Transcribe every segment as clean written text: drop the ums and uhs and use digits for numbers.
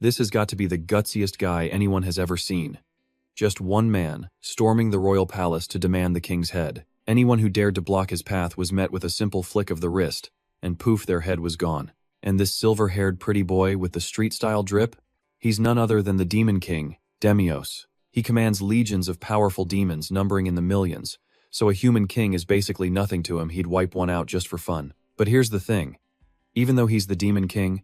This has got to be the gutsiest guy anyone has ever seen. Just one man, storming the royal palace to demand the king's head. Anyone who dared to block his path was met with a simple flick of the wrist, and poof, their head was gone. And this silver-haired pretty boy with the street-style drip? He's none other than the Demon King, Demios. He commands legions of powerful demons numbering in the millions, so a human king is basically nothing to him. He'd wipe one out just for fun. But here's the thing. Even though he's the Demon King,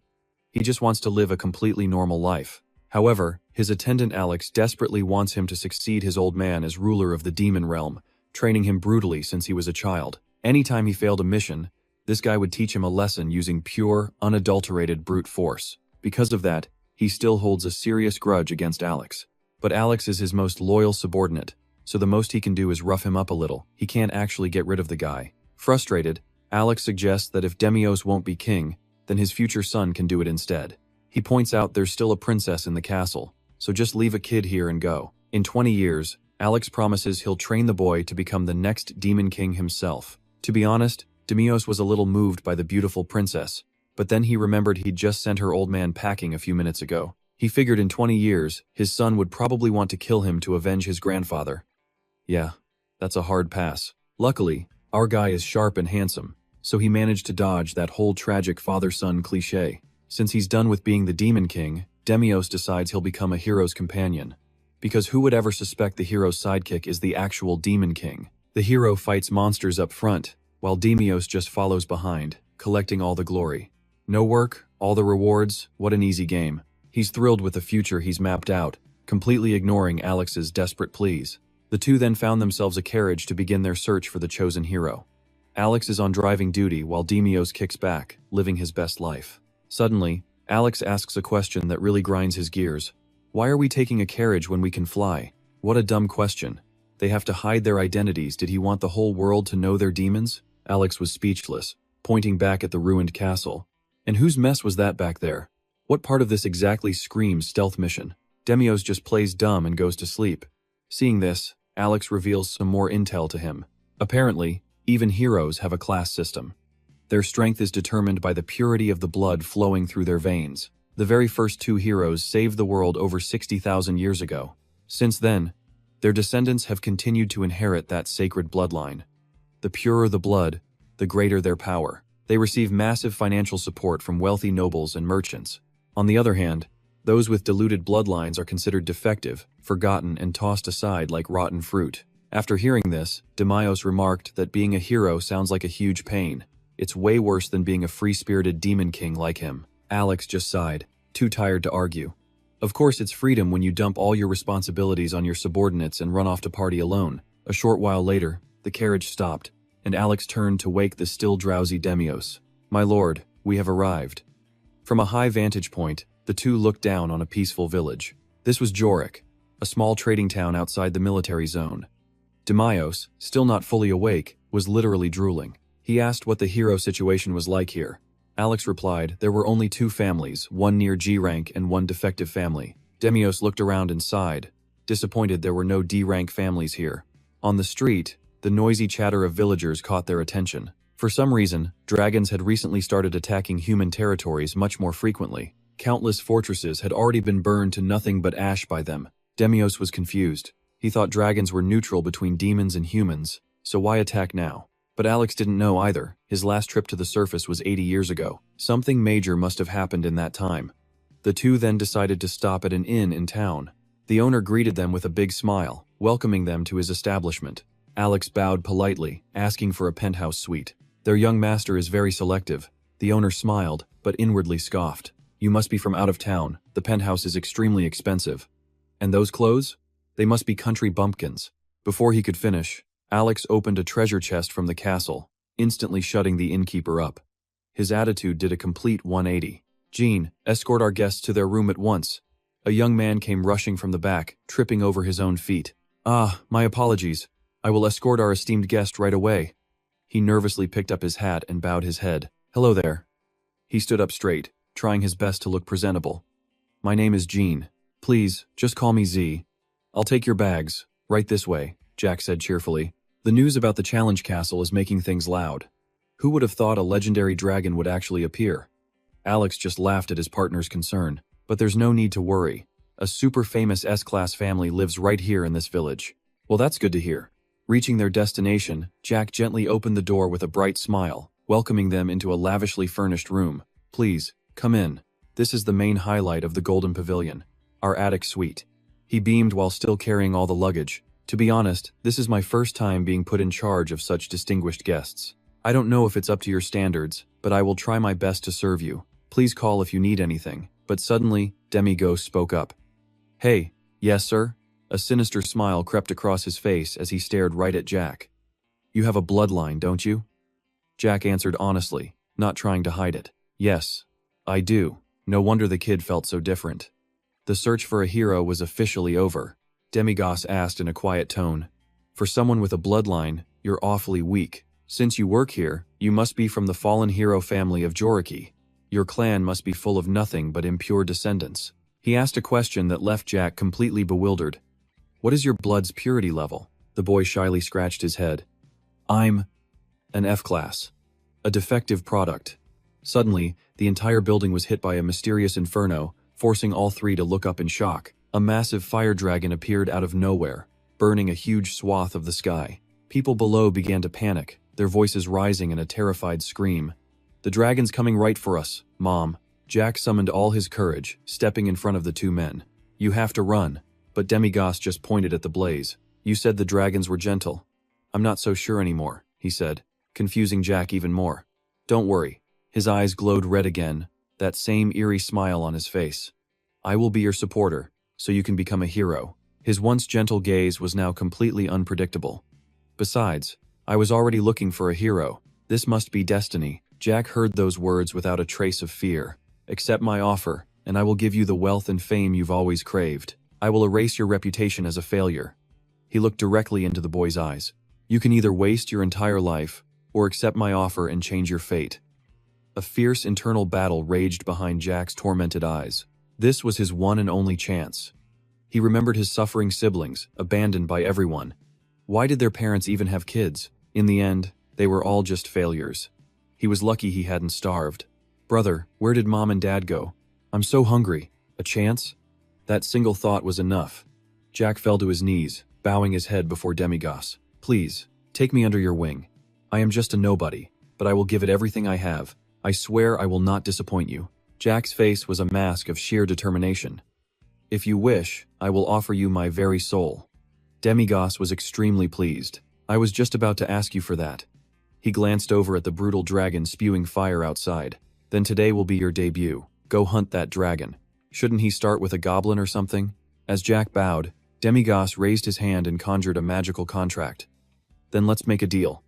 he just wants to live a completely normal life. However, his attendant Alex desperately wants him to succeed his old man as ruler of the demon realm, training him brutally since he was a child. Anytime he failed a mission, this guy would teach him a lesson using pure, unadulterated brute force. Because of that, he still holds a serious grudge against Alex. But Alex is his most loyal subordinate, so the most he can do is rough him up a little. He can't actually get rid of the guy. Frustrated, Alex suggests that if Demios won't be king, then his future son can do it instead. He points out there's still a princess in the castle, so just leave a kid here and go. In 20 years, Alex promises he'll train the boy to become the next Demon King himself. To be honest, Demios was a little moved by the beautiful princess, but then he remembered he'd just sent her old man packing a few minutes ago. He figured in 20 years, his son would probably want to kill him to avenge his grandfather. Yeah, that's a hard pass. Luckily, our guy is sharp and handsome, so he managed to dodge that whole tragic father-son cliché. Since he's done with being the Demon King, Demios decides he'll become a hero's companion. Because who would ever suspect the hero's sidekick is the actual Demon King? The hero fights monsters up front, while Demios just follows behind, collecting all the glory. No work, all the rewards, what an easy game. He's thrilled with the future he's mapped out, completely ignoring Alex's desperate pleas. The two then found themselves a carriage to begin their search for the chosen hero. Alex is on driving duty while Demios kicks back, living his best life. Suddenly, Alex asks a question that really grinds his gears. Why are we taking a carriage when we can fly? What a dumb question. They have to hide their identities. Did he want the whole world to know their demons? Alex was speechless, pointing back at the ruined castle. And whose mess was that back there? What part of this exactly screams stealth mission? Demios just plays dumb and goes to sleep. Seeing this, Alex reveals some more intel to him. Apparently, even heroes have a class system. Their strength is determined by the purity of the blood flowing through their veins. The very first two heroes saved the world over 60,000 years ago. Since then, their descendants have continued to inherit that sacred bloodline. The purer the blood, the greater their power. They receive massive financial support from wealthy nobles and merchants. On the other hand, those with diluted bloodlines are considered defective, forgotten, and tossed aside like rotten fruit. After hearing this, Demios remarked that being a hero sounds like a huge pain. It's way worse than being a free-spirited demon king like him. Alex just sighed, too tired to argue. Of course, it's freedom when you dump all your responsibilities on your subordinates and run off to party alone. A short while later, the carriage stopped, and Alex turned to wake the still drowsy Demios. "My lord, we have arrived." From a high vantage point, the two looked down on a peaceful village. This was Jorik, a small trading town outside the military zone. Demios, still not fully awake, was literally drooling. He asked what the hero situation was like here. Alex replied there were only two families, one near G rank and one defective family. Demios looked around and sighed, disappointed there were no D rank families here. On the street, the noisy chatter of villagers caught their attention. For some reason, dragons had recently started attacking human territories much more frequently. Countless fortresses had already been burned to nothing but ash by them. Demios was confused. He thought dragons were neutral between demons and humans, so why attack now? But Alex didn't know either. His last trip to the surface was 80 years ago. Something major must have happened in that time. The two then decided to stop at an inn in town. The owner greeted them with a big smile, welcoming them to his establishment. Alex bowed politely, asking for a penthouse suite. Their young master is very selective. The owner smiled, but inwardly scoffed. "You must be from out of town. The penthouse is extremely expensive. And those clothes? They must be country bumpkins." Before he could finish, Alex opened a treasure chest from the castle, instantly shutting the innkeeper up. His attitude did a complete 180. "Jean, escort our guests to their room at once." A young man came rushing from the back, tripping over his own feet. "Ah, my apologies. I will escort our esteemed guest right away." He nervously picked up his hat and bowed his head. "Hello there." He stood up straight, trying his best to look presentable. "My name is Jean. Please, just call me Z. I'll take your bags. Right this way," Jack said cheerfully. The news about the challenge castle is making things loud. Who would have thought a legendary dragon would actually appear? Alex just laughed at his partner's concern. But there's no need to worry. A super famous S-class family lives right here in this village. Well, that's good to hear. Reaching their destination, Jack gently opened the door with a bright smile, welcoming them into a lavishly furnished room. Please, come in. This is the main highlight of the Golden Pavilion, our attic suite. He beamed while still carrying all the luggage. To be honest, this is my first time being put in charge of such distinguished guests. I don't know if it's up to your standards, but I will try my best to serve you. Please call if you need anything. But suddenly, Demighost spoke up. Hey, yes sir? A sinister smile crept across his face as he stared right at Jack. You have a bloodline, don't you? Jack answered honestly, not trying to hide it. Yes, I do. No wonder the kid felt so different. The search for a hero was officially over. Demighost asked in a quiet tone. For someone with a bloodline, you're awfully weak. Since you work here, you must be from the fallen hero family of Joriki. Your clan must be full of nothing but impure descendants. He asked a question that left Jack completely bewildered. What is your blood's purity level? The boy shyly scratched his head. I'm an F-class. A defective product. Suddenly, the entire building was hit by a mysterious inferno, forcing all three to look up in shock. A massive fire dragon appeared out of nowhere, burning a huge swath of the sky. People below began to panic, their voices rising in a terrified scream. The dragon's coming right for us, Mom. Jack summoned all his courage, stepping in front of the two men. You have to run. But Demighost just pointed at the blaze. You said the dragons were gentle. I'm not so sure anymore, he said, confusing Jack even more. Don't worry. His eyes glowed red again, that same eerie smile on his face. I will be your supporter, so you can become a hero. His once gentle gaze was now completely unpredictable. Besides, I was already looking for a hero. This must be destiny. Jack heard those words without a trace of fear. Accept my offer, and I will give you the wealth and fame you've always craved. I will erase your reputation as a failure. He looked directly into the boy's eyes. You can either waste your entire life, or accept my offer and change your fate. A fierce internal battle raged behind Jack's tormented eyes. This was his one and only chance. He remembered his suffering siblings, abandoned by everyone. Why did their parents even have kids? In the end, they were all just failures. He was lucky he hadn't starved. Brother, where did Mom and Dad go? I'm so hungry. A chance? That single thought was enough. Jack fell to his knees, bowing his head before Demighost. Please, take me under your wing. I am just a nobody, but I will give it everything I have. I swear I will not disappoint you. Jack's face was a mask of sheer determination. If you wish, I will offer you my very soul. Demighost was extremely pleased. I was just about to ask you for that. He glanced over at the brutal dragon spewing fire outside. Then today will be your debut. Go hunt that dragon. Shouldn't he start with a goblin or something? As Jack bowed, Demighost raised his hand and conjured a magical contract. Then let's make a deal.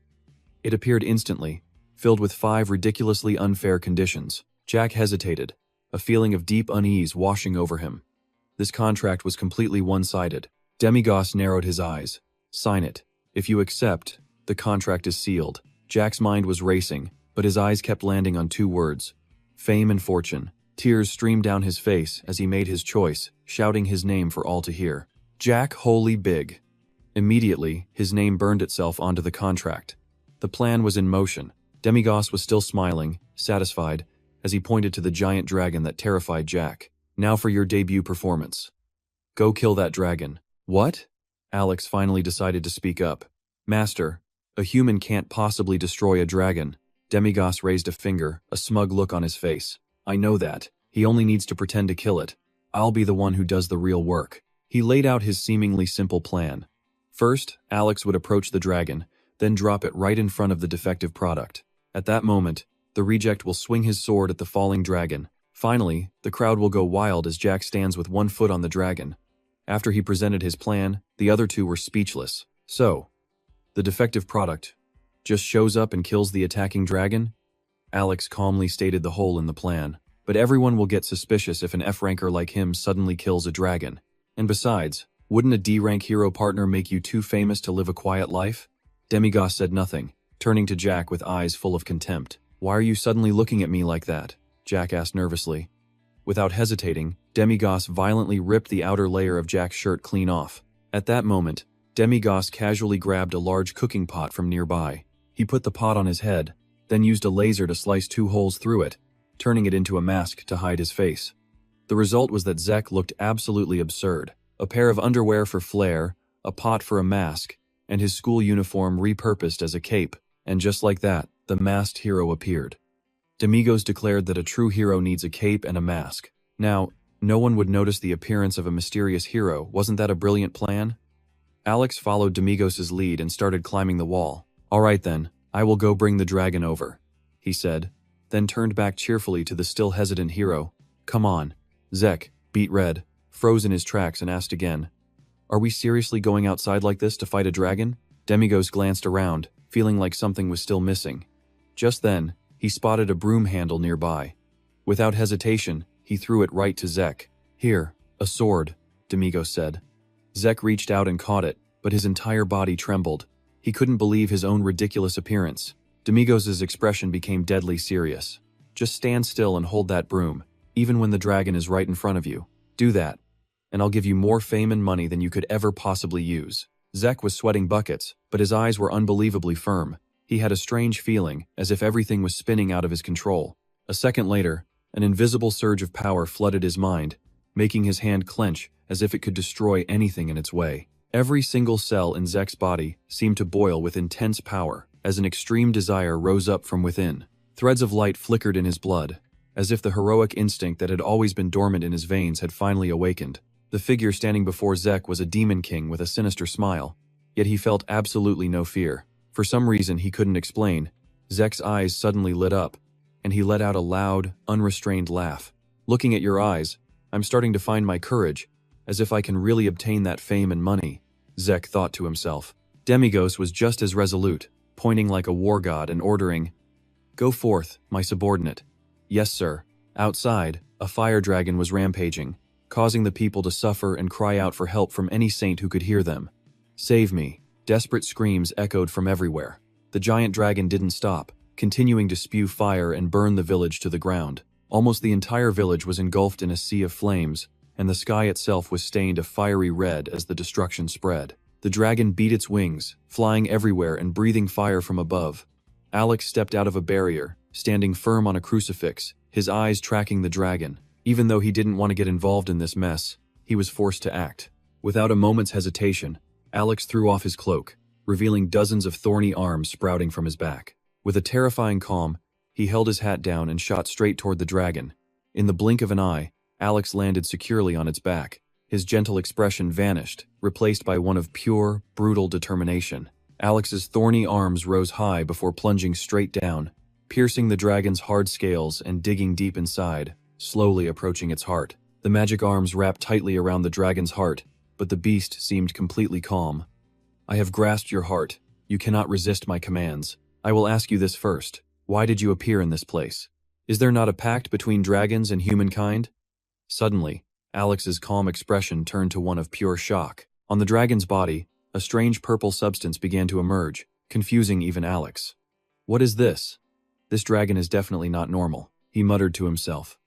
It appeared instantly, filled with 5 ridiculously unfair conditions. Jack hesitated, a feeling of deep unease washing over him. This contract was completely one-sided. Demighost narrowed his eyes. Sign it. If you accept, the contract is sealed. Jack's mind was racing, but his eyes kept landing on 2 words. Fame and fortune. Tears streamed down his face as he made his choice, shouting his name for all to hear. Jack Holy Big. Immediately, his name burned itself onto the contract. The plan was in motion. Demighost was still smiling, satisfied, as he pointed to the giant dragon that terrified Jack. Now for your debut performance. Go kill that dragon. What? Alex finally decided to speak up. Master, a human can't possibly destroy a dragon. Demighost raised a finger, a smug look on his face. I know that. He only needs to pretend to kill it. I'll be the one who does the real work. He laid out his seemingly simple plan. First, Alex would approach the dragon, then drop it right in front of the defective product. At that moment, the reject will swing his sword at the falling dragon. Finally, the crowd will go wild as Jack stands with one foot on the dragon. After he presented his plan, the other two were speechless. So, the defective product just shows up and kills the attacking dragon? Alex calmly stated the hole in the plan. But everyone will get suspicious if an F-ranker like him suddenly kills a dragon. And besides, wouldn't a D-rank hero partner make you too famous to live a quiet life? Demighost said nothing, turning to Jack with eyes full of contempt. Why are you suddenly looking at me like that? Jack asked nervously. Without hesitating, Demighost violently ripped the outer layer of Jack's shirt clean off. At that moment, Demighost casually grabbed a large cooking pot from nearby. He put the pot on his head, then used a laser to slice 2 holes through it, turning it into a mask to hide his face. The result was that Zek looked absolutely absurd. A pair of underwear for flair, a pot for a mask, and his school uniform repurposed as a cape. And just like that, the masked hero appeared. Demigos declared that a true hero needs a cape and a mask. Now, no one would notice the appearance of a mysterious hero. Wasn't that a brilliant plan? Alex followed Demigos' lead and started climbing the wall. All right then, I will go bring the dragon over, he said, then turned back cheerfully to the still hesitant hero. Come on. Zek, beet red, froze in his tracks and asked again. Are we seriously going outside like this to fight a dragon? Demigos glanced around, feeling like something was still missing. Just then, he spotted a broom handle nearby. Without hesitation, he threw it right to Zek. Here, a sword, Demigos said. Zek reached out and caught it, but his entire body trembled. He couldn't believe his own ridiculous appearance. Demigos' expression became deadly serious. Just stand still and hold that broom, even when the dragon is right in front of you. Do that, and I'll give you more fame and money than you could ever possibly use. Zek was sweating buckets, but his eyes were unbelievably firm. He had a strange feeling, as if everything was spinning out of his control. A second later, an invisible surge of power flooded his mind, making his hand clench as if it could destroy anything in its way. Every single cell in Zek's body seemed to boil with intense power, as an extreme desire rose up from within. Threads of light flickered in his blood, as if the heroic instinct that had always been dormant in his veins had finally awakened. The figure standing before Zek was a demon king with a sinister smile, yet he felt absolutely no fear. For some reason he couldn't explain, Zek's eyes suddenly lit up, and he let out a loud, unrestrained laugh. Looking at your eyes, I'm starting to find my courage, as if I can really obtain that fame and money, Zek thought to himself. Demigos was just as resolute, pointing like a war god and ordering, Go forth, my subordinate. Yes, sir. Outside, a fire dragon was rampaging, causing the people to suffer and cry out for help from any saint who could hear them. Save me. Desperate screams echoed from everywhere. The giant dragon didn't stop, continuing to spew fire and burn the village to the ground. Almost the entire village was engulfed in a sea of flames, and the sky itself was stained a fiery red as the destruction spread. The dragon beat its wings, flying everywhere and breathing fire from above. Alex stepped out of a barrier, standing firm on a crucifix, his eyes tracking the dragon. Even though he didn't want to get involved in this mess, he was forced to act. Without a moment's hesitation, Alex threw off his cloak, revealing dozens of thorny arms sprouting from his back. With a terrifying calm, he held his hat down and shot straight toward the dragon. In the blink of an eye, Alex landed securely on its back. His gentle expression vanished, replaced by one of pure, brutal determination. Alex's thorny arms rose high before plunging straight down, piercing the dragon's hard scales and digging deep inside, slowly approaching its heart. The magic arms wrapped tightly around the dragon's heart, but the beast seemed completely calm. I have grasped your heart. You cannot resist my commands. I will ask you this first. Why did you appear in this place? Is there not a pact between dragons and humankind? Suddenly, Alex's calm expression turned to one of pure shock. On the dragon's body, a strange purple substance began to emerge, confusing even Alex. What is this? This dragon is definitely not normal, he muttered to himself.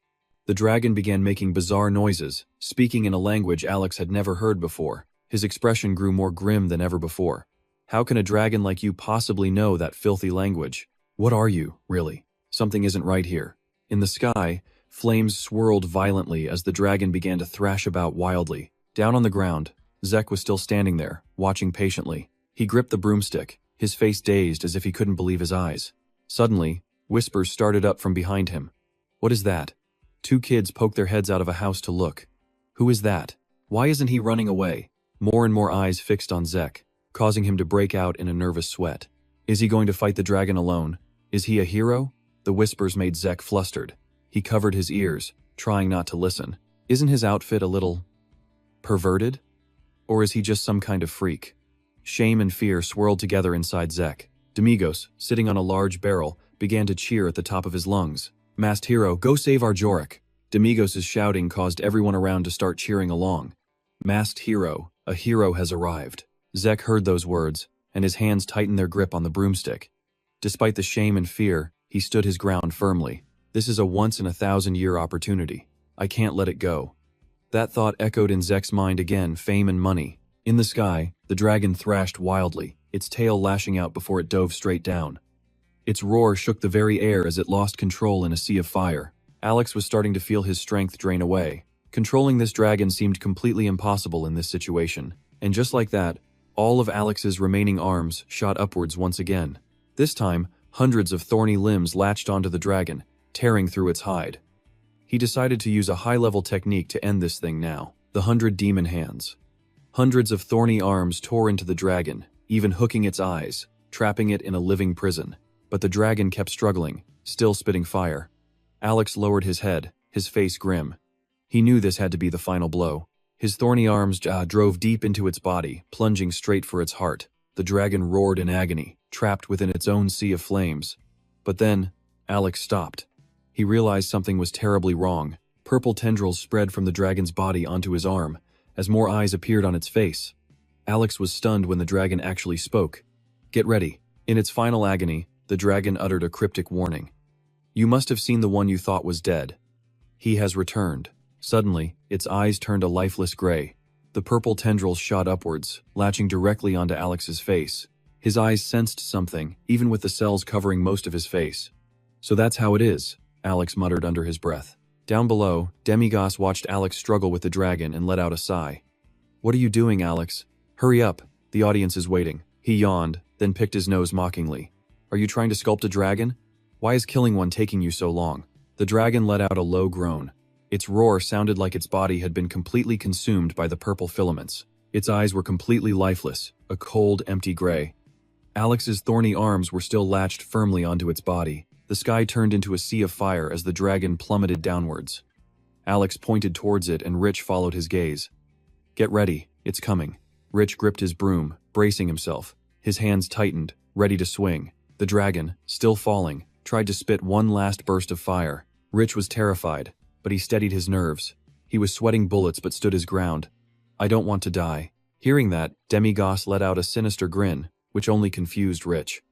The dragon began making bizarre noises, speaking in a language Alex had never heard before. His expression grew more grim than ever before. How can a dragon like you possibly know that filthy language? What are you, really? Something isn't right here. In the sky, flames swirled violently as the dragon began to thrash about wildly. Down on the ground, Zek was still standing there, watching patiently. He gripped the broomstick, his face dazed as if he couldn't believe his eyes. Suddenly, whispers started up from behind him. What is that? Two kids poked their heads out of a house to look. Who is that? Why isn't he running away? More and more eyes fixed on Zek, causing him to break out in a nervous sweat. Is he going to fight the dragon alone? Is he a hero? The whispers made Zek flustered. He covered his ears, trying not to listen. Isn't his outfit a little perverted? Or is he just some kind of freak? Shame and fear swirled together inside Zek. Demigos, sitting on a large barrel, began to cheer at the top of his lungs. Masked hero, go save our Jorik. Demigos' shouting caused everyone around to start cheering along. Masked hero, a hero has arrived. Zek heard those words, and his hands tightened their grip on the broomstick. Despite the shame and fear, he stood his ground firmly. This is a once-in-a-thousand-year opportunity. I can't let it go. That thought echoed in Zek's mind again, fame and money. In the sky, the dragon thrashed wildly, its tail lashing out before it dove straight down. Its roar shook the very air as it lost control in a sea of fire. Alex was starting to feel his strength drain away. Controlling this dragon seemed completely impossible in this situation, and just like that, all of Alex's remaining arms shot upwards once again. This time, hundreds of thorny limbs latched onto the dragon, tearing through its hide. He decided to use a high-level technique to end this thing now, the 100 demon hands. Hundreds of thorny arms tore into the dragon, even hooking its eyes, trapping it in a living prison. But the dragon kept struggling, still spitting fire. Alex lowered his head, his face grim. He knew this had to be the final blow. His thorny arms drove deep into its body, plunging straight for its heart. The dragon roared in agony, trapped within its own sea of flames. But then, Alex stopped. He realized something was terribly wrong. Purple tendrils spread from the dragon's body onto his arm, as more eyes appeared on its face. Alex was stunned when the dragon actually spoke. "Get ready." In its final agony, the dragon uttered a cryptic warning. "You must have seen the one you thought was dead. He has returned." Suddenly, its eyes turned a lifeless gray. The purple tendrils shot upwards, latching directly onto Alex's face. His eyes sensed something, even with the cells covering most of his face. "So that's how it is," Alex muttered under his breath. Down below, Demigos watched Alex struggle with the dragon and let out a sigh. "What are you doing, Alex? Hurry up, the audience is waiting." He yawned, then picked his nose mockingly. "Are you trying to sculpt a dragon? Why is killing one taking you so long?" The dragon let out a low groan. Its roar sounded like its body had been completely consumed by the purple filaments. Its eyes were completely lifeless, a cold, empty gray. Alex's thorny arms were still latched firmly onto its body. The sky turned into a sea of fire as the dragon plummeted downwards. Alex pointed towards it and Rich followed his gaze. "Get ready, it's coming." Rich gripped his broom, bracing himself. His hands tightened, ready to swing. The dragon, still falling, tried to spit one last burst of fire. Rich was terrified, but he steadied his nerves. He was sweating bullets but stood his ground. "I don't want to die." Hearing that, Demigos let out a sinister grin, which only confused Rich.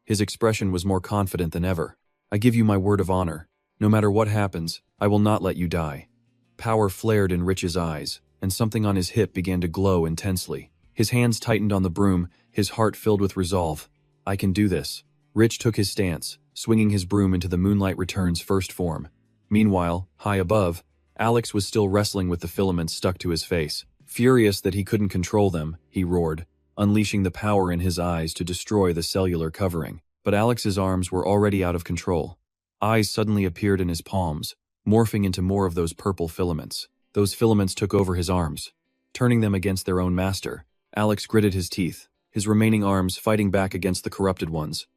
His expression was more confident than ever. "I give you my word of honor. No matter what happens, I will not let you die." Power flared in Rich's eyes, and something on his hip began to glow intensely. His hands tightened on the broom, his heart filled with resolve. "I can do this." Rich took his stance, swinging his broom into the Moonlight Return's first form. Meanwhile, high above, Alex was still wrestling with the filaments stuck to his face. Furious that he couldn't control them, he roared, unleashing the power in his eyes to destroy the cellular covering. But Alex's arms were already out of control. Eyes suddenly appeared in his palms, morphing into more of those purple filaments. Those filaments took over his arms, turning them against their own master. Alex gritted his teeth, his remaining arms fighting back against the corrupted ones.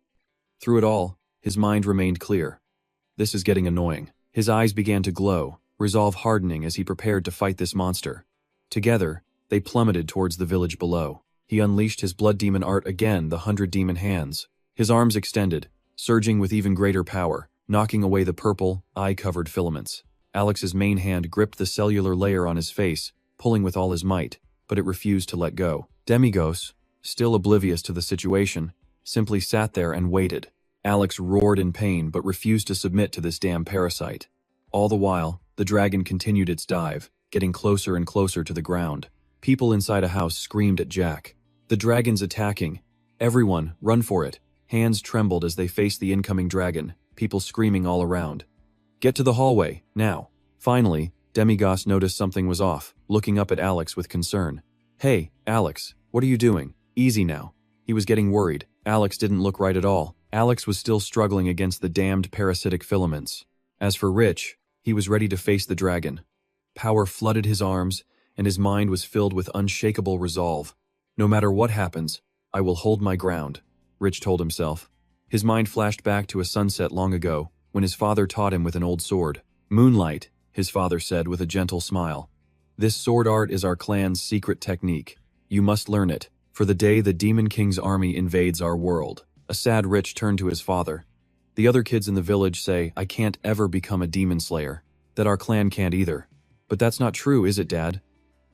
Through it all, his mind remained clear. This is getting annoying. His eyes began to glow, resolve hardening as he prepared to fight this monster. Together, they plummeted towards the village below. He unleashed his blood demon art again, the 100 demon hands. His arms extended, surging with even greater power, knocking away the purple, eye-covered filaments. Alex's main hand gripped the cellular layer on his face, pulling with all his might, but it refused to let go. Demigos, still oblivious to the situation, simply sat there and waited. Alex roared in pain but refused to submit to this damn parasite. All the while, the dragon continued its dive, getting closer and closer to the ground. People inside a house screamed at Jack. "The dragon's attacking. Everyone, run for it." Hands trembled as they faced the incoming dragon, people screaming all around. "Get to the hallway, now." Finally, Demigos noticed something was off, looking up at Alex with concern. "Hey, Alex, what are you doing? Easy now." He was getting worried. Alex didn't look right at all. Alex was still struggling against the damned parasitic filaments. As for Rich, he was ready to face the dragon. Power flooded his arms, and his mind was filled with unshakable resolve. "No matter what happens, I will hold my ground," Rich told himself. His mind flashed back to a sunset long ago, when his father taught him with an old sword. "Moonlight," his father said with a gentle smile. "This sword art is our clan's secret technique. You must learn it, for the day the Demon King's army invades our world." A sad Rich turned to his father. "The other kids in the village say I can't ever become a demon slayer, that our clan can't either. But that's not true, is it, Dad?"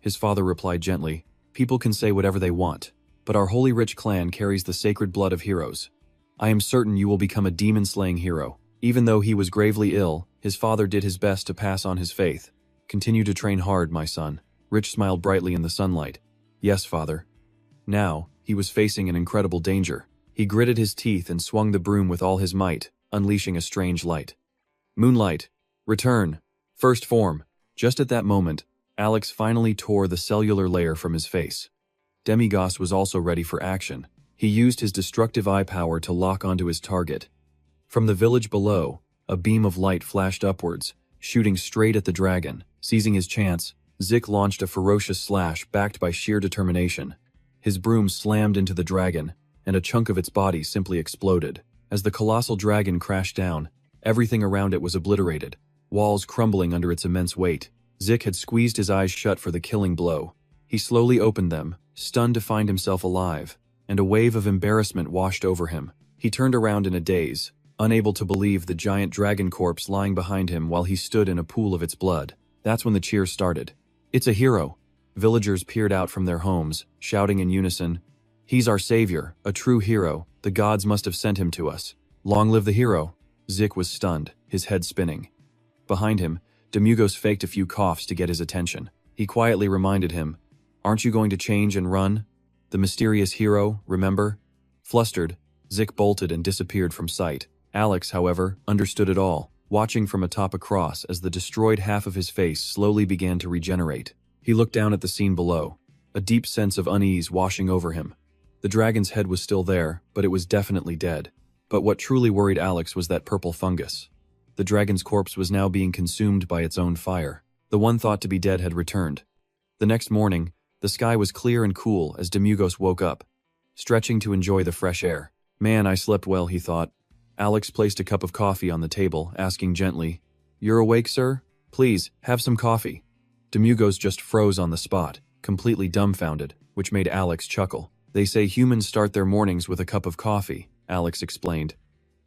His father replied gently, "People can say whatever they want, but our holy rich clan carries the sacred blood of heroes. I am certain you will become a demon-slaying hero." Even though he was gravely ill, his father did his best to pass on his faith. "Continue to train hard, my son." Rich smiled brightly in the sunlight. "Yes, father." Now, he was facing an incredible danger. He gritted his teeth and swung the broom with all his might, unleashing a strange light. "Moonlight, return, first form." Just at that moment, Alex finally tore the cellular layer from his face. Demigos was also ready for action. He used his destructive eye power to lock onto his target. From the village below, a beam of light flashed upwards, shooting straight at the dragon. Seizing his chance, Zik launched a ferocious slash backed by sheer determination. His broom slammed into the dragon, and a chunk of its body simply exploded. As the colossal dragon crashed down, everything around it was obliterated, walls crumbling under its immense weight. Zik had squeezed his eyes shut for the killing blow. He slowly opened them, stunned to find himself alive, and a wave of embarrassment washed over him. He turned around in a daze, unable to believe the giant dragon corpse lying behind him while he stood in a pool of its blood. That's when the cheers started. "It's a hero!" Villagers peered out from their homes, shouting in unison, "He's our savior, a true hero. The gods must have sent him to us. Long live the hero!" Zik was stunned, his head spinning. Behind him, Demugos faked a few coughs to get his attention. He quietly reminded him, "Aren't you going to change and run? The mysterious hero, remember?" Flustered, Zik bolted and disappeared from sight. Alex, however, understood it all, watching from atop a cross as the destroyed half of his face slowly began to regenerate. He looked down at the scene below, a deep sense of unease washing over him. The dragon's head was still there, but it was definitely dead. But what truly worried Alex was that purple fungus. The dragon's corpse was now being consumed by its own fire. The one thought to be dead had returned. The next morning, the sky was clear and cool as Demugos woke up, stretching to enjoy the fresh air. "Man, I slept well," he thought. Alex placed a cup of coffee on the table, asking gently, "You're awake, sir? Please, have some coffee." Demugos just froze on the spot, completely dumbfounded, which made Alex chuckle. "They say humans start their mornings with a cup of coffee," Alex explained.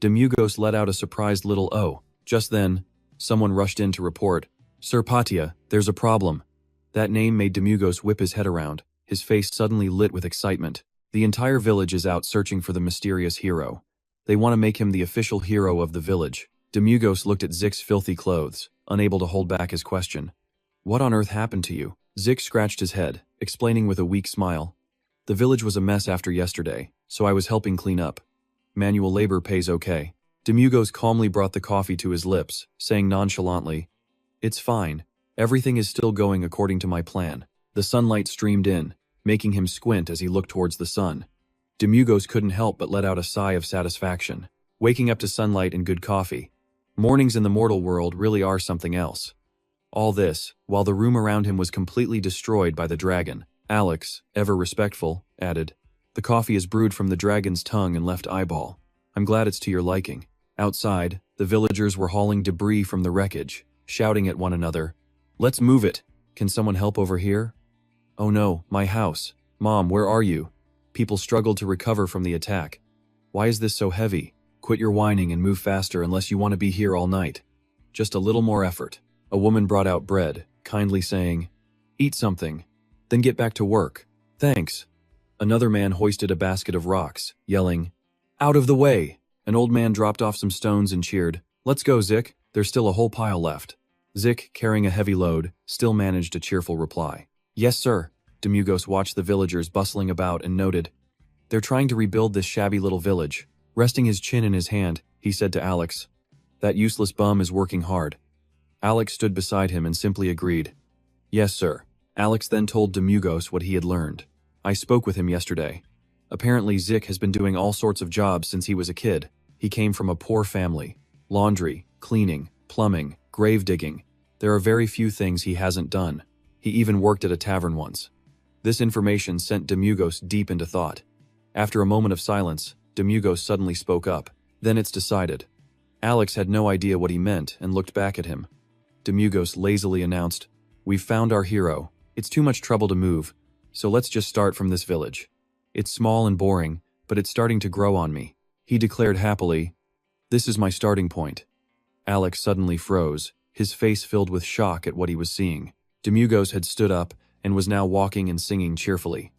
Demugos let out a surprised little "oh." Just then, someone rushed in to report, "Sir Patia, there's a problem." That name made Demugos whip his head around, his face suddenly lit with excitement. The entire village is out searching for the mysterious hero. They want to make him the official hero of the village. Demugos looked at Zik's filthy clothes, unable to hold back his question. "What on earth happened to you?" Zik scratched his head, explaining with a weak smile. "The village was a mess after yesterday, so I was helping clean up. Manual labor pays okay." Demugos calmly brought the coffee to his lips, saying nonchalantly, "It's fine. Everything is still going according to my plan." The sunlight streamed in, making him squint as he looked towards the sun. Demugos couldn't help but let out a sigh of satisfaction. Waking up to sunlight and good coffee. Mornings in the mortal world really are something else. All this, while the room around him was completely destroyed by the dragon. Alex, ever respectful, added, "The coffee is brewed from the dragon's tongue and left eyeball. I'm glad it's to your liking." Outside, the villagers were hauling debris from the wreckage, shouting at one another, "Let's move it! Can someone help over here?" "Oh no, my house. Mom, where are you?" People struggled to recover from the attack. "Why is this so heavy? Quit your whining and move faster unless you want to be here all night. Just a little more effort." A woman brought out bread, kindly saying, "Eat something, then get back to work. Thanks." Another man hoisted a basket of rocks, yelling, "Out of the way!" An old man dropped off some stones and cheered, "Let's go, Zik, there's still a whole pile left." Zik, carrying a heavy load, still managed a cheerful reply. "Yes, sir." Demugos watched the villagers bustling about and noted, "They're trying to rebuild this shabby little village." Resting his chin in his hand, he said to Alex, "That useless bum is working hard." Alex stood beside him and simply agreed, "Yes, sir." Alex then told Demugos what he had learned. "I spoke with him yesterday. Apparently Zik has been doing all sorts of jobs since he was a kid. He came from a poor family. Laundry, cleaning, plumbing, grave digging. There are very few things he hasn't done. He even worked at a tavern once." This information sent Demugos deep into thought. After a moment of silence, Demugos suddenly spoke up. "Then it's decided." Alex had no idea what he meant and looked back at him. Demugos lazily announced, "We've found our hero. It's too much trouble to move, so let's just start from this village. It's small and boring, but it's starting to grow on me." He declared happily, "This is my starting point." Alex suddenly froze, his face filled with shock at what he was seeing. Demugos had stood up and was now walking and singing cheerfully.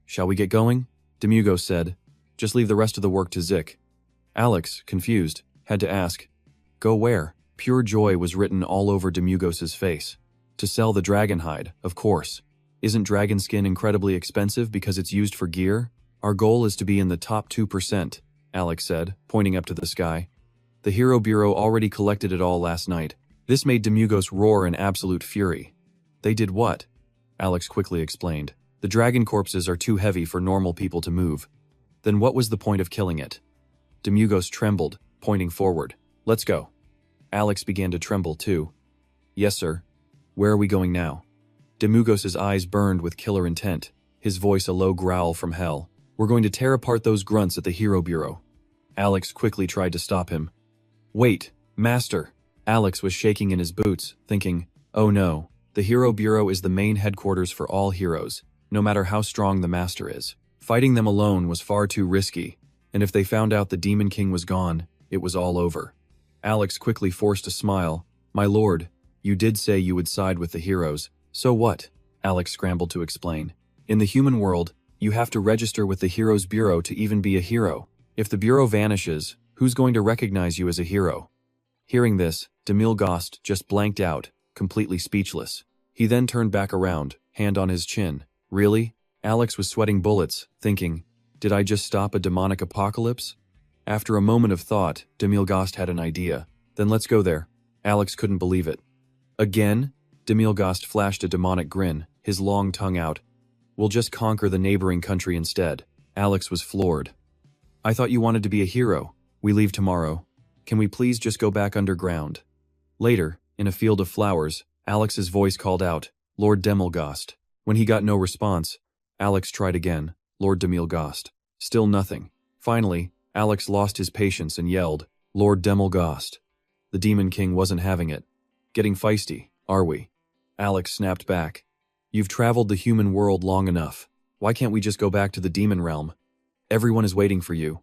"Shall we get going?" Demugos said, "Just leave the rest of the work to Zik." Alex, confused, had to ask, "Go where?" Pure joy was written all over Demugos' face. "To sell the dragon hide, of course. Isn't dragon skin incredibly expensive because it's used for gear? Our goal is to be in the top 2%, Alex said, pointing up to the sky. The Hero Bureau already collected it all last night. This made Demugos roar in absolute fury. They did what? Alex quickly explained. The dragon corpses are too heavy for normal people to move. Then what was the point of killing it? Demugos trembled, pointing forward. Let's go. Alex began to tremble too. Yes, sir. Where are we going now? Demugos' eyes burned with killer intent, his voice a low growl from hell. We're going to tear apart those grunts at the Hero Bureau. Alex quickly tried to stop him. Wait, Master. Alex was shaking in his boots, thinking, oh no, the Hero Bureau is the main headquarters for all heroes, no matter how strong the Master is. Fighting them alone was far too risky, and if they found out the Demon King was gone, it was all over. Alex quickly forced a smile. My lord, you did say you would side with the heroes. So what? Alex scrambled to explain. In the human world, you have to register with the Heroes Bureau to even be a hero. If the Bureau vanishes, who's going to recognize you as a hero? Hearing this, Demilgost just blanked out, completely speechless. He then turned back around, hand on his chin. Really? Alex was sweating bullets, thinking, did I just stop a demonic apocalypse? After a moment of thought, Demilgost had an idea. Then let's go there. Alex couldn't believe it. Again? Demilgost flashed a demonic grin, his long tongue out. We'll just conquer the neighboring country instead. Alex was floored. I thought you wanted to be a hero. We leave tomorrow. Can we please just go back underground? Later, in a field of flowers, Alex's voice called out, Lord Demilgost. When he got no response, Alex tried again, Lord Demilgost. Still nothing. Finally, Alex lost his patience and yelled, Lord Demilgost. The Demon King wasn't having it. Getting feisty, are we? Alex snapped back. You've traveled the human world long enough. Why can't we just go back to the demon realm? Everyone is waiting for you.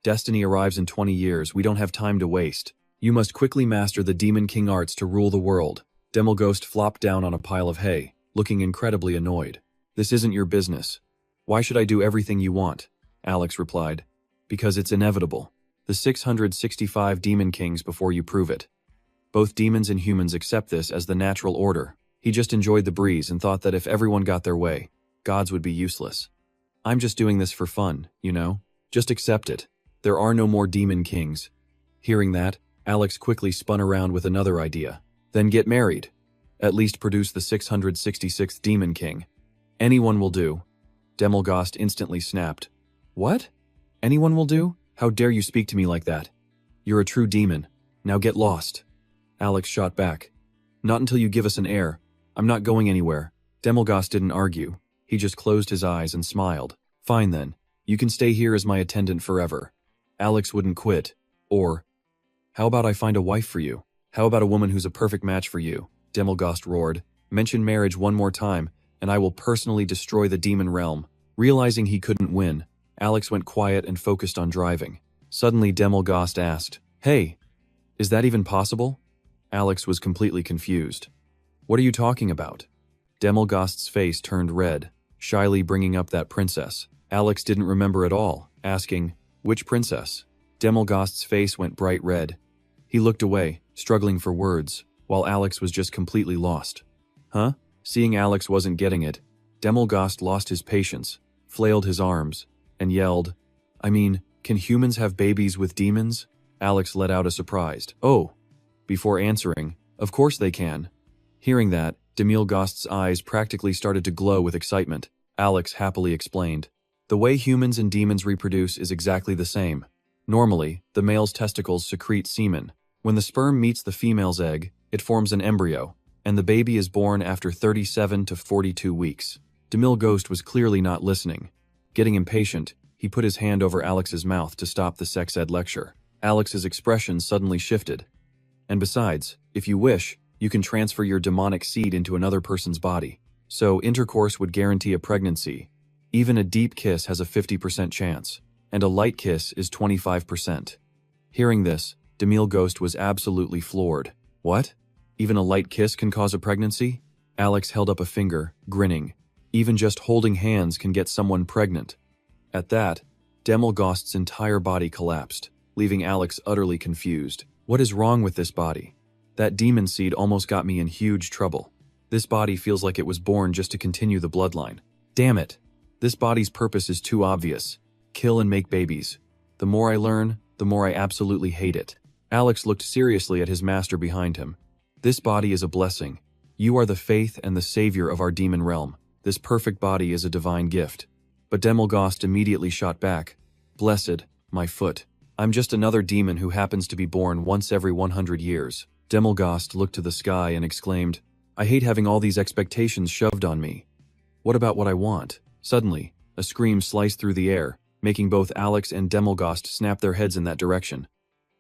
Destiny arrives in 20 years. We don't have time to waste. You must quickly master the Demon King arts to rule the world. Demilgost flopped down on a pile of hay, looking incredibly annoyed. This isn't your business. Why should I do everything you want? Alex replied. Because it's inevitable. The 665 Demon Kings before you prove it. Both demons and humans accept this as the natural order. He just enjoyed the breeze and thought that if everyone got their way, gods would be useless. I'm just doing this for fun, you know? Just accept it. There are no more Demon Kings. Hearing that, Alex quickly spun around with another idea. Then get married. At least produce the 666th Demon King. Anyone will do. Demilgost instantly snapped. What? Anyone will do? How dare you speak to me like that? You're a true demon. Now get lost. Alex shot back. Not until you give us an heir. I'm not going anywhere. Demilgost didn't argue. He just closed his eyes and smiled. Fine then. You can stay here as my attendant forever. Alex wouldn't quit. Or, how about I find a wife for you? How about a woman who's a perfect match for you? Demilgost roared. Mention marriage one more time, and I will personally destroy the demon realm. Realizing he couldn't win, Alex went quiet and focused on driving. Suddenly Demilgost asked, Hey, is that even possible? Alex was completely confused. What are you talking about? Demilgost's face turned red, shyly bringing up that princess. Alex didn't remember at all, asking, Which princess? Demilgost's face went bright red. He looked away, struggling for words, while Alex was just completely lost. Huh? Seeing Alex wasn't getting it, Demilgost lost his patience, flailed his arms, and yelled, I mean, can humans have babies with demons? Alex let out a surprised, Oh! Before answering, of course they can. Hearing that, Demilgost's eyes practically started to glow with excitement. Alex happily explained, The way humans and demons reproduce is exactly the same. Normally, the male's testicles secrete semen. When the sperm meets the female's egg, it forms an embryo, and the baby is born after 37 to 42 weeks. Demilgost was clearly not listening. Getting impatient, he put his hand over Alex's mouth to stop the sex ed lecture. Alex's expression suddenly shifted. And besides, if you wish, you can transfer your demonic seed into another person's body. So intercourse would guarantee a pregnancy. Even a deep kiss has a 50% chance, and a light kiss is 25%. Hearing this, Demilgost was absolutely floored. What? Even a light kiss can cause a pregnancy? Alex held up a finger, grinning. Even just holding hands can get someone pregnant. At that, Demilgost's entire body collapsed, leaving Alex utterly confused. What is wrong with this body? That demon seed almost got me in huge trouble. This body feels like it was born just to continue the bloodline. Damn it! This body's purpose is too obvious. Kill and make babies. The more I learn, the more I absolutely hate it. Alex looked seriously at his master behind him. This body is a blessing. You are the faith and the savior of our demon realm. This perfect body is a divine gift. But Demelgost immediately shot back. Blessed, my foot. I'm just another demon who happens to be born once every 100 years. Demelgost looked to the sky and exclaimed, I hate having all these expectations shoved on me. What about what I want? Suddenly, a scream sliced through the air, making both Alex and Demelgost snap their heads in that direction.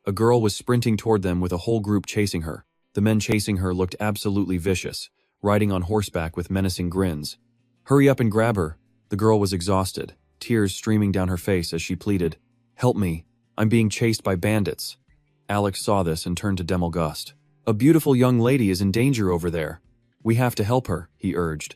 A girl was sprinting toward them with a whole group chasing her. The men chasing her looked absolutely vicious, riding on horseback with menacing grins. Hurry up and grab her. The girl was exhausted, tears streaming down her face as she pleaded, Help me, I'm being chased by bandits. Alex saw this and turned to Demelgost. A beautiful young lady is in danger over there. We have to help her, he urged.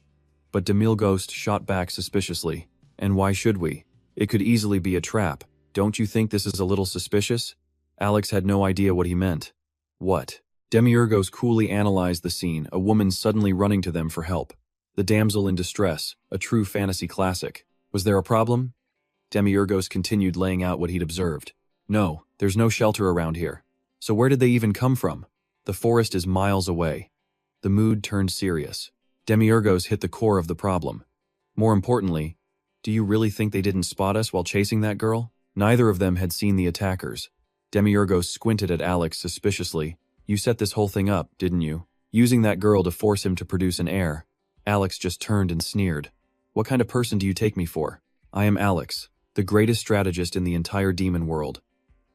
But Demelgost shot back suspiciously. And why should we? It could easily be a trap. Don't you think this is a little suspicious? Alex had no idea what he meant. What? Demiurgos coolly analyzed the scene, a woman suddenly running to them for help. The damsel in distress, a true fantasy classic. Was there a problem? Demiurgos continued laying out what he'd observed. No, there's no shelter around here. So where did they even come from? The forest is miles away. The mood turned serious. Demiurgos hit the core of the problem. More importantly, do you really think they didn't spot us while chasing that girl? Neither of them had seen the attackers. Demiurgos squinted at Alex suspiciously. You set this whole thing up, didn't you? Using that girl to force him to produce an heir. Alex just turned and sneered. What kind of person do you take me for? I am Alex, the greatest strategist in the entire demon world.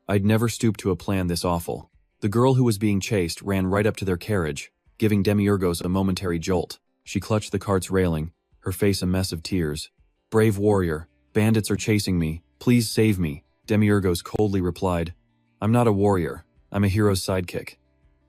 I'd never stoop to a plan this awful. The girl who was being chased ran right up to their carriage, giving Demiurgos a momentary jolt. She clutched the cart's railing, her face a mess of tears. Brave warrior, bandits are chasing me. Please save me, Demiurgos coldly replied. I'm not a warrior. I'm a hero's sidekick.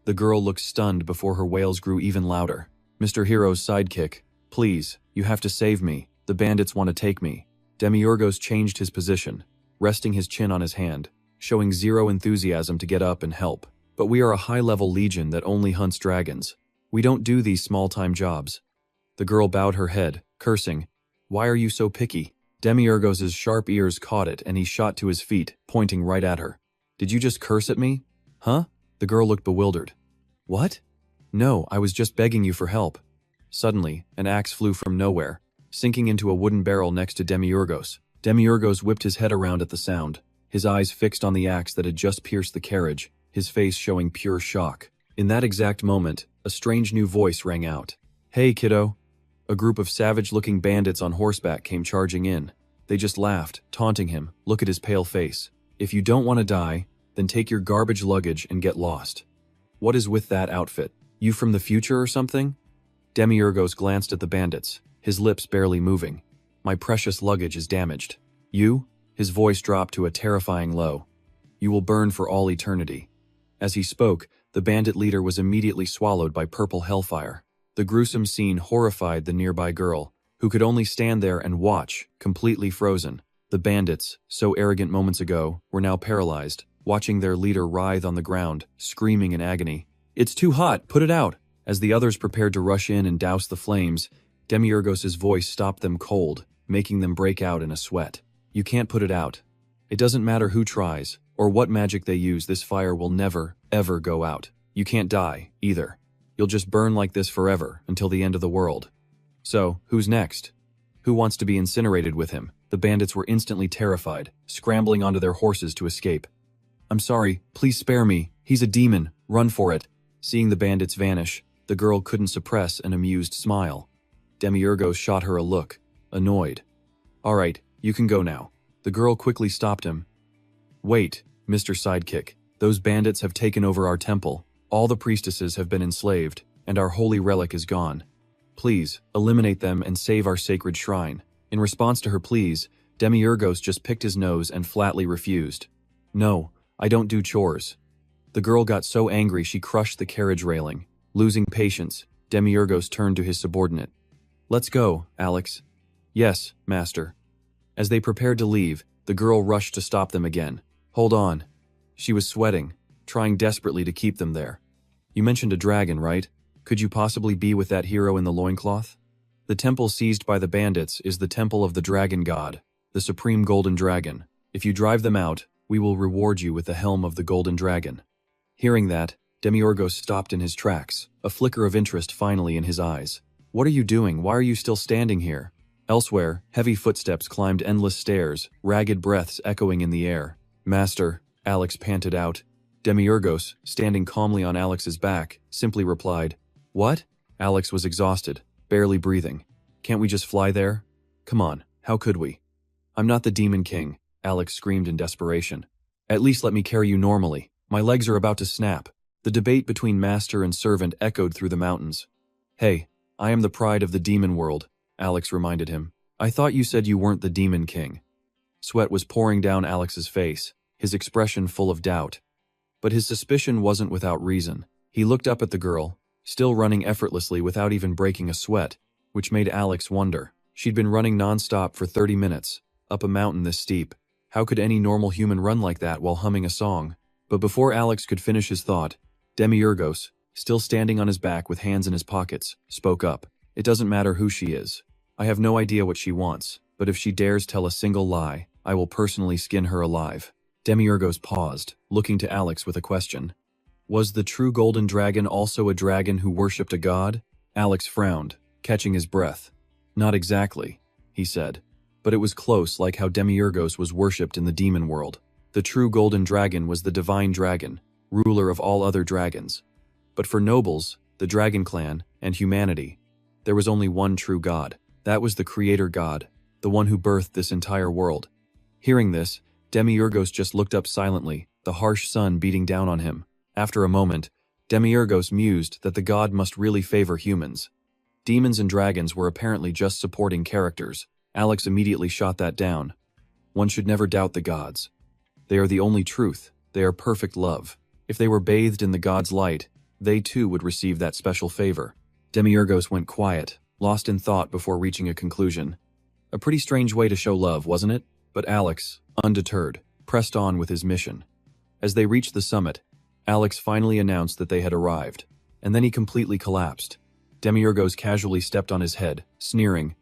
The girl looked stunned before her wails grew even louder. Mr. Hero's sidekick, please, you have to save me. The bandits want to take me. Demiurgos changed his position, resting his chin on his hand, showing zero enthusiasm to get up and help. But we are a high-level legion that only hunts dragons. We don't do these small-time jobs. The girl bowed her head, cursing. Why are you so picky? Demiurgos' sharp ears caught it and he shot to his feet, pointing right at her. Did you just curse at me? Huh? The girl looked bewildered. What? No, I was just begging you for help. Suddenly, an axe flew from nowhere, sinking into a wooden barrel next to Demiurgos. Demiurgos whipped his head around at the sound, his eyes fixed on the axe that had just pierced the carriage, his face showing pure shock. In that exact moment, a strange new voice rang out. Hey, kiddo. A group of savage-looking bandits on horseback came charging in. They just laughed, taunting him. Look at his pale face. If you don't want to die, then take your garbage luggage and get lost. What is with that outfit? You from the future or something? Demiurgos glanced at the bandits, his lips barely moving. My precious luggage is damaged. You? His voice dropped to a terrifying low. You will burn for all eternity. As he spoke, the bandit leader was immediately swallowed by purple hellfire. The gruesome scene horrified the nearby girl, who could only stand there and watch, completely frozen. The bandits, so arrogant moments ago, were now paralyzed, watching their leader writhe on the ground, screaming in agony. It's too hot, put it out! As the others prepared to rush in and douse the flames, Demiurgos' voice stopped them cold, making them break out in a sweat. You can't put it out. It doesn't matter who tries, or what magic they use, this fire will never, ever go out. You can't die, either. You'll just burn like this forever, until the end of the world. So, who's next? Who wants to be incinerated with him? The bandits were instantly terrified, scrambling onto their horses to escape. I'm sorry, please spare me. He's a demon. Run for it. Seeing the bandits vanish, the girl couldn't suppress an amused smile. Demiurgos shot her a look, annoyed. All right, you can go now. The girl quickly stopped him. Wait, Mr. Sidekick. Those bandits have taken over our temple. All the priestesses have been enslaved, and our holy relic is gone. Please, eliminate them and save our sacred shrine. In response to her pleas, Demiurgos just picked his nose and flatly refused. No, I don't do chores. The girl got so angry she crushed the carriage railing. Losing patience, Demiurgos turned to his subordinate. Let's go, Alex. Yes, master. As they prepared to leave, the girl rushed to stop them again. Hold on. She was sweating, trying desperately to keep them there. You mentioned a dragon, right? Could you possibly be with that hero in the loincloth? The temple seized by the bandits is the temple of the dragon god, the supreme golden dragon. If you drive them out, we will reward you with the helm of the golden dragon. Hearing that, Demiurgos stopped in his tracks, a flicker of interest finally in his eyes. What are you doing? Why are you still standing here? Elsewhere, heavy footsteps climbed endless stairs, ragged breaths echoing in the air. Master, Alex panted out. Demiurgos, standing calmly on Alex's back, simply replied, What? Alex was exhausted, barely breathing. Can't we just fly there? Come on, how could we? I'm not the Demon King, Alex screamed in desperation. At least let me carry you normally. My legs are about to snap. The debate between master and servant echoed through the mountains. Hey, I am the pride of the demon world, Alex reminded him. I thought you said you weren't the Demon King. Sweat was pouring down Alex's face, his expression full of doubt. But his suspicion wasn't without reason. He looked up at the girl, still running effortlessly without even breaking a sweat, which made Alex wonder. She'd been running non-stop for 30 minutes, up a mountain this steep. How could any normal human run like that while humming a song? But before Alex could finish his thought, Demiurgos, still standing on his back with hands in his pockets, spoke up. It doesn't matter who she is. I have no idea what she wants, but if she dares tell a single lie, I will personally skin her alive. Demiurgos paused, looking to Alex with a question. Was the true golden dragon also a dragon who worshipped a god? Alex frowned, catching his breath. Not exactly, he said, but it was close, like how Demiurgos was worshipped in the demon world. The true golden dragon was the divine dragon, ruler of all other dragons. But for nobles, the dragon clan, and humanity, there was only one true god. That was the creator god, the one who birthed this entire world. Hearing this, Demiurgos just looked up silently, the harsh sun beating down on him. After a moment, Demiurgos mused that the god must really favor humans. Demons and dragons were apparently just supporting characters. Alex immediately shot that down. One should never doubt the gods. They are the only truth. They are perfect love. If they were bathed in the god's light, they too would receive that special favor. Demiurgos went quiet, lost in thought before reaching a conclusion. A pretty strange way to show love, wasn't it? But Alex, undeterred, pressed on with his mission. As they reached the summit, Alex finally announced that they had arrived, and then he completely collapsed. Demiurgos casually stepped on his head, sneering.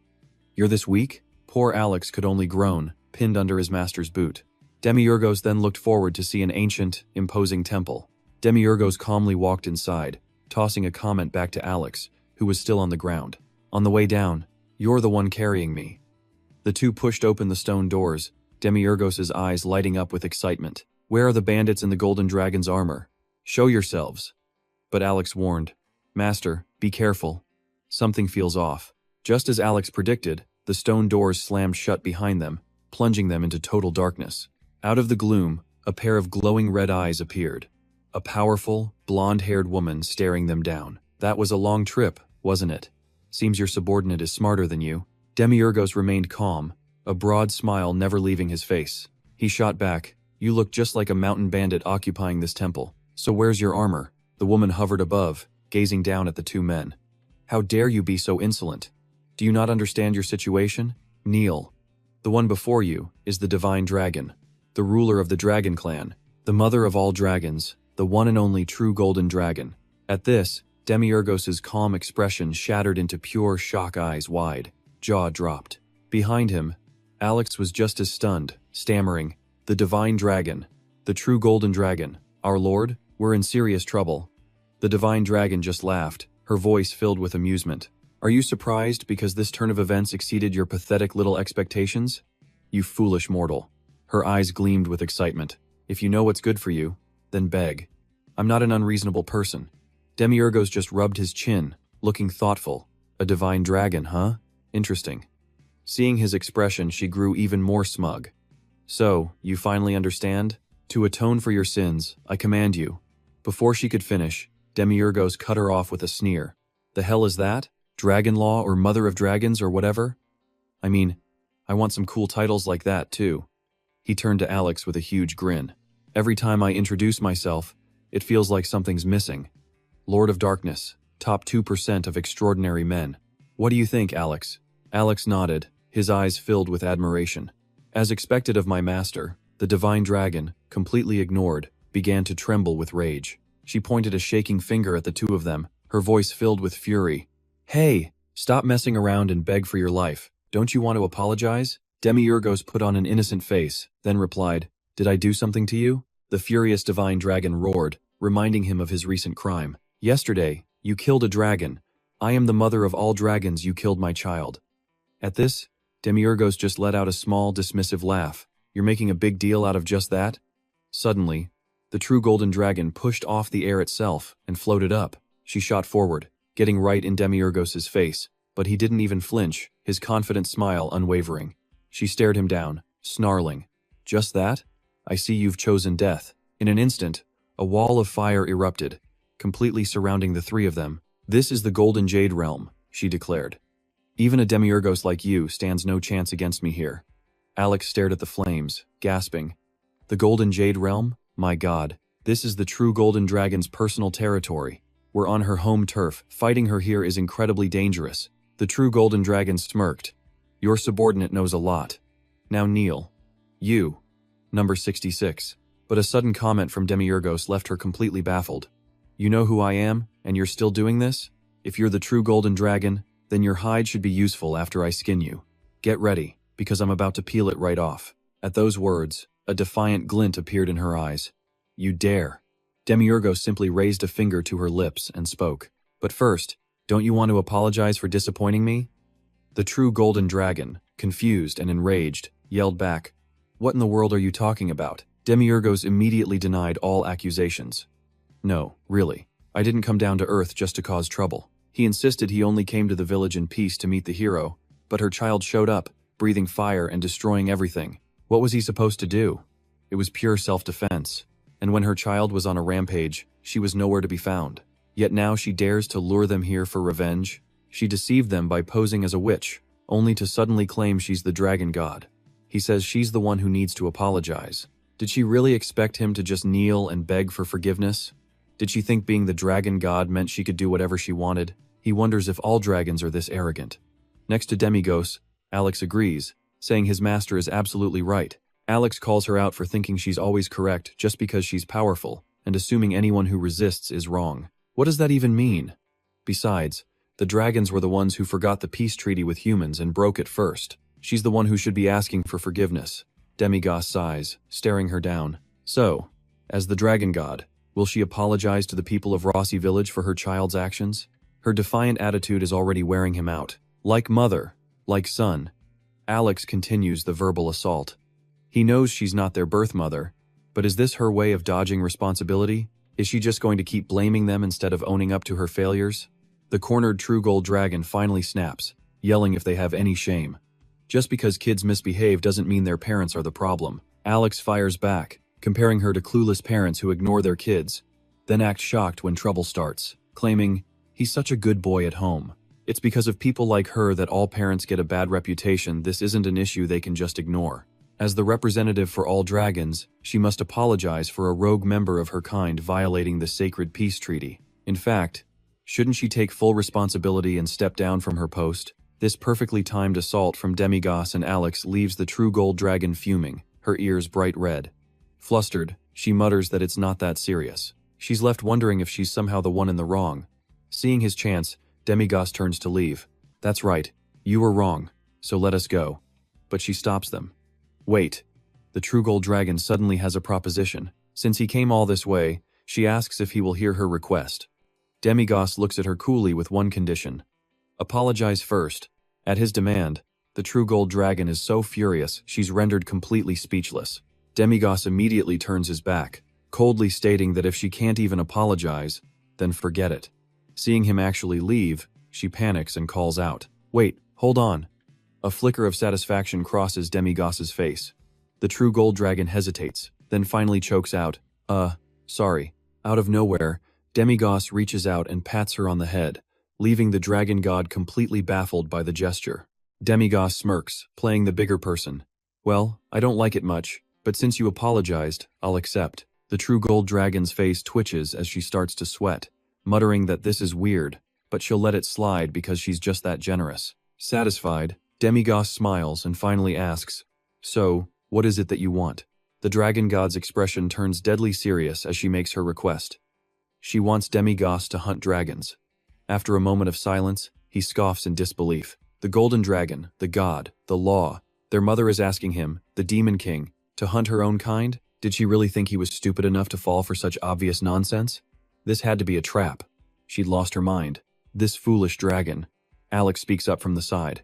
You're this weak? Poor Alex could only groan, pinned under his master's boot. Demiurgos then looked forward to see an ancient, imposing temple. Demiurgos calmly walked inside, tossing a comment back to Alex, who was still on the ground. On the way down, you're the one carrying me. The two pushed open the stone doors, Demiurgos' eyes lighting up with excitement. Where are the bandits in the golden dragon's armor? Show yourselves. But Alex warned, Master, be careful. Something feels off. Just as Alex predicted, the stone doors slammed shut behind them, plunging them into total darkness. Out of the gloom, a pair of glowing red eyes appeared. A powerful, blonde-haired woman staring them down. That was a long trip, wasn't it? Seems your subordinate is smarter than you. Demiurgos remained calm, a broad smile never leaving his face. He shot back, You look just like a mountain bandit occupying this temple. So where's your armor? The woman hovered above, gazing down at the two men. How dare you be so insolent? Do you not understand your situation? Kneel. The one before you is the divine dragon, the ruler of the dragon clan, the mother of all dragons, the one and only true golden dragon. At this, Demiurgos' calm expression shattered into pure shock, eyes wide, jaw dropped. Behind him, Alex was just as stunned, stammering, The divine dragon, the true golden dragon, our lord, we're in serious trouble. The divine dragon just laughed, her voice filled with amusement. Are you surprised because this turn of events exceeded your pathetic little expectations? You foolish mortal. Her eyes gleamed with excitement. If you know what's good for you, then beg. I'm not an unreasonable person. Demiurgos just rubbed his chin, looking thoughtful. A divine dragon, huh? Interesting. Seeing his expression, she grew even more smug. So, you finally understand? To atone for your sins, I command you. Before she could finish, Demiurgos cut her off with a sneer. The hell is that? Dragon Law or Mother of Dragons or whatever? I mean, I want some cool titles like that too. He turned to Alex with a huge grin. Every time I introduce myself, it feels like something's missing. Lord of Darkness, top 2% of extraordinary men. What do you think, Alex? Alex nodded, his eyes filled with admiration. As expected of my master, the divine dragon, completely ignored, began to tremble with rage. She pointed a shaking finger at the two of them, her voice filled with fury. Hey, stop messing around and beg for your life. Don't you want to apologize? Demiurgos put on an innocent face, then replied, Did I do something to you? The furious divine dragon roared, reminding him of his recent crime. Yesterday, you killed a dragon. I am the mother of all dragons. You killed my child. At this, Demiurgos just let out a small, dismissive laugh. You're making a big deal out of just that? Suddenly, the true golden dragon pushed off the air itself and floated up. She shot forward, getting right in Demiurgos' face, but he didn't even flinch, his confident smile unwavering. She stared him down, snarling. Just that? I see you've chosen death. In an instant, a wall of fire erupted, completely surrounding the three of them. This is the Golden Jade Realm, she declared. Even a Demiurgos like you stands no chance against me here. Alex stared at the flames, gasping. The Golden Jade Realm? My God, this is the true Golden Dragon's personal territory. We're on her home turf. Fighting her here is incredibly dangerous. The true Golden Dragon smirked. Your subordinate knows a lot. Now kneel. You. Number 66. But a sudden comment from Demiurgos left her completely baffled. You know who I am, and you're still doing this? If you're the true Golden Dragon, then your hide should be useful after I skin you. Get ready, because I'm about to peel it right off. At those words, a defiant glint appeared in her eyes. You dare. Demiurgos simply raised a finger to her lips and spoke. But first, don't you want to apologize for disappointing me? The true Golden Dragon, confused and enraged, yelled back. What in the world are you talking about? Demiurgos immediately denied all accusations. No, really. I didn't come down to Earth just to cause trouble. He insisted he only came to the village in peace to meet the hero, but her child showed up, breathing fire and destroying everything. What was he supposed to do? It was pure self-defense. And when her child was on a rampage, she was nowhere to be found. Yet now she dares to lure them here for revenge? She deceived them by posing as a witch, only to suddenly claim she's the dragon god. He says she's the one who needs to apologize. Did she really expect him to just kneel and beg for forgiveness? Did she think being the dragon god meant she could do whatever she wanted? He wonders if all dragons are this arrogant. Next to Demiurgos, Alex agrees, saying his master is absolutely right. Alex calls her out for thinking she's always correct just because she's powerful, and assuming anyone who resists is wrong. What does that even mean? Besides, the dragons were the ones who forgot the peace treaty with humans and broke it first. She's the one who should be asking for forgiveness. Demiurgos sighs, staring her down. So, as the dragon god, will she apologize to the people of Rossi Village for her child's actions? Her defiant attitude is already wearing him out. Like mother, like son. Alex continues the verbal assault. He knows she's not their birth mother, but is this her way of dodging responsibility? Is she just going to keep blaming them instead of owning up to her failures? The cornered true gold dragon finally snaps, yelling if they have any shame. Just because kids misbehave doesn't mean their parents are the problem. Alex fires back, comparing her to clueless parents who ignore their kids, then act shocked when trouble starts, claiming, he's such a good boy at home. It's because of people like her that all parents get a bad reputation. This isn't an issue they can just ignore. As the representative for all dragons, she must apologize for a rogue member of her kind violating the sacred peace treaty. In fact, shouldn't she take full responsibility and step down from her post? This perfectly timed assault from Demiurgos and Alex leaves the true gold dragon fuming, her ears bright red. Flustered, she mutters that it's not that serious. She's left wondering if she's somehow the one in the wrong. Seeing his chance, Demiurgos turns to leave. That's right, you were wrong, so let us go. But she stops them. Wait. The true gold dragon suddenly has a proposition. Since he came all this way, she asks if he will hear her request. Demiurgos looks at her coolly with one condition. Apologize first. At his demand, the true gold dragon is so furious she's rendered completely speechless. Demiurgos immediately turns his back, coldly stating that if she can't even apologize, then forget it. Seeing him actually leave, she panics and calls out, Wait, hold on. A flicker of satisfaction crosses Demiurgos' face. The true gold dragon hesitates, then finally chokes out, sorry. Out of nowhere, Demiurgos reaches out and pats her on the head, leaving the dragon god completely baffled by the gesture. Demiurgos smirks, playing the bigger person. Well, I don't like it much, but since you apologized, I'll accept. The true gold dragon's face twitches as she starts to sweat, muttering that this is weird, but she'll let it slide because she's just that generous. Satisfied, Demiurgos smiles and finally asks, So, what is it that you want? The dragon god's expression turns deadly serious as she makes her request. She wants Demiurgos to hunt dragons. After a moment of silence, he scoffs in disbelief. The golden dragon, the god, the law, their mother is asking him, the demon king, to hunt her own kind? Did she really think he was stupid enough to fall for such obvious nonsense? This had to be a trap. She'd lost her mind. This foolish dragon. Alex speaks up from the side.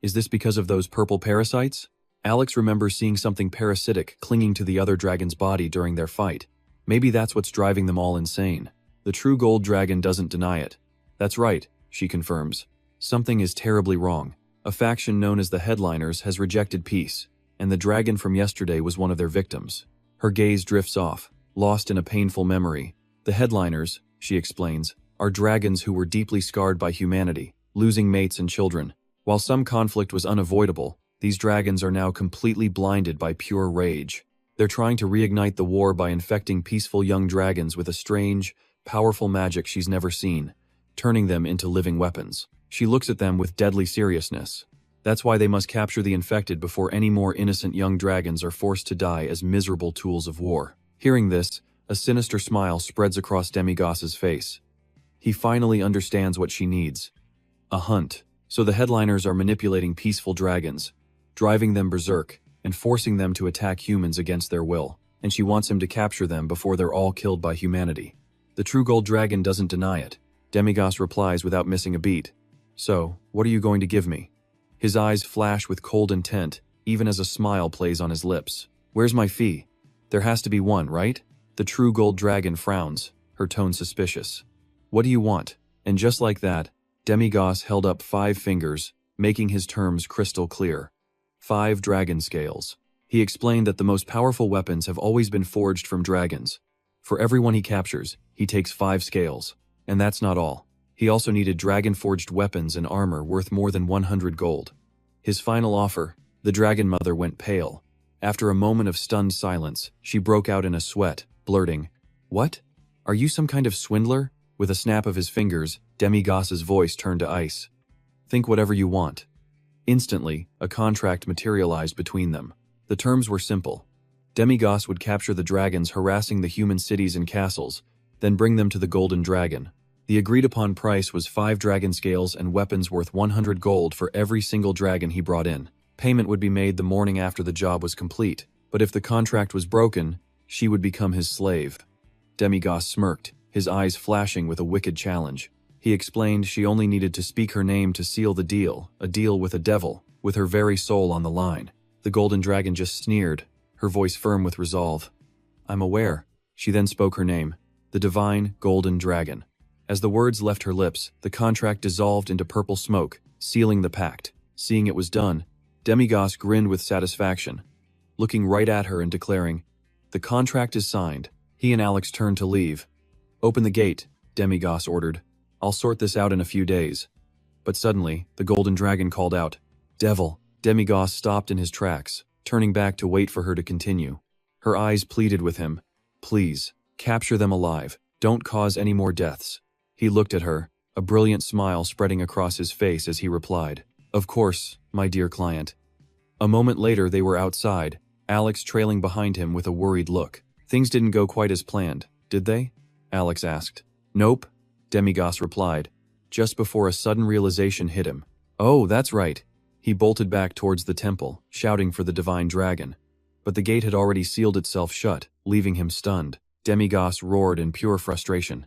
Is this because of those purple parasites? Alex remembers seeing something parasitic clinging to the other dragon's body during their fight. Maybe that's what's driving them all insane. The true gold dragon doesn't deny it. That's right, she confirms. Something is terribly wrong. A faction known as the Headliners has rejected peace, and the dragon from yesterday was one of their victims. Her gaze drifts off, lost in a painful memory. The Headliners, she explains, are dragons who were deeply scarred by humanity, losing mates and children. While some conflict was unavoidable, these dragons are now completely blinded by pure rage. They're trying to reignite the war by infecting peaceful young dragons with a strange, powerful magic she's never seen, turning them into living weapons. She looks at them with deadly seriousness. That's why they must capture the infected before any more innocent young dragons are forced to die as miserable tools of war. Hearing this, a sinister smile spreads across Demigos's face. He finally understands what she needs. A hunt. So the Headliners are manipulating peaceful dragons, driving them berserk, and forcing them to attack humans against their will. And she wants him to capture them before they're all killed by humanity. The true gold dragon doesn't deny it. Demigos replies without missing a beat. So, what are you going to give me? His eyes flash with cold intent, even as a smile plays on his lips. Where's my fee? There has to be one, right? The true gold dragon frowns, her tone suspicious. What do you want? And just like that, Demigos held up 5 fingers, making his terms crystal clear. 5 dragon scales. He explained that the most powerful weapons have always been forged from dragons. For everyone he captures, he takes 5 scales. And that's not all. He also needed dragon-forged weapons and armor worth more than 100 gold. His final offer, the dragon mother went pale. After a moment of stunned silence, she broke out in a sweat, blurting, "What? Are you some kind of swindler?" With a snap of his fingers, Demigos's voice turned to ice. "Think whatever you want." Instantly, a contract materialized between them. The terms were simple. Demigos would capture the dragons harassing the human cities and castles, then bring them to the Golden Dragon. The agreed-upon price was 5 dragon scales and weapons worth 100 gold for every single dragon he brought in. Payment would be made the morning after the job was complete, but if the contract was broken, she would become his slave. Demigos smirked, his eyes flashing with a wicked challenge. He explained she only needed to speak her name to seal the deal, a deal with a devil, with her very soul on the line. The Golden Dragon just sneered, her voice firm with resolve. "I'm aware." She then spoke her name, the Divine Golden Dragon. As the words left her lips, the contract dissolved into purple smoke, sealing the pact. Seeing it was done, Demigos grinned with satisfaction, looking right at her and declaring, "The contract is signed." He and Alex turned to leave. "Open the gate," Demigos ordered. "I'll sort this out in a few days." But suddenly, the Golden Dragon called out, "Devil!" Demigos stopped in his tracks, turning back to wait for her to continue. Her eyes pleaded with him, "Please, capture them alive. Don't cause any more deaths." He looked at her, a brilliant smile spreading across his face as he replied, "Of course, my dear client." A moment later they were outside, Alex trailing behind him with a worried look. "Things didn't go quite as planned, did they?" Alex asked. "Nope," Demigos replied, just before a sudden realization hit him. "Oh, that's right." He bolted back towards the temple, shouting for the Divine Dragon. But the gate had already sealed itself shut, leaving him stunned. Demigos roared in pure frustration.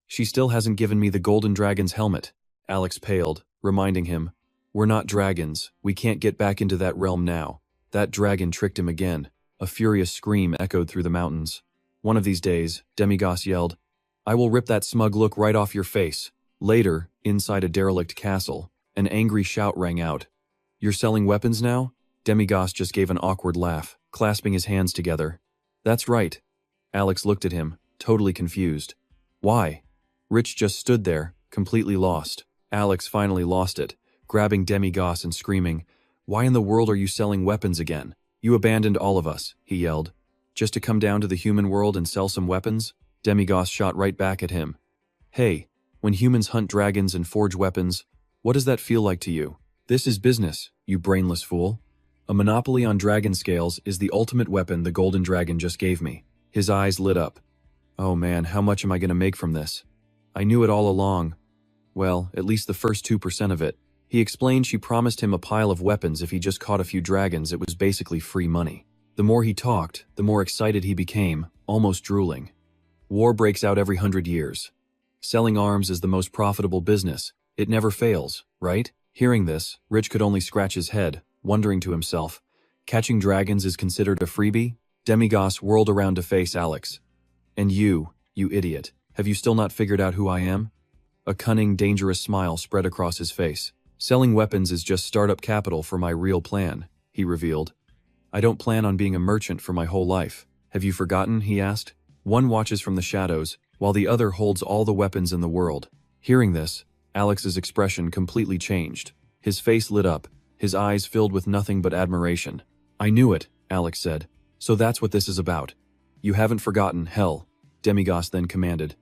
"She still hasn't given me the Golden Dragon's helmet." Alex paled, reminding him, "We're not dragons, we can't get back into that realm now." That dragon tricked him again. A furious scream echoed through the mountains. "One of these days," Demigos yelled, "I will rip that smug look right off your face." Later, inside a derelict castle, an angry shout rang out. "You're selling weapons now?" Demigos just gave an awkward laugh, clasping his hands together. "That's right." Alex looked at him, totally confused. "Why?" Rich just stood there, completely lost. Alex finally lost it, grabbing Demigos and screaming, "Why in the world are you selling weapons again? You abandoned all of us," he yelled. "Just to come down to the human world and sell some weapons?" Demigos shot right back at him. "Hey, when humans hunt dragons and forge weapons, what does that feel like to you? This is business, you brainless fool. A monopoly on dragon scales is the ultimate weapon the Golden Dragon just gave me." His eyes lit up. "Oh man, how much am I going to make from this? I knew it all along. Well, at least the first 2% of it." He explained she promised him a pile of weapons if he just caught a few dragons. It was basically free money. The more he talked, the more excited he became, almost drooling. War breaks out every 100 years. Selling arms is the most profitable business. It never fails, right? Hearing this, Rich could only scratch his head, wondering to himself, catching dragons is considered a freebie? Demigos whirled around to face Alex. And you idiot, have you still not figured out who I am? A cunning, dangerous smile spread across his face. Selling weapons is just startup capital for my real plan, he revealed. I don't plan on being a merchant for my whole life. Have you forgotten? He asked. One watches from the shadows, while the other holds all the weapons in the world. Hearing this, Alex's expression completely changed. His face lit up, his eyes filled with nothing but admiration. I knew it, Alex said. So that's what this is about. You haven't forgotten, hell, Demigos then commanded.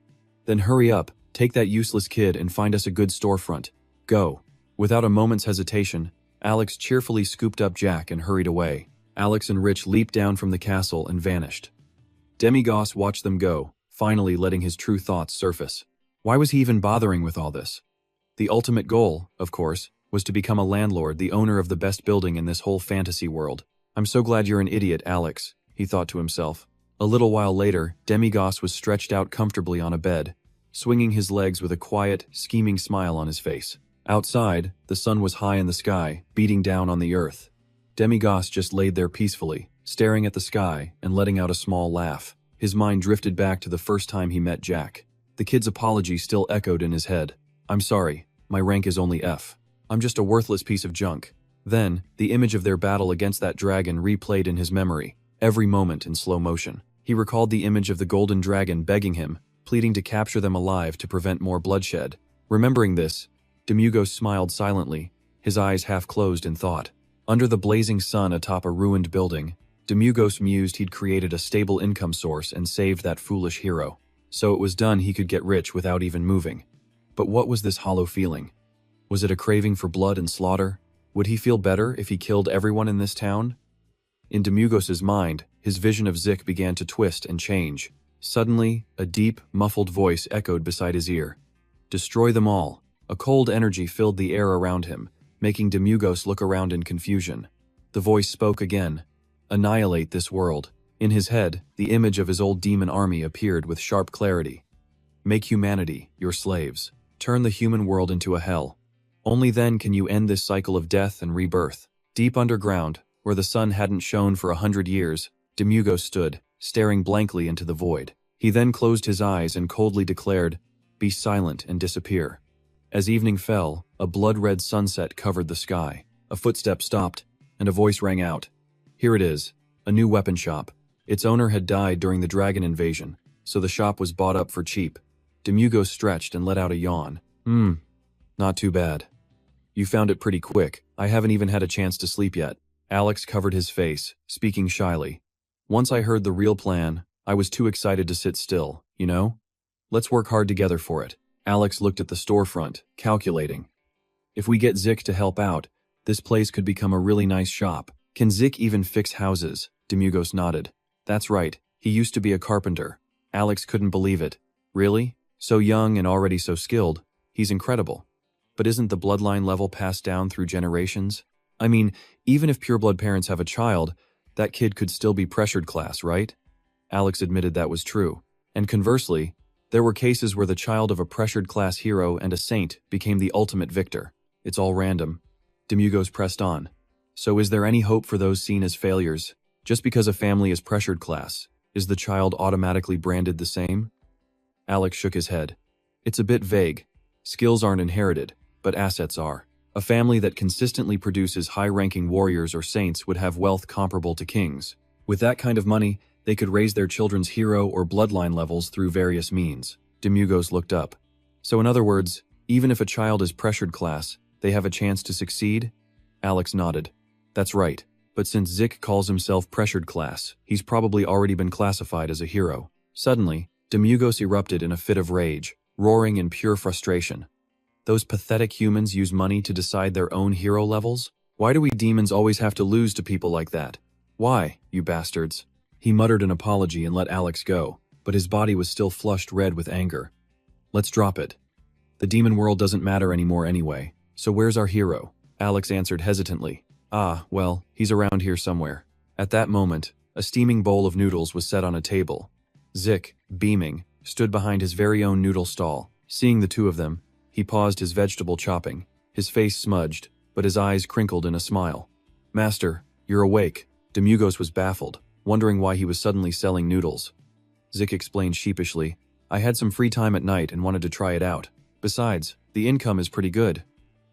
Then hurry up, take that useless kid and find us a good storefront. Go. Without a moment's hesitation, Alex cheerfully scooped up Jack and hurried away. Alex and Rich leaped down from the castle and vanished. Demigos watched them go, finally letting his true thoughts surface. Why was he even bothering with all this? The ultimate goal, of course, was to become a landlord, the owner of the best building in this whole fantasy world. I'm so glad you're an idiot, Alex, he thought to himself. A little while later, Demigos was stretched out comfortably on a bed, swinging his legs with a quiet, scheming smile on his face. Outside, the sun was high in the sky, beating down on the earth. Demigos just laid there peacefully, staring at the sky and letting out a small laugh. His mind drifted back to the first time he met Jack. The kid's apology still echoed in his head. I'm sorry, my rank is only F. I'm just a worthless piece of junk. Then, the image of their battle against that dragon replayed in his memory, every moment in slow motion. He recalled the image of the golden dragon begging him, pleading to capture them alive to prevent more bloodshed. Remembering this, Demigos smiled silently, his eyes half closed in thought. Under the blazing sun atop a ruined building, Demigos mused he'd created a stable income source and saved that foolish hero. So it was done, he could get rich without even moving. But what was this hollow feeling? Was it a craving for blood and slaughter? Would he feel better if he killed everyone in this town? In Demigos's mind, his vision of Zik began to twist and change. Suddenly, a deep, muffled voice echoed beside his ear. Destroy them all. A cold energy filled the air around him, making Demigos look around in confusion. The voice spoke again. Annihilate this world. In his head, the image of his old demon army appeared with sharp clarity. Make humanity your slaves. Turn the human world into a hell. Only then can you end this cycle of death and rebirth. Deep underground, where the sun hadn't shone for 100 years, Demigos stood, staring blankly into the void. He then closed his eyes and coldly declared, Be silent and disappear. As evening fell, a blood-red sunset covered the sky. A footstep stopped, and a voice rang out. Here it is, a new weapon shop. Its owner had died during the dragon invasion, so the shop was bought up for cheap. Demigos stretched and let out a yawn. Not too bad. You found it pretty quick. I haven't even had a chance to sleep yet. Alex covered his face, speaking shyly. Once I heard the real plan, I was too excited to sit still, you know? Let's work hard together for it. Alex looked at the storefront, calculating. If we get Zik to help out, this place could become a really nice shop. Can Zik even fix houses? Demigos nodded. That's right, he used to be a carpenter. Alex couldn't believe it. Really? So young and already so skilled. He's incredible. But isn't the bloodline level passed down through generations? I mean, even if pureblood parents have a child, that kid could still be pressured class, right? Alex admitted that was true. And conversely, there were cases where the child of a pressured class hero and a saint became the ultimate victor. It's all random. Demigos pressed on. So is there any hope for those seen as failures? Just because a family is pressured class, is the child automatically branded the same? Alex shook his head. It's a bit vague. Skills aren't inherited, but assets are. A family that consistently produces high-ranking warriors or saints would have wealth comparable to kings. With that kind of money, they could raise their children's hero or bloodline levels through various means. Demigos looked up. So in other words, even if a child is pressured class, they have a chance to succeed? Alex nodded. That's right. But since Zik calls himself pressured class, he's probably already been classified as a hero. Suddenly, Demigos erupted in a fit of rage, roaring in pure frustration. Those pathetic humans use money to decide their own hero levels? Why do we demons always have to lose to people like that? Why, you bastards? He muttered an apology and let Alex go, but his body was still flushed red with anger. Let's drop it. The demon world doesn't matter anymore anyway, so where's our hero? Alex answered hesitantly. Well, he's around here somewhere. At that moment, A steaming bowl of noodles was set on a table. Zik, beaming, stood behind his very own noodle stall. Seeing the two of them, he paused his vegetable chopping. His face smudged, but his eyes crinkled in a smile. "Master, you're awake." Demugos was baffled, wondering why he was suddenly selling noodles. Zik explained sheepishly, "I had some free time at night and wanted to try it out. Besides, the income is pretty good."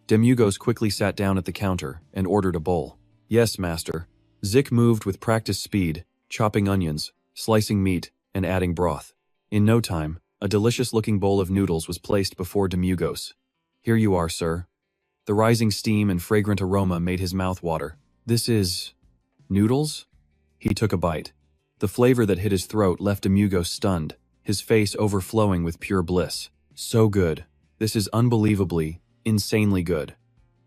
Demugos quickly sat down at the counter and ordered a bowl. "Yes, master." Zik moved with practiced speed, chopping onions, slicing meat, and adding broth. In no time, a delicious-looking bowl of noodles was placed before Demugos. "Here you are, sir." The rising steam and fragrant aroma made his mouth water. "This is... noodles?" He took a bite. The flavor that hit his throat left Demugos stunned, his face overflowing with pure bliss. "So good. This is unbelievably, insanely good."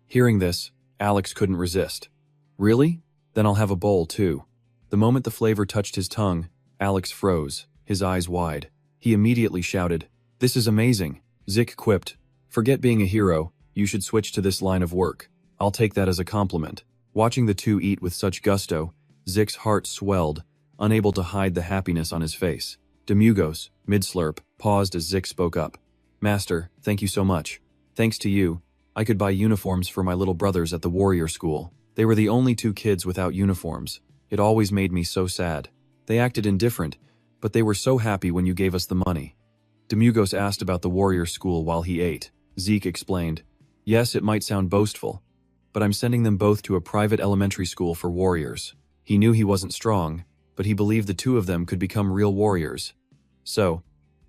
Hearing this, Alex couldn't resist. "Really? Then I'll have a bowl too." The moment the flavor touched his tongue, Alex froze, his eyes wide. He immediately shouted, "This is amazing." Zik quipped, "Forget being a hero, you should switch to this line of work. I'll take that as a compliment." Watching the two eat with such gusto, Zik's heart swelled, unable to hide the happiness on his face. Demugos, mid-slurp, paused as Zik spoke up. "Master, thank you so much. Thanks to you, I could buy uniforms for my little brothers at the warrior school. They were the only two kids without uniforms. It always made me so sad. They acted indifferent, but they were so happy when you gave us the money." Demugos asked about the warrior school while he ate. Zeke explained, "Yes, it might sound boastful, but I'm sending them both to a private elementary school for warriors." He knew he wasn't strong, but he believed the two of them could become real warriors. So,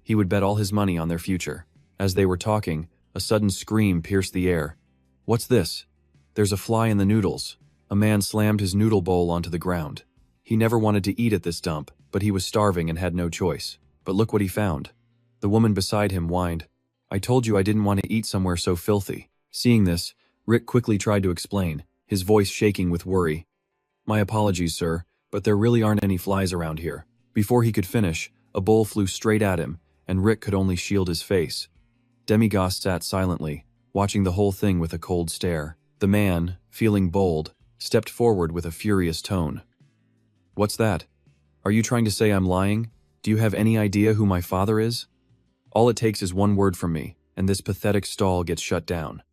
he would bet all his money on their future. As they were talking, a sudden scream pierced the air. "What's this? There's a fly in the noodles." A man slammed his noodle bowl onto the ground. He never wanted to eat at this dump, but he was starving and had no choice. But look what he found. The woman beside him whined, "I told you I didn't want to eat somewhere so filthy." Seeing this, Rick quickly tried to explain, his voice shaking with worry. "My apologies, sir, but there really aren't any flies around here." Before he could finish, a bowl flew straight at him, and Rick could only shield his face. Demigos sat silently, watching the whole thing with a cold stare. The man, feeling bold, stepped forward with a furious tone. "What's that? Are you trying to say I'm lying? Do you have any idea who my father is? All it takes is one word from me, and this pathetic stall gets shut down."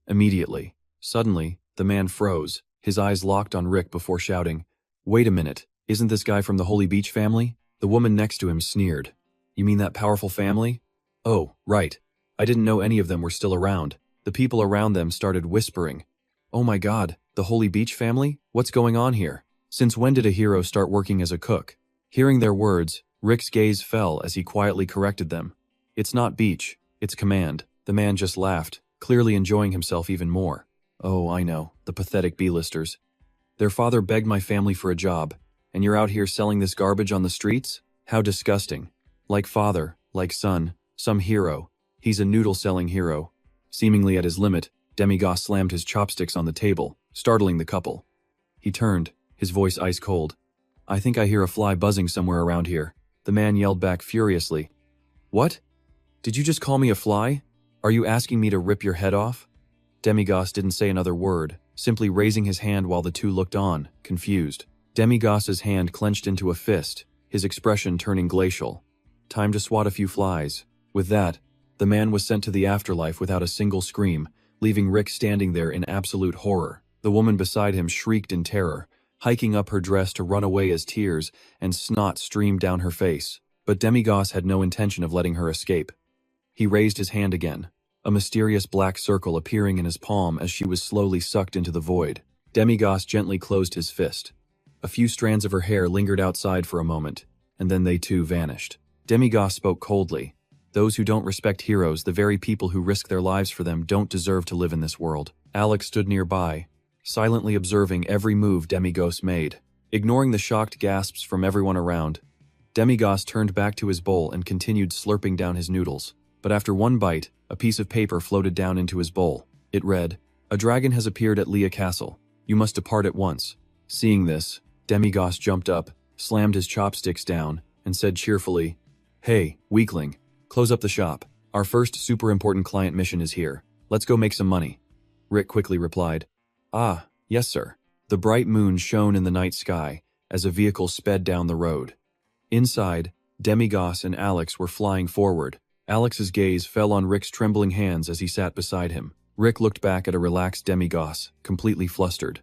Immediately, suddenly, the man froze, his eyes locked on Rick before shouting, "Wait a minute, isn't this guy from the Holy Beach family?" The woman next to him sneered. "You mean that powerful family?" "Oh, right. I didn't know any of them were still around." The people around them started whispering. "Oh my God, the Holy Beach family? What's going on here? Since when did a hero start working as a cook?" Hearing their words, Rick's gaze fell as he quietly corrected them. "It's not beach, it's command." The man just laughed, clearly enjoying himself even more. "Oh, I know, the pathetic B-listers. Their father begged my family for a job, and you're out here selling this garbage on the streets? How disgusting. Like father, like son, some hero. He's a noodle-selling hero." Seemingly at his limit, Demigos slammed his chopsticks on the table, startling the couple. He turned, his voice ice-cold. "I think I hear a fly buzzing somewhere around here." The man yelled back furiously. "What? Did you just call me a fly? Are you asking me to rip your head off?" Demigos didn't say another word, simply raising his hand while the two looked on, confused. Demigos's hand clenched into a fist, his expression turning glacial. Time to swat a few flies. With that, the man was sent to the afterlife without a single scream, leaving Rick standing there in absolute horror. The woman beside him shrieked in terror, hiking up her dress to run away as tears and snot streamed down her face. But Demigos had no intention of letting her escape. He raised his hand again, a mysterious black circle appearing in his palm as she was slowly sucked into the void. Demigos gently closed his fist. A few strands of her hair lingered outside for a moment, and then they too vanished. Demigos spoke coldly. "Those who don't respect heroes, the very people who risk their lives for them, don't deserve to live in this world." Alex stood nearby, silently observing every move Demigos made. Ignoring the shocked gasps from everyone around, Demigos turned back to his bowl and continued slurping down his noodles. But after one bite, a piece of paper floated down into his bowl. It read, "A dragon has appeared at Leah Castle. You must depart at once." Seeing this, Demigos jumped up, slammed his chopsticks down, and said cheerfully, "Hey, weakling, close up the shop. Our first super important client mission is here. Let's go make some money." Rick quickly replied, "Ah, yes sir." The bright moon shone in the night sky, as a vehicle sped down the road. Inside, Demigos and Alex were flying forward. Alex's gaze fell on Rick's trembling hands as he sat beside him. Rick looked back at a relaxed Demigos, completely flustered.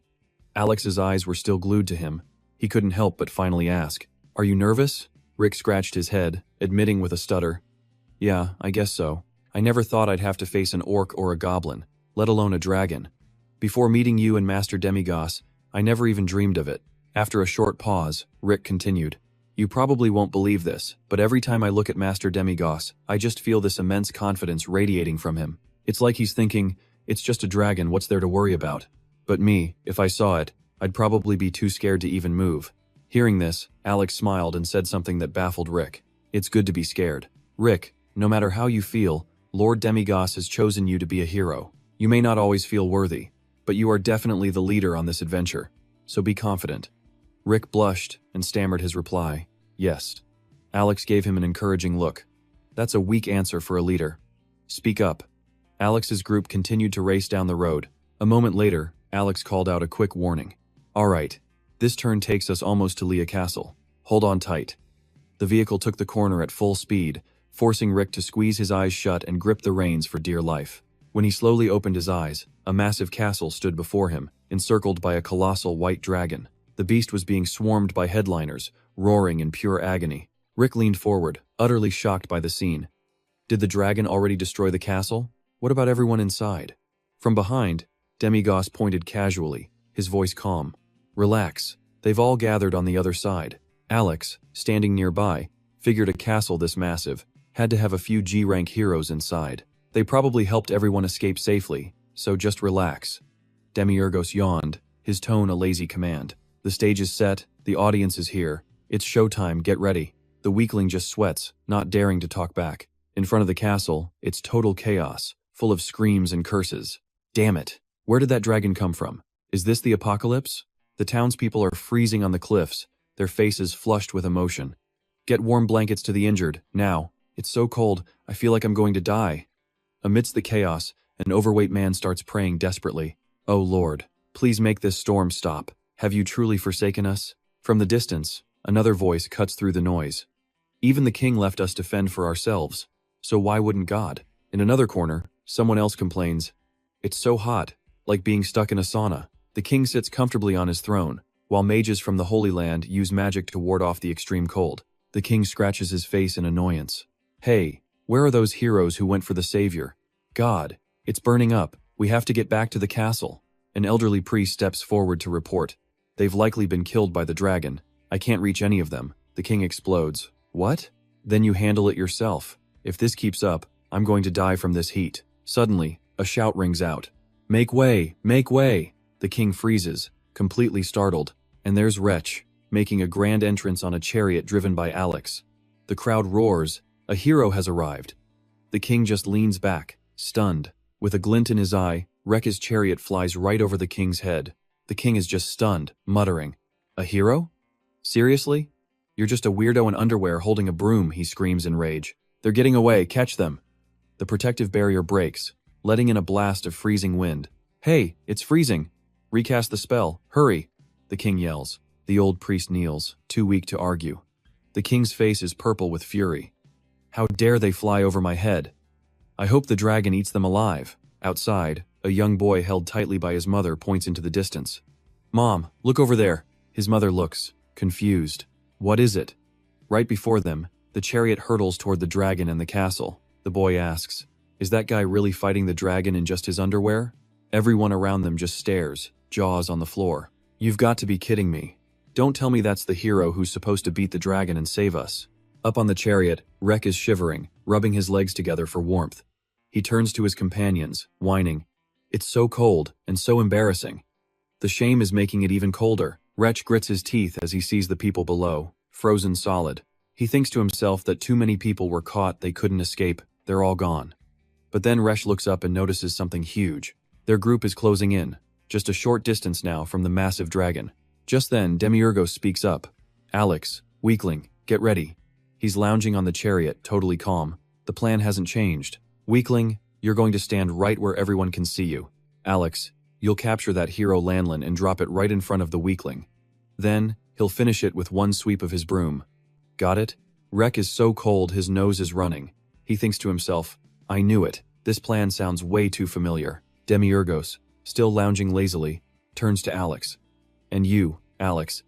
Alex's eyes were still glued to him. He couldn't help but finally ask, "Are you nervous?" Rick scratched his head, admitting with a stutter, "Yeah, I guess so. I never thought I'd have to face an orc or a goblin, let alone a dragon. Before meeting you and Master Demigos, I never even dreamed of it." After a short pause, Rick continued, "You probably won't believe this, but every time I look at Master Demigos, I just feel this immense confidence radiating from him. It's like he's thinking, it's just a dragon, what's there to worry about? But me, if I saw it, I'd probably be too scared to even move." Hearing this, Alex smiled and said something that baffled Rick. "It's good to be scared. Rick, no matter how you feel, Lord Demigos has chosen you to be a hero. You may not always feel worthy, but you are definitely the leader on this adventure. So be confident." Rick blushed and stammered his reply, "Yes." Alex gave him an encouraging look. "That's a weak answer for a leader. Speak up." Alex's group continued to race down the road. A moment later, Alex called out a quick warning. "All right, this turn takes us almost to Leah Castle. Hold on tight." The vehicle took the corner at full speed, forcing Rick to squeeze his eyes shut and grip the reins for dear life. When he slowly opened his eyes, a massive castle stood before him, encircled by a colossal white dragon. The beast was being swarmed by headliners, roaring in pure agony. Rick leaned forward, utterly shocked by the scene. Did the dragon already destroy the castle? What about everyone inside? From behind, Demigos pointed casually, his voice calm. "Relax, they've all gathered on the other side." Alex, standing nearby, figured a castle this massive had to have a few G-rank heroes inside. They probably helped everyone escape safely, so just relax. Demiurgos yawned, his tone a lazy command. "The stage is set, the audience is here. It's showtime, get ready." The weakling just sweats, not daring to talk back. In front of the castle, it's total chaos, full of screams and curses. Damn it, where did that dragon come from? Is this the apocalypse? The townspeople are freezing on the cliffs, their faces flushed with emotion. "Get warm blankets to the injured, now. It's so cold, I feel like I'm going to die." Amidst the chaos, an overweight man starts praying desperately. "Oh Lord, please make this storm stop. Have you truly forsaken us?" From the distance, another voice cuts through the noise. "Even the king left us to fend for ourselves, so why wouldn't God?" In another corner, someone else complains, "It's so hot, like being stuck in a sauna." The king sits comfortably on his throne, while mages from the Holy Land use magic to ward off the extreme cold. The king scratches his face in annoyance. "Hey, where are those heroes who went for the savior? God, it's burning up. We have to get back to the castle." An elderly priest steps forward to report. "They've likely been killed by the dragon. I can't reach any of them." The king explodes. "What? Then you handle it yourself. If this keeps up, I'm going to die from this heat." Suddenly, a shout rings out. "Make way! Make way!" The king freezes, completely startled, and there's Wretch, making a grand entrance on a chariot driven by Alex. The crowd roars. A hero has arrived. The king just leans back, stunned. With a glint in his eye, Wreck's chariot flies right over the king's head. The king is just stunned, muttering, "A hero? Seriously? You're just a weirdo in underwear holding a broom," he screams in rage. "They're getting away, catch them." The protective barrier breaks, letting in a blast of freezing wind. "Hey, it's freezing. Recast the spell, hurry," the king yells. The old priest kneels, too weak to argue. The king's face is purple with fury. "How dare they fly over my head? I hope the dragon eats them alive." Outside, a young boy held tightly by his mother points into the distance. "Mom, look over there." His mother looks, confused. "What is it?" Right before them, the chariot hurtles toward the dragon and the castle. The boy asks, "Is that guy really fighting the dragon in just his underwear?" Everyone around them just stares, jaws on the floor. "You've got to be kidding me. Don't tell me that's the hero who's supposed to beat the dragon and save us." Up on the chariot, Wreck is shivering, rubbing his legs together for warmth. He turns to his companions, whining, "It's so cold, and so embarrassing." The shame is making it even colder. Wretch grits his teeth as he sees the people below, frozen solid. He thinks to himself that too many people were caught, they couldn't escape, they're all gone. But then Resh looks up and notices something huge. Their group is closing in, just a short distance now from the massive dragon. Just then, Demiurgos speaks up. "Alex, weakling, get ready." He's lounging on the chariot, totally calm. The plan hasn't changed. "Weakling, you're going to stand right where everyone can see you. Alex, you'll capture that hero Lanlin and drop it right in front of the weakling." Then, he'll finish it with one sweep of his broom. Got it? Rek is so cold his nose is running. He thinks to himself, I knew it. This plan sounds way too familiar. Demiurgos, still lounging lazily, turns to Alex. And you, Alex.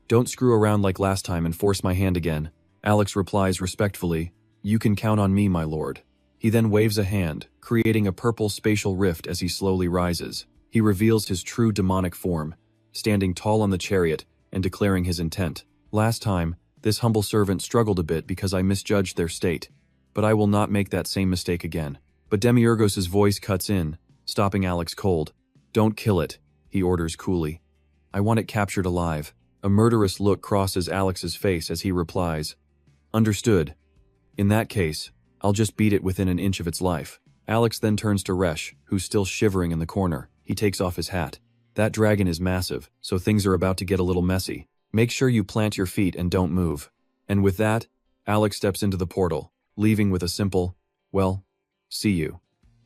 Don't screw around like last time and force my hand again. Alex replies respectfully, You can count on me, my lord. He then waves a hand, creating a purple spatial rift as he slowly rises. He reveals his true demonic form, standing tall on the chariot and declaring his intent. Last time, this humble servant struggled a bit because I misjudged their state, but I will not make that same mistake again. But Demiurgos' voice cuts in, stopping Alex cold. Don't kill it, he orders coolly. I want it captured alive. A murderous look crosses Alex's face as he replies, Understood. In that case, I'll just beat it within an inch of its life. Alex then turns to Resh, who's still shivering in the corner. He takes off his hat. That dragon is massive, so things are about to get a little messy. Make sure you plant your feet and don't move. And with that, Alex steps into the portal, leaving with a simple, well, see you.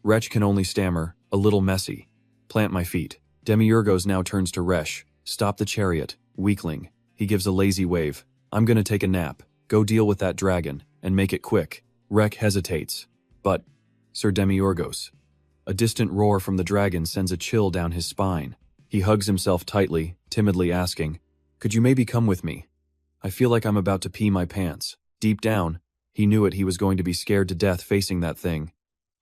Resh can only stammer, a little messy. Plant my feet. Demiurgos now turns to Resh. Stop the chariot, weakling. He gives a lazy wave. I'm gonna take a nap. Go deal with that dragon, and make it quick. Rek hesitates. But, Sir Demiurgos. A distant roar from the dragon sends a chill down his spine. He hugs himself tightly, timidly asking, Could you maybe come with me? I feel like I'm about to pee my pants. Deep down, he knew it. He was going to be scared to death facing that thing.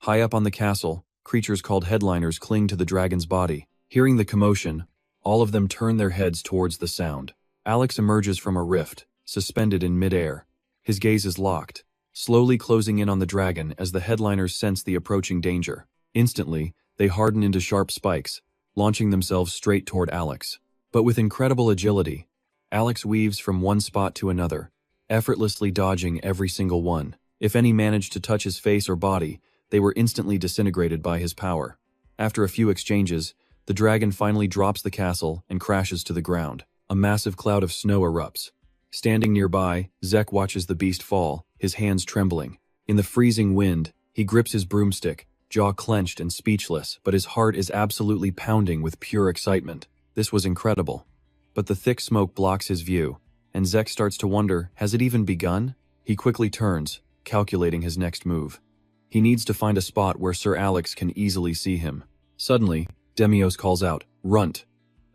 High up on the castle, creatures called headliners cling to the dragon's body. Hearing the commotion, all of them turn their heads towards the sound. Alex emerges from a rift, suspended in midair. His gaze is locked, slowly closing in on the dragon as the headliners sense the approaching danger. Instantly, they harden into sharp spikes, launching themselves straight toward Alex. But with incredible agility, Alex weaves from one spot to another, effortlessly dodging every single one. If any managed to touch his face or body, they were instantly disintegrated by his power. After a few exchanges, the dragon finally drops the castle and crashes to the ground. A massive cloud of snow erupts. Standing nearby, Zek watches the beast fall, his hands trembling. In the freezing wind, he grips his broomstick, jaw clenched and speechless, but his heart is absolutely pounding with pure excitement. This was incredible. But the thick smoke blocks his view, and Zek starts to wonder, has it even begun? He quickly turns, calculating his next move. He needs to find a spot where Sir Alex can easily see him. Suddenly, Demios calls out, Runt!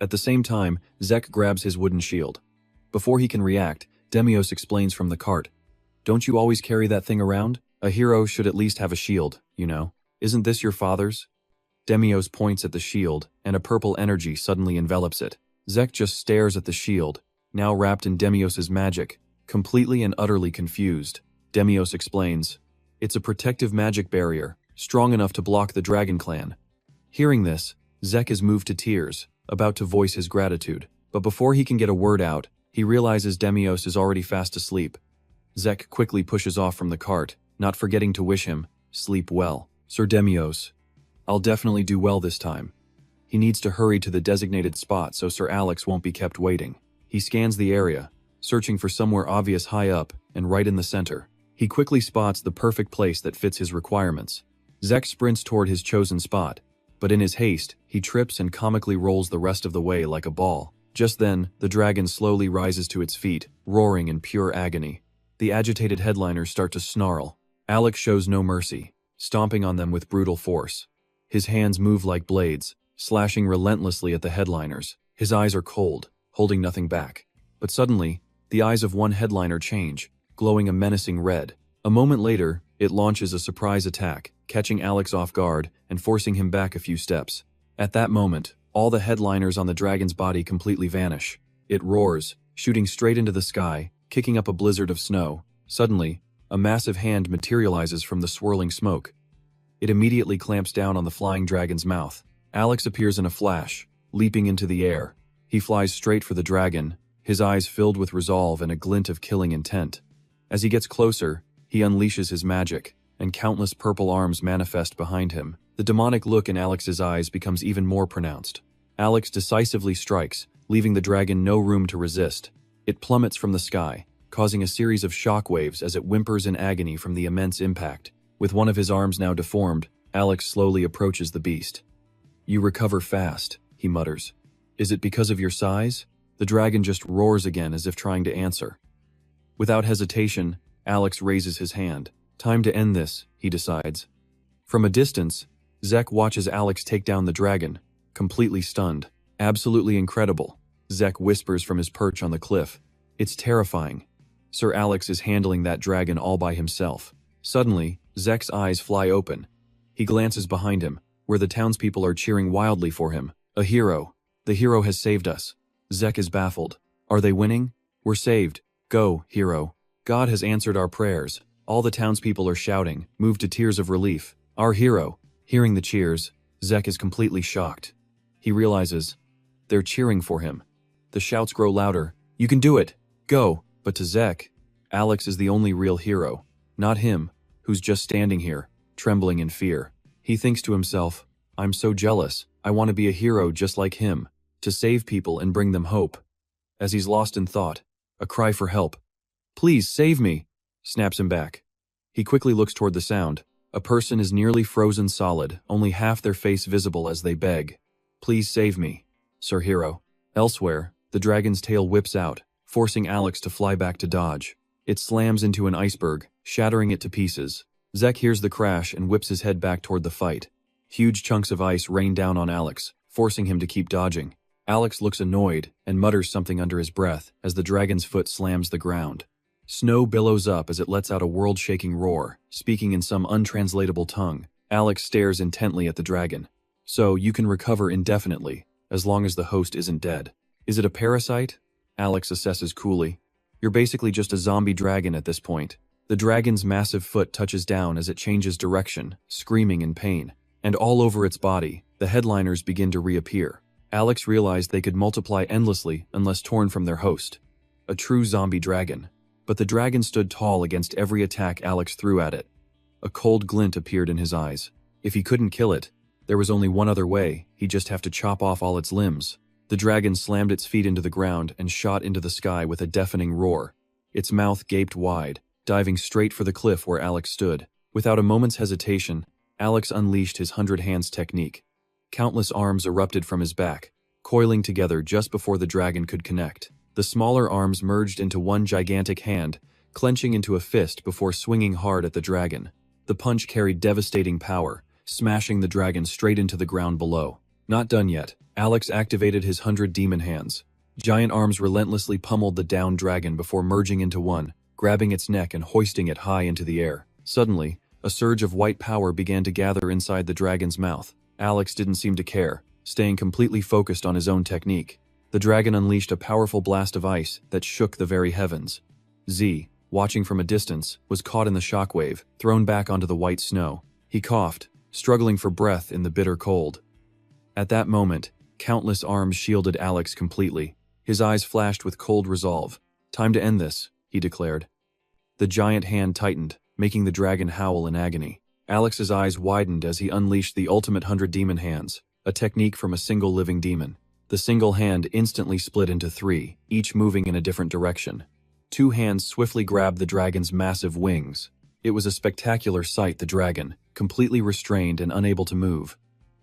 At the same time, Zek grabs his wooden shield. Before he can react, Demios explains from the cart. Don't you always carry that thing around? A hero should at least have a shield, you know. Isn't this your father's? Demios points at the shield, and a purple energy suddenly envelops it. Zek just stares at the shield, now wrapped in Demios' magic, completely and utterly confused. Demios explains, It's a protective magic barrier, strong enough to block the Dragon Clan. Hearing this, Zek is moved to tears, about to voice his gratitude. But before he can get a word out, he realizes Demios is already fast asleep. Zek quickly pushes off from the cart, not forgetting to wish him, sleep well. Sir Demios, I'll definitely do well this time. He needs to hurry to the designated spot so Sir Alex won't be kept waiting. He scans the area, searching for somewhere obvious high up and right in the center. He quickly spots the perfect place that fits his requirements. Zek sprints toward his chosen spot, but in his haste, he trips and comically rolls the rest of the way like a ball. Just then, the dragon slowly rises to its feet, roaring in pure agony. The agitated headliners start to snarl. Alex shows no mercy, stomping on them with brutal force. His hands move like blades, slashing relentlessly at the headliners. His eyes are cold, holding nothing back. But suddenly, the eyes of one headliner change, glowing a menacing red. A moment later, it launches a surprise attack, catching Alex off guard and forcing him back a few steps. At that moment, all the headliners on the dragon's body completely vanish. It roars, shooting straight into the sky, kicking up a blizzard of snow. Suddenly, a massive hand materializes from the swirling smoke. It immediately clamps down on the flying dragon's mouth. Alex appears in a flash, leaping into the air. He flies straight for the dragon, his eyes filled with resolve and a glint of killing intent. As he gets closer, he unleashes his magic, and countless purple arms manifest behind him. The demonic look in Alex's eyes becomes even more pronounced. Alex decisively strikes, leaving the dragon no room to resist. It plummets from the sky, causing a series of shockwaves as it whimpers in agony from the immense impact. With one of his arms now deformed, Alex slowly approaches the beast. You recover fast, he mutters. Is it because of your size? The dragon just roars again as if trying to answer. Without hesitation, Alex raises his hand. Time to end this, he decides. From a distance, Zek watches Alex take down the dragon, completely stunned. Absolutely incredible, Zek whispers from his perch on the cliff. It's terrifying. Sir Alex is handling that dragon all by himself. Suddenly, Zek's eyes fly open. He glances behind him, where the townspeople are cheering wildly for him. A hero. The hero has saved us. Zek is baffled. Are they winning? We're saved. Go, hero. God has answered our prayers. All the townspeople are shouting, moved to tears of relief. Our hero. Hearing the cheers, Zek is completely shocked. He realizes they're cheering for him. The shouts grow louder. You can do it. Go. But to Zek, Alex is the only real hero. Not him, who's just standing here, trembling in fear. He thinks to himself, I'm so jealous. I want to be a hero just like him, to save people and bring them hope. As he's lost in thought, a cry for help. Please save me, snaps him back. He quickly looks toward the sound. A person is nearly frozen solid, only half their face visible as they beg. Please save me, Sir Hero. Elsewhere, the dragon's tail whips out, forcing Alex to fly back to dodge. It slams into an iceberg, shattering it to pieces. Zek hears the crash and whips his head back toward the fight. Huge chunks of ice rain down on Alex, forcing him to keep dodging. Alex looks annoyed and mutters something under his breath as the dragon's foot slams the ground. Snow billows up as it lets out a world-shaking roar, speaking in some untranslatable tongue. Alex stares intently at the dragon. So, you can recover indefinitely, as long as the host isn't dead. Is it a parasite? Alex assesses coolly. You're basically just a zombie dragon at this point. The dragon's massive foot touches down as it changes direction, screaming in pain. And all over its body, the headliners begin to reappear. Alex realized they could multiply endlessly unless torn from their host. A true zombie dragon. But the dragon stood tall against every attack Alex threw at it. A cold glint appeared in his eyes. If he couldn't kill it, there was only one other way. He'd just have to chop off all its limbs. The dragon slammed its feet into the ground and shot into the sky with a deafening roar. Its mouth gaped wide, diving straight for the cliff where Alex stood. Without a moment's hesitation, Alex unleashed his 100 hands technique. Countless arms erupted from his back, coiling together just before the dragon could connect. The smaller arms merged into one gigantic hand, clenching into a fist before swinging hard at the dragon. The punch carried devastating power, smashing the dragon straight into the ground below. Not done yet, Alex activated his 100 demon hands. Giant arms relentlessly pummeled the downed dragon before merging into one, grabbing its neck and hoisting it high into the air. Suddenly, a surge of white power began to gather inside the dragon's mouth. Alex didn't seem to care, staying completely focused on his own technique. The dragon unleashed a powerful blast of ice that shook the very heavens. Z, watching from a distance, was caught in the shockwave, thrown back onto the white snow. He coughed, struggling for breath in the bitter cold. At that moment, countless arms shielded Alex completely. His eyes flashed with cold resolve. Time to end this, he declared. The giant hand tightened, making the dragon howl in agony. Alex's eyes widened as he unleashed the ultimate 100 demon hands, a technique from a single living demon. The single hand instantly split into 3, each moving in a different direction. 2 hands swiftly grabbed the dragon's massive wings. It was a spectacular sight. The dragon, completely restrained and unable to move.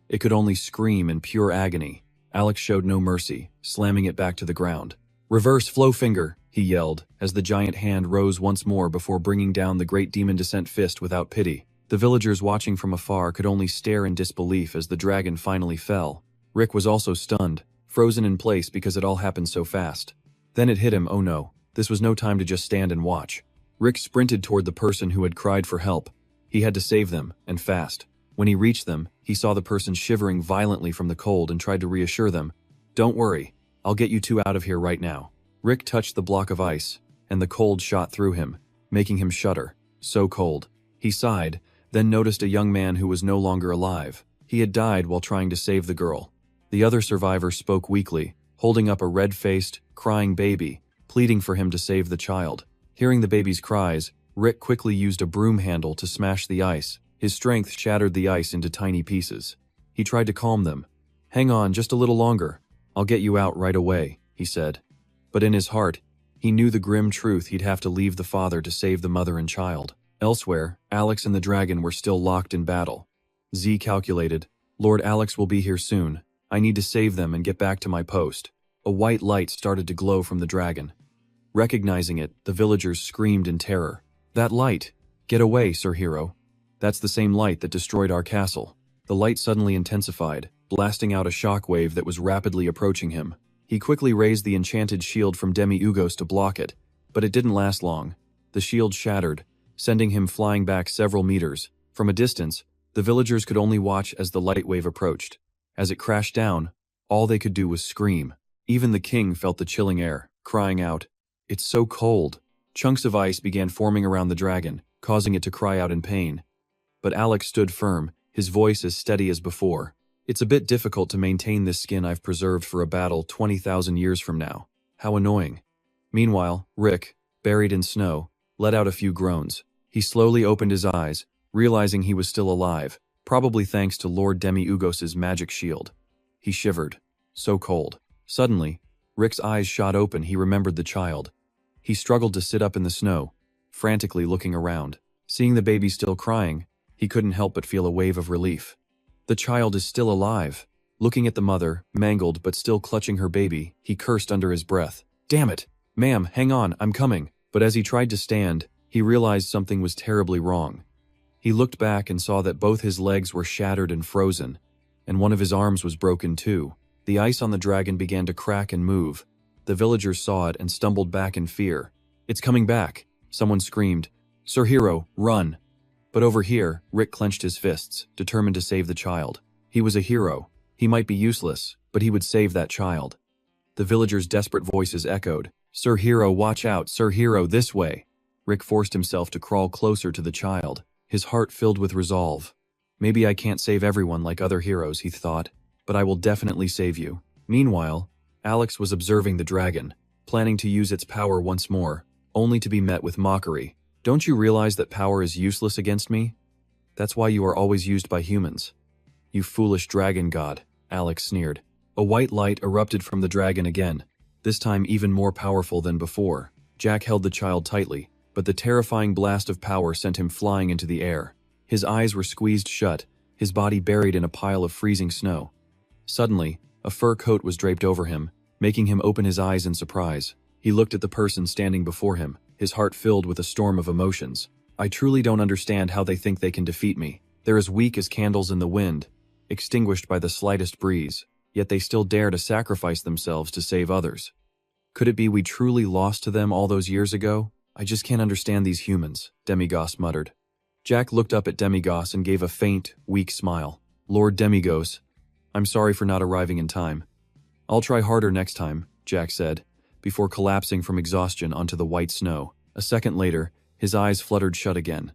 It could only scream in pure agony. Alex showed no mercy, slamming it back to the ground. Reverse flow finger, he yelled, as the giant hand rose once more before bringing down the great demon descent fist without pity. The villagers watching from afar could only stare in disbelief as the dragon finally fell. Rick was also stunned, frozen in place because it all happened so fast. Then it hit him. Oh no, this was no time to just stand and watch. Rick sprinted toward the person who had cried for help. He had to save them, and fast. When he reached them, he saw the person shivering violently from the cold and tried to reassure them. Don't worry, I'll get you two out of here right now. Rick touched the block of ice, and the cold shot through him, making him shudder. So cold. He sighed, then noticed a young man who was no longer alive. He had died while trying to save the girl. The other survivor spoke weakly, holding up a red-faced, crying baby, pleading for him to save the child. Hearing the baby's cries, Rick quickly used a broom handle to smash the ice. His strength shattered the ice into tiny pieces. He tried to calm them. Hang on just a little longer. I'll get you out right away, he said. But in his heart, he knew the grim truth. He'd have to leave the father to save the mother and child. Elsewhere, Alex and the dragon were still locked in battle. Z calculated, Lord Alex will be here soon. I need to save them and get back to my post. A white light started to glow from the dragon. Recognizing it, the villagers screamed in terror. That light! Get away, Sir Hero. That's the same light that destroyed our castle. The light suddenly intensified, blasting out a shockwave that was rapidly approaching him. He quickly raised the enchanted shield from Demi-Ugos to block it, but it didn't last long. The shield shattered, sending him flying back several meters. From a distance, the villagers could only watch as the light wave approached. As it crashed down, all they could do was scream. Even the king felt the chilling air, crying out, "It's so cold." Chunks of ice began forming around the dragon, causing it to cry out in pain. But Alex stood firm, his voice as steady as before. "It's a bit difficult to maintain this skin I've preserved for a battle 20,000 years from now. How annoying." Meanwhile, Rick, buried in snow, let out a few groans. He slowly opened his eyes, realizing he was still alive, probably thanks to Lord Demi-Ugos' magic shield. He shivered. So cold. Suddenly, Rick's eyes shot open. He remembered the child. He struggled to sit up in the snow, frantically looking around. Seeing the baby still crying, he couldn't help but feel a wave of relief. The child is still alive. Looking at the mother, mangled but still clutching her baby, he cursed under his breath. "Damn it! Ma'am, hang on, I'm coming." But as he tried to stand, he realized something was terribly wrong. He looked back and saw that both his legs were shattered and frozen, and one of his arms was broken too. The ice on the dragon began to crack and move. The villagers saw it and stumbled back in fear. "It's coming back!" Someone screamed. "Sir Hero, run!" But over here, Rick clenched his fists, determined to save the child. He was a hero. He might be useless, but he would save that child. The villagers' desperate voices echoed. "Sir Hero, watch out! Sir Hero, this way!" Rick forced himself to crawl closer to the child, his heart filled with resolve. "Maybe I can't save everyone like other heroes," he thought, "but I will definitely save you." Meanwhile, Alex was observing the dragon, planning to use its power once more, only to be met with mockery. "Don't you realize that power is useless against me? That's why you are always used by humans." "You foolish dragon god," Alex sneered. A white light erupted from the dragon again, this time even more powerful than before. Jack held the child tightly, but the terrifying blast of power sent him flying into the air. His eyes were squeezed shut, his body buried in a pile of freezing snow. Suddenly, a fur coat was draped over him, making him open his eyes in surprise. He looked at the person standing before him, his heart filled with a storm of emotions. "I truly don't understand how they think they can defeat me. They're as weak as candles in the wind, extinguished by the slightest breeze, yet they still dare to sacrifice themselves to save others. Could it be we truly lost to them all those years ago? I just can't understand these humans," Demigos muttered. Jack looked up at Demigos and gave a faint, weak smile. "Lord Demigos, I'm sorry for not arriving in time." "I'll try harder next time," Jack said, before collapsing from exhaustion onto the white snow. A second later, his eyes fluttered shut again.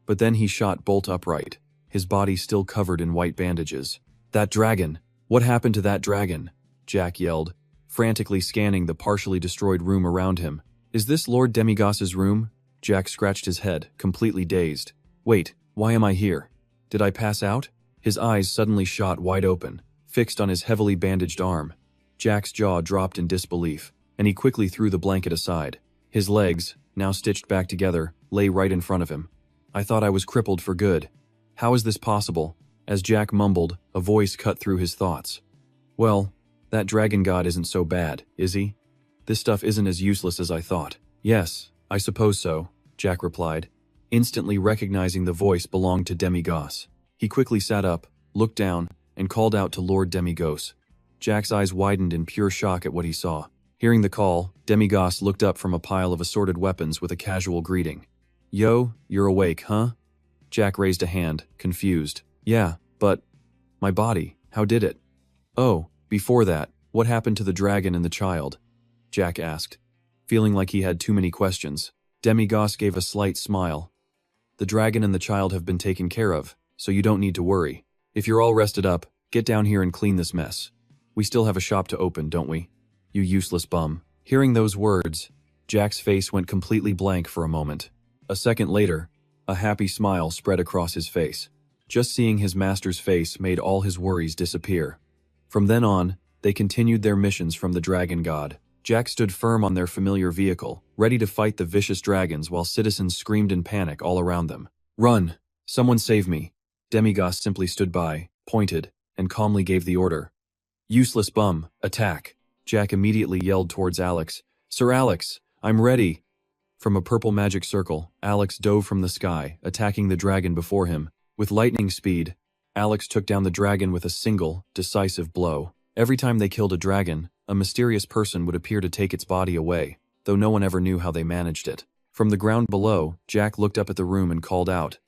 But then he shot bolt upright, his body still covered in white bandages. "That dragon! What happened to that dragon?" Jack yelled, frantically scanning the partially destroyed room around him. "Is this Lord Demigos's room?" Jack scratched his head, completely dazed. "Wait, why am I here? Did I pass out?" His eyes suddenly shot wide open, fixed on his heavily bandaged arm. Jack's jaw dropped in disbelief, and he quickly threw the blanket aside. His legs, now stitched back together, lay right in front of him. "I thought I was crippled for good. How is this possible?" As Jack mumbled, a voice cut through his thoughts. "Well, that dragon god isn't so bad, is he? This stuff isn't as useless as I thought." "Yes, I suppose so," Jack replied, instantly recognizing the voice belonged to Demigos. He quickly sat up, looked down, and called out to Lord Demigos. Jack's eyes widened in pure shock at what he saw. Hearing the call, Demigos looked up from a pile of assorted weapons with a casual greeting. "Yo, you're awake, huh?" Jack raised a hand, confused. "Yeah, but my body, how did it?" "Oh, before that, what happened to the dragon and the child?" Jack asked, feeling like he had too many questions. Demigos gave a slight smile. "The dragon and the child have been taken care of, so you don't need to worry. If you're all rested up, get down here and clean this mess. We still have a shop to open, don't we? You useless bum." Hearing those words, Jack's face went completely blank for a moment. A second later, a happy smile spread across his face. Just seeing his master's face made all his worries disappear. From then on, they continued their missions from the dragon god. Jack stood firm on their familiar vehicle, ready to fight the vicious dragons while citizens screamed in panic all around them. "Run! Someone save me!" Demigos simply stood by, pointed, and calmly gave the order. "Useless bum, attack!" Jack immediately yelled towards Alex, "Sir Alex, I'm ready!" From a purple magic circle, Alex dove from the sky, attacking the dragon before him. With lightning speed, Alex took down the dragon with a single, decisive blow. Every time they killed a dragon, a mysterious person would appear to take its body away, though no one ever knew how they managed it. From the ground below, Jack looked up at the room and called out.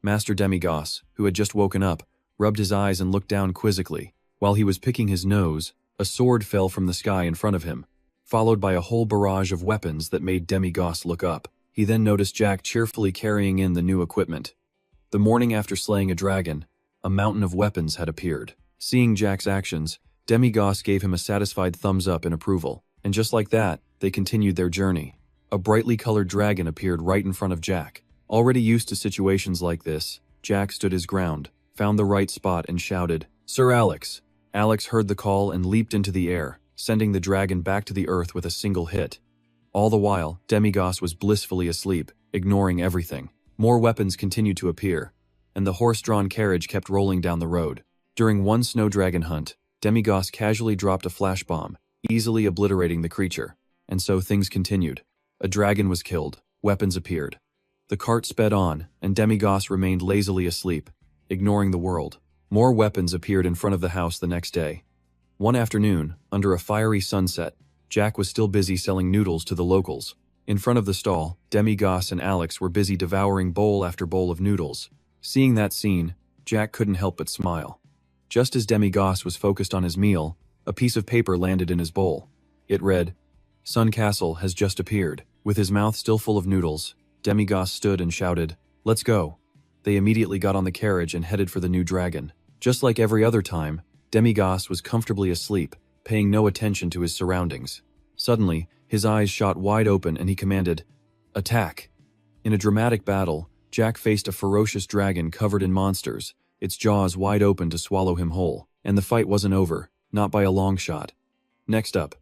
Master Demigos, who had just woken up, rubbed his eyes and looked down quizzically. While he was picking his nose, a sword fell from the sky in front of him, followed by a whole barrage of weapons that made Demigos look up. He then noticed Jack cheerfully carrying in the new equipment. The morning after slaying a dragon, a mountain of weapons had appeared. Seeing Jack's actions, Demigos gave him a satisfied thumbs up in approval, and just like that, they continued their journey. A brightly colored dragon appeared right in front of Jack. Already used to situations like this, Jack stood his ground, found the right spot and shouted, "Sir Alex!" Alex heard the call and leaped into the air, sending the dragon back to the earth with a single hit. All the while, Demigos was blissfully asleep, ignoring everything. More weapons continued to appear, and the horse-drawn carriage kept rolling down the road. During one snow dragon hunt, Demigos casually dropped a flash bomb, easily obliterating the creature. And so things continued. A dragon was killed, weapons appeared. The cart sped on, and Demigos remained lazily asleep, ignoring the world. More weapons appeared in front of the house the next day. One afternoon, under a fiery sunset, Jack was still busy selling noodles to the locals. In front of the stall, Demigos and Alex were busy devouring bowl after bowl of noodles. Seeing that scene, Jack couldn't help but smile. Just as Demigos was focused on his meal, a piece of paper landed in his bowl. It read, "Sun Castle has just appeared." With his mouth still full of noodles, Demigos stood and shouted, "Let's go." They immediately got on the carriage and headed for the new dragon. Just like every other time, Demigos was comfortably asleep, paying no attention to his surroundings. Suddenly, his eyes shot wide open and he commanded, "Attack!" In a dramatic battle, Jack faced a ferocious dragon covered in monsters, its jaws wide open to swallow him whole. And the fight wasn't over, not by a long shot. Next up,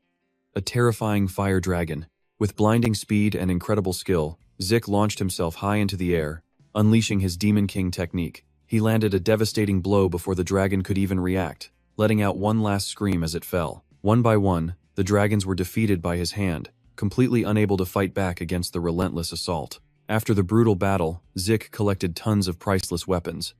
a terrifying fire dragon. With blinding speed and incredible skill, Zik launched himself high into the air, unleashing his Demon King technique. He landed a devastating blow before the dragon could even react, letting out one last scream as it fell. One by one, the dragons were defeated by his hand, completely unable to fight back against the relentless assault. After the brutal battle, Zik collected tons of priceless weapons.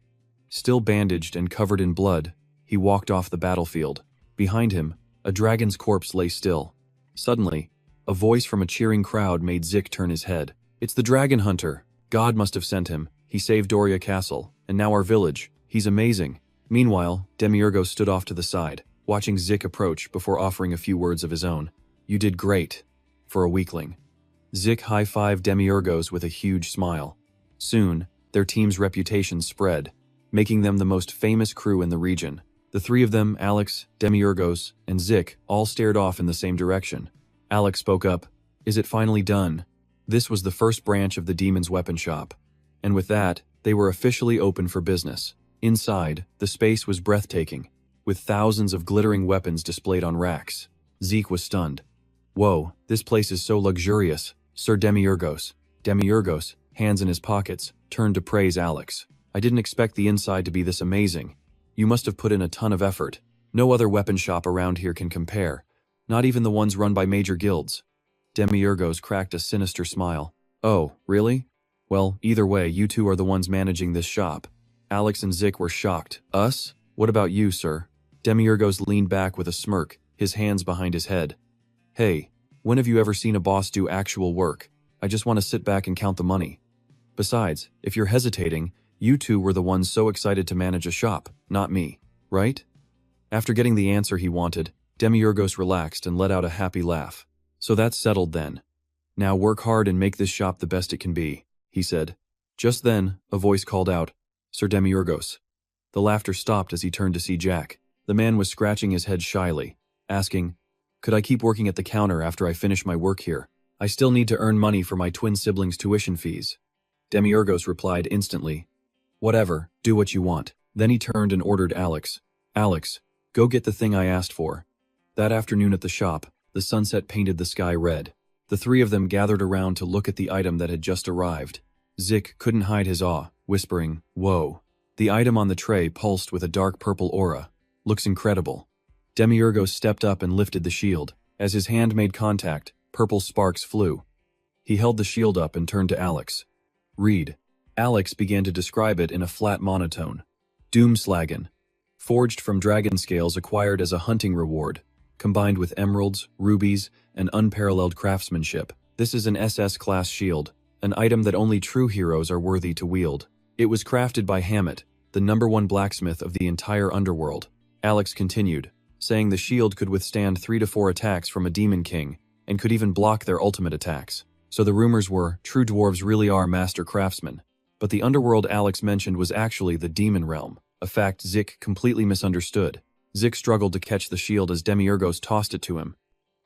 Still bandaged and covered in blood, he walked off the battlefield. Behind him, a dragon's corpse lay still. Suddenly, a voice from a cheering crowd made Zik turn his head. "It's the dragon hunter. God must have sent him. He saved Doria Castle, and now our village. He's amazing." Meanwhile, Demiurgo stood off to the side, watching Zik approach before offering a few words of his own. "You did great, for a weakling." Zik high-fived Demiurgos with a huge smile. Soon, their team's reputation spread, making them the most famous crew in the region. The three of them, Alex, Demiurgos, and Zik, all stared off in the same direction. Alex spoke up, "Is it finally done?" This was the first branch of the demon's weapon shop. And with that, they were officially open for business. Inside, the space was breathtaking, with thousands of glittering weapons displayed on racks. Zeke was stunned. "Whoa, this place is so luxurious, Sir Demiurgos." Demiurgos, hands in his pockets, turned to praise Alex. "I didn't expect the inside to be this amazing. You must have put in a ton of effort. No other weapon shop around here can compare, not even the ones run by major guilds." Demiurgos cracked a sinister smile. "Oh, really? Well, either way, you two are the ones managing this shop." Alex and Zik were shocked. "Us? What about you, sir?" Demiurgos leaned back with a smirk, his hands behind his head. "Hey, when have you ever seen a boss do actual work? I just want to sit back and count the money. Besides, if you're hesitating, you two were the ones so excited to manage a shop, not me, right?" After getting the answer he wanted, Demiurgos relaxed and let out a happy laugh. "So that's settled then. Now work hard and make this shop the best it can be," he said. Just then, a voice called out, "Sir Demiurgos." The laughter stopped as he turned to see Jack. The man was scratching his head shyly, asking, "Could I keep working at the counter after I finish my work here? I still need to earn money for my twin siblings' tuition fees." Demiurgos replied instantly, "Whatever, do what you want." Then he turned and ordered Alex, "Alex, go get the thing I asked for." That afternoon at the shop, the sunset painted the sky red. The three of them gathered around to look at the item that had just arrived. Zik couldn't hide his awe, whispering, "Whoa." The item on the tray pulsed with a dark purple aura. "Looks incredible." Demiurgos stepped up and lifted the shield. As his hand made contact, purple sparks flew. He held the shield up and turned to Alex. "Read." Alex began to describe it in a flat monotone. "Doomslagan. Forged from dragon scales acquired as a hunting reward, combined with emeralds, rubies, and unparalleled craftsmanship. This is an SS-class shield, an item that only true heroes are worthy to wield. It was crafted by Hammett, the #1 blacksmith of the entire underworld." Alex continued, saying the shield could withstand 3 to 4 attacks from a demon king, and could even block their ultimate attacks. So the rumors were, true dwarves really are master craftsmen. But the underworld Alex mentioned was actually the demon realm, a fact Zik completely misunderstood. Zik struggled to catch the shield as Demiurgos tossed it to him.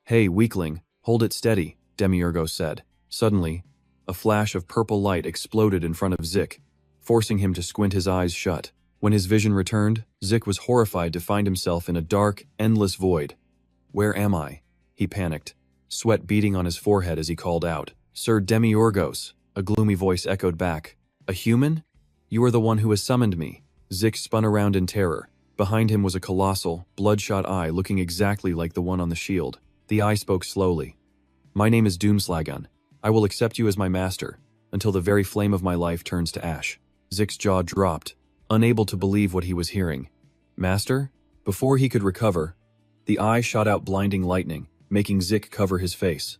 "Hey, weakling, hold it steady," Demiurgos said. Suddenly, a flash of purple light exploded in front of Zik, forcing him to squint his eyes shut. When his vision returned, Zik was horrified to find himself in a dark, endless void. "Where am I?" he panicked, sweat beading on his forehead as he called out. "Sir Demiurgos," a gloomy voice echoed back. "A human? You are the one who has summoned me." Zik spun around in terror. Behind him was a colossal, bloodshot eye looking exactly like the one on the shield. The eye spoke slowly. "My name is Doomslagan. I will accept you as my master, until the very flame of my life turns to ash." Zik's jaw dropped, unable to believe what he was hearing. "Master?" Before he could recover, the eye shot out blinding lightning, making Zik cover his face.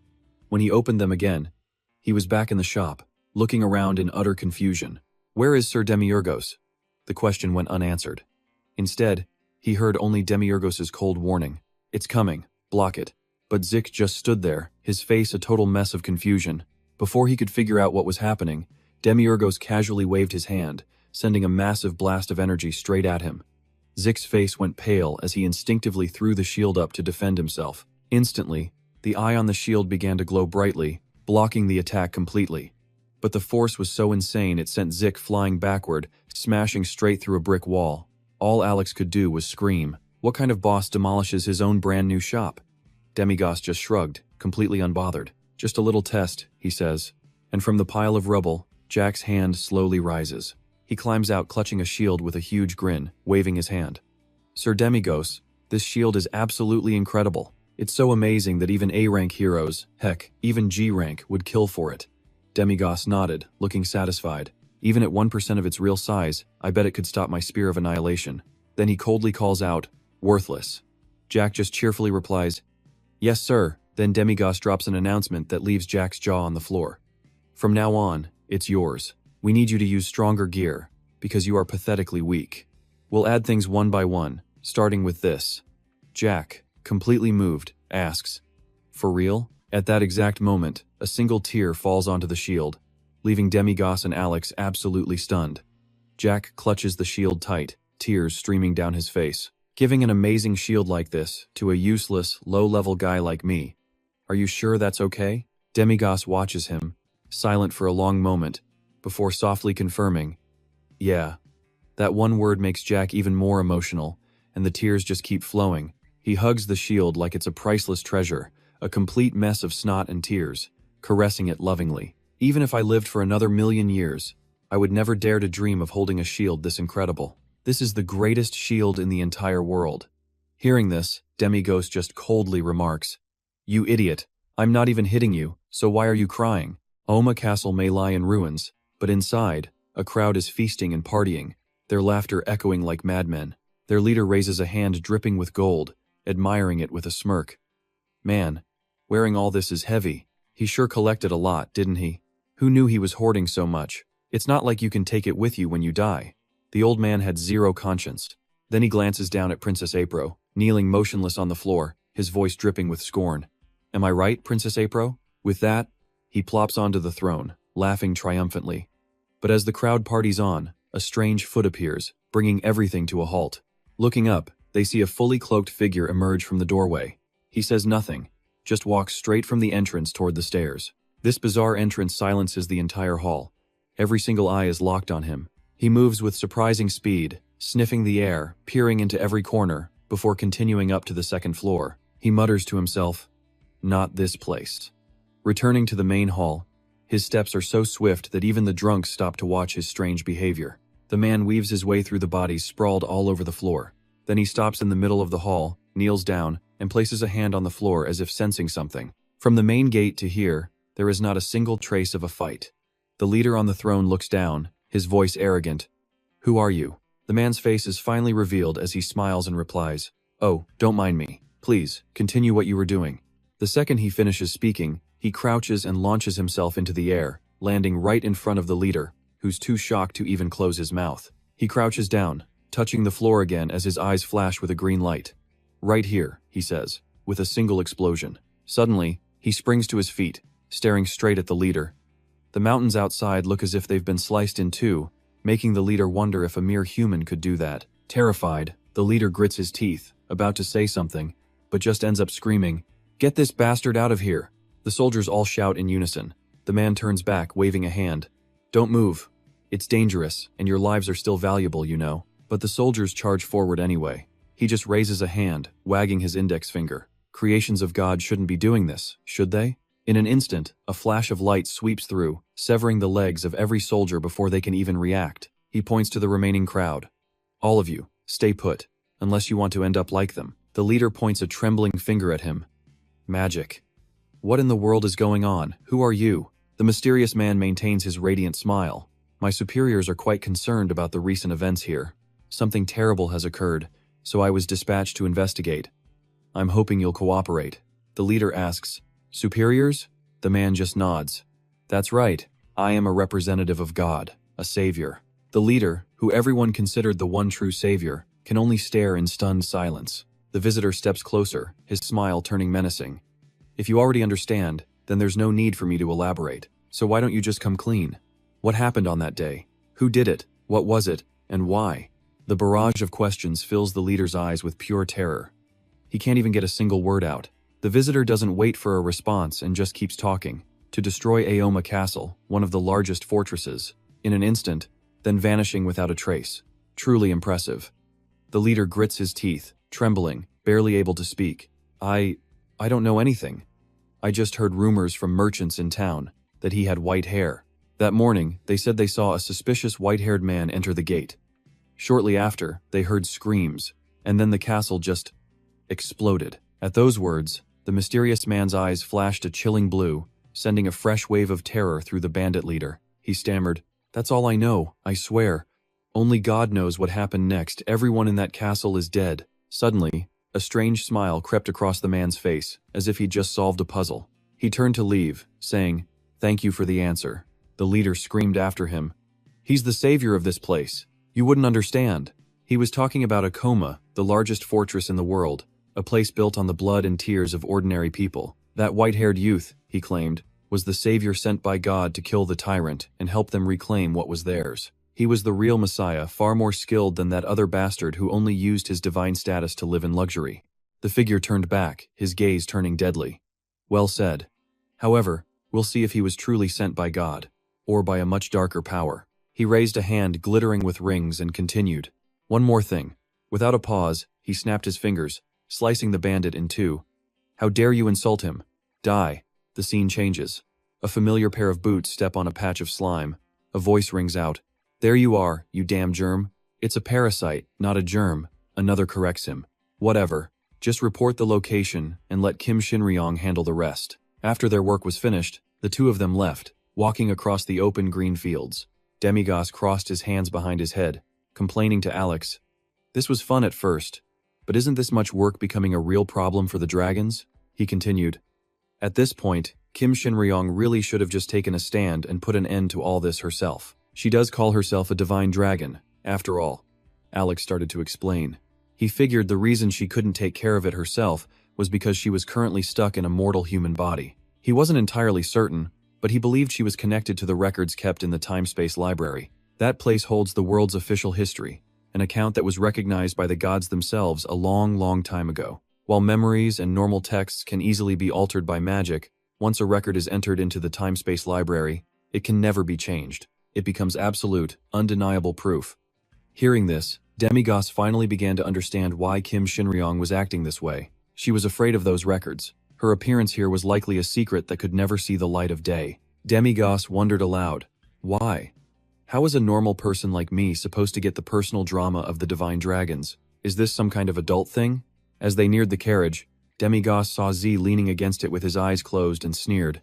When he opened them again, he was back in the shop, looking around in utter confusion. "Where is Sir Demiurgos?" The question went unanswered. Instead, he heard only Demiurgos's cold warning. "It's coming, block it." But Zik just stood there, his face a total mess of confusion. Before he could figure out what was happening, Demiurgos casually waved his hand, sending a massive blast of energy straight at him. Zik's face went pale as he instinctively threw the shield up to defend himself. Instantly, the eye on the shield began to glow brightly, blocking the attack completely. But the force was so insane it sent Zik flying backward, smashing straight through a brick wall. All Alex could do was scream. What kind of boss demolishes his own brand new shop? Demigos just shrugged, completely unbothered. "Just a little test," he says. And from the pile of rubble, Jack's hand slowly rises. He climbs out clutching a shield with a huge grin, waving his hand. "Sir Demigos, this shield is absolutely incredible. It's so amazing that even A-rank heroes, heck, even G-rank, would kill for it." Demigos nodded, looking satisfied. "Even at 1% of its real size, I bet it could stop my spear of annihilation." Then he coldly calls out, "Worthless." Jack just cheerfully replies, "Yes, sir." Then Demigos drops an announcement that leaves Jack's jaw on the floor. "From now on, it's yours. We need you to use stronger gear, because you are pathetically weak. We'll add things one by one, starting with this." Jack, completely moved, asks, "For real?" At that exact moment, a single tear falls onto the shield, leaving Demigos and Alex absolutely stunned. Jack clutches the shield tight, tears streaming down his face. "Giving an amazing shield like this to a useless, low-level guy like me. Are you sure that's okay?" Demigos watches him, silent for a long moment, before softly confirming, "Yeah." That one word makes Jack even more emotional, and the tears just keep flowing. He hugs the shield like it's a priceless treasure, a complete mess of snot and tears, caressing it lovingly. "Even if I lived for another 1,000,000 years, I would never dare to dream of holding a shield this incredible. This is the greatest shield in the entire world." Hearing this, Demigos just coldly remarks, "You idiot, I'm not even hitting you, so why are you crying?" Oma Castle may lie in ruins, but inside, a crowd is feasting and partying, their laughter echoing like madmen. Their leader raises a hand dripping with gold, admiring it with a smirk. "Man, wearing all this is heavy. He sure collected a lot, didn't he? Who knew he was hoarding so much? It's not like you can take it with you when you die." The old man had zero conscience. Then he glances down at Princess Apro, kneeling motionless on the floor, his voice dripping with scorn. "Am I right, Princess Apro?" With that, he plops onto the throne, laughing triumphantly. But as the crowd parties on, a strange foot appears, bringing everything to a halt. Looking up, they see a fully cloaked figure emerge from the doorway. He says nothing, just walks straight from the entrance toward the stairs. This bizarre entrance silences the entire hall. Every single eye is locked on him. He moves with surprising speed, sniffing the air, peering into every corner, before continuing up to the second floor. He mutters to himself, "Not this place." Returning to the main hall, his steps are so swift that even the drunks stop to watch his strange behavior. The man weaves his way through the bodies sprawled all over the floor. Then he stops in the middle of the hall, kneels down, and places a hand on the floor as if sensing something. From the main gate to here, there is not a single trace of a fight. The leader on the throne looks down, his voice arrogant. "Who are you?" The man's face is finally revealed as he smiles and replies, "Oh, don't mind me. Please, continue what you were doing." The second he finishes speaking, he crouches and launches himself into the air, landing right in front of the leader, who's too shocked to even close his mouth. He crouches down, touching the floor again as his eyes flash with a green light. "Right here," he says, with a single explosion. Suddenly, he springs to his feet, staring straight at the leader. The mountains outside look as if they've been sliced in two, making the leader wonder if a mere human could do that. Terrified, the leader grits his teeth, about to say something, but just ends up screaming, "Get this bastard out of here!" The soldiers all shout in unison. The man turns back, waving a hand. "Don't move. It's dangerous, and your lives are still valuable, you know." But the soldiers charge forward anyway. He just raises a hand, wagging his index finger. Creations of God shouldn't be doing this, should they? In an instant, a flash of light sweeps through, severing the legs of every soldier before they can even react. He points to the remaining crowd. "All of you, stay put, unless you want to end up like them." The leader points a trembling finger at him. "Magic. What in the world is going on? Who are you?" The mysterious man maintains his radiant smile. "My superiors are quite concerned about the recent events here. Something terrible has occurred, so I was dispatched to investigate. I'm hoping you'll cooperate." The leader asks, "Superiors?" The man just nods. "That's right. I am a representative of God, a savior." The leader, who everyone considered the one true savior, can only stare in stunned silence. The visitor steps closer, his smile turning menacing. "If you already understand, then there's no need for me to elaborate. So why don't you just come clean? What happened on that day? Who did it? What was it? And why?" The barrage of questions fills the leader's eyes with pure terror. He can't even get a single word out. The visitor doesn't wait for a response and just keeps talking. "To destroy Aoma Castle, one of the largest fortresses, in an instant, then vanishing without a trace. Truly impressive." The leader grits his teeth, trembling, barely able to speak. I don't know anything. I just heard rumors from merchants in town that he had white hair. That morning, they said they saw a suspicious white-haired man enter the gate. Shortly after, they heard screams, and then the castle just exploded." At those words, the mysterious man's eyes flashed a chilling blue, sending a fresh wave of terror through the bandit leader. He stammered, "That's all I know, I swear. Only God knows what happened next. Everyone in that castle is dead." Suddenly, a strange smile crept across the man's face, as if he'd just solved a puzzle. He turned to leave, saying, "Thank you for the answer." The leader screamed after him, "He's the savior of this place. You wouldn't understand." He was talking about Akoma, the largest fortress in the world, a place built on the blood and tears of ordinary people. That white-haired youth, he claimed, was the savior sent by God to kill the tyrant and help them reclaim what was theirs. He was the real Messiah, far more skilled than that other bastard who only used his divine status to live in luxury. The figure turned back, his gaze turning deadly. "Well said. However, we'll see if he was truly sent by God, or by a much darker power." He raised a hand glittering with rings and continued, "One more thing." Without a pause, he snapped his fingers, slicing the bandit in two. "How dare you insult him? Die." The scene changes. A familiar pair of boots step on a patch of slime. A voice rings out, "There you are, you damn germ." "It's a parasite, not a germ," another corrects him. "Whatever. Just report the location and let Kim Shinryong handle the rest." After their work was finished, the two of them left, walking across the open green fields. Demigos crossed his hands behind his head, complaining to Alex, "This was fun at first, but isn't this much work becoming a real problem for the dragons?" He continued, "At this point, Kim Shinryong really should have just taken a stand and put an end to all this herself. She does call herself a divine dragon, after all." Alex started to explain. He figured the reason she couldn't take care of it herself was because she was currently stuck in a mortal human body. He wasn't entirely certain, but he believed she was connected to the records kept in the Time-Space Library. That place holds the world's official history, an account that was recognized by the gods themselves a long, long time ago. While memories and normal texts can easily be altered by magic, once a record is entered into the Time-Space Library, it can never be changed. It becomes absolute, undeniable proof. Hearing this, Demigos finally began to understand why Kim Shinryong was acting this way. She was afraid of those records. Her appearance here was likely a secret that could never see the light of day. Demigos wondered aloud, "Why? How is a normal person like me supposed to get the personal drama of the divine dragons? Is this some kind of adult thing?" As they neared the carriage, Demigos saw Z leaning against it with his eyes closed and sneered.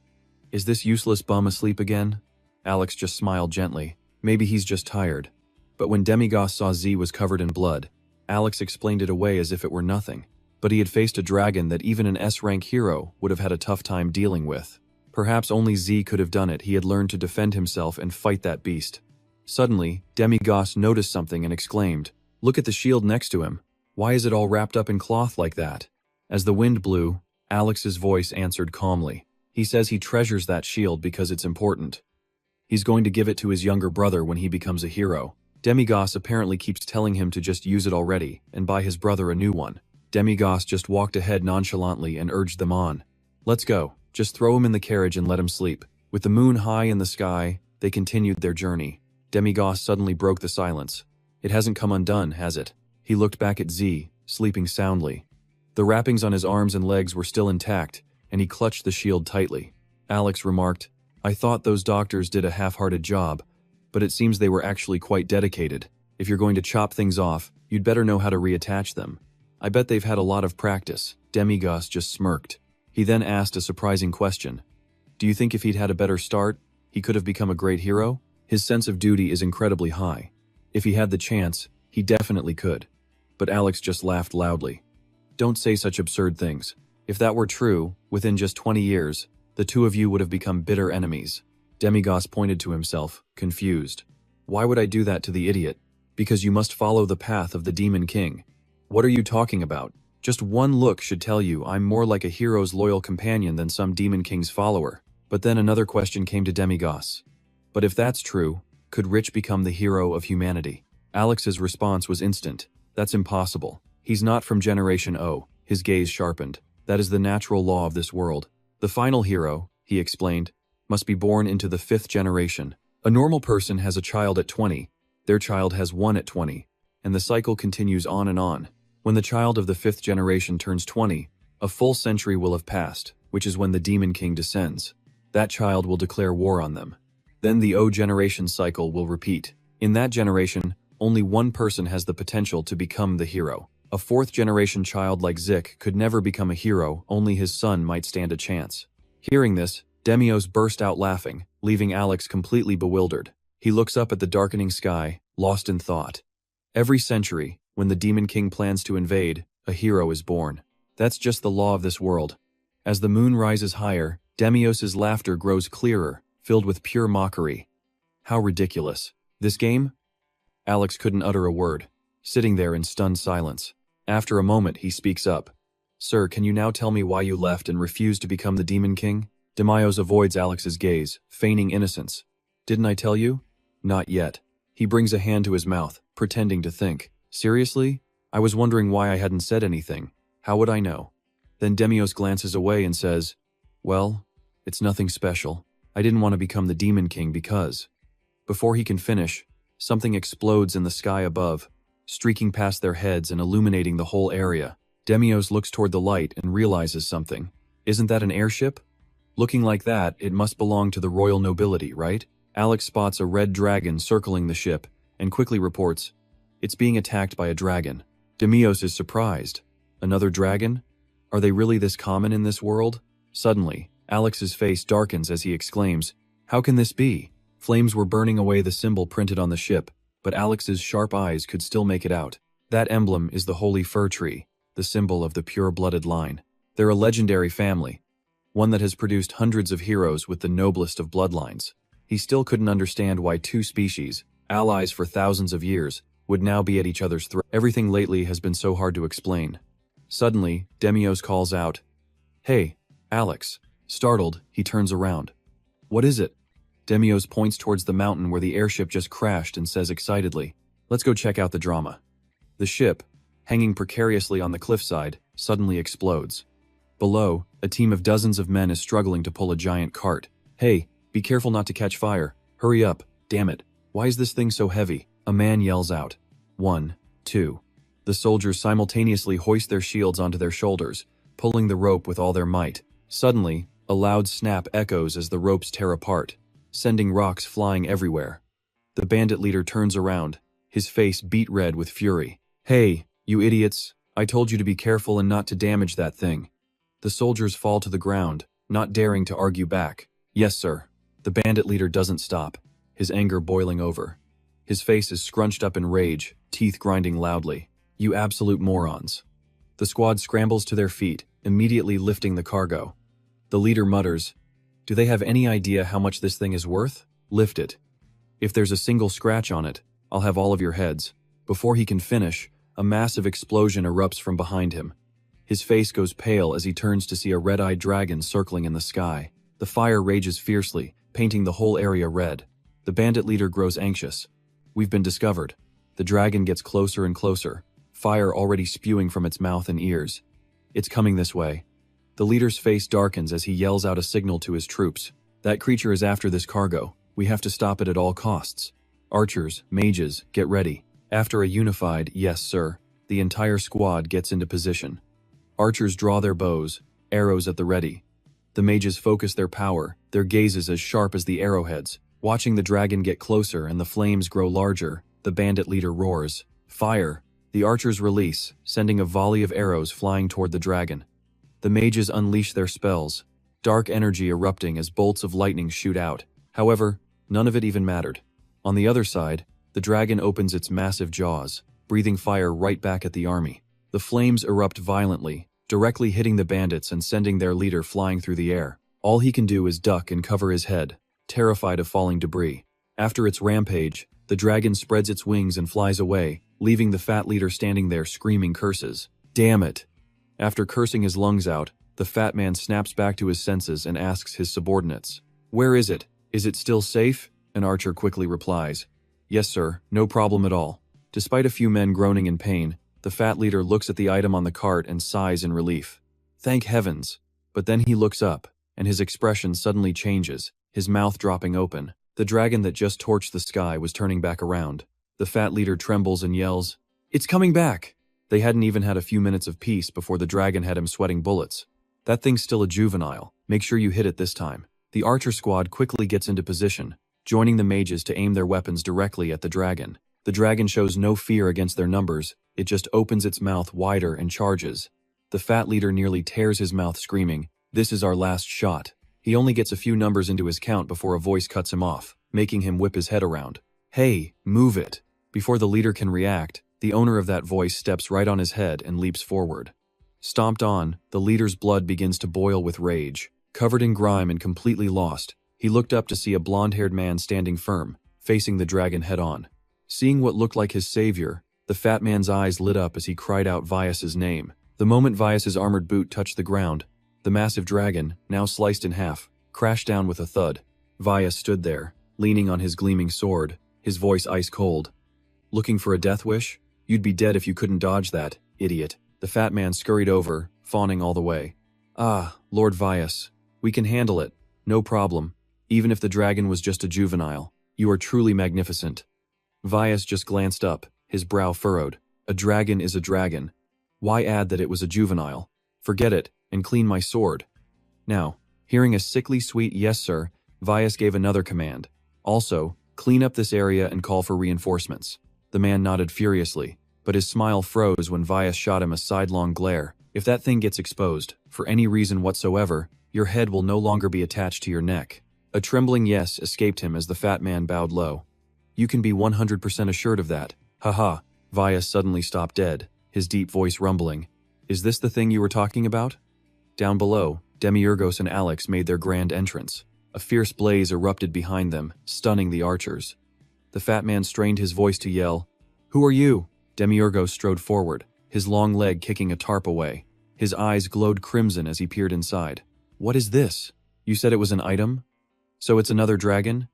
Is this useless bum asleep again? Alex just smiled gently. Maybe he's just tired. But when Demigos saw Z was covered in blood, Alex explained it away as if it were nothing. But he had faced a dragon that even an S-rank hero would have had a tough time dealing with. Perhaps only Z could have done it. He had learned to defend himself and fight that beast. Suddenly, Demigos noticed something and exclaimed, "Look at the shield next to him. Why is it all wrapped up in cloth like that?" As the wind blew, Alex's voice answered calmly. He says he treasures that shield because it's important. He's going to give it to his younger brother when he becomes a hero. Demigos apparently keeps telling him to just use it already and buy his brother a new one. Demigos just walked ahead nonchalantly and urged them on. Let's go. Just throw him in the carriage and let him sleep. With the moon high in the sky, they continued their journey. Demigos suddenly broke the silence. It hasn't come undone, has it? He looked back at Z, sleeping soundly. The wrappings on his arms and legs were still intact, and he clutched the shield tightly. Alex remarked, I thought those doctors did a half-hearted job, but it seems they were actually quite dedicated. If you're going to chop things off, you'd better know how to reattach them. I bet they've had a lot of practice. Demigos just smirked. He then asked a surprising question. Do you think if he'd had a better start, he could have become a great hero? His sense of duty is incredibly high. If he had the chance, he definitely could. But Alex just laughed loudly. Don't say such absurd things. If that were true, within just 20 years, the two of you would have become bitter enemies. Demigos pointed to himself, confused. Why would I do that to the idiot? Because you must follow the path of the Demon King. What are you talking about? Just one look should tell you I'm more like a hero's loyal companion than some Demon King's follower. But then another question came to Demigos. But if that's true, could Rich become the hero of humanity? Alex's response was instant. That's impossible. He's not from Generation O. His gaze sharpened. That is the natural law of this world. The final hero, he explained, must be born into the 5th generation. A normal person has a child at 20, their child has one at 20, and the cycle continues on and on. When the child of the 5th generation turns 20, a full century will have passed, which is when the Demon King descends. That child will declare war on them. Then the O generation cycle will repeat. In that generation, only one person has the potential to become the hero. A 4th generation child like Zik could never become a hero, only his son might stand a chance. Hearing this, Demios burst out laughing, leaving Alex completely bewildered. He looks up at the darkening sky, lost in thought. Every century, when the Demon King plans to invade, a hero is born. That's just the law of this world. As the moon rises higher, Demios' laughter grows clearer, filled with pure mockery. How ridiculous. This game? Alex couldn't utter a word, sitting there in stunned silence. After a moment, he speaks up. Sir, can you now tell me why you left and refused to become the Demon King? Demios avoids Alex's gaze, feigning innocence. Didn't I tell you? Not yet. He brings a hand to his mouth, pretending to think. Seriously? I was wondering why I hadn't said anything. How would I know? Then Demios glances away and says, Well, it's nothing special. I didn't want to become the Demon King because... Before he can finish, something explodes in the sky above, streaking past their heads and illuminating the whole area. Demios looks toward the light and realizes something. Isn't that an airship? Looking like that, it must belong to the royal nobility, right? Alex spots a red dragon circling the ship and quickly reports, It's being attacked by a dragon. Demios is surprised. Another dragon? Are they really this common in this world? Suddenly, Alex's face darkens as he exclaims, How can this be? Flames were burning away the symbol printed on the ship, but Alex's sharp eyes could still make it out. That emblem is the holy fir tree, the symbol of the pure-blooded line. They're a legendary family, one that has produced hundreds of heroes with the noblest of bloodlines. He still couldn't understand why two species, allies for thousands of years, would now be at each other's throats. Everything lately has been so hard to explain. Suddenly, Demios calls out, Hey, Alex. Startled, he turns around. What is it? Demios points towards the mountain where the airship just crashed and says excitedly, Let's go check out the drama. The ship, hanging precariously on the cliffside, suddenly explodes. Below, a team of dozens of men is struggling to pull a giant cart. Hey, be careful not to catch fire. Hurry up, damn it. Why is this thing so heavy? A man yells out. 1, 2. The soldiers simultaneously hoist their shields onto their shoulders, pulling the rope with all their might. Suddenly, a loud snap echoes as the ropes tear apart, sending rocks flying everywhere. The bandit leader turns around, his face beet red with fury. Hey, you idiots, I told you to be careful and not to damage that thing. The soldiers fall to the ground, not daring to argue back. Yes, sir. The bandit leader doesn't stop, his anger boiling over. His face is scrunched up in rage, teeth grinding loudly. You absolute morons. The squad scrambles to their feet, immediately lifting the cargo. The leader mutters, "Do they have any idea how much this thing is worth? Lift it. If there's a single scratch on it, I'll have all of your heads." Before he can finish, a massive explosion erupts from behind him. His face goes pale as he turns to see a red-eyed dragon circling in the sky. The fire rages fiercely, painting the whole area red. The bandit leader grows anxious. We've been discovered. The dragon gets closer and closer, fire already spewing from its mouth and ears. It's coming this way. The leader's face darkens as he yells out a signal to his troops. That creature is after this cargo. We have to stop it at all costs. Archers, mages, get ready. After a unified, "Yes, sir," the entire squad gets into position. Archers draw their bows, arrows at the ready. The mages focus their power, their gazes as sharp as the arrowheads. Watching the dragon get closer and the flames grow larger, the bandit leader roars, "Fire!" The archers release, sending a volley of arrows flying toward the dragon. The mages unleash their spells, dark energy erupting as bolts of lightning shoot out. However, none of it even mattered. On the other side, the dragon opens its massive jaws, breathing fire right back at the army. The flames erupt violently, directly hitting the bandits and sending their leader flying through the air. All he can do is duck and cover his head, terrified of falling debris. After its rampage, the dragon spreads its wings and flies away, leaving the fat leader standing there screaming curses. Damn it! After cursing his lungs out, the fat man snaps back to his senses and asks his subordinates, "Where is it? Is it still safe?" An archer quickly replies, "Yes, sir, no problem at all." Despite a few men groaning in pain, the fat leader looks at the item on the cart and sighs in relief. Thank heavens! But then he looks up, and his expression suddenly changes, his mouth dropping open. The dragon that just torched the sky was turning back around. The fat leader trembles and yells, "It's coming back!" They hadn't even had a few minutes of peace before the dragon had him sweating bullets. "That thing's still a juvenile. Make sure you hit it this time." The archer squad quickly gets into position, joining the mages to aim their weapons directly at the dragon. The dragon shows no fear against their numbers, it just opens its mouth wider and charges. The fat leader nearly tears his mouth screaming, "This is our last shot." He only gets a few numbers into his count before a voice cuts him off, making him whip his head around. "Hey, move it!" Before the leader can react, the owner of that voice steps right on his head and leaps forward. Stomped on, the leader's blood begins to boil with rage. Covered in grime and completely lost, he looked up to see a blonde-haired man standing firm, facing the dragon head-on. Seeing what looked like his savior, the fat man's eyes lit up as he cried out Vyas's name. The moment Vyas's armored boot touched the ground, the massive dragon, now sliced in half, crashed down with a thud. Vyas stood there, leaning on his gleaming sword, his voice ice-cold. "Looking for a death wish? You'd be dead if you couldn't dodge that, idiot." The fat man scurried over, fawning all the way. "Ah, Lord Vyas, we can handle it. No problem. Even if the dragon was just a juvenile. You are truly magnificent." Vyas just glanced up, his brow furrowed. A dragon is a dragon. Why add that it was a juvenile? Forget it, and clean my sword. Now, hearing a sickly sweet "Yes, sir," Vyas gave another command. Also, clean up this area and call for reinforcements. The man nodded furiously, but his smile froze when Vyas shot him a sidelong glare. "If that thing gets exposed, for any reason whatsoever, your head will no longer be attached to your neck." A trembling yes escaped him as the fat man bowed low. "You can be 100% assured of that. Haha." Vyas suddenly stopped dead, his deep voice rumbling. "Is this the thing you were talking about?" Down below, Demiurgos and Alex made their grand entrance. A fierce blaze erupted behind them, stunning the archers. The fat man strained his voice to yell, "Who are you?" Demiurgos strode forward, his long leg kicking a tarp away. His eyes glowed crimson as he peered inside. "What is this? You said it was an item? So it's another dragon?"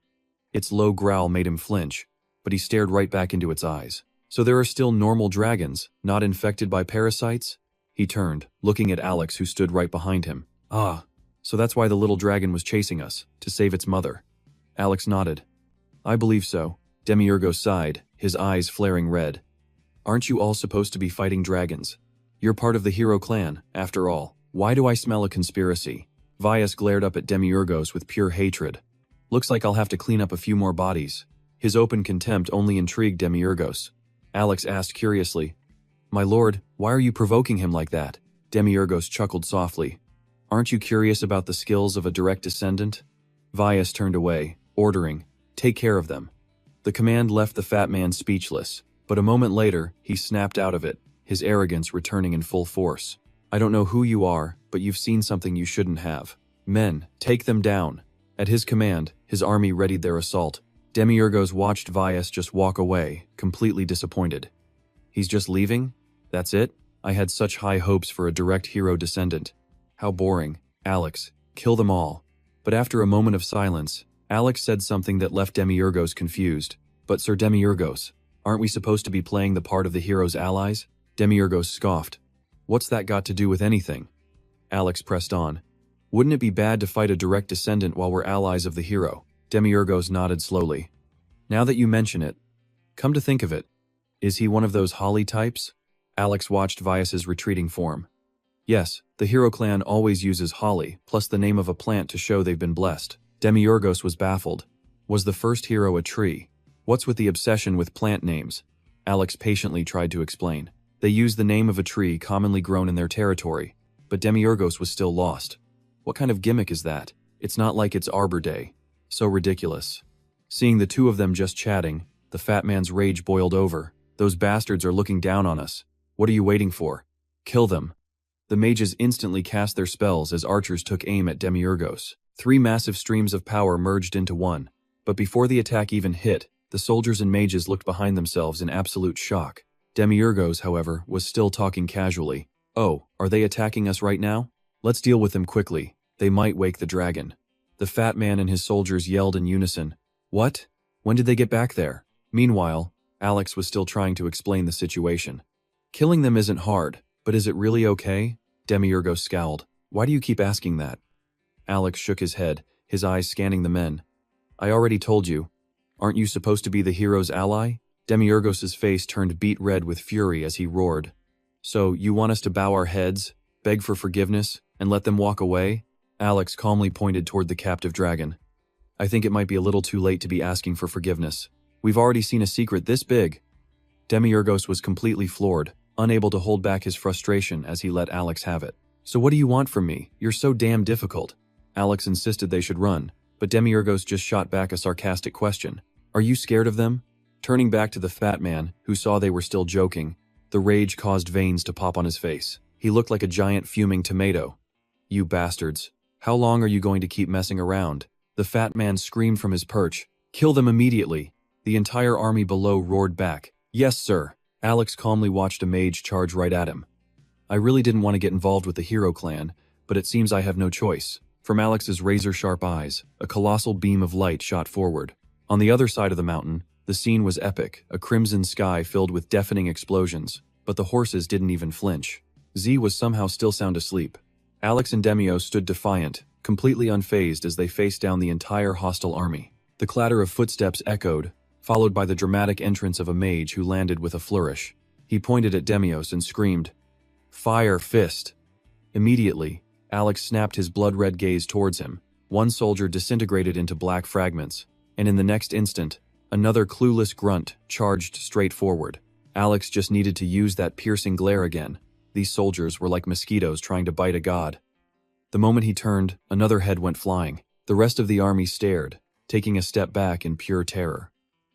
Its low growl made him flinch, but he stared right back into its eyes. "So there are still normal dragons, not infected by parasites?" He turned, looking at Alex who stood right behind him. "Ah, so that's why the little dragon was chasing us, to save its mother." Alex nodded. "I believe so." Demiurgos sighed, his eyes flaring red. "Aren't you all supposed to be fighting dragons? You're part of the hero clan, after all. Why do I smell a conspiracy?" Vyas glared up at Demiurgos with pure hatred. "Looks like I'll have to clean up a few more bodies." His open contempt only intrigued Demiurgos. Alex asked curiously, "My lord, why are you provoking him like that?" Demiurgos chuckled softly. Aren't you curious about the skills of a direct descendant? Vyas turned away, ordering, "Take care of them." The command left the fat man speechless, but a moment later, he snapped out of it, his arrogance returning in full force. "I don't know who you are, but you've seen something you shouldn't have. Men, take them down." At his command, his army readied their assault. Demiurgos watched Vyas just walk away, completely disappointed. "He's just leaving? That's it? I had such high hopes for a direct hero descendant. How boring. Alex, kill them all." But after a moment of silence, Alex said something that left Demiurgos confused. "But Sir Demiurgos, aren't we supposed to be playing the part of the hero's allies?" Demiurgos scoffed. "What's that got to do with anything?" Alex pressed on. "Wouldn't it be bad to fight a direct descendant while we're allies of the hero?" Demiurgos nodded slowly. "Now that you mention it, come to think of it, is he one of those Holly types?" Alex watched Vyas's retreating form. "Yes, the hero clan always uses holly, plus the name of a plant to show they've been blessed." Demiurgos was baffled. Was the first hero a tree? What's with the obsession with plant names? Alex patiently tried to explain. They use the name of a tree commonly grown in their territory, but Demiurgos was still lost. What kind of gimmick is that? It's not like it's Arbor Day. So ridiculous. Seeing the two of them just chatting, the fat man's rage boiled over. "Those bastards are looking down on us. What are you waiting for? Kill them." The mages instantly cast their spells as archers took aim at Demiurgos. 3 massive streams of power merged into one. But before the attack even hit, the soldiers and mages looked behind themselves in absolute shock. Demiurgos, however, was still talking casually. "Oh, are they attacking us right now? Let's deal with them quickly. They might wake the dragon." The fat man and his soldiers yelled in unison. "What? When did they get back there?" Meanwhile, Alex was still trying to explain the situation. "Killing them isn't hard, but is it really okay?" Demiurgos scowled. "Why do you keep asking that?" Alex shook his head, his eyes scanning the men. "I already told you. Aren't you supposed to be the hero's ally?" Demiurgos' face turned beet red with fury as he roared. "So, you want us to bow our heads, beg for forgiveness, and let them walk away?" Alex calmly pointed toward the captive dragon. "I think it might be a little too late to be asking for forgiveness. We've already seen a secret this big." Demiurgos was completely floored, unable to hold back his frustration as he let Alex have it. "So what do you want from me? You're so damn difficult." Alex insisted they should run, but Demiurgos just shot back a sarcastic question. "Are you scared of them?" Turning back to the fat man, who saw they were still joking, the rage caused veins to pop on his face. He looked like a giant fuming tomato. "You bastards. How long are you going to keep messing around?" The fat man screamed from his perch. "Kill them immediately." The entire army below roared back. "Yes, sir." Alex calmly watched a mage charge right at him. "I really didn't want to get involved with the hero clan, but it seems I have no choice." From Alex's razor-sharp eyes, a colossal beam of light shot forward. On the other side of the mountain, the scene was epic, a crimson sky filled with deafening explosions, but the horses didn't even flinch. Z was somehow still sound asleep. Alex and Demio stood defiant, completely unfazed as they faced down the entire hostile army. The clatter of footsteps echoed, followed by the dramatic entrance of a mage who landed with a flourish. He pointed at Demios and screamed, "Fire fist!" Immediately, Alex snapped his blood-red gaze towards him. One soldier disintegrated into black fragments, and in the next instant, another clueless grunt charged straight forward. Alex just needed to use that piercing glare again. These soldiers were like mosquitoes trying to bite a god. The moment he turned, another head went flying. The rest of the army stared, taking a step back in pure terror.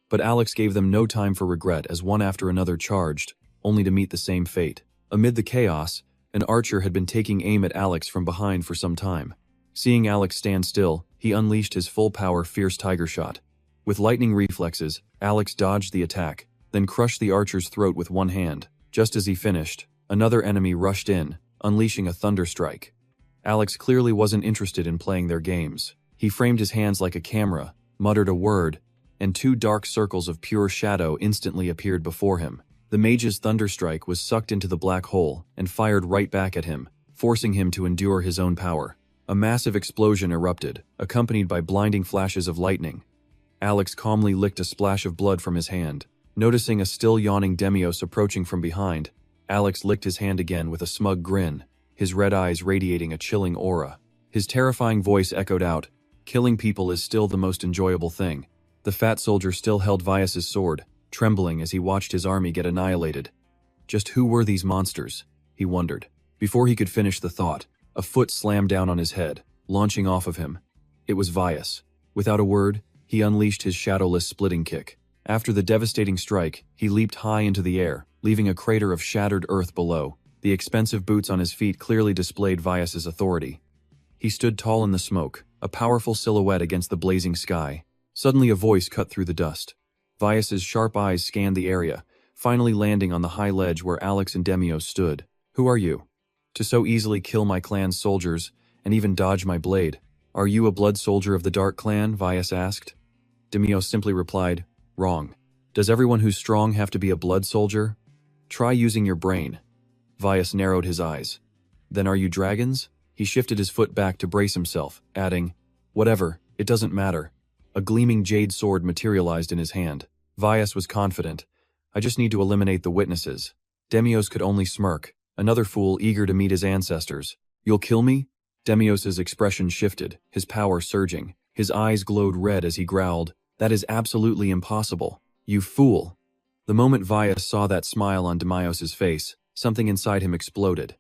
But Alex gave them no time for regret as one after another charged, only to meet the same fate. Amid the chaos, an archer had been taking aim at Alex from behind for some time. Seeing Alex stand still, he unleashed his full-power fierce tiger shot. With lightning reflexes, Alex dodged the attack, then crushed the archer's throat with one hand. Just as he finished, another enemy rushed in, unleashing a thunder strike. Alex clearly wasn't interested in playing their games. He framed his hands like a camera, muttered a word, and 2 dark circles of pure shadow instantly appeared before him. The mage's thunderstrike was sucked into the black hole and fired right back at him, forcing him to endure his own power. A massive explosion erupted, accompanied by blinding flashes of lightning. Alex calmly licked a splash of blood from his hand. Noticing a still yawning Demios approaching from behind, Alex licked his hand again with a smug grin, his red eyes radiating a chilling aura. His terrifying voice echoed out, "Killing people is still the most enjoyable thing." The fat soldier still held Vyas's sword, trembling as he watched his army get annihilated. Just who were these monsters? He wondered. Before he could finish the thought, A foot slammed down on his head, launching off of him. It was Vyas. Without a word, he unleashed his shadowless splitting kick. After the devastating strike, he leaped high into the air, leaving a crater of shattered earth below. The expensive boots on his feet clearly displayed Vyas's authority. He stood tall in the smoke, a powerful silhouette against the blazing sky. Suddenly a voice cut through the dust. Vyas's sharp eyes scanned the area, finally landing on the high ledge where Alex and Demios stood. "Who are you? To so easily kill my clan's soldiers, and even dodge my blade. Are you a blood soldier of the Dark Clan?" Vyas asked. Demios simply replied, "Wrong. Does everyone who's strong have to be a blood soldier? Try using your brain." Vyas narrowed his eyes. "Then are you dragons?" He shifted his foot back to brace himself, adding, "Whatever, it doesn't matter." A gleaming jade sword materialized in his hand. Vyas was confident. "I just need to eliminate the witnesses." Demios could only smirk, another fool eager to meet his ancestors. "You'll kill me?" Demios's expression shifted, his power surging. His eyes glowed red as he growled, "That is absolutely impossible. You fool." The moment Vyas saw that smile on Demios's face, something inside him exploded.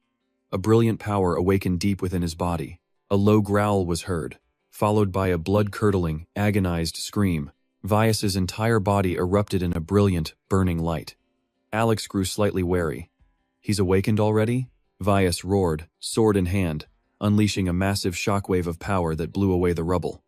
A brilliant power awakened deep within his body. A low growl was heard, followed by a blood-curdling, agonized scream. Vyas's entire body erupted in a brilliant, burning light. Alex grew slightly wary. "He's awakened already?" Vyas roared, sword in hand, unleashing a massive shockwave of power that blew away the rubble.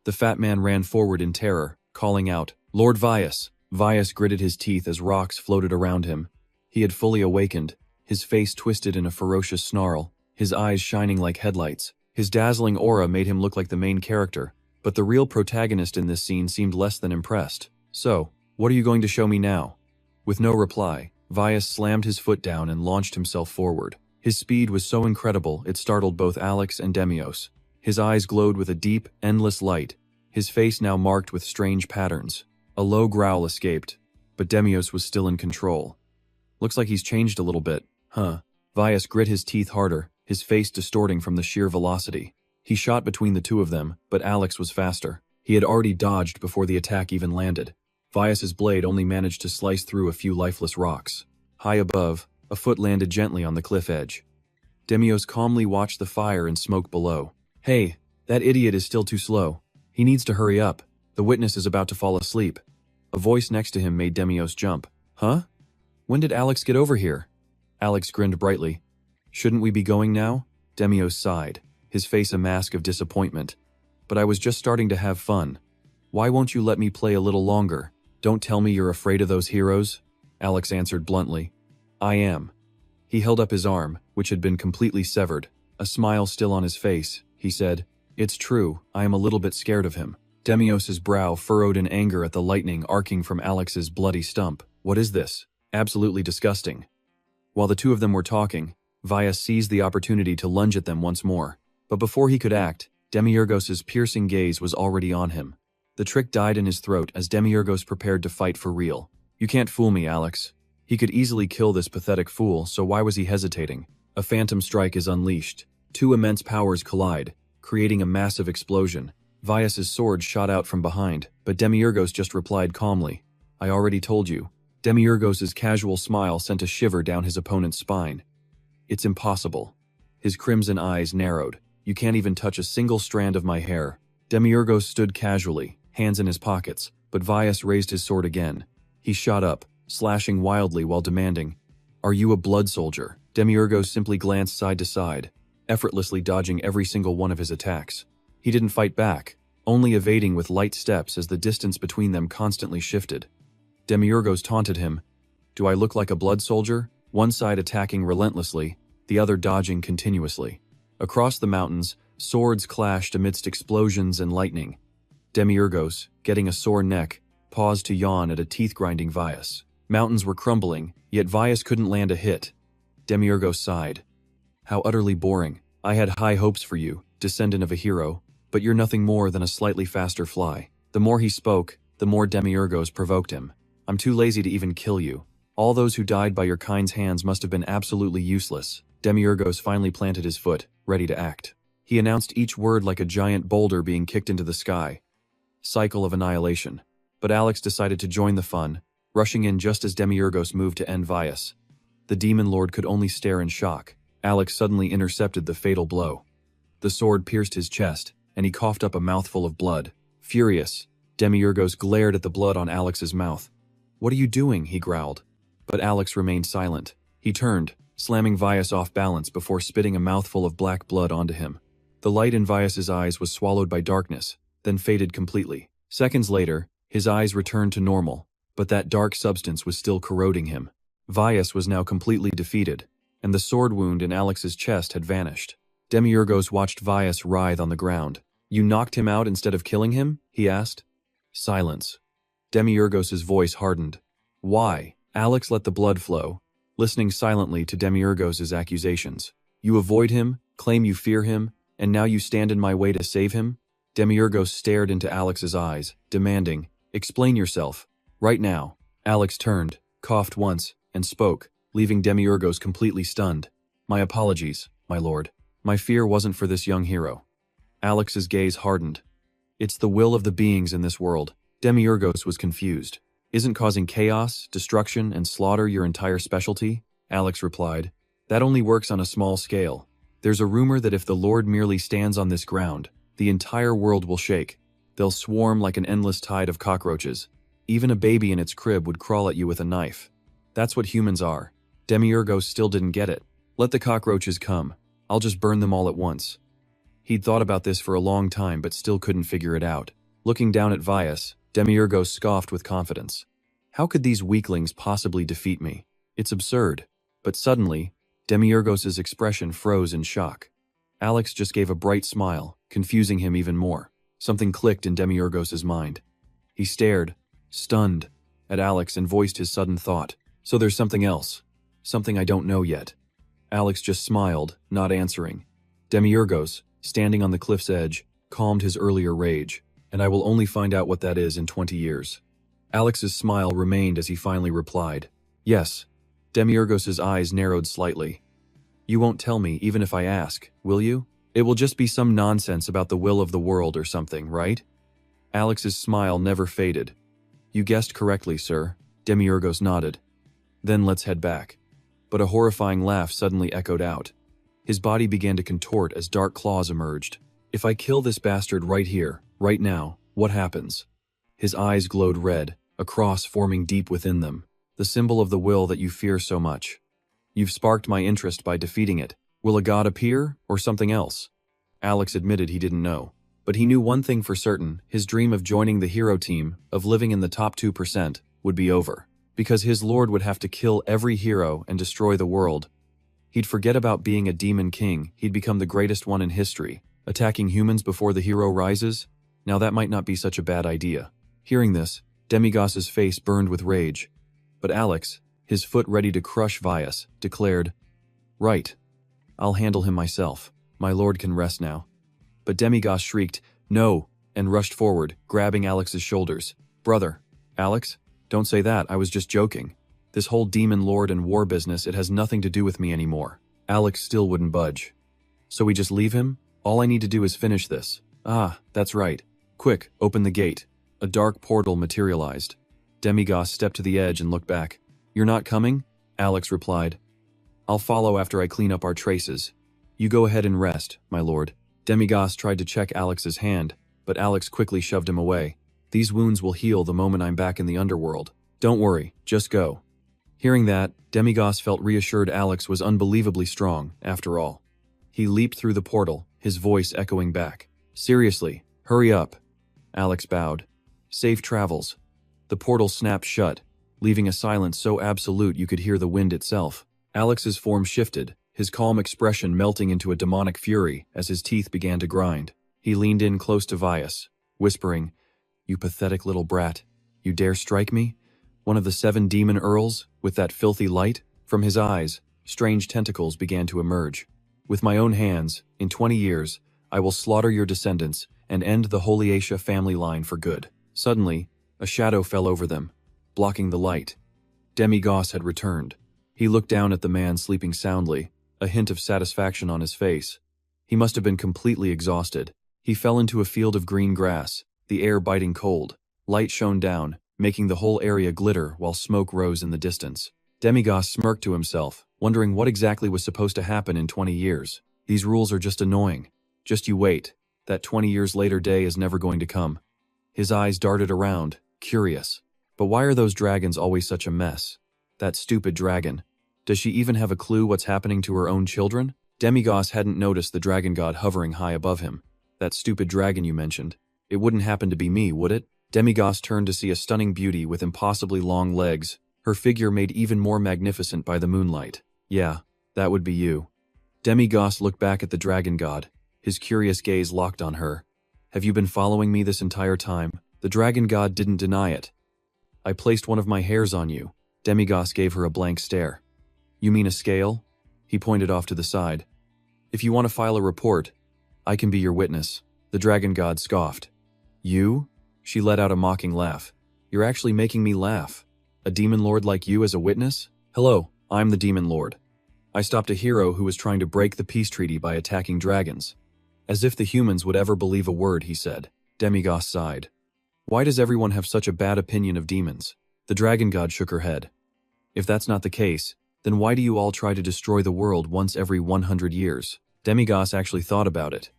The fat man ran forward in terror, calling out, "Lord Vyas!" Vyas gritted his teeth as rocks floated around him. He had fully awakened, his face twisted in a ferocious snarl, his eyes shining like headlights. His dazzling aura made him look like the main character, but the real protagonist in this scene seemed less than impressed. "So, what are you going to show me now?" With no reply, Vyas slammed his foot down and launched himself forward. His speed was so incredible it startled both Alex and Demios. His eyes glowed with a deep, endless light, his face now marked with strange patterns. A low growl escaped, but Demios was still in control. "Looks like he's changed a little bit, huh?" Vyas grit his teeth harder, his face distorting from the sheer velocity. He shot between the two of them, but Alex was faster. He had already dodged before the attack even landed. Vyas's blade only managed to slice through a few lifeless rocks. High above, a foot landed gently on the cliff edge. Demios calmly watched the fire and smoke below. "Hey, that idiot is still too slow. He needs to hurry up. The witness is about to fall asleep." A voice next to him made Demios jump. "Huh? When did Alex get over here?" Alex grinned brightly. "Shouldn't we be going now?" Demios sighed, his face a mask of disappointment. "But I was just starting to have fun. Why won't you let me play a little longer? Don't tell me you're afraid of those heroes?" Alex answered bluntly. "I am." He held up his arm, which had been completely severed. A smile still on his face, he said, "It's true, I am a little bit scared of him." Demios's brow furrowed in anger at the lightning arcing from Alex's bloody stump. "What is this? Absolutely disgusting." While the two of them were talking, Vyas seized the opportunity to lunge at them once more. But before he could act, Demiurgos's piercing gaze was already on him. The trick died in his throat as Demiurgos prepared to fight for real. "You can't fool me, Alex." He could easily kill this pathetic fool, so why was he hesitating? A phantom strike is unleashed. Two immense powers collide, creating a massive explosion. Vyas's sword shot out from behind, but Demiurgos just replied calmly, "I already told you." Demiurgos's casual smile sent a shiver down his opponent's spine. "It's impossible." His crimson eyes narrowed. "You can't even touch a single strand of my hair." Demiurgos stood casually, hands in his pockets, but Vyas raised his sword again. He shot up, slashing wildly while demanding, "Are you a blood soldier?" Demiurgos simply glanced side to side, effortlessly dodging every single one of his attacks. He didn't fight back, only evading with light steps as the distance between them constantly shifted. Demiurgos taunted him, "Do I look like a blood soldier?" One side attacking relentlessly, the other dodging continuously. Across the mountains, swords clashed amidst explosions and lightning. Demiurgos, getting a sore neck, paused to yawn at a teeth-grinding Vyas. Mountains were crumbling, yet Vyas couldn't land a hit. Demiurgos sighed. "How utterly boring. I had high hopes for you, descendant of a hero, but you're nothing more than a slightly faster fly." The more he spoke, the more Demiurgos provoked him. "I'm too lazy to even kill you. All those who died by your kind's hands must have been absolutely useless." Demiurgos finally planted his foot, ready to act. He announced each word like a giant boulder being kicked into the sky. Cycle of annihilation. But Alex decided to join the fun, rushing in just as Demiurgos moved to end Vyas. The Demon Lord could only stare in shock. Alex suddenly intercepted the fatal blow. The sword pierced his chest, and he coughed up a mouthful of blood. Furious, Demiurgos glared at the blood on Alex's mouth. "What are you doing?" he growled. But Alex remained silent. He turned, slamming Vias off balance before spitting a mouthful of black blood onto him. The light in Vias's eyes was swallowed by darkness, then faded completely. Seconds later, his eyes returned to normal, but that dark substance was still corroding him. Vias was now completely defeated, and the sword wound in Alex's chest had vanished. Demiurgos watched Vias writhe on the ground. "You knocked him out instead of killing him?" he asked. Silence. Demiurgos's voice hardened. "Why?" Alex let the blood flow, listening silently to Demiurgos's accusations. "You avoid him, claim you fear him, and now you stand in my way to save him?" Demiurgos stared into Alex's eyes, demanding, "Explain yourself. Right now." Alex turned, coughed once, and spoke, leaving Demiurgos completely stunned. "My apologies, my lord. My fear wasn't for this young hero." Alex's gaze hardened. "It's the will of the beings in this world." Demiurgos was confused. "Isn't causing chaos, destruction, and slaughter your entire specialty?" Alex replied. "That only works on a small scale. There's a rumor that if the Lord merely stands on this ground, the entire world will shake. They'll swarm like an endless tide of cockroaches. Even a baby in its crib would crawl at you with a knife. That's what humans are." Demiurgos still didn't get it. "Let the cockroaches come. I'll just burn them all at once." He'd thought about this for a long time but still couldn't figure it out. Looking down at Vias, Demiurgos scoffed with confidence. "How could these weaklings possibly defeat me? It's absurd." But suddenly, Demiurgos's expression froze in shock. Alex just gave a bright smile, confusing him even more. Something clicked in Demiurgos's mind. He stared, stunned, at Alex and voiced his sudden thought. "So there's something else. Something I don't know yet." Alex just smiled, not answering. Demiurgos, standing on the cliff's edge, calmed his earlier rage. "And I will only find out what that is in 20 years. Alex's smile remained as he finally replied. "Yes." Demiurgos's eyes narrowed slightly. "You won't tell me even if I ask, will you? It will just be some nonsense about the will of the world or something, right?" Alex's smile never faded. "You guessed correctly, sir." Demiurgos nodded. "Then let's head back." But a horrifying laugh suddenly echoed out. His body began to contort as dark claws emerged. "If I kill this bastard right here, right now, what happens?" His eyes glowed red, a cross forming deep within them, the symbol of the will that you fear so much. "You've sparked my interest by defeating it. Will a god appear, or something else?" Alex admitted he didn't know. But he knew one thing for certain: his dream of joining the hero team, of living in the top 2%, would be over. Because his lord would have to kill every hero and destroy the world. He'd forget about being a demon king, he'd become the greatest one in history. Attacking humans before the hero rises? Now that might not be such a bad idea. Hearing this, Demigos's face burned with rage. But Alex, his foot ready to crush Vias, declared, "Right. I'll handle him myself. My lord can rest now." But Demigos shrieked, "No," and rushed forward, grabbing Alex's shoulders. "Brother." "Alex? Don't say that, I was just joking. This whole demon lord and war business, it has nothing to do with me anymore." Alex still wouldn't budge. "So we just leave him? All I need to do is finish this." "Ah, that's right. Quick, open the gate." A dark portal materialized. Demigos stepped to the edge and looked back. "You're not coming?" Alex replied. "I'll follow after I clean up our traces. You go ahead and rest, my lord." Demigos tried to check Alex's hand, but Alex quickly shoved him away. "These wounds will heal the moment I'm back in the underworld. Don't worry, just go." Hearing that, Demigos felt reassured Alex was unbelievably strong, after all. He leaped through the portal, his voice echoing back. "Seriously, hurry up." Alex bowed. "Safe travels." The portal snapped shut, leaving a silence so absolute you could hear the wind itself. Alex's form shifted, his calm expression melting into a demonic fury as his teeth began to grind. He leaned in close to Vias, whispering, "You pathetic little brat. You dare strike me? One of the 7 demon earls, with that filthy light?" From his eyes, strange tentacles began to emerge. "With my own hands, in 20 years, I will slaughter your descendants and end the Holy Asia family line for good." Suddenly, a shadow fell over them, blocking the light. Demigos had returned. He looked down at the man sleeping soundly, a hint of satisfaction on his face. He must have been completely exhausted. He fell into a field of green grass, the air biting cold. Light shone down, making the whole area glitter while smoke rose in the distance. Demigos smirked to himself, wondering what exactly was supposed to happen in 20 years. These rules are just annoying. Just you wait. That 20 years later day is never going to come. His eyes darted around, curious. But why are those dragons always such a mess? That stupid dragon. Does she even have a clue what's happening to her own children? Demigos hadn't noticed the dragon god hovering high above him. That stupid dragon you mentioned. It wouldn't happen to be me, would it? Demigos turned to see a stunning beauty with impossibly long legs, her figure made even more magnificent by the moonlight. Yeah, that would be you. Demigos looked back at the dragon god, his curious gaze locked on her. Have you been following me this entire time? The dragon god didn't deny it. I placed one of my hairs on you. Demigos gave her a blank stare. You mean a scale? He pointed off to the side. If you want to file a report, I can be your witness. The dragon god scoffed. You? She let out a mocking laugh. You're actually making me laugh. A demon lord like you as a witness? Hello, I'm the demon lord. I stopped a hero who was trying to break the peace treaty by attacking dragons. As if the humans would ever believe a word he said. Demigos sighed. Why does everyone have such a bad opinion of demons? The dragon god shook her head. If that's not the case, then why do you all try to destroy the world once every 100 years? Demigos actually thought about it.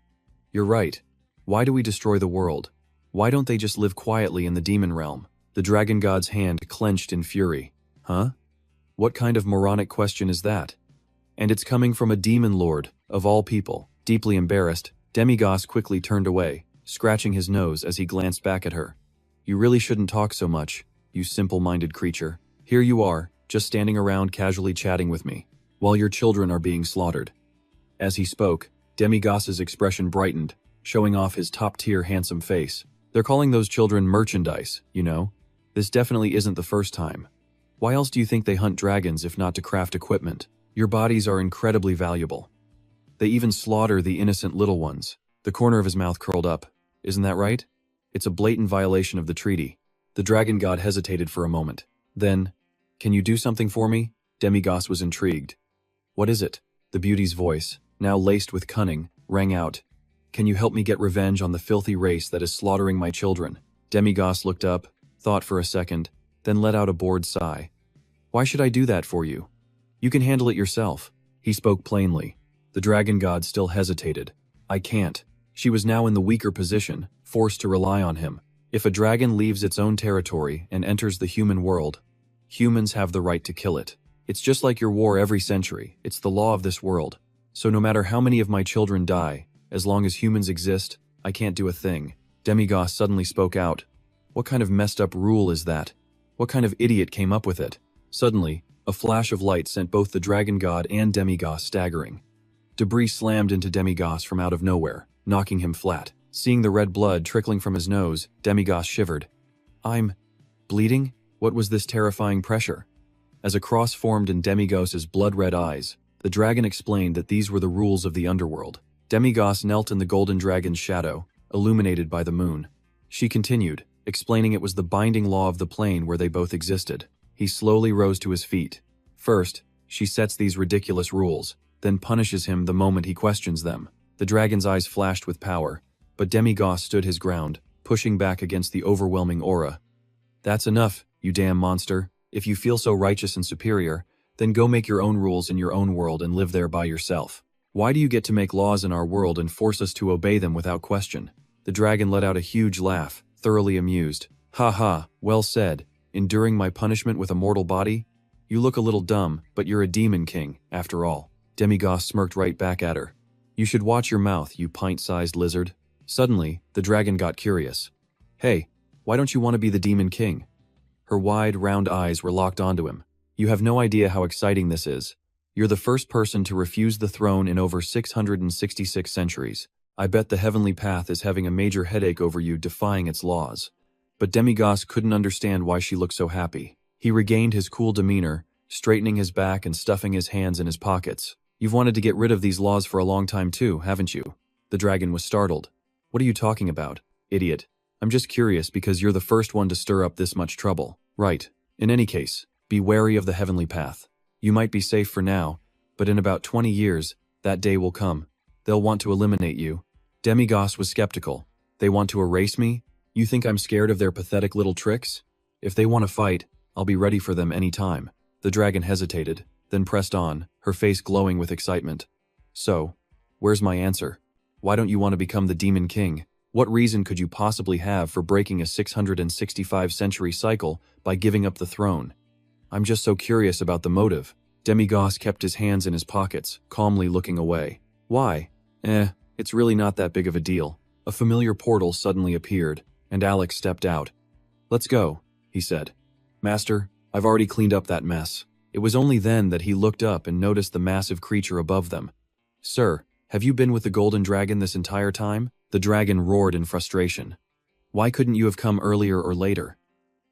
You're right. Why do we destroy the world? Why don't they just live quietly in the demon realm? The dragon god's hand clenched in fury. Huh? What kind of moronic question is that? And it's coming from a demon lord, of all people. Deeply embarrassed, Demigos quickly turned away, scratching his nose as he glanced back at her. You really shouldn't talk so much, you simple-minded creature. Here you are, just standing around casually chatting with me, while your children are being slaughtered. As he spoke, Demigos's expression brightened, showing off his top-tier handsome face. They're calling those children merchandise, you know? This definitely isn't the first time. Why else do you think they hunt dragons if not to craft equipment? Your bodies are incredibly valuable. They even slaughter the innocent little ones. The corner of his mouth curled up. Isn't that right? It's a blatant violation of the treaty. The dragon god hesitated for a moment. Then, can you do something for me? Demigos was intrigued. What is it? The beauty's voice, now laced with cunning, rang out. Can you help me get revenge on the filthy race that is slaughtering my children? Demigos looked up, thought for a second, then let out a bored sigh. Why should I do that for you? You can handle it yourself. He spoke plainly. The dragon god still hesitated. I can't. She was now in the weaker position, forced to rely on him. If a dragon leaves its own territory and enters the human world, humans have the right to kill it. It's just like your war every century. It's the law of this world. So no matter how many of my children die, as long as humans exist, I can't do a thing. Demigos suddenly spoke out. What kind of messed up rule is that? What kind of idiot came up with it? Suddenly, a flash of light sent both the dragon god and Demigos staggering. Debris slammed into Demigos from out of nowhere, knocking him flat. Seeing the red blood trickling from his nose, Demigos shivered. I'm bleeding? What was this terrifying pressure? As a cross formed in Demigos's blood-red eyes, the dragon explained that these were the rules of the underworld. Demigos knelt in the golden dragon's shadow, illuminated by the moon. She continued, explaining it was the binding law of the plane where they both existed. He slowly rose to his feet. First, she sets these ridiculous rules, then punishes him the moment he questions them. The dragon's eyes flashed with power, but Demigos stood his ground, pushing back against the overwhelming aura. That's enough, you damn monster. If you feel so righteous and superior, then go make your own rules in your own world and live there by yourself. Why do you get to make laws in our world and force us to obey them without question? The dragon let out a huge laugh, thoroughly amused. Ha ha, well said. Enduring my punishment with a mortal body? You look a little dumb, but you're a demon king, after all. Demigos smirked right back at her. You should watch your mouth, you pint-sized lizard. Suddenly, the dragon got curious. Hey, why don't you want to be the demon king? Her wide, round eyes were locked onto him. You have no idea how exciting this is. You're the first person to refuse the throne in over 666 centuries. I bet the heavenly path is having a major headache over you defying its laws. But Demigos couldn't understand why she looked so happy. He regained his cool demeanor, straightening his back and stuffing his hands in his pockets. You've wanted to get rid of these laws for a long time too, haven't you? The dragon was startled. What are you talking about, idiot? I'm just curious because you're the first one to stir up this much trouble. Right. In any case, be wary of the heavenly path. You might be safe for now, but in about 20 years, that day will come. They'll want to eliminate you. Demigos was skeptical. They want to erase me? You think I'm scared of their pathetic little tricks? If they want to fight, I'll be ready for them any time. The dragon hesitated. then pressed on, her face glowing with excitement. So, where's my answer? Why don't you want to become the Demon King? What reason could you possibly have for breaking a 665-century cycle by giving up the throne? I'm just so curious about the motive. Demigos kept his hands in his pockets, calmly looking away. Why? It's really not that big of a deal. A familiar portal suddenly appeared, and Alex stepped out. Let's go, he said. Master, I've already cleaned up that mess. It was only then that he looked up and noticed the massive creature above them. Sir, have you been with the Golden Dragon this entire time? The dragon roared in frustration. Why couldn't you have come earlier or later?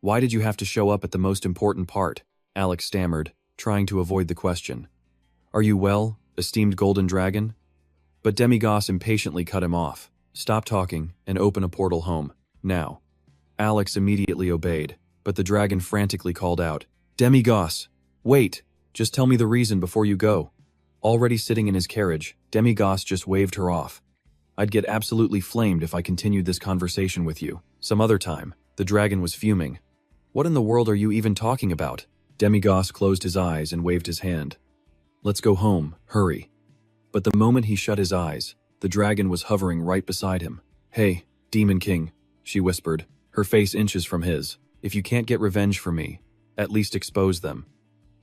Why did you have to show up at the most important part? Alex stammered, trying to avoid the question. Are you well, esteemed Golden Dragon? But Demigos impatiently cut him off. Stop talking and open a portal home, now. Alex immediately obeyed, but the dragon frantically called out, Demigos, wait, just tell me the reason before you go. Already sitting in his carriage, Demigos just waved her off. I'd get absolutely flamed if I continued this conversation with you. Some other time, the dragon was fuming. What in the world are you even talking about? Demigos closed his eyes and waved his hand. Let's go home, hurry. But the moment he shut his eyes, the dragon was hovering right beside him. Hey, Demon King, she whispered, her face inches from his. If you can't get revenge for me, at least expose them.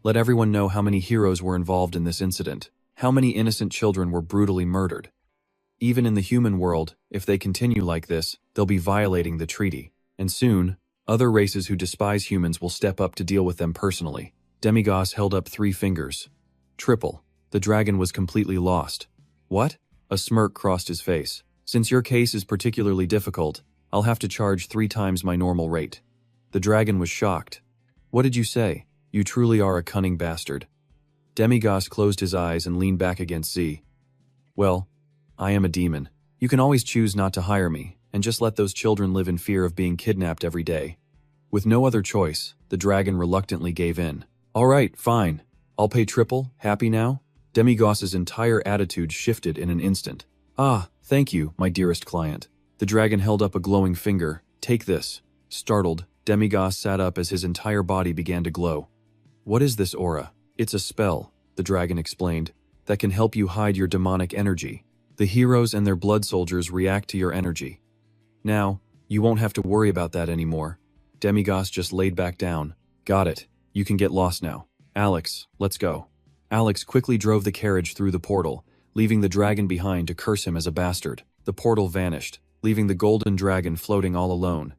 Let everyone know how many heroes were involved in this incident, how many innocent children were brutally murdered. Even in the human world, if they continue like this, they'll be violating the treaty. And soon, other races who despise humans will step up to deal with them personally. Demigos held up 3 fingers. Triple. The dragon was completely lost. What? A smirk crossed his face. Since your case is particularly difficult, I'll have to charge 3 times my normal rate. The dragon was shocked. What did you say? You truly are a cunning bastard. Demigos closed his eyes and leaned back against Z. Well, I am a demon. You can always choose not to hire me, and just let those children live in fear of being kidnapped every day. With no other choice, the dragon reluctantly gave in. All right, fine. I'll pay triple. Happy now? Demigos's entire attitude shifted in an instant. Ah, thank you, my dearest client. The dragon held up a glowing finger. Take this. Startled, Demigos sat up as his entire body began to glow. What is this aura? It's a spell, the dragon explained, that can help you hide your demonic energy. The heroes and their blood soldiers react to your energy. Now, you won't have to worry about that anymore. Demigos just laid back down. Got it. You can get lost now. Alex, let's go. Alex quickly drove the carriage through the portal, leaving the dragon behind to curse him as a bastard. The portal vanished, leaving the golden dragon floating all alone.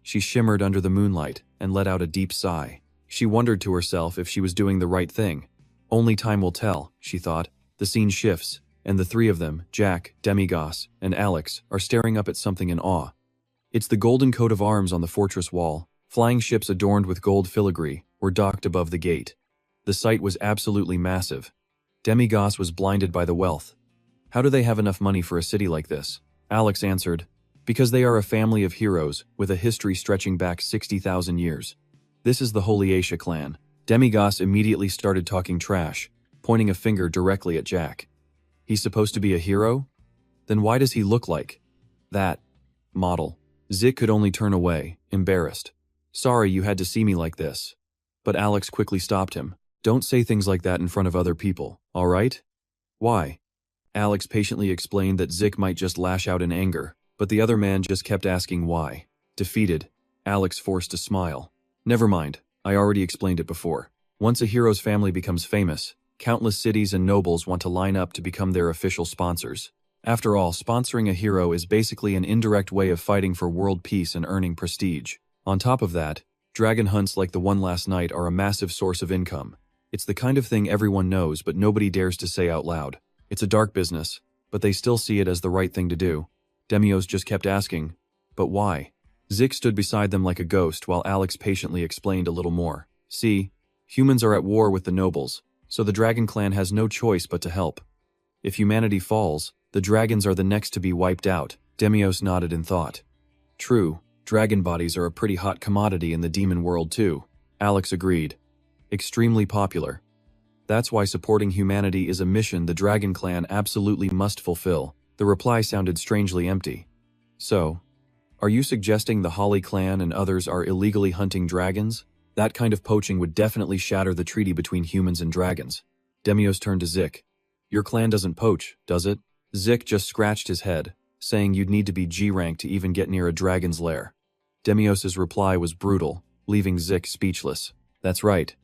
She shimmered under the moonlight and let out a deep sigh. She wondered to herself if she was doing the right thing. Only time will tell, she thought. The scene shifts, and the 3 of them, Jack, Demigos, and Alex, are staring up at something in awe. It's the golden coat of arms on the fortress wall. Flying ships adorned with gold filigree were docked above the gate. The sight was absolutely massive. Demigos was blinded by the wealth. How do they have enough money for a city like this? Alex answered, because they are a family of heroes with a history stretching back 60,000 years. This is the Holy Aisha clan. Demigos immediately started talking trash, pointing a finger directly at Jack. He's supposed to be a hero? Then why does he look like that model? Zik could only turn away, embarrassed. Sorry you had to see me like this. But Alex quickly stopped him. Don't say things like that in front of other people, all right? Why? Alex patiently explained that Zik might just lash out in anger, but the other man just kept asking why. Defeated, Alex forced a smile. Never mind, I already explained it before. Once a hero's family becomes famous, countless cities and nobles want to line up to become their official sponsors. After all, sponsoring a hero is basically an indirect way of fighting for world peace and earning prestige. On top of that, dragon hunts like the one last night are a massive source of income. It's the kind of thing everyone knows but nobody dares to say out loud. It's a dark business, but they still see it as the right thing to do. Demios just kept asking, but why? Zik stood beside them like a ghost while Alex patiently explained a little more. See, humans are at war with the nobles, so the Dragon Clan has no choice but to help. If humanity falls, the dragons are the next to be wiped out. Demios nodded in thought. True, dragon bodies are a pretty hot commodity in the demon world too. Alex agreed. Extremely popular. That's why supporting humanity is a mission the Dragon Clan absolutely must fulfill. The reply sounded strangely empty. So, are you suggesting the Holly clan and others are illegally hunting dragons? That kind of poaching would definitely shatter the treaty between humans and dragons. Demios turned to Zik. Your clan doesn't poach, does it? Zik just scratched his head, saying you'd need to be G rank to even get near a dragon's lair. Demios's reply was brutal, leaving Zik speechless. That's right.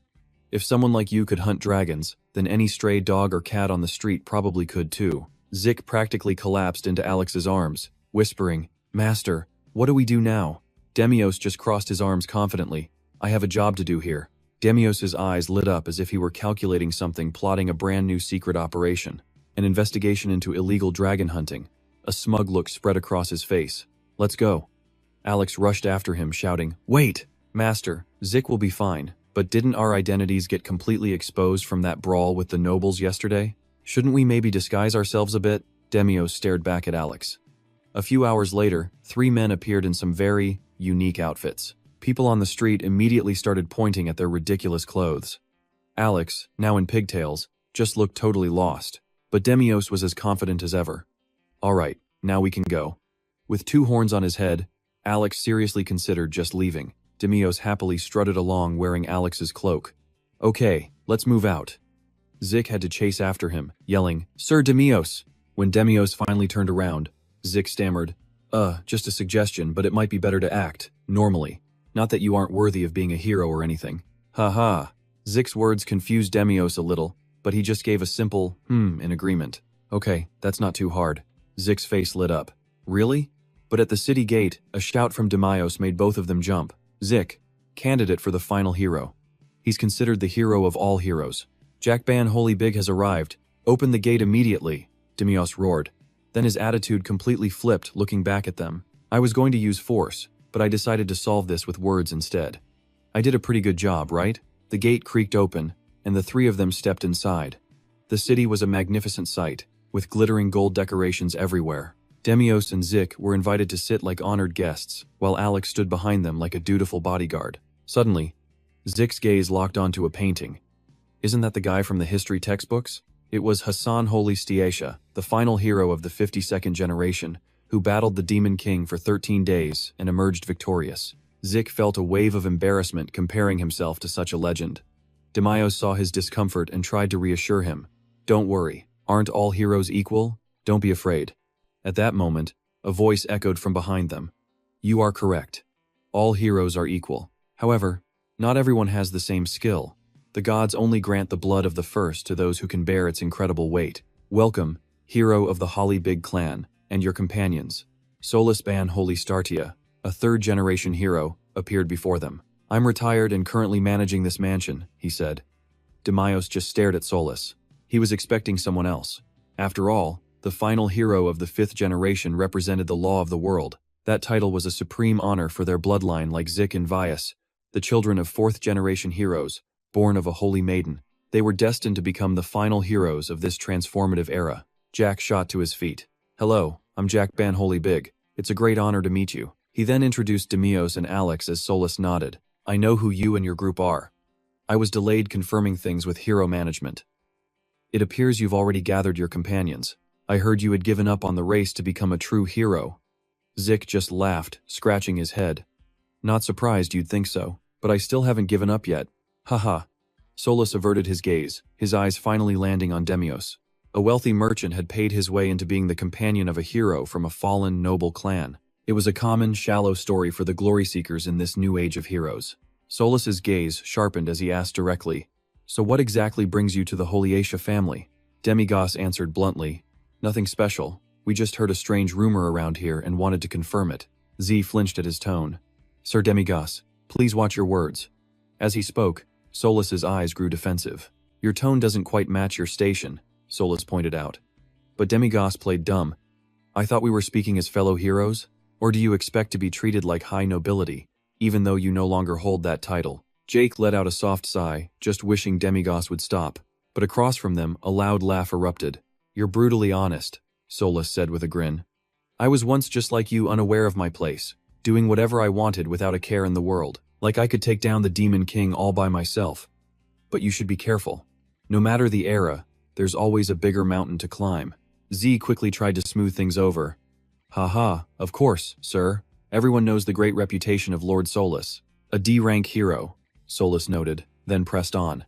If someone like you could hunt dragons, then any stray dog or cat on the street probably could too. Zik practically collapsed into Alex's arms, whispering, Master, what do we do now? Demios just crossed his arms confidently. I have a job to do here. Demios's eyes lit up as if he were calculating something, plotting a brand new secret operation. An investigation into illegal dragon hunting. A smug look spread across his face. Let's go. Alex rushed after him, shouting, Wait! Master, Zik will be fine, but didn't our identities get completely exposed from that brawl with the nobles yesterday? Shouldn't we maybe disguise ourselves a bit? Demios stared back at Alex. A few hours later, 3 men appeared in some very unique outfits. People on the street immediately started pointing at their ridiculous clothes. Alex, now in pigtails, just looked totally lost, but Demios was as confident as ever. All right, now we can go. With 2 horns on his head, Alex seriously considered just leaving. Demios happily strutted along wearing Alex's cloak. Okay, let's move out. Zik had to chase after him, yelling, Sir Demios! When Demios finally turned around, Zik stammered, just a suggestion, but it might be better to act, normally. Not that you aren't worthy of being a hero or anything. Haha. Zik's words confused Demios a little, but he just gave a simple, in agreement. Okay, that's not too hard. Zik's face lit up. Really? But at the city gate, a shout from Demios made both of them jump. Zik, candidate for the final hero. He's considered the hero of all heroes. Jack Ban Holy Big has arrived. Open the gate immediately, Demios roared. Then his attitude completely flipped, looking back at them. I was going to use force, but I decided to solve this with words instead. I did a pretty good job, right? The gate creaked open, and the 3 of them stepped inside. The city was a magnificent sight, with glittering gold decorations everywhere. Demios and Zik were invited to sit like honored guests, while Alex stood behind them like a dutiful bodyguard. Suddenly, Zik's gaze locked onto a painting. Isn't that the guy from the history textbooks? It was Hassan Holy Stiesha, the final hero of the 52nd generation, who battled the Demon King for 13 days and emerged victorious. Zik felt a wave of embarrassment comparing himself to such a legend. Demios saw his discomfort and tried to reassure him. Don't worry, aren't all heroes equal? Don't be afraid. At that moment, a voice echoed from behind them. You are correct. All heroes are equal. However, not everyone has the same skill. The gods only grant the blood of the first to those who can bear its incredible weight. Welcome, hero of the Holly Big clan, and your companions. Solus Ban Holy Startia, a 3rd-generation hero, appeared before them. I'm retired and currently managing this mansion, he said. Demios just stared at Solus. He was expecting someone else. After all, the final hero of the 5th generation represented the law of the world. That title was a supreme honor for their bloodline like Zik and Vias, the children of 4th-generation heroes, born of a holy maiden. They were destined to become the final heroes of this transformative era. Jack shot to his feet. Hello, I'm Jack Ban Holy Big. It's a great honor to meet you. He then introduced Demios and Alex as Solus nodded. I know who you and your group are. I was delayed confirming things with hero management. It appears you've already gathered your companions. I heard you had given up on the race to become a true hero. Zik just laughed, scratching his head. Not surprised you'd think so, but I still haven't given up yet. Haha. Solus averted his gaze, his eyes finally landing on Demios. A wealthy merchant had paid his way into being the companion of a hero from a fallen, noble clan. It was a common, shallow story for the glory seekers in this new age of heroes. Solus's gaze sharpened as he asked directly, So what exactly brings you to the Holiatia family? Demigos answered bluntly, Nothing special. We just heard a strange rumor around here and wanted to confirm it. Z flinched at his tone. Sir Demigos, please watch your words. As he spoke, Solus's eyes grew defensive. Your tone doesn't quite match your station, Solus pointed out. But Demigos played dumb. I thought we were speaking as fellow heroes? Or do you expect to be treated like high nobility, even though you no longer hold that title? Jake let out a soft sigh, just wishing Demigos would stop. But across from them, a loud laugh erupted. You're brutally honest, Solus said with a grin. I was once just like you, unaware of my place, doing whatever I wanted without a care in the world, like I could take down the Demon King all by myself. But you should be careful. No matter the era, there's always a bigger mountain to climb. Z quickly tried to smooth things over. Haha, of course, sir. Everyone knows the great reputation of Lord Solus, a D-rank hero. Solus noted, then pressed on.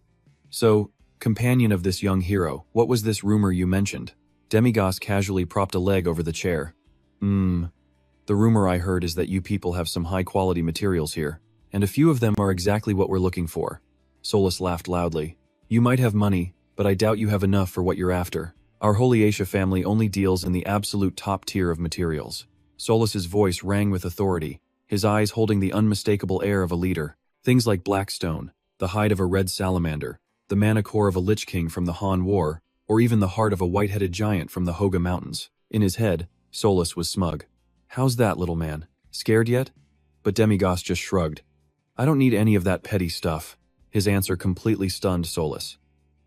So, companion of this young hero, what was this rumor you mentioned? Demigos casually propped a leg over the chair. The rumor I heard is that you people have some high-quality materials here, and a few of them are exactly what we're looking for. Solus laughed loudly. You might have money, but I doubt you have enough for what you're after. Our Holy Asia family only deals in the absolute top tier of materials. Solus's voice rang with authority, his eyes holding the unmistakable air of a leader. Things like blackstone, the hide of a red salamander, the mana core of a lich king from the Han War, or even the heart of a white-headed giant from the Hoga Mountains. In his head, Solus was smug. How's that, little man? Scared yet? But Demigos just shrugged. I don't need any of that petty stuff. His answer completely stunned Solus.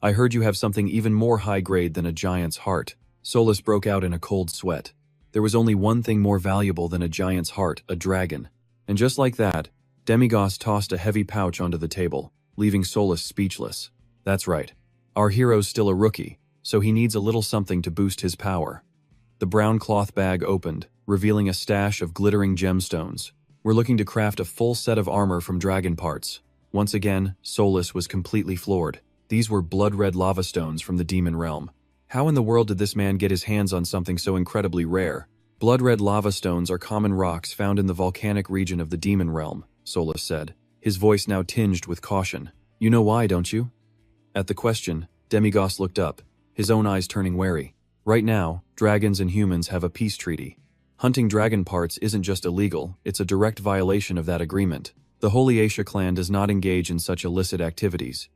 I heard you have something even more high-grade than a giant's heart. Solus broke out in a cold sweat. There was only one thing more valuable than a giant's heart, a dragon. And just like that, Demigos tossed a heavy pouch onto the table, leaving Solus speechless. That's right. Our hero's still a rookie, so he needs a little something to boost his power. The brown cloth bag opened, revealing a stash of glittering gemstones. We're looking to craft a full set of armor from dragon parts. Once again, Solus was completely floored. These were blood-red lava stones from the demon realm. How in the world did this man get his hands on something so incredibly rare? Blood-red lava stones are common rocks found in the volcanic region of the demon realm, Solus said, his voice now tinged with caution. You know why, don't you? At the question, Demigos looked up, his own eyes turning wary. Right now, dragons and humans have a peace treaty. Hunting dragon parts isn't just illegal, it's a direct violation of that agreement. The Holy Asia clan does not engage in such illicit activities.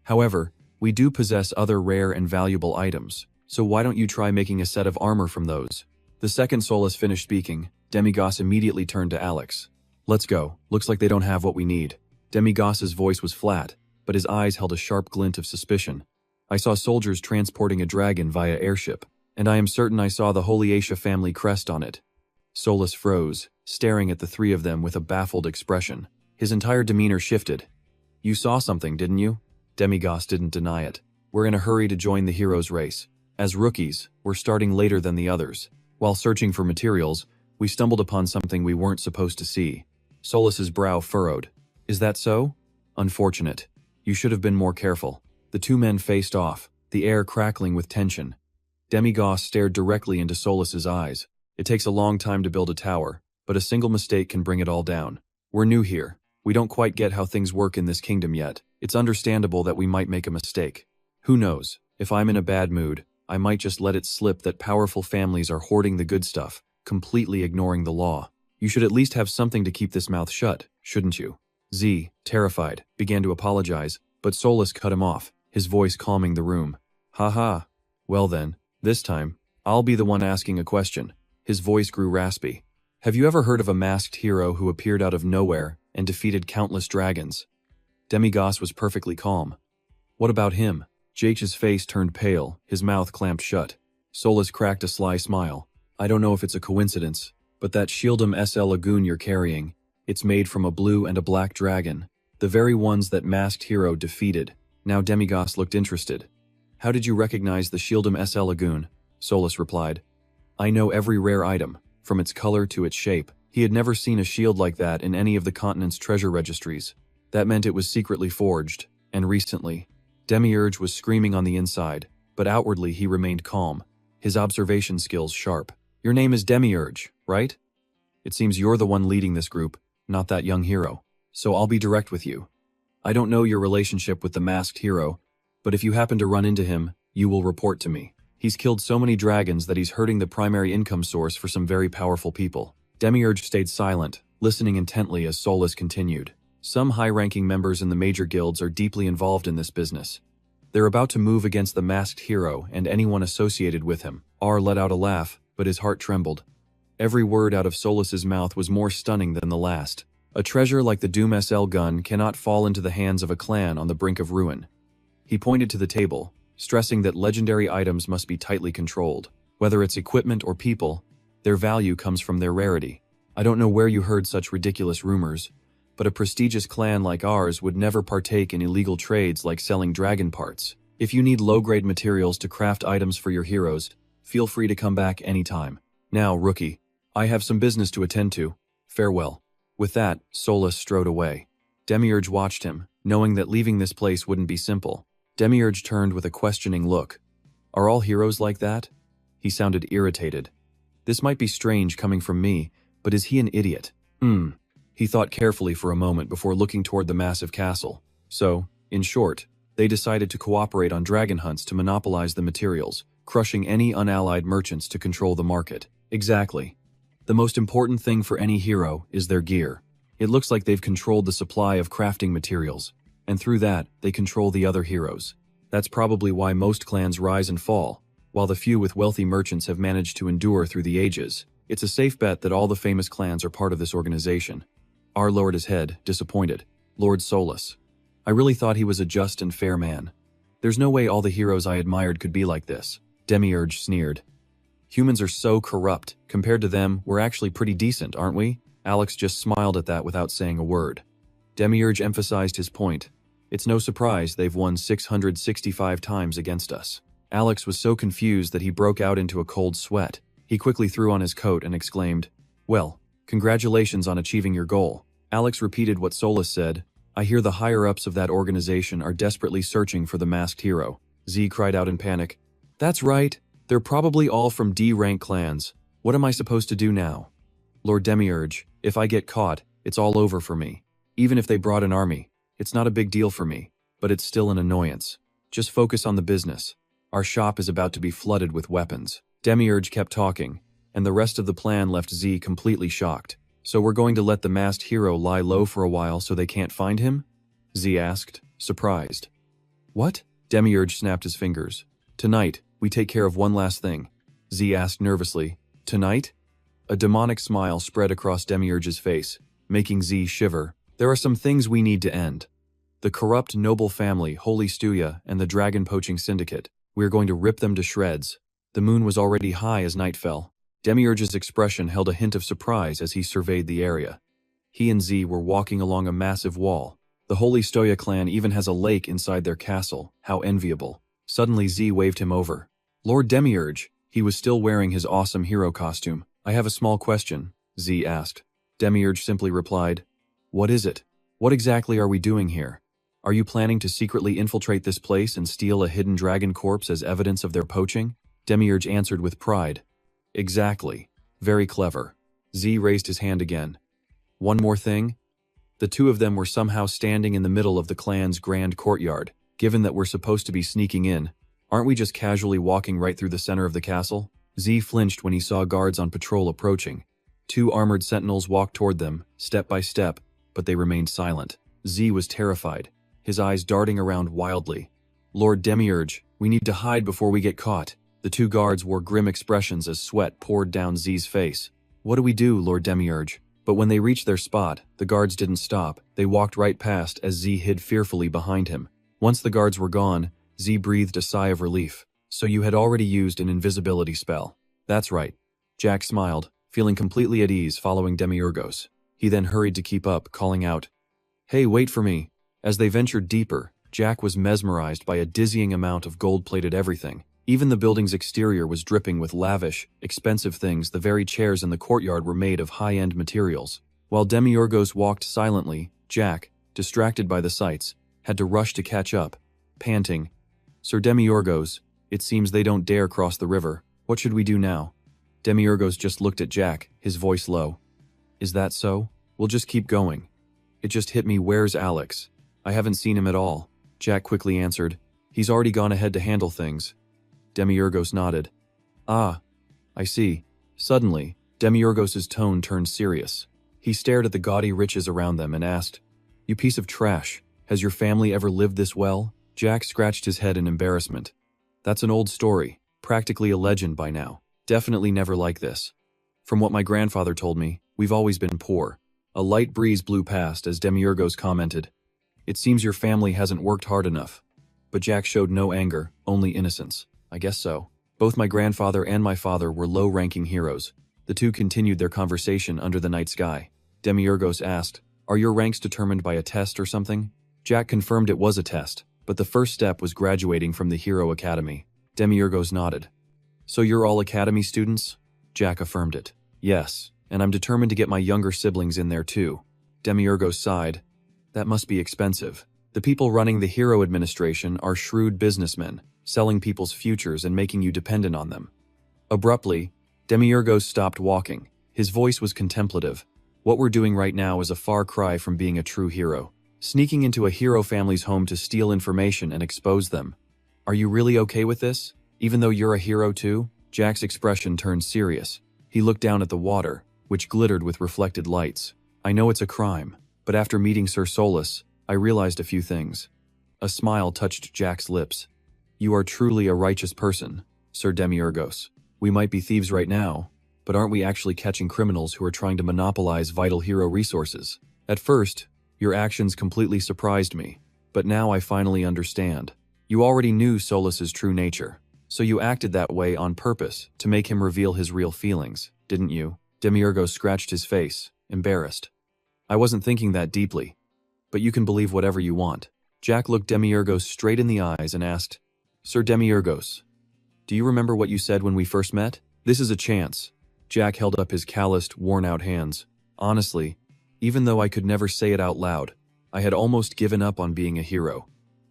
However, we do possess other rare and valuable items, so why don't you try making a set of armor from those? The second Solus finished speaking, Demigos immediately turned to Alex. Let's go, looks like they don't have what we need. Demigos's voice was flat, but his eyes held a sharp glint of suspicion. I saw soldiers transporting a dragon via airship, and I am certain I saw the Holy Asia family crest on it. Solus froze, staring at the three of them with a baffled expression. His entire demeanor shifted. You saw something, didn't you? Demigos didn't deny it. We're in a hurry to join the hero's race. As rookies, we're starting later than the others. While searching for materials, we stumbled upon something we weren't supposed to see. Solus's brow furrowed. Is that so? Unfortunate. You should have been more careful. The two men faced off, the air crackling with tension. Demigos stared directly into Solus's eyes. It takes a long time to build a tower, but a single mistake can bring it all down. We're new here. We don't quite get how things work in this kingdom yet. It's understandable that we might make a mistake. Who knows? If I'm in a bad mood, I might just let it slip that powerful families are hoarding the good stuff, completely ignoring the law. You should at least have something to keep this mouth shut, shouldn't you? Z, terrified, began to apologize, but Solus cut him off, his voice calming the room. Ha. Well then, this time, I'll be the one asking a question. His voice grew raspy. Have you ever heard of a masked hero who appeared out of nowhere and defeated countless dragons? Demigos was perfectly calm. What about him? Jake's face turned pale, his mouth clamped shut. Solus cracked a sly smile. I don't know if it's a coincidence, but that Shieldum SL Lagoon you're carrying, it's made from a blue and a black dragon, the very ones that masked hero defeated. Now Demigos looked interested. How did you recognize the Shieldum SL Lagoon? Solus replied. I know every rare item, from its color to its shape. He had never seen a shield like that in any of the continent's treasure registries. That meant it was secretly forged, and recently. Demiurge was screaming on the inside, but outwardly he remained calm, his observation skills sharp. Your name is Demiurge, right? It seems you're the one leading this group, not that young hero. So I'll be direct with you. I don't know your relationship with the masked hero, but if you happen to run into him, you will report to me. He's killed so many dragons that he's hurting the primary income source for some very powerful people. Demiurge stayed silent, listening intently as Solus continued. Some high-ranking members in the major guilds are deeply involved in this business. They're about to move against the masked hero and anyone associated with him. R let out a laugh, but his heart trembled. Every word out of Solus's mouth was more stunning than the last. A treasure like the Doom SL gun cannot fall into the hands of a clan on the brink of ruin. He pointed to the table, stressing that legendary items must be tightly controlled. Whether it's equipment or people, their value comes from their rarity. I don't know where you heard such ridiculous rumors, but a prestigious clan like ours would never partake in illegal trades like selling dragon parts. If you need low-grade materials to craft items for your heroes, feel free to come back anytime. Now, rookie, I have some business to attend to. Farewell. With that, Solus strode away. Demiurge watched him, knowing that leaving this place wouldn't be simple. Demiurge turned with a questioning look. Are all heroes like that? He sounded irritated. This might be strange coming from me, but is he an idiot? He thought carefully for a moment before looking toward the massive castle. So, in short, they decided to cooperate on dragon hunts to monopolize the materials, crushing any unallied merchants to control the market. Exactly. The most important thing for any hero is their gear. It looks like they've controlled the supply of crafting materials, and through that, they control the other heroes. That's probably why most clans rise and fall, while the few with wealthy merchants have managed to endure through the ages. It's a safe bet that all the famous clans are part of this organization. R lowered his head, disappointed. Lord Solus. I really thought he was a just and fair man. There's no way all the heroes I admired could be like this. Demiurge sneered. Humans are so corrupt. Compared to them, we're actually pretty decent, aren't we? Alex just smiled at that without saying a word. Demiurge emphasized his point. It's no surprise they've won 665 times against us. Alex was so confused that he broke out into a cold sweat. He quickly threw on his coat and exclaimed, Well, congratulations on achieving your goal. Alex repeated what Solus said. I hear the higher-ups of that organization are desperately searching for the masked hero. Z cried out in panic. That's right. They're probably all from D-rank clans. What am I supposed to do now? Lord Demiurge, if I get caught, it's all over for me. Even if they brought an army, it's not a big deal for me, but it's still an annoyance. Just focus on the business. Our shop is about to be flooded with weapons. Demiurge kept talking, and the rest of the plan left Z completely shocked. So we're going to let the masked hero lie low for a while so they can't find him? Z asked, surprised. What? Demiurge snapped his fingers. Tonight, we take care of one last thing. Z asked nervously. Tonight? A demonic smile spread across Demiurge's face, making Z shiver. There are some things we need to end. The corrupt noble family, Holy Stuya, and the dragon poaching syndicate. We are going to rip them to shreds. The moon was already high as night fell. Demiurge's expression held a hint of surprise as he surveyed the area. He and Z were walking along a massive wall. The Holy Stuya clan even has a lake inside their castle. How enviable. Suddenly Z waved him over. Lord Demiurge. He was still wearing his awesome hero costume. I have a small question, Z asked. Demiurge simply replied, What is it? What exactly are we doing here? Are you planning to secretly infiltrate this place and steal a hidden dragon corpse as evidence of their poaching? Demiurge answered with pride. Exactly. Very clever. Z raised his hand again. One more thing. The two of them were somehow standing in the middle of the clan's grand courtyard. Given that we're supposed to be sneaking in, aren't we just casually walking right through the center of the castle? Z flinched when he saw guards on patrol approaching. Two armored sentinels walked toward them, step by step, but they remained silent. Z was terrified, his eyes darting around wildly. Lord Demiurge, we need to hide before we get caught. The two guards wore grim expressions as sweat poured down Z's face. What do we do, Lord Demiurge? But when they reached their spot, the guards didn't stop. They walked right past as Z hid fearfully behind him. Once the guards were gone, Z breathed a sigh of relief. So you had already used an invisibility spell. That's right. Jack smiled, feeling completely at ease following Demiurgos. He then hurried to keep up, calling out, Hey, wait for me. As they ventured deeper, Jack was mesmerized by a dizzying amount of gold-plated everything. Even the building's exterior was dripping with lavish, expensive things. The very chairs in the courtyard were made of high-end materials. While Demiurgos walked silently, Jack, distracted by the sights, had to rush to catch up, panting. Sir Demiurgos, it seems they don't dare cross the river. What should we do now? Demiurgos just looked at Jack, his voice low. Is that so? We'll just keep going. It just hit me, where's Alex? I haven't seen him at all. Jack quickly answered. He's already gone ahead to handle things. Demiurgos nodded. Ah, I see. Suddenly, Demiurgos' tone turned serious. He stared at the gaudy riches around them and asked, You piece of trash, has your family ever lived this well? Jack scratched his head in embarrassment. That's an old story, practically a legend by now. Definitely never like this. From what my grandfather told me, we've always been poor. A light breeze blew past as Demiurgos commented, It seems your family hasn't worked hard enough. But Jack showed no anger, only innocence. I guess so. Both my grandfather and my father were low-ranking heroes. The two continued their conversation under the night sky. Demiurgos asked, Are your ranks determined by a test or something? Jack confirmed it was a test, but the first step was graduating from the Hero Academy. Demiurgos nodded. So you're all Academy students? Jack affirmed it. Yes, and I'm determined to get my younger siblings in there too. Demiurgos sighed. That must be expensive. The people running the hero administration are shrewd businessmen, selling people's futures and making you dependent on them. Abruptly, Demiurgos stopped walking. His voice was contemplative. What we're doing right now is a far cry from being a true hero. Sneaking into a hero family's home to steal information and expose them. Are you really okay with this? Even though you're a hero too? Jack's expression turned serious. He looked down at the water, which glittered with reflected lights. I know it's a crime, but after meeting Sir Solus, I realized a few things. A smile touched Jack's lips. You are truly a righteous person, Sir Demiurgos. We might be thieves right now, but aren't we actually catching criminals who are trying to monopolize vital hero resources? At first, your actions completely surprised me, but now I finally understand. You already knew Solus's true nature, so you acted that way on purpose to make him reveal his real feelings, didn't you? Demiurgos scratched his face, embarrassed. I wasn't thinking that deeply, but you can believe whatever you want. Jack looked Demiurgos straight in the eyes and asked, Sir Demiurgos, do you remember what you said when we first met? This is a chance. Jack held up his calloused, worn-out hands. Honestly, even though I could never say it out loud, I had almost given up on being a hero.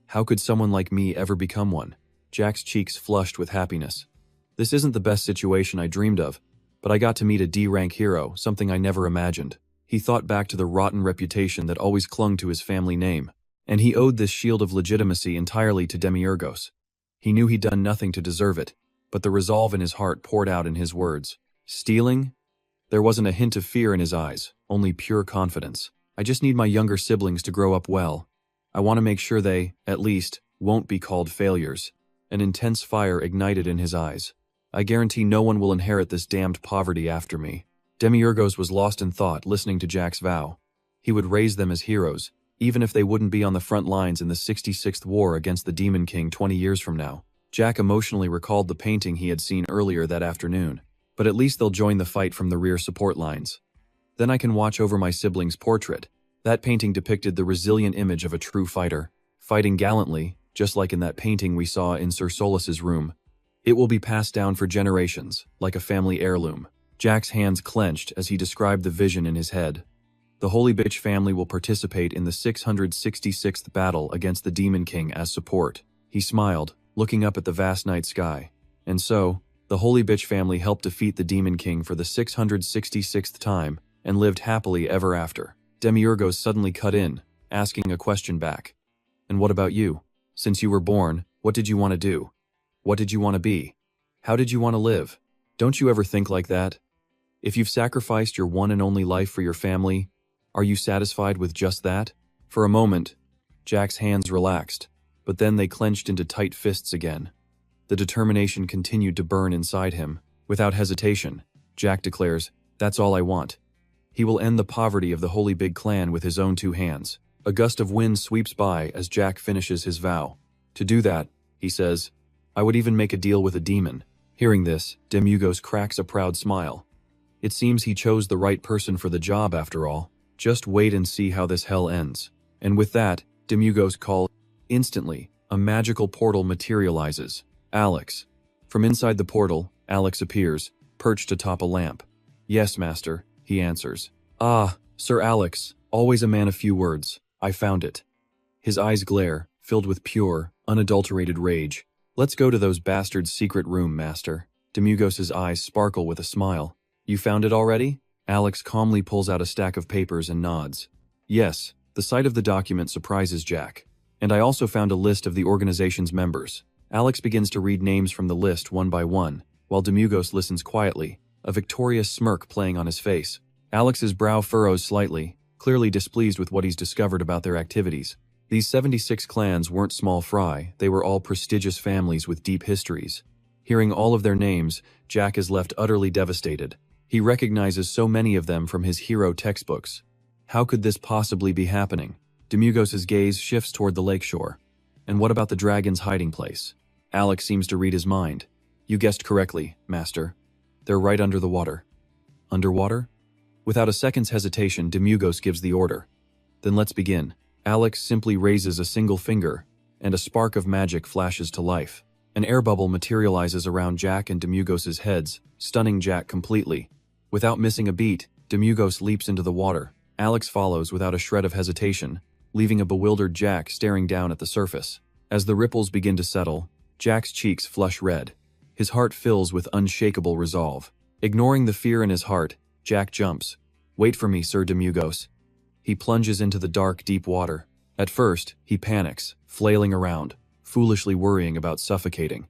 How could someone like me ever become one? Jack's cheeks flushed with happiness. This isn't the best situation I dreamed of, but I got to meet a D-rank hero, something I never imagined. He thought back to the rotten reputation that always clung to his family name, and he owed this shield of legitimacy entirely to Demiurgos. He knew he'd done nothing to deserve it, but the resolve in his heart poured out in his words. Stealing? There wasn't a hint of fear in his eyes, only pure confidence. I just need my younger siblings to grow up well. I want to make sure they, at least, won't be called failures. An intense fire ignited in his eyes. I guarantee no one will inherit this damned poverty after me. Demiurgos was lost in thought, listening to Jack's vow. He would raise them as heroes, even if they wouldn't be on the front lines in the 66th war against the Demon King 20 years from now. Jack emotionally recalled the painting he had seen earlier that afternoon. But at least they'll join the fight from the rear support lines. Then I can watch over my sibling's portrait. That painting depicted the resilient image of a true fighter, fighting gallantly, just like in that painting we saw in Sir Solus's room. It will be passed down for generations, like a family heirloom. Jack's hands clenched as he described the vision in his head. The Holy Bitch family will participate in the 666th battle against the Demon King as support. He smiled, looking up at the vast night sky. And so, the Holy Bitch family helped defeat the Demon King for the 666th time and lived happily ever after. Demiurgos suddenly cut in, asking a question back. And what about you? Since you were born, what did you want to do? What did you want to be? How did you want to live? Don't you ever think like that? If you've sacrificed your one and only life for your family, are you satisfied with just that? For a moment, Jack's hands relaxed, but then they clenched into tight fists again. The determination continued to burn inside him. Without hesitation, Jack declares, "That's all I want." He will end the poverty of the Holy Big Clan with his own two hands. A gust of wind sweeps by as Jack finishes his vow. To do that, he says, I would even make a deal with a demon. Hearing this, Demiurgos cracks a proud smile. It seems he chose the right person for the job after all. Just wait and see how this hell ends. And with that, Demiurgos calls. Instantly, a magical portal materializes. Alex. From inside the portal, Alex appears, perched atop a lamp. Yes, master, he answers. Ah, Sir Alex, always a man of few words. I found it. His eyes glare, filled with pure, unadulterated rage. Let's go to those bastards' secret room, master. Demiurgos' eyes sparkle with a smile. You found it already? Alex calmly pulls out a stack of papers and nods. Yes, the sight of the document surprises Jack. And I also found a list of the organization's members. Alex begins to read names from the list one by one, while Demiurgos listens quietly, a victorious smirk playing on his face. Alex's brow furrows slightly, clearly displeased with what he's discovered about their activities. These 76 clans weren't small fry, they were all prestigious families with deep histories. Hearing all of their names, Jack is left utterly devastated. He recognizes so many of them from his hero textbooks. How could this possibly be happening? Demiurgos' gaze shifts toward the lakeshore. And what about the dragon's hiding place? Alex seems to read his mind. You guessed correctly, master. They're right under the water. Underwater? Without a second's hesitation, Demiurgos gives the order. Then let's begin. Alex simply raises a single finger, and a spark of magic flashes to life. An air bubble materializes around Jack and Demiurgos' heads, stunning Jack completely. Without missing a beat, Demiurgos leaps into the water. Alex follows without a shred of hesitation, leaving a bewildered Jack staring down at the surface. As the ripples begin to settle, Jack's cheeks flush red. His heart fills with unshakable resolve. Ignoring the fear in his heart, Jack jumps. "Wait for me, Sir Demugos." He plunges into the dark, deep water. At first, he panics, flailing around, foolishly worrying about suffocating.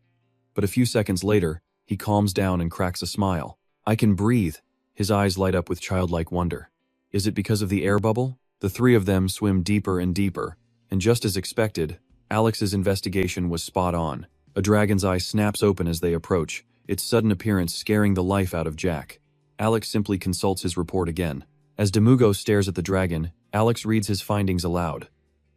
But a few seconds later, he calms down and cracks a smile. "I can breathe." His eyes light up with childlike wonder. Is it because of the air bubble? The three of them swim deeper and deeper, and just as expected, Alex's investigation was spot on. A dragon's eye snaps open as they approach, its sudden appearance scaring the life out of Jack. Alex simply consults his report again. As Demugos stares at the dragon, Alex reads his findings aloud.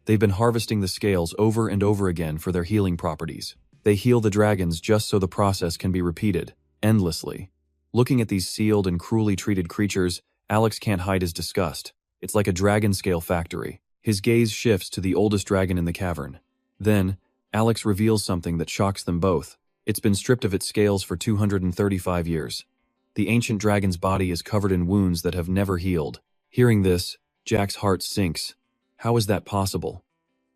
They've been harvesting the scales over and over again for their healing properties. They heal the dragons just so the process can be repeated, endlessly. Looking at these sealed and cruelly treated creatures, Alex can't hide his disgust. It's like a dragon scale factory. His gaze shifts to the oldest dragon in the cavern. Then, Alex reveals something that shocks them both. It's been stripped of its scales for 235 years. The ancient dragon's body is covered in wounds that have never healed. Hearing this, Jack's heart sinks. How is that possible?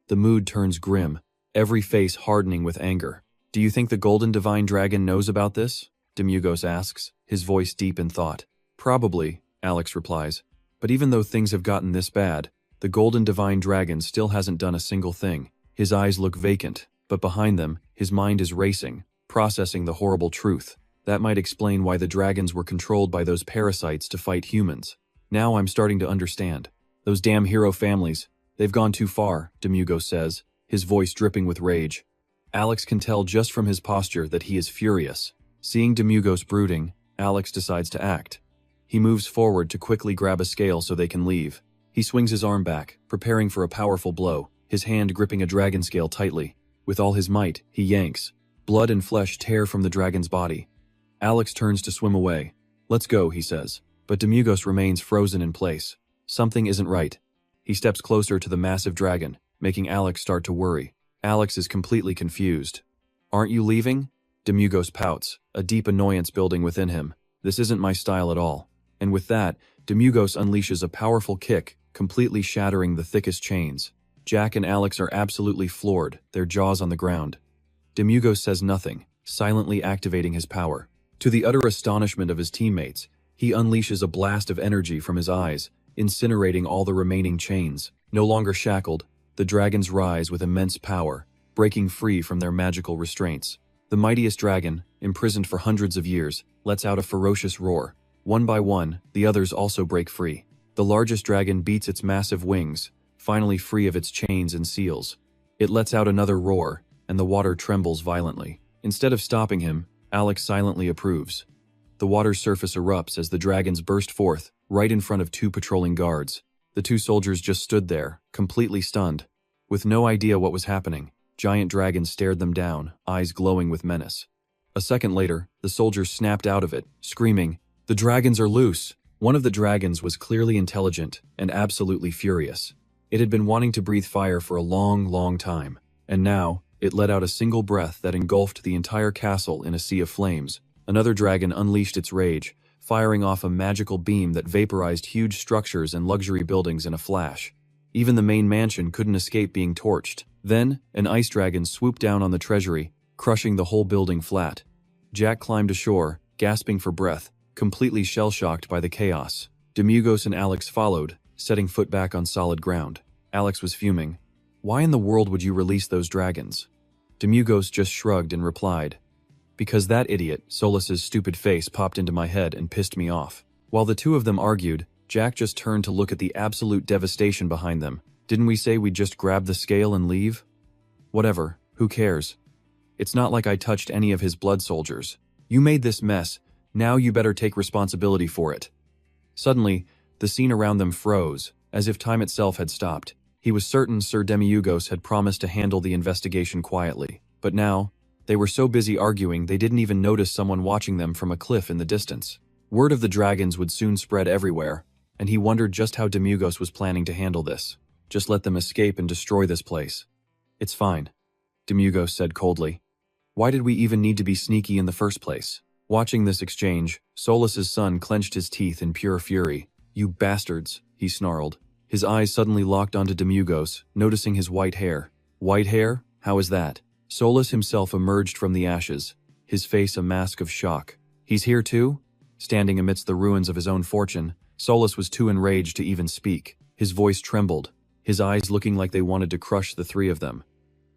The mood turns grim, every face hardening with anger. "Do you think the Golden Divine Dragon knows about this?" Demugos asks, his voice deep in thought. "Probably," Alex replies. "But even though things have gotten this bad, the Golden Divine Dragon still hasn't done a single thing." His eyes look vacant, but behind them, his mind is racing, processing the horrible truth. That might explain why the dragons were controlled by those parasites to fight humans. Now I'm starting to understand. "Those damn hero families, they've gone too far," Demugos says, his voice dripping with rage. Alex can tell just from his posture that he is furious. Seeing Demugos brooding, Alex decides to act. He moves forward to quickly grab a scale so they can leave. He swings his arm back, preparing for a powerful blow, his hand gripping a dragon scale tightly. With all his might, he yanks. Blood and flesh tear from the dragon's body. Alex turns to swim away. "Let's go," he says. But Demugos remains frozen in place. Something isn't right. He steps closer to the massive dragon, making Alex start to worry. Alex is completely confused. "Aren't you leaving?" Demugos pouts, a deep annoyance building within him. "This isn't my style at all." And with that, Demugos unleashes a powerful kick, completely shattering the thickest chains. Jack and Alex are absolutely floored, their jaws on the ground. Demugos says nothing, silently activating his power. To the utter astonishment of his teammates, he unleashes a blast of energy from his eyes, incinerating all the remaining chains. No longer shackled, the dragons rise with immense power, breaking free from their magical restraints. The mightiest dragon, imprisoned for hundreds of years, lets out a ferocious roar. One by one, the others also break free. The largest dragon beats its massive wings, finally free of its chains and seals. It lets out another roar, and the water trembles violently. Instead of stopping him, Alex silently approves. The water's surface erupts as the dragons burst forth, right in front of two patrolling guards. The two soldiers just stood there, completely stunned. With no idea what was happening, giant dragons stared them down, eyes glowing with menace. A second later, the soldiers snapped out of it, screaming, "The dragons are loose!" One of the dragons was clearly intelligent and absolutely furious. It had been wanting to breathe fire for a long, long time, and now, it let out a single breath that engulfed the entire castle in a sea of flames. Another dragon unleashed its rage, firing off a magical beam that vaporized huge structures and luxury buildings in a flash. Even the main mansion couldn't escape being torched. Then, an ice dragon swooped down on the treasury, crushing the whole building flat. Jack climbed ashore, gasping for breath, completely shell-shocked by the chaos. Demugos and Alex followed, setting foot back on solid ground. Alex was fuming. "Why in the world would you release those dragons?" Demugos just shrugged and replied, "Because that idiot, Solas's stupid face popped into my head and pissed me off." While the two of them argued, Jack just turned to look at the absolute devastation behind them. "Didn't we say we'd just grab the scale and leave?" "Whatever, who cares? It's not like I touched any of his blood soldiers. You made this mess, now you better take responsibility for it." Suddenly, the scene around them froze, as if time itself had stopped. He was certain Sir Demigos had promised to handle the investigation quietly, but now, they were so busy arguing they didn't even notice someone watching them from a cliff in the distance. Word of the dragons would soon spread everywhere, and he wondered just how Demugos was planning to handle this. Just let them escape and destroy this place. "It's fine," Demugos said coldly. "Why did we even need to be sneaky in the first place?" Watching this exchange, Solas's son clenched his teeth in pure fury. "You bastards," he snarled. His eyes suddenly locked onto Demugos, noticing his white hair. White hair? How is that? Solus himself emerged from the ashes, his face a mask of shock. He's here too? Standing amidst the ruins of his own fortune, Solus was too enraged to even speak. His voice trembled, his eyes looking like they wanted to crush the three of them.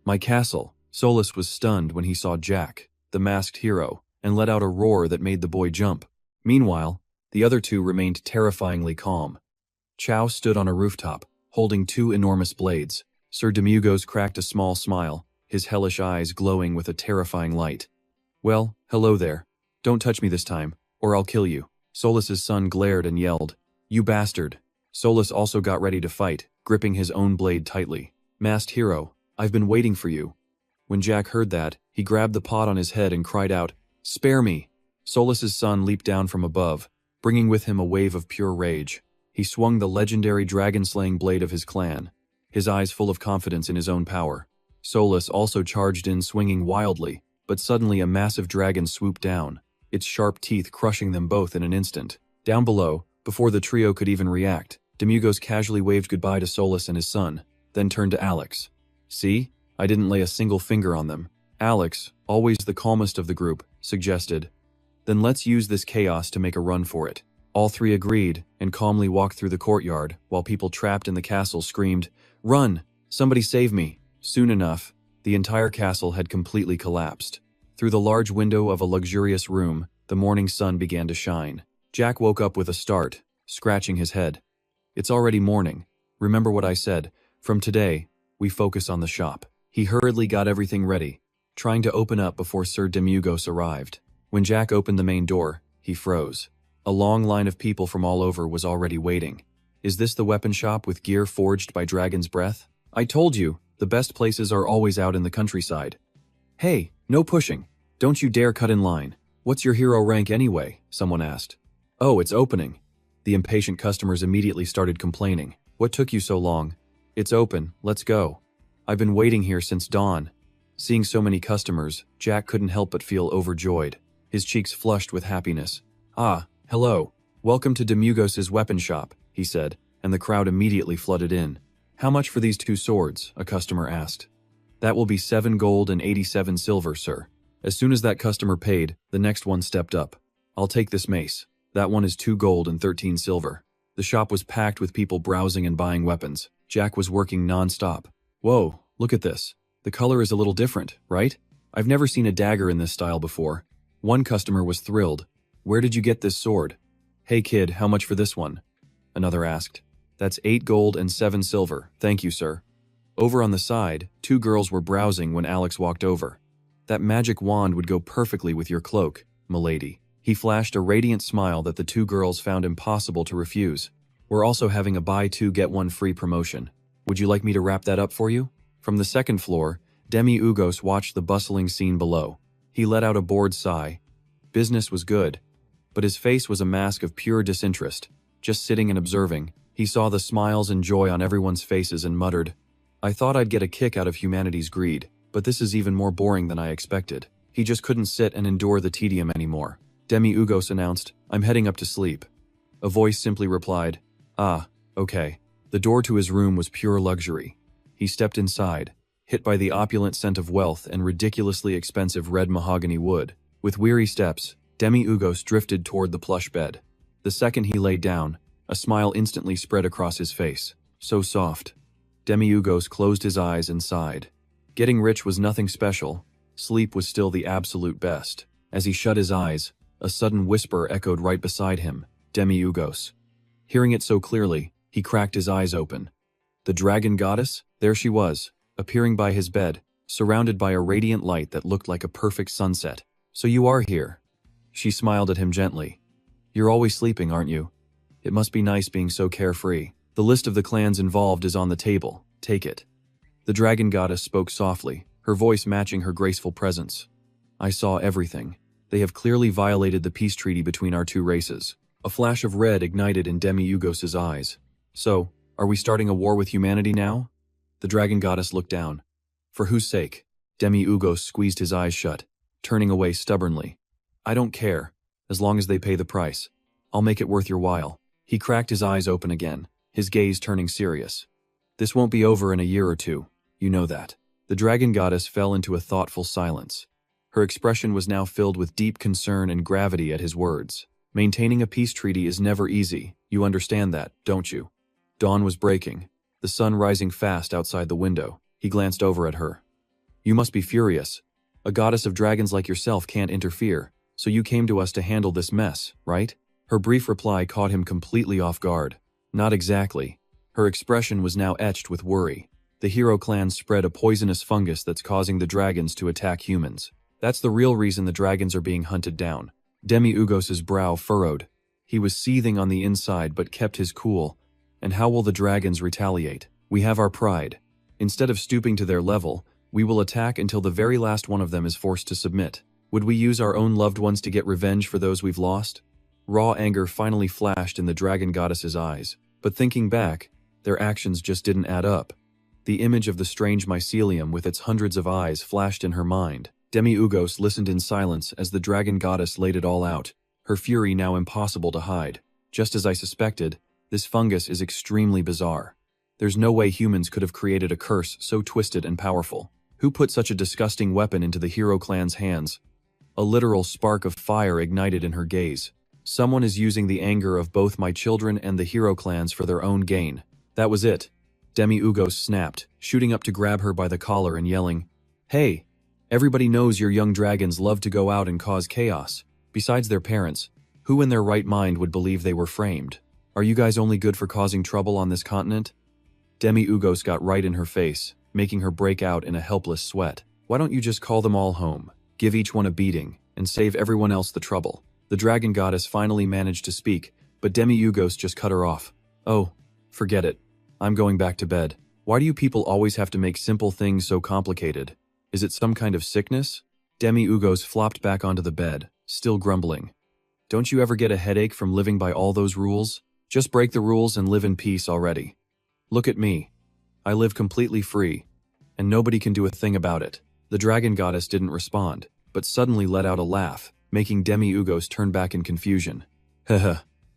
My castle. Solus was stunned when he saw Jack, the masked hero, and let out a roar that made the boy jump. Meanwhile, the other two remained terrifyingly calm. Chow stood on a rooftop, holding two enormous blades. Sir Demugos cracked a small smile, his hellish eyes glowing with a terrifying light. Well, hello there. Don't touch me this time, or I'll kill you. Solus's son glared and yelled, You bastard. Solus also got ready to fight, gripping his own blade tightly. Masked hero, I've been waiting for you. When Jack heard that, he grabbed the pot on his head and cried out, Spare me! Solus's son leaped down from above, bringing with him a wave of pure rage. He swung the legendary dragon-slaying blade of his clan, his eyes full of confidence in his own power. Solus also charged in, swinging wildly, but suddenly a massive dragon swooped down, its sharp teeth crushing them both in an instant. Down below, before the trio could even react, Demugos casually waved goodbye to Solus and his son, then turned to Alex. See? I didn't lay a single finger on them. Alex, always the calmest of the group, suggested. Then let's use this chaos to make a run for it. All three agreed, and calmly walked through the courtyard, while people trapped in the castle screamed, Run! Somebody save me! Soon enough, the entire castle had completely collapsed. Through the large window of a luxurious room, the morning sun began to shine. Jack woke up with a start, scratching his head. It's already morning. Remember what I said. From today, we focus on the shop. He hurriedly got everything ready, trying to open up before Sir Demugos arrived. When Jack opened the main door, he froze. A long line of people from all over was already waiting. Is this the weapon shop with gear forged by Dragon's Breath? I told you, the best places are always out in the countryside. Hey, no pushing. Don't you dare cut in line. What's your hero rank anyway? Someone asked. Oh, it's opening. The impatient customers immediately started complaining. What took you so long? It's open, let's go. I've been waiting here since dawn. Seeing so many customers, Jack couldn't help but feel overjoyed. His cheeks flushed with happiness. Ah, hello. Welcome to Demugos's weapon shop, he said, and the crowd immediately flooded in. How much for these two swords? A customer asked. That will be 7 gold and 87 silver, sir. As soon as that customer paid, the next one stepped up. I'll take this mace. That one is 2 gold and 13 silver. The shop was packed with people browsing and buying weapons. Jack was working non-stop. Whoa, look at this. The color is a little different, right? I've never seen a dagger in this style before. One customer was thrilled. Where did you get this sword? Hey kid, how much for this one? Another asked. That's 8 gold and 7 silver, thank you, sir. Over on the side, 2 girls were browsing when Alex walked over. That magic wand would go perfectly with your cloak, milady. He flashed a radiant smile that the 2 girls found impossible to refuse. We're also having a buy 2 get 1 free promotion. Would you like me to wrap that up for you? From the second floor, Demugos watched the bustling scene below. He let out a bored sigh. Business was good, but his face was a mask of pure disinterest. Just sitting and observing, he saw the smiles and joy on everyone's faces and muttered, I thought I'd get a kick out of humanity's greed, but this is even more boring than I expected. He just couldn't sit and endure the tedium anymore. Demugos announced, I'm heading up to sleep. A voice simply replied, Ah, okay. The door to his room was pure luxury. He stepped inside, hit by the opulent scent of wealth and ridiculously expensive red mahogany wood. With weary steps, Demugos drifted toward the plush bed. The second he lay down, a smile instantly spread across his face. So soft. Demugos closed his eyes and sighed. Getting rich was nothing special. Sleep was still the absolute best. As he shut his eyes, a sudden whisper echoed right beside him, Demugos. Hearing it so clearly, he cracked his eyes open. The dragon goddess? There she was, appearing by his bed, surrounded by a radiant light that looked like a perfect sunset. So you are here. She smiled at him gently. You're always sleeping, aren't you? It must be nice being so carefree. The list of the clans involved is on the table. Take it. The dragon goddess spoke softly, her voice matching her graceful presence. I saw everything. They have clearly violated the peace treaty between our two races. A flash of red ignited in Demugos's eyes. So, are we starting a war with humanity now? The dragon goddess looked down. For whose sake? Demugos squeezed his eyes shut, turning away stubbornly. I don't care, as long as they pay the price. I'll make it worth your while. He cracked his eyes open again. his gaze turning serious. "This won't be over in a year or two, you know that." The dragon goddess fell into a thoughtful silence. Her expression was now filled with deep concern and gravity at his words. "Maintaining a peace treaty is never easy, you understand that, don't you?" Dawn was breaking, the sun rising fast outside the window. He glanced over at her. "You must be furious. A goddess of dragons like yourself can't interfere, so you came to us to handle this mess, right?" Her brief reply caught him completely off guard. Not exactly. Her expression was now etched with worry. The hero clan spread a poisonous fungus that's causing the dragons to attack humans. That's the real reason the dragons are being hunted down. Demi-Ugos's brow furrowed. He was seething on the inside but kept his cool. And how will the dragons retaliate? We have our pride. Instead of stooping to their level, we will attack until the very last one of them is forced to submit. Would we use our own loved ones to get revenge for those we've lost? Raw anger finally flashed in the dragon goddess's eyes. But thinking back, their actions just didn't add up. The image of the strange mycelium with its hundreds of eyes flashed in her mind. Demi-Ugos listened in silence as the dragon goddess laid it all out, her fury now impossible to hide. "Just as I suspected, this fungus is extremely bizarre. There's no way humans could have created a curse so twisted and powerful. Who put such a disgusting weapon into the hero clan's hands?" A literal spark of fire ignited in her gaze. "Someone is using the anger of both my children and the hero clans for their own gain." That was it. Demi-Ugos snapped, shooting up to grab her by the collar and yelling, "Hey! Everybody knows your young dragons love to go out and cause chaos. Besides their parents, who in their right mind would believe they were framed? Are you guys only good for causing trouble on this continent?" Demi-Ugos got right in her face, making her break out in a helpless sweat. "Why don't you just call them all home, give each one a beating, and save everyone else the trouble?" The dragon goddess finally managed to speak, but Demi-Ugos just cut her off. "Oh, forget it. I'm going back to bed. Why do you people always have to make simple things so complicated? Is it some kind of sickness?" Demi-Ugos flopped back onto the bed, still grumbling. "Don't you ever get a headache from living by all those rules? Just break the rules and live in peace already. Look at me. I live completely free, and nobody can do a thing about it." The dragon goddess didn't respond, but suddenly let out a laugh, making Demi-Ugos turn back in confusion. "Heh."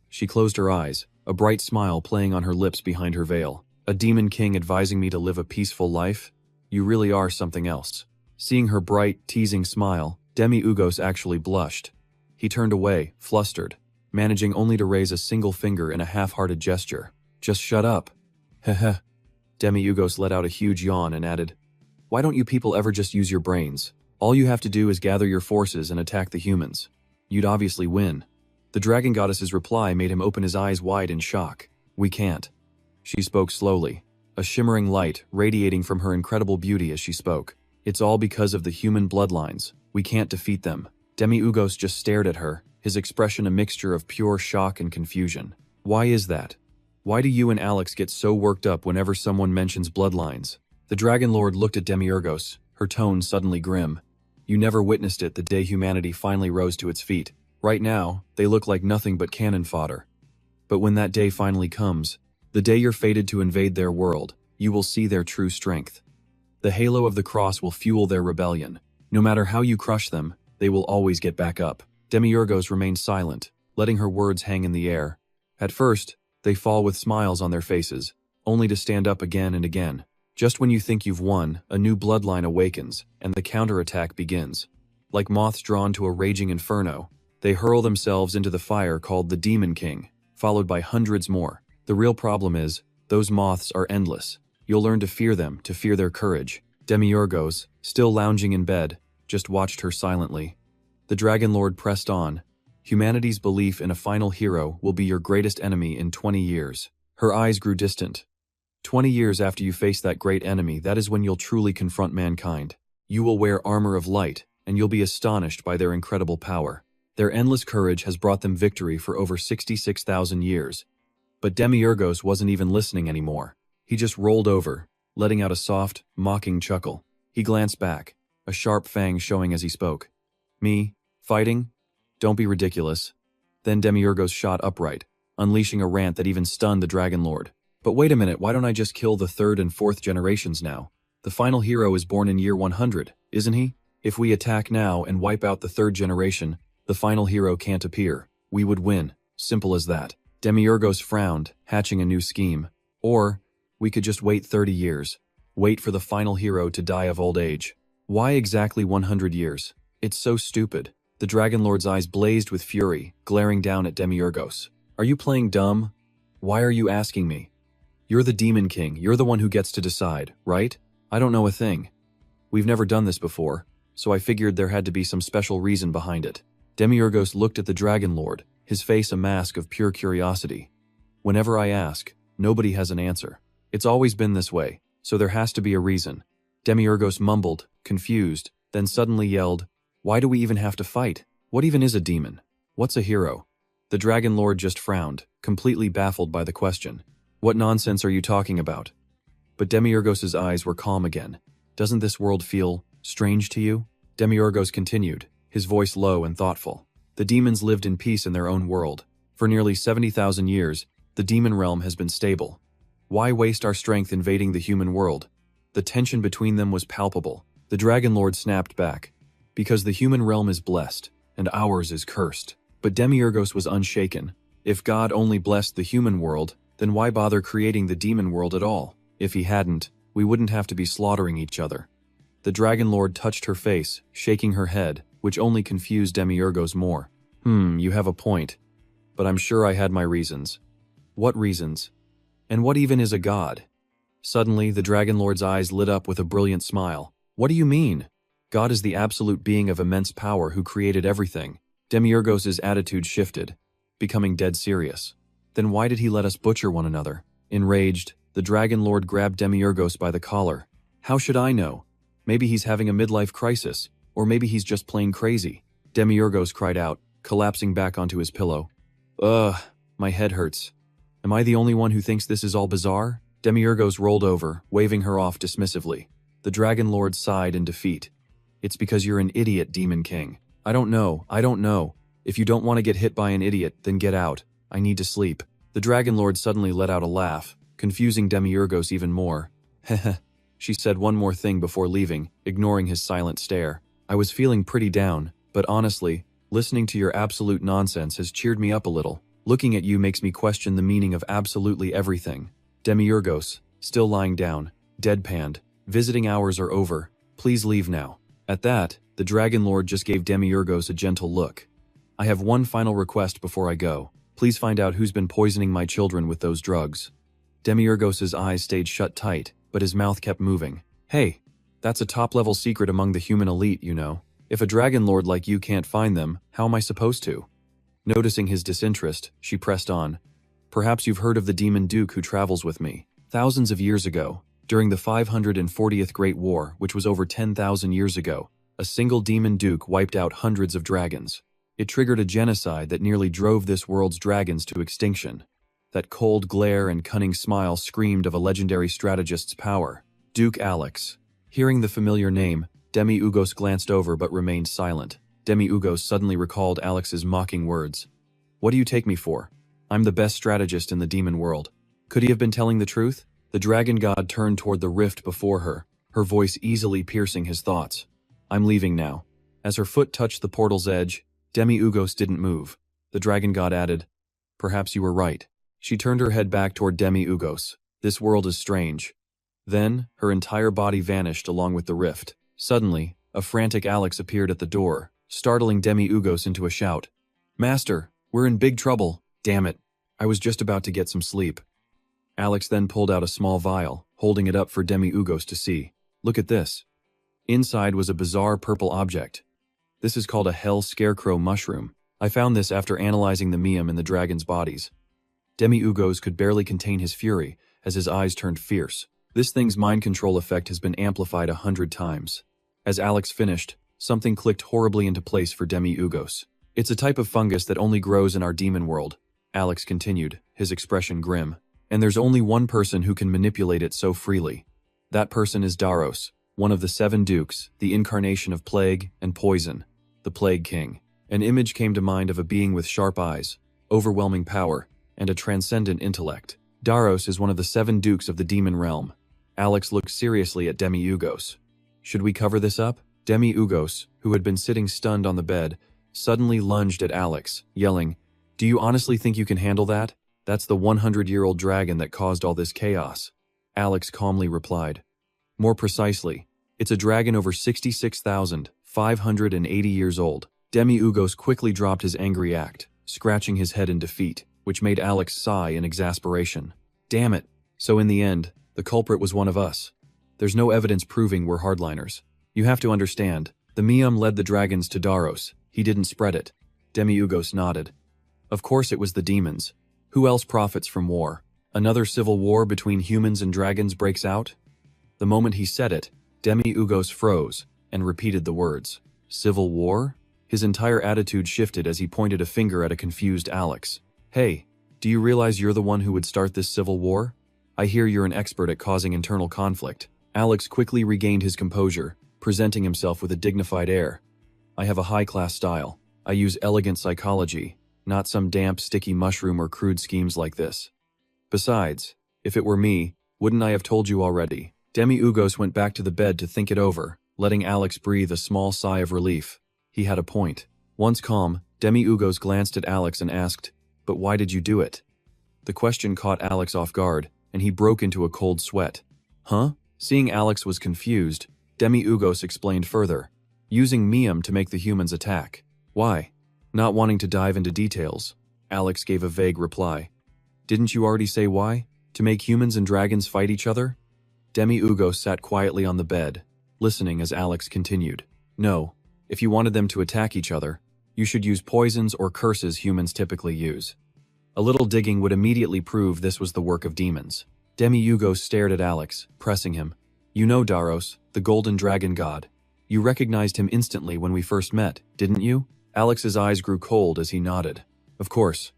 She closed her eyes, a bright smile playing on her lips behind her veil. "A demon king advising me to live a peaceful life? You really are something else." Seeing her bright, teasing smile, Demi-Ugos actually blushed. He turned away, flustered, managing only to raise a single finger in a half-hearted gesture. "Just shut up." "Heh." Demi-Ugos let out a huge yawn and added, "Why don't you people ever just use your brains? All you have to do is gather your forces and attack the humans. You'd obviously win." The dragon goddess's reply made him open his eyes wide in shock. "We can't." She spoke slowly, a shimmering light radiating from her incredible beauty as she spoke. "It's all because of the human bloodlines. We can't defeat them." Demi-Ugos just stared at her, his expression a mixture of pure shock and confusion. "Why is that? Why do you and Alex get so worked up whenever someone mentions bloodlines?" The Dragon Lord looked at Demi-Ugos, her tone suddenly grim. "You never witnessed it the day humanity finally rose to its feet. Right now, they look like nothing but cannon fodder. But when that day finally comes, the day you're fated to invade their world, you will see their true strength. The halo of the cross will fuel their rebellion. No matter how you crush them, they will always get back up." Demi-Ugos remained silent, letting her words hang in the air. At first, they fall with smiles on their faces, only to stand up again and again. Just when you think you've won, a new bloodline awakens, and the counterattack begins. Like moths drawn to a raging inferno, they hurl themselves into the fire called the Demon King, followed by hundreds more. The real problem is, those moths are endless. You'll learn to fear them, to fear their courage. Demi-Ugos, still lounging in bed, just watched her silently. The Dragon Lord pressed on. "Humanity's belief in a final hero will be your greatest enemy in 20 years. Her eyes grew distant. 20 years after you face that great enemy, that is when you'll truly confront mankind. You will wear armor of light, and you'll be astonished by their incredible power. Their endless courage has brought them victory for over 66,000 years. But Demi-Ugos wasn't even listening anymore. He just rolled over, letting out a soft, mocking chuckle. He glanced back, a sharp fang showing as he spoke. "Me? Fighting? Don't be ridiculous." Then Demi-Ugos shot upright, unleashing a rant that even stunned the Dragon Lord. "But wait a minute, why don't I just kill the third and fourth generations now? The final hero is born in year 100, isn't he? If we attack now and wipe out the third generation, the final hero can't appear. We would win. Simple as that." Demiurgos frowned, hatching a new scheme. Or, we could just wait 30 years. Wait for the final hero to die of old age. Why exactly 100 years? It's so stupid. The Dragon Lord's eyes blazed with fury, glaring down at Demiurgos. Are you playing dumb? Why are you asking me? You're the Demon King, you're the one who gets to decide, right? I don't know a thing. We've never done this before, so I figured there had to be some special reason behind it. Demiurgos looked at the Dragon Lord, his face a mask of pure curiosity. Whenever I ask, nobody has an answer. It's always been this way, so there has to be a reason. Demiurgos mumbled, confused, then suddenly yelled, "Why do we even have to fight? What even is a demon? What's a hero?" The Dragon Lord just frowned, completely baffled by the question. What nonsense are you talking about? But Demiurgos' eyes were calm again. Doesn't this world feel strange to you? Demiurgos continued, his voice low and thoughtful. The demons lived in peace in their own world. For nearly 70,000 years, the demon realm has been stable. Why waste our strength invading the human world? The tension between them was palpable. The Dragon Lord snapped back. Because the human realm is blessed, and ours is cursed. But Demiurgos was unshaken. If God only blessed the human world, then why bother creating the demon world at all? If he hadn't, we wouldn't have to be slaughtering each other. The Dragon Lord touched her face, shaking her head, which only confused Demiurgos more. You have a point. But I'm sure I had my reasons. What reasons? And what even is a god? Suddenly, the Dragon Lord's eyes lit up with a brilliant smile. What do you mean? God is the absolute being of immense power who created everything. Demiurgos' attitude shifted, becoming dead serious. Then why did he let us butcher one another? Enraged, the Dragon Lord grabbed Demiurgos by the collar. How should I know? Maybe he's having a midlife crisis, or maybe he's just plain crazy. Demiurgos cried out, collapsing back onto his pillow. Ugh, my head hurts. Am I the only one who thinks this is all bizarre? Demiurgos rolled over, waving her off dismissively. The Dragon Lord sighed in defeat. It's because you're an idiot, Demon King. I don't know. If you don't want to get hit by an idiot, then get out. I need to sleep. The Dragon Lord suddenly let out a laugh, confusing Demiurgos even more. Heh. She said one more thing before leaving, ignoring his silent stare. I was feeling pretty down, but honestly, listening to your absolute nonsense has cheered me up a little. Looking at you makes me question the meaning of absolutely everything. Demiurgos, still lying down, deadpanned. Visiting hours are over. Please leave now. At that, the Dragon Lord just gave Demiurgos a gentle look. I have one final request before I go. Please find out who's been poisoning my children with those drugs. Demiurgos' eyes stayed shut tight, but his mouth kept moving. Hey, that's a top-level secret among the human elite, you know. If a Dragon Lord like you can't find them, how am I supposed to? Noticing his disinterest, she pressed on. Perhaps you've heard of the Demon Duke who travels with me. Thousands of years ago, during the 540th Great War, which was over 10,000 years ago, a single Demon Duke wiped out hundreds of dragons. It triggered a genocide that nearly drove this world's dragons to extinction. That cold glare and cunning smile screamed of a legendary strategist's power. Duke Alex. Hearing the familiar name, Demiurgos glanced over but remained silent. Demiurgos suddenly recalled Alex's mocking words. What do you take me for? I'm the best strategist in the demon world. Could he have been telling the truth? The dragon god turned toward the rift before her, her voice easily piercing his thoughts. I'm leaving now. As her foot touched the portal's edge, Demiurgos didn't move. The dragon god added, Perhaps you were right. She turned her head back toward Demiurgos. This world is strange. Then, her entire body vanished along with the rift. Suddenly, a frantic Alex appeared at the door, startling Demiurgos into a shout. Master, we're in big trouble. Damn it. I was just about to get some sleep. Alex then pulled out a small vial, holding it up for Demiurgos to see. Look at this. Inside was a bizarre purple object. This is called a hell scarecrow mushroom. I found this after analyzing the mium in the dragon's bodies. Demiurgos could barely contain his fury, as his eyes turned fierce. This thing's mind control effect has been amplified 100 times. As Alex finished, something clicked horribly into place for Demiurgos. It's a type of fungus that only grows in our demon world, Alex continued, his expression grim. And there's only one person who can manipulate it so freely. That person is Daros, one of the 7 dukes, the incarnation of plague and poison, the Plague King. An image came to mind of a being with sharp eyes, overwhelming power, and a transcendent intellect. Daros is one of the 7 dukes of the demon realm. Alex looked seriously at Demiurgos. Should we cover this up? Demiurgos, who had been sitting stunned on the bed, suddenly lunged at Alex, yelling, Do you honestly think you can handle that? That's the 100-year-old dragon that caused all this chaos, Alex calmly replied. More precisely, it's a dragon over 66,580 years old. Demi-Ugos quickly dropped his angry act, scratching his head in defeat, which made Alex sigh in exasperation. Damn it. So in the end, the culprit was one of us. There's no evidence proving we're hardliners. You have to understand, the Mium led the dragons to Daros. He didn't spread it. Demi-Ugos nodded. Of course it was the demons. Who else profits from war? Another civil war between humans and dragons breaks out? The moment he said it, Demi-Ugos froze and repeated the words. Civil war? His entire attitude shifted as he pointed a finger at a confused Alex. Hey, do you realize you're the one who would start this civil war? I hear you're an expert at causing internal conflict. Alex quickly regained his composure, presenting himself with a dignified air. I have a high-class style. I use elegant psychology, not some damp, sticky mushroom or crude schemes like this. Besides, if it were me, wouldn't I have told you already? Demi-Ugos went back to the bed to think it over, letting Alex breathe a small sigh of relief. He had a point. Once calm, Demi-Ugos glanced at Alex and asked, "But why did you do it?" The question caught Alex off guard, and he broke into a cold sweat. Huh? Seeing Alex was confused, Demi-Ugos explained further. Using Mium to make the humans attack. Why? Not wanting to dive into details, Alex gave a vague reply. Didn't you already say why? To make humans and dragons fight each other? Demi-Ugos sat quietly on the bed, listening as Alex continued. No, if you wanted them to attack each other, you should use poisons or curses humans typically use. A little digging would immediately prove this was the work of demons. Demi-Ugos stared at Alex, pressing him. You know Daros, the golden dragon god. You recognized him instantly when we first met, didn't you? Alex's eyes grew cold as he nodded. Of course.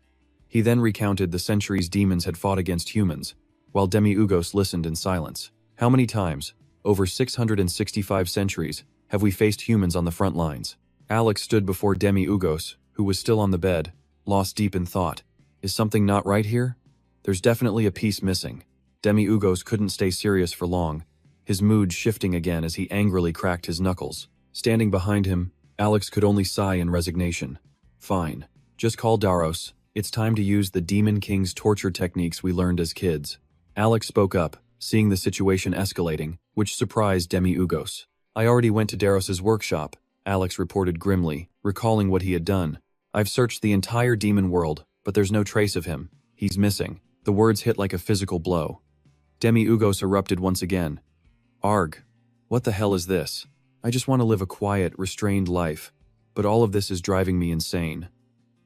He then recounted the centuries demons had fought against humans, while Demi-Ugos listened in silence. How many times, over 665 centuries, have we faced humans on the front lines? Alex stood before Demi-Ugos, who was still on the bed, lost deep in thought. Is something not right here? There's definitely a piece missing. Demi-Ugos couldn't stay serious for long, his mood shifting again as he angrily cracked his knuckles. Standing behind him, Alex could only sigh in resignation. Fine. Just call Daros. It's time to use the Demon King's torture techniques we learned as kids. Alex spoke up, seeing the situation escalating, which surprised Demi-Ugos. I already went to Daros's workshop, Alex reported grimly, recalling what he had done. I've searched the entire demon world, but there's no trace of him. He's missing. The words hit like a physical blow. Demi-Ugos erupted once again. Arg. What the hell is this? I just want to live a quiet, restrained life, but all of this is driving me insane.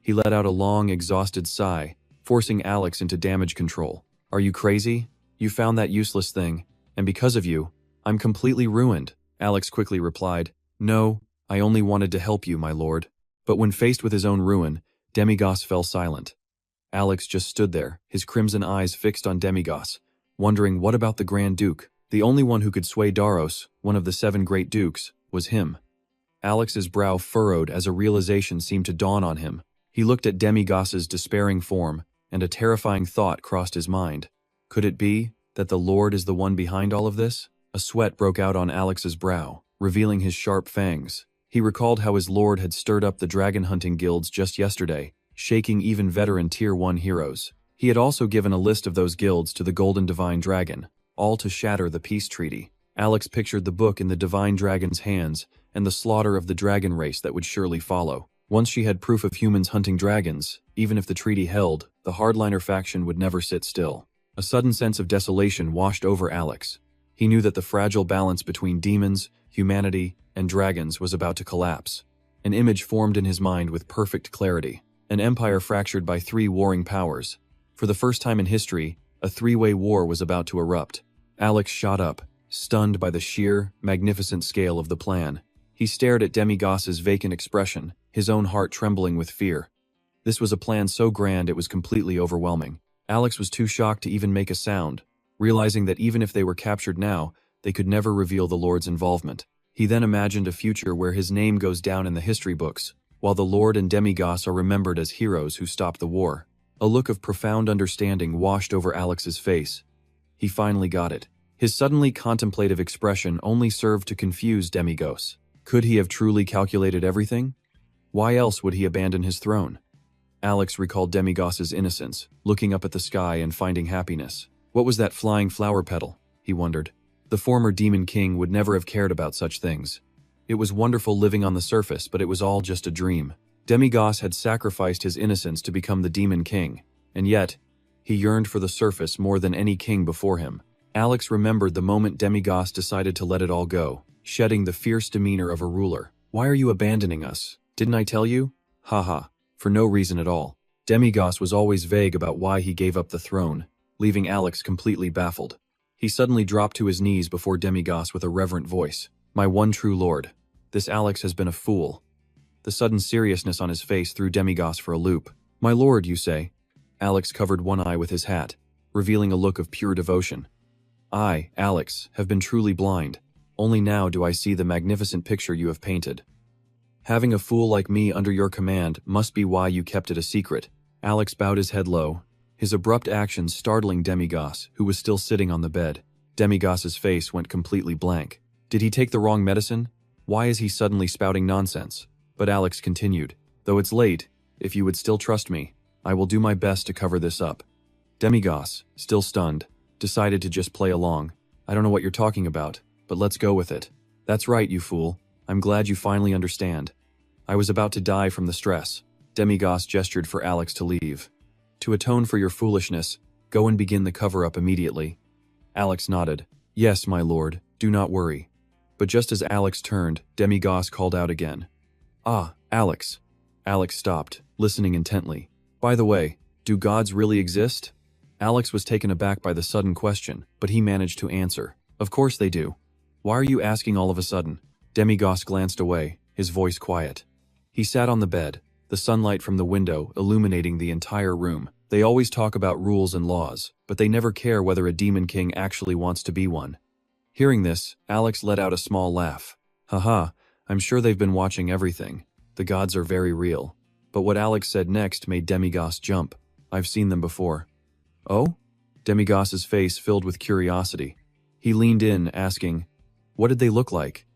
He let out a long, exhausted sigh, forcing Alex into damage control. Are you crazy? You found that useless thing, and because of you, I'm completely ruined, Alex quickly replied. No, I only wanted to help you, my lord. But when faced with his own ruin, Demigos fell silent. Alex just stood there, his crimson eyes fixed on Demigos, wondering what about the Grand Duke? The only one who could sway Daros, one of the 7 great dukes, was him. Alex's brow furrowed as a realization seemed to dawn on him. He looked at Demigos's despairing form, and a terrifying thought crossed his mind. Could it be that the Lord is the one behind all of this? A sweat broke out on Alex's brow, revealing his sharp fangs. He recalled how his lord had stirred up the dragon hunting guilds just yesterday, shaking even veteran Tier 1 heroes. He had also given a list of those guilds to the Golden Divine Dragon, all to shatter the peace treaty. Alex pictured the book in the Divine Dragon's hands and the slaughter of the dragon race that would surely follow. Once she had proof of humans hunting dragons, even if the treaty held, the hardliner faction would never sit still. A sudden sense of desolation washed over Alex. He knew that the fragile balance between demons, humanity, and dragons was about to collapse. An image formed in his mind with perfect clarity. An empire fractured by 3 warring powers. For the first time in history, a 3-way war was about to erupt. Alex shot up, stunned by the sheer, magnificent scale of the plan. He stared at Demigos's vacant expression, his own heart trembling with fear. This was a plan so grand it was completely overwhelming. Alex was too shocked to even make a sound, realizing that even if they were captured now, they could never reveal the Lord's involvement. He then imagined a future where his name goes down in the history books, while the Lord and Demigos are remembered as heroes who stopped the war. A look of profound understanding washed over Alex's face. He finally got it. His suddenly contemplative expression only served to confuse Demigos. Could he have truly calculated everything? Why else would he abandon his throne? Alex recalled Demigos's innocence, looking up at the sky and finding happiness. What was that flying flower petal? He wondered. The former demon king would never have cared about such things. It was wonderful living on the surface, but it was all just a dream. Demigos had sacrificed his innocence to become the demon king, and yet, he yearned for the surface more than any king before him. Alex remembered the moment Demigos decided to let it all go, shedding the fierce demeanor of a ruler. Why are you abandoning us? Didn't I tell you? Haha, for no reason at all. Demigos was always vague about why he gave up the throne, leaving Alex completely baffled. He suddenly dropped to his knees before Demigos with a reverent voice. My one true lord, this Alex has been a fool. The sudden seriousness on his face threw Demigos for a loop. My lord, you say? Alex covered one eye with his hat, revealing a look of pure devotion. I, Alex, have been truly blind. Only now do I see the magnificent picture you have painted. Having a fool like me under your command must be why you kept it a secret. Alex bowed his head low, his abrupt actions startling Demigos, who was still sitting on the bed. Demigos's face went completely blank. Did he take the wrong medicine? Why is he suddenly spouting nonsense? But Alex continued. Though it's late, if you would still trust me, I will do my best to cover this up. Demigos, still stunned, decided to just play along. I don't know what you're talking about, but let's go with it. That's right, you fool. I'm glad you finally understand. I was about to die from the stress. Demigos gestured for Alex to leave. To atone for your foolishness, go and begin the cover-up immediately. Alex nodded. Yes, my lord, do not worry. But just as Alex turned, Demigos called out again. Ah, Alex. Alex stopped, listening intently. By the way, do gods really exist? Alex was taken aback by the sudden question, but he managed to answer. Of course they do. Why are you asking all of a sudden? Demigos glanced away, his voice quiet. He sat on the bed, the sunlight from the window illuminating the entire room. They always talk about rules and laws, but they never care whether a demon king actually wants to be one. Hearing this, Alex let out a small laugh. Haha, I'm sure they've been watching everything. The gods are very real. But what Alex said next made Demigos jump. I've seen them before. Oh? Demigos's face filled with curiosity. He leaned in, asking, what did they look like?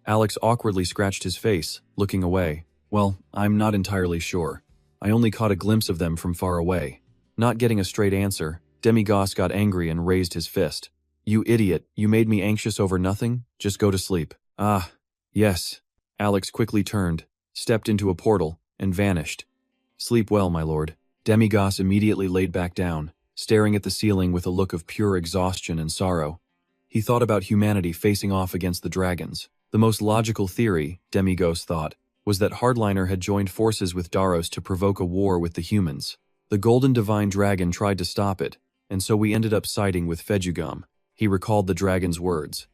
Alex awkwardly scratched his face, looking away. Well, I'm not entirely sure. I only caught a glimpse of them from far away. Not getting a straight answer, Demigos got angry and raised his fist. You idiot, you made me anxious over nothing? Just go to sleep. Ah, yes. Alex quickly turned, stepped into a portal, and vanished. Sleep well, my lord. Demigos immediately laid back down, staring at the ceiling with a look of pure exhaustion and sorrow. He thought about humanity facing off against the dragons. The most logical theory, Demigos thought, was that Hardliner had joined forces with Daros to provoke a war with the humans. The Golden Divine Dragon tried to stop it, and so we ended up siding with Fejugam. He recalled the dragon's words.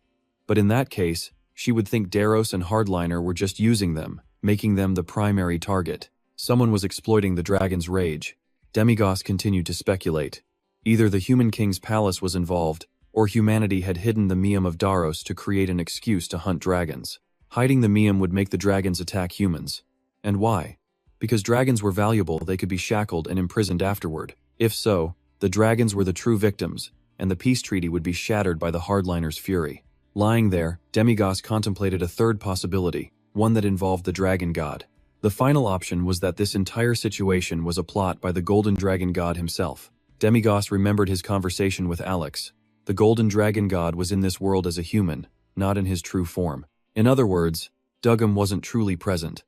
But in that case, she would think Daros and Hardliner were just using them, making them the primary target. Someone was exploiting the dragon's rage. Demigos continued to speculate. Either the Human King's palace was involved, or humanity had hidden the Miam of Daros to create an excuse to hunt dragons. Hiding the Miam would make the dragons attack humans. And why? Because dragons were valuable, they could be shackled and imprisoned afterward. If so, the dragons were the true victims, and the peace treaty would be shattered by the Hardliner's fury. Lying there, Demigos contemplated a third possibility, one that involved the dragon god. The final option was that this entire situation was a plot by the Golden Dragon God himself. Demigos remembered his conversation with Alex. The Golden Dragon God was in this world as a human, not in his true form. In other words, Dugam wasn't truly present.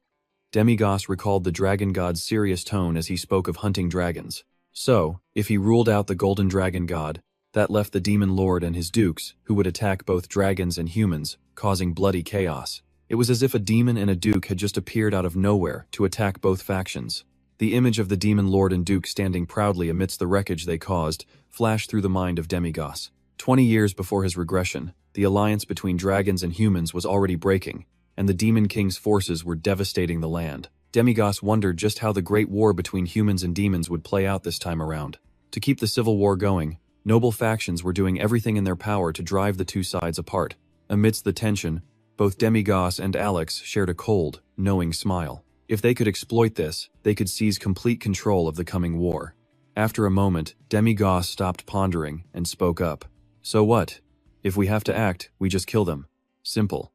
Demigos recalled the dragon god's serious tone as he spoke of hunting dragons. So, if he ruled out the Golden Dragon God, that left the Demon Lord and his dukes, who would attack both dragons and humans, causing bloody chaos. It was as if a demon and a duke had just appeared out of nowhere to attack both factions. The image of the Demon Lord and Duke standing proudly amidst the wreckage they caused flashed through the mind of Demigos. 20 years before his regression, the alliance between dragons and humans was already breaking, and the Demon King's forces were devastating the land. Demigos wondered just how the great war between humans and demons would play out this time around. To keep the civil war going, noble factions were doing everything in their power to drive the two sides apart. Amidst the tension, both Demigos and Alex shared a cold, knowing smile. If they could exploit this, they could seize complete control of the coming war. After a moment, Demigos stopped pondering and spoke up. So what? If we have to act, we just kill them. Simple.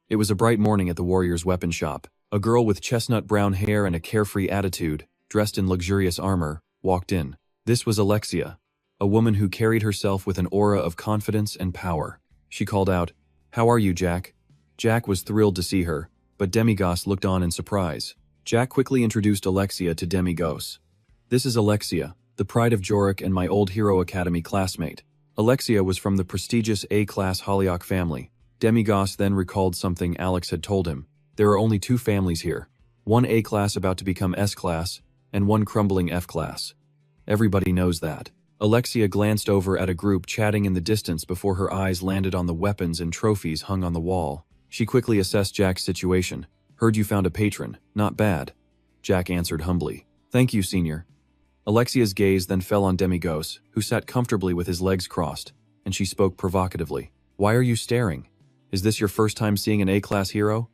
It was a bright morning at the warrior's weapon shop. A girl with chestnut brown hair and a carefree attitude, dressed in luxurious armor, walked in. This was Alexia, a woman who carried herself with an aura of confidence and power. She called out, "How are you, Jack?" Jack was thrilled to see her, but Demigos looked on in surprise. Jack quickly introduced Alexia to Demigos. "This is Alexia, the pride of Jorik and my old Hero Academy classmate." Alexia was from the prestigious A-class Hollyoak family. Demigos then recalled something Alex had told him. There are only two families here. One A-class about to become S-class, and one crumbling F-class. Everybody knows that. Alexia glanced over at a group chatting in the distance before her eyes landed on the weapons and trophies hung on the wall. She quickly assessed Jack's situation. "Heard you found a patron. Not bad." Jack answered humbly. "Thank you, senior." Alexia's gaze then fell on Demigos, who sat comfortably with his legs crossed, and she spoke provocatively. "Why are you staring? Is this your first time seeing an A-class hero?"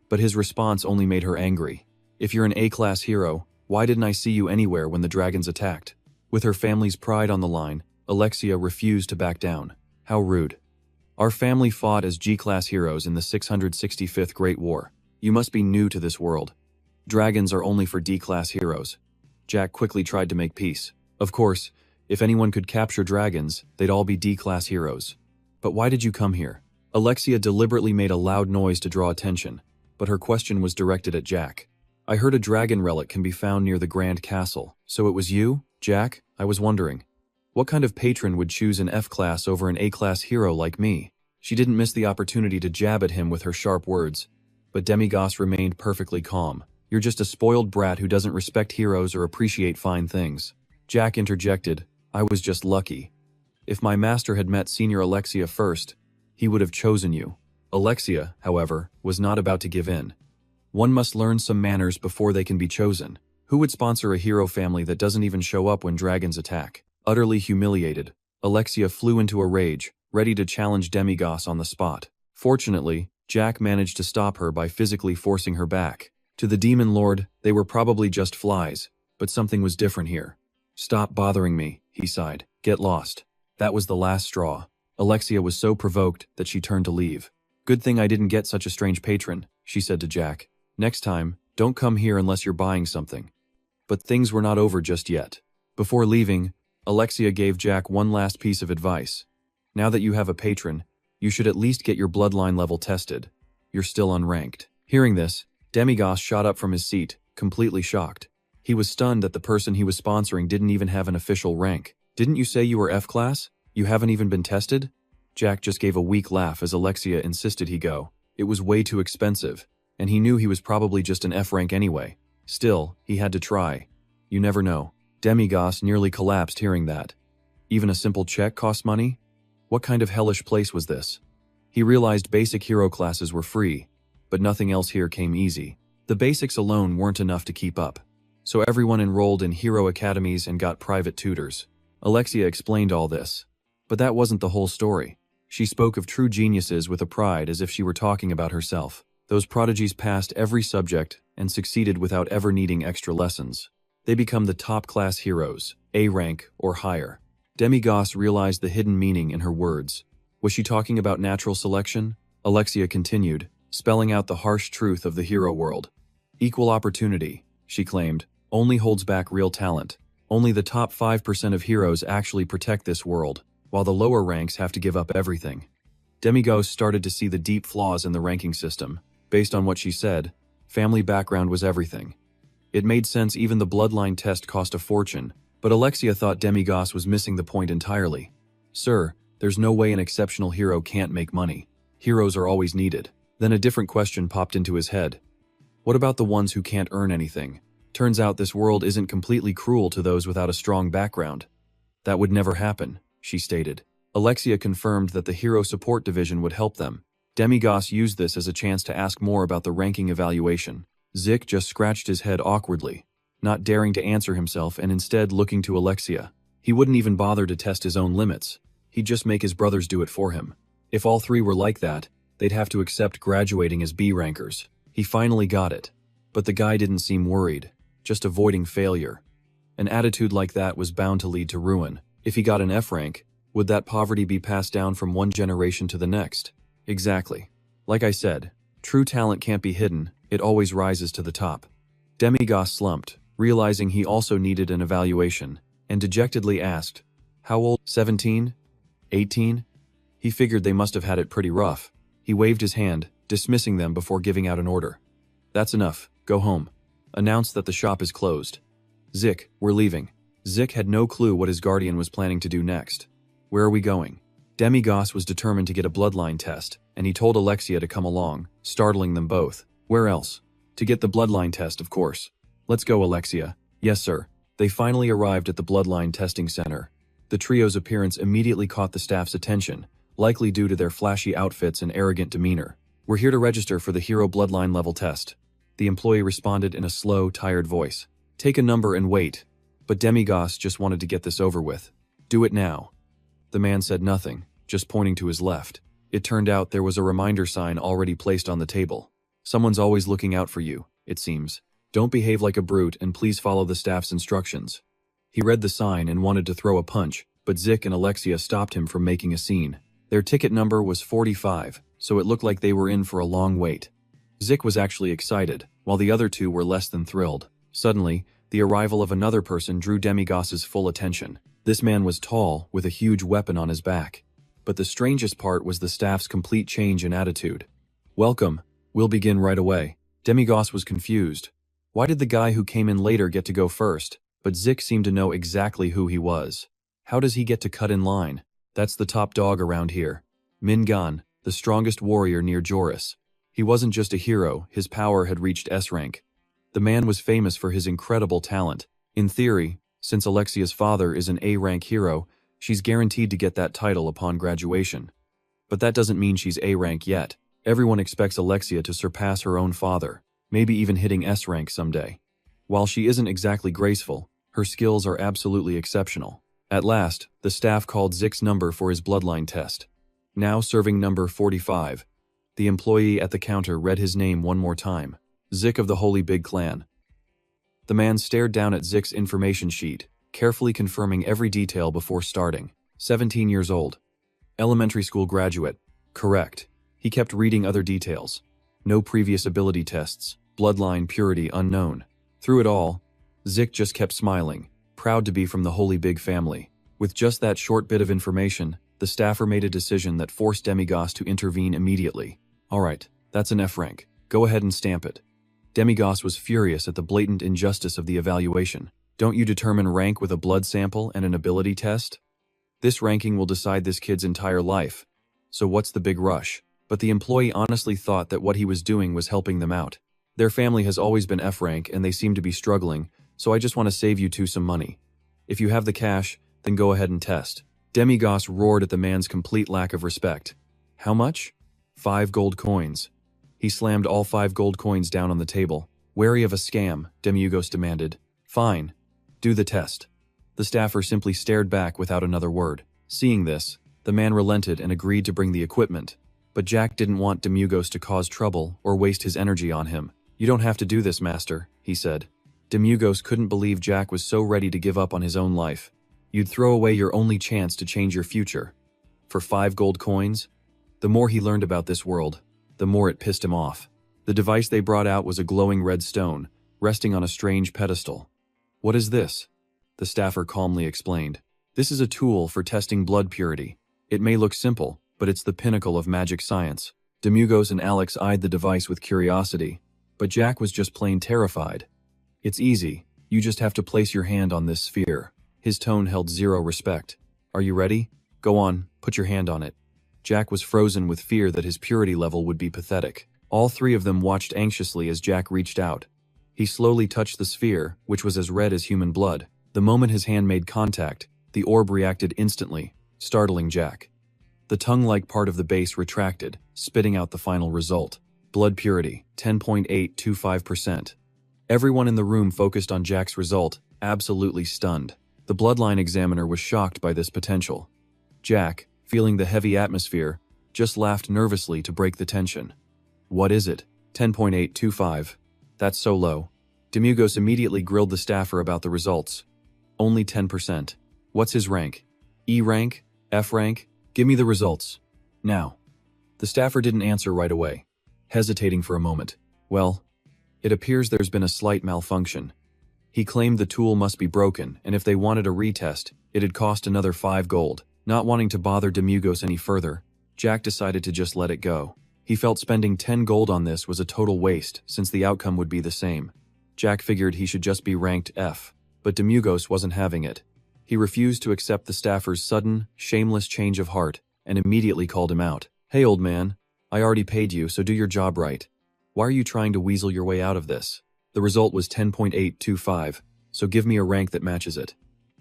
But his response only made her angry. "If you're an A-class hero, why didn't I see you anywhere when the dragons attacked?" With her family's pride on the line, Alexia refused to back down. "How rude. Our family fought as G-class heroes in the 665th Great War. You must be new to this world. Dragons are only for D-class heroes." Jack quickly tried to make peace. Of course, if anyone could capture dragons, they'd all be D-class heroes. "But why did you come here?" Alexia deliberately made a loud noise to draw attention, but her question was directed at Jack. "I heard a dragon relic can be found near the Grand Castle. So it was you, Jack? I was wondering. What kind of patron would choose an F-class over an A-class hero like me?" She didn't miss the opportunity to jab at him with her sharp words, but Demigos remained perfectly calm. "You're just a spoiled brat who doesn't respect heroes or appreciate fine things." Jack interjected, "I was just lucky. If my master had met Senior Alexia first, he would have chosen you." Alexia, however, was not about to give in. One must learn some manners before they can be chosen. Who would sponsor a hero family that doesn't even show up when dragons attack? Utterly humiliated, Alexia flew into a rage, ready to challenge Demigos on the spot. Fortunately, Jack managed to stop her by physically forcing her back. To the Demon Lord, they were probably just flies, but something was different here. "Stop bothering me," he sighed. "Get lost." That was the last straw. Alexia was so provoked that she turned to leave. "Good thing I didn't get such a strange patron," she said to Jack. "Next time, don't come here unless you're buying something." But things were not over just yet. Before leaving, Alexia gave Jack one last piece of advice. "Now that you have a patron, you should at least get your bloodline level tested. You're still unranked." Hearing this, Demigos shot up from his seat, completely shocked. He was stunned that the person he was sponsoring didn't even have an official rank. "Didn't you say you were F-class? You haven't even been tested?" Jack just gave a weak laugh as Alexia insisted he go. It was way too expensive, and he knew he was probably just an F rank anyway. Still, he had to try. You never know. Demigos nearly collapsed hearing that. Even a simple check cost money? What kind of hellish place was this? He realized basic hero classes were free, but nothing else here came easy. The basics alone weren't enough to keep up, so everyone enrolled in hero academies and got private tutors. Alexia explained all this, but that wasn't the whole story. She spoke of true geniuses with a pride as if she were talking about herself. Those prodigies passed every subject and succeeded without ever needing extra lessons. They become the top-class heroes, A rank or higher. Demigos realized the hidden meaning in her words. Was she talking about natural selection? Alexia continued, spelling out the harsh truth of the hero world. Equal opportunity, she claimed, only holds back real talent. Only the top 5% of heroes actually protect this world, while the lower ranks have to give up everything. Demigos started to see the deep flaws in the ranking system. Based on what she said, family background was everything. It made sense even the bloodline test cost a fortune, but Alexia thought Demigos was missing the point entirely. "Sir, there's no way an exceptional hero can't make money. Heroes are always needed." Then a different question popped into his head. What about the ones who can't earn anything? Turns out this world isn't completely cruel to those without a strong background. That would never happen, she stated. Alexia confirmed that the Hero Support Division would help them. Demigos used this as a chance to ask more about the ranking evaluation. Zik just scratched his head awkwardly, not daring to answer himself and instead looking to Alexia. He wouldn't even bother to test his own limits. He'd just make his brothers do it for him. If all three were like that, they'd have to accept graduating as B rankers. He finally got it. But the guy didn't seem worried, just avoiding failure. An attitude like that was bound to lead to ruin. If he got an F rank, would that poverty be passed down from one generation to the next? Exactly. Like I said, true talent can't be hidden, it always rises to the top. Demigos slumped, realizing he also needed an evaluation, and dejectedly asked, "How old? 17? 18? He figured they must have had it pretty rough. He waved his hand, dismissing them before giving out an order. "That's enough. Go home. Announce that the shop is closed. Zik, we're leaving." Zik had no clue what his guardian was planning to do next. "Where are we going?" Demigos was determined to get a bloodline test, and he told Alexia to come along, startling them both. "Where else?" "To get the bloodline test, of course." "Let's go, Alexia." "Yes, sir." They finally arrived at the bloodline testing center. The trio's appearance immediately caught the staff's attention, likely due to their flashy outfits and arrogant demeanor. "We're here to register for the hero bloodline level test." The employee responded in a slow, tired voice. "Take a number and wait." But Demigos just wanted to get this over with. "Do it now." The man said nothing, just pointing to his left. It turned out there was a reminder sign already placed on the table. "Someone's always looking out for you, it seems. Don't behave like a brute and please follow the staff's instructions." He read the sign and wanted to throw a punch, but Zik and Alexia stopped him from making a scene. Their ticket number was 45, so it looked like they were in for a long wait. Zik was actually excited, while the other two were less than thrilled. Suddenly, the arrival of another person drew Demigos's full attention. This man was tall, with a huge weapon on his back. But the strangest part was the staff's complete change in attitude. "Welcome. We'll begin right away." Demigos was confused. Why did the guy who came in later get to go first? But Zik seemed to know exactly who he was. How does he get to cut in line? "That's the top dog around here. Mingan, the strongest warrior near Joris." He wasn't just a hero, his power had reached S rank. The man was famous for his incredible talent. In theory, since Alexia's father is an A rank hero, she's guaranteed to get that title upon graduation. But that doesn't mean she's A rank yet. Everyone expects Alexia to surpass her own father, maybe even hitting S rank someday. While she isn't exactly graceful, her skills are absolutely exceptional. At last, the staff called Zik's number for his bloodline test. Now serving number 45. The employee at the counter read his name one more time. Zik of the Holy Big Clan. The man stared down at Zik's information sheet, carefully confirming every detail before starting. 17 years old. Elementary school graduate. Correct. He kept reading other details. No previous ability tests. Bloodline purity unknown. Through it all, Zik just kept smiling, proud to be from the Holy Big family. With just that short bit of information, the staffer made a decision that forced Demigos to intervene immediately. "Alright, that's an F rank. Go ahead and stamp it." Demigos was furious at the blatant injustice of the evaluation. "Don't you determine rank with a blood sample and an ability test? This ranking will decide this kid's entire life. So what's the big rush?" But the employee honestly thought that what he was doing was helping them out. "Their family has always been F rank and they seem to be struggling, so I just want to save you two some money. If you have the cash, then go ahead and test." Demigos roared at the man's complete lack of respect. "How much?" 5 gold coins. He slammed all 5 gold coins down on the table. Wary of a scam, Demigos demanded. "Fine. Do the test." The staffer simply stared back without another word. Seeing this, the man relented and agreed to bring the equipment. But Jack didn't want Demigos to cause trouble or waste his energy on him. "You don't have to do this, master," he said. Demigos couldn't believe Jack was so ready to give up on his own life. "You'd throw away your only chance to change your future. For 5 gold coins?" The more he learned about this world, the more it pissed him off. The device they brought out was a glowing red stone, resting on a strange pedestal. "What is this?" The staffer calmly explained. "This is a tool for testing blood purity. It may look simple, but it's the pinnacle of magic science." Demigos and Alex eyed the device with curiosity, but Jack was just plain terrified. "It's easy. You just have to place your hand on this sphere." His tone held zero respect. "Are you ready? Go on, put your hand on it." Jack was frozen with fear that his purity level would be pathetic. All three of them watched anxiously as Jack reached out. He slowly touched the sphere, which was as red as human blood. The moment his hand made contact, the orb reacted instantly, startling Jack. The tongue-like part of the base retracted, spitting out the final result. Blood purity, 10.825%. Everyone in the room focused on Jack's result, absolutely stunned. The bloodline examiner was shocked by this potential. Jack, feeling the heavy atmosphere, just laughed nervously to break the tension. "What is it?" 10.825. "That's so low." Demigos immediately grilled the staffer about the results. "Only 10%. What's his rank? E rank? F rank? Give me the results. Now." The staffer didn't answer right away, hesitating for a moment. "Well, it appears there's been a slight malfunction. He claimed the tool must be broken, and if they wanted a retest, it'd cost another 5 gold. Not wanting to bother Demugos any further, Jack decided to just let it go. He felt spending 10 gold on this was a total waste, since the outcome would be the same. Jack figured he should just be ranked F, but Demugos wasn't having it. He refused to accept the staffer's sudden, shameless change of heart, and immediately called him out. "Hey old man, I already paid you, so do your job right. Why are you trying to weasel your way out of this?" The result was 10.825, so give me a rank that matches it.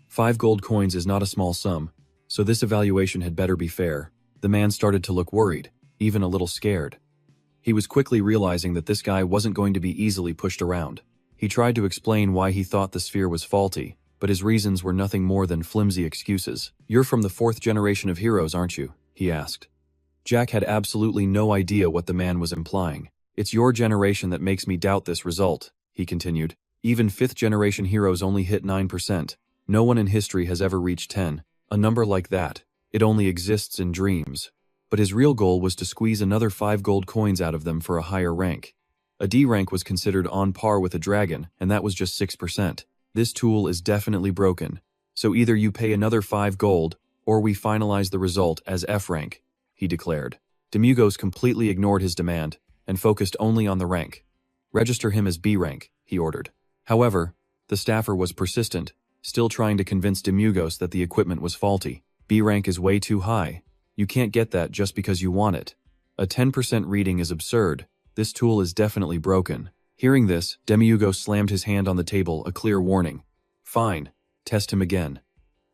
5 gold coins is not a small sum, so this evaluation had better be fair. The man started to look worried, even a little scared. He was quickly realizing that this guy wasn't going to be easily pushed around. He tried to explain why he thought the sphere was faulty, but his reasons were nothing more than flimsy excuses. "You're from the 4th generation of heroes, aren't you?" he asked. Jack had absolutely no idea what the man was implying. "It's your generation that makes me doubt this result," he continued. "Even 5th generation heroes only hit 9%. No one in history has ever reached 10. A number like that, it only exists in dreams." But his real goal was to squeeze another 5 gold coins out of them for a higher rank. A D rank was considered on par with a dragon, and that was just 6%. "This tool is definitely broken, so either you pay another 5 gold, or we finalize the result as F rank," he declared. Demugos completely ignored his demand, and focused only on the rank. "Register him as B rank," he ordered. However, the staffer was persistent, still trying to convince Demugos that the equipment was faulty. "B rank is way too high. You can't get that just because you want it. A 10% reading is absurd. This tool is definitely broken." Hearing this, Demugos slammed his hand on the table, a clear warning. "Fine, test him again.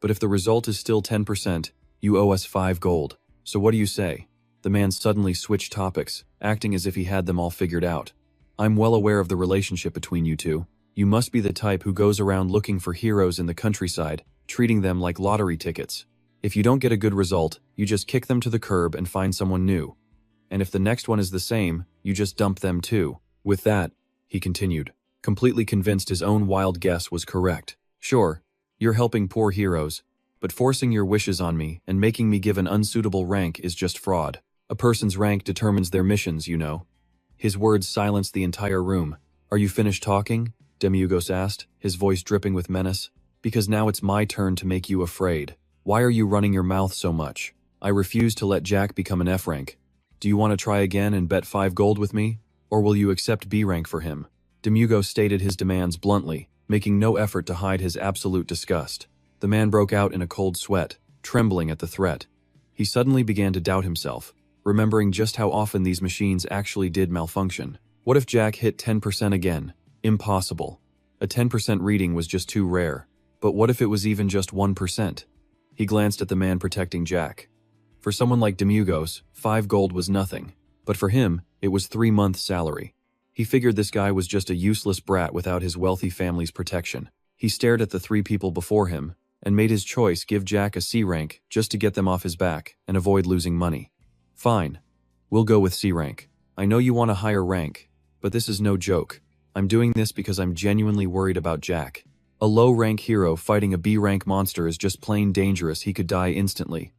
But if the result is still 10%, you owe us 5 gold. So what do you say?" The man suddenly switched topics, acting as if he had them all figured out. "I'm well aware of the relationship between you two. You must be the type who goes around looking for heroes in the countryside, treating them like lottery tickets. If you don't get a good result, you just kick them to the curb and find someone new. And if the next one is the same, you just dump them too." With that, he continued, completely convinced his own wild guess was correct. "Sure, you're helping poor heroes, but forcing your wishes on me and making me give an unsuitable rank is just fraud. A person's rank determines their missions, you know." His words silenced the entire room. "Are you finished talking?" Demugos asked, his voice dripping with menace. "Because now it's my turn to make you afraid. Why are you running your mouth so much? I refuse to let Jack become an F rank. Do you want to try again and bet 5 gold with me? Or will you accept B rank for him?" Demugos stated his demands bluntly, making no effort to hide his absolute disgust. The man broke out in a cold sweat, trembling at the threat. He suddenly began to doubt himself, remembering just how often these machines actually did malfunction. What if Jack hit 10% again? Impossible. A 10% reading was just too rare. But what if it was even just 1%? He glanced at the man protecting Jack. For someone like Demugos, 5 gold was nothing. But for him, it was 3 months' salary. He figured this guy was just a useless brat without his wealthy family's protection. He stared at the 3 people before him, and made his choice: give Jack a C rank just to get them off his back and avoid losing money. "Fine. We'll go with C rank. I know you want a higher rank, but this is no joke. I'm doing this because I'm genuinely worried about Jack. A low-rank hero fighting a B-rank monster is just plain dangerous. He could die instantly."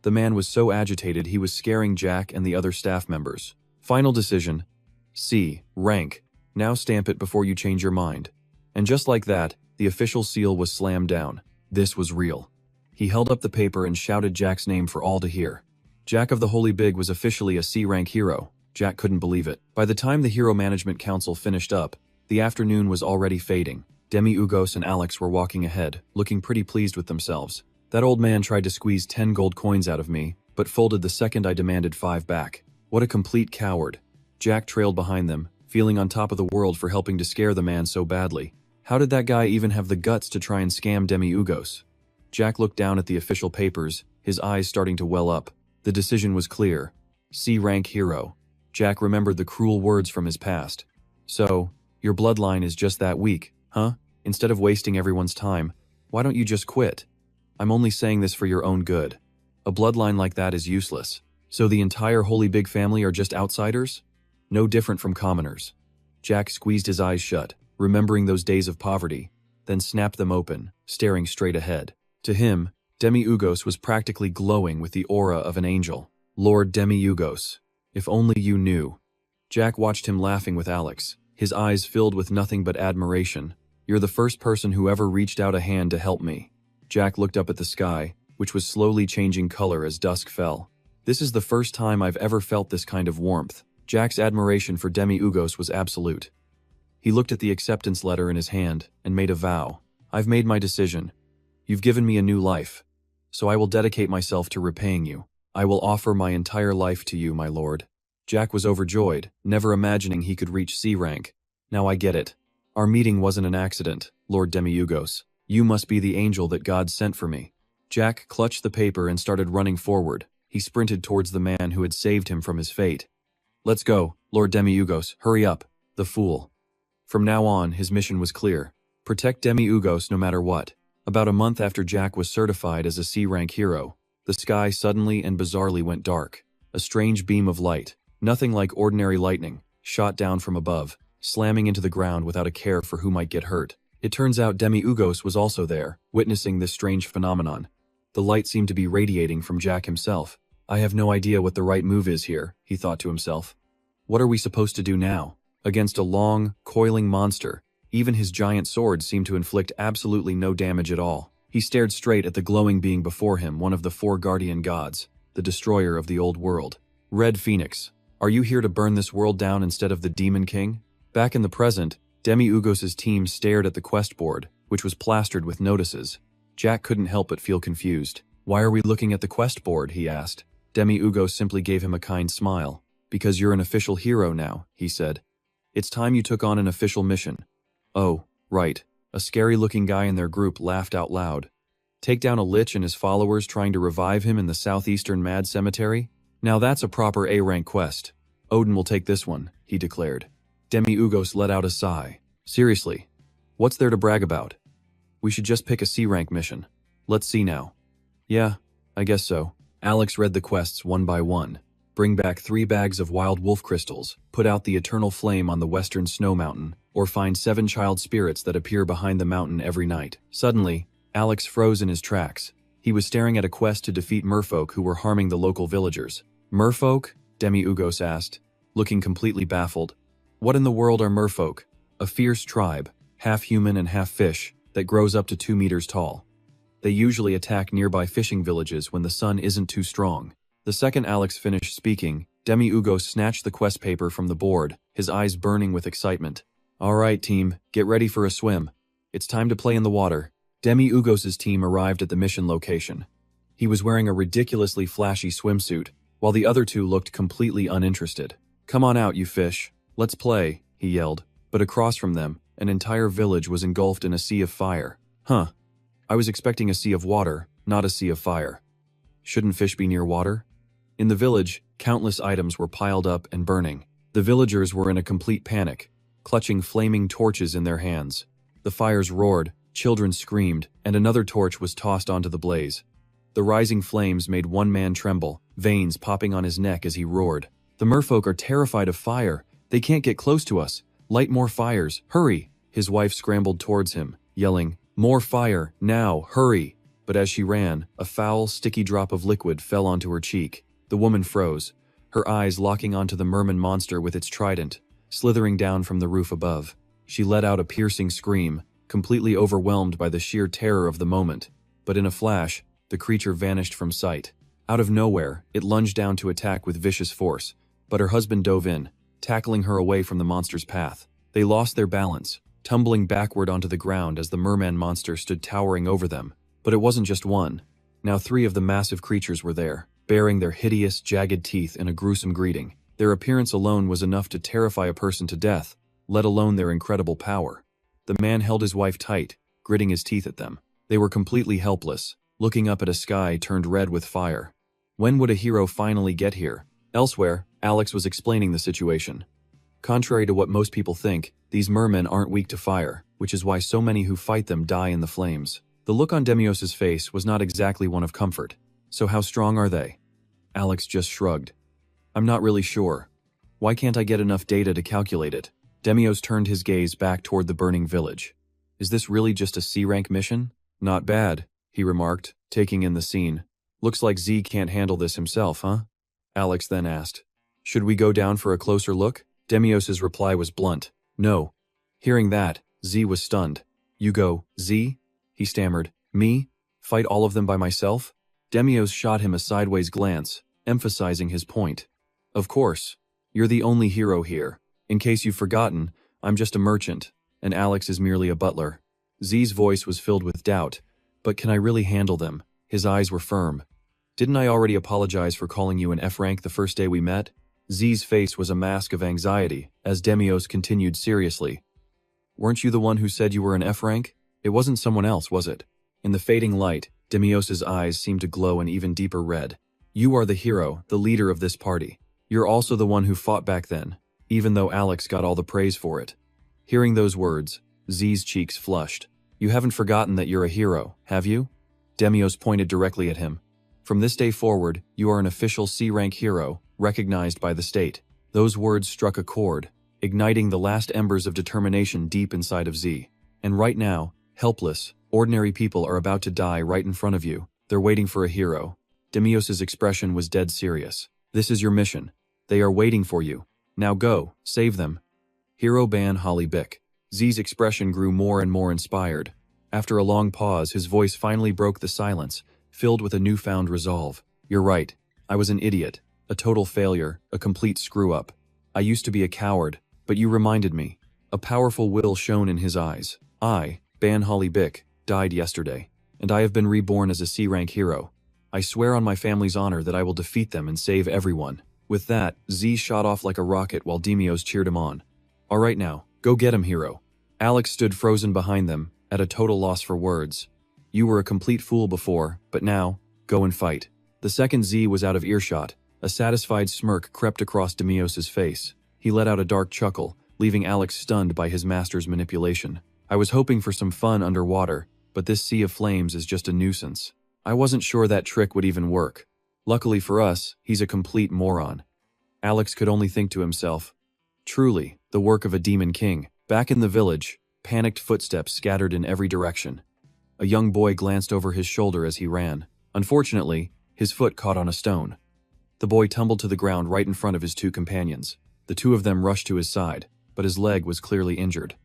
The man was so agitated he was scaring Jack and the other staff members. "Final decision. C rank. Now stamp it before you change your mind." And just like that, the official seal was slammed down. This was real. He held up the paper and shouted Jack's name for all to hear. Jack of the Holy Big was officially a C-rank hero. Jack couldn't believe it. By the time the Hero Management Council finished up, the afternoon was already fading. Demugos and Alex were walking ahead, looking pretty pleased with themselves. "That old man tried to squeeze 10 gold coins out of me, but folded the second I demanded 5 back. What a complete coward." Jack trailed behind them, feeling on top of the world for helping to scare the man so badly. How did that guy even have the guts to try and scam Demugos? Jack looked down at the official papers, his eyes starting to well up. The decision was clear. C-rank hero. Jack remembered the cruel words from his past. "So, your bloodline is just that weak, huh? Instead of wasting everyone's time, why don't you just quit? I'm only saying this for your own good. A bloodline like that is useless. So the entire Holy Big family are just outsiders? No different from commoners." Jack squeezed his eyes shut, remembering those days of poverty, then snapped them open, staring straight ahead. To him, Demugos was practically glowing with the aura of an angel. "Lord Demugos, if only you knew." Jack watched him laughing with Alex, his eyes filled with nothing but admiration. You're the first person who ever reached out a hand to help me. Jack looked up at the sky, which was slowly changing color as dusk fell. This is the first time I've ever felt this kind of warmth. Jack's admiration for Demi-Ugos was absolute. He looked at the acceptance letter in his hand and made a vow. I've made my decision. You've given me a new life, so I will dedicate myself to repaying you. I will offer my entire life to you, my lord. Jack was overjoyed, never imagining he could reach C rank. Now I get it. Our meeting wasn't an accident, Lord Demi-Ugos. You must be the angel that God sent for me. Jack clutched the paper and started running forward. He sprinted towards the man who had saved him from his fate. Let's go, Lord Demi-Ugos, hurry up. The fool. From now on, his mission was clear. Protect Demi-Ugos no matter what. About a month after Jack was certified as a C-rank hero, the sky suddenly and bizarrely went dark. A strange beam of light, nothing like ordinary lightning, shot down from above, slamming into the ground without a care for who might get hurt. It turns out Demi-Ugos was also there, witnessing this strange phenomenon. The light seemed to be radiating from Jack himself. I have no idea what the right move is here, he thought to himself. What are we supposed to do now? Against a long, coiling monster, even his giant sword seemed to inflict absolutely no damage at all. He stared straight at the glowing being before him, one of the four guardian gods, the destroyer of the old world. Red Phoenix, are you here to burn this world down instead of the Demon King? Back in the present, Demi-Ugos' team stared at the quest board, which was plastered with notices. Jack couldn't help but feel confused. Why are we looking at the quest board, he asked. Demi-Ugos simply gave him a kind smile. Because you're an official hero now, he said. It's time you took on an official mission. Oh, right. A scary-looking guy in their group laughed out loud. Take down a lich and his followers trying to revive him in the southeastern Mad Cemetery? Now that's a proper A-rank quest. Odin will take this one, he declared. Demi-Ugos let out a sigh. Seriously, what's there to brag about? We should just pick a C-rank mission. Let's see now. Yeah, I guess so. Alex read the quests one by one. Bring back 3 bags of wild wolf crystals, put out the eternal flame on the western snow mountain, or find 7 child spirits that appear behind the mountain every night. Suddenly, Alex froze in his tracks. He was staring at a quest to defeat merfolk who were harming the local villagers. Merfolk? Demi-Ugos asked, looking completely baffled. What in the world are merfolk? A fierce tribe, half human and half fish, that grows up to 2 meters tall. They usually attack nearby fishing villages when the sun isn't too strong. The second Alex finished speaking, Demi-Ugos snatched the quest paper from the board, his eyes burning with excitement. All right, team, get ready for a swim. It's time to play in the water. Demi-Ugos' team arrived at the mission location. He was wearing a ridiculously flashy swimsuit, while the other 2 looked completely uninterested. Come on out, you fish. Let's play, he yelled. But across from them, an entire village was engulfed in a sea of fire. Huh. I was expecting a sea of water, not a sea of fire. Shouldn't fish be near water? In the village, countless items were piled up and burning. The villagers were in a complete panic, clutching flaming torches in their hands. The fires roared, children screamed, and another torch was tossed onto the blaze. The rising flames made one man tremble, veins popping on his neck as he roared. The merfolk are terrified of fire. They can't get close to us. Light more fires, hurry! His wife scrambled towards him, yelling, More fire, now, hurry! But as she ran, a foul, sticky drop of liquid fell onto her cheek. The woman froze, her eyes locking onto the merman monster with its trident, slithering down from the roof above. She let out a piercing scream, completely overwhelmed by the sheer terror of the moment. But in a flash, the creature vanished from sight. Out of nowhere, it lunged down to attack with vicious force, but her husband dove in, tackling her away from the monster's path. They lost their balance, tumbling backward onto the ground as the merman monster stood towering over them. But it wasn't just one. Now 3 of the massive creatures were there, baring their hideous, jagged teeth in a gruesome greeting. Their appearance alone was enough to terrify a person to death, let alone their incredible power. The man held his wife tight, gritting his teeth at them. They were completely helpless, looking up at a sky turned red with fire. When would a hero finally get here? Elsewhere, Alex was explaining the situation. Contrary to what most people think, these mermen aren't weak to fire, which is why so many who fight them die in the flames. The look on Demios' face was not exactly one of comfort. So how strong are they? Alex just shrugged. I'm not really sure. Why can't I get enough data to calculate it? Demios turned his gaze back toward the burning village. Is this really just a C-rank mission? Not bad, he remarked, taking in the scene. Looks like Z can't handle this himself, huh? Alex then asked. Should we go down for a closer look? Demios' reply was blunt. No. Hearing that, Z was stunned. You go, Z? He stammered. Me? Fight all of them by myself? Demios shot him a sideways glance, emphasizing his point. Of course. You're the only hero here. In case you've forgotten, I'm just a merchant, and Alex is merely a butler. Z's voice was filled with doubt. But can I really handle them? His eyes were firm. Didn't I already apologize for calling you an F rank the first day we met? Z's face was a mask of anxiety, as Demios continued seriously. Weren't you the one who said you were an F rank? It wasn't someone else, was it? In the fading light, Demios's eyes seemed to glow an even deeper red. You are the hero, the leader of this party. You're also the one who fought back then, even though Alex got all the praise for it. Hearing those words, Z's cheeks flushed. You haven't forgotten that you're a hero, have you? Demios pointed directly at him. From this day forward, you are an official C-rank hero, recognized by the state. Those words struck a chord, igniting the last embers of determination deep inside of Z. And right now, helpless, ordinary people are about to die right in front of you. They're waiting for a hero. Demios's expression was dead serious. This is your mission. They are waiting for you. Now go, save them. Hero Ban Holly Bick. Z's expression grew more and more inspired. After a long pause, his voice finally broke the silence, filled with a newfound resolve. You're right. I was an idiot, a total failure, a complete screw-up. I used to be a coward, but you reminded me. A powerful will shone in his eyes. I, Ban Holly Bick, died yesterday, and I have been reborn as a C-rank hero. I swear on my family's honor that I will defeat them and save everyone. With that, Z shot off like a rocket while Demios cheered him on. All right now, go get him, hero. Alex stood frozen behind them, at a total loss for words. You were a complete fool before, but now, go and fight. The second Z was out of earshot. A satisfied smirk crept across Demios's face. He let out a dark chuckle, leaving Alex stunned by his master's manipulation. I was hoping for some fun underwater, but this sea of flames is just a nuisance. I wasn't sure that trick would even work. Luckily for us, he's a complete moron. Alex could only think to himself. Truly, the work of a demon king. Back in the village, panicked footsteps scattered in every direction. A young boy glanced over his shoulder as he ran. Unfortunately, his foot caught on a stone. The boy tumbled to the ground right in front of his two companions. The two of them rushed to his side, but his leg was clearly injured.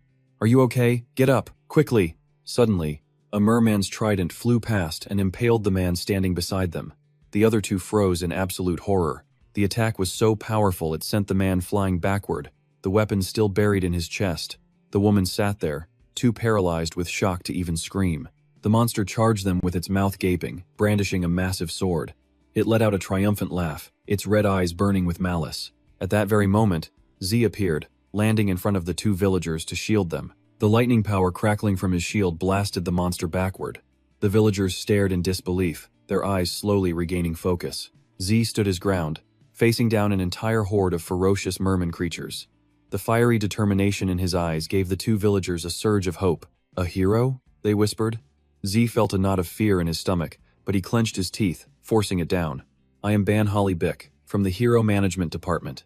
Are you okay? Get up, quickly! Suddenly, a merman's trident flew past and impaled the man standing beside them. The other two froze in absolute horror. The attack was so powerful it sent the man flying backward, the weapon still buried in his chest. The woman sat there, too paralyzed with shock to even scream. The monster charged them with its mouth gaping, brandishing a massive sword. It let out a triumphant laugh, its red eyes burning with malice. At that very moment, Z appeared, landing in front of the two villagers to shield them. The lightning power crackling from his shield blasted the monster backward. The villagers stared in disbelief, their eyes slowly regaining focus. Z stood his ground, facing down an entire horde of ferocious merman creatures. The fiery determination in his eyes gave the two villagers a surge of hope. A hero? They whispered. Z felt a knot of fear in his stomach, but he clenched his teeth, forcing it down. I am Ban Holly Bick, from the Hero Management Department.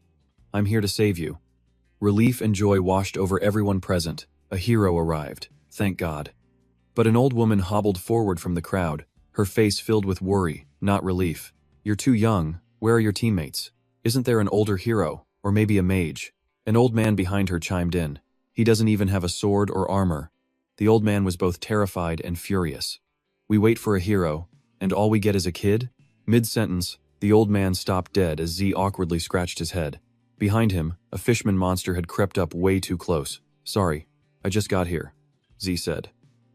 I'm here to save you. Relief and joy washed over everyone present. A hero arrived, thank God. But an old woman hobbled forward from the crowd, her face filled with worry, not relief. You're too young. Where are your teammates? Isn't there an older hero, or maybe a mage? An old man behind her chimed in. He doesn't even have a sword or armor. The old man was both terrified and furious. We wait for a hero, and all we get is a kid? Mid-sentence, the old man stopped dead as Z awkwardly scratched his head. Behind him, a fishman monster had crept up way too close. Sorry, I just got here, Z said.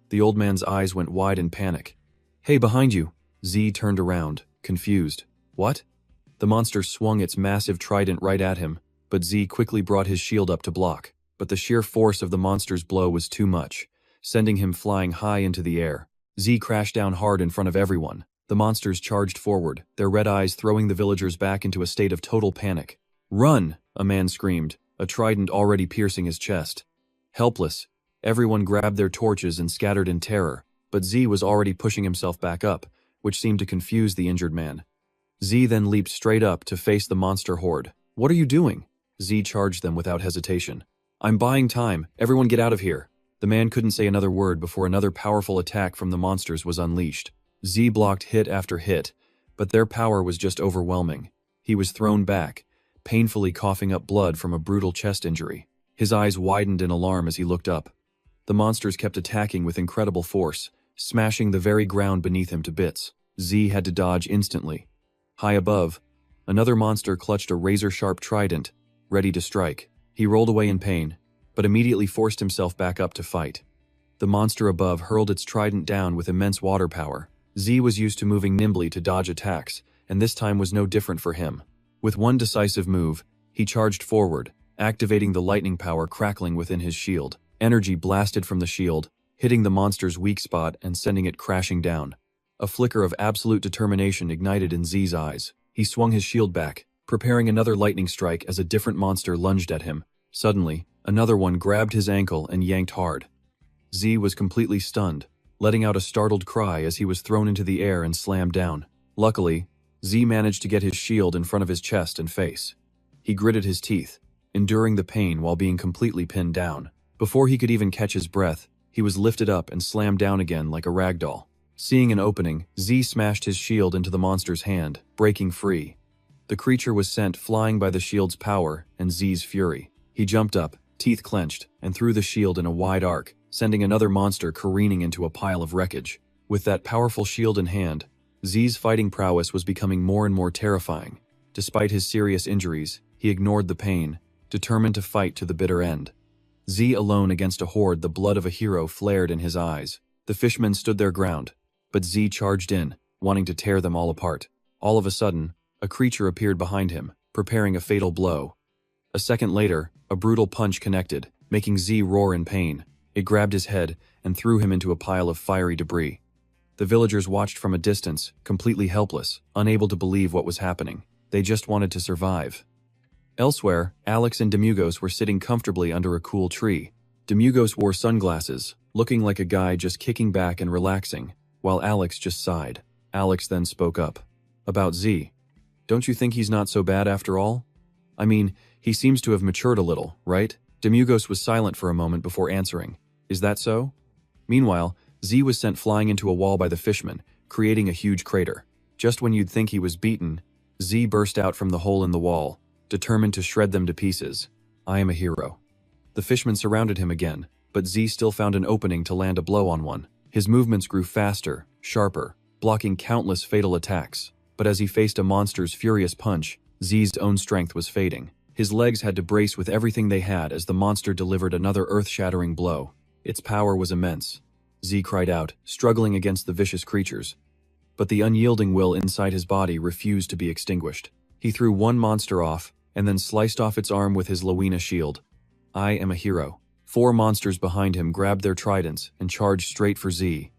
The old man's eyes went wide in panic. Hey, behind you! Z turned around, confused. What? The monster swung its massive trident right at him, but Z quickly brought his shield up to block. But the sheer force of the monster's blow was too much, sending him flying high into the air. Z crashed down hard in front of everyone. The monsters charged forward, their red eyes throwing the villagers back into a state of total panic. Run! A man screamed, a trident already piercing his chest. Helpless, everyone grabbed their torches and scattered in terror, but Z was already pushing himself back up, which seemed to confuse the injured man. Z then leaped straight up to face the monster horde. What are you doing? Z charged them without hesitation. I'm buying time, everyone get out of here. The man couldn't say another word before another powerful attack from the monsters was unleashed. Z blocked hit after hit, but their power was just overwhelming. He was thrown back, painfully coughing up blood from a brutal chest injury. His eyes widened in alarm as he looked up. The monsters kept attacking with incredible force, smashing the very ground beneath him to bits. Z had to dodge instantly. High above, another monster clutched a razor-sharp trident, ready to strike. He rolled away in pain, but immediately forced himself back up to fight. The monster above hurled its trident down with immense water power. Z was used to moving nimbly to dodge attacks, and this time was no different for him. With one decisive move, he charged forward, activating the lightning power crackling within his shield. Energy blasted from the shield, hitting the monster's weak spot and sending it crashing down. A flicker of absolute determination ignited in Z's eyes. He swung his shield back, preparing another lightning strike as a different monster lunged at him. Suddenly, another one grabbed his ankle and yanked hard. Z was completely stunned, letting out a startled cry as he was thrown into the air and slammed down. Luckily, Z managed to get his shield in front of his chest and face. He gritted his teeth, enduring the pain while being completely pinned down. Before he could even catch his breath, he was lifted up and slammed down again like a rag doll. Seeing an opening, Z smashed his shield into the monster's hand, breaking free. The creature was sent flying by the shield's power and Z's fury. He jumped up, teeth clenched, and threw the shield in a wide arc, sending another monster careening into a pile of wreckage. With that powerful shield in hand, Z's fighting prowess was becoming more and more terrifying. Despite his serious injuries, he ignored the pain, determined to fight to the bitter end. Z alone against a horde, the blood of a hero flared in his eyes. The fishmen stood their ground, but Z charged in, wanting to tear them all apart. All of a sudden, a creature appeared behind him, preparing a fatal blow. A second later, a brutal punch connected, making Z roar in pain. It grabbed his head and threw him into a pile of fiery debris. The villagers watched from a distance, completely helpless, unable to believe what was happening. They just wanted to survive. Elsewhere, Alex and Demugos were sitting comfortably under a cool tree. Demugos wore sunglasses, looking like a guy just kicking back and relaxing, while Alex just sighed. Alex then spoke up. About Z. Don't you think he's not so bad after all? I mean, he seems to have matured a little, right? Demugos was silent for a moment before answering. Is that so? Meanwhile, Z was sent flying into a wall by the fishmen, creating a huge crater. Just when you'd think he was beaten, Z burst out from the hole in the wall, determined to shred them to pieces. I am a hero. The fishmen surrounded him again, but Z still found an opening to land a blow on one. His movements grew faster, sharper, blocking countless fatal attacks. But as he faced a monster's furious punch, Z's own strength was fading. His legs had to brace with everything they had as the monster delivered another earth-shattering blow. Its power was immense. Z cried out, struggling against the vicious creatures. But the unyielding will inside his body refused to be extinguished. He threw one monster off, and then sliced off its arm with his Lowena shield. I am a hero. 4 monsters behind him grabbed their tridents and charged straight for Z.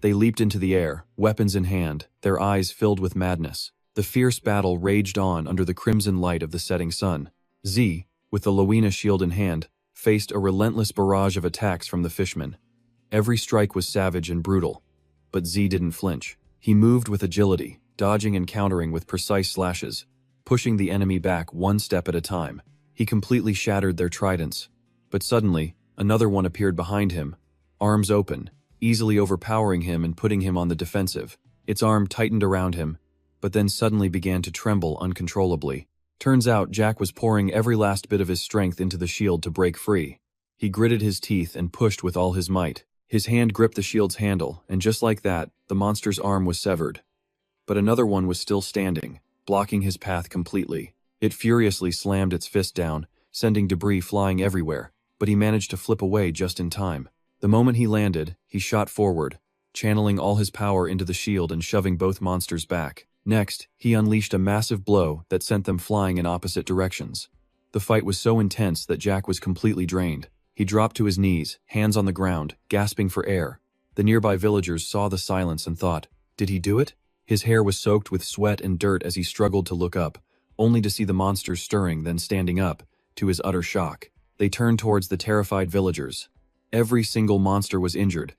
They leaped into the air, weapons in hand, their eyes filled with madness. The fierce battle raged on under the crimson light of the setting sun. Z, with the Lowena shield in hand, faced a relentless barrage of attacks from the fishmen. Every strike was savage and brutal, but Z didn't flinch. He moved with agility, dodging and countering with precise slashes, pushing the enemy back one step at a time. He completely shattered their tridents. But suddenly, another one appeared behind him, arms open, easily overpowering him and putting him on the defensive. Its arm tightened around him, but then suddenly began to tremble uncontrollably. Turns out Jack was pouring every last bit of his strength into the shield to break free. He gritted his teeth and pushed with all his might. His hand gripped the shield's handle, and just like that, the monster's arm was severed. But another one was still standing, blocking his path completely. It furiously slammed its fist down, sending debris flying everywhere, but he managed to flip away just in time. The moment he landed, he shot forward, channeling all his power into the shield and shoving both monsters back. Next, he unleashed a massive blow that sent them flying in opposite directions. The fight was so intense that Jack was completely drained. He dropped to his knees, hands on the ground, gasping for air. The nearby villagers saw the silence and thought, did he do it? His hair was soaked with sweat and dirt as he struggled to look up, only to see the monsters stirring, then standing up, to his utter shock. They turned towards the terrified villagers. Every single monster was injured,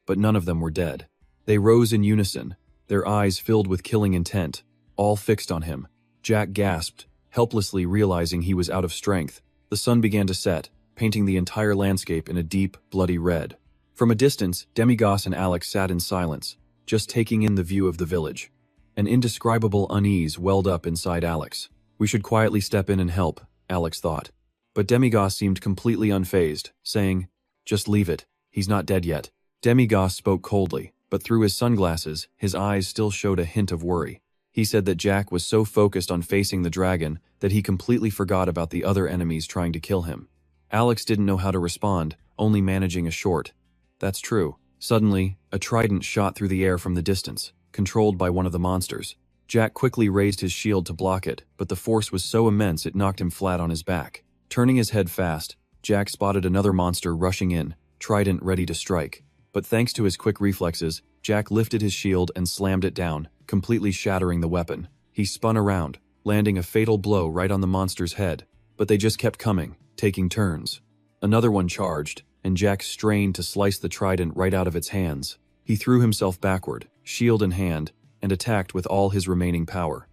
but none of them were dead. They rose in unison, their eyes filled with killing intent, all fixed on him. Jack gasped, helplessly realizing he was out of strength. The sun began to set, painting the entire landscape in a deep, bloody red. From a distance, Demigos and Alex sat in silence, just taking in the view of the village. An indescribable unease welled up inside Alex. We should quietly step in and help, Alex thought. But Demigos seemed completely unfazed, saying, just leave it. He's not dead yet. Demigos spoke coldly, but through his sunglasses, his eyes still showed a hint of worry. He said that Jack was so focused on facing the dragon that he completely forgot about the other enemies trying to kill him. Alex didn't know how to respond, only managing a short, "That's true." Suddenly, a trident shot through the air from the distance, controlled by one of the monsters. Jack quickly raised his shield to block it, but the force was so immense it knocked him flat on his back. Turning his head fast, Jack spotted another monster rushing in, trident ready to strike. But thanks to his quick reflexes, Jack lifted his shield and slammed it down, completely shattering the weapon. He spun around, landing a fatal blow right on the monster's head, but they just kept coming, taking turns. Another one charged, and Jack strained to slice the trident right out of its hands. He threw himself backward, shield in hand, and attacked with all his remaining power.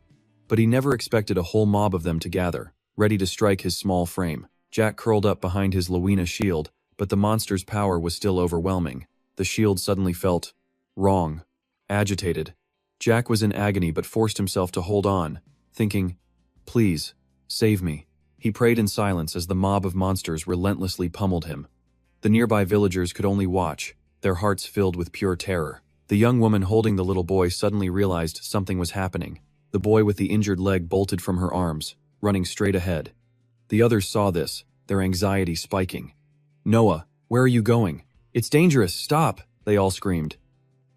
But he never expected a whole mob of them to gather, ready to strike his small frame. Jack curled up behind his Lowena shield, but the monster's power was still overwhelming. The shield suddenly felt wrong, agitated. Jack was in agony but forced himself to hold on, thinking, "Please, save me." He prayed in silence as the mob of monsters relentlessly pummeled him. The nearby villagers could only watch, their hearts filled with pure terror. The young woman holding the little boy suddenly realized something was happening. The boy with the injured leg bolted from her arms, running straight ahead. The others saw this, their anxiety spiking. "Noah, where are you going? It's dangerous, stop!" they all screamed.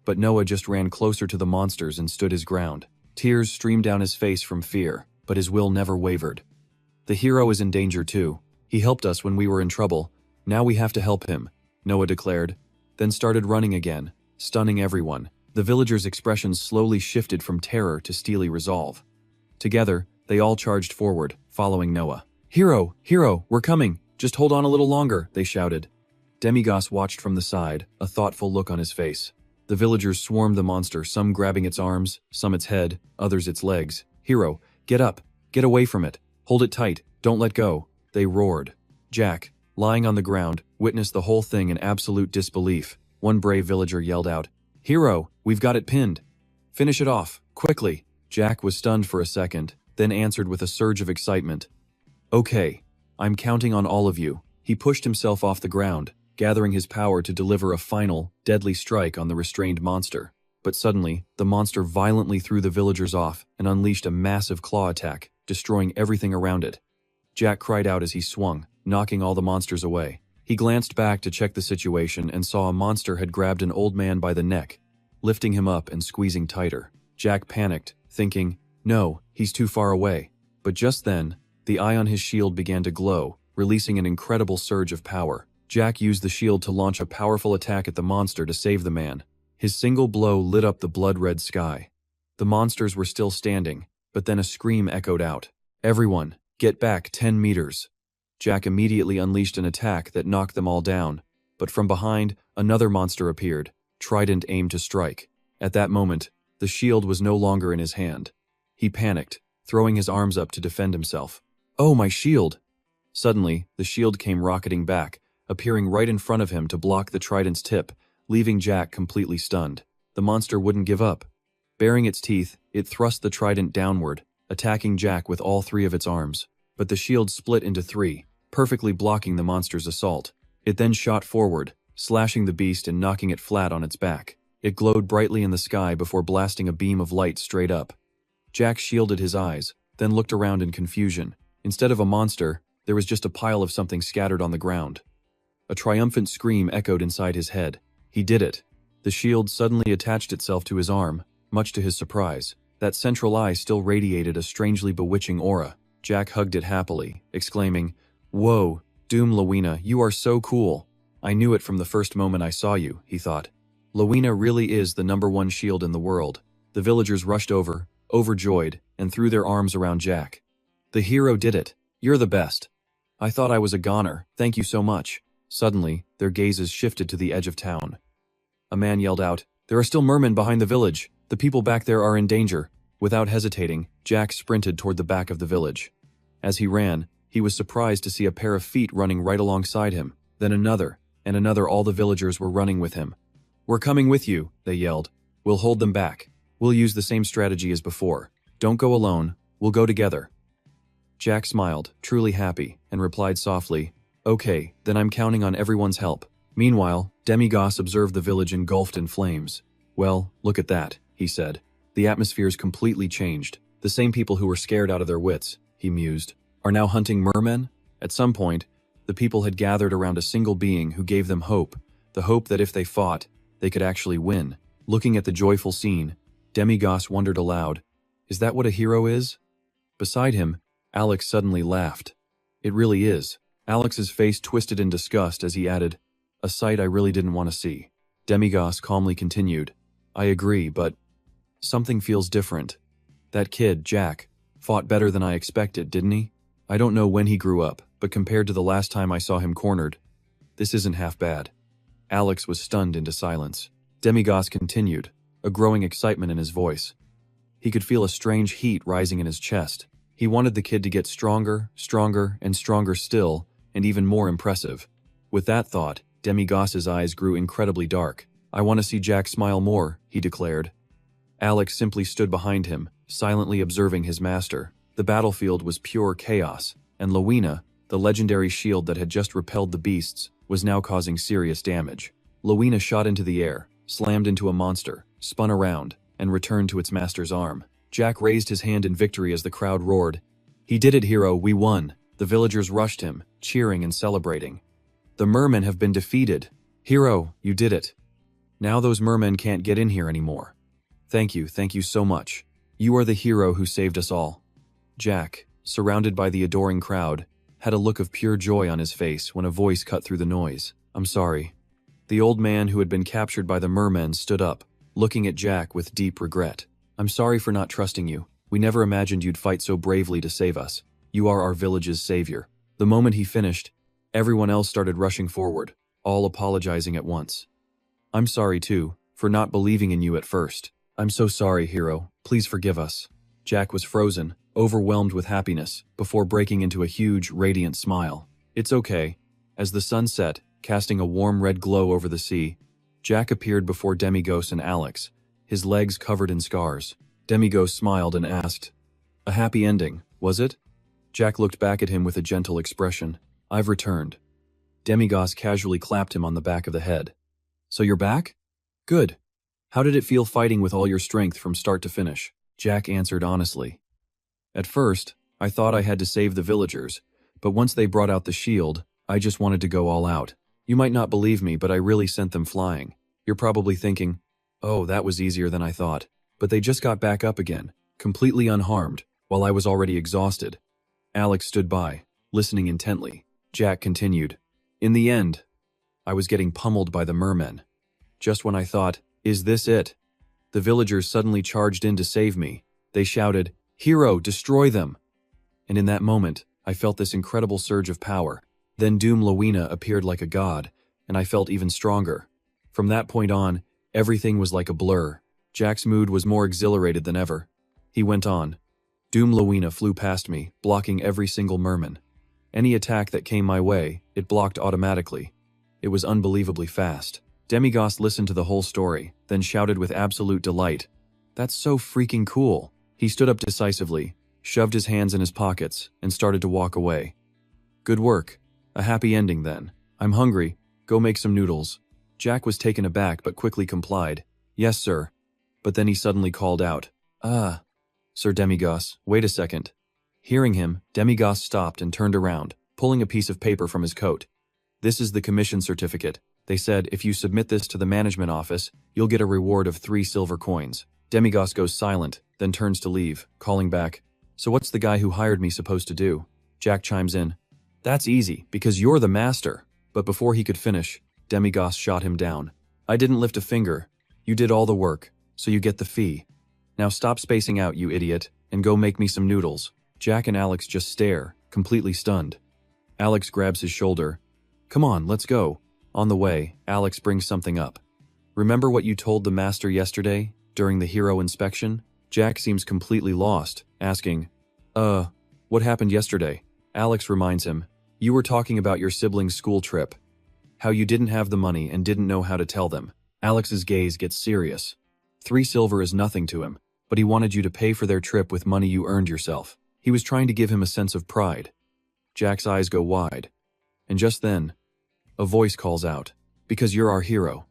But Noah just ran closer to the monsters and stood his ground. Tears streamed down his face from fear, but his will never wavered. "The hero is in danger too. He helped us when we were in trouble. Now we have to help him," Noah declared, then started running again, stunning everyone. The villagers' expressions slowly shifted from terror to steely resolve. Together, they all charged forward, following Noah. "Hero, hero, we're coming! Just hold on a little longer," they shouted. Demigos watched from the side, a thoughtful look on his face. The villagers swarmed the monster, some grabbing its arms, some its head, others its legs. "Hero, get up! Get away from it! Hold it tight! Don't let go!" they roared. Jack, lying on the ground, witnessed the whole thing in absolute disbelief. One brave villager yelled out, "Hero, we've got it pinned! Finish it off, quickly!" Jack was stunned for a second, then answered with a surge of excitement, "Okay, I'm counting on all of you." He pushed himself off the ground, gathering his power to deliver a final, deadly strike on the restrained monster. But suddenly, the monster violently threw the villagers off and unleashed a massive claw attack, destroying everything around it. Jack cried out as he swung, knocking all the monsters away. He glanced back to check the situation and saw a monster had grabbed an old man by the neck, lifting him up and squeezing tighter. Jack panicked, thinking, "No, he's too far away." But just then, the eye on his shield began to glow, releasing an incredible surge of power. Jack used the shield to launch a powerful attack at the monster to save the man. His single blow lit up the blood-red sky. The monsters were still standing, but then a scream echoed out. "Everyone, get back 10 meters. Jack immediately unleashed an attack that knocked them all down, but from behind, another monster appeared, trident aimed to strike. At that moment, the shield was no longer in his hand. He panicked, throwing his arms up to defend himself. "Oh, my shield!" Suddenly, the shield came rocketing back, appearing right in front of him to block the trident's tip, leaving Jack completely stunned. The monster wouldn't give up. Baring its teeth, it thrust the trident downward, attacking Jack with all three of its arms. But the shield split into three, perfectly blocking the monster's assault. It then shot forward, slashing the beast and knocking it flat on its back. It glowed brightly in the sky before blasting a beam of light straight up. Jack shielded his eyes, then looked around in confusion. Instead of a monster, there was just a pile of something scattered on the ground. A triumphant scream echoed inside his head. He did it. The shield suddenly attached itself to his arm, much to his surprise. That central eye still radiated a strangely bewitching aura. Jack hugged it happily, exclaiming, "Whoa, Doom Lowena, you are so cool. I knew it from the first moment I saw you," he thought. Lowena really is the #1 shield in the world. The villagers rushed over, overjoyed, and threw their arms around Jack. "The hero did it. You're the best. I thought I was a goner, thank you so much." Suddenly, their gazes shifted to the edge of town. A man yelled out, "There are still mermen behind the village. The people back there are in danger." Without hesitating, Jack sprinted toward the back of the village. As he ran, he was surprised to see a pair of feet running right alongside him, then another, and another. All the villagers were running with him. "We're coming with you," they yelled. "We'll hold them back. We'll use the same strategy as before. Don't go alone, we'll go together." Jack smiled, truly happy, and replied softly, "Okay, then I'm counting on everyone's help." Meanwhile, Demigos observed the village engulfed in flames. Well, look at that, he said. The atmosphere's completely changed. The same people who were scared out of their wits, he mused, are now hunting mermen? At some point, the people had gathered around a single being who gave them hope, the hope that if they fought, they could actually win. Looking at the joyful scene, Demigos wondered aloud, is that what a hero is? Beside him, Alex suddenly laughed. It really is. Alex's face twisted in disgust as he added, a sight I really didn't want to see. Demigos calmly continued, I agree, but something feels different. That kid, Jack, fought better than I expected, didn't he? I don't know when he grew up, but compared to the last time I saw him cornered, this isn't half bad. Alex was stunned into silence. Demigos continued, a growing excitement in his voice. He could feel a strange heat rising in his chest. He wanted the kid to get stronger, and stronger still, and even more impressive. With that thought, Demigos's eyes grew incredibly dark. I want to see Jack smile more, he declared. Alex simply stood behind him, silently observing his master. The battlefield was pure chaos, and Lowena, the legendary shield that had just repelled the beasts, was now causing serious damage. Lowena shot into the air, slammed into a monster, spun around, and returned to its master's arm. Jack raised his hand in victory as the crowd roared. He did it, hero, we won. The villagers rushed him, cheering and celebrating. The mermen have been defeated. Hero, you did it. Now those mermen can't get in here anymore. Thank you so much. You are the hero who saved us all. Jack, surrounded by the adoring crowd, had a look of pure joy on his face when a voice cut through the noise. I'm sorry. The old man who had been captured by the mermen stood up, looking at Jack with deep regret. I'm sorry for not trusting you. We never imagined you'd fight so bravely to save us. You are our village's savior. The moment he finished, everyone else started rushing forward, all apologizing at once. I'm sorry too, for not believing in you at first. I'm so sorry, hero. Please forgive us. Jack was frozen, overwhelmed with happiness, before breaking into a huge, radiant smile. It's okay. As the sun set, casting a warm red glow over the sea, Jack appeared before Demigos and Alex, his legs covered in scars. Demigos smiled and asked, a happy ending, was it? Jack looked back at him with a gentle expression. I've returned. Demigos casually clapped him on the back of the head. So you're back? Good. How did it feel fighting with all your strength from start to finish? Jack answered honestly. At first, I thought I had to save the villagers, but once they brought out the shield, I just wanted to go all out. You might not believe me, but I really sent them flying. You're probably thinking, oh, that was easier than I thought. But they just got back up again, completely unharmed, while I was already exhausted. Alex stood by, listening intently. Jack continued. In the end, I was getting pummeled by the mermen. Just when I thought, is this it? The villagers suddenly charged in to save me. They shouted, hero, destroy them! And in that moment, I felt this incredible surge of power. Then Doom Lowena appeared like a god, and I felt even stronger. From that point on, everything was like a blur. Jack's mood was more exhilarated than ever. He went on. Doom Lowena flew past me, blocking every single merman. Any attack that came my way, it blocked automatically. It was unbelievably fast. Demigos listened to the whole story, then shouted with absolute delight, that's so freaking cool. He stood up decisively, shoved his hands in his pockets, and started to walk away. Good work. A happy ending then. I'm hungry. Go make some noodles. Jack was taken aback but quickly complied. Yes, sir. But then he suddenly called out, Sir Demigos, wait a second. Hearing him, Demigos stopped and turned around, pulling a piece of paper from his coat. This is the commission certificate. They said if you submit this to the management office, you'll get a reward of 3 silver coins. Demigos goes silent, then turns to leave, calling back, so what's the guy who hired me supposed to do? Jack chimes in, that's easy, because you're the master. But before he could finish, Demigos shot him down. I didn't lift a finger. You did all the work, so you get the fee. Now stop spacing out, you idiot, and go make me some noodles. Jack and Alex just stare, completely stunned. Alex grabs his shoulder. Come on, let's go. On the way, Alex brings something up. Remember what you told the master yesterday, during the hero inspection? Jack seems completely lost, asking, what happened yesterday? Alex reminds him, you were talking about your siblings' school trip. How you didn't have the money and didn't know how to tell them. Alex's gaze gets serious. 3 silver is nothing to him, but he wanted you to pay for their trip with money you earned yourself. He was trying to give him a sense of pride. Jack's eyes go wide. And just then, a voice calls out. Because you're our hero.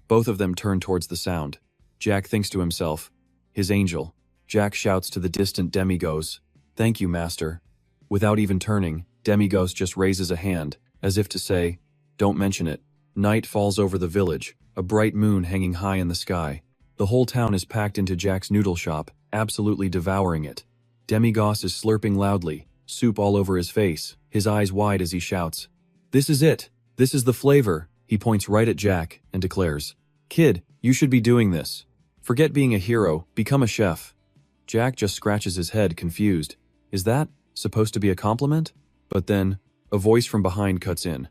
Both of them turn towards the sound. Jack thinks to himself, his angel. Jack shouts to the distant demigos, "Thank you, master." Without even turning, demigos just raises a hand, as if to say, "Don't mention it." Night falls over the village, a bright moon hanging high in the sky. The whole town is packed into Jack's noodle shop, absolutely devouring it. Demigos is slurping loudly, soup all over his face, his eyes wide as he shouts, "This is it! This is the flavor!" He points right at Jack and declares, "Kid, you should be doing this. Forget being a hero, become a chef." Jack just scratches his head, confused. Is that supposed to be a compliment? But then, a voice from behind cuts in.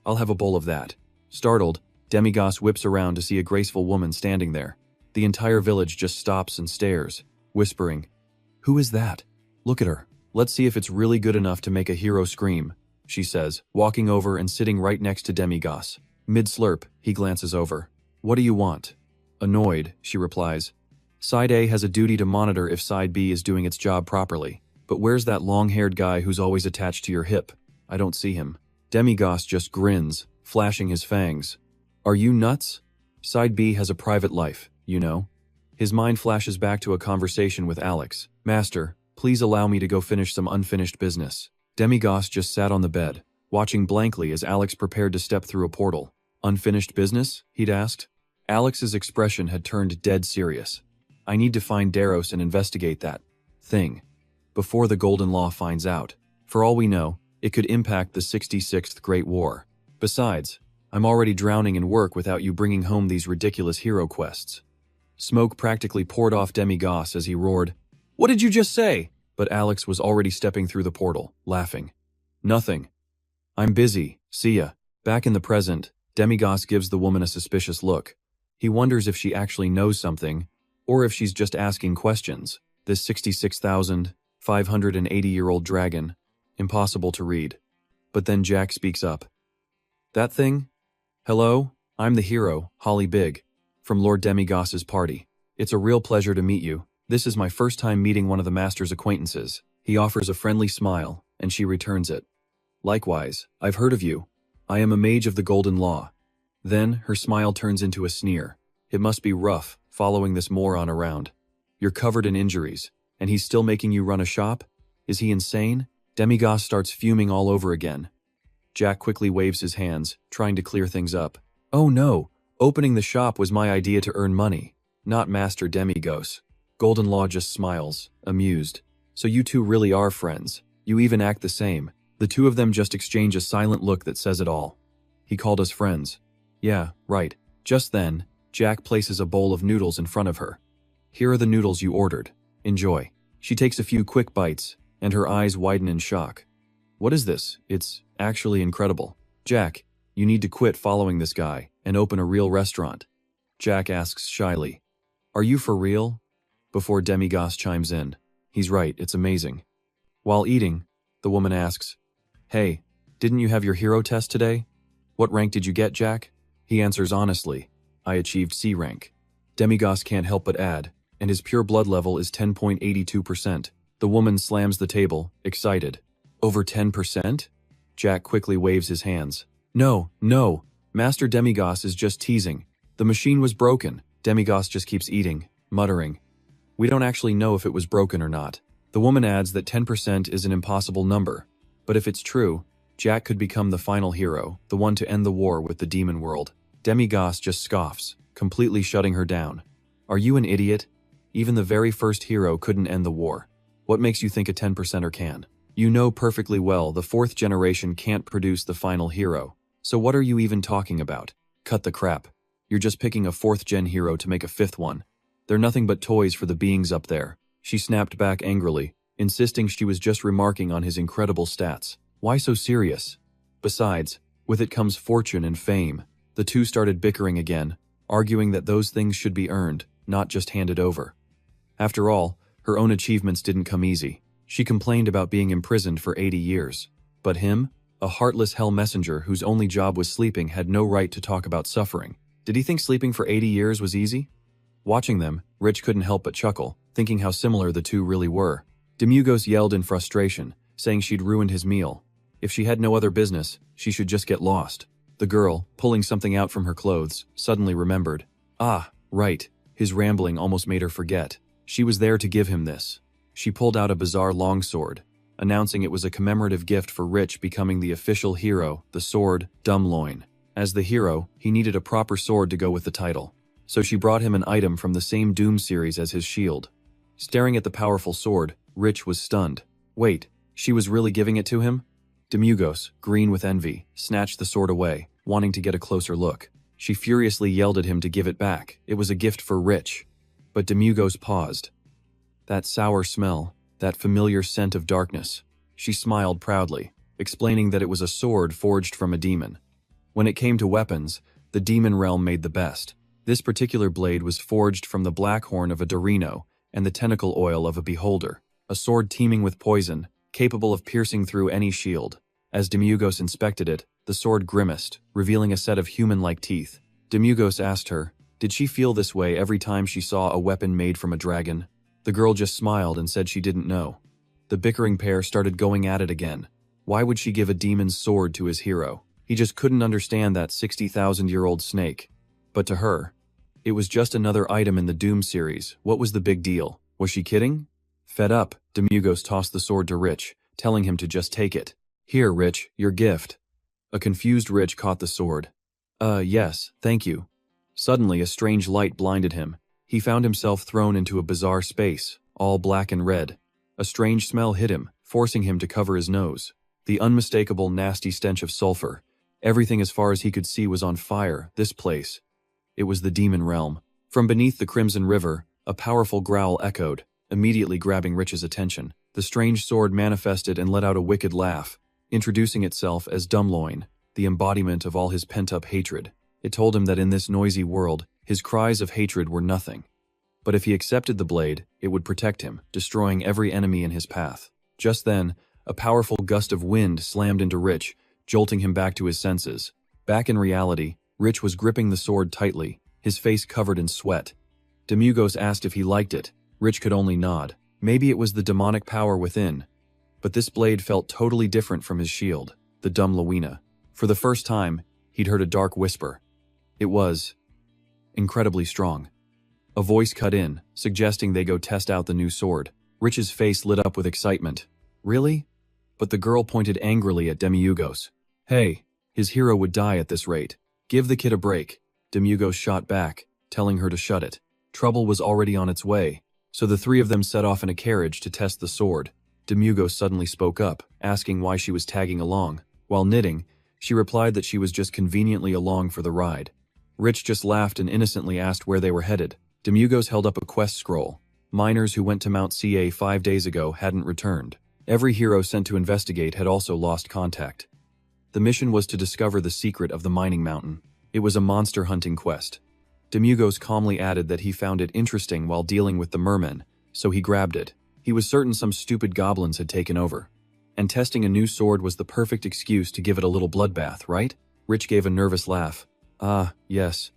"I'll have a bowl of that." Startled, Demigos whips around to see a graceful woman standing there. The entire village just stops and stares, whispering, "Who is that? Look at her. Let's see if it's really good enough to make a hero scream," she says, walking over and sitting right next to Demigos. Mid-slurp, he glances over. "What do you want?" Annoyed, she replies, "Side A has a duty to monitor if Side B is doing its job properly. But where's that long-haired guy who's always attached to your hip? I don't see him." Demigos just grins, flashing his fangs. "Are you nuts? Side B has a private life, you know." His mind flashes back to a conversation with Alex. "Master, please allow me to go finish some unfinished business." Demigos just sat on the bed, watching blankly as Alex prepared to step through a portal. "Unfinished business?" he'd asked. Alex's expression had turned dead serious. "I need to find Daros and investigate that thing before the Golden Law finds out. For all we know, it could impact the 66th Great War. Besides, I'm already drowning in work without you bringing home these ridiculous hero quests." Smoke practically poured off Demigos as he roared, "What did you just say?" But Alex was already stepping through the portal, laughing. "Nothing. I'm busy, see ya." Back in the present, Demigos gives the woman a suspicious look. He wonders if she actually knows something, or if she's just asking questions. This 66,580-year-old dragon. Impossible to read. But then Jack speaks up. "That thing? Hello, I'm the hero, Holly Big, from Lord Demigos's party. It's a real pleasure to meet you. This is my first time meeting one of the master's acquaintances." He offers a friendly smile, and she returns it. "Likewise, I've heard of you. I am a mage of the Golden Law." Then, her smile turns into a sneer. "It must be rough, following this moron around. You're covered in injuries, and he's still making you run a shop? Is he insane?" Demigos starts fuming all over again. Jack quickly waves his hands, trying to clear things up. "Oh no, opening the shop was my idea to earn money, not Master Demigos." Golden Law just smiles, amused. "So you two really are friends. You even act the same." The two of them just exchange a silent look that says it all. "He called us friends." "Yeah, right." Just then, Jack places a bowl of noodles in front of her. "Here are the noodles you ordered. Enjoy." She takes a few quick bites, and her eyes widen in shock. "What is this? It's actually incredible." "Jack, you need to quit following this guy and open a real restaurant." Jack asks shyly, "Are you for real?" Before Demigos chimes in. "He's right, it's amazing." While eating, the woman asks, "Hey, didn't you have your hero test today? What rank did you get, Jack?" He answers honestly, "I achieved C rank." Demigos can't help but add, "And his pure blood level is 10.82%. The woman slams the table, excited. "Over 10%? Jack quickly waves his hands. No, Master Demigos is just teasing. The machine was broken." Demigos just keeps eating, muttering, "We don't actually know if it was broken or not." The woman adds that 10% is an impossible number, but if it's true, Jack could become the final hero, the one to end the war with the demon world. Demigos just scoffs, completely shutting her down. "Are you an idiot? Even the very first hero couldn't end the war. What makes you think a 10%er can? You know perfectly well the fourth generation can't produce the final hero, so what are you even talking about? Cut the crap. You're just picking a fourth-gen hero to make a fifth one. They're nothing but toys for the beings up there." She snapped back angrily, insisting she was just remarking on his incredible stats. Why so serious? Besides, with it comes fortune and fame. The two started bickering again, arguing that those things should be earned, not just handed over. After all, her own achievements didn't come easy. She complained about being imprisoned for 80 years. But him, a heartless hell messenger whose only job was sleeping, had no right to talk about suffering. Did he think sleeping for 80 years was easy? Watching them, Rich couldn't help but chuckle, thinking how similar the two really were. Demugos yelled in frustration, saying she'd ruined his meal. If she had no other business, she should just get lost. The girl, pulling something out from her clothes, suddenly remembered. Ah, right. His rambling almost made her forget. She was there to give him this. She pulled out a bizarre longsword, announcing it was a commemorative gift for Rich becoming the official hero, the sword, Dumbloin. As the hero, he needed a proper sword to go with the title. So she brought him an item from the same Doom series as his shield. Staring at the powerful sword, Rich was stunned. Wait, she was really giving it to him? Demugos, green with envy, snatched the sword away, wanting to get a closer look. She furiously yelled at him to give it back. It was a gift for Rich. But Demugos paused. That sour smell, that familiar scent of darkness. She smiled proudly, explaining that it was a sword forged from a demon. When it came to weapons, the demon realm made the best. This particular blade was forged from the black horn of a Dorino and the tentacle oil of a beholder, a sword teeming with poison, capable of piercing through any shield. As Demugos inspected it, the sword grimaced, revealing a set of human-like teeth. Demugos asked her, did she feel this way every time she saw a weapon made from a dragon? The girl just smiled and said she didn't know. The bickering pair started going at it again. Why would she give a demon's sword to his hero? He just couldn't understand that 60,000-year-old snake. But to her, it was just another item in the Doom series. What was the big deal? Was she kidding? Fed up, Demugos tossed the sword to Rich, telling him to just take it. Here, Rich, your gift. A confused Rich caught the sword. Yes, thank you. Suddenly, a strange light blinded him. He found himself thrown into a bizarre space, all black and red. A strange smell hit him, forcing him to cover his nose. The unmistakable, nasty stench of sulfur. Everything as far as he could see was on fire, this place. It was the demon realm. From beneath the Crimson River, a powerful growl echoed, immediately grabbing Rich's attention. The strange sword manifested and let out a wicked laugh, introducing itself as Dumbloin, the embodiment of all his pent-up hatred. It told him that in this noisy world, his cries of hatred were nothing. But if he accepted the blade, it would protect him, destroying every enemy in his path. Just then, a powerful gust of wind slammed into Rich, jolting him back to his senses. Back in reality, Rich was gripping the sword tightly, his face covered in sweat. Demugos asked if he liked it. Rich could only nod. Maybe it was the demonic power within. But this blade felt totally different from his shield, the Dumbloina. For the first time, he'd heard a dark whisper. It was incredibly strong. A voice cut in, suggesting they go test out the new sword. Rich's face lit up with excitement. Really? But the girl pointed angrily at Demugos. Hey, his hero would die at this rate. Give the kid a break. Demugos shot back, telling her to shut it. Trouble was already on its way, so the three of them set off in a carriage to test the sword. Demugos suddenly spoke up, asking why she was tagging along. While knitting, she replied that she was just conveniently along for the ride. Rich just laughed and innocently asked where they were headed. Demugos held up a quest scroll. Miners who went to Mount CA 5 days ago hadn't returned. Every hero sent to investigate had also lost contact. The mission was to discover the secret of the mining mountain. It was a monster hunting quest. Demugos calmly added that he found it interesting while dealing with the mermen, so he grabbed it. He was certain some stupid goblins had taken over. And testing a new sword was the perfect excuse to give it a little bloodbath, right? Rich gave a nervous laugh. Ah, yes.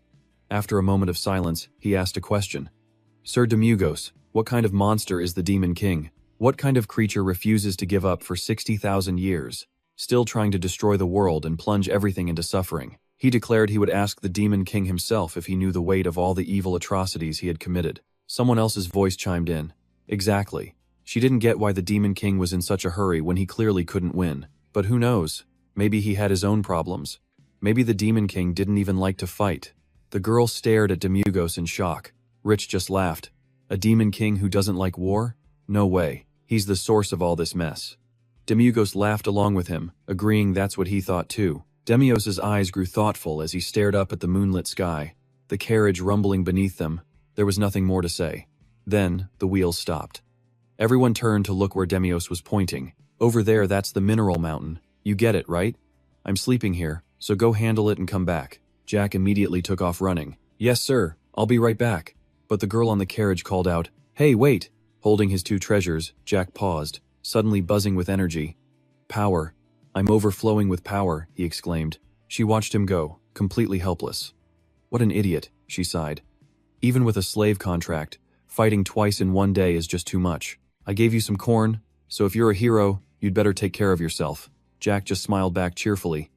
After a moment of silence, he asked a question. Sir Demugos, what kind of monster is the Demon King? What kind of creature refuses to give up for 60,000 years, still trying to destroy the world and plunge everything into suffering? He declared he would ask the Demon King himself if he knew the weight of all the evil atrocities he had committed. Someone else's voice chimed in. Exactly. She didn't get why the Demon King was in such a hurry when he clearly couldn't win. But who knows? Maybe he had his own problems. Maybe the Demon King didn't even like to fight. The girl stared at Demugos in shock. Rich just laughed. A Demon King who doesn't like war? No way. He's the source of all this mess. Demugos laughed along with him, agreeing that's what he thought too. Demios's eyes grew thoughtful as he stared up at the moonlit sky, the carriage rumbling beneath them. There was nothing more to say. Then, the wheels stopped. Everyone turned to look where Demios was pointing. Over there, that's the mineral mountain. You get it, right? I'm sleeping here, so go handle it and come back. Jack immediately took off running. Yes, sir. I'll be right back. But the girl on the carriage called out, Hey, wait! Holding his two treasures, Jack paused, suddenly buzzing with energy. Power. I'm overflowing with power, he exclaimed. She watched him go, completely helpless. What an idiot, she sighed. Even with a slave contract, fighting twice in one day is just too much. I gave you some corn, so if you're a hero, you'd better take care of yourself. Jack just smiled back cheerfully.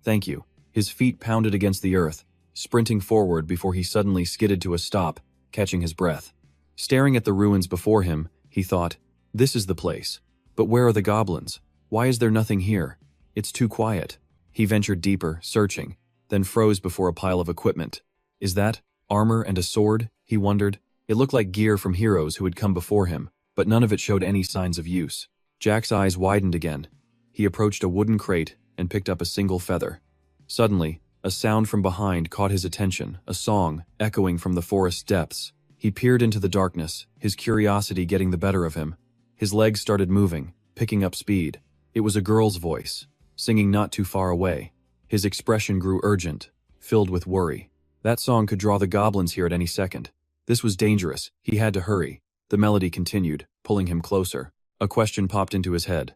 Thank you. His feet pounded against the earth, sprinting forward before he suddenly skidded to a stop, catching his breath. Staring at the ruins before him, he thought, "This is the place. But where are the goblins? Why is there nothing here? It's too quiet." He ventured deeper, searching, then froze before a pile of equipment. Is that armor and a sword? He wondered. It looked like gear from heroes who had come before him, but none of it showed any signs of use. Jack's eyes widened again. He approached a wooden crate and picked up a single feather. Suddenly, a sound from behind caught his attention, a song echoing from the forest's depths. He peered into the darkness, his curiosity getting the better of him. His legs started moving, picking up speed. It was a girl's voice, singing not too far away. His expression grew urgent, filled with worry. That song could draw the goblins here at any second. This was dangerous. He had to hurry. The melody continued, pulling him closer. A question popped into his head.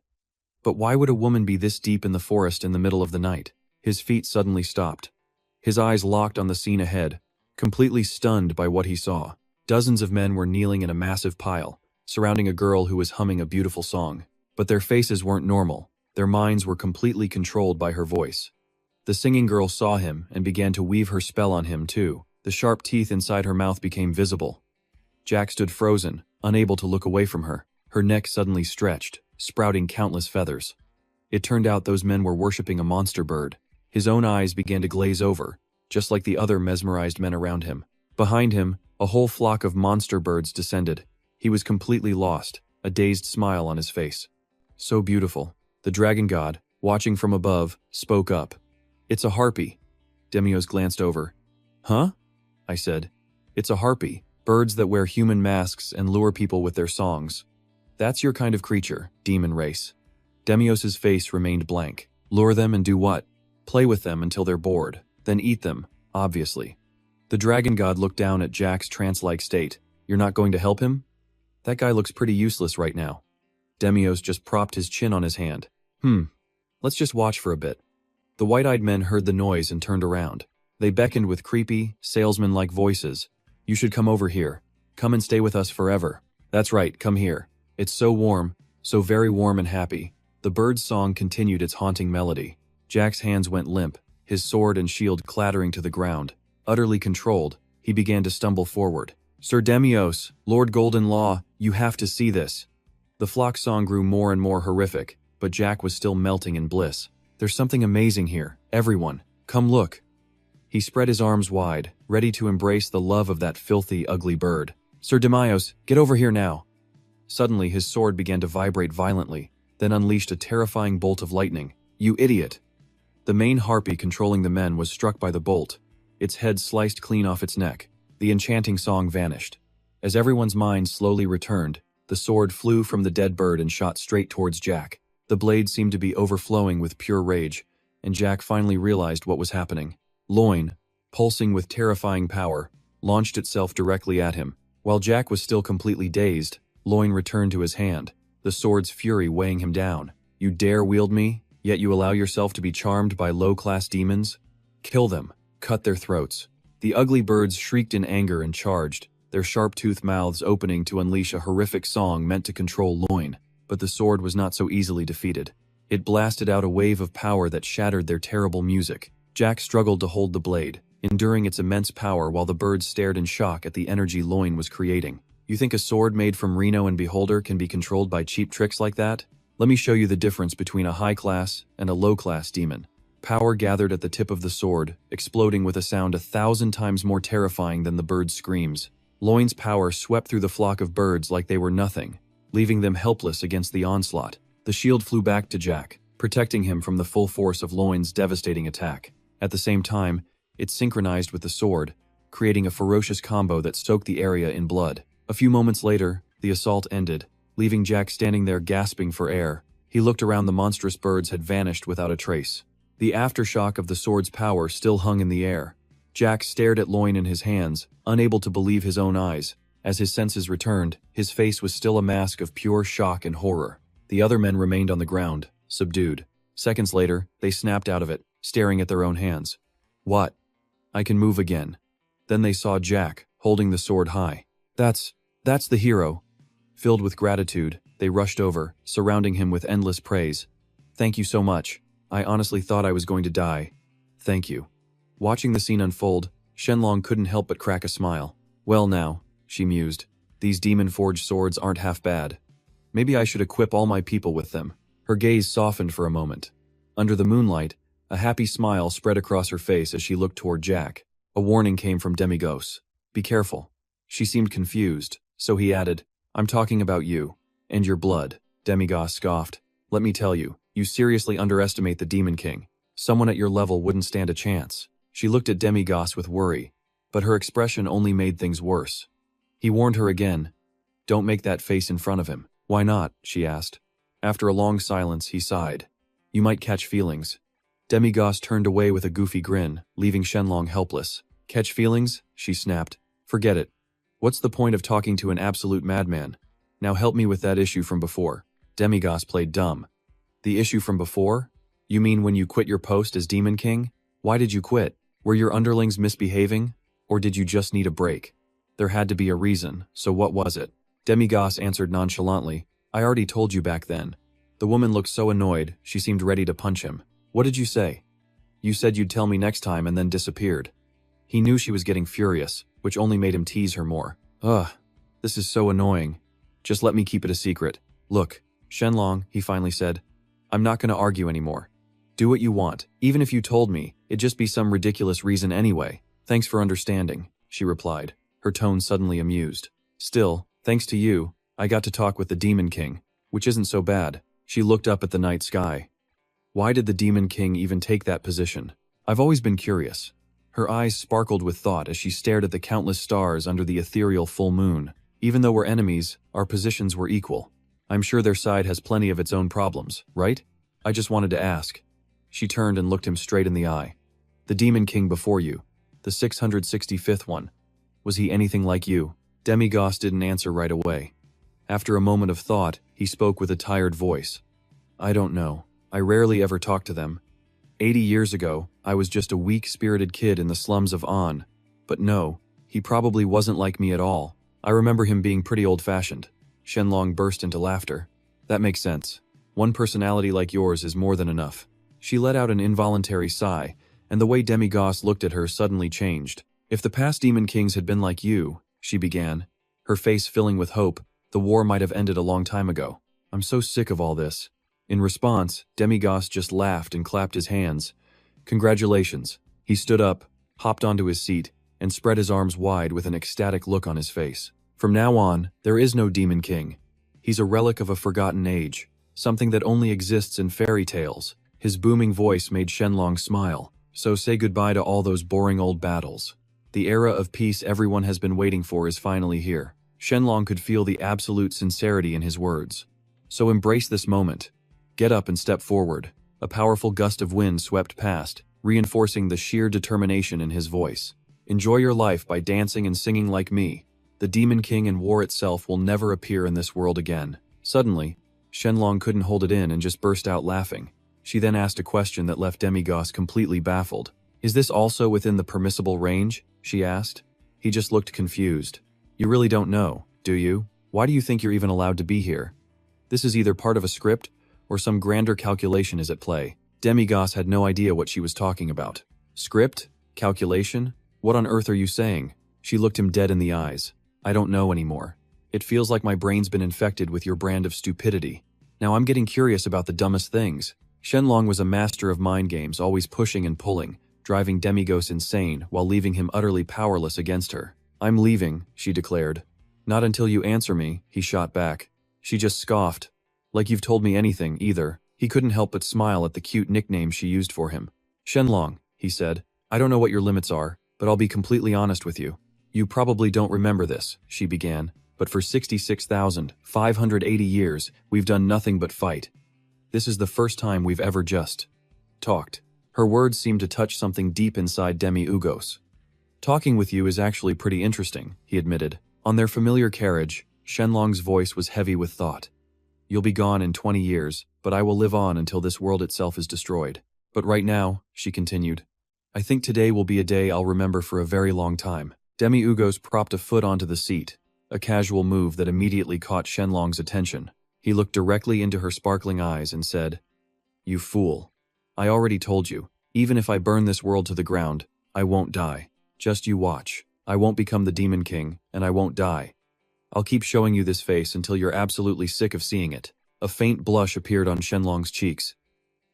But why would a woman be this deep in the forest in the middle of the night? His feet suddenly stopped. His eyes locked on the scene ahead, completely stunned by what he saw. Dozens of men were kneeling in a massive pile, surrounding a girl who was humming a beautiful song. But their faces weren't normal. Their minds were completely controlled by her voice. The singing girl saw him and began to weave her spell on him too. The sharp teeth inside her mouth became visible. Jack stood frozen, unable to look away from her. Her neck suddenly stretched, sprouting countless feathers. It turned out those men were worshipping a monster bird. His own eyes began to glaze over, just like the other mesmerized men around him. Behind him, a whole flock of monster birds descended. He was completely lost, a dazed smile on his face. So beautiful. The dragon god, watching from above, spoke up. "It's a harpy." Demios glanced over. "Huh?" I said. "It's a harpy, birds that wear human masks and lure people with their songs." "That's your kind of creature, demon race." Demios's face remained blank. "Lure them and do what?" "Play with them until they're bored, then eat them, obviously." The dragon god looked down at Jack's trance-like state. "You're not going to help him?" "That guy looks pretty useless right now." Demios just propped his chin on his hand. Let's just watch for a bit." The white-eyed men heard the noise and turned around. They beckoned with creepy, salesman-like voices. "You should come over here. Come and stay with us forever." "That's right, come here. It's so warm, so very warm and happy." The bird's song continued its haunting melody. Jack's hands went limp, his sword and shield clattering to the ground. Utterly controlled, he began to stumble forward. "Sir Demios, Lord Golden Law, you have to see this." The flock song grew more and more horrific, but Jack was still melting in bliss. "There's something amazing here. Everyone, come look." He spread his arms wide, ready to embrace the love of that filthy, ugly bird. "Sir Demios, get over here now." Suddenly his sword began to vibrate violently, then unleashed a terrifying bolt of lightning. "You idiot!" The main harpy controlling the men was struck by the bolt. Its head sliced clean off its neck. The enchanting song vanished. As everyone's mind slowly returned, the sword flew from the dead bird and shot straight towards Jack. The blade seemed to be overflowing with pure rage, and Jack finally realized what was happening. Loin, pulsing with terrifying power, launched itself directly at him. While Jack was still completely dazed, Loin returned to his hand, the sword's fury weighing him down. "You dare wield me, yet you allow yourself to be charmed by low-class demons? Kill them, cut their throats." The ugly birds shrieked in anger and charged, their sharp-toothed mouths opening to unleash a horrific song meant to control Loin. But the sword was not so easily defeated. It blasted out a wave of power that shattered their terrible music. Jack struggled to hold the blade, enduring its immense power while the birds stared in shock at the energy Loin was creating. "You think a sword made from Reno and Beholder can be controlled by cheap tricks like that? Let me show you the difference between a high-class and a low-class demon." Power gathered at the tip of the sword, exploding with a sound 1,000 times more terrifying than the bird's screams. Loin's power swept through the flock of birds like they were nothing, leaving them helpless against the onslaught. The shield flew back to Jack, protecting him from the full force of Loin's devastating attack. At the same time, it synchronized with the sword, creating a ferocious combo that soaked the area in blood. A few moments later, the assault ended, leaving Jack standing there gasping for air. He looked around. The monstrous birds had vanished without a trace. The aftershock of the sword's power still hung in the air. Jack stared at Loin in his hands, unable to believe his own eyes. As his senses returned, his face was still a mask of pure shock and horror. The other men remained on the ground, subdued. Seconds later, they snapped out of it, staring at their own hands. "What? I can move again." Then they saw Jack, holding the sword high. That's the hero." Filled with gratitude, they rushed over, surrounding him with endless praise. "Thank you so much. I honestly thought I was going to die." Thank you. Watching the scene unfold, Shenlong couldn't help but crack a smile. Well now, she mused, these demon-forged swords aren't half bad. Maybe I should equip all my people with them. Her gaze softened for a moment. Under the moonlight, a happy smile spread across her face as she looked toward Jack. A warning came from Demigos. Be careful. She seemed confused, so he added, I'm talking about you. And your blood. Demigos scoffed. Let me tell you, you seriously underestimate the Demon King. Someone at your level wouldn't stand a chance. She looked at Demigos with worry, but her expression only made things worse. He warned her again. Don't make that face in front of him. Why not? She asked. After a long silence, he sighed. You might catch feelings. Demigos turned away with a goofy grin, leaving Shenlong helpless. Catch feelings? She snapped. Forget it. What's the point of talking to an absolute madman? Now help me with that issue from before. Demigos played dumb. The issue from before? You mean when you quit your post as Demon King? Why did you quit? Were your underlings misbehaving? Or did you just need a break? There had to be a reason, so what was it? Demigos answered nonchalantly. I already told you back then. The woman looked so annoyed, she seemed ready to punch him. What did you say? You said you'd tell me next time and then disappeared. He knew she was getting furious, which only made him tease her more. Ugh, this is so annoying. Just let me keep it a secret. Look, Shenlong, he finally said, I'm not going to argue anymore. Do what you want. Even if you told me, it'd just be some ridiculous reason anyway. Thanks for understanding, she replied, her tone suddenly amused. Still, thanks to you, I got to talk with the Demon King, which isn't so bad. She looked up at the night sky. Why did the Demon King even take that position? I've always been curious. Her eyes sparkled with thought as she stared at the countless stars under the ethereal full moon. Even though we're enemies, our positions were equal. I'm sure their side has plenty of its own problems, right? I just wanted to ask. She turned and looked him straight in the eye. The Demon King before you, the 665th one. Was he anything like you? Demigos didn't answer right away. After a moment of thought, he spoke with a tired voice. I don't know. I rarely ever talk to them. 80 years ago, I was just a weak-spirited kid in the slums of An. But no, he probably wasn't like me at all. I remember him being pretty old-fashioned. Shenlong burst into laughter. That makes sense. One personality like yours is more than enough. She let out an involuntary sigh, and the way Demigos looked at her suddenly changed. If the past Demon Kings had been like you, she began, her face filling with hope, the war might have ended a long time ago. I'm so sick of all this. In response, Demigos just laughed and clapped his hands. Congratulations. He stood up, hopped onto his seat, and spread his arms wide with an ecstatic look on his face. From now on, there is no Demon King. He's a relic of a forgotten age, something that only exists in fairy tales. His booming voice made Shenlong smile. So say goodbye to all those boring old battles. The era of peace everyone has been waiting for is finally here. Shenlong could feel the absolute sincerity in his words. So embrace this moment. Get up and step forward. A powerful gust of wind swept past, reinforcing the sheer determination in his voice. Enjoy your life by dancing and singing like me. The Demon King and war itself will never appear in this world again. Suddenly, Shenlong couldn't hold it in and just burst out laughing. She then asked a question that left Demigos completely baffled. Is this also within the permissible range? She asked. He just looked confused. You really don't know, do you? Why do you think you're even allowed to be here? This is either part of a script, or some grander calculation is at play. Demigos had no idea what she was talking about. Script? Calculation? What on earth are you saying? She looked him dead in the eyes. I don't know anymore. It feels like my brain's been infected with your brand of stupidity. Now I'm getting curious about the dumbest things. Shenlong was a master of mind games, always pushing and pulling, driving Demigos insane while leaving him utterly powerless against her. I'm leaving, she declared. Not until you answer me, he shot back. She just scoffed. Like you've told me anything, either. He couldn't help but smile at the cute nickname she used for him. Shenlong, he said. I don't know what your limits are, but I'll be completely honest with you. You probably don't remember this, she began, but for 66,580 years, we've done nothing but fight. This is the first time we've ever just talked. Her words seemed to touch something deep inside Demi-Ugos. Talking with you is actually pretty interesting, he admitted. On their familiar carriage, Shenlong's voice was heavy with thought. You'll be gone in 20 years, but I will live on until this world itself is destroyed. But right now, she continued, I think today will be a day I'll remember for a very long time. Demi-Ugos propped a foot onto the seat, a casual move that immediately caught Shenlong's attention. He looked directly into her sparkling eyes and said, You fool. I already told you. Even if I burn this world to the ground, I won't die. Just you watch. I won't become the Demon King, and I won't die. I'll keep showing you this face until you're absolutely sick of seeing it. A faint blush appeared on Shenlong's cheeks.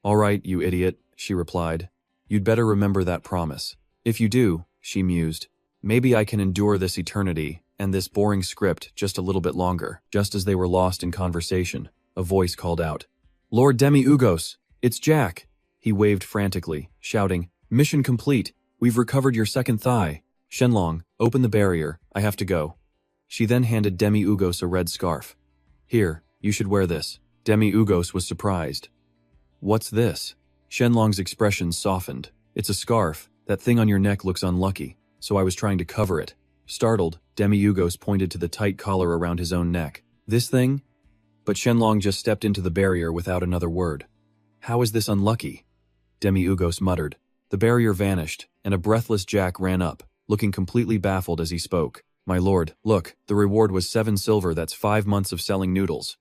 All right, you idiot, she replied. You'd better remember that promise. If you do, she mused, maybe I can endure this eternity and this boring script just a little bit longer. Just as they were lost in conversation, a voice called out, Lord Demi-Ugos, it's Jack. He waved frantically, shouting, Mission complete. We've recovered your second thigh. Shenlong, open the barrier. I have to go. She then handed Demi-Ugos a red scarf. Here, you should wear this. Demi-Ugos was surprised. What's this? Shenlong's expression softened. It's a scarf. That thing on your neck looks unlucky, so I was trying to cover it. Startled, Demi-Ugos pointed to the tight collar around his own neck. This thing? But Shenlong just stepped into the barrier without another word. How is this unlucky? Demi-Ugos muttered. The barrier vanished, and a breathless Jack ran up, looking completely baffled as he spoke. My lord, look, the reward was 7 silver, that's 5 months of selling noodles.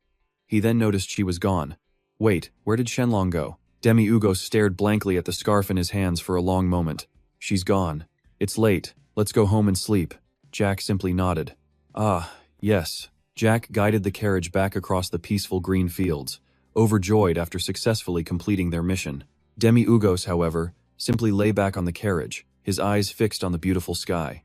He then noticed she was gone. Wait, where did Shenlong go? Demi-Ugos stared blankly at the scarf in his hands for a long moment. She's gone. It's late. Let's go home and sleep. Jack simply nodded. Ah, yes. Jack guided the carriage back across the peaceful green fields, overjoyed after successfully completing their mission. Demi-Ugos, however, simply lay back on the carriage, his eyes fixed on the beautiful sky.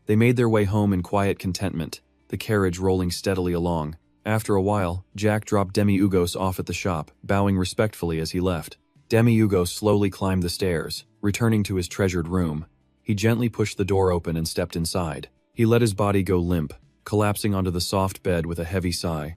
They made their way home in quiet contentment, the carriage rolling steadily along. After a while, Jack dropped Demi-Ugos off at the shop, bowing respectfully as he left. Demi-Ugos slowly climbed the stairs, returning to his treasured room. He gently pushed the door open and stepped inside. He let his body go limp, collapsing onto the soft bed with a heavy sigh.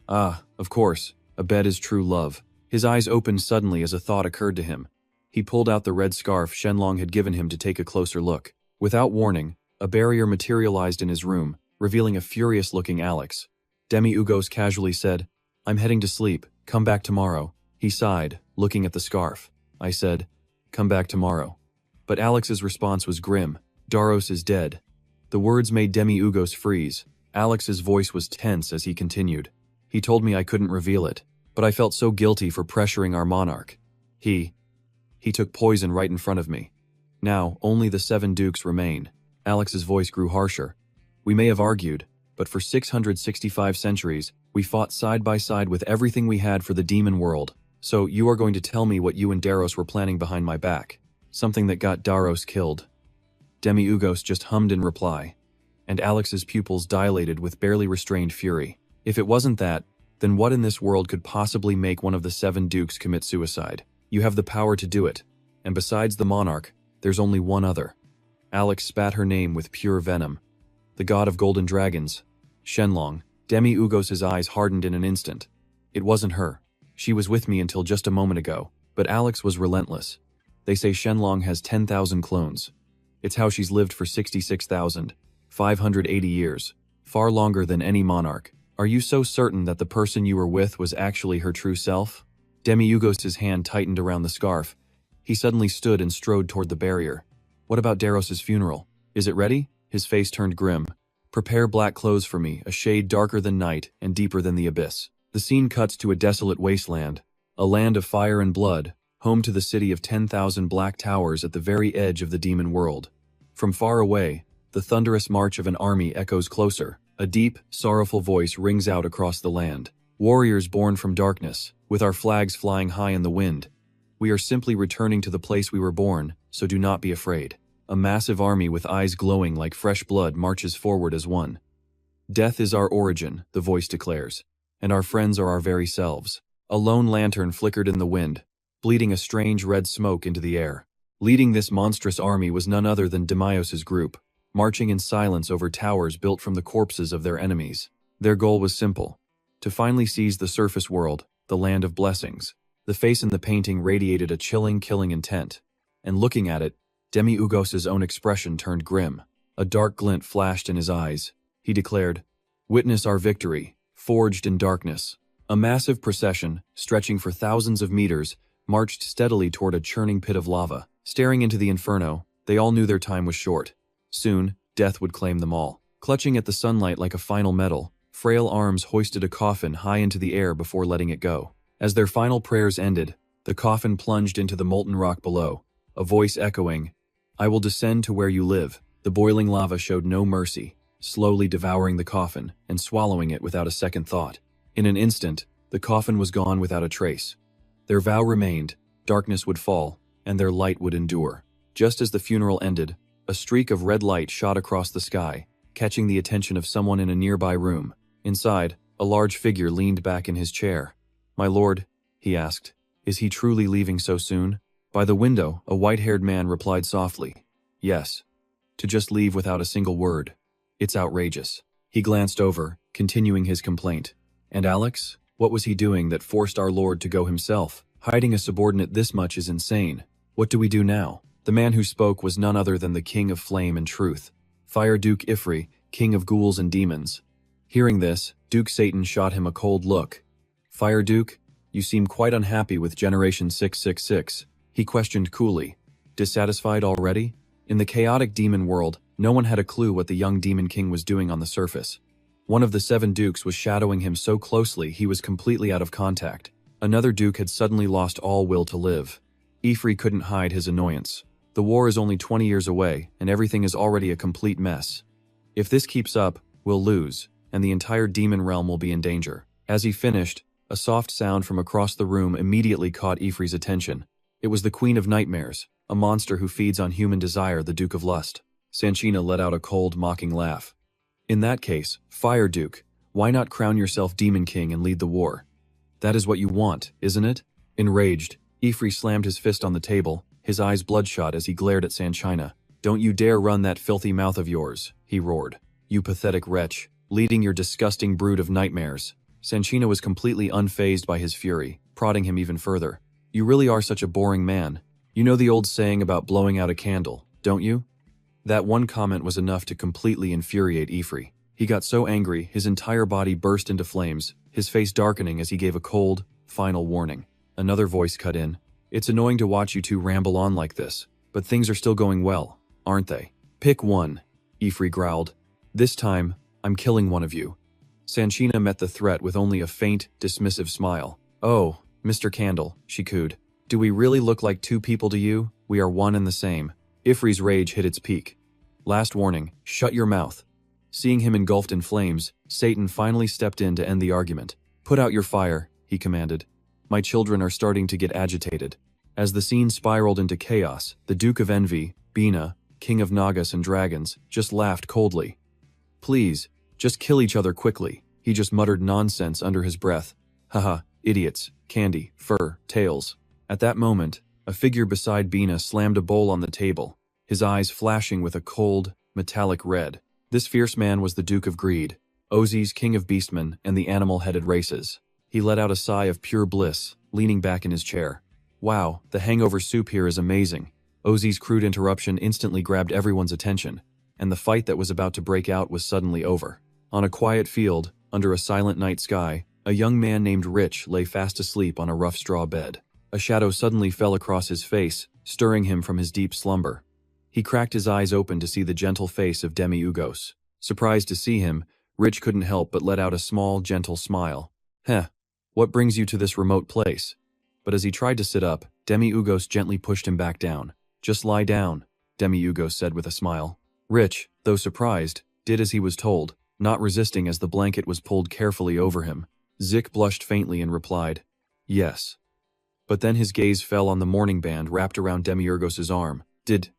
Ah, of course, a bed is true love. His eyes opened suddenly as a thought occurred to him. He pulled out the red scarf Shenlong had given him to take a closer look. Without warning, a barrier materialized in his room, revealing a furious-looking Alex. Demi-Ugos casually said, I'm heading to sleep. Come back tomorrow. He sighed, looking at the scarf. I said, come back tomorrow. But Alex's response was grim. Daros is dead. The words made Demi-Ugos freeze. Alex's voice was tense as he continued. He told me I couldn't reveal it, but I felt so guilty for pressuring our monarch. He took poison right in front of me. Now, only the 7 dukes remain. Alex's voice grew harsher. We may have argued, but for 665 centuries, we fought side by side with everything we had for the demon world. So you are going to tell me what you and Daros were planning behind my back. Something that got Daros killed. Demi-Ugos just hummed in reply, and Alex's pupils dilated with barely restrained fury. If it wasn't that, then what in this world could possibly make one of the 7 dukes commit suicide? You have the power to do it, and besides the monarch, there's only one other. Alex spat her name with pure venom. The god of golden dragons, Shenlong. Demi-Ugos' eyes hardened in an instant. It wasn't her. She was with me until just a moment ago, but Alex was relentless. They say Shenlong has 10,000 clones. It's how she's lived for 66,580 years, far longer than any monarch. Are you so certain that the person you were with was actually her true self? Demi-Ugos' hand tightened around the scarf. He suddenly stood and strode toward the barrier. What about Daros' funeral? Is it ready? His face turned grim. Prepare black clothes for me, a shade darker than night and deeper than the abyss. The scene cuts to a desolate wasteland, a land of fire and blood, home to the city of 10,000 black towers at the very edge of the demon world. From far away, the thunderous march of an army echoes closer. A deep, sorrowful voice rings out across the land. Warriors born from darkness, with our flags flying high in the wind. We are simply returning to the place we were born, so do not be afraid. A massive army with eyes glowing like fresh blood marches forward as one. Death is our origin, the voice declares, and our friends are our very selves. A lone lantern flickered in the wind, bleeding a strange red smoke into the air. Leading this monstrous army was none other than Demios' group, marching in silence over towers built from the corpses of their enemies. Their goal was simple: to finally seize the surface world, the land of blessings. The face in the painting radiated a chilling, killing intent, and looking at it, Demi-Ugos' own expression turned grim. A dark glint flashed in his eyes. He declared, "Witness our victory, forged in darkness." A massive procession, stretching for thousands of meters, marched steadily toward a churning pit of lava. Staring into the inferno, they all knew their time was short. Soon, death would claim them all. Clutching at the sunlight like a final medal, frail arms hoisted a coffin high into the air before letting it go. As their final prayers ended, the coffin plunged into the molten rock below, a voice echoing, "I will descend to where you live." The boiling lava showed no mercy, slowly devouring the coffin and swallowing it without a second thought. In an instant, the coffin was gone without a trace. Their vow remained, darkness would fall, and their light would endure. Just as the funeral ended, a streak of red light shot across the sky, catching the attention of someone in a nearby room. Inside, a large figure leaned back in his chair. "My lord," he asked, "is he truly leaving so soon?" By the window, a white-haired man replied softly, "Yes." To just leave without a single word. It's outrageous. He glanced over, continuing his complaint. And Alex? What was he doing that forced our lord to go himself? Hiding a subordinate this much is insane. What do we do now? The man who spoke was none other than the King of Flame and Truth, Fire Duke Ifri, King of Ghouls and Demons. Hearing this, Duke Satan shot him a cold look. "Fire Duke, you seem quite unhappy with Generation 666, he questioned coolly. Dissatisfied already? In the chaotic demon world, no one had a clue what the young Demon King was doing on the surface. One of the 7 dukes was shadowing him so closely he was completely out of contact. Another duke had suddenly lost all will to live. Ifri couldn't hide his annoyance. The war is only 20 years away, and everything is already a complete mess. If this keeps up, we'll lose, and the entire demon realm will be in danger. As he finished, a soft sound from across the room immediately caught Ifri's attention. It was the Queen of Nightmares, a monster who feeds on human desire, the Duke of Lust. Sanchina let out a cold, mocking laugh. "In that case, Fire Duke, why not crown yourself Demon King and lead the war? That is what you want, isn't it?" Enraged, Ifri slammed his fist on the table, his eyes bloodshot as he glared at Sanchina. "Don't you dare run that filthy mouth of yours," he roared. "You pathetic wretch, leading your disgusting brood of nightmares." Sanchina was completely unfazed by his fury, prodding him even further. "You really are such a boring man. You know the old saying about blowing out a candle, don't you?" That one comment was enough to completely infuriate Ifri. He got so angry, his entire body burst into flames, his face darkening as he gave a cold, final warning. Another voice cut in. "It's annoying to watch you two ramble on like this, but things are still going well, aren't they?" "Pick one," Ifri growled. "This time, I'm killing one of you." Sanchina met the threat with only a faint, dismissive smile. "Oh, Mr. Candle," she cooed. "Do we really look like 2 people to you? We are one and the same." Ifri's rage hit its peak. "Last warning, shut your mouth." Seeing him engulfed in flames, Satan finally stepped in to end the argument. "Put out your fire," he commanded. "My children are starting to get agitated." As the scene spiraled into chaos, the Duke of Envy, Bina, King of Nagas and Dragons, just laughed coldly. "Please, just kill each other quickly," he just muttered nonsense under his breath. "Haha, idiots, candy, fur, tails." At that moment, a figure beside Bina slammed a bowl on the table, his eyes flashing with a cold, metallic red. This fierce man was the Duke of Greed, Ozzy's King of Beastmen and the animal-headed races. He let out a sigh of pure bliss, leaning back in his chair. "Wow, the hangover soup here is amazing." Ozzy's crude interruption instantly grabbed everyone's attention, and the fight that was about to break out was suddenly over. On a quiet field, under a silent night sky, a young man named Rich lay fast asleep on a rough straw bed. A shadow suddenly fell across his face, stirring him from his deep slumber. He cracked his eyes open to see the gentle face of Demi-Ugos. Surprised to see him, Rich couldn't help but let out a small, gentle smile. "Heh, what brings you to this remote place?" But as he tried to sit up, Demi-Ugos gently pushed him back down. "Just lie down," Demi-Ugos said with a smile. Rich, though surprised, did as he was told, not resisting as the blanket was pulled carefully over him. Zik blushed faintly and replied, "Yes." But then his gaze fell on the mourning band wrapped around Demiurgos' arm. Did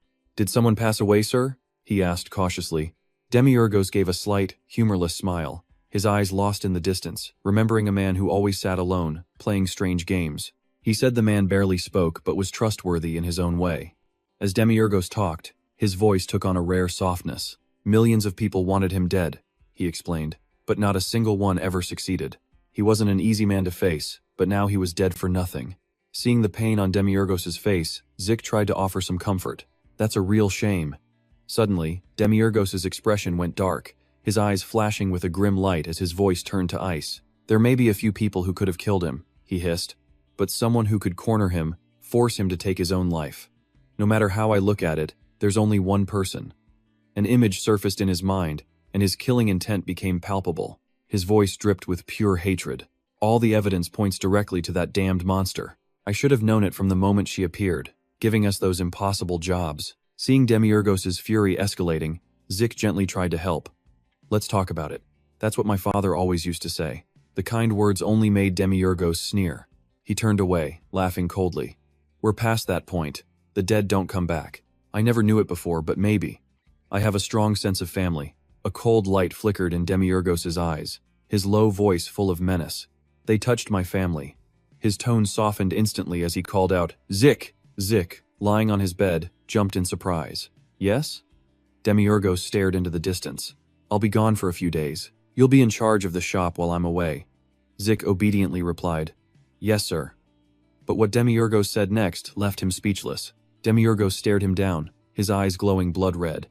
someone pass away, sir?" he asked cautiously. Demiurgos gave a slight, humorless smile, his eyes lost in the distance, remembering a man who always sat alone, playing strange games. He said the man barely spoke but was trustworthy in his own way. As Demiurgos talked, his voice took on a rare softness. "Millions of people wanted him dead," he explained, "but not a single one ever succeeded. He wasn't an easy man to face, but now he was dead for nothing." Seeing the pain on Demiurgos' face, Zik tried to offer some comfort. "That's a real shame." Suddenly, Demiurgos' expression went dark, his eyes flashing with a grim light as his voice turned to ice. "There may be a few people who could have killed him," he hissed, "but someone who could corner him, force him to take his own life. No matter how I look at it, there's only one person." An image surfaced in his mind, and his killing intent became palpable. His voice dripped with pure hatred. "All the evidence points directly to that damned monster. I should have known it from the moment she appeared." giving us those impossible jobs. Seeing Demiurgos's fury escalating, Zik gently tried to help. Let's talk about it. That's what my father always used to say. The kind words only made Demiurgos sneer. He turned away, laughing coldly. We're past that point. The dead don't come back. I never knew it before, but maybe. I have a strong sense of family. A cold light flickered in Demiurgos's eyes, his low voice full of menace. They touched my family. His tone softened instantly as he called out, Zik! Zik, lying on his bed, jumped in surprise. Yes? Demiurgos stared into the distance. I'll be gone for a few days. You'll be in charge of the shop while I'm away. Zik obediently replied, Yes, sir. But what Demiurgos said next left him speechless. Demiurgos stared him down, his eyes glowing blood red.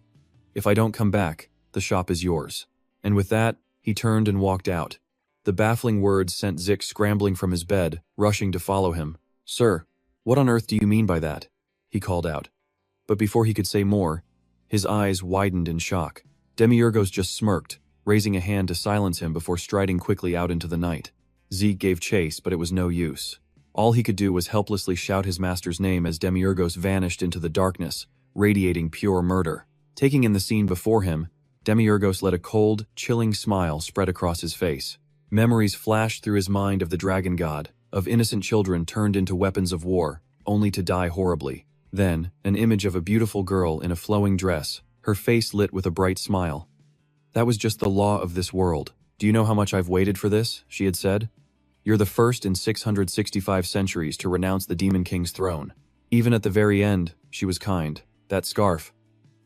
If I don't come back, the shop is yours. And with that, he turned and walked out. The baffling words sent Zik scrambling from his bed, rushing to follow him. Sir, what on earth do you mean by that? He called out. But before he could say more, his eyes widened in shock. Demiurgos just smirked, raising a hand to silence him before striding quickly out into the night. Zik gave chase, but it was no use. All he could do was helplessly shout his master's name as Demiurgos vanished into the darkness, radiating pure murder. Taking in the scene before him, Demiurgos let a cold, chilling smile spread across his face. Memories flashed through his mind of the dragon god, of innocent children turned into weapons of war, only to die horribly. Then, an image of a beautiful girl in a flowing dress, her face lit with a bright smile. That was just the law of this world. Do you know how much I've waited for this? She had said. You're the first in 665 centuries to renounce the Demon King's throne. Even at the very end, she was kind. That scarf.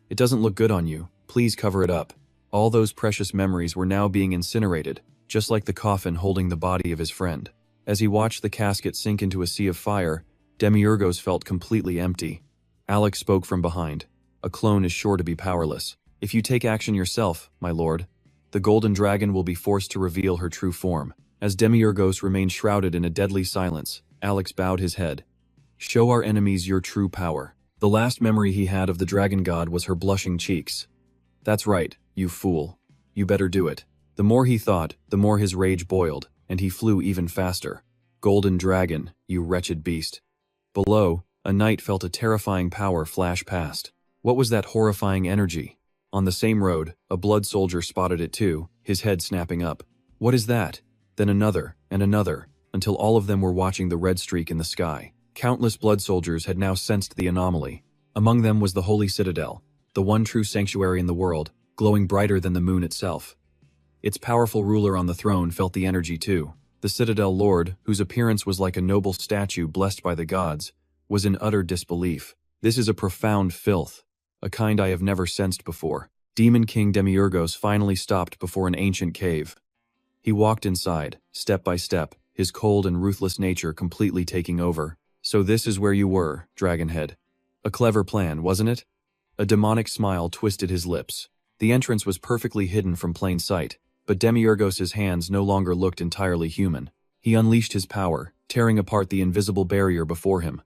It doesn't look good on you. Please cover it up. All those precious memories were now being incinerated, just like the coffin holding the body of his friend. As he watched the casket sink into a sea of fire, Demiurgos felt completely empty. Alex spoke from behind. A clone is sure to be powerless. If you take action yourself, my lord, the golden dragon will be forced to reveal her true form. As Demiurgos remained shrouded in a deadly silence, Alex bowed his head. Show our enemies your true power. The last memory he had of the dragon god was her blushing cheeks. That's right, you fool. You better do it. The more he thought, the more his rage boiled, and he flew even faster. Golden dragon, you wretched beast. Below, a knight felt a terrifying power flash past. What was that horrifying energy? On the same road, a blood soldier spotted it too, his head snapping up. What is that? Then another, and another, until all of them were watching the red streak in the sky. Countless blood soldiers had now sensed the anomaly. Among them was the Holy Citadel, the one true sanctuary in the world, glowing brighter than the moon itself. Its powerful ruler on the throne felt the energy too. The Citadel Lord, whose appearance was like a noble statue blessed by the gods, was in utter disbelief. This is a profound filth, a kind I have never sensed before. Demon King Demiurgos finally stopped before an ancient cave. He walked inside, step by step, his cold and ruthless nature completely taking over. So this is where you were, Dragonhead. A clever plan, wasn't it? A demonic smile twisted his lips. The entrance was perfectly hidden from plain sight, but Demiurgos's hands no longer looked entirely human. He unleashed his power, tearing apart the invisible barrier before him.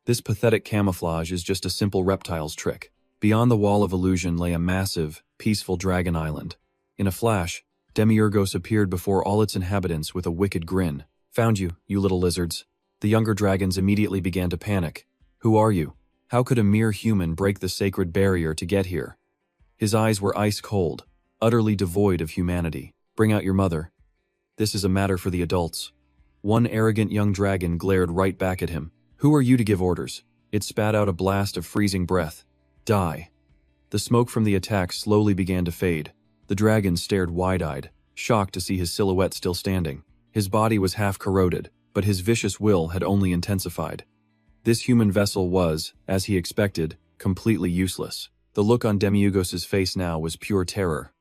This pathetic camouflage is just a simple reptile's trick. Beyond the wall of illusion lay a massive, peaceful dragon island. In a flash, Demiurgos appeared before all its inhabitants with a wicked grin. Found you, you little lizards. The younger dragons immediately began to panic. Who are you? How could a mere human break the sacred barrier to get here? His eyes were ice cold, utterly devoid of humanity. Bring out your mother. This is a matter for the adults. One arrogant young dragon glared right back at him. Who are you to give orders? It spat out a blast of freezing breath. Die. The smoke from the attack slowly began to fade. The dragon stared wide-eyed, shocked to see his silhouette still standing. His body was half corroded, but his vicious will had only intensified. This human vessel was, as he expected, completely useless. The look on Demiurgos's face now was pure terror.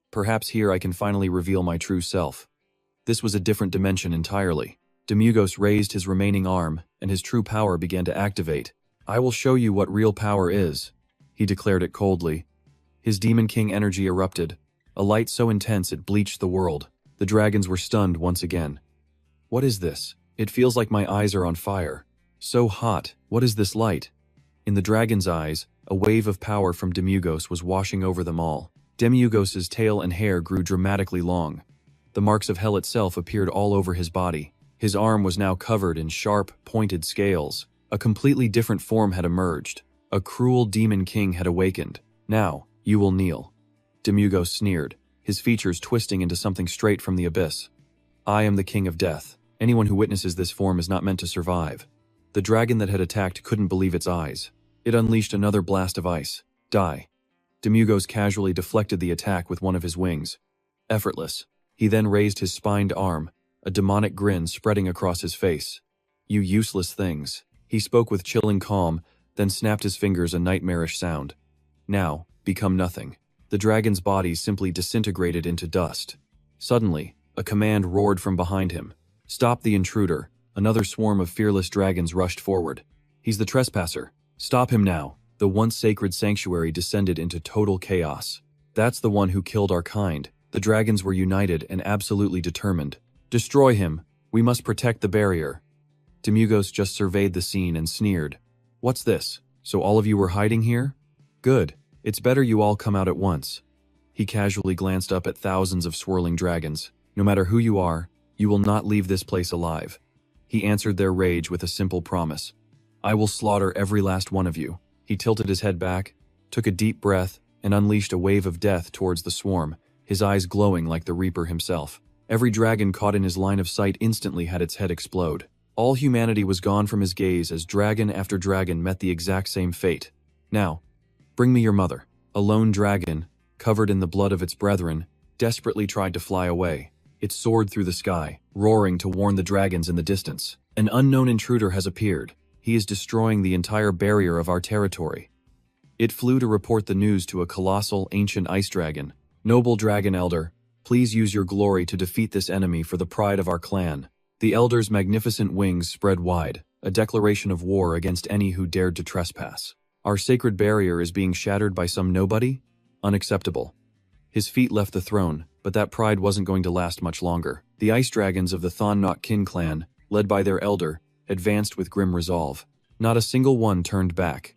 Perhaps here I can finally reveal my true self. This was a different dimension entirely. Demiurgos raised his remaining arm, and his true power began to activate. I will show you what real power is, he declared it coldly. His Demon King energy erupted, a light so intense it bleached the world. The dragons were stunned once again. What is this? It feels like my eyes are on fire. So hot. What is this light? In the dragon's eyes, a wave of power from Demiurgos was washing over them all. Demiurgos's tail and hair grew dramatically long. The marks of hell itself appeared all over his body. His arm was now covered in sharp, pointed scales, A completely different form had emerged. A cruel demon king had awakened. Now, you will kneel. Demugos sneered, his features twisting into something straight from the abyss. I am the king of death. Anyone who witnesses this form is not meant to survive. The dragon that had attacked couldn't believe its eyes. It unleashed another blast of ice. Die. Demugos casually deflected the attack with one of his wings. Effortless. He then raised his spined arm, a demonic grin spreading across his face. You useless things. He spoke with chilling calm, then snapped his fingers a nightmarish sound. Now, become nothing. The dragon's body simply disintegrated into dust. Suddenly, a command roared from behind him. Stop the intruder. Another swarm of fearless dragons rushed forward. He's the trespasser. Stop him now. The once sacred sanctuary descended into total chaos. That's the one who killed our kind. The dragons were united and absolutely determined. Destroy him. We must protect the barrier. Demugos just surveyed the scene and sneered. What's this? So all of you were hiding here? Good. It's better you all come out at once. He casually glanced up at thousands of swirling dragons. No matter who you are, you will not leave this place alive. He answered their rage with a simple promise. I will slaughter every last one of you. He tilted his head back, took a deep breath, and unleashed a wave of death towards the swarm, his eyes glowing like the Reaper himself. Every dragon caught in his line of sight instantly had its head explode. All humanity was gone from his gaze as dragon after dragon met the exact same fate. Now, bring me your mother. A lone dragon, covered in the blood of its brethren, desperately tried to fly away. It soared through the sky, roaring to warn the dragons in the distance. An unknown intruder has appeared. He is destroying the entire barrier of our territory. It flew to report the news to a colossal, ancient ice dragon. Noble dragon elder, please use your glory to defeat this enemy for the pride of our clan. The elder's magnificent wings spread wide, a declaration of war against any who dared to trespass. Our sacred barrier is being shattered by some nobody? Unacceptable. His feet left the throne, but that pride wasn't going to last much longer. The ice dragons of the Thon-Not Kin clan, led by their elder, advanced with grim resolve. Not a single one turned back.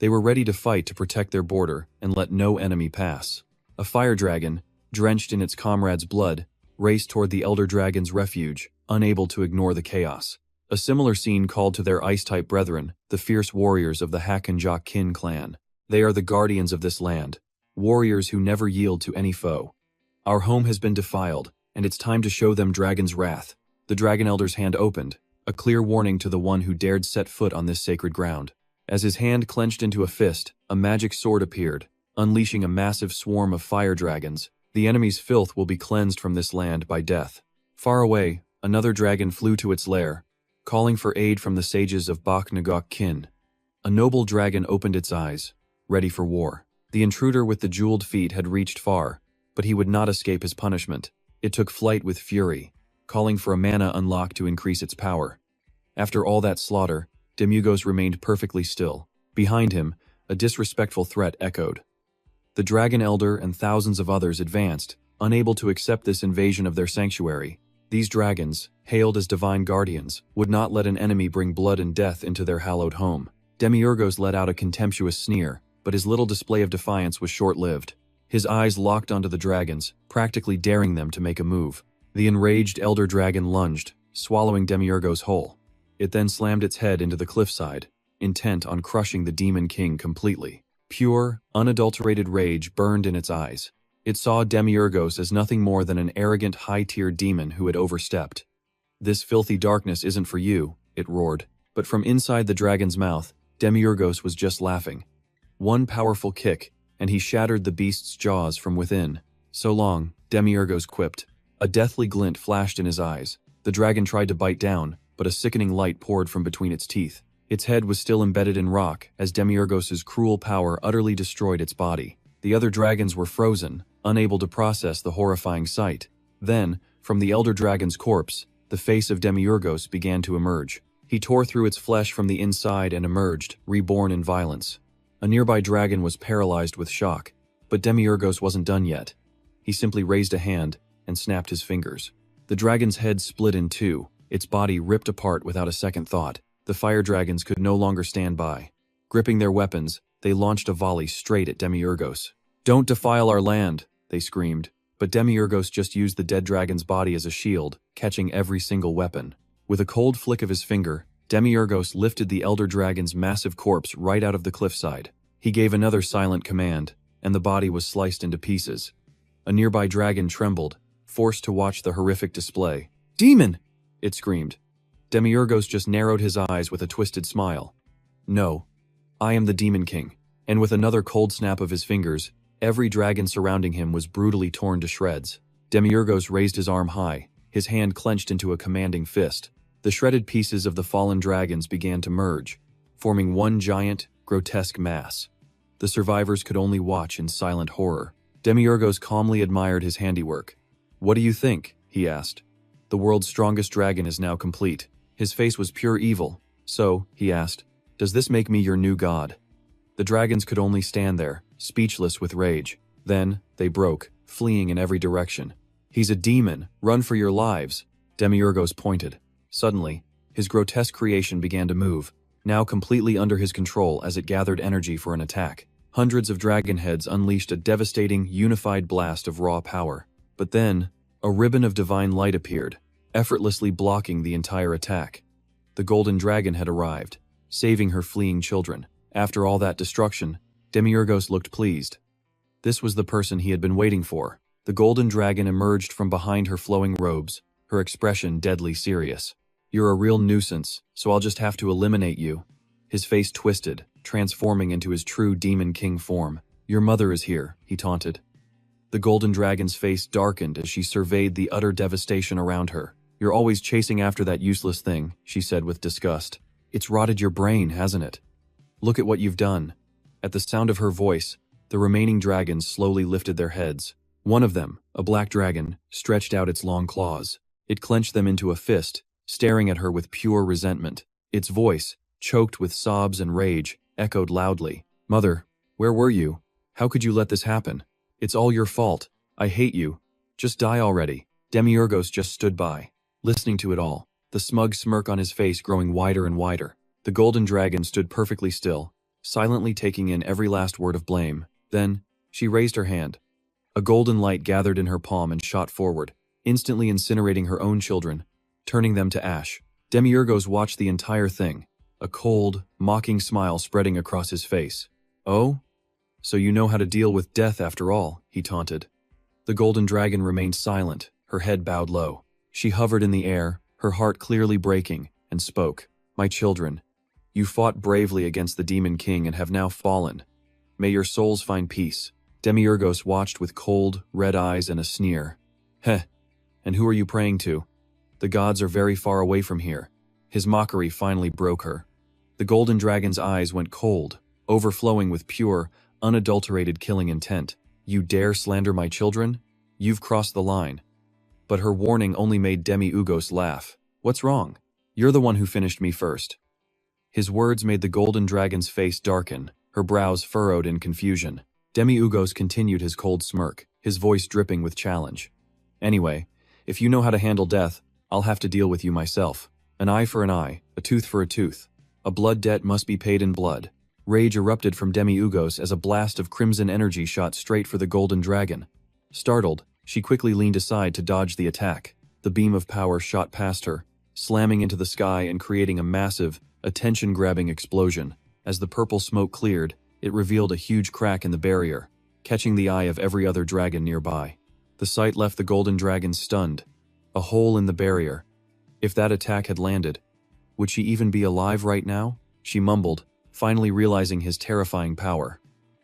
They were ready to fight to protect their border and let no enemy pass. A fire dragon, drenched in its comrade's blood, raced toward the elder dragon's refuge, unable to ignore the chaos. A similar scene called to their ice-type brethren, the fierce warriors of the Hakanjak Kin clan. They are the guardians of this land, warriors who never yield to any foe. Our home has been defiled, and it's time to show them dragon's wrath. The dragon elder's hand opened, a clear warning to the one who dared set foot on this sacred ground. As his hand clenched into a fist, a magic sword appeared, unleashing a massive swarm of fire dragons. The enemy's filth will be cleansed from this land by death. Far away, another dragon flew to its lair, calling for aid from the sages of Bak Nagak Kin. A noble dragon opened its eyes, ready for war. The intruder with the jeweled feet had reached far, but he would not escape his punishment. It took flight with fury, calling for a mana unlock to increase its power. After all that slaughter, Demugos remained perfectly still. Behind him, a disrespectful threat echoed. The dragon elder and thousands of others advanced, unable to accept this invasion of their sanctuary. These dragons, hailed as divine guardians, would not let an enemy bring blood and death into their hallowed home. Demiurgos let out a contemptuous sneer, but his little display of defiance was short-lived. His eyes locked onto the dragons, practically daring them to make a move. The enraged elder dragon lunged, swallowing Demiurgos whole. It then slammed its head into the cliffside, intent on crushing the demon king completely. Pure, unadulterated rage burned in its eyes. It saw Demiurgos as nothing more than an arrogant, high-tier demon who had overstepped. This filthy darkness isn't for you, it roared. But from inside the dragon's mouth, Demiurgos was just laughing. One powerful kick, and he shattered the beast's jaws from within. So long, Demiurgos quipped. A deathly glint flashed in his eyes. The dragon tried to bite down, but a sickening light poured from between its teeth. Its head was still embedded in rock, as Demiurgos's cruel power utterly destroyed its body. The other dragons were frozen, unable to process the horrifying sight. Then, from the elder dragon's corpse, the face of Demiurgos began to emerge. He tore through its flesh from the inside and emerged, reborn in violence. A nearby dragon was paralyzed with shock, but Demiurgos wasn't done yet. He simply raised a hand and snapped his fingers. The dragon's head split in two, its body ripped apart without a second thought. The fire dragons could no longer stand by. Gripping their weapons, they launched a volley straight at Demiurgos. "Don't defile our land," they screamed, but Demiurgos just used the dead dragon's body as a shield, catching every single weapon. With a cold flick of his finger, Demiurgos lifted the elder dragon's massive corpse right out of the cliffside. He gave another silent command, and the body was sliced into pieces. A nearby dragon trembled, forced to watch the horrific display. "Demon!" it screamed. Demiurgos just narrowed his eyes with a twisted smile. "No, I am the Demon King." And with another cold snap of his fingers, every dragon surrounding him was brutally torn to shreds. Demiurgos raised his arm high, his hand clenched into a commanding fist. The shredded pieces of the fallen dragons began to merge, forming one giant, grotesque mass. The survivors could only watch in silent horror. Demiurgos calmly admired his handiwork. "What do you think?" he asked. "The world's strongest dragon is now complete." His face was pure evil. "So," he asked, "does this make me your new god?" The dragons could only stand there, speechless with rage. Then, they broke, fleeing in every direction. "He's a demon! Run for your lives!" Demiurgos pointed. Suddenly, his grotesque creation began to move, now completely under his control as it gathered energy for an attack. Hundreds of dragon heads unleashed a devastating, unified blast of raw power. But then, a ribbon of divine light appeared, effortlessly blocking the entire attack. The golden dragon had arrived, saving her fleeing children. After all that destruction, Demiurgos looked pleased. This was the person he had been waiting for. The golden dragon emerged from behind her flowing robes, her expression deadly serious. "You're a real nuisance, so I'll just have to eliminate you." His face twisted, transforming into his true Demon King form. "Your mother is here," he taunted. The golden dragon's face darkened as she surveyed the utter devastation around her. "You're always chasing after that useless thing," she said with disgust. "It's rotted your brain, hasn't it? Look at what you've done." At the sound of her voice, the remaining dragons slowly lifted their heads. One of them, a black dragon, stretched out its long claws. It clenched them into a fist, staring at her with pure resentment. Its voice, choked with sobs and rage, echoed loudly. "Mother, where were you? How could you let this happen? It's all your fault. I hate you. Just die already." Demiurgos just stood by, listening to it all, the smug smirk on his face growing wider and wider. The golden dragon stood perfectly still, silently taking in every last word of blame. Then, she raised her hand. A golden light gathered in her palm and shot forward, instantly incinerating her own children, turning them to ash. Demiurgos watched the entire thing, a cold, mocking smile spreading across his face. "Oh? So you know how to deal with death after all," he taunted. The golden dragon remained silent, her head bowed low. She hovered in the air, her heart clearly breaking, and spoke. "My children, you fought bravely against the Demon King and have now fallen. May your souls find peace." Demiurgos watched with cold, red eyes and a sneer. "Heh, and who are you praying to? The gods are very far away from here." His mockery finally broke her. The golden dragon's eyes went cold, overflowing with pure, unadulterated killing intent. "You dare slander my children? You've crossed the line." But her warning only made Demiurgos laugh. "What's wrong? You're the one who finished me first." His words made the golden dragon's face darken, her brows furrowed in confusion. Demiurgos continued his cold smirk, his voice dripping with challenge. "Anyway, if you know how to handle death, I'll have to deal with you myself. An eye for an eye, a tooth for a tooth. A blood debt must be paid in blood." Rage erupted from Demiurgos as a blast of crimson energy shot straight for the golden dragon. Startled, she quickly leaned aside to dodge the attack. The beam of power shot past her, slamming into the sky and creating a massive, attention-grabbing explosion. As the purple smoke cleared, it revealed a huge crack in the barrier, catching the eye of every other dragon nearby. The sight left the golden dragon stunned. A hole in the barrier. If that attack had landed, would she even be alive right now? She mumbled, finally realizing his terrifying power.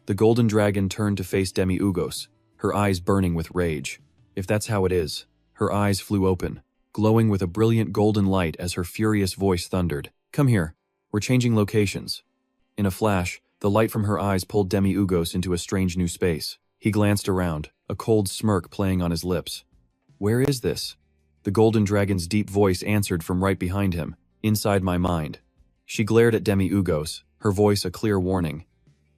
The golden dragon turned to face Demiurgos, her eyes burning with rage. If that's how it is. Her eyes flew open, glowing with a brilliant golden light as her furious voice thundered. "Come here. We're changing locations." In a flash, the light from her eyes pulled Demiurgos into a strange new space. He glanced around, a cold smirk playing on his lips. "Where is this?" The golden dragon's deep voice answered from right behind him. "Inside my mind." She glared at Demiurgos, her voice a clear warning.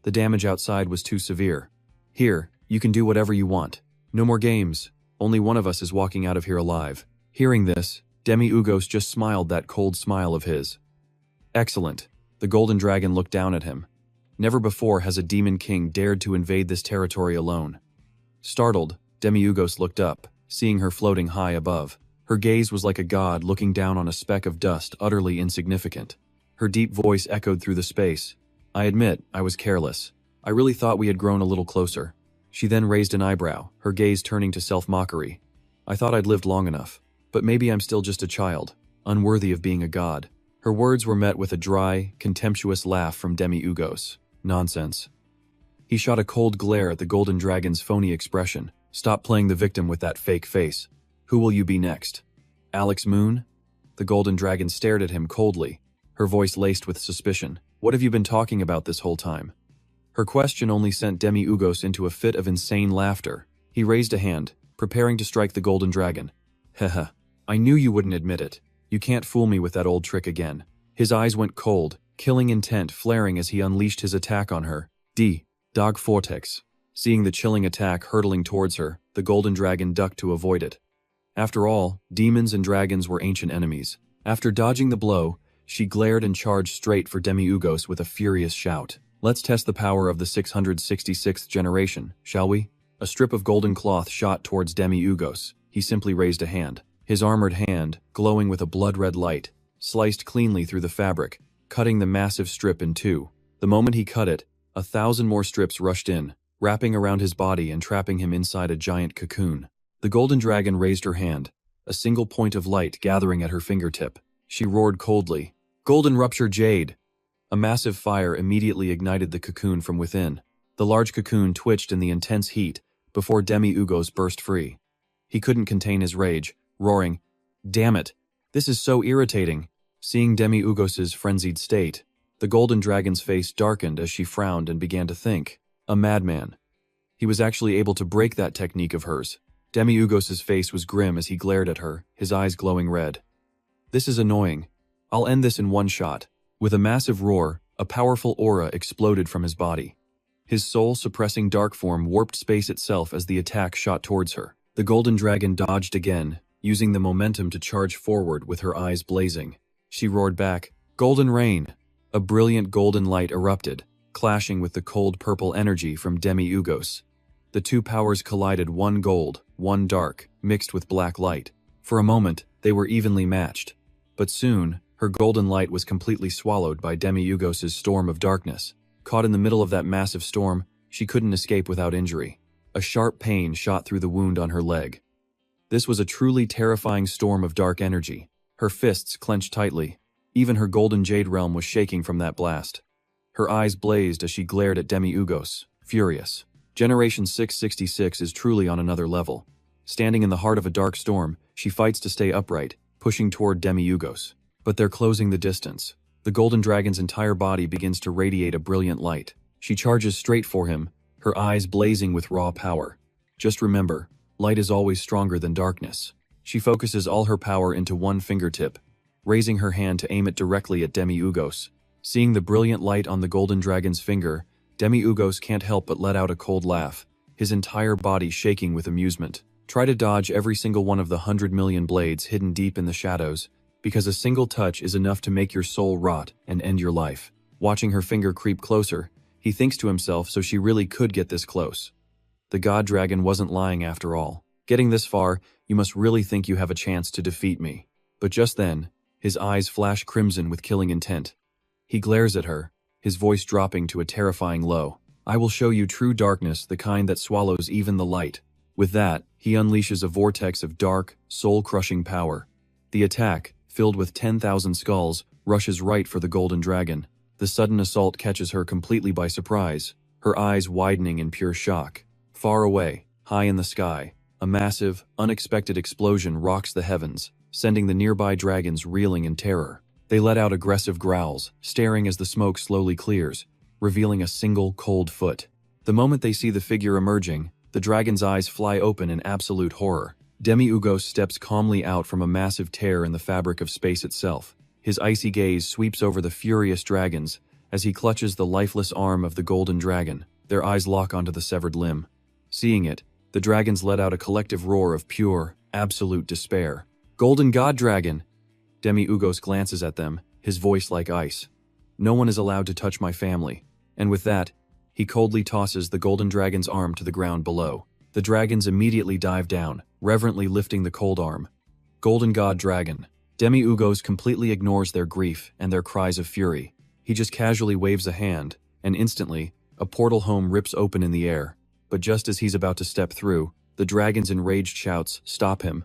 The damage outside was too severe. "Here, you can do whatever you want. No more games. Only one of us is walking out of here alive." Hearing this, Demiurgos just smiled that cold smile of his. "Excellent." The golden dragon looked down at him. Never before has a demon king dared to invade this territory alone. Startled, Demiurgos looked up, seeing her floating high above. Her gaze was like a god looking down on a speck of dust utterly insignificant. Her deep voice echoed through the space. I admit, I was careless. I really thought we had grown a little closer. She then raised an eyebrow, her gaze turning to self-mockery. I thought I'd lived long enough. But maybe I'm still just a child, unworthy of being a god. Her words were met with a dry, contemptuous laugh from Demi-Ugos. Nonsense. He shot a cold glare at the golden dragon's phony expression. Stop playing the victim with that fake face. Who will you be next? Alex Moon? The golden dragon stared at him coldly, her voice laced with suspicion. What have you been talking about this whole time? Her question only sent Demi-Ugos into a fit of insane laughter. He raised a hand, preparing to strike the golden dragon. Haha, I knew you wouldn't admit it. You can't fool me with that old trick again. His eyes went cold, killing intent flaring as he unleashed his attack on her. Dog Vortex. Seeing the chilling attack hurtling towards her, the golden dragon ducked to avoid it. After all, demons and dragons were ancient enemies. After dodging the blow, she glared and charged straight for Demi-Ugos with a furious shout. Let's test the power of the 666th generation, shall we? A strip of golden cloth shot towards Demi-Ugos. He simply raised a hand. His armored hand, glowing with a blood-red light, sliced cleanly through the fabric, cutting the massive strip in two. The moment he cut it, 1,000 more strips rushed in, wrapping around his body and trapping him inside a giant cocoon. The golden dragon raised her hand, a single point of light gathering at her fingertip. She roared coldly, "Golden Rupture Jade!" A massive fire immediately ignited the cocoon from within. The large cocoon twitched in the intense heat before Demi-Ugos burst free. He couldn't contain his rage, roaring, "Damn it! This is so irritating!" Seeing Demi-Ugos' frenzied state, the golden dragon's face darkened as she frowned and began to think. A madman. He was actually able to break that technique of hers. Demi-Ugos' face was grim as he glared at her, his eyes glowing red. This is annoying. I'll end this in one shot. With a massive roar, a powerful aura exploded from his body. His soul-suppressing dark form warped space itself as the attack shot towards her. The golden dragon dodged again, using the momentum to charge forward with her eyes blazing. She roared back, "Golden Rain!" A brilliant golden light erupted, clashing with the cold purple energy from Demi-Ugos. The two powers collided, one gold, one dark, mixed with black light. For a moment, they were evenly matched. But soon, her golden light was completely swallowed by Demi-Ugos' storm of darkness. Caught in the middle of that massive storm, she couldn't escape without injury. A sharp pain shot through the wound on her leg. This was a truly terrifying storm of dark energy. Her fists clenched tightly. Even her golden jade realm was shaking from that blast. Her eyes blazed as she glared at Demi-Ugos, furious. Generation 666 is truly on another level. Standing in the heart of a dark storm, she fights to stay upright, pushing toward Demi-Ugos. But they're closing the distance. The golden dragon's entire body begins to radiate a brilliant light. She charges straight for him, her eyes blazing with raw power. Just remember, light is always stronger than darkness. She focuses all her power into one fingertip, raising her hand to aim it directly at Demi-Ugos. Seeing the brilliant light on the golden dragon's finger, Demi-Ugos can't help but let out a cold laugh, his entire body shaking with amusement. Try to dodge every single one of the 100 million blades hidden deep in the shadows, because a single touch is enough to make your soul rot and end your life. Watching her finger creep closer, he thinks to himself, so she really could get this close. The god dragon wasn't lying after all. Getting this far, you must really think you have a chance to defeat me. But just then, his eyes flash crimson with killing intent. He glares at her, his voice dropping to a terrifying low. "I will show you true darkness, the kind that swallows even the light." With that, he unleashes a vortex of dark, soul-crushing power. The attack, filled with 10,000 skulls, rushes right for the golden dragon. The sudden assault catches her completely by surprise, her eyes widening in pure shock. Far away, high in the sky, a massive, unexpected explosion rocks the heavens, sending the nearby dragons reeling in terror. They let out aggressive growls, staring as the smoke slowly clears, revealing a single cold foot. The moment they see the figure emerging, the dragon's eyes fly open in absolute horror. Demi-Ugos steps calmly out from a massive tear in the fabric of space itself. His icy gaze sweeps over the furious dragons as he clutches the lifeless arm of the golden dragon. Their eyes lock onto the severed limb. Seeing it, the dragons let out a collective roar of pure, absolute despair. "Golden God Dragon!" Demi-Ugos glances at them, his voice like ice. "No one is allowed to touch my family." And with that, he coldly tosses the golden dragon's arm to the ground below. The dragons immediately dive down, reverently lifting the cold arm. Golden God Dragon. Demi-Ugos completely ignores their grief and their cries of fury. He just casually waves a hand, and instantly, a portal home rips open in the air. But just as he's about to step through, the dragon's enraged shouts stop him.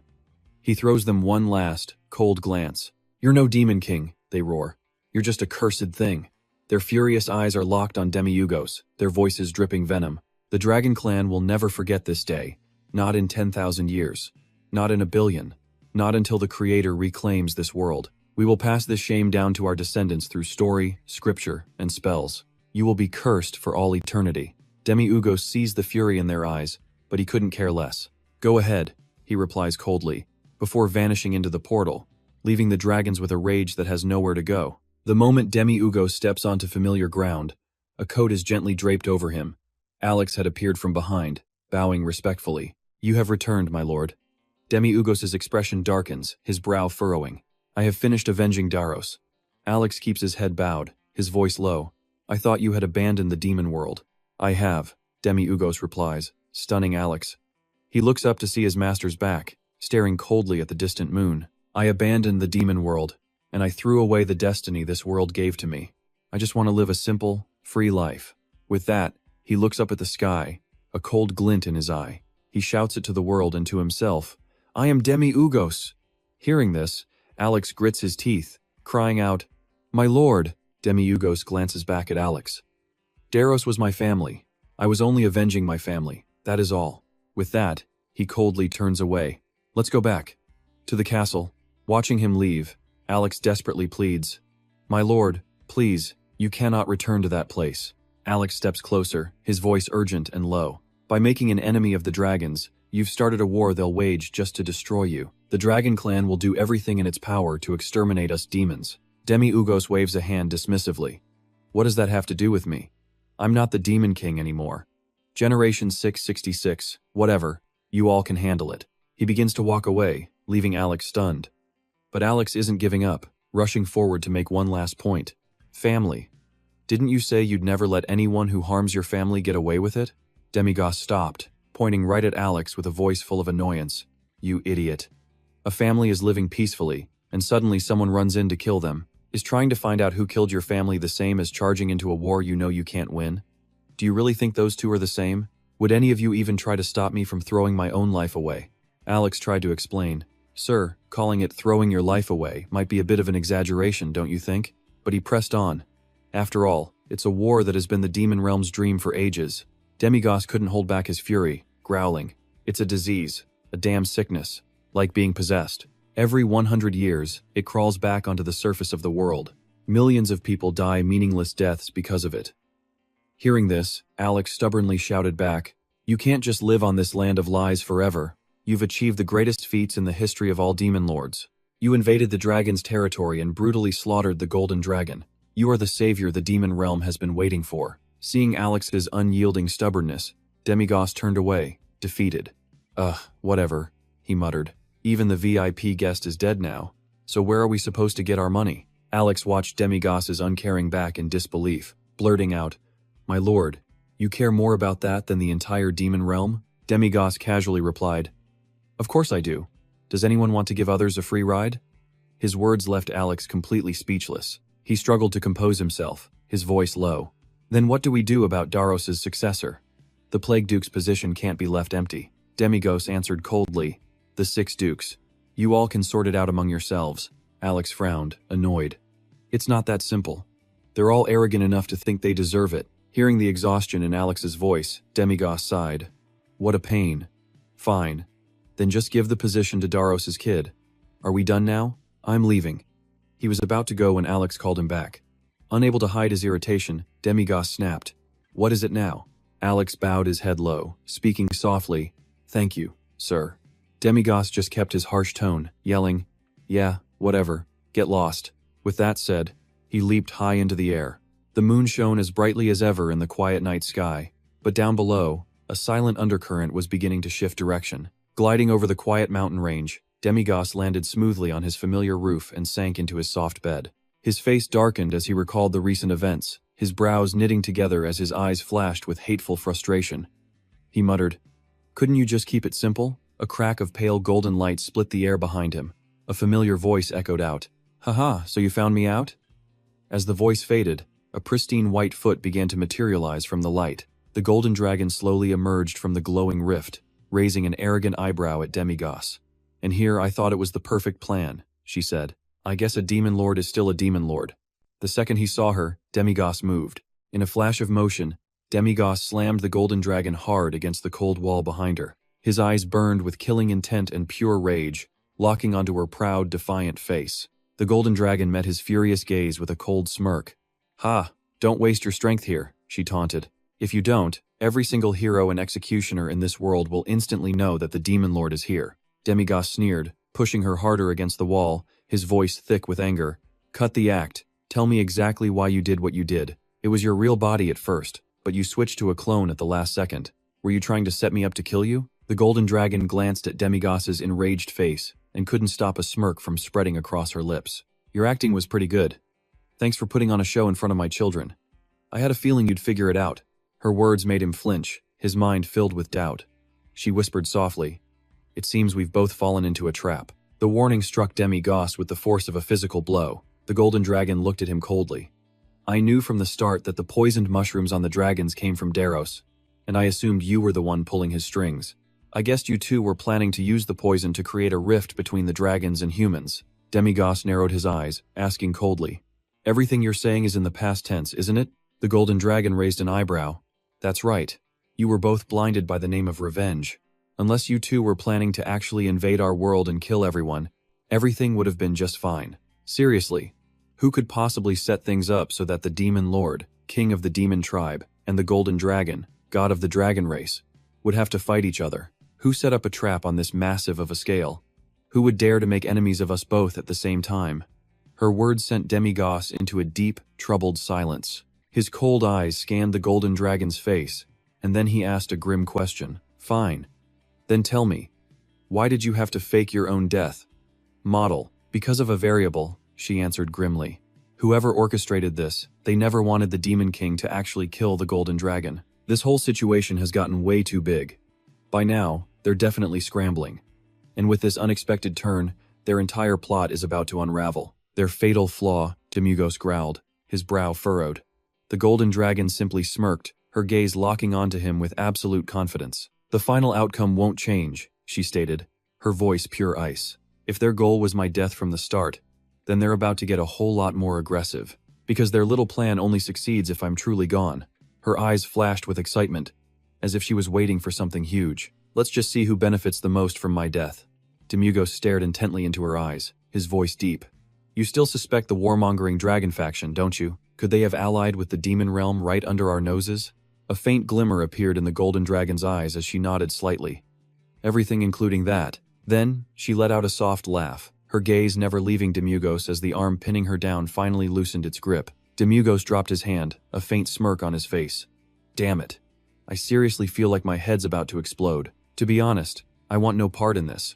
He throws them one last, cold glance. "You're no demon king," they roar. "You're just a cursed thing." Their furious eyes are locked on Demi-Ugos, their voices dripping venom. The Dragon Clan will never forget this day. Not in 10,000 years. Not in a billion. Not until the Creator reclaims this world. We will pass this shame down to our descendants through story, scripture, and spells. You will be cursed for all eternity. Demi-Ugos sees the fury in their eyes, but he couldn't care less. "Go ahead," he replies coldly, before vanishing into the portal, leaving the dragons with a rage that has nowhere to go. The moment Demi-Ugos steps onto familiar ground, a coat is gently draped over him. Alex had appeared from behind, bowing respectfully. "You have returned, my lord." Demi-Ugos' expression darkens, his brow furrowing. "I have finished avenging Daros." Alex keeps his head bowed, his voice low. "I thought you had abandoned the demon world." "I have," Demi-Ugos replies, stunning Alex. He looks up to see his master's back, staring coldly at the distant moon. "I abandoned the demon world, and I threw away the destiny this world gave to me. I just want to live a simple, free life." With that, he looks up at the sky, a cold glint in his eye. He shouts it to the world and to himself. "I am Demi-Ugos." Hearing this, Alex grits his teeth, crying out, "My lord!" Demi-Ugos glances back at Alex. "Daros was my family. I was only avenging my family, that is all." With that, he coldly turns away. "Let's go back." To the castle. Watching him leave, Alex desperately pleads, "My lord, please, you cannot return to that place." Alex steps closer, his voice urgent and low. "By making an enemy of the dragons, you've started a war they'll wage just to destroy you. The Dragon Clan will do everything in its power to exterminate us demons." Demi-Ugos waves a hand dismissively. "What does that have to do with me? I'm not the Demon King anymore. Generation 666, whatever, you all can handle it." He begins to walk away, leaving Alex stunned. But Alex isn't giving up, rushing forward to make one last point. "Family. Didn't you say you'd never let anyone who harms your family get away with it?" Demi-Ugos stopped, pointing right at Alex with a voice full of annoyance. "You idiot. A family is living peacefully, and suddenly someone runs in to kill them. Is trying to find out who killed your family the same as charging into a war you know you can't win? Do you really think those two are the same? Would any of you even try to stop me from throwing my own life away?" Alex tried to explain. "Sir, calling it throwing your life away might be a bit of an exaggeration, don't you think?" But he pressed on. "After all, it's a war that has been the demon realm's dream for ages." Demi-Ugos couldn't hold back his fury, growling. "It's a disease, a damn sickness, like being possessed. Every 100 years, it crawls back onto the surface of the world. Millions of people die meaningless deaths because of it." Hearing this, Alex stubbornly shouted back, "You can't just live on this land of lies forever. You've achieved the greatest feats in the history of all demon lords. You invaded the dragon's territory and brutally slaughtered the golden dragon. You are the savior the demon realm has been waiting for." Seeing Alex's unyielding stubbornness, Demi-Ugos turned away, defeated. Whatever," he muttered. "Even the VIP guest is dead now, so where are we supposed to get our money?" Alex watched Demi-Ugos' uncaring back in disbelief, blurting out, "My lord, you care more about that than the entire demon realm?" Demi-Ugos casually replied, "Of course I do. Does anyone want to give others a free ride?" His words left Alex completely speechless. He struggled to compose himself, his voice low. "Then what do we do about Daros' successor? The Plague Duke's position can't be left empty." Demi-Ugos answered coldly, "The 6 dukes. You all can sort it out among yourselves." Alex frowned, annoyed. "It's not that simple. They're all arrogant enough to think they deserve it." Hearing the exhaustion in Alex's voice, Demi-Ugos sighed. "What a pain. Fine. Then just give the position to Daros' kid. Are we done now? I'm leaving." He was about to go when Alex called him back. Unable to hide his irritation, Demi-Ugos snapped, "What is it now?" Alex bowed his head low, speaking softly, "Thank you, sir." Demi-Ugos just kept his harsh tone, yelling, "Yeah, whatever, get lost." With that said, he leaped high into the air. The moon shone as brightly as ever in the quiet night sky, but down below, a silent undercurrent was beginning to shift direction. Gliding over the quiet mountain range, Demi-Ugos landed smoothly on his familiar roof and sank into his soft bed. His face darkened as he recalled the recent events, his brows knitting together as his eyes flashed with hateful frustration. He muttered, "Couldn't you just keep it simple?" A crack of pale golden light split the air behind him. A familiar voice echoed out. Haha, so you found me out? As the voice faded, a pristine white foot began to materialize from the light. The golden dragon slowly emerged from the glowing rift, raising an arrogant eyebrow at Demigos. And here I thought it was the perfect plan, she said. I guess a demon lord is still a demon lord. The second he saw her, Demigos moved. In a flash of motion, Demigos slammed the golden dragon hard against the cold wall behind her. His eyes burned with killing intent and pure rage, locking onto her proud, defiant face. The golden dragon met his furious gaze with a cold smirk. Ha, don't waste your strength here, she taunted. If you don't, every single hero and executioner in this world will instantly know that the demon lord is here. Demigos sneered, pushing her harder against the wall, his voice thick with anger. Cut the act. Tell me exactly why you did what you did. It was your real body at first, but you switched to a clone at the last second. Were you trying to set me up to kill you? The golden dragon glanced at Demigos's enraged face and couldn't stop a smirk from spreading across her lips. Your acting was pretty good. Thanks for putting on a show in front of my children. I had a feeling you'd figure it out. Her words made him flinch, his mind filled with doubt. She whispered softly, It seems we've both fallen into a trap. The warning struck Demigos with the force of a physical blow. The golden dragon looked at him coldly. I knew from the start that the poisoned mushrooms on the dragons came from Daros, and I assumed you were the one pulling his strings. I guessed you two were planning to use the poison to create a rift between the dragons and humans. Demigos narrowed his eyes, asking coldly, Everything you're saying is in the past tense, isn't it? The golden dragon raised an eyebrow. That's right. You were both blinded by the name of revenge. Unless you two were planning to actually invade our world and kill everyone, everything would have been just fine. Seriously, who could possibly set things up so that the demon lord, king of the demon tribe, and the golden dragon, god of the dragon race, would have to fight each other? Who set up a trap on this massive of a scale? Who would dare to make enemies of us both at the same time? Her words sent Demigos into a deep, troubled silence. His cold eyes scanned the golden dragon's face, and then he asked a grim question. Fine. Then tell me, why did you have to fake your own death? Model, because of a variable, she answered grimly. Whoever orchestrated this, they never wanted the Demon King to actually kill the golden dragon. This whole situation has gotten way too big. By now, they're definitely scrambling. And with this unexpected turn, their entire plot is about to unravel. Their fatal flaw, Demigos growled, his brow furrowed. The golden dragon simply smirked, her gaze locking onto him with absolute confidence. The final outcome won't change, she stated, her voice pure ice. If their goal was my death from the start, then they're about to get a whole lot more aggressive. Because their little plan only succeeds if I'm truly gone. Her eyes flashed with excitement, as if she was waiting for something huge. Let's just see who benefits the most from my death. Demigos stared intently into her eyes, his voice deep. You still suspect the warmongering dragon faction, don't you? Could they have allied with the demon realm right under our noses? A faint glimmer appeared in the golden dragon's eyes as she nodded slightly. Everything including that. Then, she let out a soft laugh, her gaze never leaving Demigos as the arm pinning her down finally loosened its grip. Demigos dropped his hand, a faint smirk on his face. Damn it. I seriously feel like my head's about to explode. To be honest, I want no part in this.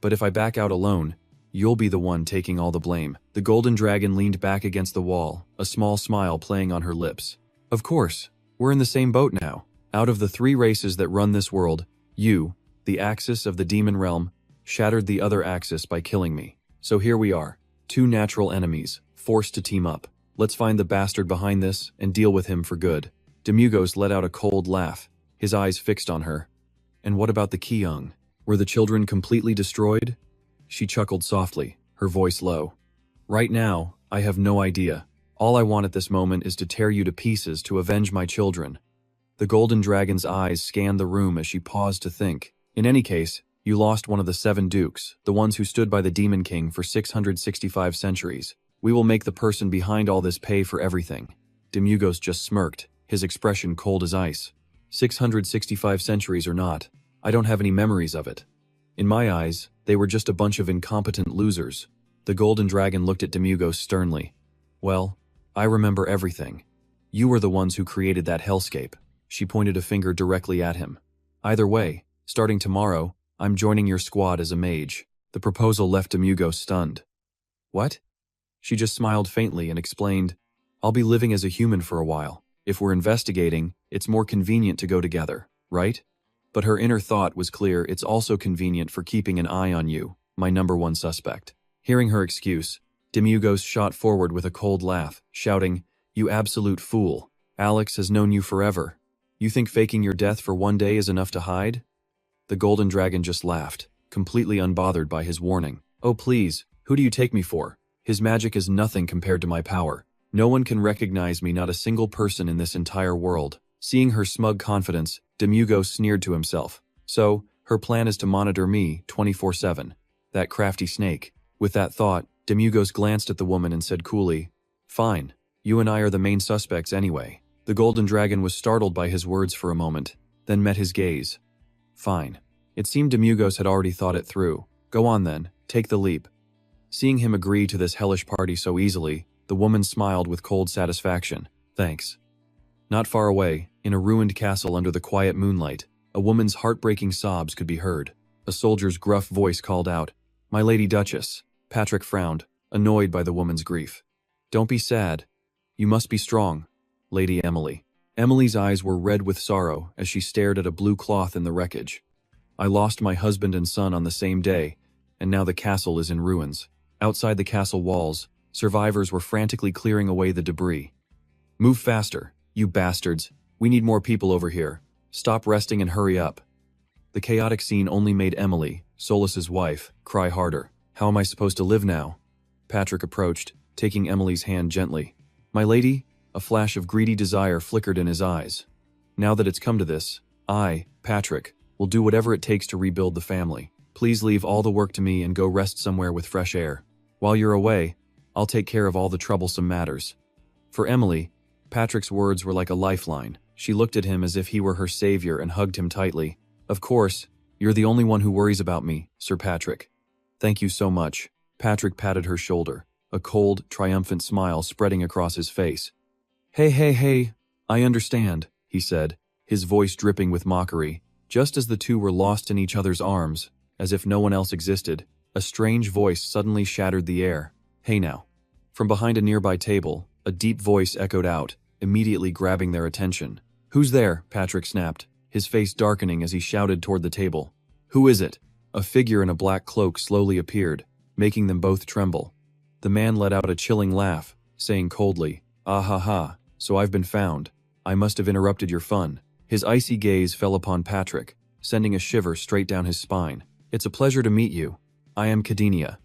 But if I back out alone, you'll be the one taking all the blame. The golden dragon leaned back against the wall, a small smile playing on her lips. Of course, we're in the same boat now. Out of the 3 races that run this world, you, the axis of the demon realm, shattered the other axis by killing me. So here we are, 2 natural enemies, forced to team up. Let's find the bastard behind this and deal with him for good. Demigos let out a cold laugh, his eyes fixed on her. And what about the Kyung? Were the children completely destroyed? She chuckled softly, her voice low. Right now, I have no idea. All I want at this moment is to tear you to pieces to avenge my children. The golden dragon's eyes scanned the room as she paused to think. In any case, you lost one of the 7 dukes, the ones who stood by the Demon King for 665 centuries. We will make the person behind all this pay for everything. Demigos just smirked, his expression cold as ice. 665 centuries or not, I don't have any memories of it. In my eyes, they were just a bunch of incompetent losers. The golden dragon looked at Demigos sternly. Well, I remember everything. You were the ones who created that hellscape. She pointed a finger directly at him. Either way, starting tomorrow, I'm joining your squad as a mage. The proposal left Demigos stunned. What? She just smiled faintly and explained, I'll be living as a human for a while. If we're investigating, it's more convenient to go together, right? But her inner thought was clear, it's also convenient for keeping an eye on you, my #1 suspect. Hearing her excuse, Demugos shot forward with a cold laugh, shouting, "You absolute fool. Alex has known you forever. You think faking your death for one day is enough to hide?" The golden dragon just laughed, completely unbothered by his warning. "Oh please, who do you take me for? His magic is nothing compared to my power. No one can recognize me, not a single person in this entire world." Seeing her smug confidence, Demugos sneered to himself. "So, her plan is to monitor me 24/7. That crafty snake." With that thought, Demugos glanced at the woman and said coolly, "Fine. You and I are the main suspects anyway." The golden dragon was startled by his words for a moment, then met his gaze. "Fine." It seemed Demugos had already thought it through. "Go on then, take the leap." Seeing him agree to this hellish party so easily, the woman smiled with cold satisfaction. "Thanks." Not far away, in a ruined castle under the quiet moonlight, a woman's heartbreaking sobs could be heard. A soldier's gruff voice called out, "My Lady Duchess." Patrick frowned, annoyed by the woman's grief. "Don't be sad. You must be strong, Lady Emily." Emily's eyes were red with sorrow as she stared at a blue cloth in the wreckage. "I lost my husband and son on the same day, and now the castle is in ruins." Outside the castle walls, survivors were frantically clearing away the debris. "Move faster, you bastards. We need more people over here. Stop resting and hurry up." The chaotic scene only made Emily, Solus's wife, cry harder. "How am I supposed to live now?" Patrick approached, taking Emily's hand gently. "My lady," a flash of greedy desire flickered in his eyes. "Now that it's come to this, I, Patrick, will do whatever it takes to rebuild the family. Please leave all the work to me and go rest somewhere with fresh air. While you're away, I'll take care of all the troublesome matters." For Emily, Patrick's words were like a lifeline. She looked at him as if he were her savior and hugged him tightly. "Of course, you're the only one who worries about me, Sir Patrick." "Thank you so much." Patrick patted her shoulder, a cold, triumphant smile spreading across his face. Hey, I understand," he said, his voice dripping with mockery. Just as the two were lost in each other's arms, as if no one else existed, a strange voice suddenly shattered the air. "Hey now." From behind a nearby table, a deep voice echoed out, immediately grabbing their attention. "Who's there?" Patrick snapped, his face darkening as he shouted toward the table. "Who is it?" A figure in a black cloak slowly appeared, making them both tremble. The man let out a chilling laugh, saying coldly, "Ah ha ha, so I've been found. I must have interrupted your fun." His icy gaze fell upon Patrick, sending a shiver straight down his spine. "It's a pleasure to meet you. I am Kadinia,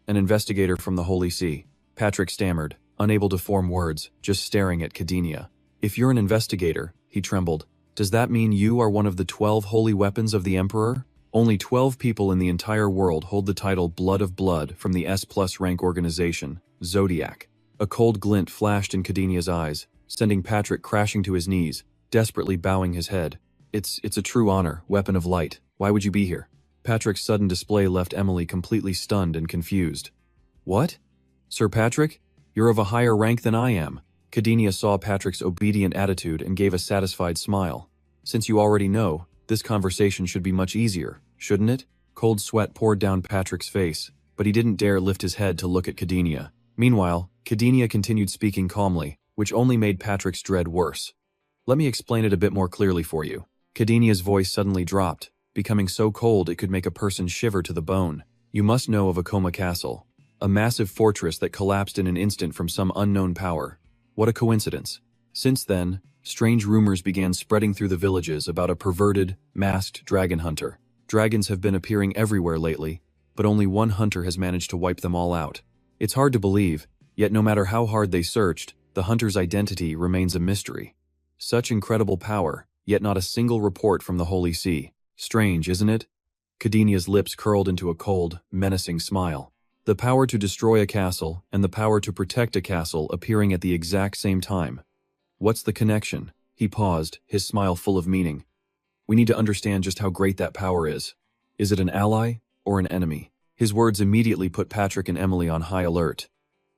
an investigator from the Holy See." Patrick stammered, unable to form words, just staring at Kadinia. "If you're an investigator," he trembled, "does that mean you are one of the 12 holy weapons of the Emperor?" Only 12 people in the entire world hold the title Blood of Blood from the S+ rank organization, Zodiac. A cold glint flashed in Kadinia's eyes, sending Patrick crashing to his knees, desperately bowing his head. It's a true honor, Weapon of Light. Why would you be here?" Patrick's sudden display left Emily completely stunned and confused. "What? Sir Patrick? You're of a higher rank than I am." Kadinia saw Patrick's obedient attitude and gave a satisfied smile. "Since you already know, this conversation should be much easier, shouldn't it?" Cold sweat poured down Patrick's face, but he didn't dare lift his head to look at Kadinia. Meanwhile, Kadinia continued speaking calmly, which only made Patrick's dread worse. "Let me explain it a bit more clearly for you." Kadinia's voice suddenly dropped, becoming so cold it could make a person shiver to the bone. "You must know of Akoma Castle, a massive fortress that collapsed in an instant from some unknown power. What a coincidence. Since then, strange rumors began spreading through the villages about a perverted, masked dragon hunter. Dragons have been appearing everywhere lately, but only one hunter has managed to wipe them all out. It's hard to believe, yet no matter how hard they searched, the hunter's identity remains a mystery. Such incredible power, yet not a single report from the Holy See. Strange, isn't it?" Kadinia's lips curled into a cold, menacing smile. The power to destroy a castle and the power to protect a castle appearing at the exact same time. What's the connection? He paused, his smile full of meaning. "We need to understand just how great that power is. Is it an ally or an enemy?" His words immediately put Patrick and Emily on high alert.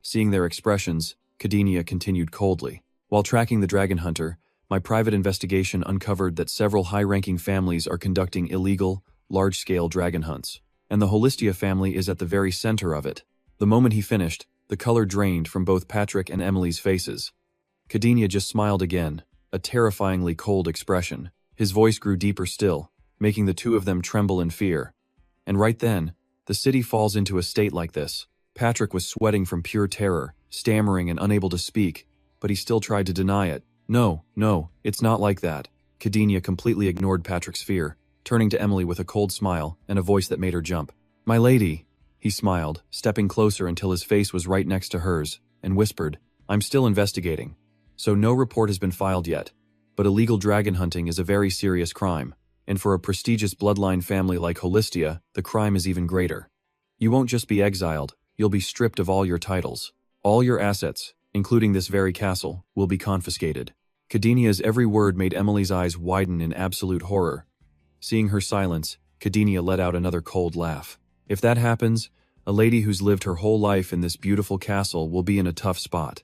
Seeing their expressions, Kadinia continued coldly. "While tracking the dragon hunter, my private investigation uncovered that several high-ranking families are conducting illegal, large-scale dragon hunts, and the Holistia family is at the very center of it." The moment he finished, the color drained from both Patrick and Emily's faces. Kadinia just smiled again, a terrifyingly cold expression. His voice grew deeper still, making the two of them tremble in fear. "And right then, the city falls into a state like this," Patrick was sweating from pure terror, stammering and unable to speak, but he still tried to deny it. No, it's not like that. Cadenia completely ignored Patrick's fear, turning to Emily with a cold smile and a voice that made her jump. "My lady," he smiled, stepping closer until his face was right next to hers, and whispered, "I'm still investigating. So no report has been filed yet, but illegal dragon hunting is a very serious crime, and for a prestigious bloodline family like Holistia, the crime is even greater. You won't just be exiled, you'll be stripped of all your titles. All your assets, including this very castle, will be confiscated." Cadenia's every word made Emily's eyes widen in absolute horror. Seeing her silence, Cadenia let out another cold laugh. "If that happens, a lady who's lived her whole life in this beautiful castle will be in a tough spot.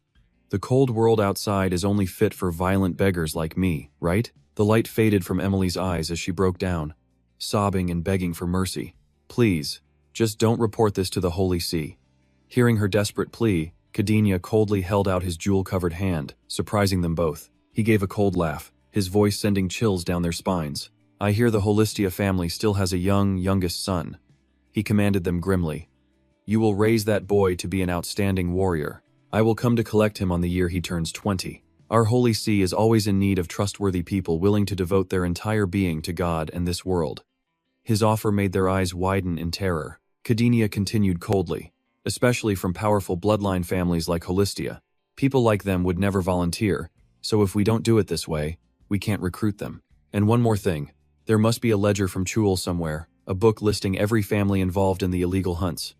The cold world outside is only fit for violent beggars like me, right?" The light faded from Emily's eyes as she broke down, sobbing and begging for mercy. "Please, just don't report this to the Holy See." Hearing her desperate plea, Cadenia coldly held out his jewel-covered hand, surprising them both. He gave a cold laugh, his voice sending chills down their spines. "I hear the Holistia family still has a youngest son." He commanded them grimly. "You will raise that boy to be an outstanding warrior. I will come to collect him on the year he turns 20. Our Holy See is always in need of trustworthy people willing to devote their entire being to God and this world." His offer made their eyes widen in terror. Cadenia continued coldly, "Especially from powerful bloodline families like Holistia. People like them would never volunteer, so if we don't do it this way, we can't recruit them. And one more thing, there must be a ledger from Chul somewhere, a book listing every family involved in the illegal hunts.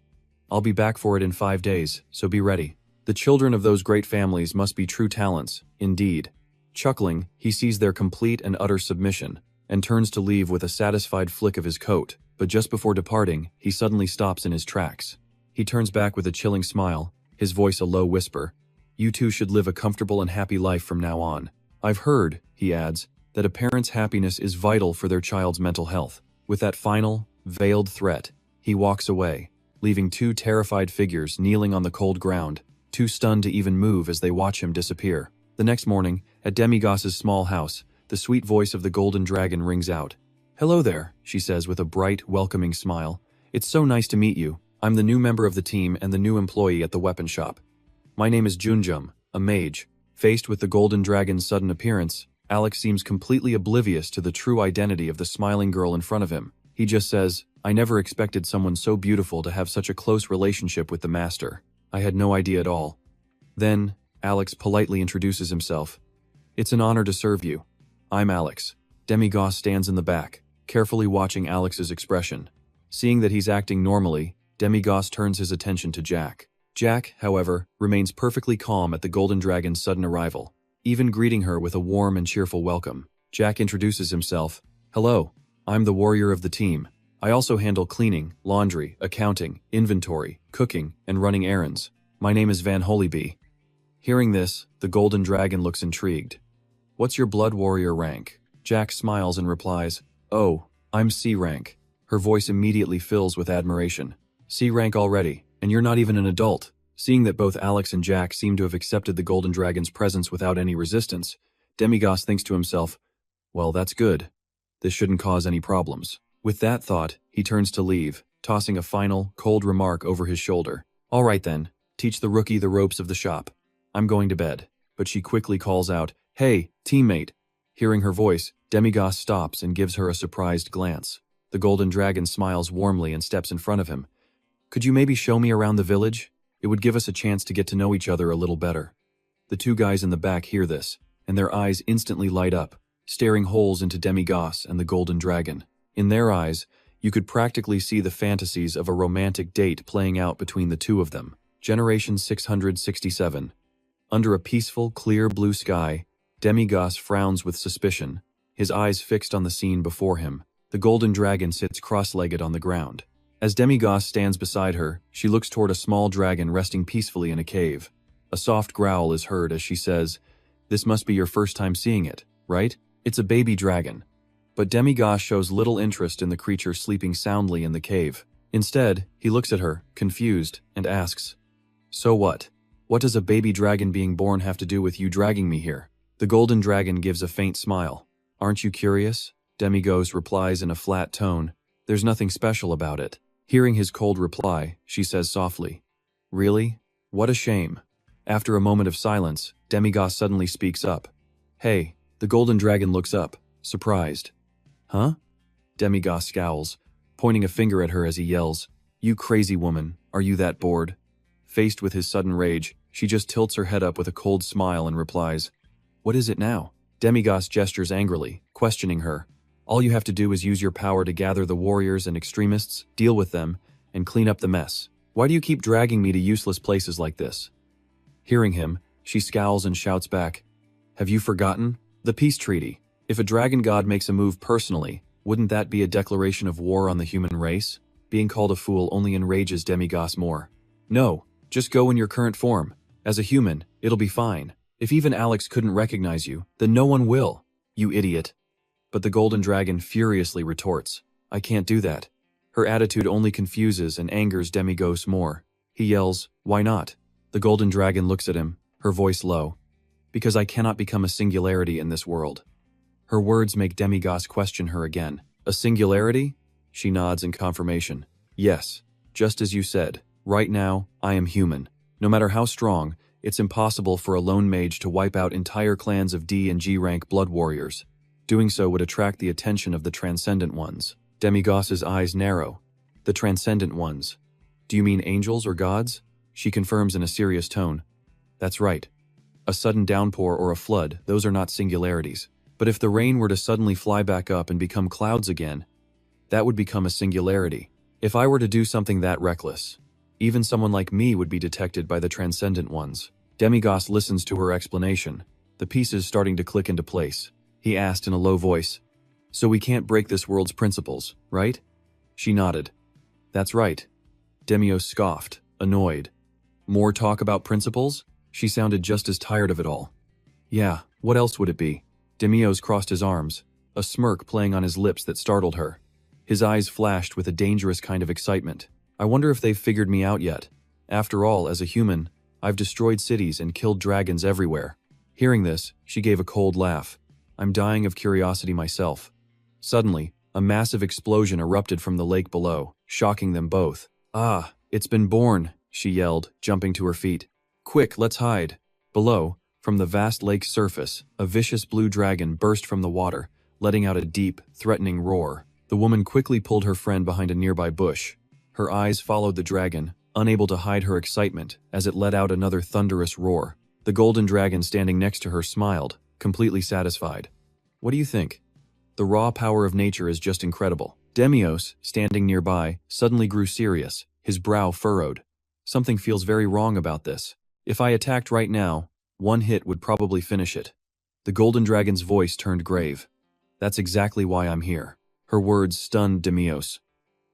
I'll be back for it in 5 days, so be ready. The children of those great families must be true talents, indeed." Chuckling, he sees their complete and utter submission, and turns to leave with a satisfied flick of his coat, but just before departing, he suddenly stops in his tracks. He turns back with a chilling smile, his voice a low whisper. "You two should live a comfortable and happy life from now on. I've heard," he adds, "that a parent's happiness is vital for their child's mental health." With that final, veiled threat, he walks away, leaving 2 terrified figures kneeling on the cold ground, too stunned to even move as they watch him disappear. The next morning, at Demigos's small house, the sweet voice of the Golden Dragon rings out. "Hello there," she says with a bright, welcoming smile. "It's so nice to meet you. I'm the new member of the team and the new employee at the weapon shop. My name is Junjum, a mage." Faced with the Golden Dragon's sudden appearance, Alex seems completely oblivious to the true identity of the smiling girl in front of him. He just says, "I never expected someone so beautiful to have such a close relationship with the master. I had no idea at all." Then, Alex politely introduces himself. "It's an honor to serve you. I'm Alex." Demigos stands in the back, carefully watching Alex's expression. Seeing that he's acting normally, Demigos turns his attention to Jack. Jack, however, remains perfectly calm at the Golden Dragon's sudden arrival, even greeting her with a warm and cheerful welcome. Jack introduces himself. "Hello, I'm the warrior of the team. I also handle cleaning, laundry, accounting, inventory, cooking, and running errands. My name is Van Holybee." Hearing this, the Golden Dragon looks intrigued. "What's your blood warrior rank?" Jack smiles and replies, "Oh, I'm C rank." Her voice immediately fills with admiration. "C rank already, and you're not even an adult." Seeing that both Alex and Jack seem to have accepted the Golden Dragon's presence without any resistance, Demigos thinks to himself, "Well, that's good. This shouldn't cause any problems." With that thought, he turns to leave, tossing a final, cold remark over his shoulder. "All right then, teach the rookie the ropes of the shop. I'm going to bed." But she quickly calls out, "Hey, teammate." Hearing her voice, Demigos stops and gives her a surprised glance. The Golden Dragon smiles warmly and steps in front of him. "Could you maybe show me around the village? It would give us a chance to get to know each other a little better." The 2 guys in the back hear this, and their eyes instantly light up, staring holes into Demigos and the Golden Dragon. In their eyes, you could practically see the fantasies of a romantic date playing out between the 2 of them. Generation 667. Under a peaceful, clear blue sky, Demigos frowns with suspicion, his eyes fixed on the scene before him. The Golden Dragon sits cross-legged on the ground. As Demigos stands beside her, she looks toward a small dragon resting peacefully in a cave. A soft growl is heard as she says, "This must be your first time seeing it, right? It's a baby dragon." But Demigos shows little interest in the creature sleeping soundly in the cave. Instead, he looks at her, confused, and asks, "So what? What does a baby dragon being born have to do with you dragging me here?" The Golden Dragon gives a faint smile. "Aren't you curious?" Demigos replies in a flat tone, "There's nothing special about it." Hearing his cold reply, she says softly, Really? What a shame. After a moment of silence, Demigos suddenly speaks up. Hey, the golden dragon looks up, surprised. Huh? Demigos scowls, pointing a finger at her as he yells, You crazy woman, are you that bored? Faced with his sudden rage, she just tilts her head up with a cold smile and replies, What is it now? Demigos gestures angrily, questioning her. All you have to do is use your power to gather the warriors and extremists, deal with them, and clean up the mess. Why do you keep dragging me to useless places like this? Hearing him, she scowls and shouts back, Have you forgotten? The peace treaty. If a dragon god makes a move personally, wouldn't that be a declaration of war on the human race? Being called a fool only enrages Demigos more. No, just go in your current form. As a human, it'll be fine. If even Alex couldn't recognize you, then no one will. You idiot. But the golden dragon furiously retorts, I can't do that. Her attitude only confuses and angers Demigos more. He yells, Why not? The golden dragon looks at him, her voice low. Because I cannot become a singularity in this world. Her words make Demigos question her again. A singularity? She nods in confirmation. Yes, just as you said. Right now, I am human. No matter how strong, it's impossible for a lone mage to wipe out entire clans of D and G rank blood warriors. Doing so would attract the attention of the transcendent ones. Demigos's eyes narrow. The transcendent ones. Do you mean angels or gods? She confirms in a serious tone. That's right. A sudden downpour or a flood, those are not singularities. But if the rain were to suddenly fly back up and become clouds again, that would become a singularity. If I were to do something that reckless, even someone like me would be detected by the transcendent ones. Demigos listens to her explanation, the pieces starting to click into place. He asked in a low voice, So we can't break this world's principles, right? She nodded. That's right. Demigos scoffed, annoyed. More talk about principles? She sounded just as tired of it all. Yeah, what else would it be? Demigos crossed his arms, a smirk playing on his lips that startled her. His eyes flashed with a dangerous kind of excitement. I wonder if they've figured me out yet. After all, as a human, I've destroyed cities and killed dragons everywhere. Hearing this, she gave a cold laugh. I'm dying of curiosity myself. Suddenly, a massive explosion erupted from the lake below, shocking them both. Ah, it's been born, she yelled, jumping to her feet. Quick, let's hide. Below, from the vast lake's surface, a vicious blue dragon burst from the water, letting out a deep, threatening roar. The woman quickly pulled her friend behind a nearby bush. Her eyes followed the dragon, unable to hide her excitement as it let out another thunderous roar. The golden dragon standing next to her smiled, completely satisfied. What do you think? The raw power of nature is just incredible. Demigos, standing nearby, suddenly grew serious, his brow furrowed. Something feels very wrong about this. If I attacked right now, one hit would probably finish it. The golden dragon's voice turned grave. That's exactly why I'm here. Her words stunned Demigos.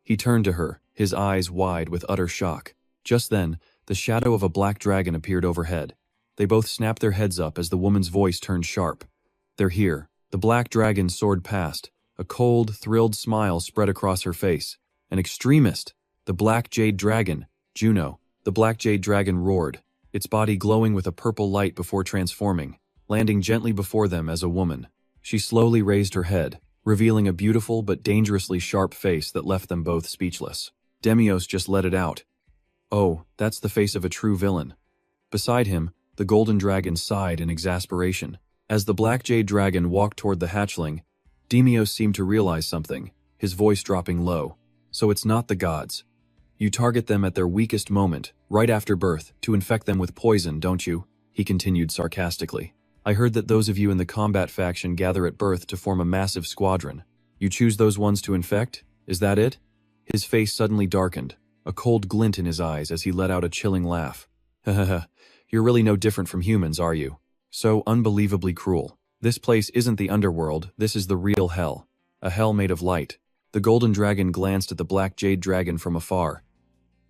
He turned to her, his eyes wide with utter shock. Just then, the shadow of a black dragon appeared overhead. They both snapped their heads up as the woman's voice turned sharp. They're here. The black dragon soared past. A cold, thrilled smile spread across her face. An extremist! The black jade dragon, Juno. The black jade dragon roared, its body glowing with a purple light before transforming, landing gently before them as a woman. She slowly raised her head, revealing a beautiful but dangerously sharp face that left them both speechless. Demigos just let it out. Oh, that's the face of a true villain. Beside him, the golden dragon sighed in exasperation. As the black jade dragon walked toward the hatchling, Demigos seemed to realize something, his voice dropping low. So it's not the gods. You target them at their weakest moment, right after birth, to infect them with poison, don't you? He continued sarcastically. I heard that those of you in the combat faction gather at birth to form a massive squadron. You choose those ones to infect? Is that it? His face suddenly darkened, a cold glint in his eyes as he let out a chilling laugh. Hahaha, you're really no different from humans, are you? So unbelievably cruel. This place isn't the underworld, this is the real hell. A hell made of light. The golden dragon glanced at the black jade dragon from afar.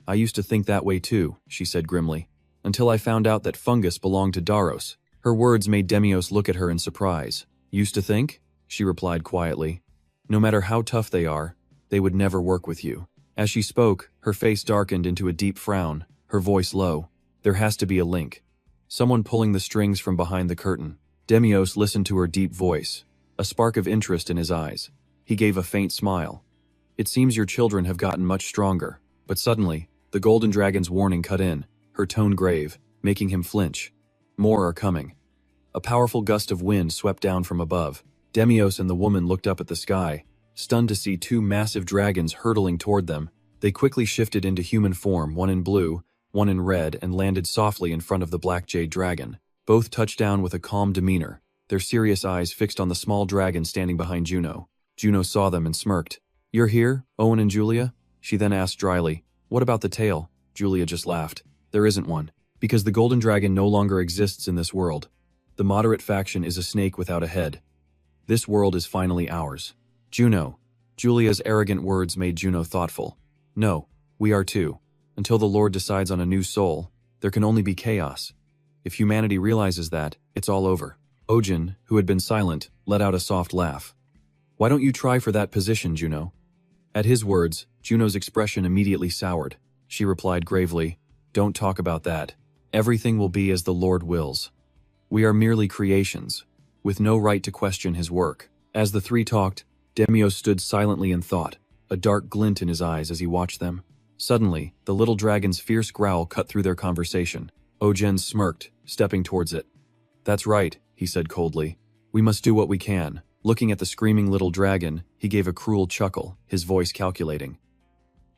I used to think that way too, she said grimly, until I found out that fungus belonged to Daros. Her words made Demigos look at her in surprise. Used to think? She replied quietly. No matter how tough they are, they would never work with you. As she spoke, her face darkened into a deep frown, her voice low. There has to be a link. Someone pulling the strings from behind the curtain. Demigos listened to her deep voice, a spark of interest in his eyes. He gave a faint smile. It seems your children have gotten much stronger. But suddenly, the golden dragon's warning cut in. her tone grave, making him flinch. More are coming. A powerful gust of wind swept down from above. Demios and the woman looked up at the sky, stunned to see two massive dragons hurtling toward them. They quickly shifted into human form, one in blue, one in red, and landed softly in front of the black jade dragon. Both touched down with a calm demeanor, their serious eyes fixed on the small dragon standing behind Juno. Juno saw them and smirked. "You're here, Owen and Julia?" She then asked dryly. "What about the tail?" Julia just laughed. "There isn't one, because the golden dragon no longer exists in this world. The moderate faction is a snake without a head. This world is finally ours." "Juno." Julia's arrogant words made Juno thoughtful. "No, we are too. Until the Lord decides on a new soul, there can only be chaos. If humanity realizes that, it's all over." Ojin, who had been silent, let out a soft laugh. "Why don't you try for that position, Juno?" At his words, Juno's expression immediately soured. She replied gravely, "Don't talk about that. Everything will be as the Lord wills. We are merely creations, with no right to question his work." As the three talked, Demios stood silently in thought, a dark glint in his eyes as he watched them. Suddenly, the little dragon's fierce growl cut through their conversation. Ojin smirked, stepping towards it. "That's right," he said coldly. "We must do what we can." Looking at the screaming little dragon, he gave a cruel chuckle, his voice calculating.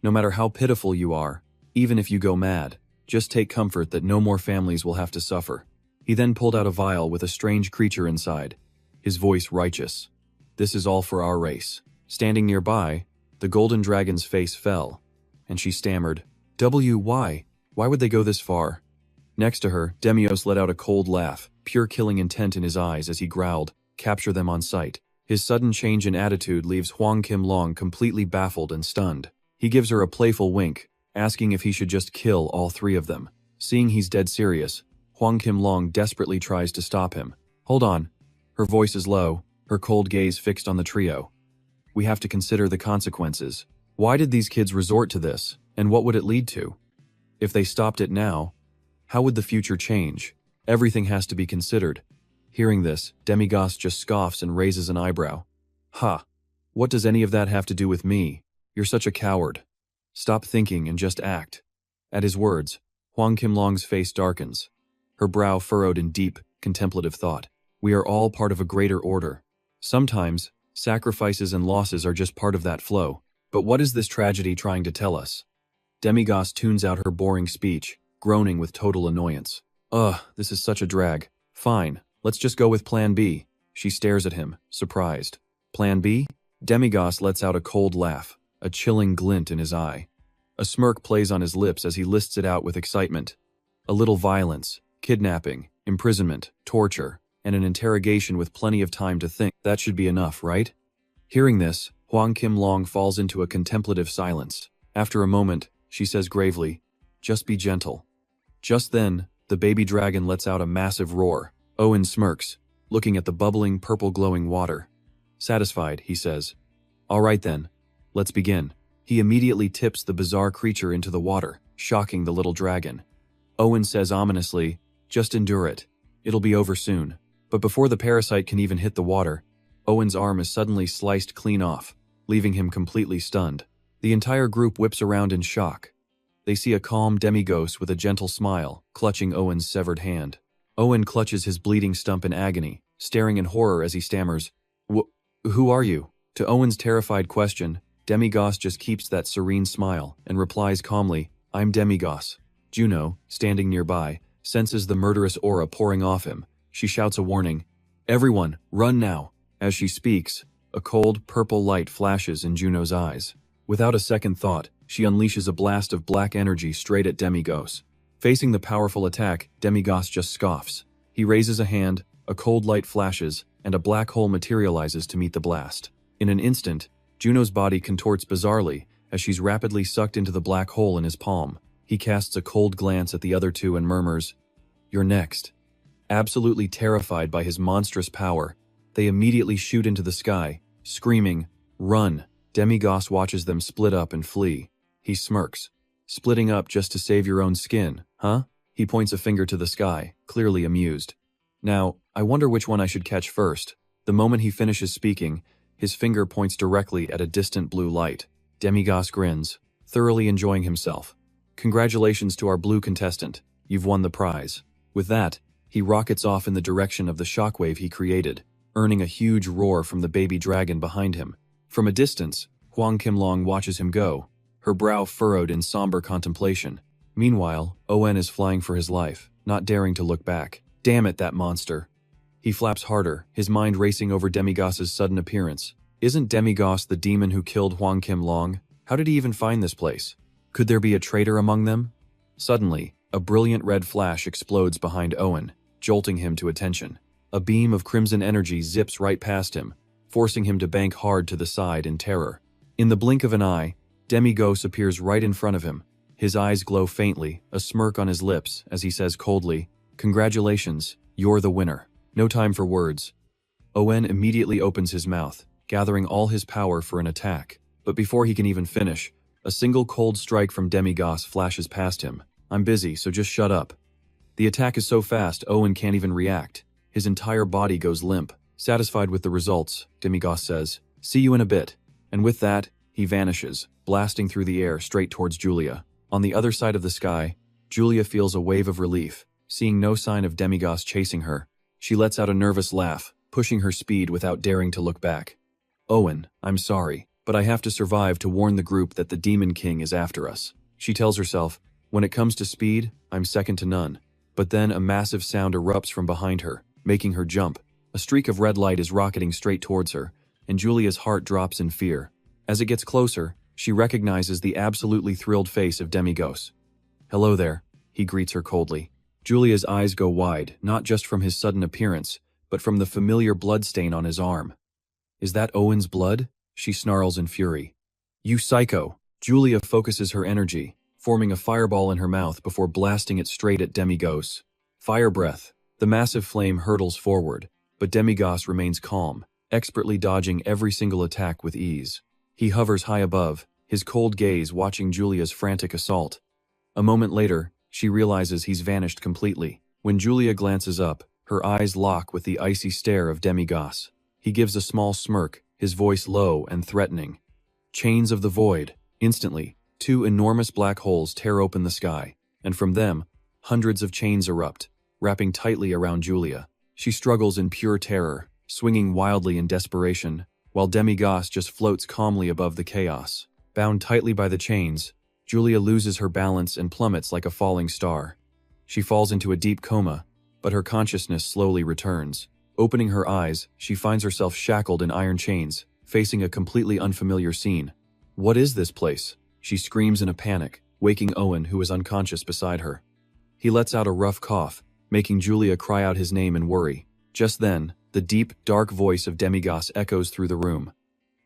"No matter how pitiful you are, even if you go mad, just take comfort that no more families will have to suffer." He then pulled out a vial with a strange creature inside, his voice righteous. "This is all for our race." Standing nearby, the golden dragon's face fell, and she stammered, Why would they go this far?" Next to her, Demios let out a cold laugh, pure killing intent in his eyes as he growled, "Capture them on sight." His sudden change in attitude leaves Huang Qimlong completely baffled and stunned. He gives her a playful wink, asking if he should just kill all three of them. Seeing he's dead serious, Huang Qimlong desperately tries to stop him. "Hold on." Her voice is low, her cold gaze fixed on the trio. "We have to consider the consequences. Why did these kids resort to this, and what would it lead to? If they stopped it now, how would the future change? Everything has to be considered." Hearing this, Demigos just scoffs and raises an eyebrow. "Ha! What does any of that have to do with me? You're such a coward. Stop thinking and just act." At his words, Huang Qimlong's face darkens, her brow furrowed in deep, contemplative thought. "We are all part of a greater order. Sometimes, sacrifices and losses are just part of that flow. But what is this tragedy trying to tell us?" Demigos tunes out her boring speech, groaning with total annoyance. "Ugh, this is such a drag. Fine, let's just go with Plan B." She stares at him, surprised. "Plan B?" Demigos lets out a cold laugh, a chilling glint in his eye. A smirk plays on his lips as he lists it out with excitement. A little violence, kidnapping, imprisonment, torture, and an interrogation with plenty of time to think. That should be enough, right? Hearing this, Huang Qimlong falls into a contemplative silence. After a moment, she says gravely, "Just be gentle." Just then, the baby dragon lets out a massive roar. Owen smirks, looking at the bubbling, purple-glowing water. Satisfied, he says, "All right then, let's begin." He immediately tips the bizarre creature into the water, shocking the little dragon. Owen says ominously, "Just endure it. It'll be over soon." But before the parasite can even hit the water, Owen's arm is suddenly sliced clean off, leaving him completely stunned. The entire group whips around in shock. They see a calm demigos with a gentle smile, clutching Owen's severed hand. Owen clutches his bleeding stump in agony, staring in horror as he stammers, Who are you?" To Owen's terrified question, Demigos just keeps that serene smile and replies calmly, "I'm Demigos." Juno, standing nearby, senses the murderous aura pouring off him. She shouts a warning, "Everyone, run now." As she speaks, a cold, purple light flashes in Juno's eyes. Without a second thought, she unleashes a blast of black energy straight at Demigos. Facing the powerful attack, Demigos just scoffs. He raises a hand, a cold light flashes, and a black hole materializes to meet the blast. In an instant, Juno's body contorts bizarrely as she's rapidly sucked into the black hole in his palm. He casts a cold glance at the other two and murmurs, "You're next." Absolutely terrified by his monstrous power, they immediately shoot into the sky, screaming, "Run!" Demigos watches them split up and flee. He smirks. "Splitting up just to save your own skin, huh?" He points a finger to the sky, clearly amused. "Now, I wonder which one I should catch first." The moment he finishes speaking, his finger points directly at a distant blue light. Demigos grins, thoroughly enjoying himself. "Congratulations to our blue contestant. You've won the prize. With that, he rockets off in the direction of the shockwave he created, earning a huge roar from the baby dragon behind him. From a distance, Huang Qimlong watches him go, her brow furrowed in somber contemplation. Meanwhile, On is flying for his life, not daring to look back. Damn it, that monster. He flaps harder, his mind racing over Demigos's sudden appearance. Isn't Demigos the demon who killed Huang Qimlong? How did he even find this place? Could there be a traitor among them? Suddenly, a brilliant red flash explodes behind Owen, jolting him to attention. A beam of crimson energy zips right past him, forcing him to bank hard to the side in terror. In the blink of an eye, Demigos appears right in front of him. His eyes glow faintly, a smirk on his lips as he says coldly, "Congratulations, you're the winner." No time for words. Owen immediately opens his mouth, gathering all his power for an attack. But before he can even finish, a single cold strike from Demigos flashes past him. "I'm busy, so just shut up." The attack is so fast, Owen can't even react. His entire body goes limp. Satisfied with the results, Demigos says, "See you in a bit." And with that, he vanishes, blasting through the air straight towards Julia. On the other side of the sky, Julia feels a wave of relief, seeing no sign of Demigos chasing her. She lets out a nervous laugh, pushing her speed without daring to look back. "Owen, I'm sorry, but I have to survive to warn the group that the Demon King is after us." She tells herself, "When it comes to speed, I'm second to none." But then a massive sound erupts from behind her, making her jump. A streak of red light is rocketing straight towards her, and Julia's heart drops in fear. As it gets closer, she recognizes the absolutely thrilled face of Demigos. "Hello there," he greets her coldly. Julia's eyes go wide, not just from his sudden appearance, but from the familiar bloodstain on his arm. "Is that Owen's blood?" she snarls in fury. "You psycho!" Julia focuses her energy, forming a fireball in her mouth before blasting it straight at Demigos. Fire breath. The massive flame hurtles forward, but Demigos remains calm, expertly dodging every single attack with ease. He hovers high above, his cold gaze watching Julia's frantic assault. A moment later, she realizes he's vanished completely. When Julia glances up, her eyes lock with the icy stare of Demigos. He gives a small smirk, his voice low and threatening. Chains of the void. Instantly, two enormous black holes tear open the sky, and from them, hundreds of chains erupt, wrapping tightly around Julia. She struggles in pure terror, swinging wildly in desperation, while Demigos just floats calmly above the chaos. Bound tightly by the chains, Julia loses her balance and plummets like a falling star. She falls into a deep coma, but her consciousness slowly returns. Opening her eyes, she finds herself shackled in iron chains, facing a completely unfamiliar scene. "What is this place?" she screams in a panic, waking Owen, who is unconscious beside her. He lets out a rough cough, making Julia cry out his name in worry. Just then, the deep, dark voice of Demigos echoes through the room.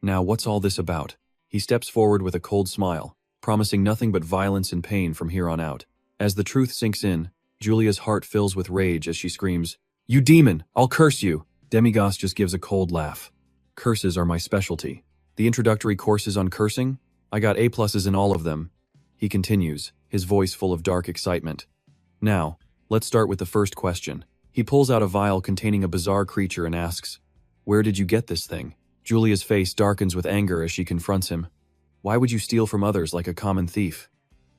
"Now what's all this about?" He steps forward with a cold smile, promising nothing but violence and pain from here on out. As the truth sinks in, Julia's heart fills with rage as she screams, "You demon! I'll curse you!" Demigos just gives a cold laugh. "Curses are my specialty. The introductory courses on cursing? I got A+ in all of them." He continues, his voice full of dark excitement. "Now, let's start with the first question." He pulls out a vial containing a bizarre creature and asks, "Where did you get this thing?" Julia's face darkens with anger as she confronts him. "Why would you steal from others like a common thief?"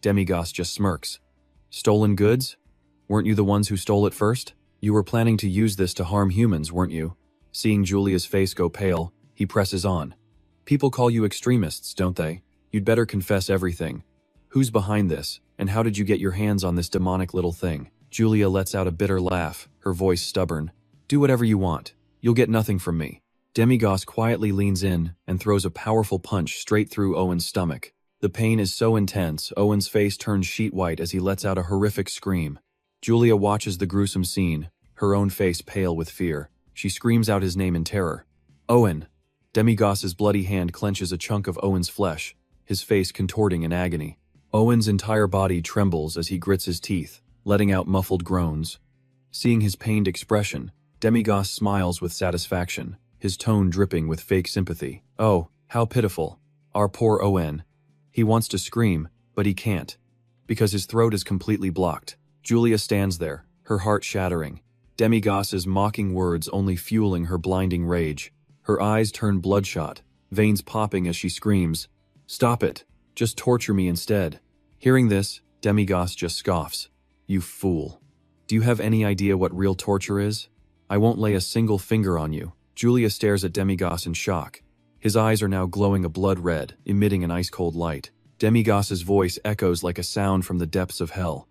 Demigos just smirks. "Stolen goods? Weren't you the ones who stole it first? You were planning to use this to harm humans, weren't you?" Seeing Julia's face go pale, he presses on. "People call you extremists, don't they? You'd better confess everything. Who's behind this, and how did you get your hands on this demonic little thing?" Julia lets out a bitter laugh, her voice stubborn. "Do whatever you want. You'll get nothing from me." Demigos quietly leans in and throws a powerful punch straight through Owen's stomach. The pain is so intense, Owen's face turns sheet white as he lets out a horrific scream. Julia watches the gruesome scene, her own face pale with fear. She screams out his name in terror. "Owen!" Demigos's bloody hand clenches a chunk of Owen's flesh, his face contorting in agony. Owen's entire body trembles as he grits his teeth, letting out muffled groans. Seeing his pained expression, Demigos smiles with satisfaction, his tone dripping with fake sympathy. "Oh, how pitiful. Our poor Owen." He wants to scream, but he can't, because his throat is completely blocked. Julia stands there, her heart shattering, Demigos's mocking words only fueling her blinding rage. Her eyes turn bloodshot, veins popping as she screams, "Stop it! Just torture me instead." Hearing this, Demigos just scoffs. You fool. Do you have any idea what real torture is? I won't lay a single finger on you. Julia stares at Demigos in shock. His eyes are now glowing a blood red, emitting an ice-cold light. Demigos's voice echoes like a sound from the depths of hell.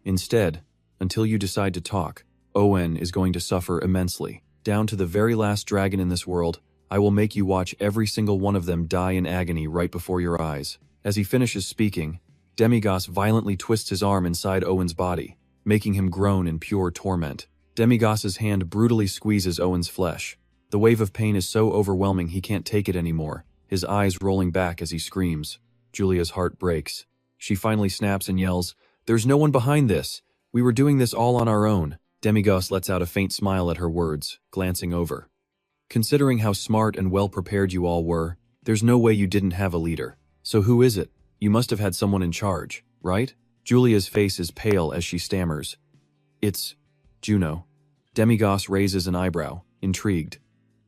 Instead, until you decide to talk, Owen is going to suffer immensely. Down to the very last dragon in this world, I will make you watch every single one of them die in agony right before your eyes. As he finishes speaking, Demigos violently twists his arm inside Owen's body, making him groan in pure torment. Demigos's hand brutally squeezes Owen's flesh. The wave of pain is so overwhelming he can't take it anymore, his eyes rolling back as he screams. Julia's heart breaks. She finally snaps and yells, "There's no one behind this! We were doing this all on our own." Demigos lets out a faint smile at her words, glancing over. "Considering how smart and well-prepared you all were, there's no way you didn't have a leader. So who is it? You must have had someone in charge, right?" Julia's face is pale as she stammers. "It's Juno." Demigos raises an eyebrow, intrigued.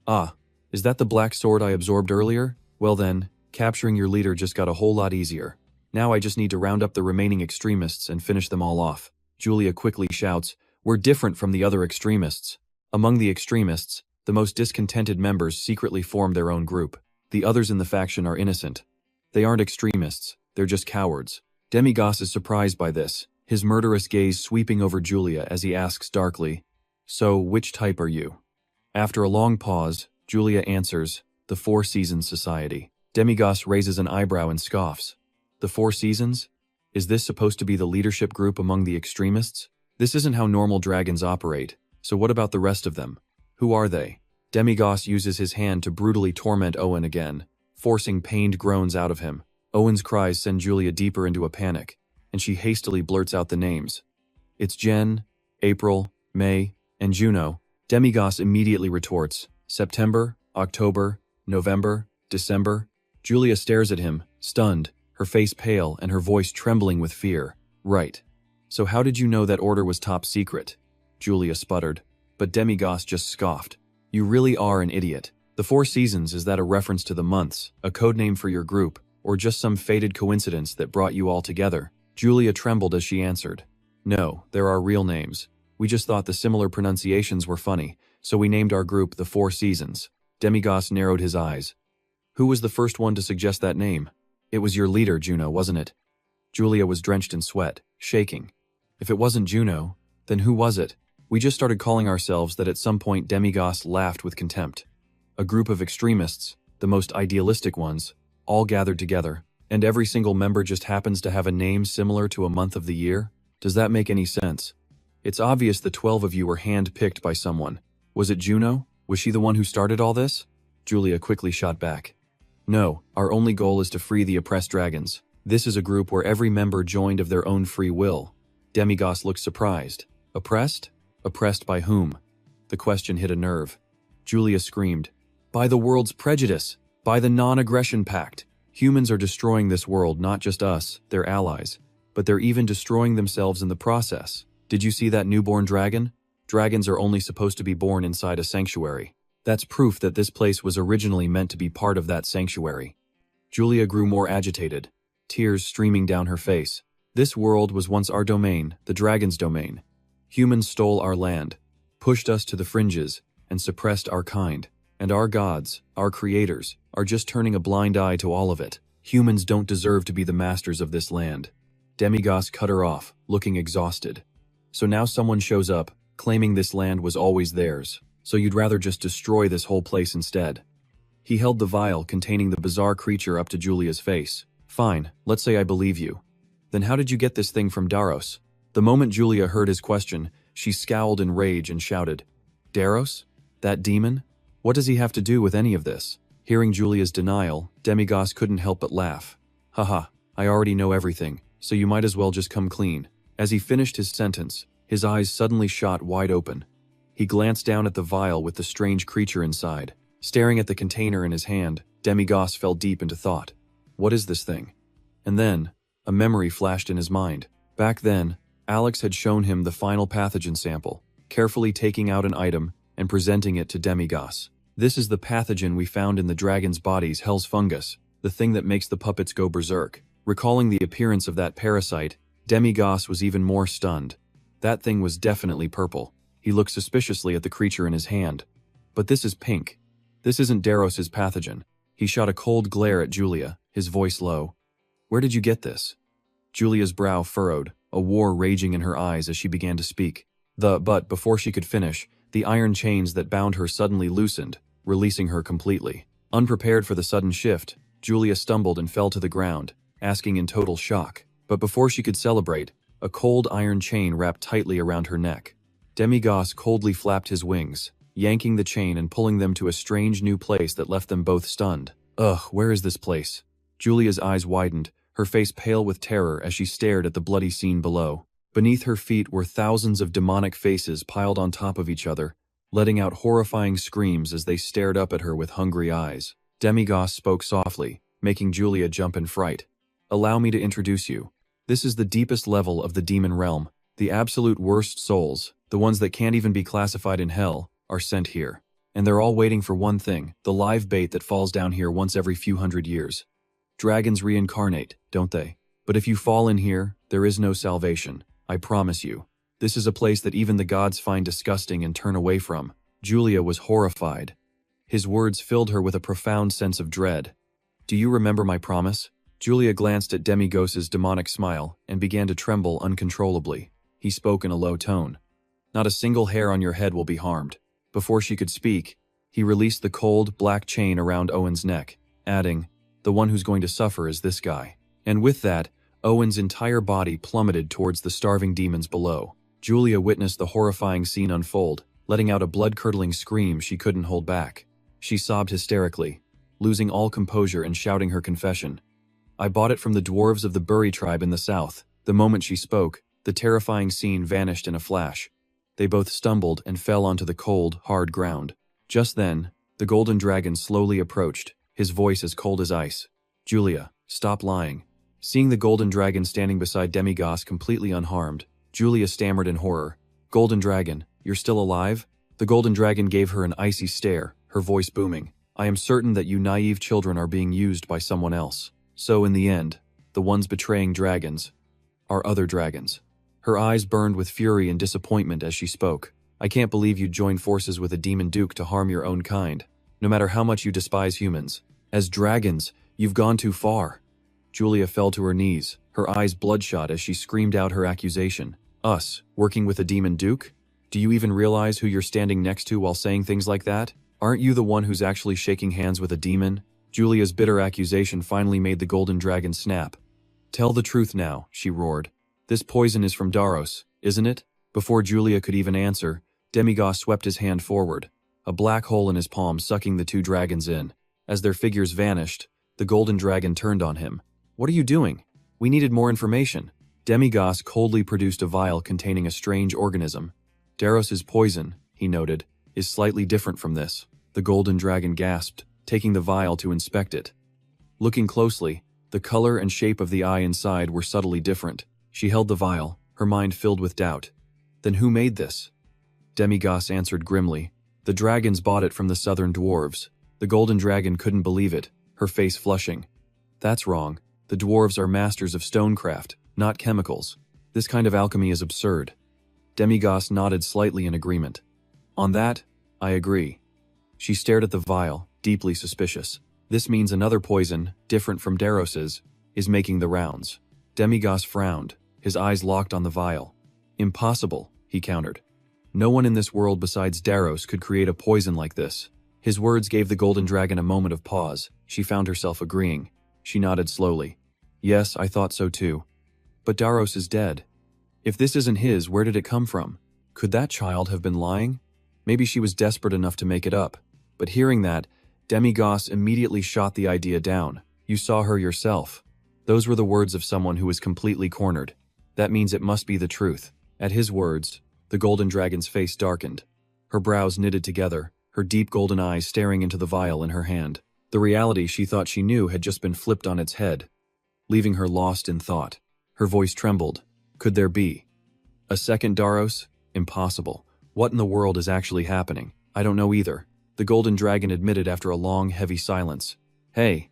"Ah, is that the black sword I absorbed earlier? Well then, capturing your leader just got a whole lot easier. Now I just need to round up the remaining extremists and finish them all off." Julia quickly shouts, "We're different from the other extremists." Among the extremists, the most discontented members secretly form their own group. The others in the faction are innocent. They aren't extremists, they're just cowards. Demigos is surprised by this, his murderous gaze sweeping over Julia as he asks darkly, "So, which type are you?" After a long pause, Julia answers, "The Four Seasons Society." Demigos raises an eyebrow and scoffs. "The Four Seasons? Is this supposed to be the leadership group among the extremists? This isn't how normal dragons operate, so what about the rest of them? Who are they?" Demigos uses his hand to brutally torment Owen again, forcing pained groans out of him. Owen's cries send Julia deeper into a panic, and she hastily blurts out the names. "It's Jen, April, May, and Juno." Demigos immediately retorts, "September, October, November, December." Julia stares at him, stunned, her face pale and her voice trembling with fear. "Right. So how did you know that order was top secret?" Julia sputtered, but Demigos just scoffed. "You really are an idiot. The Four Seasons, is that a reference to the months, a codename for your group, or just some fated coincidence that brought you all together?" Julia trembled as she answered, "No, there are real names. We just thought the similar pronunciations were funny, so we named our group the Four Seasons." Demigos narrowed his eyes. "Who was the first one to suggest that name?" "It was your leader, Juno, wasn't it?" Julia was drenched in sweat, shaking. "If it wasn't Juno, then who was it? We just started calling ourselves that." At some point Demigos laughed with contempt. "A group of extremists, the most idealistic ones, all gathered together, and every single member just happens to have a name similar to a month of the year? Does that make any sense? It's obvious the 12 of you were hand-picked by someone. Was it Juno? Was she the one who started all this?" Julia quickly shot back. "No, our only goal is to free the oppressed dragons. This is a group where every member joined of their own free will." Demigos looked surprised. "Oppressed? Oppressed by whom?" The question hit a nerve. Julia screamed, "By the world's prejudice! By the non-aggression pact! Humans are destroying this world, not just us, their allies, but they're even destroying themselves in the process. Did you see that newborn dragon? Dragons are only supposed to be born inside a sanctuary. That's proof that this place was originally meant to be part of that sanctuary." Julia grew more agitated, tears streaming down her face. "This world was once our domain, the dragon's domain. Humans stole our land, pushed us to the fringes, and suppressed our kind. And our gods, our creators, are just turning a blind eye to all of it. Humans don't deserve to be the masters of this land." Demigos cut her off, looking exhausted. "So now someone shows up, claiming this land was always theirs. So you'd rather just destroy this whole place instead." He held the vial containing the bizarre creature up to Julia's face. "Fine, let's say I believe you. Then how did you get this thing from Daros?" The moment Julia heard his question, she scowled in rage and shouted, "Daros? That demon? What does he have to do with any of this?" Hearing Julia's denial, Demigos couldn't help but laugh. "Haha, I already know everything, so you might as well just come clean." As he finished his sentence, his eyes suddenly shot wide open. He glanced down at the vial with the strange creature inside. Staring at the container in his hand, Demigos fell deep into thought. What is this thing? And then, a memory flashed in his mind. Back then, Alex had shown him the final pathogen sample, carefully taking out an item and presenting it to Demigos. "This is the pathogen we found in the dragon's body's Hell's fungus, the thing that makes the puppets go berserk." Recalling the appearance of that parasite, Demigos was even more stunned. That thing was definitely purple. He looked suspiciously at the creature in his hand. But this is pink. This isn't Daros's pathogen. He shot a cold glare at Julia, his voice low. Where did you get this? Julia's brow furrowed, a war raging in her eyes as she began to speak. But before she could finish, the iron chains that bound her suddenly loosened, releasing her completely. Unprepared for the sudden shift, Julia stumbled and fell to the ground, asking in total shock. But before she could celebrate, a cold iron chain wrapped tightly around her neck. Demigos coldly flapped his wings, yanking the chain and pulling them to a strange new place that left them both stunned. Ugh, where is this place? Julia's eyes widened, her face pale with terror as she stared at the bloody scene below. Beneath her feet were thousands of demonic faces piled on top of each other, letting out horrifying screams as they stared up at her with hungry eyes. Demigos spoke softly, making Julia jump in fright. Allow me to introduce you. This is the deepest level of the demon realm. The absolute worst souls, the ones that can't even be classified in hell, are sent here. And they're all waiting for one thing, the live bait that falls down here once every few hundred years. Dragons reincarnate, don't they? But if you fall in here, there is no salvation. I promise you. This is a place that even the gods find disgusting and turn away from. Julia was horrified. His words filled her with a profound sense of dread. Do you remember my promise? Julia glanced at Demigos's demonic smile and began to tremble uncontrollably. He spoke in a low tone. Not a single hair on your head will be harmed. Before she could speak, he released the cold, black chain around Owen's neck, adding, the one who's going to suffer is this guy. And with that, Owen's entire body plummeted towards the starving demons below. Julia witnessed the horrifying scene unfold, letting out a blood-curdling scream she couldn't hold back. She sobbed hysterically, losing all composure and shouting her confession. I bought it from the dwarves of the Buri tribe in the south. The moment she spoke, the terrifying scene vanished in a flash. They both stumbled and fell onto the cold, hard ground. Just then, the golden dragon slowly approached, his voice as cold as ice. Julia, stop lying. Seeing the golden dragon standing beside Demigos completely unharmed, Julia stammered in horror. Golden dragon, you're still alive? The golden dragon gave her an icy stare, her voice booming. I am certain that you naive children are being used by someone else. So in the end, the ones betraying dragons are other dragons. Her eyes burned with fury and disappointment as she spoke. I can't believe you joined forces with a demon duke to harm your own kind. No matter how much you despise humans. As dragons, you've gone too far. Julia fell to her knees, her eyes bloodshot as she screamed out her accusation. Us, working with a demon duke? Do you even realize who you're standing next to while saying things like that? Aren't you the one who's actually shaking hands with a demon? Julia's bitter accusation finally made the golden dragon snap. Tell the truth now, she roared. This poison is from Daros, isn't it? Before Julia could even answer, Demigos swept his hand forward, a black hole in his palm sucking the two dragons in. As their figures vanished, the golden dragon turned on him. What are you doing? We needed more information. Demigos coldly produced a vial containing a strange organism. Daros's poison, he noted, is slightly different from this. The golden dragon gasped, taking the vial to inspect it. Looking closely, the color and shape of the eye inside were subtly different. She held the vial, her mind filled with doubt. Then who made this? Demigos answered grimly. The dragons bought it from the southern dwarves. The golden dragon couldn't believe it, her face flushing. That's wrong. The dwarves are masters of stonecraft, not chemicals. This kind of alchemy is absurd. Demigos nodded slightly in agreement. On that, I agree. She stared at the vial, deeply suspicious. This means another poison, different from Daros's, is making the rounds. Demigos frowned, his eyes locked on the vial. Impossible, he countered. No one in this world besides Daros could create a poison like this. His words gave the golden dragon a moment of pause. She found herself agreeing. She nodded slowly. Yes, I thought so too. But Daros is dead. If this isn't his, where did it come from? Could that child have been lying? Maybe she was desperate enough to make it up. But hearing that, Demigos immediately shot the idea down. You saw her yourself. Those were the words of someone who was completely cornered. That means it must be the truth. At his words, the golden dragon's face darkened. Her brows knitted together, her deep golden eyes staring into the vial in her hand. The reality she thought she knew had just been flipped on its head, leaving her lost in thought. Her voice trembled. Could there be a second Daros? Impossible. What in the world is actually happening? I don't know either. The golden dragon admitted after a long, heavy silence. Hey.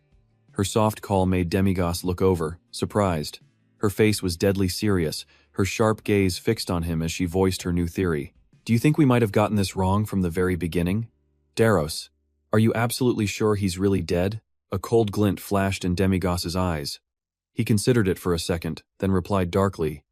Her soft call made Demigos look over, surprised. Her face was deadly serious, her sharp gaze fixed on him as she voiced her new theory. Do you think we might have gotten this wrong from the very beginning? Daros, are you absolutely sure he's really dead? A cold glint flashed in Demigos's eyes. He considered it for a second, then replied darkly,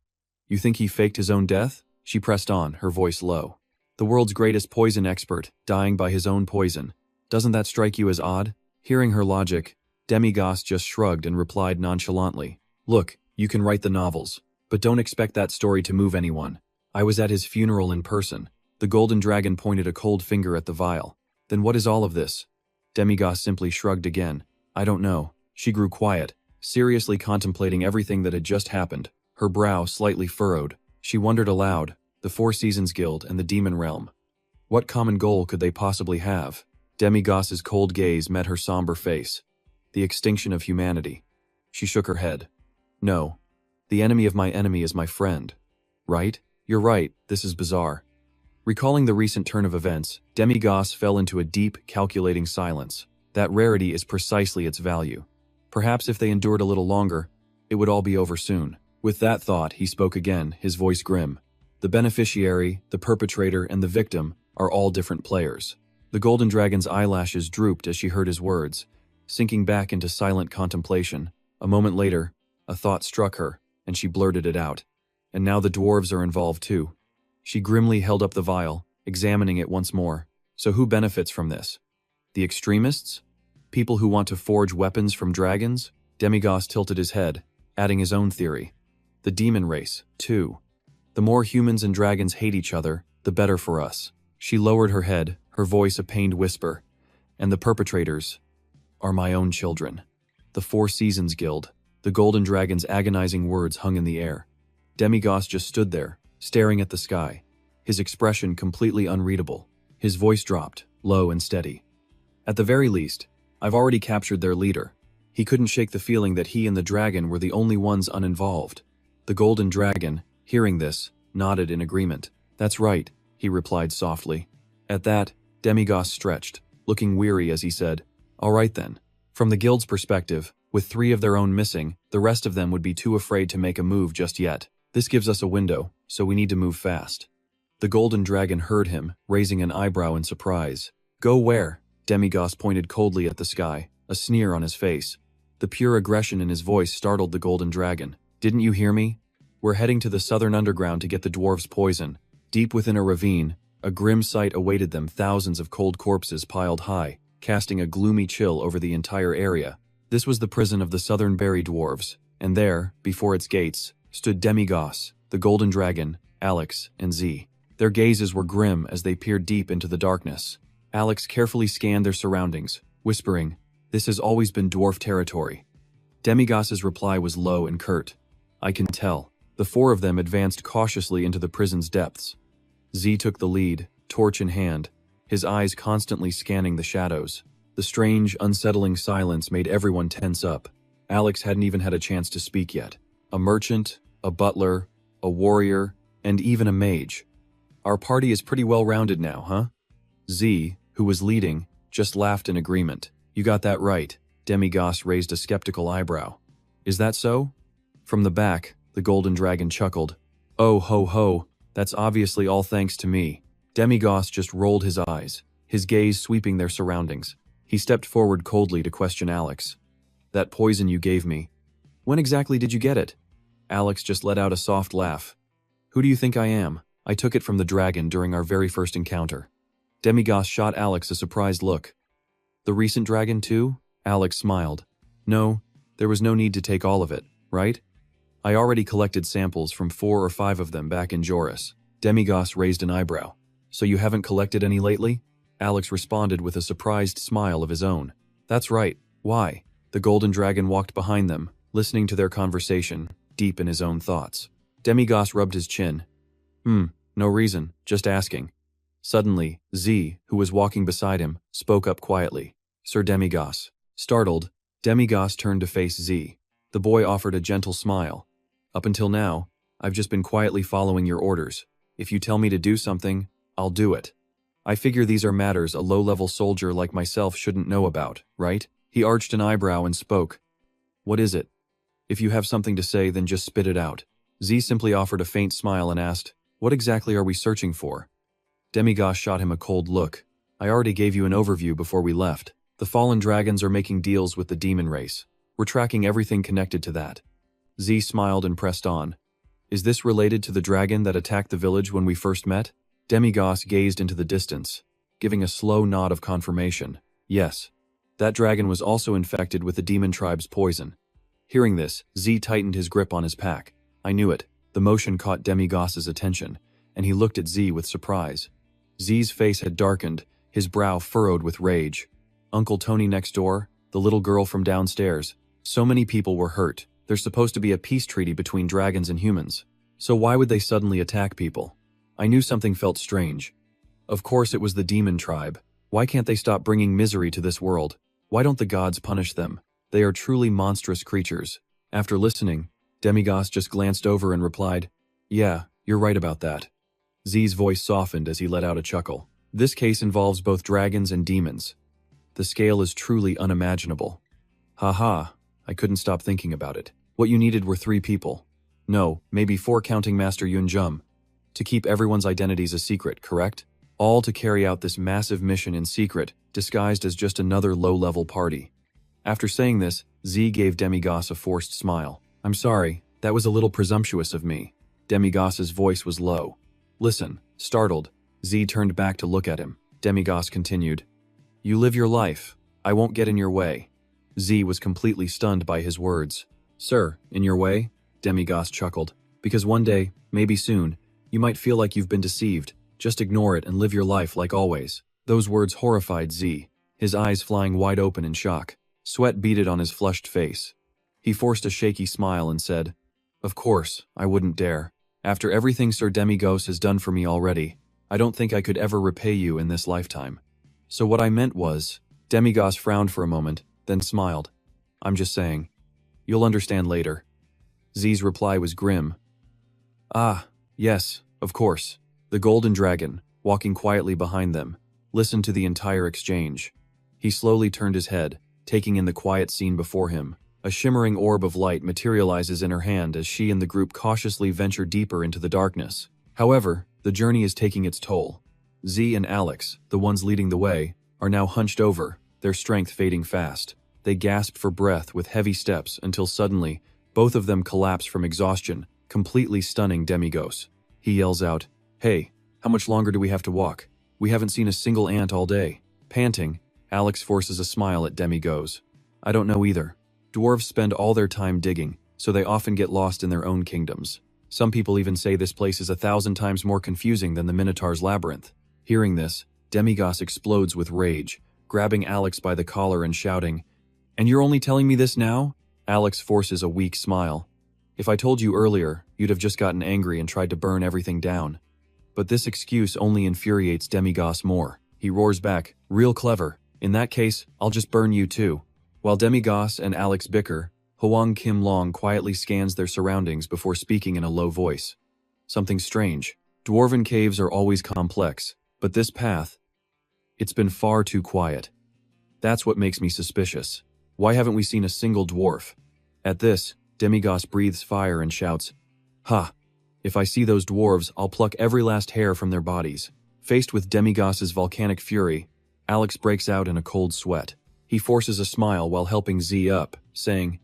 You think he faked his own death? She pressed on, her voice low. The world's greatest poison expert, dying by his own poison. Doesn't that strike you as odd? Hearing her logic, Demigos just shrugged and replied nonchalantly, Look, you can write the novels, but don't expect that story to move anyone. I was at his funeral in person. The golden dragon pointed a cold finger at the vial. Then what is all of this? Demigos simply shrugged again. I don't know. She grew quiet, seriously contemplating everything that had just happened, her brow slightly furrowed. She wondered aloud, the Four Seasons Guild and the Demon Realm. What common goal could they possibly have? Demigos's cold gaze met her somber face. The extinction of humanity. She shook her head. No. The enemy of my enemy is my friend. Right? You're right, this is bizarre. Recalling the recent turn of events, Demigos fell into a deep, calculating silence. That rarity is precisely its value. Perhaps if they endured a little longer, it would all be over soon. With that thought, he spoke again, his voice grim. The beneficiary, the perpetrator, and the victim are all different players. The golden dragon's eyelashes drooped as she heard his words, sinking back into silent contemplation. A moment later, a thought struck her, and she blurted it out. And now the dwarves are involved too. She grimly held up the vial, examining it once more. So who benefits from this? The extremists? People who want to forge weapons from dragons? Demigos tilted his head, adding his own theory. The demon race, too. The more humans and dragons hate each other, the better for us. She lowered her head, her voice a pained whisper. And the perpetrators are my own children. The Four Seasons Guild. The golden dragon's agonizing words hung in the air. Demigos just stood there, staring at the sky, his expression completely unreadable. His voice dropped, low and steady. At the very least, I've already captured their leader. He couldn't shake the feeling that he and the dragon were the only ones uninvolved. The golden dragon, hearing this, nodded in agreement. That's right, he replied softly. At that, Demigos stretched, looking weary as he said, All right then. From the guild's perspective, with 3 of their own missing, the rest of them would be too afraid to make a move just yet. This gives us a window, so we need to move fast. The golden dragon heard him, raising an eyebrow in surprise. Go where? Demigos pointed coldly at the sky, a sneer on his face. The pure aggression in his voice startled the golden dragon. Didn't you hear me? We're heading to the southern underground to get the dwarves' poison. Deep within a ravine, a grim sight awaited them, thousands of cold corpses piled high, casting a gloomy chill over the entire area. This was the prison of the southern berry dwarves, and there, before its gates, stood Demigos, the golden dragon, Alex, and Z. Their gazes were grim as they peered deep into the darkness. Alex carefully scanned their surroundings, whispering, This has always been dwarf territory. Demigos's reply was low and curt. I can tell. The 4 of them advanced cautiously into the prison's depths. Z took the lead, torch in hand, his eyes constantly scanning the shadows. The strange, unsettling silence made everyone tense up. Alex hadn't even had a chance to speak yet. A merchant, a butler, a warrior, and even a mage. Our party is pretty well-rounded now, huh? Z, who was leading, just laughed in agreement. You got that right. Demigos raised a skeptical eyebrow. Is that so? From the back, the golden dragon chuckled. Oh ho ho, that's obviously all thanks to me. Demigos just rolled his eyes, his gaze sweeping their surroundings. He stepped forward coldly to question Alex. That poison you gave me. When exactly did you get it? Alex just let out a soft laugh. Who do you think I am? I took it from the dragon during our very first encounter. Demigos shot Alex a surprised look. The recent dragon too? Alex smiled. No, there was no need to take all of it, right? I already collected samples from 4 or 5 of them back in Joris. Demigos raised an eyebrow. So you haven't collected any lately? Alex responded with a surprised smile of his own. That's right. Why? The golden dragon walked behind them, listening to their conversation, deep in his own thoughts. Demigos rubbed his chin. No reason, just asking. Suddenly, Z, who was walking beside him, spoke up quietly. Sir Demigos. Startled, Demigos turned to face Z. The boy offered a gentle smile. Up until now, I've just been quietly following your orders. If you tell me to do something, I'll do it. I figure these are matters a low-level soldier like myself shouldn't know about, right? He arched an eyebrow and spoke. What is it? If you have something to say, then just spit it out. Z simply offered a faint smile and asked, "What exactly are we searching for?" Demigos shot him a cold look. "I already gave you an overview before we left. The fallen dragons are making deals with the demon race. We're tracking everything connected to that." Z smiled and pressed on. "Is this related to the dragon that attacked the village when we first met?" Demigos gazed into the distance, giving a slow nod of confirmation. "Yes. That dragon was also infected with the demon tribe's poison." Hearing this, Z tightened his grip on his pack. "I knew it." The motion caught Demigos's attention, and he looked at Z with surprise. Z's face had darkened, his brow furrowed with rage. Uncle Tony next door, the little girl from downstairs. So many people were hurt. There's supposed to be a peace treaty between dragons and humans. So why would they suddenly attack people? I knew something felt strange. Of course it was the demon tribe. Why can't they stop bringing misery to this world? Why don't the gods punish them? They are truly monstrous creatures. After listening, Demigos just glanced over and replied, "Yeah, you're right about that." Z's voice softened as he let out a chuckle. "This case involves both dragons and demons. The scale is truly unimaginable." "Haha, I couldn't stop thinking about it. What you needed were 3 people. No, maybe 4 counting Master Yunjum. To keep everyone's identities a secret, correct? All to carry out this massive mission in secret, disguised as just another low-level party." After saying this, Z gave Demigos a forced smile. "I'm sorry, that was a little presumptuous of me." Demigos's voice was low. "Listen." Startled, Z turned back to look at him. Demigos continued, "You live your life. I won't get in your way." Z was completely stunned by his words. "Sir, in your way?" Demigos chuckled. "Because one day, maybe soon, you might feel like you've been deceived. Just ignore it and live your life like always." Those words horrified Z, his eyes flying wide open in shock. Sweat beaded on his flushed face. He forced a shaky smile and said, "Of course, I wouldn't dare. After everything Sir Demigos has done for me already, I don't think I could ever repay you in this lifetime. So what I meant was..." Demigos frowned for a moment, then smiled. "I'm just saying. You'll understand later." Z's reply was grim. "Ah, yes, of course." The golden dragon, walking quietly behind them, listened to the entire exchange. He slowly turned his head, taking in the quiet scene before him. A shimmering orb of light materializes in her hand as she and the group cautiously venture deeper into the darkness. However, the journey is taking its toll. Z and Alex, the ones leading the way, are now hunched over, their strength fading fast. They gasp for breath with heavy steps until suddenly, both of them collapse from exhaustion, completely stunning Demigos. He yells out, "Hey, how much longer do we have to walk? We haven't seen a single ant all day." Panting, Alex forces a smile at Demigos. "I don't know either. Dwarves spend all their time digging, so they often get lost in their own kingdoms. Some people even say this place is 1,000 times more confusing than the Minotaur's labyrinth." Hearing this, Demigos explodes with rage, grabbing Alex by the collar and shouting, "And you're only telling me this now?" Alex forces a weak smile. "If I told you earlier, you'd have just gotten angry and tried to burn everything down." But this excuse only infuriates Demigos more. He roars back, "Real clever. In that case, I'll just burn you too." While Demigos and Alex bicker, Hwang Kim Long quietly scans their surroundings before speaking in a low voice. "Something strange. Dwarven caves are always complex, but this path, it's been far too quiet. That's what makes me suspicious. Why haven't we seen a single dwarf?" At this, Demigos breathes fire and shouts, "Ha! If I see those dwarves, I'll pluck every last hair from their bodies." Faced with Demigos's volcanic fury, Alex breaks out in a cold sweat. He forces a smile while helping Z up, saying,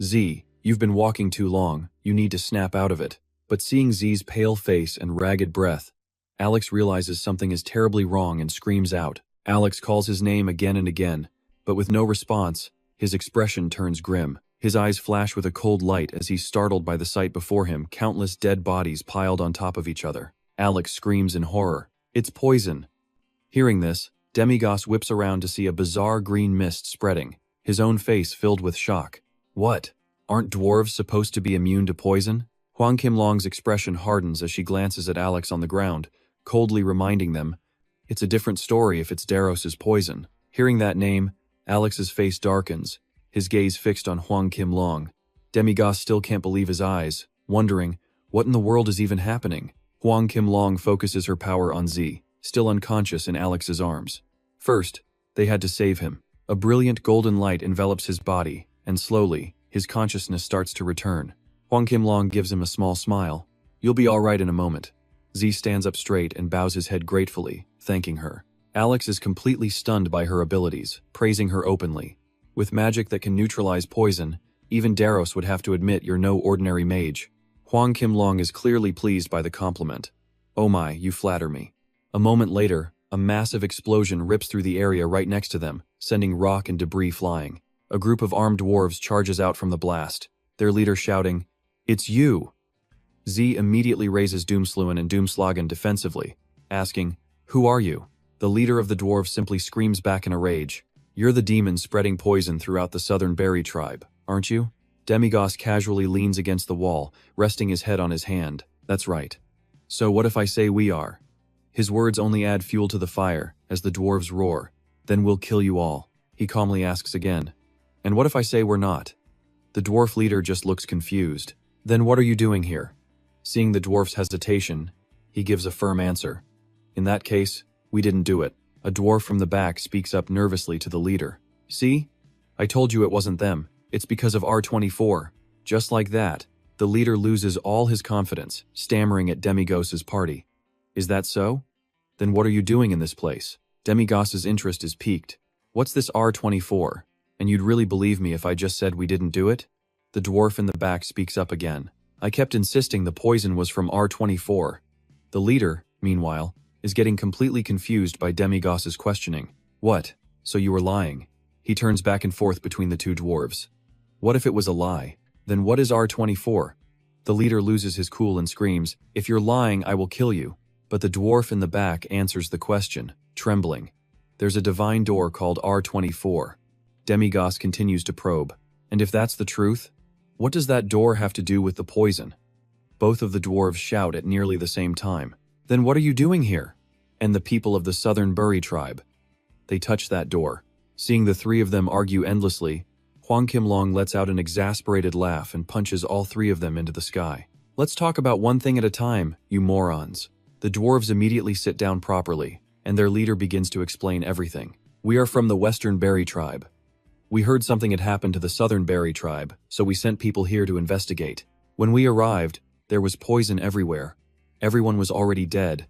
"Z, you've been walking too long, you need to snap out of it." But seeing Z's pale face and ragged breath, Alex realizes something is terribly wrong and screams out. Alex calls his name again and again, but with no response, his expression turns grim. His eyes flash with a cold light as he's startled by the sight before him, countless dead bodies piled on top of each other. Alex screams in horror, "It's poison!" Hearing this, Demigos whips around to see a bizarre green mist spreading, his own face filled with shock. "What? Aren't dwarves supposed to be immune to poison?" Hwang Kim Long's expression hardens as she glances at Alex on the ground, coldly reminding them, "It's a different story if it's Daros's poison." Hearing that name, Alex's face darkens, his gaze fixed on Hwang Kim Long. Demigos still can't believe his eyes, wondering, what in the world is even happening? Hwang Kim Long focuses her power on Z, still unconscious in Alex's arms. First, they had to save him. A brilliant golden light envelops his body, and slowly, his consciousness starts to return. Huang Qimlong gives him a small smile. You'll be all right in a moment. Z stands up straight and bows his head gratefully, thanking her. Alex is completely stunned by her abilities, praising her openly. With magic that can neutralize poison, even Daros would have to admit you're no ordinary mage. Huang Qimlong is clearly pleased by the compliment. Oh my, you flatter me. A moment later, a massive explosion rips through the area right next to them, sending rock and debris flying. A group of armed dwarves charges out from the blast, their leader shouting, "It's you!" Z immediately raises Doomsluen and Doomslagen defensively, asking, "Who are you?" The leader of the dwarves simply screams back in a rage, "You're the demon spreading poison throughout the southern berry tribe, aren't you?" Demigos casually leans against the wall, resting his head on his hand. That's right. So what if I say we are? His words only add fuel to the fire, as the dwarves roar. Then we'll kill you all. He calmly asks again. And what if I say we're not? The dwarf leader just looks confused. Then what are you doing here? Seeing the dwarf's hesitation, he gives a firm answer. In that case, we didn't do it. A dwarf from the back speaks up nervously to the leader. See? I told you it wasn't them. It's because of R24. Just like that, the leader loses all his confidence, stammering at Demigos's party. Is that so? Then what are you doing in this place? Demigos's interest is piqued. What's this R24? And you'd really believe me if I just said we didn't do it? The dwarf in the back speaks up again. I kept insisting the poison was from R24. The leader, meanwhile, is getting completely confused by Demigos's questioning. What? So you were lying? He turns back and forth between the two dwarves. What if it was a lie? Then what is R24? The leader loses his cool and screams, "If you're lying, I will kill you." But the dwarf in the back answers the question, trembling. There's a divine door called R24. Demigos continues to probe. And if that's the truth, what does that door have to do with the poison? Both of the dwarves shout at nearly the same time. Then what are you doing here? And the people of the southern Buri tribe. They touch that door. Seeing the three of them argue endlessly, Huang Qimlong lets out an exasperated laugh and punches all three of them into the sky. Let's talk about one thing at a time, you morons. The dwarves immediately sit down properly, and their leader begins to explain everything. We are from the western Buri tribe. We heard something had happened to the southern Buri tribe, so we sent people here to investigate. When we arrived, there was poison everywhere. Everyone was already dead.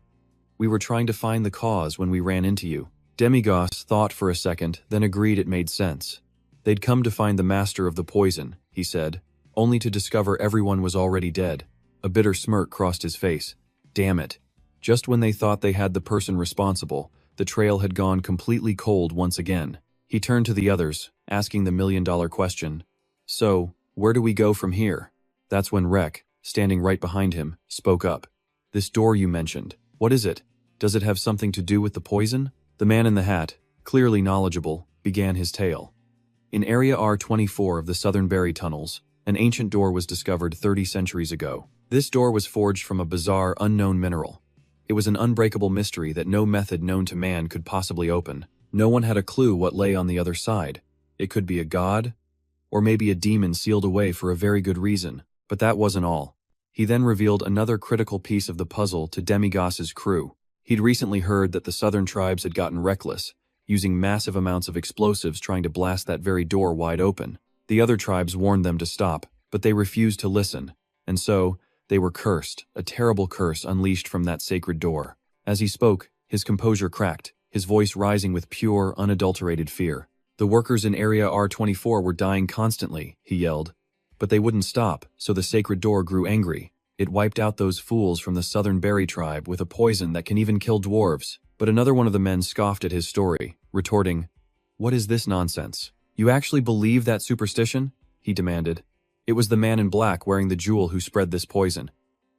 We were trying to find the cause when we ran into you. Demigos thought for a second, then agreed it made sense. They'd come to find the master of the poison, he said, only to discover everyone was already dead. A bitter smirk crossed his face. Damn it. Just when they thought they had the person responsible, the trail had gone completely cold once again. He turned to the others, asking the million-dollar question. So, where do we go from here? That's when Rek, standing right behind him, spoke up. This door you mentioned, what is it? Does it have something to do with the poison? The man in the hat, clearly knowledgeable, began his tale. In Area R24 of the Southern Berry Tunnels, an ancient door was discovered 30 centuries ago. This door was forged from a bizarre, unknown mineral. It was an unbreakable mystery that no method known to man could possibly open. No one had a clue what lay on the other side. It could be a god, or maybe a demon sealed away for a very good reason. But that wasn't all. He then revealed another critical piece of the puzzle to Demigos's crew. He'd recently heard that the southern tribes had gotten reckless, using massive amounts of explosives trying to blast that very door wide open. The other tribes warned them to stop, but they refused to listen, and so, they were cursed, a terrible curse unleashed from that sacred door. As he spoke, his composure cracked, his voice rising with pure, unadulterated fear. The workers in Area R24 were dying constantly, he yelled. But they wouldn't stop, so the sacred door grew angry. It wiped out those fools from the southern Berry tribe with a poison that can even kill dwarves. But another one of the men scoffed at his story, retorting, "What is this nonsense? You actually believe that superstition?" he demanded. "It was the man in black wearing the jewel who spread this poison.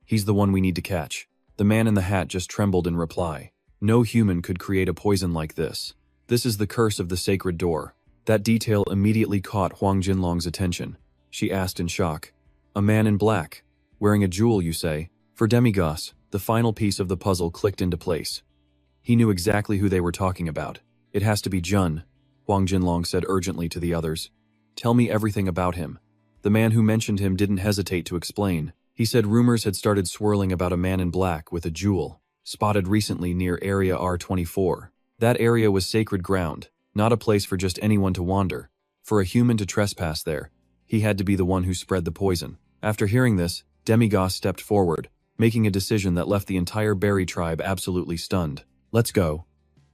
He's the one we need to catch." The man in the hat just trembled in reply. No human could create a poison like this. This is the curse of the sacred door. That detail immediately caught Huang Jinlong's attention. She asked in shock, "A man in black, wearing a jewel, you say?" For Demigos, the final piece of the puzzle clicked into place. He knew exactly who they were talking about. "It has to be Jun," Huang Jinlong said urgently to the others. "Tell me everything about him." The man who mentioned him didn't hesitate to explain. He said rumors had started swirling about a man in black with a jewel, spotted recently near Area R24. That area was sacred ground, not a place for just anyone to wander. For a human to trespass there, he had to be the one who spread the poison. After hearing this, Demigos stepped forward, making a decision that left the entire berry tribe absolutely stunned. Let's go.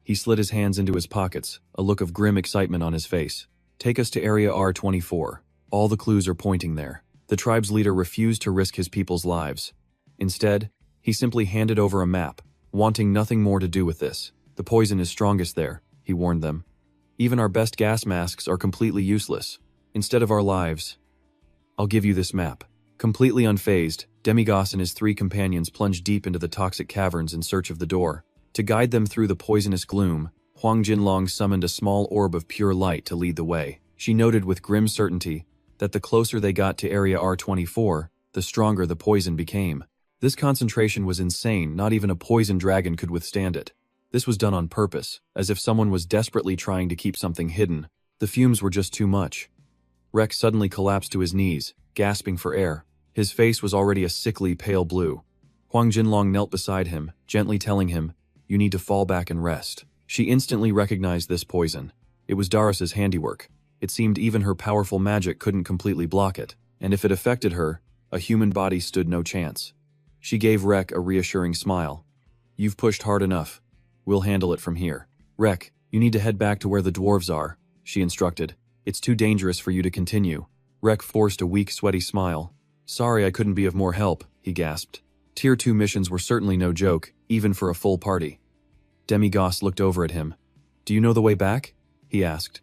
He slid his hands into his pockets, a look of grim excitement on his face. Take us to Area R24. All the clues are pointing there. The tribe's leader refused to risk his people's lives. Instead, he simply handed over a map, wanting nothing more to do with this. The poison is strongest there, he warned them. Even our best gas masks are completely useless. Instead of our lives, I'll give you this map. Completely unfazed, Demigos and his 3 companions plunged deep into the toxic caverns in search of the door. To guide them through the poisonous gloom, Huang Jinlong summoned a small orb of pure light to lead the way. She noted with grim certainty that the closer they got to Area R24, the stronger the poison became. This concentration was insane, not even a poison dragon could withstand it. This was done on purpose, as if someone was desperately trying to keep something hidden. The fumes were just too much. Rex suddenly collapsed to his knees, gasping for air. His face was already a sickly pale blue. Huang Jinlong knelt beside him, gently telling him, "You need to fall back and rest." She instantly recognized this poison. It was Darius's handiwork. It seemed even her powerful magic couldn't completely block it, and if it affected her, a human body stood no chance. She gave Rek a reassuring smile. "You've pushed hard enough. We'll handle it from here. Rek, you need to head back to where the dwarves are," she instructed. "It's too dangerous for you to continue." Rek forced a weak, sweaty smile. "Sorry I couldn't be of more help," he gasped. Tier 2 missions were certainly no joke, even for a full party. Demigos looked over at him. "Do you know the way back?" he asked.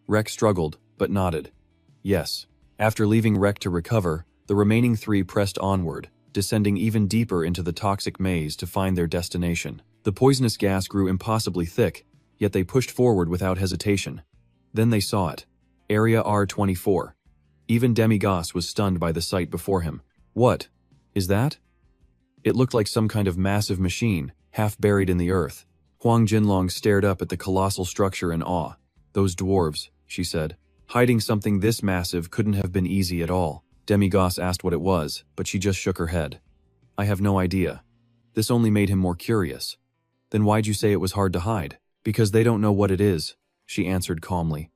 Rek struggled, but nodded. Yes. After leaving Rek to recover, the remaining 3 pressed onward, descending even deeper into the toxic maze to find their destination. The poisonous gas grew impossibly thick, yet they pushed forward without hesitation. Then they saw it. Area R24. Even Demigos was stunned by the sight before him. "What is that?" It looked like some kind of massive machine, half buried in the earth. Huang Jinlong stared up at the colossal structure in awe. "Those dwarves," she said. "Hiding something this massive couldn't have been easy at all." Demigos asked what it was, but she just shook her head. "I have no idea." This only made him more curious. "Then why'd you say it was hard to hide?" "Because they don't know what it is," she answered calmly.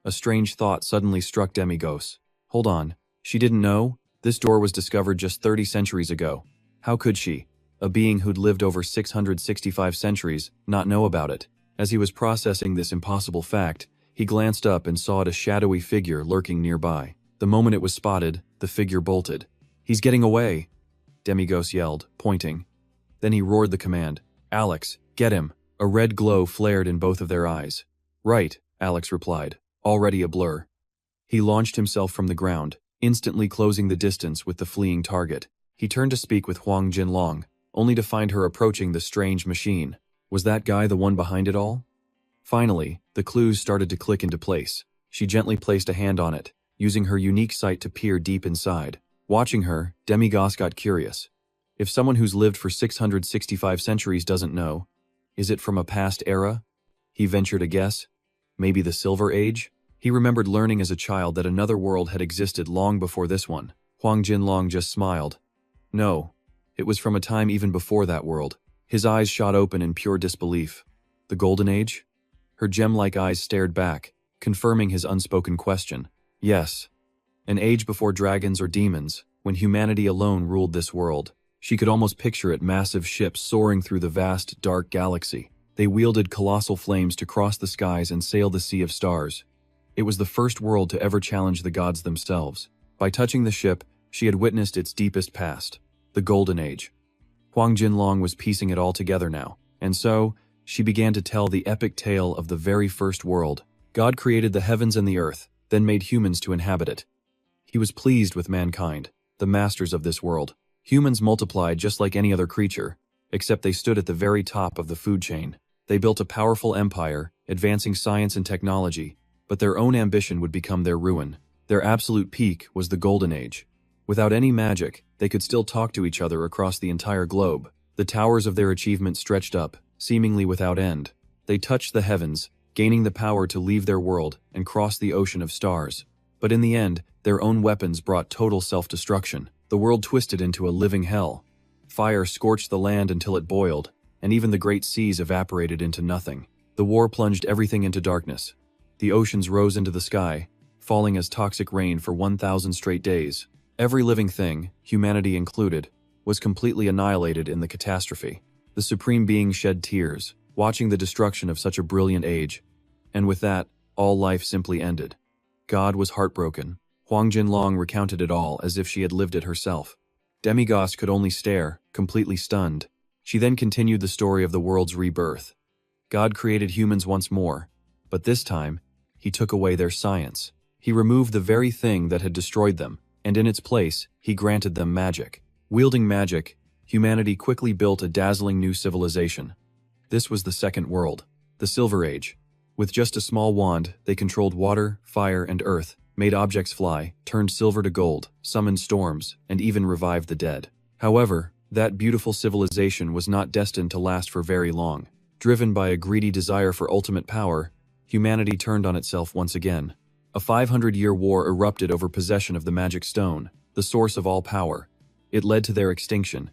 A strange thought suddenly struck Demigos. Hold on, she didn't know? This door was discovered just 30 centuries ago. How could she, a being who'd lived over 665 centuries, not know about it? As he was processing this impossible fact, he glanced up and saw a shadowy figure lurking nearby. The moment it was spotted, the figure bolted. "He's getting away!" Demigos yelled, pointing. Then he roared the command, "Alex, get him!" A red glow flared in both of their eyes. "Right," Alex replied, already a blur. He launched himself from the ground, instantly closing the distance with the fleeing target. He turned to speak with Huang Jinlong, only to find her approaching the strange machine. Was that guy the one behind it all? Finally, the clues started to click into place. She gently placed a hand on it, using her unique sight to peer deep inside. Watching her, Demigos got curious. If someone who's lived for 665 centuries doesn't know, is it from a past era? He ventured a guess. Maybe the Silver Age? He remembered learning as a child that another world had existed long before this one. Huang Jinlong just smiled. No, it was from a time even before that world. His eyes shot open in pure disbelief. The Golden Age? Her gem-like eyes stared back, confirming his unspoken question. Yes. An age before dragons or demons, when humanity alone ruled this world. She could almost picture it, massive ships soaring through the vast, dark galaxy. They wielded colossal flames to cross the skies and sail the sea of stars. It was the first world to ever challenge the gods themselves. By touching the ship, she had witnessed its deepest past, the Golden Age. Huang Jinlong was piecing it all together now, and so, she began to tell the epic tale of the very first world. God created the heavens and the earth, then made humans to inhabit it. He was pleased with mankind, the masters of this world. Humans multiplied just like any other creature, except they stood at the very top of the food chain. They built a powerful empire, advancing science and technology, but their own ambition would become their ruin. Their absolute peak was the Golden Age. Without any magic, they could still talk to each other across the entire globe. The towers of their achievement stretched up, seemingly without end. They touched the heavens, gaining the power to leave their world and cross the ocean of stars. But in the end, their own weapons brought total self-destruction. The world twisted into a living hell. Fire scorched the land until it boiled, and even the great seas evaporated into nothing. The war plunged everything into darkness. The oceans rose into the sky, falling as toxic rain for 1,000 straight days. Every living thing, humanity included, was completely annihilated in the catastrophe. The Supreme Being shed tears, watching the destruction of such a brilliant age, and with that, all life simply ended. God was heartbroken. Huang Jinlong recounted it all as if she had lived it herself. Demigos could only stare, completely stunned. She then continued the story of the world's rebirth. God created humans once more, but this time, he took away their science. He removed the very thing that had destroyed them, and in its place, he granted them magic. Wielding magic, humanity quickly built a dazzling new civilization. This was the Second World, the Silver Age. With just a small wand, they controlled water, fire, and earth, made objects fly, turned silver to gold, summoned storms, and even revived the dead. However, that beautiful civilization was not destined to last for very long. Driven by a greedy desire for ultimate power, humanity turned on itself once again. A 500-year war erupted over possession of the magic stone, the source of all power. It led to their extinction.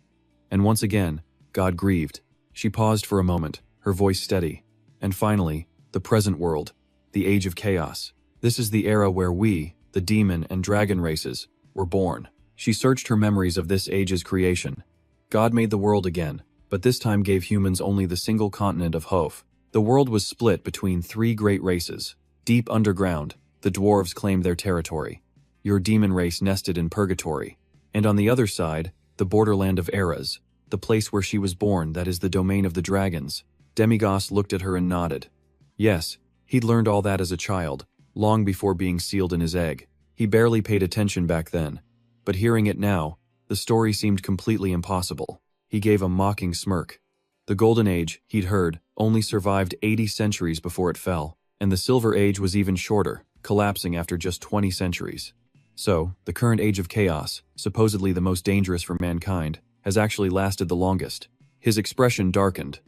And once again, God grieved. She paused for a moment, her voice steady. And finally, the present world, the age of chaos. This is the era where we, the demon and dragon races, were born. She searched her memories of this age's creation. God made the world again, but this time gave humans only the single continent of Hof. The world was split between three great races. Deep underground, the dwarves claimed their territory. Your demon race nested in purgatory. And on the other side, the borderland of eras, the place where she was born that is the domain of the dragons. Demigos looked at her and nodded. Yes, he'd learned all that as a child, long before being sealed in his egg. He barely paid attention back then, but hearing it now, the story seemed completely impossible. He gave a mocking smirk. The Golden Age, he'd heard, only survived 80 centuries before it fell, and the Silver Age was even shorter, collapsing after just 20 centuries. So, the current age of chaos, supposedly the most dangerous for mankind, has actually lasted the longest. His expression darkened.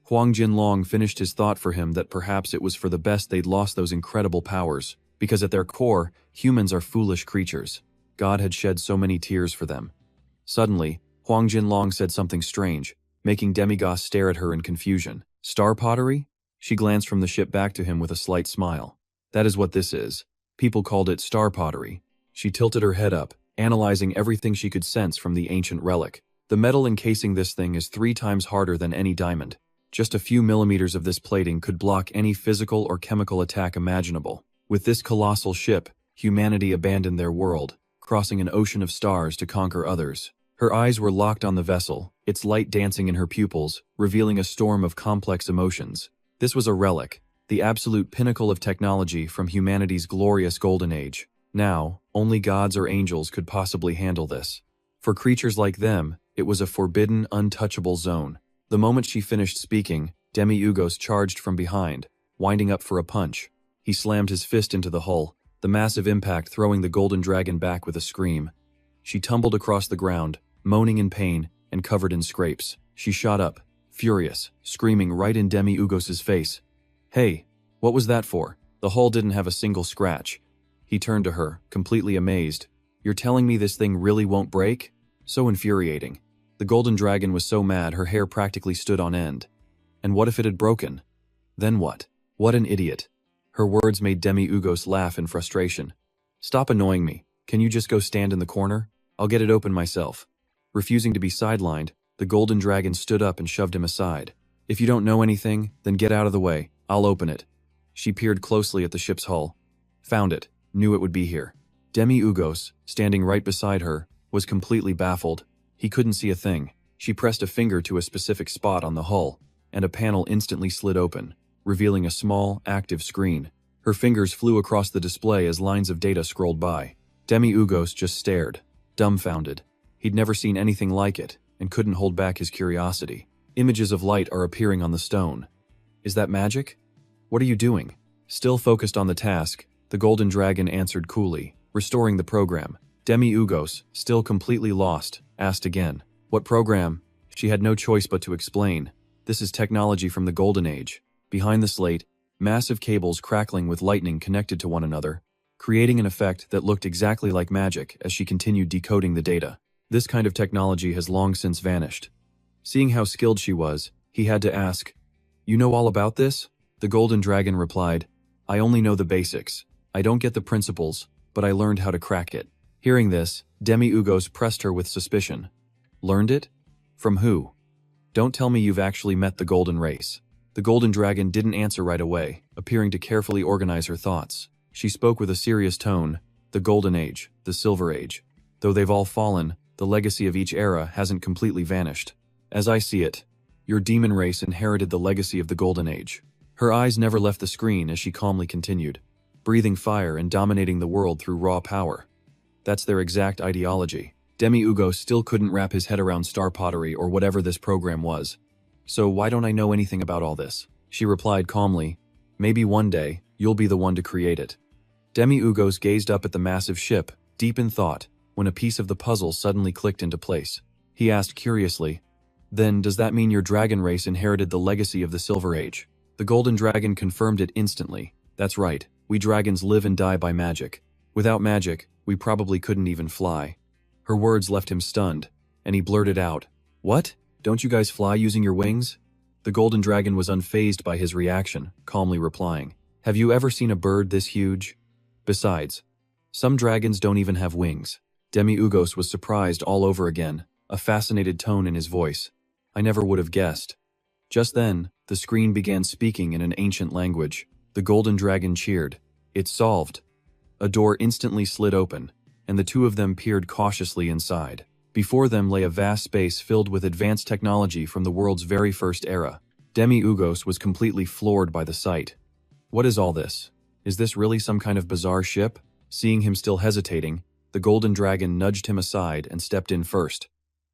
Huang Jinlong finished his thought for him that perhaps it was for the best they'd lost those incredible powers, because at their core, humans are foolish creatures. God had shed so many tears for them. Suddenly, Huang Jinlong said something strange, making Demigos stare at her in confusion. Star pottery? She glanced from the ship back to him with a slight smile. That is what this is. People called it star pottery. She tilted her head up, analyzing everything she could sense from the ancient relic. The metal encasing this thing is 3 times harder than any diamond. Just a few millimeters of this plating could block any physical or chemical attack imaginable. With this colossal ship, humanity abandoned their world, crossing an ocean of stars to conquer others. Her eyes were locked on the vessel, its light dancing in her pupils, revealing a storm of complex emotions. This was a relic, the absolute pinnacle of technology from humanity's glorious golden age. Now, only gods or angels could possibly handle this. For creatures like them, it was a forbidden, untouchable zone. The moment she finished speaking, Demi-Ugos charged from behind, winding up for a punch. He slammed his fist into the hull, the massive impact throwing the golden dragon back with a scream. She tumbled across the ground, moaning in pain and covered in scrapes. She shot up, furious, screaming right in Demi-Ugos' face. Hey, what was that for? The hull didn't have a single scratch. He turned to her, completely amazed. You're telling me this thing really won't break? So infuriating. The golden dragon was so mad her hair practically stood on end. And what if it had broken? Then what? What an idiot. Her words made Demi-Ugos laugh in frustration. Stop annoying me. Can you just go stand in the corner? I'll get it open myself. Refusing to be sidelined, the golden dragon stood up and shoved him aside. If you don't know anything, then get out of the way. I'll open it. She peered closely at the ship's hull. Found it. Knew it would be here. Demi-Ugos, standing right beside her, was completely baffled. He couldn't see a thing. She pressed a finger to a specific spot on the hull, and a panel instantly slid open, revealing a small, active screen. Her fingers flew across the display as lines of data scrolled by. Demi-Ugos just stared, dumbfounded. He'd never seen anything like it, and couldn't hold back his curiosity. Images of light are appearing on the stone. Is that magic? What are you doing? Still focused on the task, the golden dragon answered coolly, restoring the program. Demi-Ugos, still completely lost, asked again. What program? She had no choice but to explain. This is technology from the Golden Age. Behind the slate, massive cables crackling with lightning connected to one another, creating an effect that looked exactly like magic as she continued decoding the data. This kind of technology has long since vanished. Seeing how skilled she was, he had to ask, "You know all about this?" The golden dragon replied, "I only know the basics. I don't get the principles, but I learned how to crack it." Hearing this, Demi-Ugos pressed her with suspicion. Learned it? From who? Don't tell me you've actually met the Golden Race. The Golden Dragon didn't answer right away, appearing to carefully organize her thoughts. She spoke with a serious tone. The Golden Age, the Silver Age. Though they've all fallen, the legacy of each era hasn't completely vanished. As I see it, your demon race inherited the legacy of the Golden Age. Her eyes never left the screen as she calmly continued, breathing fire and dominating the world through raw power. That's their exact ideology. Demi-Ugos still couldn't wrap his head around star pottery or whatever this program was. So why don't I know anything about all this? She replied calmly. Maybe one day, you'll be the one to create it. Demi-Ugos gazed up at the massive ship, deep in thought, when a piece of the puzzle suddenly clicked into place. He asked curiously, then does that mean your dragon race inherited the legacy of the Silver Age? The Golden Dragon confirmed it instantly. That's right, we dragons live and die by magic. Without magic, we probably couldn't even fly. Her words left him stunned, and he blurted out, What? Don't you guys fly using your wings? The Golden Dragon was unfazed by his reaction, calmly replying, Have you ever seen a bird this huge? Besides, some dragons don't even have wings. Demi-Ugos was surprised all over again, a fascinated tone in his voice. I never would have guessed. Just then, the screen began speaking in an ancient language. The Golden Dragon cheered. It's solved. A door instantly slid open, and the two of them peered cautiously inside. Before them lay a vast space filled with advanced technology from the world's very first era. Demi-Ugos was completely floored by the sight. What is all this? Is this really some kind of bizarre ship? Seeing him still hesitating, the Golden Dragon nudged him aside and stepped in first.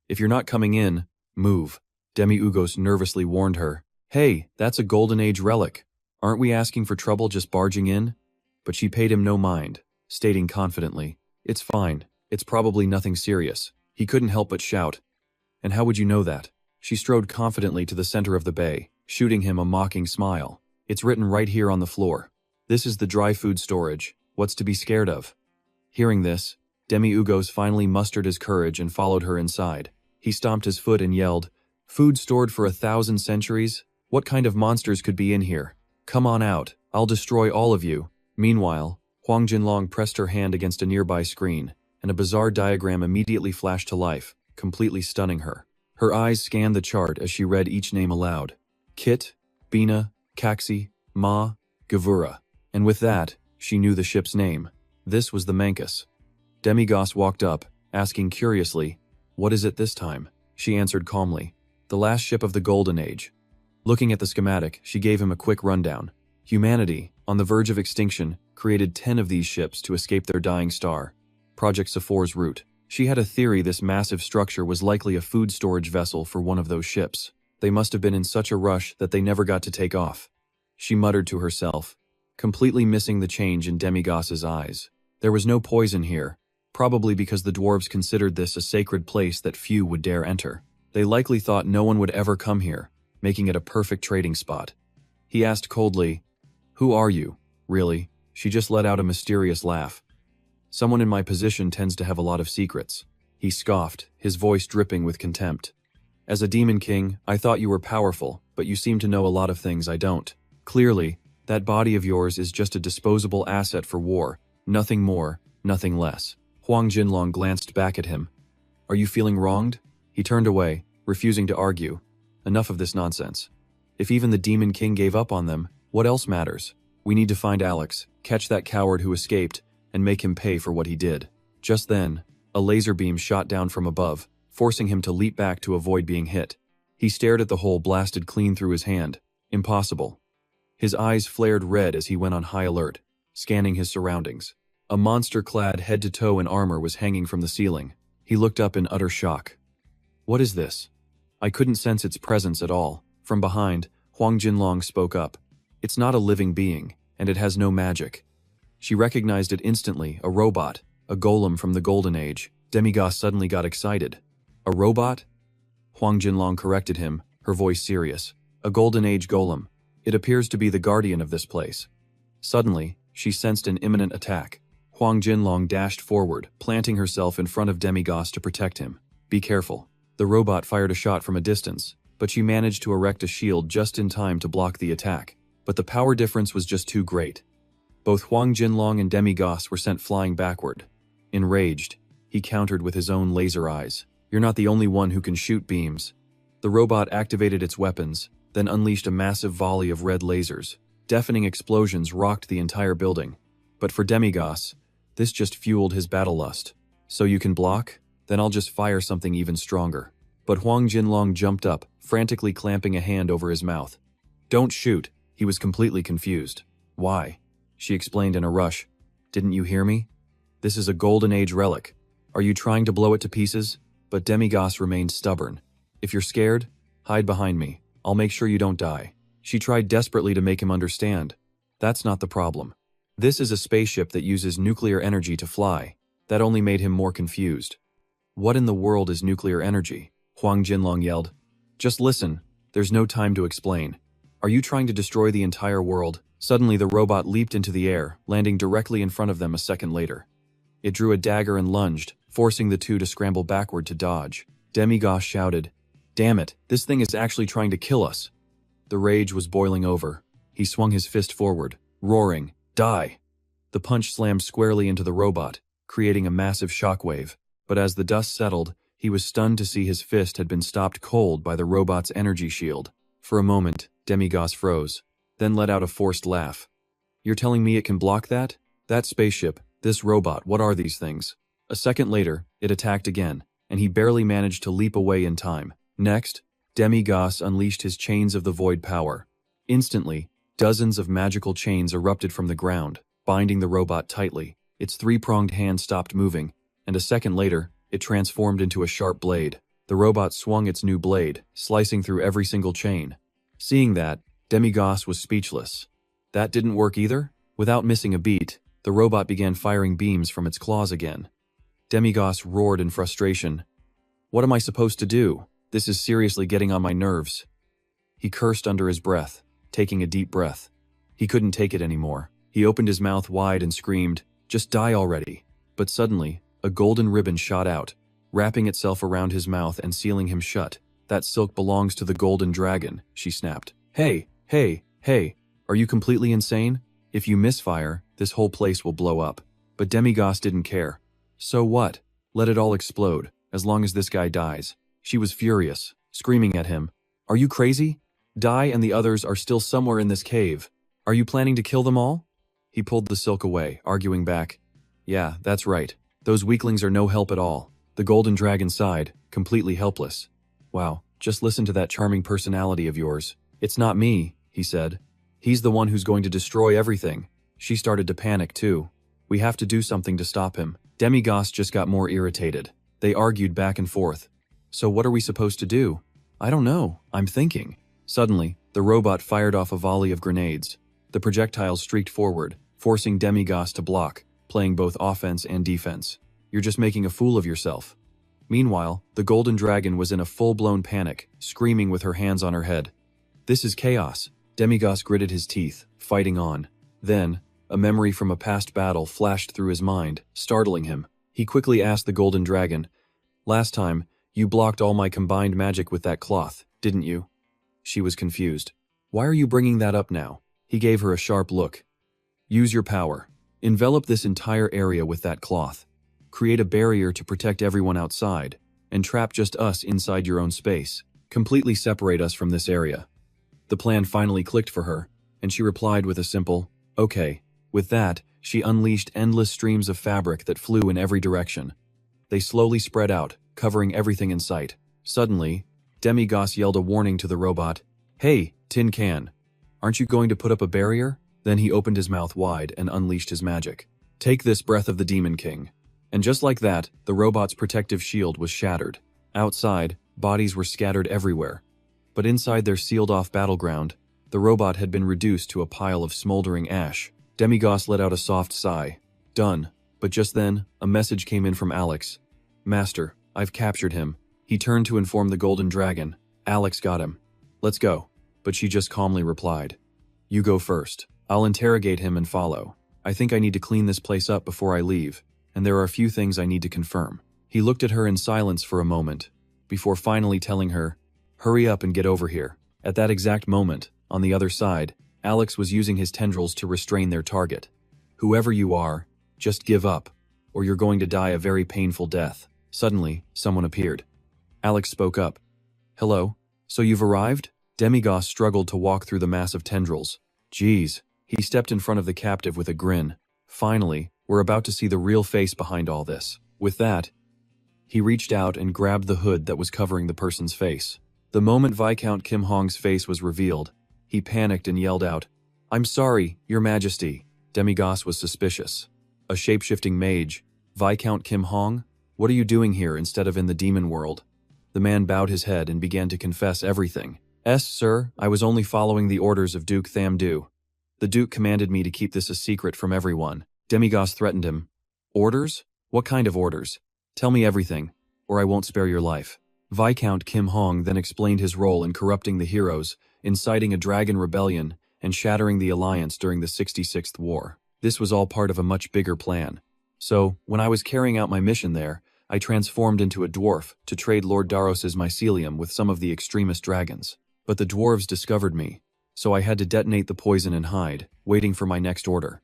If you're not coming in, move. Demi-Ugos nervously warned her. Hey, that's a Golden Age relic. Aren't we asking for trouble just barging in? But she paid him no mind, stating confidently, It's fine. It's probably nothing serious. He couldn't help but shout. And how would you know that? She strode confidently to the center of the bay, shooting him a mocking smile. It's written right here on the floor. This is the dry food storage. What's to be scared of? Hearing this, Demi-Ugos finally mustered his courage and followed her inside. He stomped his foot and yelled, Food stored for 1,000 centuries? What kind of monsters could be in here? Come on out. I'll destroy all of you. Meanwhile, Huang Jinlong pressed her hand against a nearby screen, and a bizarre diagram immediately flashed to life, completely stunning her. Her eyes scanned the chart as she read each name aloud. Kit, Bina, Caxi, Ma, Gavura. And with that, she knew the ship's name. This was the Mangas. Demigos walked up, asking curiously, What is it this time? She answered calmly, The last ship of the Golden Age. Looking at the schematic, she gave him a quick rundown. Humanity, on the verge of extinction, created 10 of these ships to escape their dying star. Project Sephora's route. She had a theory this massive structure was likely a food storage vessel for one of those ships. They must have been in such a rush that they never got to take off. She muttered to herself, completely missing the change in Demigos's eyes. There was no poison here, probably because the dwarves considered this a sacred place that few would dare enter. They likely thought no one would ever come here, making it a perfect trading spot. He asked coldly, Who are you, really? She just let out a mysterious laugh. Someone in my position tends to have a lot of secrets. He scoffed, his voice dripping with contempt. As a demon king, I thought you were powerful, but you seem to know a lot of things I don't. Clearly, that body of yours is just a disposable asset for war, nothing more, nothing less. Huang Jinlong glanced back at him. Are you feeling wronged? He turned away, refusing to argue. Enough of this nonsense. If even the Demon King gave up on them, what else matters? We need to find Alex, catch that coward who escaped, and make him pay for what he did. Just then, a laser beam shot down from above, forcing him to leap back to avoid being hit. He stared at the hole blasted clean through his hand. Impossible. His eyes flared red as he went on high alert, scanning his surroundings. A monster clad head to toe in armor was hanging from the ceiling. He looked up in utter shock. What is this? I couldn't sense its presence at all. From behind, Huang Jinlong spoke up. It's not a living being, and it has no magic. She recognized it instantly, a robot, a golem from the Golden Age. Demigos suddenly got excited. A robot? Huang Jinlong corrected him, her voice serious. A Golden Age golem. It appears to be the guardian of this place. Suddenly, she sensed an imminent attack. Huang Jinlong dashed forward, planting herself in front of Demigos to protect him. Be careful. The robot fired a shot from a distance, but she managed to erect a shield just in time to block the attack. But the power difference was just too great. Both Huang Jinlong and Demigos were sent flying backward. Enraged, he countered with his own laser eyes. You're not the only one who can shoot beams. The robot activated its weapons, then unleashed a massive volley of red lasers. Deafening explosions rocked the entire building. But for Demigos, this just fueled his battle lust. So you can block? Then I'll just fire something even stronger. But Huang Jinlong jumped up, frantically clamping a hand over his mouth. Don't shoot. He was completely confused. Why? She explained in a rush. Didn't you hear me? This is a Golden Age relic. Are you trying to blow it to pieces? But Demigos remained stubborn. If you're scared, hide behind me. I'll make sure you don't die. She tried desperately to make him understand. That's not the problem. This is a spaceship that uses nuclear energy to fly. That only made him more confused. What in the world is nuclear energy? Huang Jinlong yelled. Just listen. There's no time to explain. Are you trying to destroy the entire world? Suddenly the robot leaped into the air, landing directly in front of them a second later. It drew a dagger and lunged, forcing the two to scramble backward to dodge. Demigos shouted, Damn it, this thing is actually trying to kill us. The rage was boiling over. He swung his fist forward, roaring, Die! The punch slammed squarely into the robot, creating a massive shockwave. But as the dust settled, he was stunned to see his fist had been stopped cold by the robot's energy shield. For a moment, Demigos froze, then let out a forced laugh. You're telling me it can block that? That spaceship, this robot, what are these things? A second later, it attacked again, and he barely managed to leap away in time. Next, Demigos unleashed his chains of the void power. Instantly, dozens of magical chains erupted from the ground, binding the robot tightly. Its three-pronged hand stopped moving, and a second later, it transformed into a sharp blade. The robot swung its new blade, slicing through every single chain. Seeing that, Demigos was speechless. That didn't work either? Without missing a beat, the robot began firing beams from its claws again. Demigos roared in frustration. What am I supposed to do? This is seriously getting on my nerves. He cursed under his breath, taking a deep breath. He couldn't take it anymore. He opened his mouth wide and screamed, Just die already. But suddenly, a golden ribbon shot out, wrapping itself around his mouth and sealing him shut. That silk belongs to the golden dragon, she snapped. Hey, are you completely insane? If you misfire, this whole place will blow up. But Demigos didn't care. So what? Let it all explode, as long as this guy dies. She was furious, screaming at him. Are you crazy? Die and the others are still somewhere in this cave. Are you planning to kill them all? He pulled the silk away, arguing back. Yeah, that's right. Those weaklings are no help at all. The golden dragon sighed, completely helpless. Wow, just listen to that charming personality of yours. It's not me, he said. He's the one who's going to destroy everything. She started to panic too. We have to do something to stop him. Demigos just got more irritated. They argued back and forth. So what are we supposed to do? I don't know, I'm thinking. Suddenly, the robot fired off a volley of grenades. The projectiles streaked forward, forcing Demigos to block, playing both offense and defense. You're just making a fool of yourself. Meanwhile, the golden dragon was in a full-blown panic, screaming with her hands on her head. This is chaos. Demigos gritted his teeth, fighting on. Then, a memory from a past battle flashed through his mind, startling him. He quickly asked the golden dragon, Last time, you blocked all my combined magic with that cloth, didn't you? She was confused. Why are you bringing that up now? He gave her a sharp look. Use your power. Envelop this entire area with that cloth. Create a barrier to protect everyone outside, and trap just us inside your own space. Completely separate us from this area. The plan finally clicked for her, and she replied with a simple, Okay. With that, she unleashed endless streams of fabric that flew in every direction. They slowly spread out, covering everything in sight. Suddenly, Demigos yelled a warning to the robot. Hey, tin can. Aren't you going to put up a barrier? Then he opened his mouth wide and unleashed his magic. Take this, breath of the Demon King. And just like that, the robot's protective shield was shattered. Outside, bodies were scattered everywhere. But inside their sealed-off battleground, the robot had been reduced to a pile of smoldering ash. Demigos let out a soft sigh. Done. But just then, a message came in from Alex. Master, I've captured him. He turned to inform the golden dragon. Alex got him. Let's go. But she just calmly replied. You go first. I'll interrogate him and follow. I think I need to clean this place up before I leave, and there are a few things I need to confirm. He looked at her in silence for a moment, before finally telling her, Hurry up and get over here. At that exact moment, on the other side, Alex was using his tendrils to restrain their target. Whoever you are, just give up. or you're going to die a very painful death." Suddenly, someone appeared. Alex spoke up. "Hello? So you've arrived?" Demigos struggled to walk through the mass of tendrils. "Geez." He stepped in front of the captive with a grin. "Finally, we're about to see the real face behind all this." With that, he reached out and grabbed the hood that was covering the person's face. The moment Viscount Kim Hong's face was revealed, he panicked and yelled out, "I'm sorry, Your Majesty." Demigos was suspicious. A shapeshifting mage, Viscount Kim Hong? What are you doing here instead of in the demon world? The man bowed his head and began to confess everything. Sir, I was only following the orders of Duke Thamdu. The Duke commanded me to keep this a secret from everyone." Demigos threatened him. "Orders? What kind of orders? Tell me everything, or I won't spare your life." Viscount Kim Hong then explained his role in corrupting the heroes, inciting a dragon rebellion, and shattering the alliance during the 66th War. This was all part of a much bigger plan. So, when I was carrying out my mission there, I transformed into a dwarf to trade Lord Daros's mycelium with some of the extremist dragons. But the dwarves discovered me, so I had to detonate the poison and hide, waiting for my next order.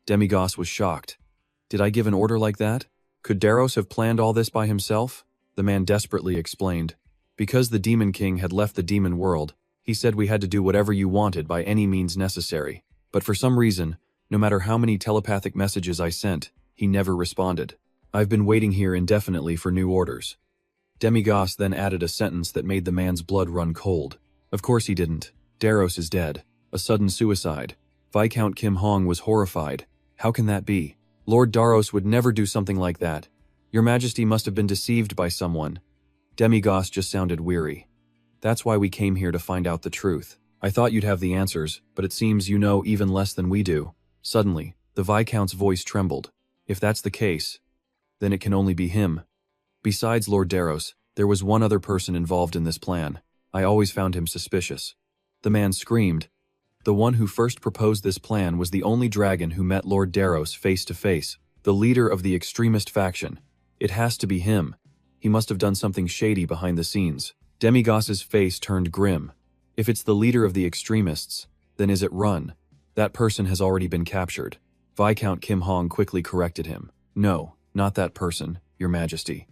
Demigos was shocked. Did I give an order like that? Could Daros have planned all this by himself? The man desperately explained. Because the Demon King had left the demon world, he said we had to do whatever you wanted by any means necessary. But for some reason, no matter how many telepathic messages I sent, he never responded. I've been waiting here indefinitely for new orders. Demigos then added a sentence that made the man's blood run cold. Of course he didn't. Daros is dead. A sudden suicide. Viscount Kim Hong was horrified. How can that be? Lord Daros would never do something like that. Your Majesty must have been deceived by someone. Demigos just sounded weary. That's why we came here to find out the truth. I thought you'd have the answers, but it seems you know even less than we do. Suddenly, the Viscount's voice trembled. If that's the case, then it can only be him. Besides Lord Daros, there was one other person involved in this plan. I always found him suspicious. The man screamed. The one who first proposed this plan was the only dragon who met Lord Daros face to face, the leader of the extremist faction. It has to be him. He must have done something shady behind the scenes. Demigos's face turned grim. If it's the leader of the extremists, then is it Run? That person has already been captured. Viscount Kim Hong quickly corrected him. No, not that person, Your Majesty.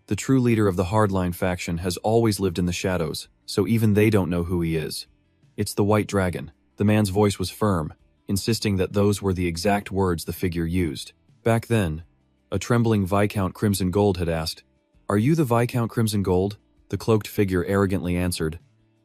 The true leader of the hardline faction has always lived in the shadows, so even they don't know who he is. It's the White Dragon. The man's voice was firm, insisting that those were the exact words the figure used. Back then, a trembling Viscount Crimson Gold had asked, "Are you the Viscount Crimson Gold?" The cloaked figure arrogantly answered,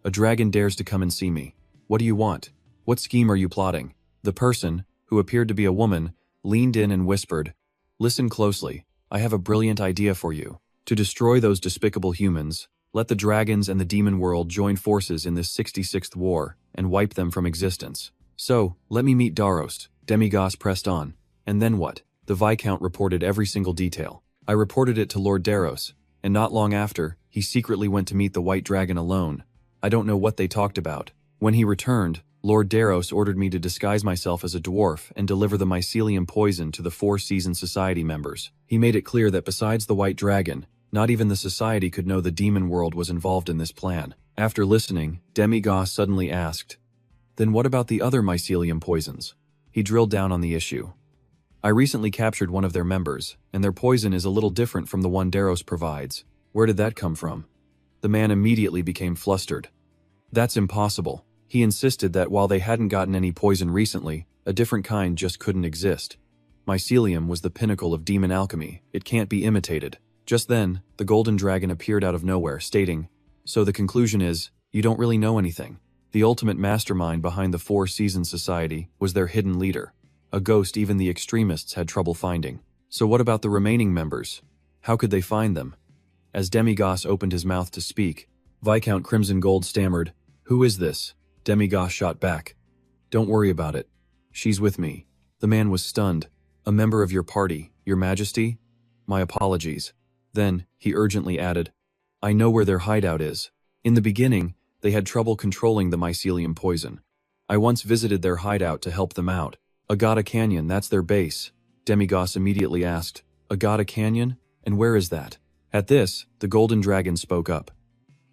"A dragon dares to come and see me. What do you want? What scheme are you plotting?" The person, who appeared to be a woman, leaned in and whispered, "Listen closely. I have a brilliant idea for you. To destroy those despicable humans, let the dragons and the demon world join forces in this 66th war and wipe them from existence. So, let me meet Daros." Demigos pressed on. "And then what?" The Viscount reported every single detail. "I reported it to Lord Daros, and not long after, he secretly went to meet the White Dragon alone. I don't know what they talked about. When he returned, Lord Daros ordered me to disguise myself as a dwarf and deliver the mycelium poison to the Four Seasons Society members. He made it clear that besides the White Dragon, not even the Society could know the demon world was involved in this plan." After listening, Demigos suddenly asked, "Then what about the other mycelium poisons?" He drilled down on the issue. "I recently captured one of their members, and their poison is a little different from the one Daros provides. Where did that come from?" The man immediately became flustered. "That's impossible." He insisted that while they hadn't gotten any poison recently, a different kind just couldn't exist. Mycelium was the pinnacle of demon alchemy. It can't be imitated. Just then, the golden dragon appeared out of nowhere, stating, "So the conclusion is, you don't really know anything. The ultimate mastermind behind the Four Seasons Society was their hidden leader, a ghost even the extremists had trouble finding. So what about the remaining members? How could they find them?" As Demigos opened his mouth to speak, Viscount Crimson Gold stammered, "Who is this?" Demigos shot back, "Don't worry about it. She's with me." The man was stunned. "A member of your party, Your Majesty? My apologies." Then, he urgently added, "I know where their hideout is. In the beginning, they had trouble controlling the mycelium poison. I once visited their hideout to help them out. Agata Canyon, that's their base." Demigos immediately asked, "Agata Canyon? And where is that?" At this, the Golden Dragon spoke up.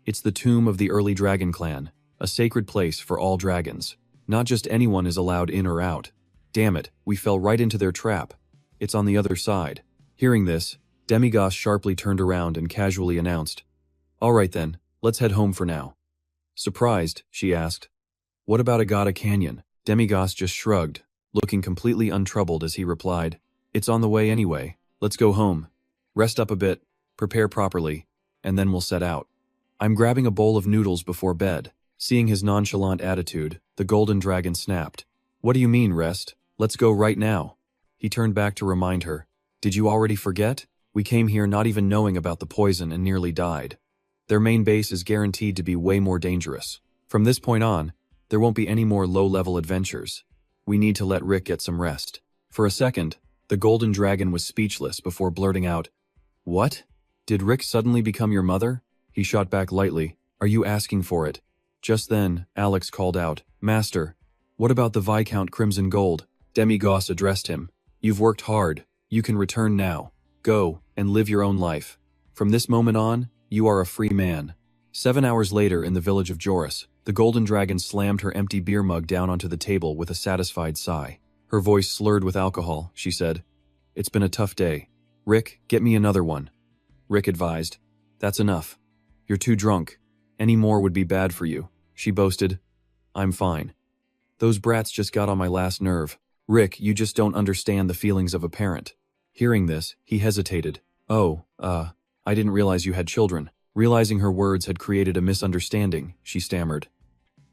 "It's the tomb of the early dragon clan, a sacred place for all dragons. Not just anyone is allowed in or out. Damn it, we fell right into their trap. It's on the other side." Hearing this, Demigos sharply turned around and casually announced, "All right then, let's head home for now." Surprised, she asked, "What about Agata Canyon?" Demigos just shrugged, looking completely untroubled as he replied, "It's on the way anyway. Let's go home. Rest up a bit, prepare properly, and then we'll set out. I'm grabbing a bowl of noodles before bed." Seeing his nonchalant attitude, the golden dragon snapped. "What do you mean, rest? Let's go right now." He turned back to remind her, "Did you already forget? We came here not even knowing about the poison and nearly died. Their main base is guaranteed to be way more dangerous. From this point on, there won't be any more low-level adventures. We need to let Rick get some rest." For a second, the golden dragon was speechless before blurting out, "What? Did Rick suddenly become your mother?" He shot back lightly, "Are you asking for it?" Just then, Alex called out, "Master, what about the Viscount Crimson Gold?" Demigos addressed him. "You've worked hard. You can return now. Go, and live your own life. From this moment on, you are a free man." 7 hours later in the village of Joris, the golden dragon slammed her empty beer mug down onto the table with a satisfied sigh. Her voice slurred with alcohol, she said, "It's been a tough day. Rick, get me another one." Rick advised, "That's enough. You're too drunk. Any more would be bad for you." She boasted, "I'm fine. Those brats just got on my last nerve. Rick, you just don't understand the feelings of a parent." Hearing this, he hesitated. "Oh, I didn't realize you had children." Realizing her words had created a misunderstanding, she stammered,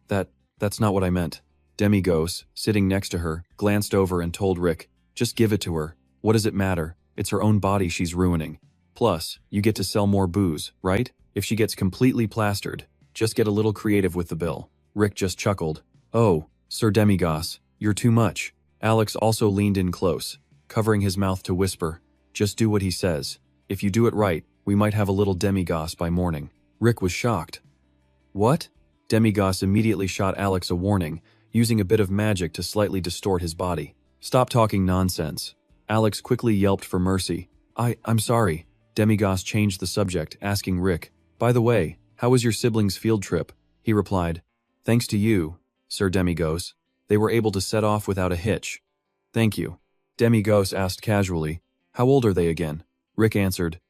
That's not what I meant." Demigos, sitting next to her, glanced over and told Rick, "Just give it to her. What does it matter? It's her own body she's ruining. Plus, you get to sell more booze, right? If she gets completely plastered, just get a little creative with the bill." Rick just chuckled. "Oh, Sir Demigos, you're too much." Alex also leaned in close, covering his mouth to whisper, "Just do what he says. If you do it right, we might have a little Demigos by morning." Rick was shocked. "What?" Demigos immediately shot Alex a warning, using a bit of magic to slightly distort his body. "Stop talking nonsense." Alex quickly yelped for mercy. I'm sorry." Demigos changed the subject, asking Rick, "By the way, how was your siblings' field trip?" He replied, "Thanks to you, Sir Demigos. They were able to set off without a hitch." "Thank you." Demigos asked casually, "How old are they again?" Rick answered,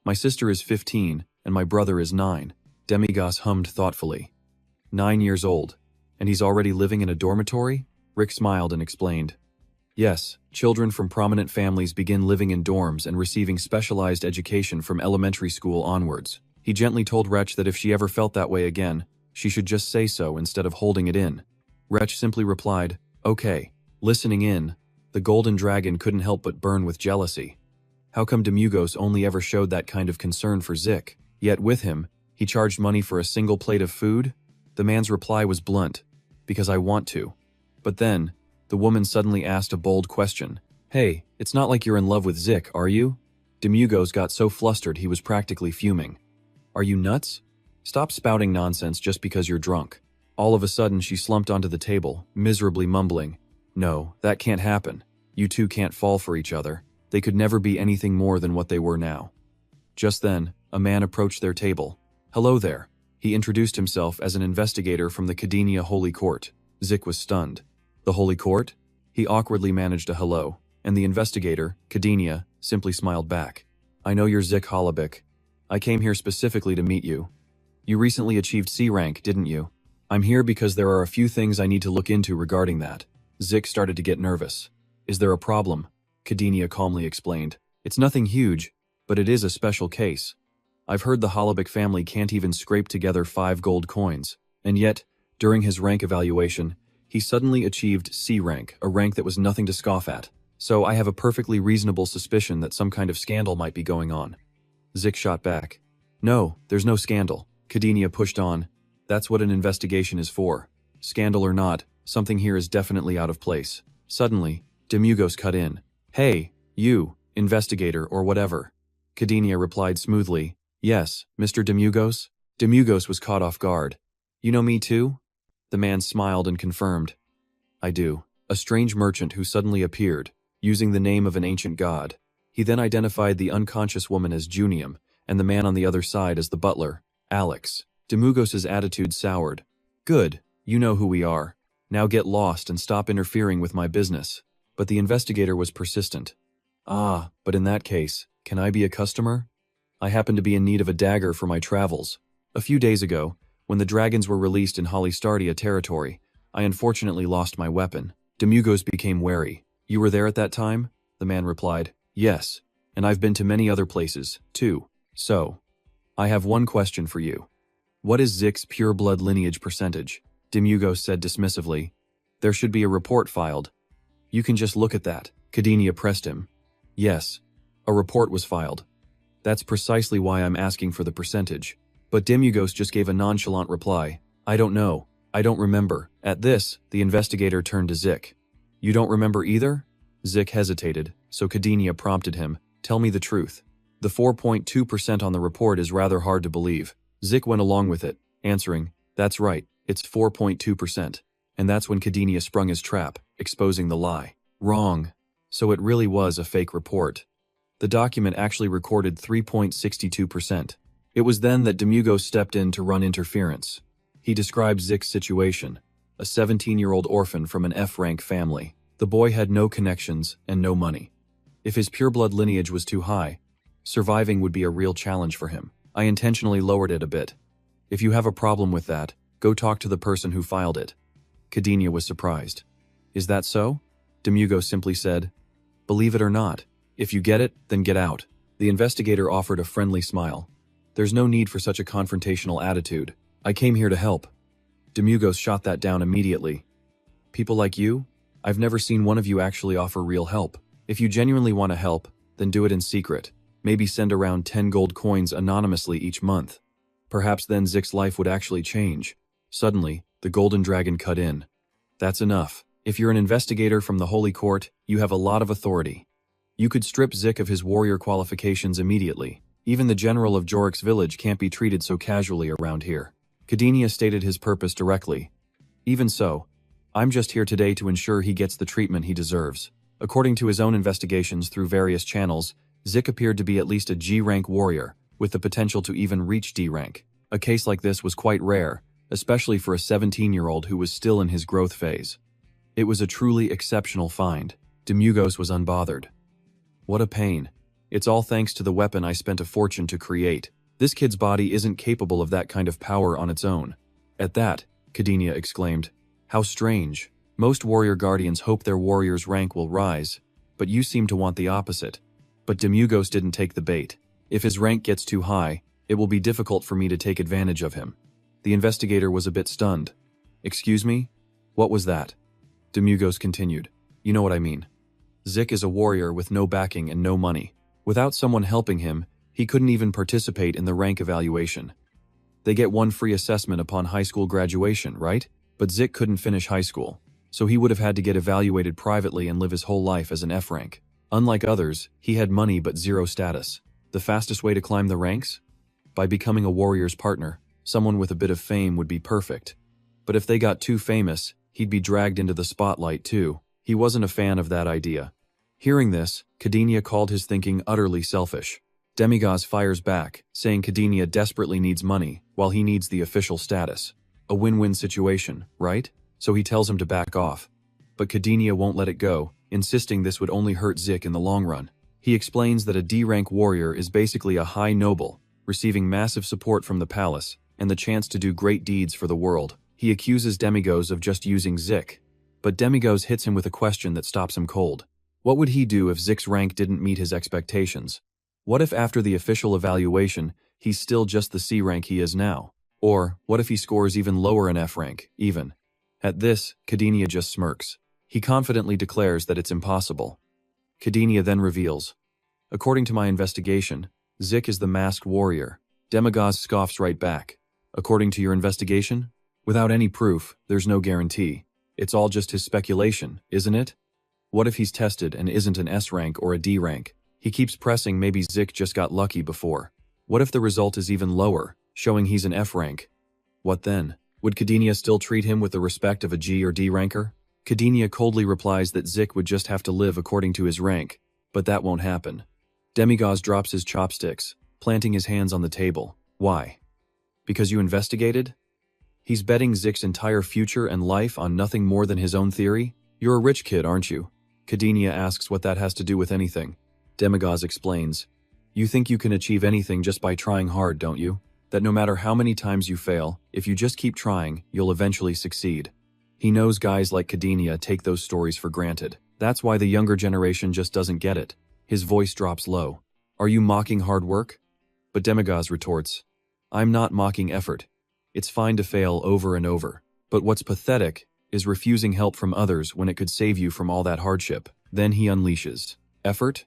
"My sister is 15, and my brother is 9. Demigos hummed thoughtfully. 9 years old, and he's already living in a dormitory? Rick smiled and explained, "Yes, children from prominent families begin living in dorms and receiving specialized education from elementary school onwards." He gently told Wretch that if she ever felt that way again, she should just say so instead of holding it in. Wretch simply replied, "Okay." Listening in, the golden dragon couldn't help but burn with jealousy. How come Demugos only ever showed that kind of concern for Zik? Yet with him, he charged money for a single plate of food? The man's reply was blunt, "Because I want to." But then, the woman suddenly asked a bold question. "Hey, it's not like you're in love with Zik, are you?" Demugos got so flustered he was practically fuming. "Are you nuts? Stop spouting nonsense just because you're drunk." All of a sudden she slumped onto the table, miserably mumbling, "No, that can't happen. You two can't fall for each other. They could never be anything more than what they were now." Just then, a man approached their table. "Hello there." He introduced himself as an investigator from the Cadenia Holy Court. Zik was stunned. "The Holy Court?" He awkwardly managed a hello, and the investigator, Cadenia, simply smiled back. "I know you're Zik Holobik. I came here specifically to meet you. You recently achieved C rank, didn't you? I'm here because there are a few things I need to look into regarding that." Zik started to get nervous. "Is there a problem?" Cadenia calmly explained. "It's nothing huge, but it is a special case. I've heard the Holobik family can't even scrape together 5 gold coins, and yet, during his rank evaluation, he suddenly achieved C rank, a rank that was nothing to scoff at. So I have a perfectly reasonable suspicion that some kind of scandal might be going on." Zik shot back. "No, there's no scandal." Cadenia pushed on. "That's what an investigation is for. Scandal or not, something here is definitely out of place." Suddenly, Demugos cut in. "Hey, you, investigator or whatever." Cadenia replied smoothly, "Yes, Mr. Demugos?" Demugos was caught off guard. "You know me too?" The man smiled and confirmed, "I do." A strange merchant who suddenly appeared, using the name of an ancient god. He then identified the unconscious woman as Junium, and the man on the other side as the butler, Alex. Demugos's attitude soured. "Good, you know who we are. Now get lost and stop interfering with my business." But the investigator was persistent. "Ah, but in that case, Can I be a customer? I happen to be in need of a dagger for my travels. A few days ago, when the dragons were released in Holistardia territory, I unfortunately lost my weapon. Demugos became wary. You were there at that time? The man replied. Yes, and I've been to many other places, too. So, I have one question for you. What is Zik's pure blood lineage percentage? Demugos said dismissively. There should be a report filed. You can just look at that. Kadinia pressed him. Yes, a report was filed. That's precisely why I'm asking for the percentage. But Demugos just gave a nonchalant reply. I don't know. I don't remember. At this, the investigator turned to Zik. You don't remember either? Zik hesitated, so Kadinia prompted him. Tell me the truth. The 4.2% on the report is rather hard to believe. Zik went along with it, answering, That's right, it's 4.2%. And that's when Kadinia sprung his trap, exposing the lie. Wrong. So it really was a fake report. The document actually recorded 3.62%. It was then that Demugos stepped in to run interference. He described Zik's situation, a 17-year-old orphan from an F-rank family. The boy had no connections and no money. If his pureblood lineage was too high, surviving would be a real challenge for him. I intentionally lowered it a bit. If you have a problem with that, go talk to the person who filed it. Kadinia was surprised. Is that so? Demugos simply said, Believe it or not, if you get it, then get out. The investigator offered a friendly smile. There's no need for such a confrontational attitude. I came here to help. Demugos shot that down immediately. People like you? I've never seen one of you actually offer real help. If you genuinely want to help, then do it in secret. Maybe send around 10 gold coins anonymously each month. Perhaps then Zik's life would actually change. Suddenly, the golden dragon cut in. That's enough. If you're an investigator from the Holy Court, you have a lot of authority. You could strip Zik of his warrior qualifications immediately. Even the general of Jorik's village can't be treated so casually around here. Kadinia stated his purpose directly. Even so, I'm just here today to ensure he gets the treatment he deserves. According to his own investigations through various channels, Zik appeared to be at least a G-rank warrior, with the potential to even reach D-rank. A case like this was quite rare, especially for a 17-year-old who was still in his growth phase. It was a truly exceptional find. Demugos was unbothered. What a pain. It's all thanks to the weapon I spent a fortune to create. This kid's body isn't capable of that kind of power on its own. At that, Kadinia exclaimed, How strange. Most warrior guardians hope their warrior's rank will rise, but you seem to want the opposite. But Demugos didn't take the bait. If his rank gets too high, it will be difficult for me to take advantage of him. The investigator was a bit stunned. Excuse me? What was that? Demugos continued. You know what I mean. Zik is a warrior with no backing and no money. Without someone helping him, he couldn't even participate in the rank evaluation. They get one free assessment upon high school graduation, right? But Zik couldn't finish high school, so he would have had to get evaluated privately and live his whole life as an F rank. Unlike others, he had money but zero status. The fastest way to climb the ranks? By becoming a warrior's partner. Someone with a bit of fame would be perfect. But if they got too famous, he'd be dragged into the spotlight too. He wasn't a fan of that idea. Hearing this, Kadinia called his thinking utterly selfish. Demigos fires back, saying Kadinia desperately needs money, while he needs the official status. A win-win situation, right? So he tells him to back off. But Kadinia won't let it go, insisting this would only hurt Zik in the long run. He explains that a D-rank warrior is basically a high noble, receiving massive support from the palace, and the chance to do great deeds for the world. He accuses Demigos of just using Zik. But Demigos hits him with a question that stops him cold. What would he do if Zik's rank didn't meet his expectations? What if after the official evaluation, he's still just the C rank he is now? Or, what if he scores even lower in F rank, even? At this, Kadinia just smirks. He confidently declares that it's impossible. Kadinia then reveals, according to my investigation, Zik is the masked warrior. Demigos scoffs right back. According to your investigation? Without any proof, there's no guarantee. It's all just his speculation, isn't it? What if he's tested and isn't an S rank or a D rank? He keeps pressing maybe Zik just got lucky before. What if the result is even lower, showing he's an F rank? What then? Would Kadinia still treat him with the respect of a G or D ranker? Kadinia coldly replies that Zik would just have to live according to his rank, but that won't happen. Demigos drops his chopsticks, planting his hands on the table. Why? Because you investigated? He's betting Zik's entire future and life on nothing more than his own theory? You're a rich kid, aren't you? Kadinia asks what that has to do with anything. Demigos explains. You think you can achieve anything just by trying hard, don't you? That no matter how many times you fail, if you just keep trying, you'll eventually succeed. He knows guys like Kadinia take those stories for granted. That's why the younger generation just doesn't get it. His voice drops low. Are you mocking hard work? But Demigaz retorts, I'm not mocking effort. It's fine to fail over and over. But what's pathetic is refusing help from others when it could save you from all that hardship. Then he unleashes. Effort?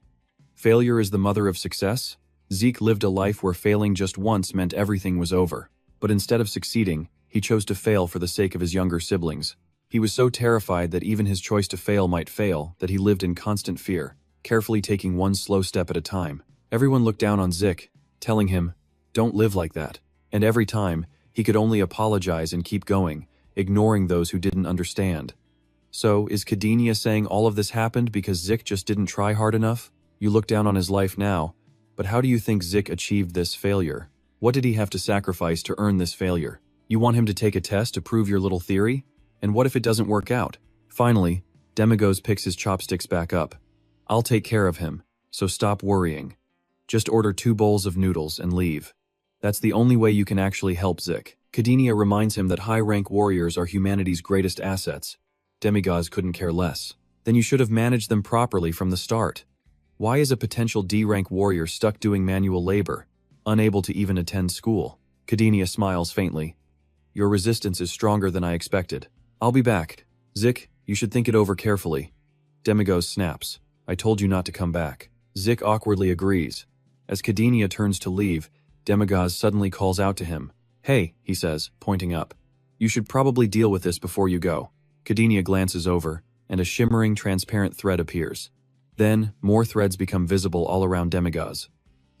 Failure is the mother of success? Zeke lived a life where failing just once meant everything was over. But instead of succeeding, he chose to fail for the sake of his younger siblings. He was so terrified that even his choice to fail might fail that he lived in constant fear, carefully taking one slow step at a time. Everyone looked down on Zeke, telling him, don't live like that. And every time, he could only apologize and keep going, ignoring those who didn't understand. So, is Kadinia saying all of this happened because Zeke just didn't try hard enough? You look down on his life now, but how do you think Zeke achieved this failure? What did he have to sacrifice to earn this failure? You want him to take a test to prove your little theory? And what if it doesn't work out? Finally, Demigos picks his chopsticks back up. I'll take care of him, so stop worrying. Just order 2 bowls of noodles and leave. That's the only way you can actually help Zeke. Kadinia reminds him that high-rank warriors are humanity's greatest assets. Demigos couldn't care less. Then you should have managed them properly from the start. Why is a potential D-rank warrior stuck doing manual labor, unable to even attend school? Kadinia smiles faintly. Your resistance is stronger than I expected. I'll be back. Zeke, you should think it over carefully. Demigos snaps. I told you not to come back. Zeke awkwardly agrees. As Kadinia turns to leave, Demigos suddenly calls out to him. Hey, he says, pointing up. You should probably deal with this before you go. Kadinia glances over, and a shimmering, transparent thread appears. Then, more threads become visible all around Demigos.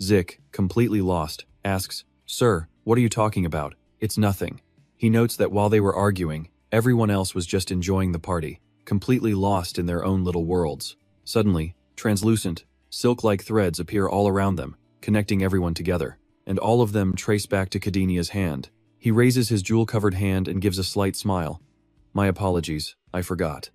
Zeke, completely lost, asks, Sir, what are you talking about? It's nothing. He notes that while they were arguing, everyone else was just enjoying the party, completely lost in their own little worlds. Suddenly, translucent, silk-like threads appear all around them, connecting everyone together, and all of them trace back to Kadinia's hand. He raises his jewel-covered hand and gives a slight smile. My apologies, I forgot.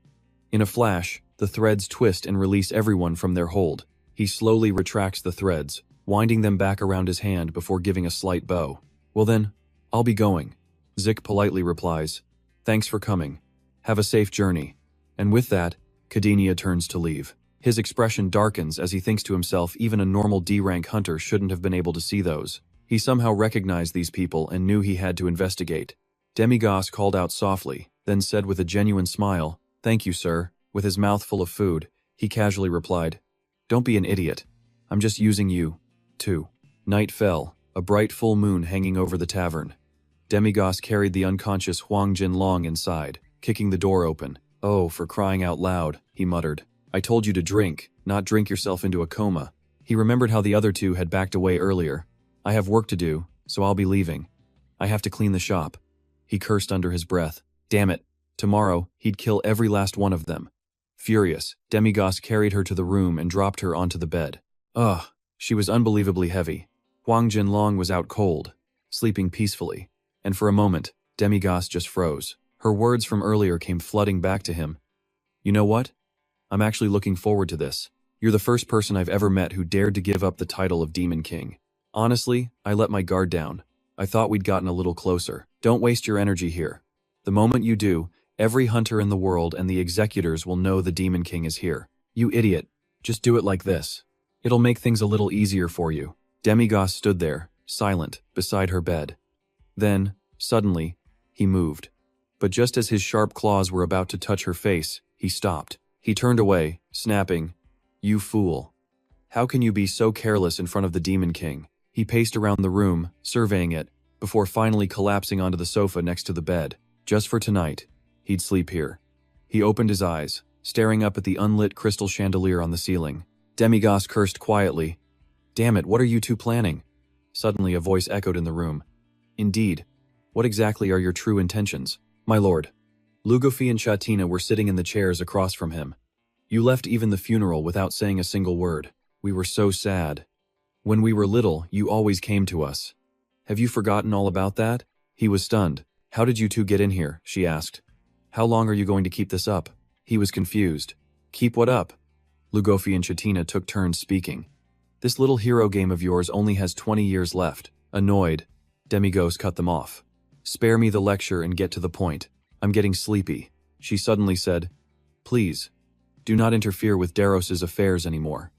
In a flash, the threads twist and release everyone from their hold. He slowly retracts the threads, winding them back around his hand before giving a slight bow. Well then, I'll be going. Zeke politely replies, Thanks for coming. Have a safe journey. And with that, Kadinia turns to leave. His expression darkens as he thinks to himself even a normal D-rank hunter shouldn't have been able to see those. He somehow recognized these people and knew he had to investigate. Demigos called out softly, then said with a genuine smile, Thank you, sir. With his mouth full of food, he casually replied, Don't be an idiot. I'm just using you, too. Night fell, a bright full moon hanging over the tavern. Demigos carried the unconscious Huang Jinlong inside, kicking the door open. Oh, for crying out loud, he muttered. I told you to drink, not drink yourself into a coma. He remembered how the other two had backed away earlier. I have work to do, so I'll be leaving. I have to clean the shop. He cursed under his breath. Damn it. Tomorrow, he'd kill every last one of them. Furious, Demigos carried her to the room and dropped her onto the bed. Ugh, she was unbelievably heavy. Huang Jinlong was out cold, sleeping peacefully. And for a moment, Demigos just froze. Her words from earlier came flooding back to him. You know what? I'm actually looking forward to this. You're the first person I've ever met who dared to give up the title of Demon King. Honestly, I let my guard down. I thought we'd gotten a little closer. Don't waste your energy here. The moment you do, every hunter in the world and the executors will know the Demon King is here. You idiot. Just do it like this. It'll make things a little easier for you. Demigos stood there, silent, beside her bed. Then, suddenly, he moved. But just as his sharp claws were about to touch her face, he stopped. He turned away, snapping, You fool. How can you be so careless in front of the Demon King? He paced around the room, surveying it, before finally collapsing onto the sofa next to the bed. Just for tonight, he'd sleep here. He opened his eyes, staring up at the unlit crystal chandelier on the ceiling. Demigos cursed quietly. Damn it, what are you two planning? Suddenly a voice echoed in the room. Indeed. What exactly are your true intentions? My lord. Lugofi and Shatina were sitting in the chairs across from him. You left even the funeral without saying a single word. We were so sad. When we were little, you always came to us. Have you forgotten all about that? He was stunned. How did you two get in here? She asked. How long are you going to keep this up? He was confused. Keep what up? Lugofi and Shatina took turns speaking. This little hero game of yours only has 20 years left. Annoyed, Demigos cut them off. Spare me the lecture and get to the point. I'm getting sleepy. She suddenly said, please, do not interfere with Daros's affairs anymore.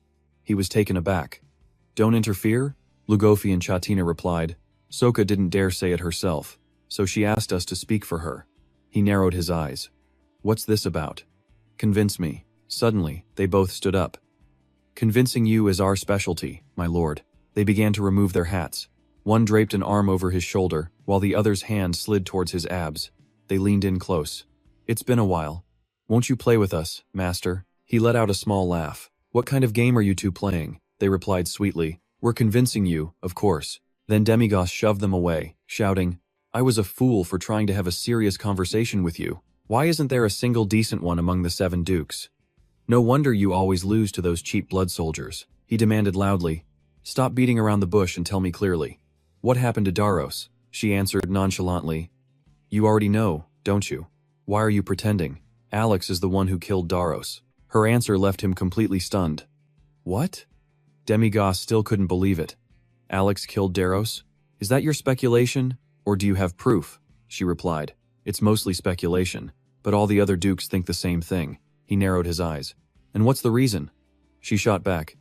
He was taken aback. Don't interfere? Lugofi and Chatina replied. Sokka didn't dare say it herself, so she asked us to speak for her. He narrowed his eyes. What's this about? Convince me. Suddenly, they both stood up. Convincing you is our specialty, my lord. They began to remove their hats. One draped an arm over his shoulder, while the other's hand slid towards his abs. They leaned in close. It's been a while. Won't you play with us, master? He let out a small laugh. What kind of game are you two playing? They replied sweetly. We're convincing you, of course. Then Demigos shoved them away, shouting, I was a fool for trying to have a serious conversation with you. Why isn't there a single decent one among the 7 dukes? No wonder you always lose to those cheap blood soldiers. He demanded loudly. Stop beating around the bush and tell me clearly. What happened to Daros? She answered nonchalantly. You already know, don't you? Why are you pretending? Alex is the one who killed Daros. Her answer left him completely stunned. What? Demigos still couldn't believe it. Alex killed Daros? Is that your speculation, or do you have proof? She replied. It's mostly speculation, but all the other dukes think the same thing. He narrowed his eyes. And what's the reason? She shot back.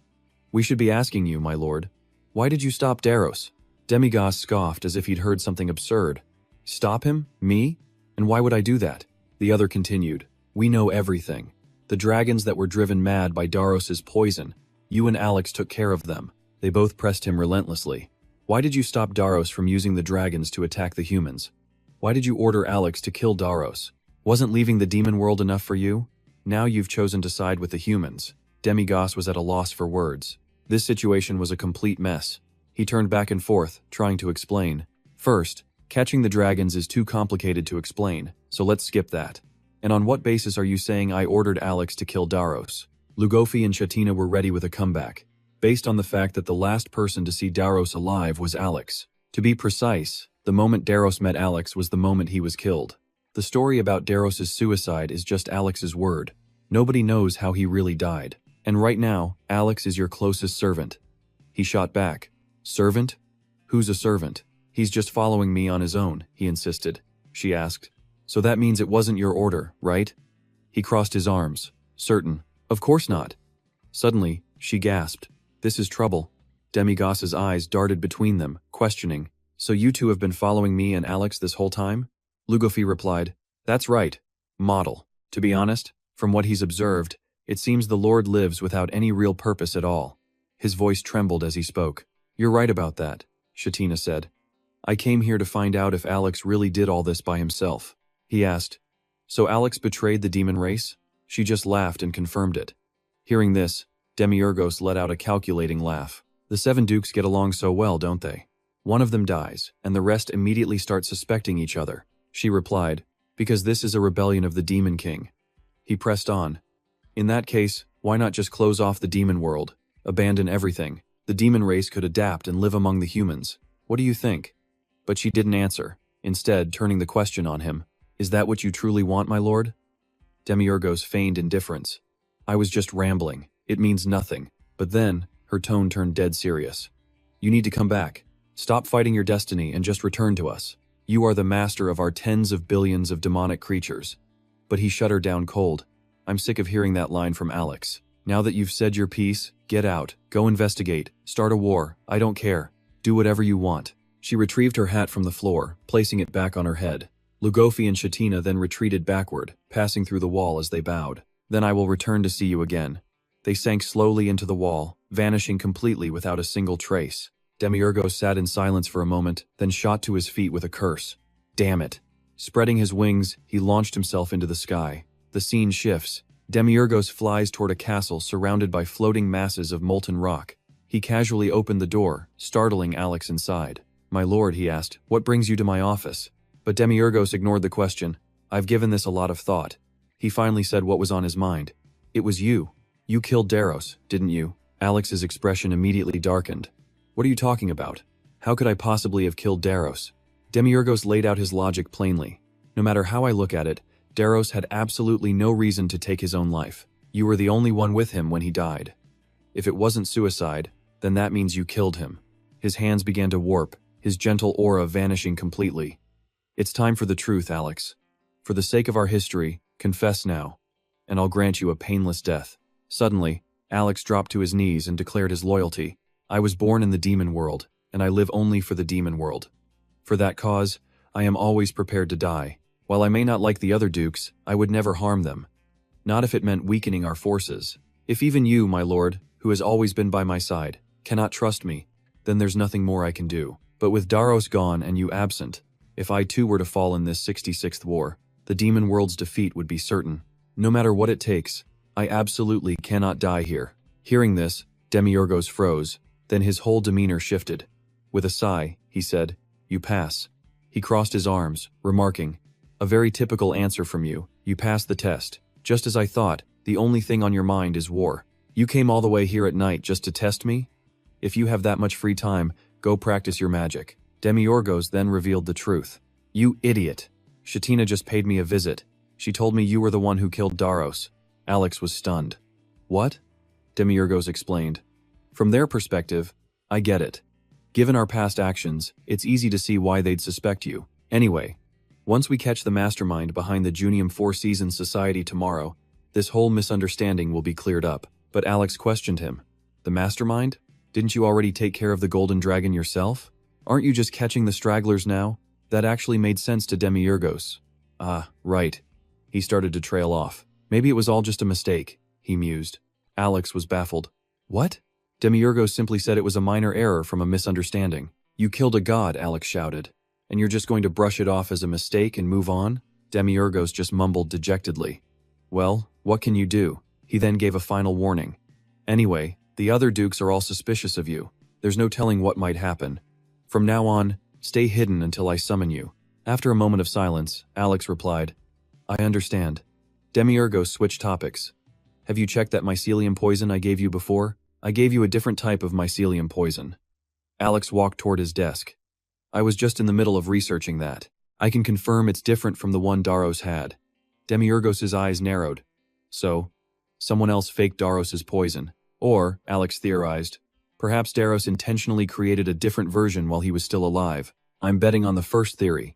We should be asking you, my lord. Why did you stop Daros? Demigos scoffed as if he'd heard something absurd. Stop him? Me? And why would I do that? The other continued. We know everything. The dragons that were driven mad by Daros's poison. You and Alex took care of them. They both pressed him relentlessly. Why did you stop Daros from using the dragons to attack the humans? Why did you order Alex to kill Daros? Wasn't leaving the demon world enough for you? Now you've chosen to side with the humans. Demigos was at a loss for words. This situation was a complete mess. He turned back and forth, trying to explain. First, catching the dragons is too complicated to explain, so let's skip that. And on what basis are you saying I ordered Alex to kill Daros? Lugofi and Chatina were ready with a comeback, based on the fact that the last person to see Daros alive was Alex. To be precise, the moment Daros met Alex was the moment he was killed. The story about Daros's suicide is just Alex's word. Nobody knows how he really died. And right now, Alex is your closest servant. He shot back. Servant? Who's a servant? He's just following me on his own, he insisted. She asked. So that means it wasn't your order, right? He crossed his arms. Certain. Of course not. Suddenly, she gasped. This is trouble. Demigos's eyes darted between them, questioning. So you two have been following me and Alex this whole time? Lugofi replied. That's right. Model. To be honest, from what he's observed, it seems the Lord lives without any real purpose at all. His voice trembled as he spoke. You're right about that, Chatina said. I came here to find out if Alex really did all this by himself. He asked. So Alex betrayed the demon race? She just laughed and confirmed it. Hearing this, Demiurgos let out a calculating laugh. The 7 dukes get along so well, don't they? One of them dies, and the rest immediately start suspecting each other. She replied, because this is a rebellion of the Demon King. He pressed on. In that case, why not just close off the demon world? Abandon everything. The demon race could adapt and live among the humans. What do you think? But she didn't answer, instead turning the question on him. Is that what you truly want, my lord? Demiurgos feigned indifference. I was just rambling. It means nothing. But then, her tone turned dead serious. You need to come back. Stop fighting your destiny and just return to us. You are the master of our tens of billions of demonic creatures. But he shut her down cold. I'm sick of hearing that line from Alex. Now that you've said your piece, get out, go investigate, start a war, I don't care. Do whatever you want. She retrieved her hat from the floor, placing it back on her head. Lugofi and Chatina then retreated backward, passing through the wall as they bowed. Then I will return to see you again. They sank slowly into the wall, vanishing completely without a single trace. Demiurgos sat in silence for a moment, then shot to his feet with a curse. Damn it. Spreading his wings, he launched himself into the sky. The scene shifts. Demiurgos flies toward a castle surrounded by floating masses of molten rock. He casually opened the door, startling Alex inside. My lord, he asked, what brings you to my office? But Demiurgos ignored the question. I've given this a lot of thought. He finally said what was on his mind. It was you. You killed Daros, didn't you? Alex's expression immediately darkened. What are you talking about? How could I possibly have killed Daros? Demiurgos laid out his logic plainly. No matter how I look at it, Daros had absolutely no reason to take his own life. You were the only one with him when he died. If it wasn't suicide, Then that means you killed him. His hands began to warp, his gentle aura vanishing completely. It's time for the truth, Alex. For the sake of our history, confess now, and I'll grant you a painless death. Suddenly, Alex dropped to his knees and declared his loyalty. I was born in the demon world, and I live only for the demon world. For that cause, I am always prepared to die. While I may not like the other dukes, I would never harm them. Not if it meant weakening our forces. If even you, my lord, who has always been by my side, cannot trust me, then there's nothing more I can do. But with Daros gone and you absent, if I too were to fall in this 66th war, the demon world's defeat would be certain. No matter what it takes, I absolutely cannot die here. Hearing this, Demiurgos froze, then his whole demeanor shifted. With a sigh, he said, "You pass." He crossed his arms, remarking, "A very typical answer from you. You passed the test. Just as I thought, the only thing on your mind is war. You came all the way here at night just to test me? If you have that much free time, go practice your magic." Demiurgos then revealed the truth. "You idiot. Shatina just paid me a visit. She told me you were the one who killed Daros." Alex was stunned. "What?" Demiurgos explained. "From their perspective, I get it. Given our past actions, it's easy to see why they'd suspect you. Anyway, once we catch the mastermind behind the Junium Four Seasons Society tomorrow, this whole misunderstanding will be cleared up." But Alex questioned him. "The mastermind? Didn't you already take care of the Golden Dragon yourself? Aren't you just catching the stragglers now?" That actually made sense to Demiurgos. "Ah, right." He started to trail off. "Maybe it was all just a mistake," he mused. Alex was baffled. "What?" Demiurgos simply said it was a minor error from a misunderstanding. "You killed a god," Alex shouted. "And you're just going to brush it off as a mistake and move on?" Demiurgos just mumbled dejectedly. "Well, what can you do?" He then gave a final warning. "Anyway, the other dukes are all suspicious of you. There's no telling what might happen. From now on, stay hidden until I summon you." After a moment of silence, Alex replied, "I understand." Demiurgos switched topics. "Have you checked that mycelium poison I gave you before? I gave you a different type of mycelium poison." Alex walked toward his desk. "I was just in the middle of researching that. I can confirm it's different from the one Daros had." Demiurgos' eyes narrowed. "So, someone else faked Daros' poison. Or, Alex theorized, perhaps Daros intentionally created a different version while he was still alive. I'm betting on the first theory.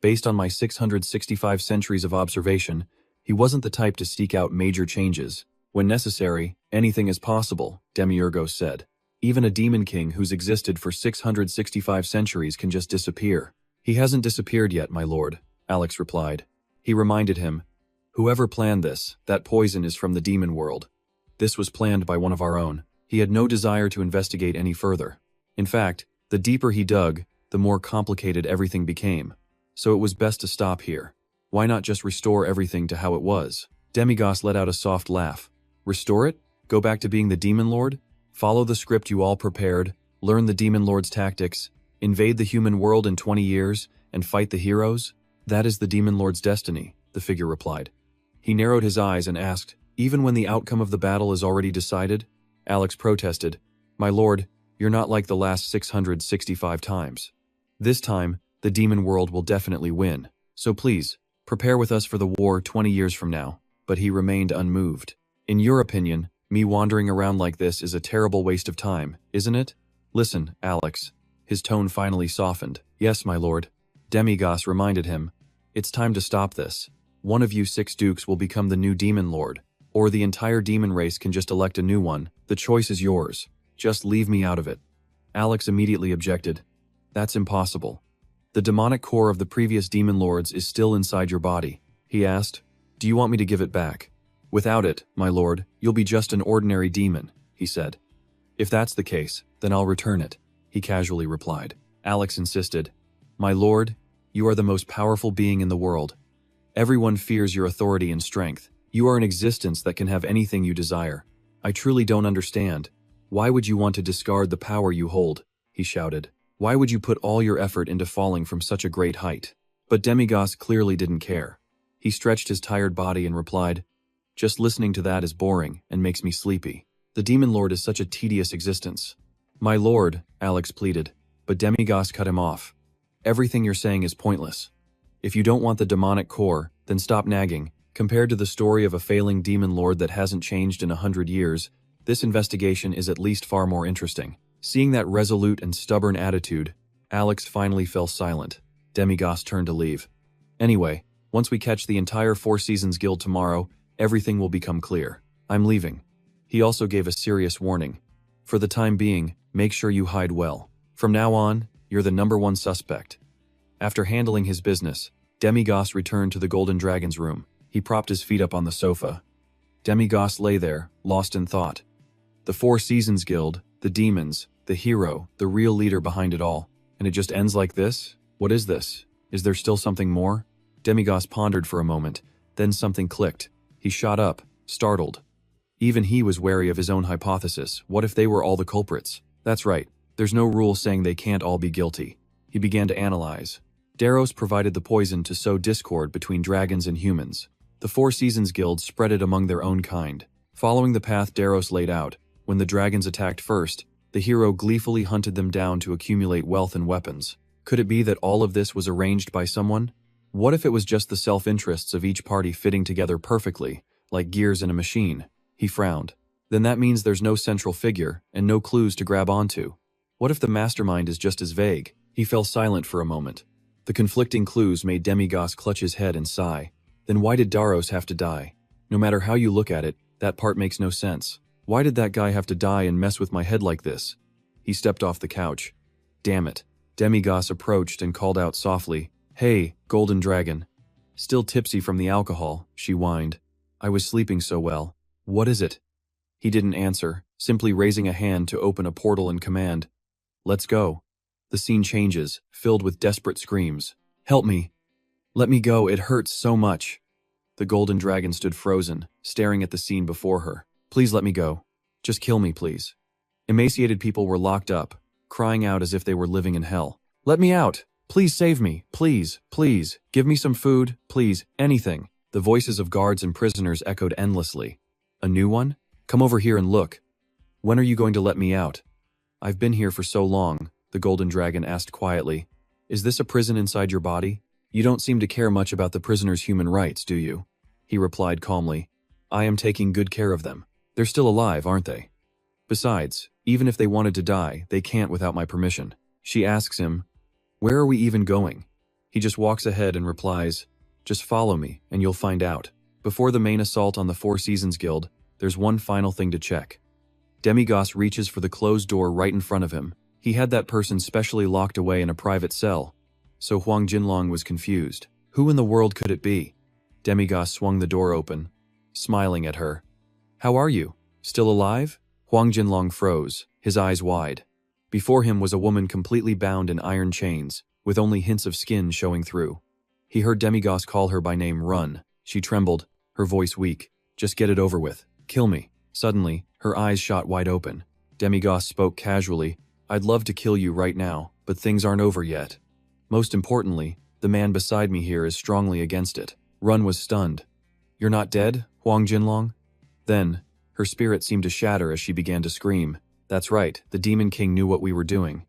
Based on my 665 centuries of observation, he wasn't the type to seek out major changes. When necessary, anything is possible, Demiurgos said. Even a demon king who's existed for 665 centuries can just disappear. "He hasn't disappeared yet, my lord," Alex replied. He reminded him, "Whoever planned this, that poison is from the demon world. This was planned by one of our own." He had no desire to investigate any further. In fact, the deeper he dug, the more complicated everything became. So it was best to stop here. Why not just restore everything to how it was? Demigos let out a soft laugh. "Restore it? Go back to being the demon lord? Follow the script you all prepared, learn the demon lord's tactics, invade the human world in 20 years, and fight the heroes? That is the demon lord's destiny," the figure replied. He narrowed his eyes and asked, "Even when the outcome of the battle is already decided?" Alex protested, "My lord, you're not like the last 665 times. This time, the demon world will definitely win. So please, prepare with us for the war 20 years from now." But he remained unmoved. "In your opinion, me wandering around like this is a terrible waste of time, isn't it?" "Listen, Alex." His tone finally softened. "Yes, my lord." Demigos reminded him, "It's time to stop this. One of you 6 dukes will become the new demon lord, or the entire demon race can just elect a new one. The choice is yours. Just leave me out of it." Alex immediately objected. "That's impossible. The demonic core of the previous demon lords is still inside your body." He asked, "Do you want me to give it back?" "Without it, my lord, you'll be just an ordinary demon," he said. "If that's the case, then I'll return it," he casually replied. Alex insisted, "My lord, you are the most powerful being in the world. Everyone fears your authority and strength. You are an existence that can have anything you desire. I truly don't understand. Why would you want to discard the power you hold?" he shouted. "Why would you put all your effort into falling from such a great height?" But Demigos clearly didn't care. He stretched his tired body and replied, "Just listening to that is boring and makes me sleepy. The demon lord is such a tedious existence." "My lord," Alex pleaded, but Demigos cut him off. "Everything you're saying is pointless. If you don't want the demonic core, then stop nagging. Compared to the story of a failing demon lord that hasn't changed in 100 years, This investigation is at least far more interesting. Seeing that resolute and stubborn attitude, Alex finally fell silent. Demigos turned to leave. Anyway, once we catch the entire Four Seasons Guild tomorrow, everything will become clear. I'm leaving. He also gave a serious warning. For the time being, make sure you hide well. From now on, you're the #1 suspect. After handling his business, Demigos returned to the Golden Dragon's room. He propped his feet up on the sofa. Demigos lay there, lost in thought. The Four Seasons Guild, the demons, the hero, the real leader behind it all. And it just ends like this? What is this? Is there still something more? Demigos pondered for a moment, then something clicked. He shot up, startled. Even he was wary of his own hypothesis. What if they were all the culprits? That's right, there's no rule saying they can't all be guilty. He began to analyze. Daros provided the poison to sow discord between dragons and humans. The Four Seasons Guild spread it among their own kind. Following the path Daros laid out, when the dragons attacked first, the hero gleefully hunted them down to accumulate wealth and weapons. Could it be that all of this was arranged by someone? What if it was just the self-interests of each party fitting together perfectly, like gears in a machine? He frowned. Then that means there's no central figure and no clues to grab onto. What if the mastermind is just as vague? He fell silent for a moment. The conflicting clues made Demigos clutch his head and sigh. Then why did Daros have to die? No matter how you look at it, that part makes no sense. Why did that guy have to die and mess with my head like this? He stepped off the couch. Damn it. Demigos approached and called out softly, "Hey, Golden Dragon." Still tipsy from the alcohol, she whined. "I was sleeping so well. What is it?" He didn't answer, simply raising a hand to open a portal and command, "Let's go." The scene changes, filled with desperate screams. "Help me! Let me go, it hurts so much." The Golden Dragon stood frozen, staring at the scene before her. "Please let me go. Just kill me, please." Emaciated people were locked up, crying out as if they were living in hell. "Let me out! Please save me! Please, please! Give me some food, please, anything!" The voices of guards and prisoners echoed endlessly. "A new one? Come over here and look. When are you going to let me out?" "I've been here for so long," the Golden Dragon asked quietly. "Is this a prison inside your body? You don't seem to care much about the prisoners' human rights, do you?" He replied calmly. "I am taking good care of them. They're still alive, aren't they? Besides, even if they wanted to die, they can't without my permission." She asks him, "Where are we even going?" He just walks ahead and replies, "Just follow me, and you'll find out." Before the main assault on the Four Seasons Guild, there's one final thing to check. Demigos reaches for the closed door right in front of him. He had that person specially locked away in a private cell. So Huang Jinlong was confused. Who in the world could it be? Demigos swung the door open, smiling at her. "How are you? Still alive?" Huang Jinlong froze, his eyes wide. Before him was a woman completely bound in iron chains, with only hints of skin showing through. He heard Demigos call her by name Run. She trembled, her voice weak. "Just get it over with. Kill me." Suddenly, her eyes shot wide open. Demigos spoke casually, "I'd love to kill you right now, but things aren't over yet. Most importantly, the man beside me here is strongly against it." Run was stunned. "You're not dead, Huang Jinlong?" Then, her spirit seemed to shatter as she began to scream. "That's right, the Demon King knew what we were doing.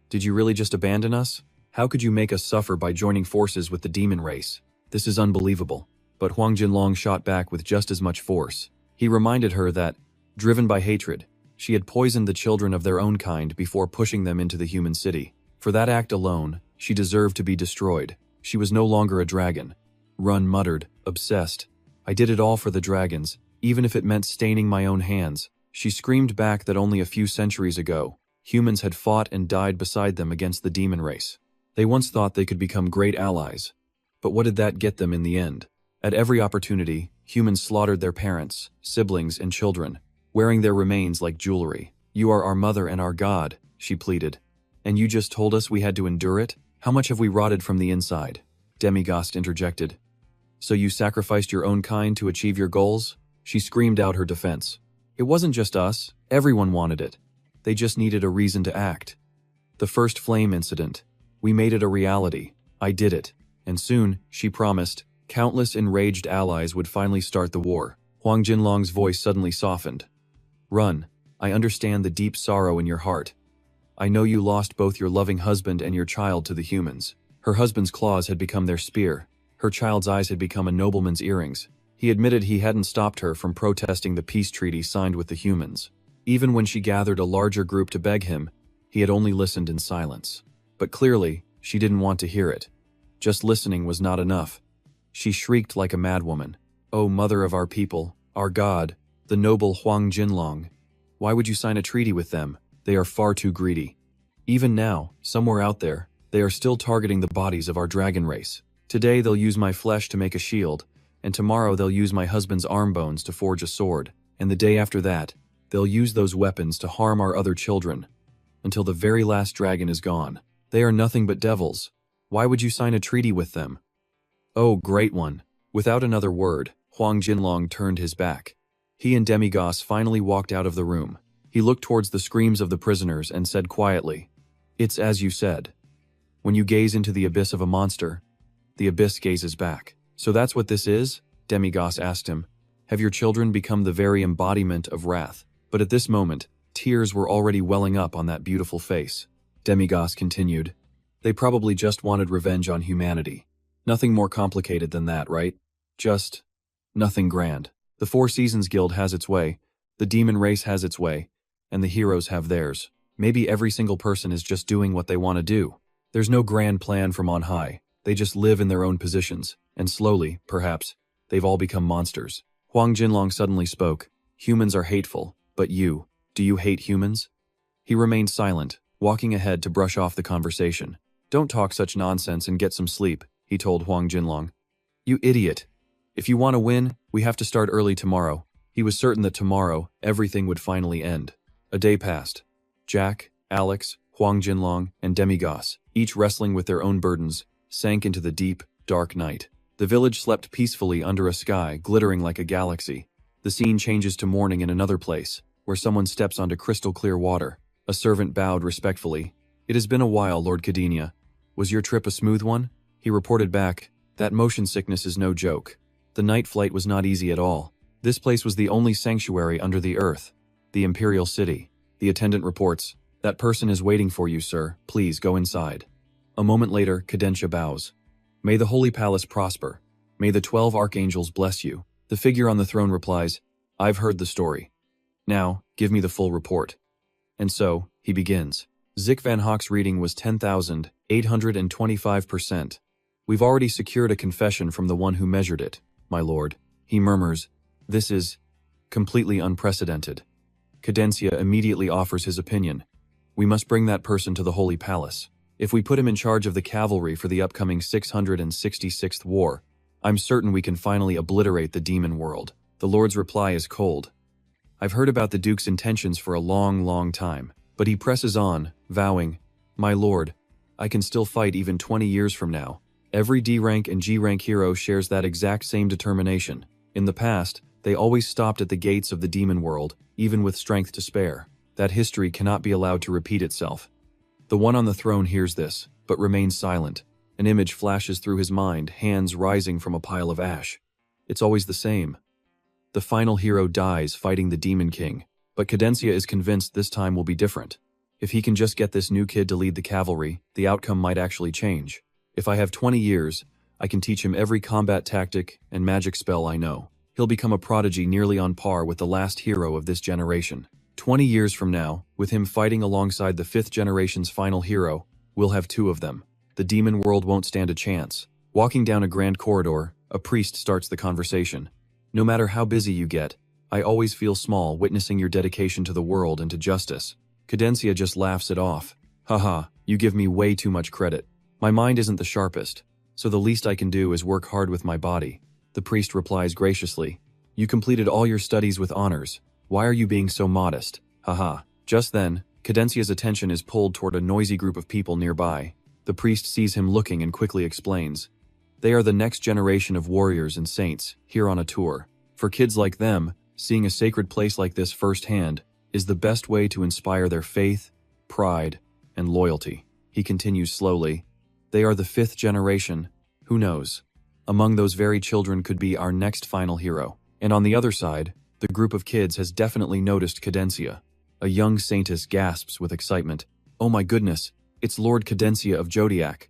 Did you really just abandon us? How could you make us suffer by joining forces with the demon race? This is unbelievable." But Huang Jinlong shot back with just as much force. He reminded her that, driven by hatred, she had poisoned the children of their own kind before pushing them into the human city. For that act alone, she deserved to be destroyed. She was no longer a dragon. Run muttered, obsessed. "I did it all for the dragons, even if it meant staining my own hands." She screamed back that only a few centuries ago, humans had fought and died beside them against the demon race. They once thought they could become great allies. But what did that get them in the end? At every opportunity, humans slaughtered their parents, siblings, and children, wearing their remains like jewelry. "You are our mother and our god," she pleaded. "And you just told us we had to endure it? How much have we rotted from the inside?" Demigos interjected. "So you sacrificed your own kind to achieve your goals?" She screamed out her defense. "It wasn't just us, everyone wanted it. They just needed a reason to act. The first flame incident. We made it a reality. I did it. And soon, she promised, countless enraged allies would finally start the war." Huang Jinlong's voice suddenly softened. "Run. I understand the deep sorrow in your heart. I know you lost both your loving husband and your child to the humans." Her husband's claws had become their spear. Her child's eyes had become a nobleman's earrings. He admitted he hadn't stopped her from protesting the peace treaty signed with the humans. Even when she gathered a larger group to beg him, he had only listened in silence. But clearly, she didn't want to hear it. Just listening was not enough. She shrieked like a madwoman. "O mother of our people, our God, the noble Huang Jinlong, why would you sign a treaty with them? They are far too greedy. Even now, somewhere out there, they are still targeting the bodies of our dragon race. Today they'll use my flesh to make a shield, and tomorrow they'll use my husband's arm bones to forge a sword, and the day after that, they'll use those weapons to harm our other children, until the very last dragon is gone. They are nothing but devils. Why would you sign a treaty with them?" "Oh, great one." Without another word, Huang Jinlong turned his back. He and Demigos finally walked out of the room. He looked towards the screams of the prisoners and said quietly, "It's as you said. When you gaze into the abyss of a monster, the abyss gazes back." "So that's what this is?" Demigos asked him. "Have your children become the very embodiment of wrath?" But at this moment, tears were already welling up on that beautiful face. Demigos continued, "They probably just wanted revenge on humanity. Nothing more complicated than that, right? Just nothing grand. The Four Seasons Guild has its way, the demon race has its way, and the heroes have theirs. Maybe every single person is just doing what they want to do. There's no grand plan from on high. They just live in their own positions, and slowly, perhaps, they've all become monsters." Huang Jinlong suddenly spoke. "Humans are hateful, but do you hate humans?" He remained silent, walking ahead to brush off the conversation. "Don't talk such nonsense and get some sleep," he told Huang Jinlong. "You idiot. If you want to win, we have to start early tomorrow." He was certain that tomorrow, everything would finally end. A day passed. Jack, Alex, Huang Jinlong, and Demigos, each wrestling with their own burdens, sank into the deep, dark night. The village slept peacefully under a sky glittering like a galaxy. The scene changes to morning in another place, where someone steps onto crystal-clear water. A servant bowed respectfully. "It has been a while, Lord Cadenia. Was your trip a smooth one?" He reported back, "That motion sickness is no joke. The night flight was not easy at all. This place was the only sanctuary under the earth, the Imperial City." The attendant reports, "That person is waiting for you, sir. Please go inside." A moment later, Cadentia bows. "May the Holy Palace prosper. May the 12 archangels bless you." The figure on the throne replies, "I've heard the story. Now, give me the full report." And so, he begins. Zik Van Hock's reading was 10,825%. "We've already secured a confession from the one who measured it, my lord." He murmurs, "This is completely unprecedented." Cadencia immediately offers his opinion. "We must bring that person to the Holy Palace. If we put him in charge of the cavalry for the upcoming 666th war, I'm certain we can finally obliterate the demon world." The Lord's reply is cold. "I've heard about the Duke's intentions for a long, long time." But he presses on, vowing, "My lord, I can still fight even 20 years from now." Every D-rank and G-rank hero shares that exact same determination. In the past, they always stopped at the gates of the demon world, even with strength to spare. That history cannot be allowed to repeat itself. The one on the throne hears this, but remains silent. An image flashes through his mind, hands rising from a pile of ash. It's always the same. The final hero dies fighting the Demon King, but Cadencia is convinced this time will be different. If he can just get this new kid to lead the cavalry, the outcome might actually change. "If I have 20 years, I can teach him every combat tactic and magic spell I know. He'll become a prodigy nearly on par with the last hero of this generation. 20 years from now, with him fighting alongside the 5th generation's final hero, we'll have 2 of them. The demon world won't stand a chance." Walking down a grand corridor, a priest starts the conversation. "No matter how busy you get, I always feel small witnessing your dedication to the world and to justice." Cadencia just laughs it off. "Haha, you give me way too much credit. My mind isn't the sharpest, so the least I can do is work hard with my body." The priest replies graciously, "You completed all your studies with honors. Why are you being so modest? Haha." Just then, Cadencia's attention is pulled toward a noisy group of people nearby. The priest sees him looking and quickly explains, "They are the next generation of warriors and saints, here on a tour. For kids like them, seeing a sacred place like this firsthand is the best way to inspire their faith, pride, and loyalty." He continues slowly, "They are the 5th generation. Who knows? Among those very children could be our next final hero." And on the other side, the group of kids has definitely noticed Cadencia. A young saintess gasps with excitement. "Oh my goodness, it's Lord Cadencia of Jodiac."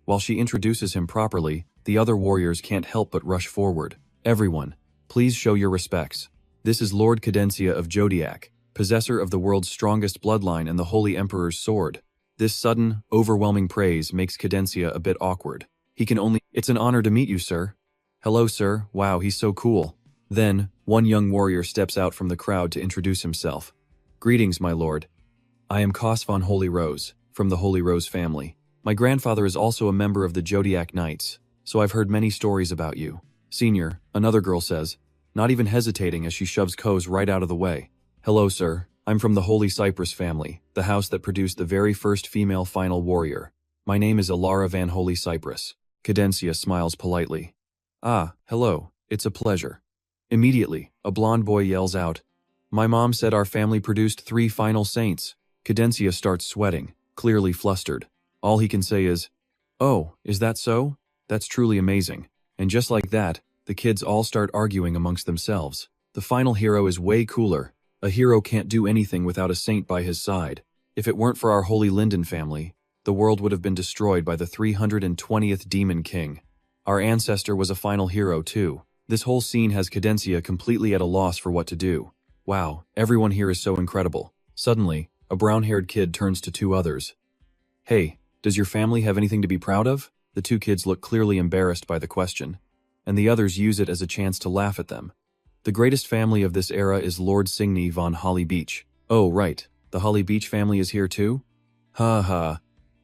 While she introduces him properly, the other warriors can't help but rush forward. "Everyone, please show your respects. This is Lord Cadencia of Jodiac." possessor of the world's strongest bloodline and the Holy Emperor's sword. This sudden, overwhelming praise makes Cadencia a bit awkward. It's an honor to meet you, sir. Hello, sir. Wow, he's so cool. Then, one young warrior steps out from the crowd to introduce himself. Greetings, my lord. I am Kos von Holy Rose, from the Holy Rose family. My grandfather is also a member of the Zodiac Knights, so I've heard many stories about you. Senior, another girl says, not even hesitating as she shoves Kos right out of the way. Hello, sir. I'm from the Holy Cypress family, the house that produced the very first female final warrior. My name is Ilara van Holy Cypress. Cadencia smiles politely. Ah, hello. It's a pleasure. Immediately, a blonde boy yells out, my mom said our family produced 3 final saints. Cadencia starts sweating, clearly flustered. All he can say is, oh, is that so? That's truly amazing. And just like that, the kids all start arguing amongst themselves. The final hero is way cooler. A hero can't do anything without a saint by his side. If it weren't for our Holy Linden family, the world would have been destroyed by the 320th Demon King. Our ancestor was a final hero too. This whole scene has Cadencia completely at a loss for what to do. Wow, everyone here is so incredible. Suddenly, a brown-haired kid turns to 2 others. Hey, does your family have anything to be proud of? The 2 kids look clearly embarrassed by the question, and the others use it as a chance to laugh at them. The greatest family of this era is Lord Signy von Holly Beach. Oh, right, the Holly Beach family is here too? Ha ha.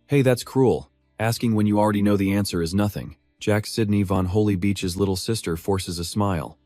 Hey, that's cruel. Asking when you already know the answer is nothing. Jack Sidney von Holy Beach's little sister forces a smile.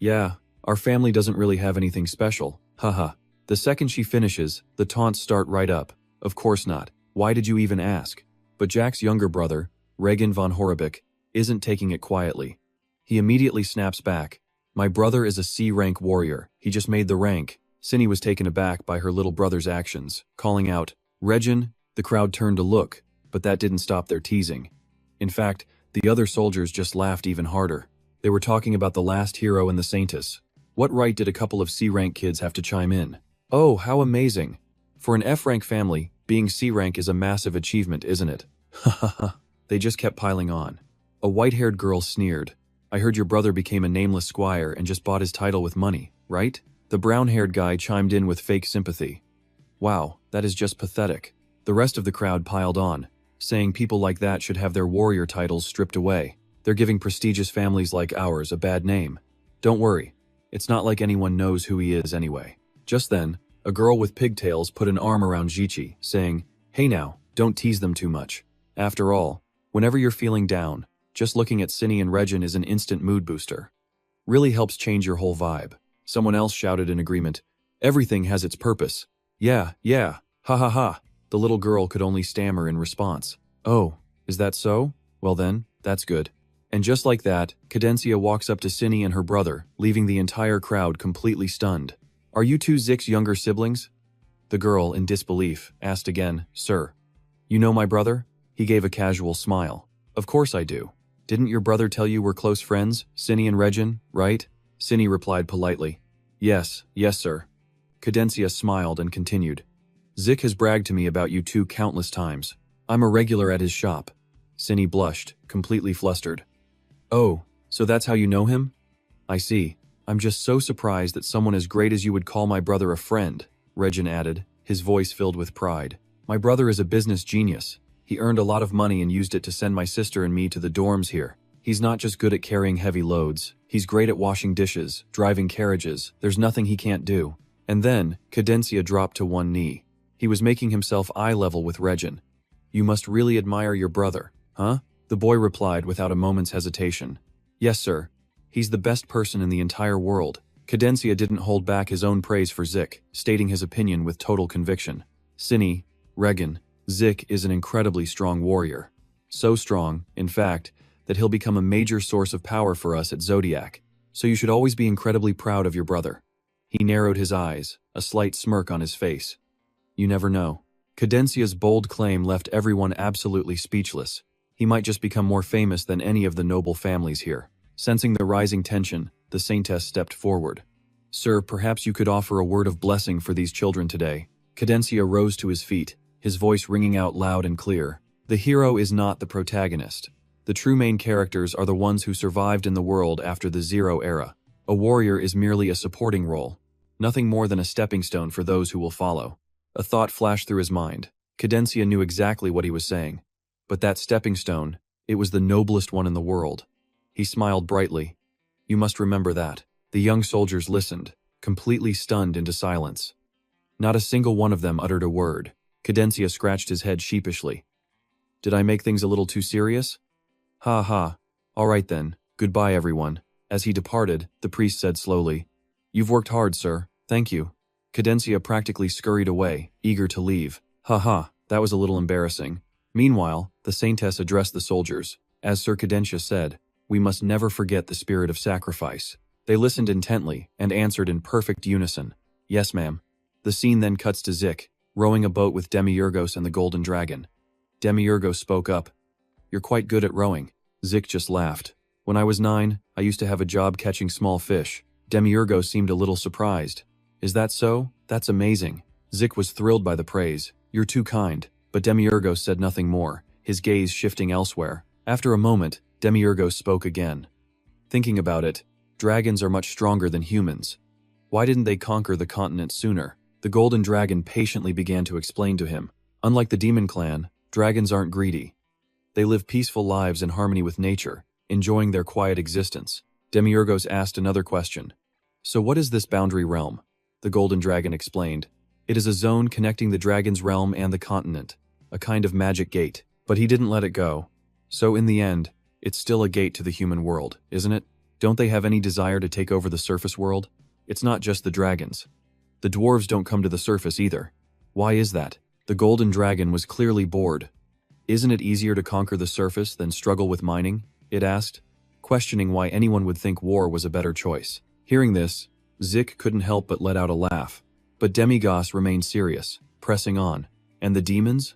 Yeah, our family doesn't really have anything special, haha. The second she finishes, the taunts start right up. Of course not. Why did you even ask? But Jack's younger brother, Regan von Horribik, isn't taking it quietly. He immediately snaps back. My brother is a C-rank warrior. He just made the rank. Cindy was taken aback by her little brother's actions, calling out, Regin. The crowd turned to look, but that didn't stop their teasing. In fact, the other soldiers just laughed even harder. They were talking about the last hero in the Saintess. What right did a couple of C-rank kids have to chime in? Oh, how amazing. For an F-rank family, being C-rank is a massive achievement, isn't it? Ha ha ha. They just kept piling on. A white-haired girl sneered. I heard your brother became a nameless squire and just bought his title with money, right? The brown-haired guy chimed in with fake sympathy. Wow, that is just pathetic. The rest of the crowd piled on, saying people like that should have their warrior titles stripped away. They're giving prestigious families like ours a bad name. Don't worry, it's not like anyone knows who he is anyway. Just then, a girl with pigtails put an arm around Jichi, saying, hey now, don't tease them too much. After all, whenever you're feeling down, just looking at Cinny and Regin is an instant mood booster. Really helps change your whole vibe. Someone else shouted in agreement, everything has its purpose. Yeah, ha ha ha. The little girl could only stammer in response. Oh, is that so? Well then, that's good. And just like that, Cadencia walks up to Cinny and her brother, leaving the entire crowd completely stunned. Are you 2 Zick's younger siblings? The girl, in disbelief, asked again, Sir, you know my brother? He gave a casual smile. Of course I do. Didn't your brother tell you we're close friends, Cinny and Regin, right? Cinny replied politely. Yes, sir. Cadencia smiled and continued. Zick has bragged to me about you 2 countless times. I'm a regular at his shop. Cinny blushed, completely flustered. Oh, so that's how you know him? I see. I'm just so surprised that someone as great as you would call my brother a friend, Regin added, his voice filled with pride. My brother is a business genius. He earned a lot of money and used it to send my sister and me to the dorms here. He's not just good at carrying heavy loads. He's great at washing dishes, driving carriages. There's nothing he can't do. And then, Cadencia dropped to one knee. He was making himself eye level with Regin. You must really admire your brother, huh? The boy replied without a moment's hesitation. Yes, sir. He's the best person in the entire world. Cadencia didn't hold back his own praise for Zick, stating his opinion with total conviction. Cinny, Regin, Zick is an incredibly strong warrior. So strong, in fact, that he'll become a major source of power for us at Zodiac. So you should always be incredibly proud of your brother. He narrowed his eyes, a slight smirk on his face. You never know. Cadencia's bold claim left everyone absolutely speechless. He might just become more famous than any of the noble families here. Sensing the rising tension, the Saintess stepped forward. Sir, perhaps you could offer a word of blessing for these children today. Cadencia rose to his feet, his voice ringing out loud and clear. The hero is not the protagonist. The true main characters are the ones who survived in the world after the Zero era. A warrior is merely a supporting role. nothing more than a stepping stone for those who will follow. A thought flashed through his mind. Cadencia knew exactly what he was saying. But that stepping stone, it was the noblest one in the world. He smiled brightly. You must remember that. The young soldiers listened, completely stunned into silence. Not a single one of them uttered a word. Cadencia scratched his head sheepishly. Did I make things a little too serious? Ha ha. All right then, goodbye everyone. As he departed, the priest said slowly, You've worked hard, sir. Thank you. Cadencia practically scurried away, eager to leave. Ha ha, that was a little embarrassing. Meanwhile, the saintess addressed the soldiers. As Sir Cadencia said, we must never forget the spirit of sacrifice. They listened intently and answered in perfect unison. Yes, ma'am. The scene then cuts to Zik, rowing a boat with Demiurgos and the Golden Dragon. Demiurgos spoke up. You're quite good at rowing. Zik just laughed. When I was 9, I used to have a job catching small fish. Demiurgos seemed a little surprised. Is that so? That's amazing. Zik was thrilled by the praise. You're too kind. But Demiurgos said nothing more, his gaze shifting elsewhere. After a moment, Demiurgos spoke again. Thinking about it, dragons are much stronger than humans. Why didn't they conquer the continent sooner? The Golden Dragon patiently began to explain to him. Unlike the Demon Clan, dragons aren't greedy. They live peaceful lives in harmony with nature, enjoying their quiet existence. Demiurgos asked another question. So what is this boundary realm? The Golden Dragon explained. It is a zone connecting the dragon's realm and the continent, a kind of magic gate. But he didn't let it go. So in the end, it's still a gate to the human world, isn't it? Don't they have any desire to take over the surface world? It's not just the dragons. The dwarves don't come to the surface either. Why is that? The Golden Dragon was clearly bored. Isn't it easier to conquer the surface than struggle with mining? It asked, questioning why anyone would think war was a better choice. Hearing this, Zik couldn't help but let out a laugh. But Demigos remained serious, pressing on. And the demons?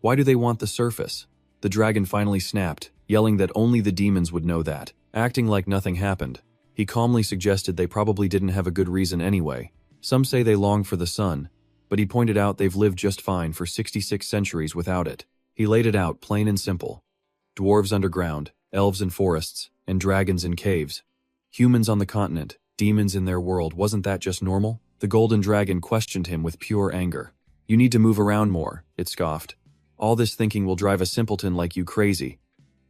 Why do they want the surface? The dragon finally snapped, yelling that only the demons would know that. Acting like nothing happened, he calmly suggested they probably didn't have a good reason anyway. Some say they long for the sun, but he pointed out they've lived just fine for 66 centuries without it. He laid it out plain and simple. Dwarves underground, elves in forests, and dragons in caves. Humans on the continent, demons in their world, wasn't that just normal? The Golden Dragon questioned him with pure anger. You need to move around more, it scoffed. All this thinking will drive a simpleton like you crazy.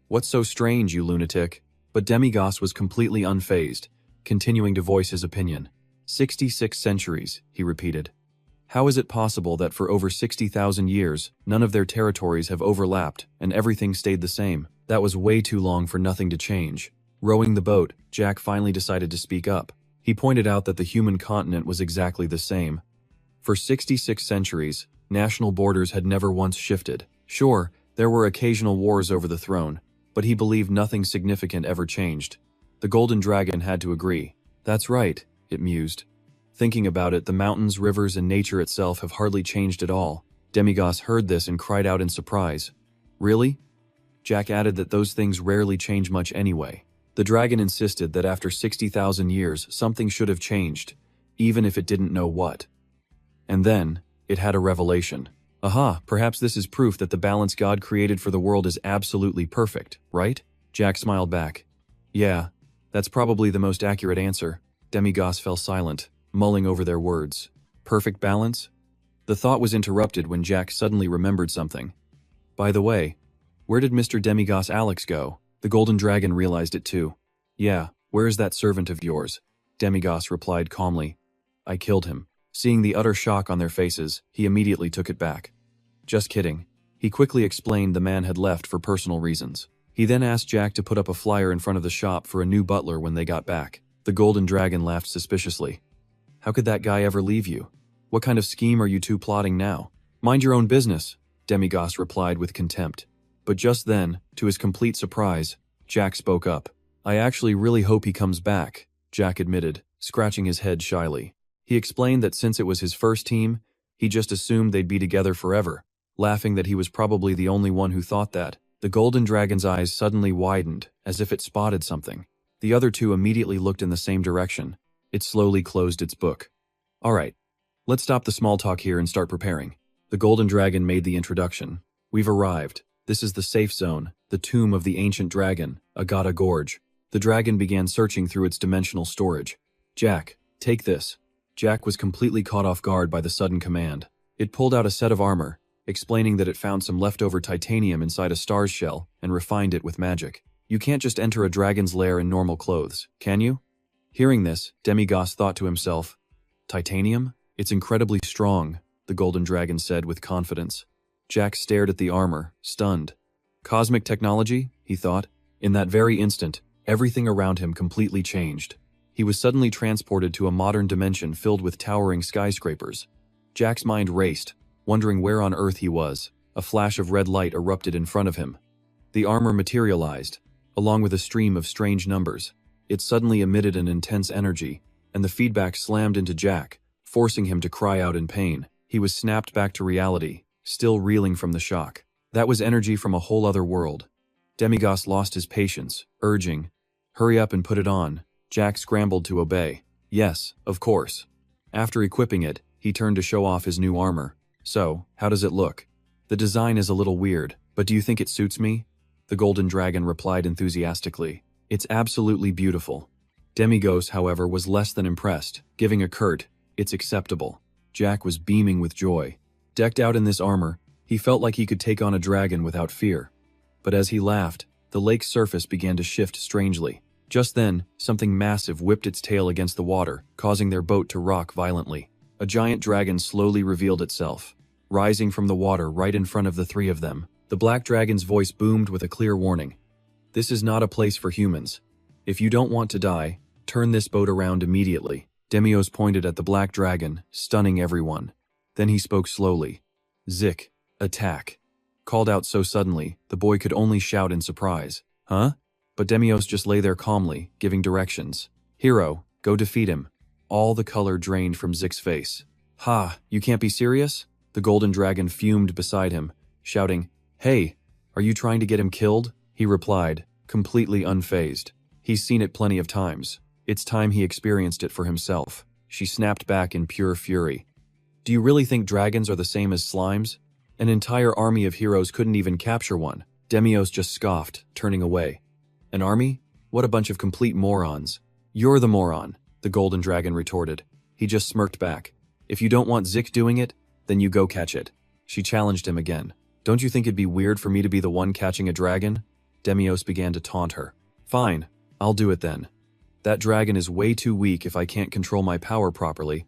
What's so strange, you lunatic? But Demigos was completely unfazed, continuing to voice his opinion. 66 centuries, he repeated. How is it possible that for over 60,000 years, none of their territories have overlapped and everything stayed the same? That was way too long for nothing to change. Rowing the boat, Jack finally decided to speak up. He pointed out that the human continent was exactly the same. For 66 centuries, national borders had never once shifted. Sure, there were occasional wars over the throne, but he believed nothing significant ever changed. The Golden Dragon had to agree. That's right, it mused. Thinking about it, the mountains, rivers, and nature itself have hardly changed at all. Demigos heard this and cried out in surprise. Really? Jack added that those things rarely change much anyway. The dragon insisted that after 60,000 years, something should have changed, even if it didn't know what. And then, it had a revelation. Aha, perhaps this is proof that the balance God created for the world is absolutely perfect, right? Jack smiled back. Yeah, that's probably the most accurate answer. Demigos fell silent, mulling over their words. Perfect balance? The thought was interrupted when Jack suddenly remembered something. By the way, where did Mr. Demigos Alex go? The Golden Dragon realized it too. Yeah, where is that servant of yours? Demigos replied calmly. I killed him. Seeing the utter shock on their faces, he immediately took it back. Just kidding. He quickly explained the man had left for personal reasons. He then asked Jack to put up a flyer in front of the shop for a new butler when they got back. The Golden Dragon laughed suspiciously. How could that guy ever leave you? What kind of scheme are you two plotting now? Mind your own business, Demigos replied with contempt. But just then, to his complete surprise, Jack spoke up. I actually really hope he comes back, Jack admitted, scratching his head shyly. He explained that since it was his first team, he just assumed they'd be together forever, laughing that he was probably the only one who thought that. The Golden Dragon's eyes suddenly widened, as if it spotted something. The other two immediately looked in the same direction. It slowly closed its book. All right, let's stop the small talk here and start preparing. The Golden Dragon made the introduction. We've arrived. This is the safe zone, the tomb of the ancient dragon, Agata Gorge. The dragon began searching through its dimensional storage. Jack, take this. Jack was completely caught off guard by the sudden command. It pulled out a set of armor, explaining that it found some leftover titanium inside a star's shell and refined it with magic. You can't just enter a dragon's lair in normal clothes, can you? Hearing this, Demigos thought to himself, "Titanium? It's incredibly strong," the golden dragon said with confidence. Jack stared at the armor, stunned. Cosmic technology, he thought. In that very instant, everything around him completely changed. He was suddenly transported to a modern dimension filled with towering skyscrapers. Jack's mind raced, wondering where on earth he was. A flash of red light erupted in front of him. The armor materialized, along with a stream of strange numbers. It suddenly emitted an intense energy, and the feedback slammed into Jack, forcing him to cry out in pain. He was snapped back to reality, still reeling from the shock. That was energy from a whole other world. Demigos lost his patience, urging, "Hurry up and put it on." Jack scrambled to obey. Yes, of course. After equipping it, he turned to show off his new armor. "So, how does it look?" "The design is a little weird, but do you think it suits me?" The golden dragon replied enthusiastically. "It's absolutely beautiful." Demigos, however, was less than impressed, giving a curt, "It's acceptable." Jack was beaming with joy. Decked out in this armor, he felt like he could take on a dragon without fear. But as he laughed, the lake's surface began to shift strangely. Just then, something massive whipped its tail against the water, causing their boat to rock violently. A giant dragon slowly revealed itself, rising from the water right in front of the three of them. The black dragon's voice boomed with a clear warning. "This is not a place for humans. If you don't want to die, turn this boat around immediately." Demios pointed at the black dragon, stunning everyone. Then he spoke slowly. "Zik, attack." Called out so suddenly, the boy could only shout in surprise. "Huh?" But Demios just lay there calmly, giving directions. "Hero, go defeat him." All the color drained from Zik's face. "Ha, you can't be serious?" The golden dragon fumed beside him, shouting, "Hey, are you trying to get him killed?" He replied, completely unfazed. "He's seen it plenty of times. It's time he experienced it for himself." She snapped back in pure fury. "Do you really think dragons are the same as slimes? An entire army of heroes couldn't even capture one." Demios just scoffed, turning away. "An army? What a bunch of complete morons." "You're the moron," the golden dragon retorted. He just smirked back. "If you don't want Zik doing it, then you go catch it." She challenged him again. "Don't you think it'd be weird for me to be the one catching a dragon?" Demios began to taunt her. "Fine, I'll do it then. That dragon is way too weak if I can't control my power properly.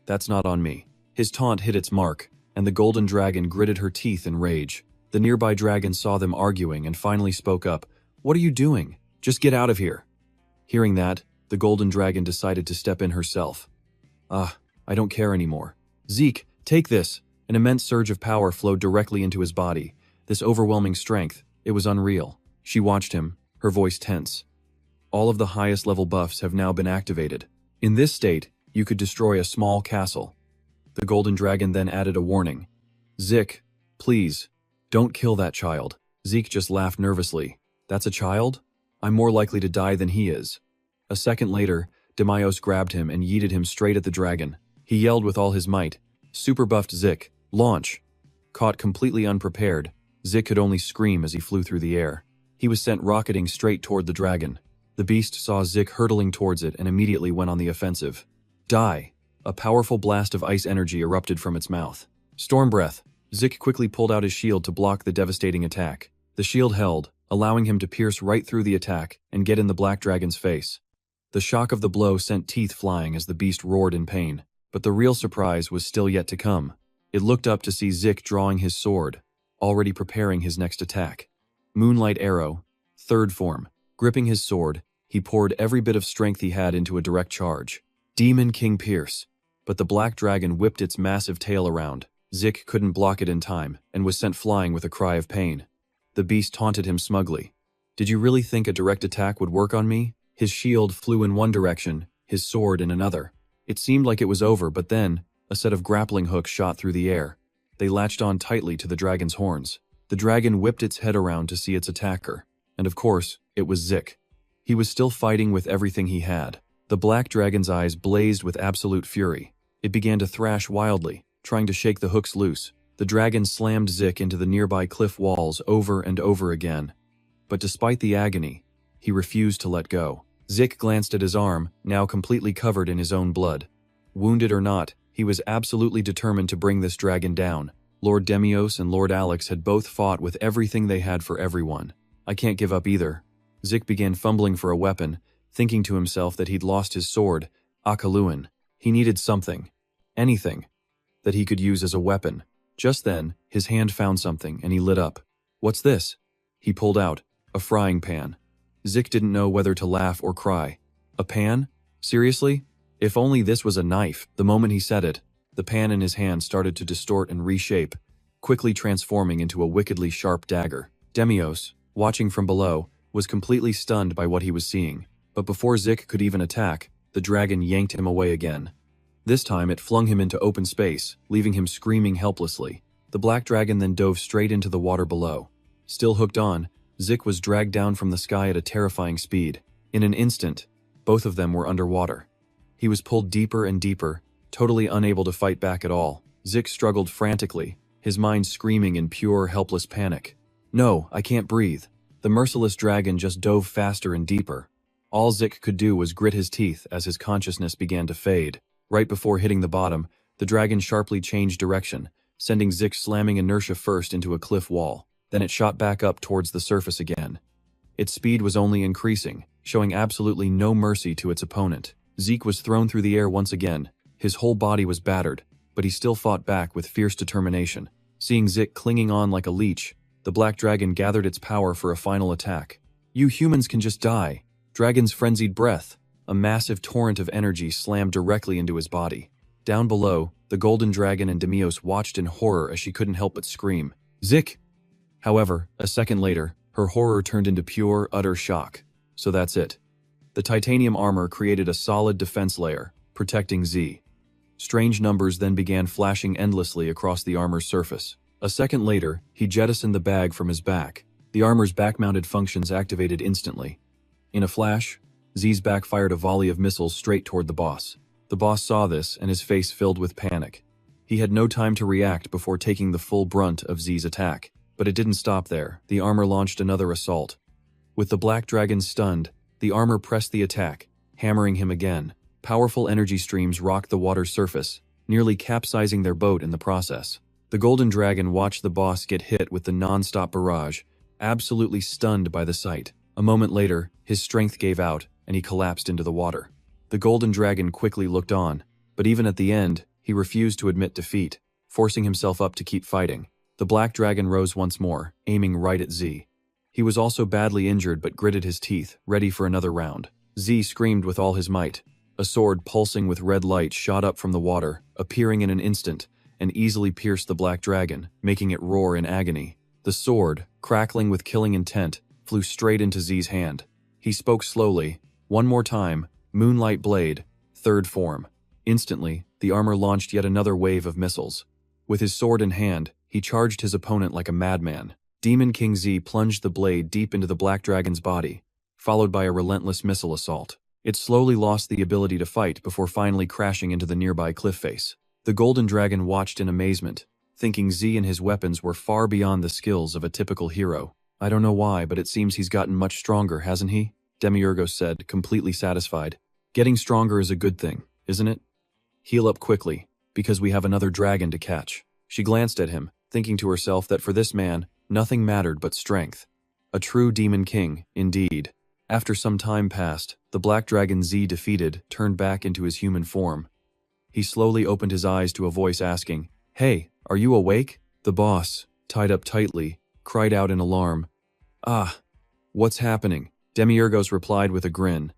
That's not on me." His taunt hit its mark, and the golden dragon gritted her teeth in rage. The nearby dragon saw them arguing and finally spoke up. "What are you doing? Just get out of here." Hearing that, the golden dragon decided to step in herself. I don't care anymore." "Zeke, take this." An immense surge of power flowed directly into his body. This overwhelming strength, it was unreal. She watched him, her voice tense. "All of the highest level buffs have now been activated. In this state, you could destroy a small castle." The golden dragon then added a warning. "Zik, please, don't kill that child." Zeke just laughed nervously. "That's a child? I'm more likely to die than he is." A second later, Demios grabbed him and yeeted him straight at the dragon. He yelled with all his might, "Super buffed Zik, launch!" Caught completely unprepared, Zik could only scream as he flew through the air. He was sent rocketing straight toward the dragon. The beast saw Zik hurtling towards it and immediately went on the offensive. "Die!" A powerful blast of ice energy erupted from its mouth. "Storm breath!" Zik quickly pulled out his shield to block the devastating attack. The shield held, allowing him to pierce right through the attack and get in the black dragon's face. The shock of the blow sent teeth flying as the beast roared in pain. But the real surprise was still yet to come. It looked up to see Zik drawing his sword, already preparing his next attack. Moonlight Arrow, third form. Gripping his sword, he poured every bit of strength he had into a direct charge. Demon King Pierce. But the black dragon whipped its massive tail around. Zik couldn't block it in time and was sent flying with a cry of pain. The beast taunted him smugly. "Did you really think a direct attack would work on me?" His shield flew in one direction, his sword in another. It seemed like it was over, but then, a set of grappling hooks shot through the air. They latched on tightly to the dragon's horns. The dragon whipped its head around to see its attacker. And of course, it was Zik. He was still fighting with everything he had. The black dragon's eyes blazed with absolute fury. It began to thrash wildly, trying to shake the hooks loose. The dragon slammed Zik into the nearby cliff walls over and over again. But despite the agony, he refused to let go. Zik glanced at his arm, now completely covered in his own blood. Wounded or not, he was absolutely determined to bring this dragon down. Lord Demios and Lord Alex had both fought with everything they had for everyone. I can't give up either. Zik began fumbling for a weapon, thinking to himself that he'd lost his sword, Akaluan. He needed something. Anything. That he could use as a weapon. Just then, his hand found something and he lit up. What's this? He pulled out a frying pan. Zik didn't know whether to laugh or cry. A pan? Seriously? If only this was a knife. The moment he said it, the pan in his hand started to distort and reshape, quickly transforming into a wickedly sharp dagger. Demios, watching from below, was completely stunned by what he was seeing. But before Zik could even attack, the dragon yanked him away again. This time it flung him into open space, leaving him screaming helplessly. The black dragon then dove straight into the water below. Still hooked on, Zik was dragged down from the sky at a terrifying speed. In an instant, both of them were underwater. He was pulled deeper and deeper, totally unable to fight back at all. Zik struggled frantically, his mind screaming in pure, helpless panic. No, I can't breathe. The merciless dragon just dove faster and deeper. All Zik could do was grit his teeth as his consciousness began to fade. Right before hitting the bottom, the dragon sharply changed direction, sending Zik slamming inertia first into a cliff wall. Then it shot back up towards the surface again. Its speed was only increasing, showing absolutely no mercy to its opponent. Zik was thrown through the air once again. His whole body was battered, but he still fought back with fierce determination. Seeing Zik clinging on like a leech, the black dragon gathered its power for a final attack. You humans can just die. Dragon's frenzied breath. A massive torrent of energy slammed directly into his body. Down below, the golden dragon and Demios watched in horror as she couldn't help but scream, Zik! However, a second later, her horror turned into pure, utter shock. So that's it. The titanium armor created a solid defense layer, protecting Z. Strange numbers then began flashing endlessly across the armor's surface. A second later, he jettisoned the bag from his back. The armor's back-mounted functions activated instantly. In a flash, Z's back fired a volley of missiles straight toward the boss. The boss saw this and his face filled with panic. He had no time to react before taking the full brunt of Z's attack. But it didn't stop there. The armor launched another assault. With the black dragon stunned, the armor pressed the attack, hammering him again. Powerful energy streams rocked the water's surface, nearly capsizing their boat in the process. The golden dragon watched the boss get hit with the non-stop barrage, absolutely stunned by the sight. A moment later, his strength gave out, and he collapsed into the water. The golden dragon quickly looked on, but even at the end, he refused to admit defeat, forcing himself up to keep fighting. The black dragon rose once more, aiming right at Z. He was also badly injured but gritted his teeth, ready for another round. Z screamed with all his might. A sword pulsing with red light shot up from the water, appearing in an instant, and easily pierced the black dragon, making it roar in agony. The sword, crackling with killing intent, flew straight into Z's hand. He spoke slowly. One more time, Moonlight Blade, third form. Instantly, the armor launched yet another wave of missiles. With his sword in hand, he charged his opponent like a madman. Demon King Z plunged the blade deep into the black dragon's body, followed by a relentless missile assault. It slowly lost the ability to fight before finally crashing into the nearby cliff face. The golden dragon watched in amazement, thinking Z and his weapons were far beyond the skills of a typical hero. I don't know why, but it seems he's gotten much stronger, hasn't he? Demiurgos said, completely satisfied. Getting stronger is a good thing, isn't it? Heal up quickly, because we have another dragon to catch. She glanced at him, thinking to herself that for this man, nothing mattered but strength. A true demon king, indeed. After some time passed, the black dragon Z defeated turned back into his human form. He slowly opened his eyes to a voice asking, Hey, are you awake? The boss, tied up tightly, cried out in alarm. Ah, what's happening? Demiurgos replied with a grin.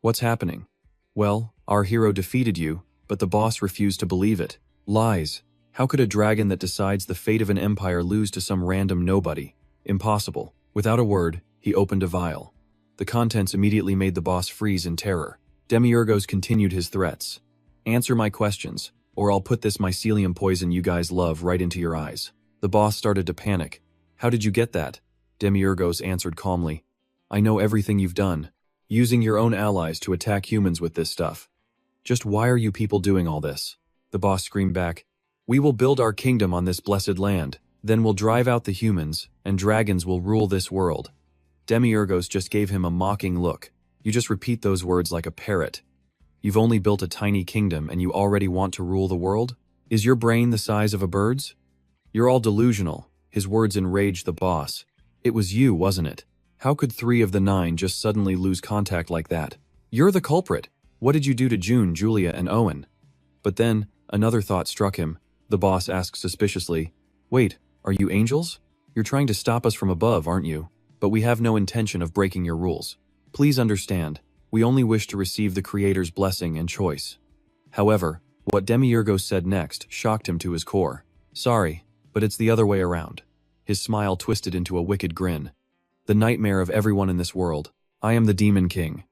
What's happening? Well, our hero defeated you, but the boss refused to believe it. Lies. How could a dragon that decides the fate of an empire lose to some random nobody? Impossible. Without a word, he opened a vial. The contents immediately made the boss freeze in terror. Demiurgos continued his threats. Answer my questions, or I'll put this mycelium poison you guys love right into your eyes. The boss started to panic. How did you get that? Demiurgos answered calmly. I know everything you've done, using your own allies to attack humans with this stuff. Just why are you people doing all this? The boss screamed back. We will build our kingdom on this blessed land, then we'll drive out the humans, and dragons will rule this world. Demiurgos just gave him a mocking look. You just repeat those words like a parrot. You've only built a tiny kingdom and you already want to rule the world? Is your brain the size of a bird's? You're all delusional. His words enraged the boss. It was you, wasn't it? How could 3 of the 9 just suddenly lose contact like that? You're the culprit. What did you do to June, Julia, and Owen? But then, another thought struck him. The boss asked suspiciously, Wait, are you angels? You're trying to stop us from above, aren't you? But we have no intention of breaking your rules. Please understand, we only wish to receive the Creator's blessing and choice. However, what Demiurgos said next shocked him to his core. Sorry, but it's the other way around. His smile twisted into a wicked grin. The nightmare of everyone in this world. I am the Demon King.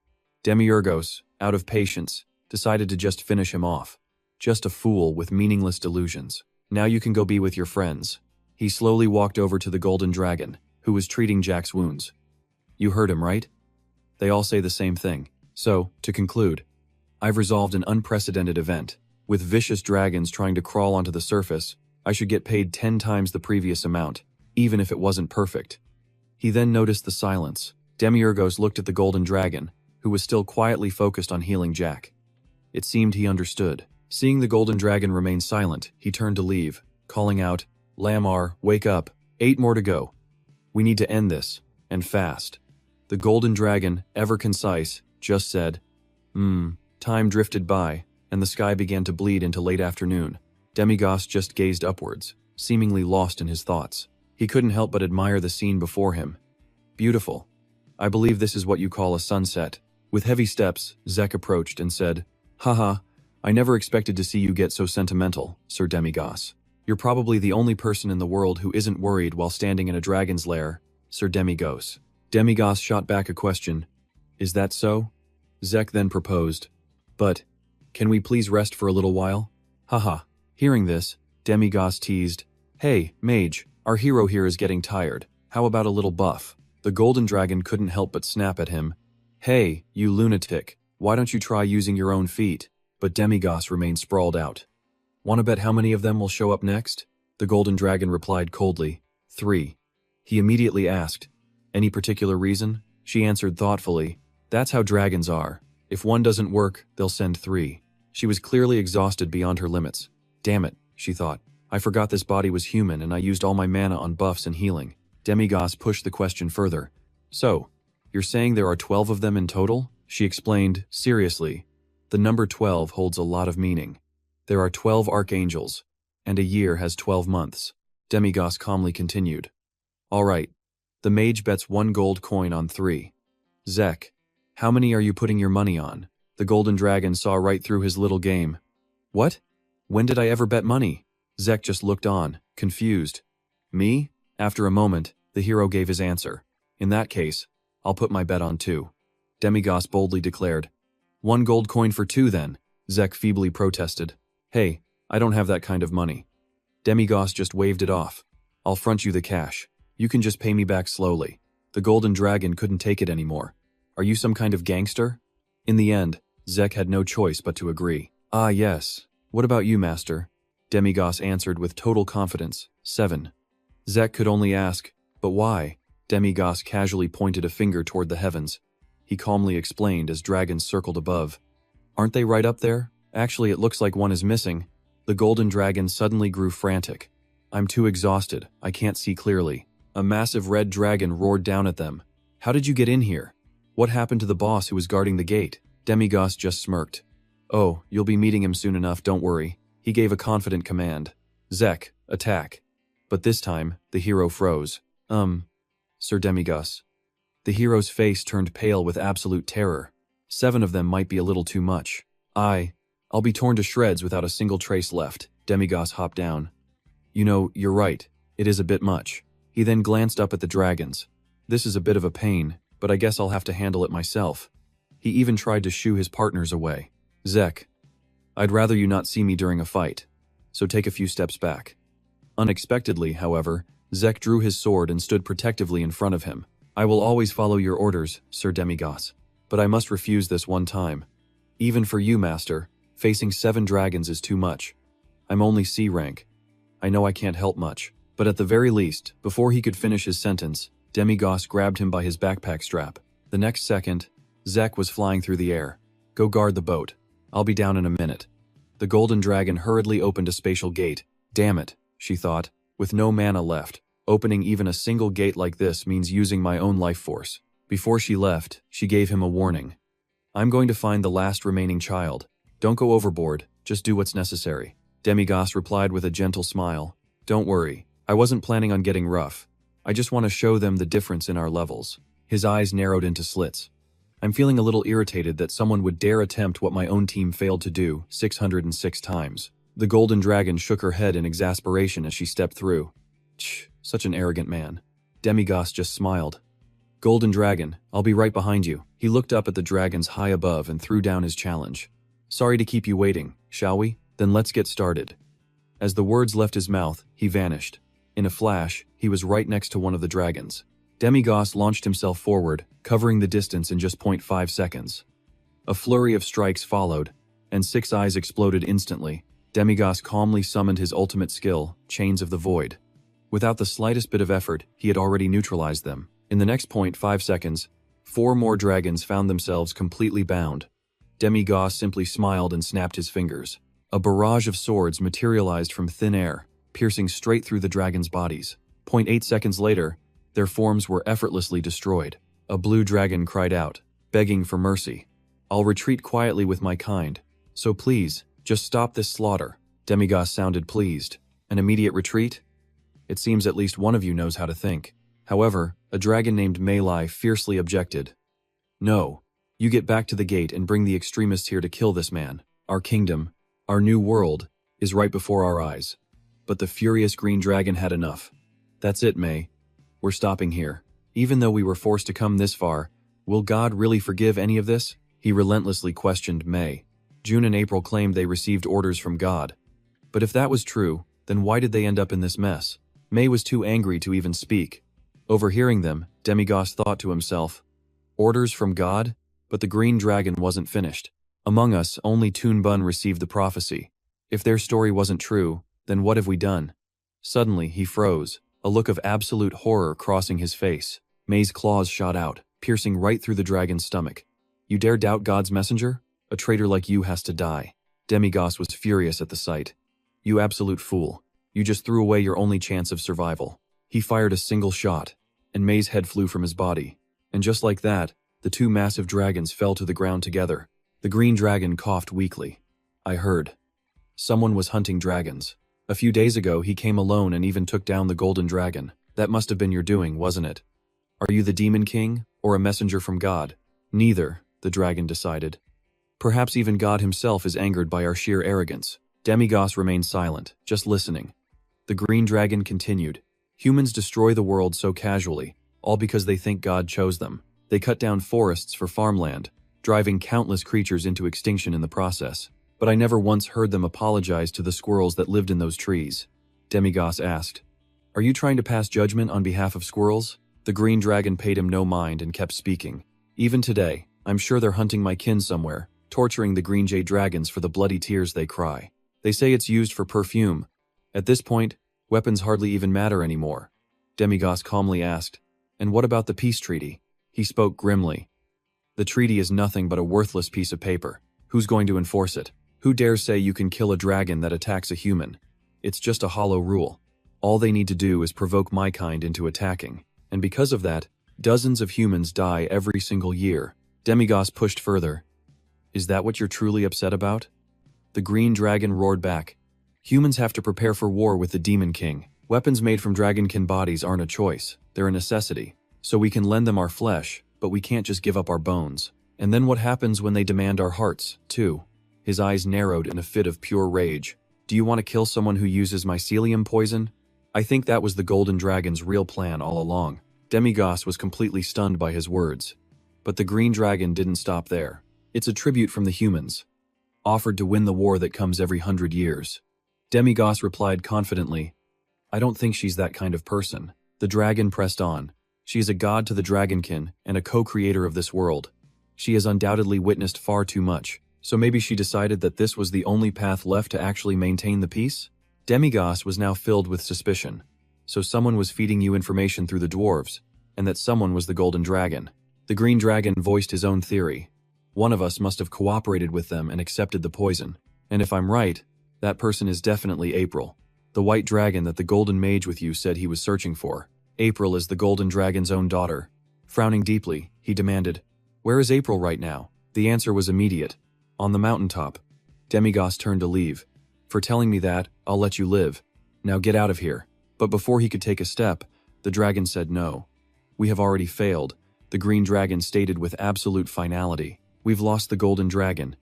Demiurgos, out of patience, decided to just finish him off. Just a fool with meaningless delusions. Now you can go be with your friends. He slowly walked over to the Golden Dragon, who was treating Jack's wounds. You heard him, right? They all say the same thing. So, to conclude, I've resolved an unprecedented event. With vicious dragons trying to crawl onto the surface, I should get paid 10 times the previous amount, even if it wasn't perfect. He then noticed the silence. Demiurgos looked at the Golden Dragon, who was still quietly focused on healing Jack. It seemed he understood. Seeing the Golden Dragon remain silent, he turned to leave, calling out, Lamar, wake up. 8 more to go. We need to end this, and fast. The Golden Dragon, ever concise, just said, Time drifted by, and the sky began to bleed into late afternoon. Demiurgos just gazed upwards, seemingly lost in his thoughts. He couldn't help but admire the scene before him. Beautiful. I believe this is what you call a sunset. With heavy steps, Zek approached and said, Haha, I never expected to see you get so sentimental, Sir Demiurgos. You're probably the only person in the world who isn't worried while standing in a dragon's lair, Sir Demiurgos. Demiurgos shot back a question. Is that so? Zek then proposed. But, can we please rest for a little while? Haha. Hearing this, Demiurgos teased. Hey, mage, our hero here is getting tired. How about a little buff? The Golden Dragon couldn't help but snap at him. Hey, you lunatic, why don't you try using your own feet? But Demiurgos remained sprawled out. Wanna bet how many of them will show up next? The Golden Dragon replied coldly. 3. He immediately asked, Any particular reason? She answered thoughtfully, That's how dragons are. If one doesn't work, they'll send 3. She was clearly exhausted beyond her limits. Damn it, she thought. I forgot this body was human and I used all my mana on buffs and healing. Demiurgos pushed the question further. So, you're saying there are 12 of them in total? She explained, seriously. The number 12 holds a lot of meaning. There are 12 archangels, and a year has 12 months. Demiurgos calmly continued. All right. The mage bets 1 gold coin on 3. Zek, how many are you putting your money on? The Golden Dragon saw right through his little game. What? When did I ever bet money? Zek just looked on, confused. Me? After a moment, the hero gave his answer. In that case, I'll put my bet on 2. Demiurgos boldly declared. 1 gold coin for 2 then, Zek feebly protested. Hey, I don't have that kind of money. Demiurgos just waved it off. I'll front you the cash. You can just pay me back slowly. The Golden Dragon couldn't take it anymore. Are you some kind of gangster? In the end, Zek had no choice but to agree. Ah yes. What about you, master? Demiurgos answered with total confidence. 7. Zek could only ask, but why? Demiurgos casually pointed a finger toward the heavens. He calmly explained as dragons circled above. Aren't they right up there? Actually, it looks like one is missing. The Golden Dragon suddenly grew frantic. I'm too exhausted. I can't see clearly. A massive red dragon roared down at them. How did you get in here? What happened to the boss who was guarding the gate? Demiurgos just smirked. Oh, you'll be meeting him soon enough, don't worry. He gave a confident command. Zek, attack. But this time, the hero froze. Sir Demiurgos. The hero's face turned pale with absolute terror. 7 of them might be a little too much. I'll be torn to shreds without a single trace left. Demiurgos hopped down. You know, you're right. It is a bit much. He then glanced up at the dragons. This is a bit of a pain, but I guess I'll have to handle it myself. He even tried to shoo his partners away. Zek, I'd rather you not see me during a fight, so take a few steps back. Unexpectedly, however, Zek drew his sword and stood protectively in front of him. I will always follow your orders, Sir Demiurgos, but I must refuse this one time. Even for you, master, facing 7 dragons is too much. I'm only C rank. I know I can't help much, but at the very least, before he could finish his sentence, Demiurgos grabbed him by his backpack strap. The next second, Zek was flying through the air. Go guard the boat. I'll be down in a minute. The golden dragon hurriedly opened a spatial gate. Damn it, she thought, with no mana left. Opening even a single gate like this means using my own life force. Before she left, she gave him a warning. I'm going to find the last remaining child. Don't go overboard, just do what's necessary. Demigos replied with a gentle smile. Don't worry, I wasn't planning on getting rough. I just want to show them the difference in our levels. His eyes narrowed into slits. I'm feeling a little irritated that someone would dare attempt what my own team failed to do 606 times. The golden dragon shook her head in exasperation as she stepped through. Tch, such an arrogant man. Demigos just smiled. Golden dragon, I'll be right behind you. He looked up at the dragons high above and threw down his challenge. Sorry to keep you waiting, shall we? Then let's get started. As the words left his mouth, he vanished. In a flash, he was right next to one of the dragons. Demigos launched himself forward, covering the distance in just 0.5 seconds. A flurry of strikes followed, and Six Eyes exploded instantly. Demigos calmly summoned his ultimate skill, Chains of the Void. Without the slightest bit of effort, he had already neutralized them. In the next 0.5 seconds, 4 more dragons found themselves completely bound. Demigos simply smiled and snapped his fingers. A barrage of swords materialized from thin air, piercing straight through the dragons' bodies. 0.8 seconds later, their forms were effortlessly destroyed. A blue dragon cried out, begging for mercy. I'll retreat quietly with my kind, so please, just stop this slaughter. Demigos sounded pleased. An immediate retreat? It seems at least one of you knows how to think. However, a dragon named Meili fiercely objected. No, you get back to the gate and bring the extremists here to kill this man. Our kingdom, our new world, is right before our eyes. But the furious green dragon had enough. That's it, Mei. We're stopping here. Even though we were forced to come this far, will God really forgive any of this? He relentlessly questioned Mei. June and April claimed they received orders from God. But if that was true, then why did they end up in this mess? Mei was too angry to even speak. Overhearing them, Demigos thought to himself, orders from God? But the green dragon wasn't finished. Among us, only Toonbun received the prophecy. If their story wasn't true, then what have we done? Suddenly, he froze, a look of absolute horror crossing his face. Mei's claws shot out, piercing right through the dragon's stomach. You dare doubt God's messenger? A traitor like you has to die. Demigos was furious at the sight. You absolute fool. You just threw away your only chance of survival. He fired a single shot, and Mei's head flew from his body. And just like that, the 2 massive dragons fell to the ground together. The green dragon coughed weakly. I heard. Someone was hunting dragons. A few days ago, he came alone and even took down the golden dragon. That must have been your doing, wasn't it? Are you the demon king, or a messenger from God? Neither, the dragon decided. Perhaps even God himself is angered by our sheer arrogance. Demigos remained silent, just listening. The green dragon continued. Humans destroy the world so casually, all because they think God chose them. They cut down forests for farmland, driving countless creatures into extinction in the process. But I never once heard them apologize to the squirrels that lived in those trees. Demigos asked, Are you trying to pass judgment on behalf of squirrels? The green dragon paid him no mind and kept speaking. Even today, I'm sure they're hunting my kin somewhere, torturing the green jade dragons for the bloody tears they cry. They say it's used for perfume. At this point, weapons hardly even matter anymore. Demigos calmly asked, And what about the peace treaty? He spoke grimly. The treaty is nothing but a worthless piece of paper. Who's going to enforce it? Who dares say you can kill a dragon that attacks a human? It's just a hollow rule. All they need to do is provoke my kind into attacking. And because of that, dozens of humans die every single year. Demigos pushed further. Is that what you're truly upset about? The green dragon roared back. Humans have to prepare for war with the Demon King. Weapons made from dragonkin bodies aren't a choice. They're a necessity. So we can lend them our flesh, but we can't just give up our bones. And then what happens when they demand our hearts, too? His eyes narrowed in a fit of pure rage. Do you want to kill someone who uses mycelium poison? I think that was the golden dragon's real plan all along. Demigos was completely stunned by his words. But the green dragon didn't stop there. It's a tribute from the humans, offered to win the war that comes every 100 years. Demigos replied confidently, I don't think she's that kind of person. The dragon pressed on. She is a god to the dragonkin and a co-creator of this world. She has undoubtedly witnessed far too much. So maybe she decided that this was the only path left to actually maintain the peace? Demigos was now filled with suspicion. So someone was feeding you information through the dwarves, and that someone was the golden dragon. The green dragon voiced his own theory. One of us must have cooperated with them and accepted the poison. And if I'm right, that person is definitely April, the white dragon that the golden mage with you said he was searching for. April is the golden dragon's own daughter. Frowning deeply, he demanded, "Where is April right now?" The answer was immediate. "On the mountaintop." Demigos turned to leave. "For telling me that, I'll let you live. Now get out of here." But before he could take a step, the dragon said no. "We have already failed," the green dragon stated with absolute finality. "We've lost the golden dragon,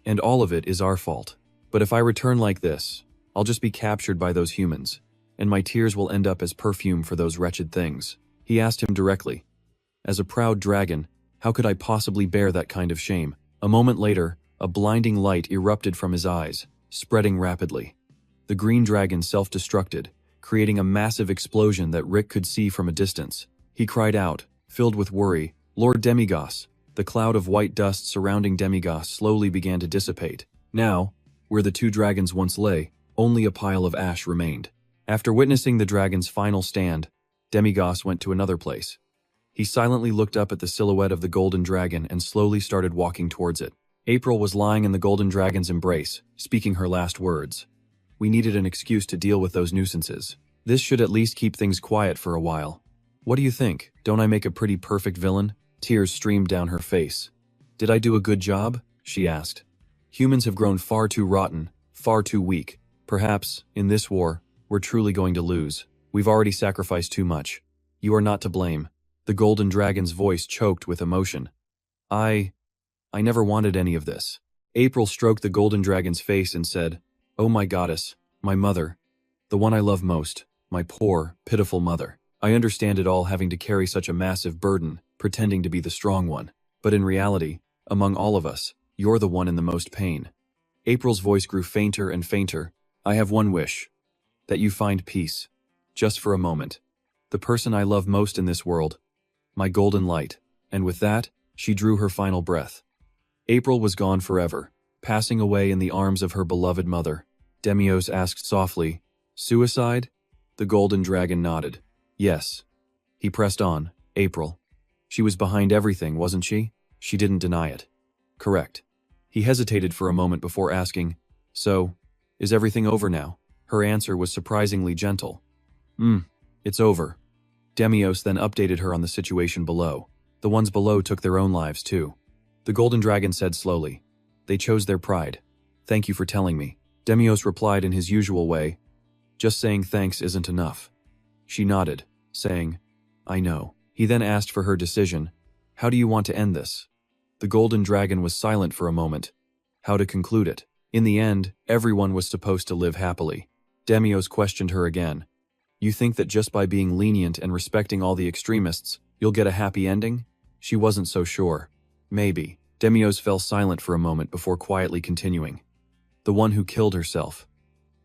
and all of it is our fault. But if I return like this, I'll just be captured by those humans, and my tears will end up as perfume for those wretched things." He asked him directly, "As a proud dragon, how could I possibly bear that kind of shame?" A moment later, a blinding light erupted from his eyes, spreading rapidly. The green dragon self-destructed, creating a massive explosion that Rick could see from a distance. He cried out, filled with worry, "Lord Demigos!" The cloud of white dust surrounding Demigos slowly began to dissipate. Now, where the two dragons once lay, only a pile of ash remained. After witnessing the dragon's final stand, Demigos went to another place. He silently looked up at the silhouette of the golden dragon and slowly started walking towards it. April was lying in the golden dragon's embrace, speaking her last words. "We needed an excuse to deal with those nuisances. This should at least keep things quiet for a while. What do you think? Don't I make a pretty perfect villain?" Tears streamed down her face. "Did I do a good job?" she asked. "Humans have grown far too rotten, far too weak. Perhaps, in this war, we're truly going to lose. We've already sacrificed too much. You are not to blame." The golden dragon's voice choked with emotion. I never wanted any of this." April stroked the golden dragon's face and said, "Oh my goddess, my mother, the one I love most, my poor, pitiful mother. I understand it all, having to carry such a massive burden, pretending to be the strong one. But in reality, among all of us, you're the one in the most pain." April's voice grew fainter and fainter. "I have one wish. That you find peace. Just for a moment. The person I love most in this world. My golden light." And with that, she drew her final breath. April was gone forever, passing away in the arms of her beloved mother. Demios asked softly, "Suicide?" The golden dragon nodded. "Yes." He pressed on, "April. She was behind everything, wasn't she? She didn't deny it." "Correct." He hesitated for a moment before asking, "So, is everything over now?" Her answer was surprisingly gentle. It's over." Demios then updated her on the situation below. The ones below took their own lives too. The golden dragon said slowly, "They chose their pride. Thank you for telling me." Demios replied in his usual way, "Just saying thanks isn't enough." She nodded, saying, "I know." He then asked for her decision. "How do you want to end this?" The golden dragon was silent for a moment. How to conclude it? In the end, everyone was supposed to live happily. Demios questioned her again. "You think that just by being lenient and respecting all the extremists, you'll get a happy ending?" She wasn't so sure. "Maybe." Demios fell silent for a moment before quietly continuing. "The one who killed herself.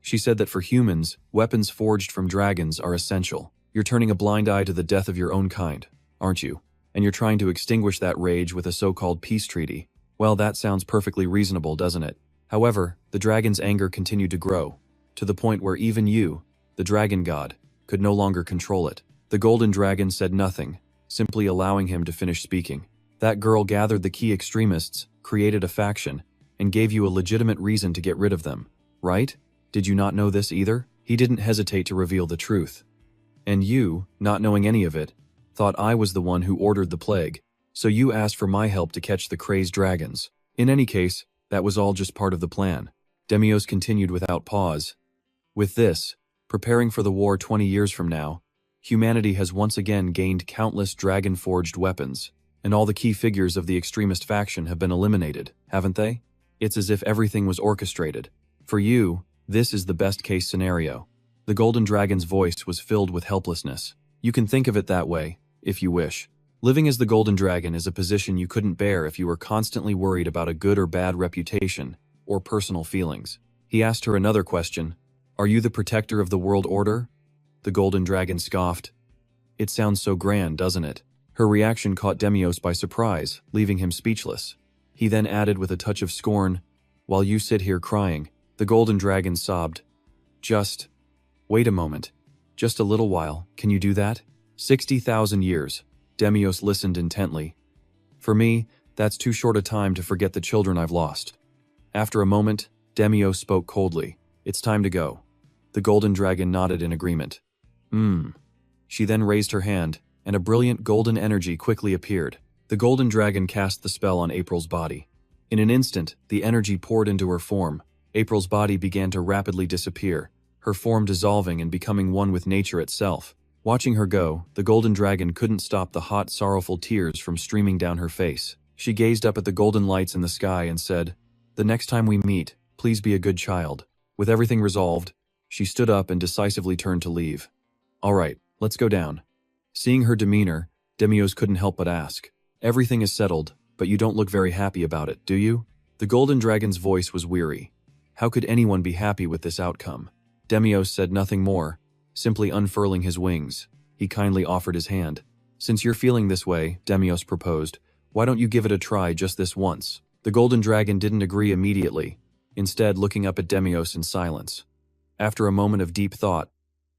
She said that for humans, weapons forged from dragons are essential. You're turning a blind eye to the death of your own kind, aren't you? And you're trying to extinguish that rage with a so-called peace treaty. Well, that sounds perfectly reasonable, doesn't it?" However, the dragon's anger continued to grow, to the point where even you, the dragon god, could no longer control it. The golden dragon said nothing, simply allowing him to finish speaking. "That girl gathered the key extremists, created a faction, and gave you a legitimate reason to get rid of them, right? Did you not know this either?" He didn't hesitate to reveal the truth. "And you, not knowing any of it, thought I was the one who ordered the plague, so you asked for my help to catch the crazed dragons. In any case, that was all just part of the plan." Demios continued without pause. "With this, preparing for the war 20 years from now, humanity has once again gained countless dragon-forged weapons, and all the key figures of the extremist faction have been eliminated, haven't they? It's as if everything was orchestrated. For you, this is the best-case scenario." The golden dragon's voice was filled with helplessness. "You can think of it that way, if you wish. Living as the golden dragon is a position you couldn't bear if you were constantly worried about a good or bad reputation, or personal feelings." He asked her another question. "Are you the protector of the world order?" The golden dragon scoffed. "It sounds so grand, doesn't it?" Her reaction caught Demios by surprise, leaving him speechless. He then added with a touch of scorn, "While you sit here crying." The golden dragon sobbed. Just wait a moment. Just a little while, can you do that?" 60,000 years. Demios listened intently. "For me, That's too short a time to forget the children I've lost. After a moment, Demio spoke coldly. It's time to go. The golden dragon nodded in agreement. She then raised her hand, and a brilliant golden energy quickly appeared. The golden dragon cast the spell on April's body. In an instant, the energy poured into her form. April's body began to rapidly disappear, her form dissolving and becoming one with nature itself. Watching her go, the golden dragon couldn't stop the hot, sorrowful tears from streaming down her face. She gazed up at the golden lights in the sky and said, "The next time we meet, please be a good child." With everything resolved, she stood up and decisively turned to leave. "All right, let's go down." Seeing her demeanor, Demios couldn't help but ask, "Everything is settled, but you don't look very happy about it, do you?" The golden dragon's voice was weary. How could anyone be happy with this outcome? Demios said nothing more, simply unfurling his wings. He kindly offered his hand. "Since you're feeling this way," Demios proposed, "why don't you give it a try just this once?" The golden dragon didn't agree immediately, instead looking up at Demios in silence. After a moment of deep thought,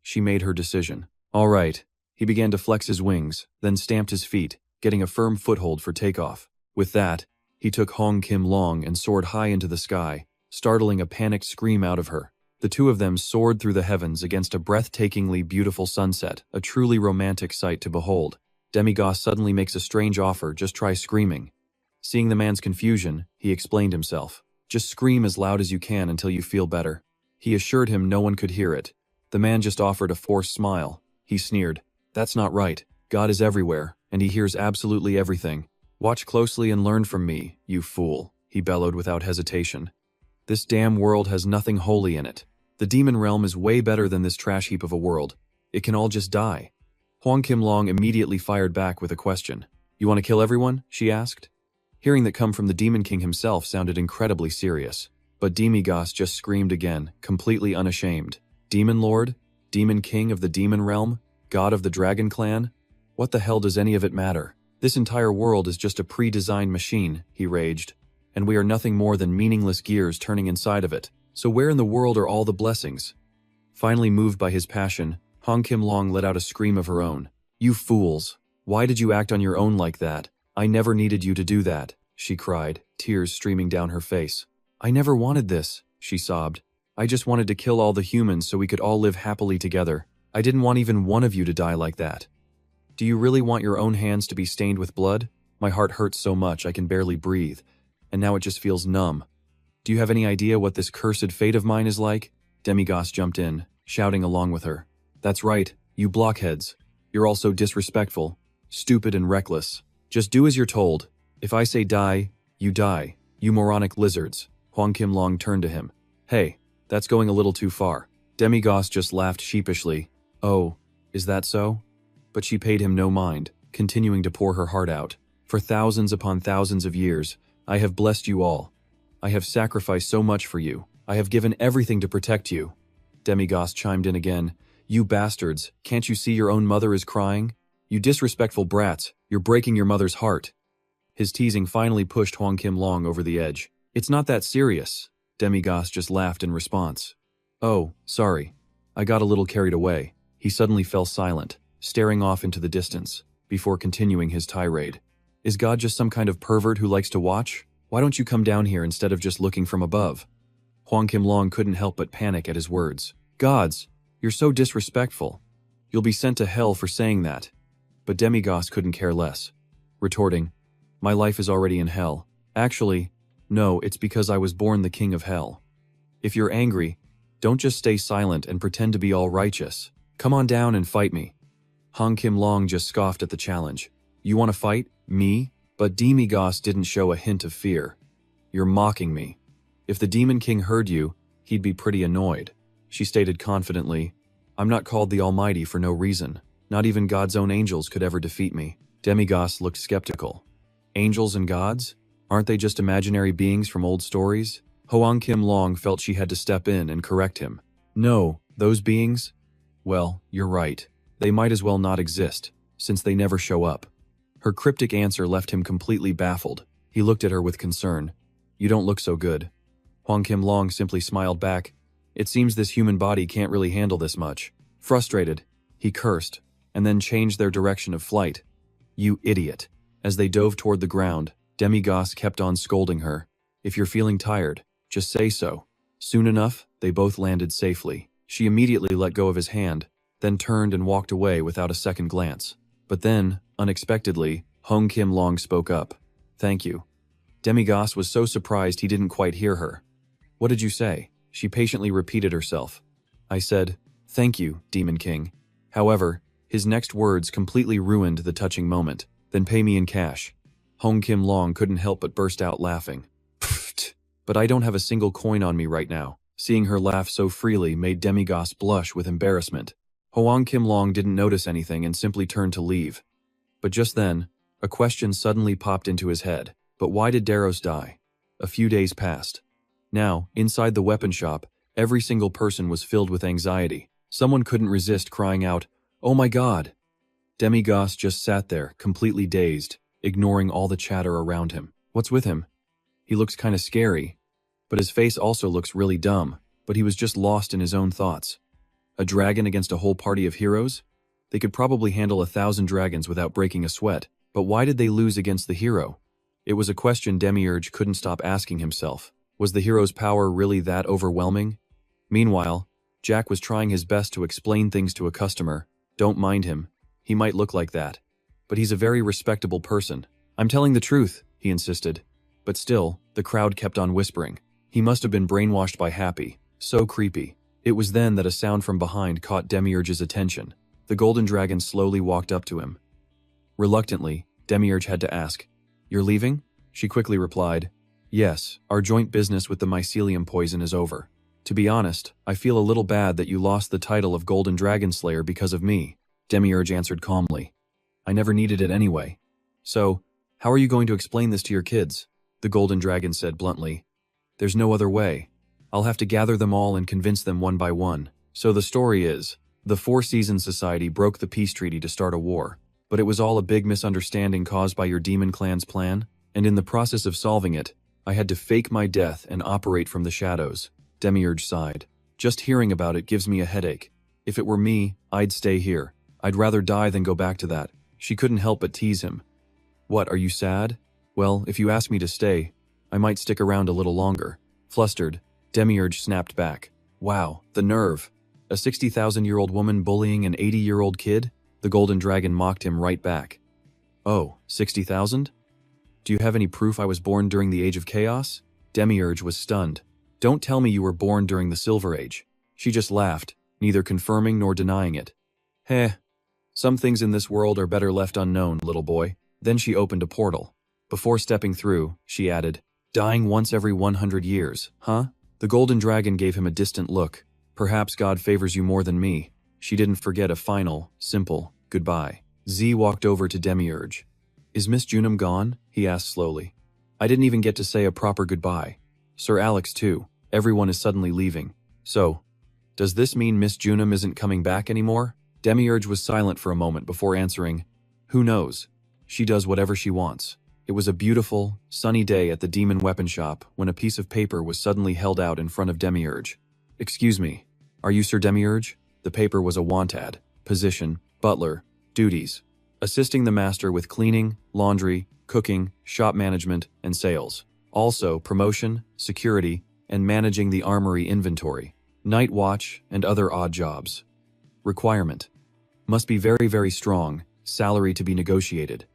she made her decision. "All right." He began to flex his wings, then stamped his feet, getting a firm foothold for takeoff. With that, he took Hong Kim Long and soared high into the sky, startling a panicked scream out of her. The two of them soared through the heavens against a breathtakingly beautiful sunset, a truly romantic sight to behold. Demigos suddenly makes a strange offer, "Just try screaming." Seeing the man's confusion, he explained himself. "Just scream as loud as you can until you feel better." He assured him no one could hear it. The man just offered a forced smile. He sneered, "That's not right. God is everywhere, and he hears absolutely everything. Watch closely and learn from me, you fool," he bellowed without hesitation. "This damn world has nothing holy in it. The demon realm is way better than this trash heap of a world. It can all just die." Hwang Kim Long immediately fired back with a question. "You want to kill everyone?" she asked. Hearing that come from the Demon King himself sounded incredibly serious. But Demigos just screamed again, completely unashamed. "Demon Lord? Demon King of the Demon Realm? God of the Dragon Clan? What the hell does any of it matter? This entire world is just a pre-designed machine," he raged, "and we are nothing more than meaningless gears turning inside of it. So where in the world are all the blessings?" Finally moved by his passion, Hong Kim Long let out a scream of her own. "You fools! Why did you act on your own like that? I never needed you to do that," she cried, tears streaming down her face. "I never wanted this," she sobbed. "I just wanted to kill all the humans so we could all live happily together. I didn't want even one of you to die like that." "Do you really want your own hands to be stained with blood? My heart hurts so much I can barely breathe, and now it just feels numb. Do you have any idea what this cursed fate of mine is like?" Demigos jumped in, shouting along with her. "That's right, you blockheads. You're all so disrespectful, stupid and reckless. Just do as you're told. If I say die, you die, you moronic lizards." Hwang Kim Long turned to him. "Hey, that's going a little too far." Demigos just laughed sheepishly. "Oh, is that so?" But she paid him no mind, continuing to pour her heart out. "For thousands upon thousands of years, I have blessed you all. I have sacrificed so much for you. I have given everything to protect you." Demigos chimed in again. "You bastards, can't you see your own mother is crying? You disrespectful brats, you're breaking your mother's heart." His teasing finally pushed Hwang Kim Long over the edge. "It's not that serious." Demigos just laughed in response. "Oh, sorry. I got a little carried away." He suddenly fell silent, staring off into the distance, before continuing his tirade. "Is God just some kind of pervert who likes to watch? Why don't you come down here instead of just looking from above?" Hwang Kim Long couldn't help but panic at his words. "Gods, you're so disrespectful. You'll be sent to hell for saying that." But Demigos couldn't care less, retorting, "My life is already in hell. Actually, no, it's because I was born the king of hell. If you're angry, don't just stay silent and pretend to be all righteous. Come on down and fight me." Hong Kim Long just scoffed at the challenge. "You want to fight? Me?" But Demigos didn't show a hint of fear. "You're mocking me. If the Demon King heard you, he'd be pretty annoyed." She stated confidently, "I'm not called the Almighty for no reason. Not even God's own angels could ever defeat me." Demigos looked skeptical. "Angels and gods? Aren't they just imaginary beings from old stories?" Hoang Kim Long felt she had to step in and correct him. "No, those beings? Well, you're right. They might as well not exist, since they never show up." Her cryptic answer left him completely baffled. He looked at her with concern. "You don't look so good." Hwang Kim Long simply smiled back. "It seems this human body can't really handle this much." Frustrated, he cursed, and then changed their direction of flight. "You idiot." As they dove toward the ground, Demigoss kept on scolding her. If you're feeling tired, just say so. Soon enough, they both landed safely. She immediately let go of his hand, then turned and walked away without a second glance. But then, unexpectedly, Hong Kim Long spoke up. Thank you. Demigoss was so surprised he didn't quite hear her. What did you say? She patiently repeated herself. I said, thank you, Demon King. However, his next words completely ruined the touching moment. Then pay me in cash. Hong Kim Long couldn't help but burst out laughing. Pfft, but I don't have a single coin on me right now. Seeing her laugh so freely made Demigoss blush with embarrassment. Hoang Kim Long didn't notice anything and simply turned to leave. But just then, a question suddenly popped into his head. But why did Daros die? A few days passed. Now, inside the weapon shop, every single person was filled with anxiety. Someone couldn't resist crying out, "Oh my God!" Demigoss just sat there, completely dazed, ignoring all the chatter around him. What's with him? He looks kinda scary, but his face also looks really dumb, but he was just lost in his own thoughts. A dragon against a whole party of heroes? They could probably handle 1,000 dragons without breaking a sweat, but why did they lose against the hero? It was a question Demiurge couldn't stop asking himself. Was the hero's power really that overwhelming? Meanwhile, Jack was trying his best to explain things to a customer. Don't mind him. He might look like that. But he's a very respectable person. I'm telling the truth, he insisted. But still, the crowd kept on whispering. He must have been brainwashed by Happy. So creepy. It was then that a sound from behind caught Demiurge's attention. The golden dragon slowly walked up to him. Reluctantly, Demiurge had to ask, "You're leaving?" She quickly replied, "Yes, our joint business with the mycelium poison is over. To be honest, I feel a little bad that you lost the title of Golden Dragon Slayer because of me," Demiurge answered calmly. "I never needed it anyway. So, how are you going to explain this to your kids?" The Golden Dragon said bluntly. "There's no other way. I'll have to gather them all and convince them one by one." So the story is, the Four Seasons Society broke the peace treaty to start a war. But it was all a big misunderstanding caused by your demon clan's plan, and in the process of solving it, I had to fake my death and operate from the shadows. Demiurge sighed. Just hearing about it gives me a headache. If it were me, I'd stay here. I'd rather die than go back to that. She couldn't help but tease him. What, are you sad? Well, if you ask me to stay, I might stick around a little longer. Flustered, Demiurge snapped back. Wow, the nerve. A 60,000-year-old woman bullying an 80-year-old kid? The Golden Dragon mocked him right back. Oh, 60,000? Do you have any proof I was born during the Age of Chaos? Demiurge was stunned. Don't tell me you were born during the Silver Age. She just laughed, neither confirming nor denying it. Heh. Some things in this world are better left unknown, little boy. Then she opened a portal. Before stepping through, she added, dying once every 100 years, huh? The Golden Dragon gave him a distant look. Perhaps God favors you more than me. She didn't forget a final, simple, goodbye. Z walked over to Demiurge. Is Miss Junum gone? He asked slowly. I didn't even get to say a proper goodbye. Sir Alex too. Everyone is suddenly leaving. So, does this mean Miss Junum isn't coming back anymore? Demiurge was silent for a moment before answering, who knows? She does whatever she wants. It was a beautiful, sunny day at the demon weapon shop when a piece of paper was suddenly held out in front of Demiurge. Excuse me, are you Sir Demiurge? The paper was a want ad, position, butler, duties, assisting the master with cleaning, laundry, cooking, shop management, and sales. Also, promotion, security, and managing the armory inventory, night watch, and other odd jobs. Requirement. Must be very, very strong, salary to be negotiated.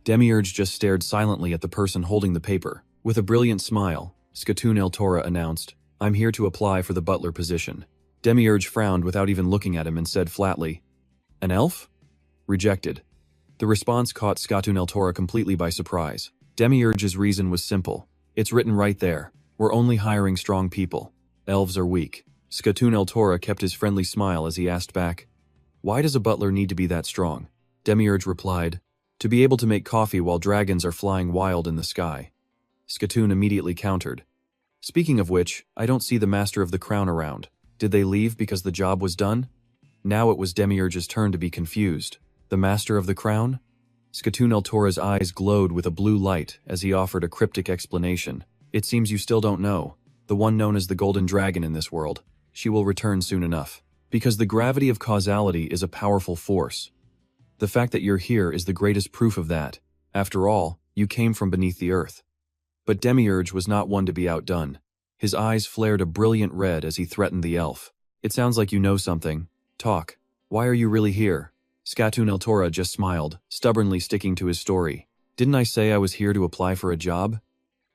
Demiurge just stared silently at the person holding the paper. With a brilliant smile, Skatoon El Tora announced, I'm here to apply for the butler position. Demiurge frowned without even looking at him and said flatly, an elf? Rejected. The response caught Skatoon El Tora completely by surprise. Demiurge's reason was simple. It's written right there. We're only hiring strong people. Elves are weak. Skatoon El Tora kept his friendly smile as he asked back, why does a butler need to be that strong? Demiurge replied, to be able to make coffee while dragons are flying wild in the sky. Skatoon immediately countered, speaking of which, I don't see the Master of the Crown around. Did they leave because the job was done? Now it was Demiurge's turn to be confused. The Master of the Crown? Skatoon El Tora's eyes glowed with a blue light as he offered a cryptic explanation. It seems you still don't know. The one known as the Golden Dragon in this world. She will return soon enough. Because the gravity of causality is a powerful force. The fact that you're here is the greatest proof of that. After all, You came from beneath the earth. But Demiurge was not one to be outdone. His eyes flared a brilliant red as he threatened the elf. It sounds like you know something. Talk. Why are you really here? Skatun Eltora just smiled, stubbornly sticking to his story. Didn't I say I was here to apply for a job?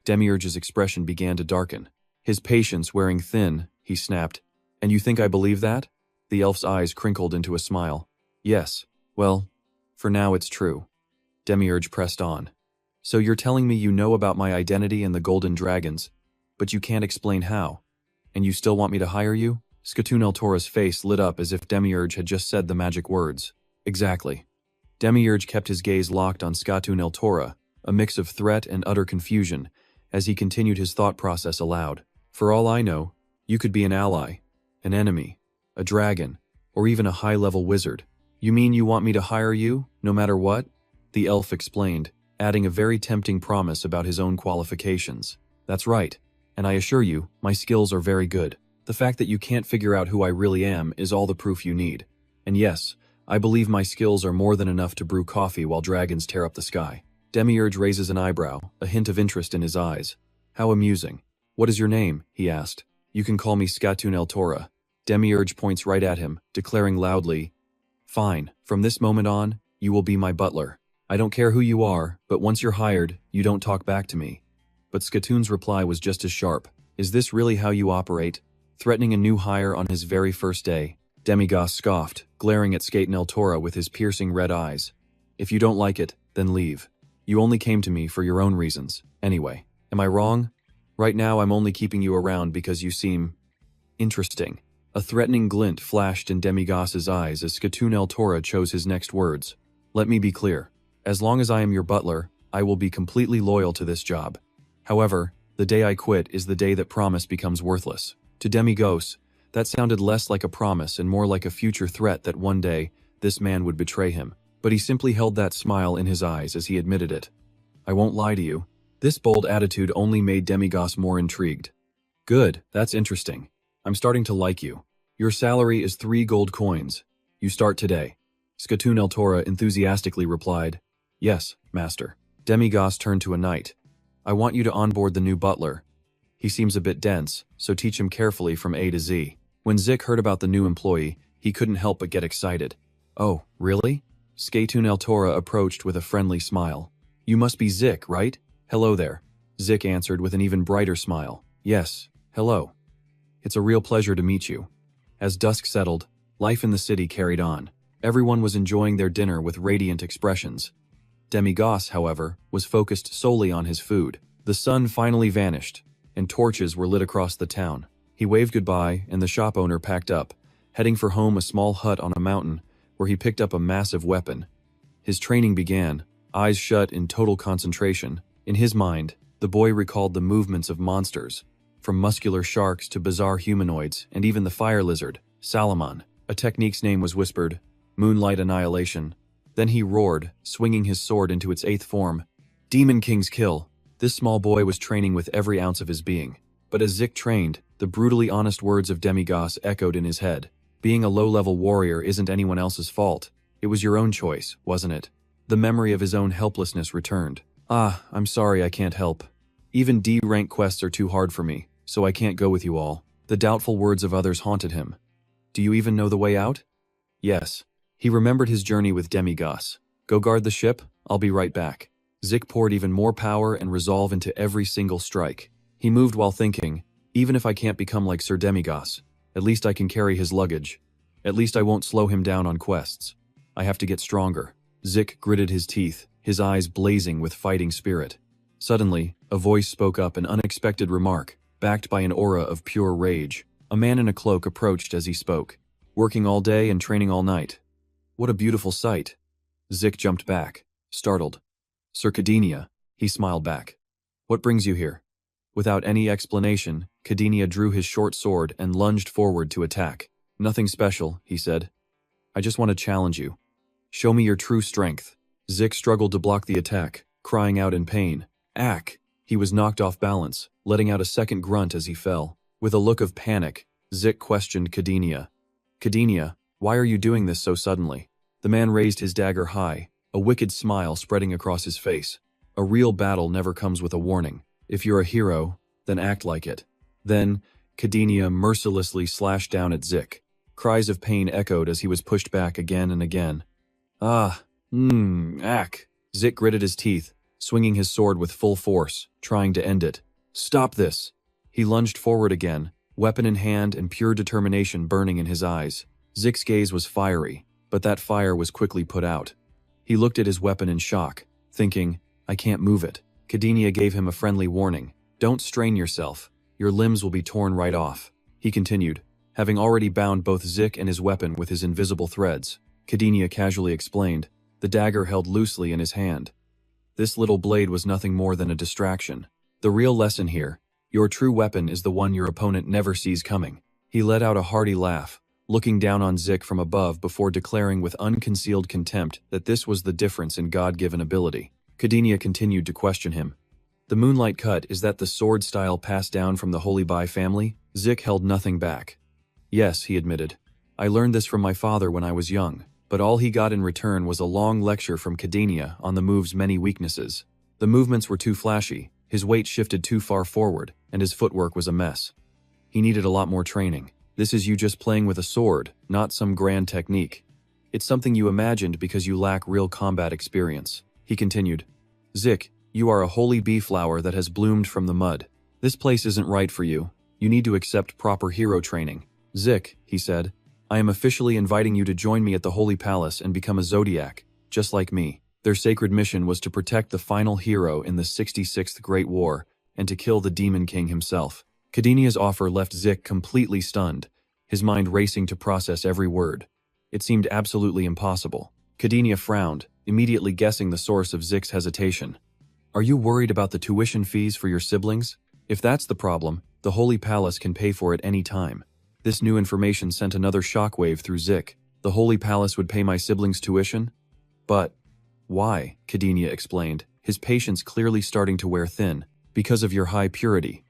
Demiurge's expression began to darken. His patience wearing thin, he snapped. And you think I believe that? The elf's eyes crinkled into a smile. Yes. Well, for now it's true. Demiurge pressed on. So you're telling me you know about my identity and the golden dragons, but you can't explain how. And you still want me to hire you? Skatun Eltora's face lit up as if Demiurge had just said the magic words. Exactly. Demiurge kept his gaze locked on Skatun Eltora, a mix of threat and utter confusion, as he continued his thought process aloud. For all I know, you could be an ally, an enemy, a dragon, or even a high-level wizard. You mean you want me to hire you, no matter what? The elf explained, adding a very tempting promise about his own qualifications. That's right, and I assure you, my skills are very good. The fact that you can't figure out who I really am is all the proof you need. And yes, I believe my skills are more than enough to brew coffee while dragons tear up the sky. Demiurge raises an eyebrow, a hint of interest in his eyes. How amusing. What is your name? He asked. You can call me Skatun Eltora. Demiurge points right at him, declaring loudly, Fine, from this moment on, you will be my butler. I don't care who you are, but once you're hired, you don't talk back to me. But Skatun's reply was just as sharp. Is this really how you operate? Threatening a new hire on his very first day. Demigas scoffed, glaring at Skatun Eltora with his piercing red eyes. If you don't like it, then leave. You only came to me for your own reasons. Anyway, am I wrong? Right now I'm only keeping you around because you seem interesting. A threatening glint flashed in Demigas's eyes as Skatun Eltora chose his next words. Let me be clear. As long as I am your butler, I will be completely loyal to this job. However, the day I quit is the day that promise becomes worthless. To Demigos, that sounded less like a promise and more like a future threat that one day, this man would betray him. But he simply held that smile in his eyes as he admitted it. I won't lie to you. This bold attitude only made Demigos more intrigued. Good, that's interesting. I'm starting to like you. Your salary is 3 gold coins. You start today. Skatun Eltora enthusiastically replied, Yes, master. Demigos turned to a knight. I want you to onboard the new butler. He seems a bit dense, so teach him carefully from A to Z. When Zik heard about the new employee, he couldn't help but get excited. Oh, really? Skatun Eltora approached with a friendly smile. You must be Zik, right? Hello there. Zik answered with an even brighter smile. Yes, hello. It's a real pleasure to meet you. As dusk settled, life in the city carried on. Everyone was enjoying their dinner with radiant expressions. Demigos, however, was focused solely on his food. The sun finally vanished, and torches were lit across the town. He waved goodbye, and the shop owner packed up, heading for home, a small hut on a mountain, where he picked up a massive weapon. His training began, eyes shut in total concentration. In his mind, the boy recalled the movements of monsters, from muscular sharks to bizarre humanoids, and even the fire lizard, Salamon. A technique's name was whispered, Moonlight Annihilation. Then he roared, swinging his sword into its 8th form. Demon King's Kill. This small boy was training with every ounce of his being. But as Zik trained, the brutally honest words of Demigos echoed in his head. Being a low-level warrior isn't anyone else's fault. It was your own choice, wasn't it? The memory of his own helplessness returned. Ah, I'm sorry I can't help. Even D-rank quests are too hard for me, so I can't go with you all. The doubtful words of others haunted him. Do you even know the way out? Yes. He remembered his journey with Demigos. Go guard the ship, I'll be right back. Zik poured even more power and resolve into every single strike. He moved while thinking, even if I can't become like Sir Demigos, at least I can carry his luggage. At least I won't slow him down on quests. I have to get stronger. Zik gritted his teeth, his eyes blazing with fighting spirit. Suddenly, a voice spoke up, an unexpected remark, backed by an aura of pure rage. A man in a cloak approached as he spoke. Working all day and training all night. What a beautiful sight. Zik jumped back, startled. Sir Cadenia, he smiled back. What brings you here? Without any explanation, Cadenia drew his short sword and lunged forward to attack. Nothing special, he said. I just want to challenge you. Show me your true strength. Zik struggled to block the attack, crying out in pain. Ack! He was knocked off balance, letting out a second grunt as he fell. With a look of panic, Zik questioned Cadenia. Cadenia, why are you doing this so suddenly? The man raised his dagger high, a wicked smile spreading across his face. A A real battle never comes with a warning. If you're a hero, then act like it. Then, Kadinia mercilessly slashed down at Zik. Cries of pain echoed as he was pushed back again and again. Ack. Zik gritted his teeth, swinging his sword with full force, trying to end it. Stop this! He lunged forward again, weapon in hand and pure determination burning in his eyes. Zik's gaze was fiery, but that fire was quickly put out. He looked at his weapon in shock, thinking, I can't move it. Kadinia gave him a friendly warning. Don't strain yourself. Your limbs will be torn right off. He continued, having already bound both Zik and his weapon with his invisible threads. Kadinia casually explained, the dagger held loosely in his hand. This little blade was nothing more than a distraction. The real lesson here, your true weapon is the one your opponent never sees coming. He let out a hearty laugh, looking down on Zik from above before declaring with unconcealed contempt that this was the difference in God-given ability. Kadinia continued to question him. The Moonlight Cut, is that the sword style passed down from the Holy Bai family? Zik held nothing back. Yes, he admitted. I learned this from my father when I was young, but all he got in return was a long lecture from Kadinia on the move's many weaknesses. The movements were too flashy, his weight shifted too far forward, and his footwork was a mess. He needed a lot more training. This is you just playing with a sword, not some grand technique. It's something you imagined because you lack real combat experience. He continued, Zik, you are a holy bee flower that has bloomed from the mud. This place isn't right for you. You need to accept proper hero training. Zik, he said, I am officially inviting you to join me at the Holy Palace and become a Zodiac, just like me. Their sacred mission was to protect the final hero in the 66th Great War and to kill the Demon King himself. Kadinia's offer left Zik completely stunned, his mind racing to process every word. It seemed absolutely impossible. Kadinia frowned, immediately guessing the source of Zik's hesitation. Are you worried about the tuition fees for your siblings? If that's the problem, the Holy Palace can pay for it any time. This new information sent another shockwave through Zik. The Holy Palace would pay my siblings' tuition? But why? Kadinia explained, his patience clearly starting to wear thin. Because of your high purity.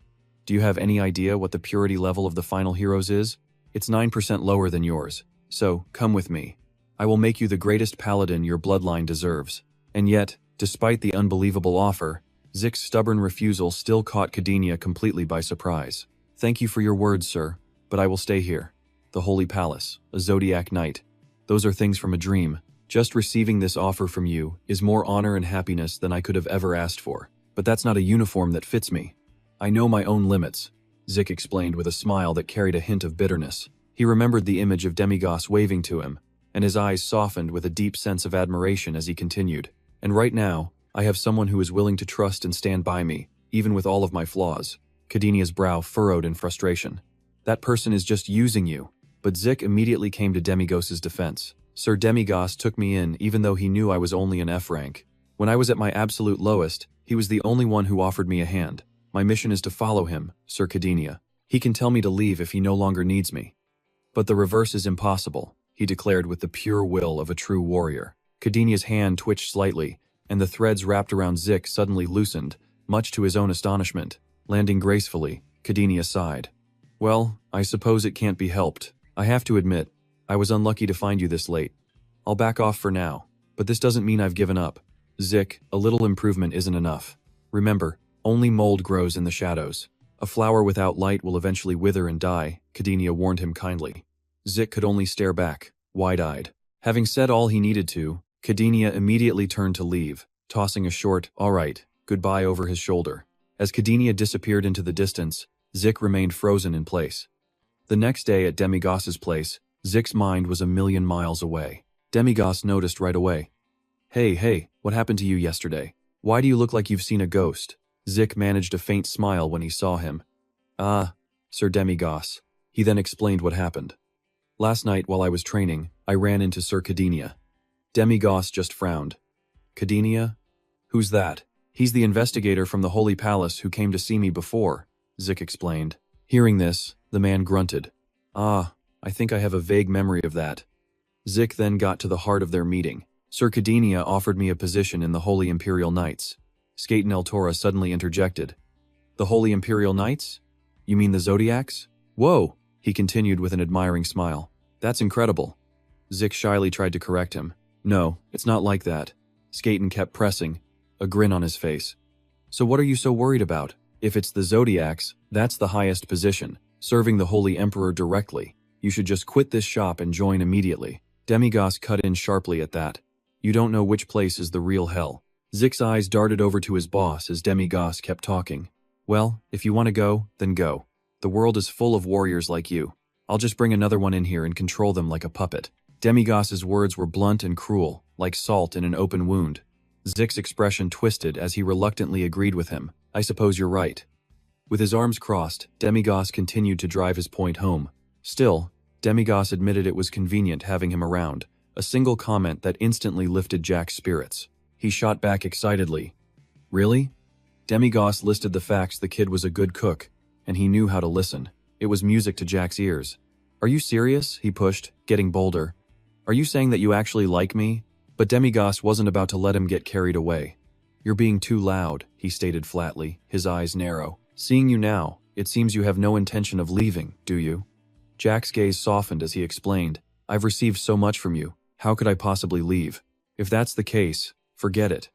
Do you have any idea what the purity level of the final heroes is? It's 9% lower than yours. So, come with me. I will make you the greatest paladin your bloodline deserves. And yet, despite the unbelievable offer, Zik's stubborn refusal still caught Kadinia completely by surprise. Thank you for your words, sir, but I will stay here. The Holy Palace, a Zodiac Knight. Those are things from a dream. Just receiving this offer from you is more honor and happiness than I could have ever asked for. But that's not a uniform that fits me. I know my own limits, Zik explained with a smile that carried a hint of bitterness. He remembered the image of Demigos waving to him, and his eyes softened with a deep sense of admiration as he continued. And right now, I have someone who is willing to trust and stand by me, even with all of my flaws. Kadinia's brow furrowed in frustration. That person is just using you. But Zik immediately came to Demigos's defense. Sir Demigos took me in even though he knew I was only an F rank. When I was at my absolute lowest, he was the only one who offered me a hand. My mission is to follow him, Sir Kadinia. He can tell me to leave if he no longer needs me. But the reverse is impossible, he declared with the pure will of a true warrior. Kadinia's hand twitched slightly, and the threads wrapped around Zik suddenly loosened, much to his own astonishment. Landing gracefully, Kadinia sighed. Well, I suppose it can't be helped. I have to admit, I was unlucky to find you this late. I'll back off for now, but this doesn't mean I've given up. Zik, a little improvement isn't enough. Remember, only mold grows in the shadows. A flower without light will eventually wither and die, Kadinia warned him kindly. Zik could only stare back, wide-eyed. Having said all he needed to, Kadinia immediately turned to leave, tossing a short, all right, goodbye over his shoulder. As Kadinia disappeared into the distance, Zik remained frozen in place. The next day at Demigos's place, Zik's mind was a million miles away. Demigos noticed right away. Hey, what happened to you yesterday? Why do you look like you've seen a ghost? Zik managed a faint smile when he saw him. Ah, Sir Demigos. He then explained what happened. Last night while I was training, I ran into Sir Kadinia. Demigos just frowned. Kadinia? Who's that? He's the investigator from the Holy Palace who came to see me before, Zik explained. Hearing this, the man grunted. Ah, I think I have a vague memory of that. Zik then got to the heart of their meeting. Sir Kadinia offered me a position in the Holy Imperial Knights. Skaten Eltora suddenly interjected. The Holy Imperial Knights? You mean the Zodiacs? Whoa, he continued with an admiring smile. That's incredible. Zik shyly tried to correct him. No, it's not like that. Skaten kept pressing. a grin on his face. So what are you so worried about? If it's the Zodiacs, that's the highest position, serving the Holy Emperor directly. You should just quit this shop and join immediately. Demigoss cut in sharply at that. You don't know which place is the real hell. Zik's eyes darted over to his boss as Demigoss kept talking. Well, if you want to go, then go. The world is full of warriors like you. I'll just bring another one in here and control them like a puppet. Demigoss's words were blunt and cruel, like salt in an open wound. Zik's expression twisted as he reluctantly agreed with him. I suppose you're right. With his arms crossed, Demigoss continued to drive his point home. Still, Demigoss admitted it was convenient having him around, a single comment that instantly lifted Jack's spirits. He shot back excitedly. Really? Demigoss listed the facts. The kid was a good cook, and he knew how to listen. It was music to Jack's ears. Are you serious? He pushed, getting bolder. Are you saying that you actually like me? But Demigoss wasn't about to let him get carried away. You're being too loud, he stated flatly, his eyes narrow. Seeing you now, it seems you have no intention of leaving, do you? Jack's gaze softened as he explained. I've received so much from you. How could I possibly leave? If that's the case, forget it.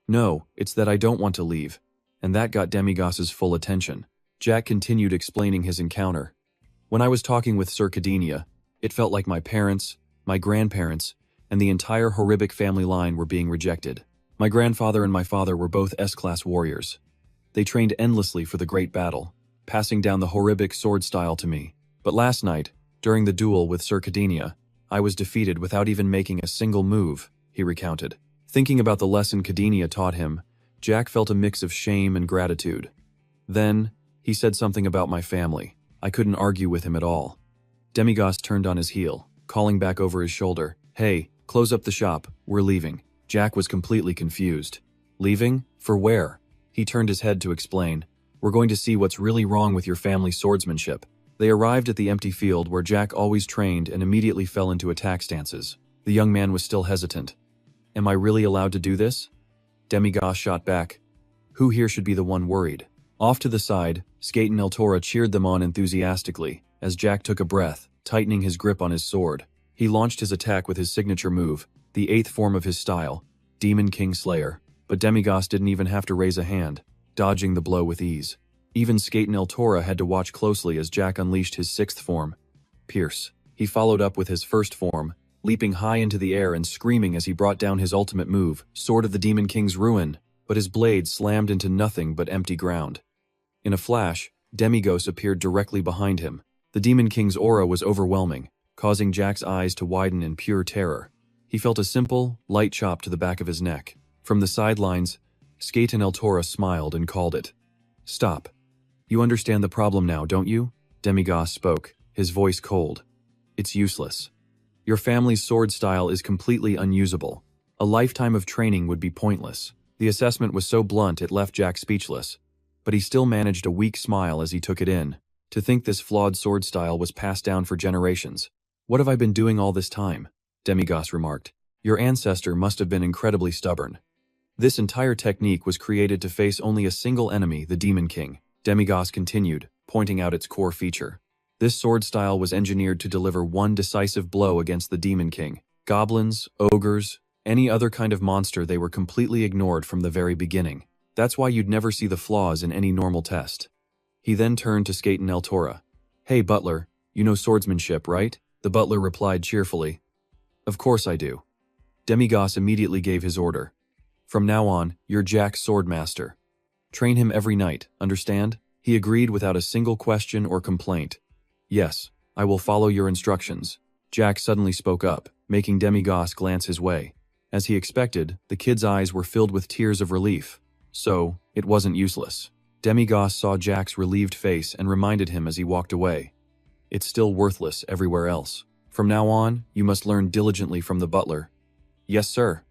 No, it's that I don't want to leave. And that got Demigoss's full attention. Jack continued explaining his encounter. When I was talking with Sir Cadenia, it felt like my parents, my grandparents, and the entire Horribic family line were being rejected. My grandfather and my father were both S-class warriors. They trained endlessly for the great battle, passing down the Horribic sword style to me. But last night, during the duel with Sir Cadenia, I was defeated without even making a single move, he recounted. Thinking about the lesson Cadenia taught him, Jack felt a mix of shame and gratitude. Then, he said something about my family. I couldn't argue with him at all. Demigoss turned on his heel, calling back over his shoulder. Hey, close up the shop, we're leaving. Jack was completely confused. Leaving? For where? He turned his head to explain. We're going to see what's really wrong with your family's swordsmanship. They arrived at the empty field where Jack always trained and immediately fell into attack stances. The young man was still hesitant. Am I really allowed to do this? Demigoss shot back. Who here should be the one worried? Off to the side, Skate and Eltora cheered them on enthusiastically, as Jack took a breath, tightening his grip on his sword. He launched his attack with his signature move, the 8th form of his style, Demon King Slayer. But Demigoss didn't even have to raise a hand, dodging the blow with ease. Even Skate and Eltora had to watch closely as Jack unleashed his 6th form, Pierce. He followed up with his 1st form, leaping high into the air and screaming as he brought down his ultimate move, Sword of the Demon King's Ruin, but his blade slammed into nothing but empty ground. In a flash, Demigoss appeared directly behind him. The Demon King's aura was overwhelming, causing Jack's eyes to widen in pure terror. He felt a simple, light chop to the back of his neck. From the sidelines, Skate and Eltora smiled and called it. Stop. You understand the problem now, don't you? Demigoss spoke, his voice cold. It's useless. Your family's sword style is completely unusable. A lifetime of training would be pointless. The assessment was so blunt it left Jack speechless. But he still managed a weak smile as he took it in. To think this flawed sword style was passed down for generations. What have I been doing all this time? Demigoss remarked. Your ancestor must have been incredibly stubborn. This entire technique was created to face only a single enemy, the Demon King. Demigoss continued, pointing out its core feature. This sword style was engineered to deliver one decisive blow against the Demon King. Goblins, ogres, any other kind of monster, they were completely ignored from the very beginning. That's why you'd never see the flaws in any normal test. He then turned to Skate and Eltora. Hey butler, you know swordsmanship, right? The butler replied cheerfully. Of course I do. Demigoss immediately gave his order. From now on, you're Jack's swordmaster. Train him every night, understand? He agreed without a single question or complaint. Yes, I will follow your instructions. Jack suddenly spoke up, making Demigoss glance his way. As he expected, the kid's eyes were filled with tears of relief. So, it wasn't useless. Demigoss saw Jack's relieved face and reminded him as he walked away. It's still worthless everywhere else. From now on, you must learn diligently from the butler. Yes, sir.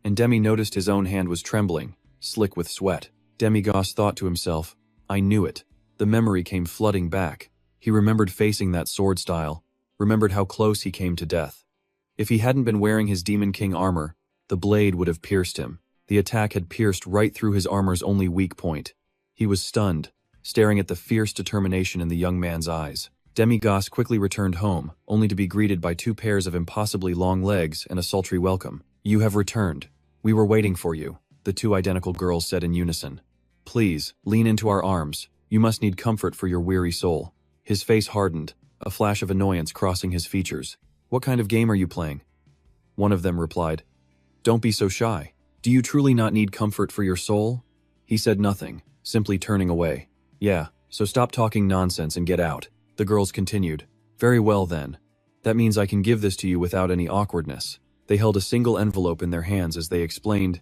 And Demi noticed his own hand was trembling, slick with sweat. Demigoss thought to himself, I knew it. The memory came flooding back. He remembered facing that sword style, remembered how close he came to death. If he hadn't been wearing his Demon King armor, the blade would have pierced him. The attack had pierced right through his armor's only weak point. He was stunned, staring at the fierce determination in the young man's eyes. Demigoss quickly returned home, only to be greeted by 2 pairs of impossibly long legs and a sultry welcome. You have returned. We were waiting for you. the two identical girls said in unison. Please, lean into our arms. You must need comfort for your weary soul. His face hardened, a flash of annoyance crossing his features. What kind of game are you playing? One of them replied. Don't be so shy. Do you truly not need comfort for your soul? He said nothing, simply turning away. Yeah, so stop talking nonsense and get out. The girls continued. Very well then. That means I can give this to you without any awkwardness. They held a single envelope in their hands as they explained.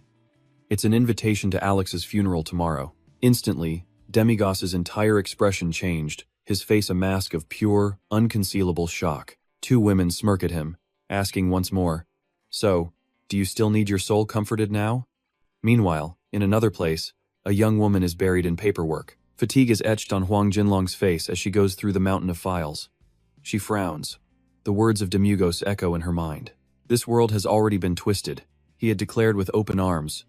It's an invitation to Alex's funeral tomorrow. Instantly, Demigos's entire expression changed, his face a mask of pure, unconcealable shock. Two women smirk at him, asking once more, So, do you still need your soul comforted now? Meanwhile, in another place, a young woman is buried in paperwork. Fatigue is etched on Huang Jinlong's face as she goes through the mountain of files. She frowns. The words of Demigos echo in her mind. This world has already been twisted, he had declared with open arms.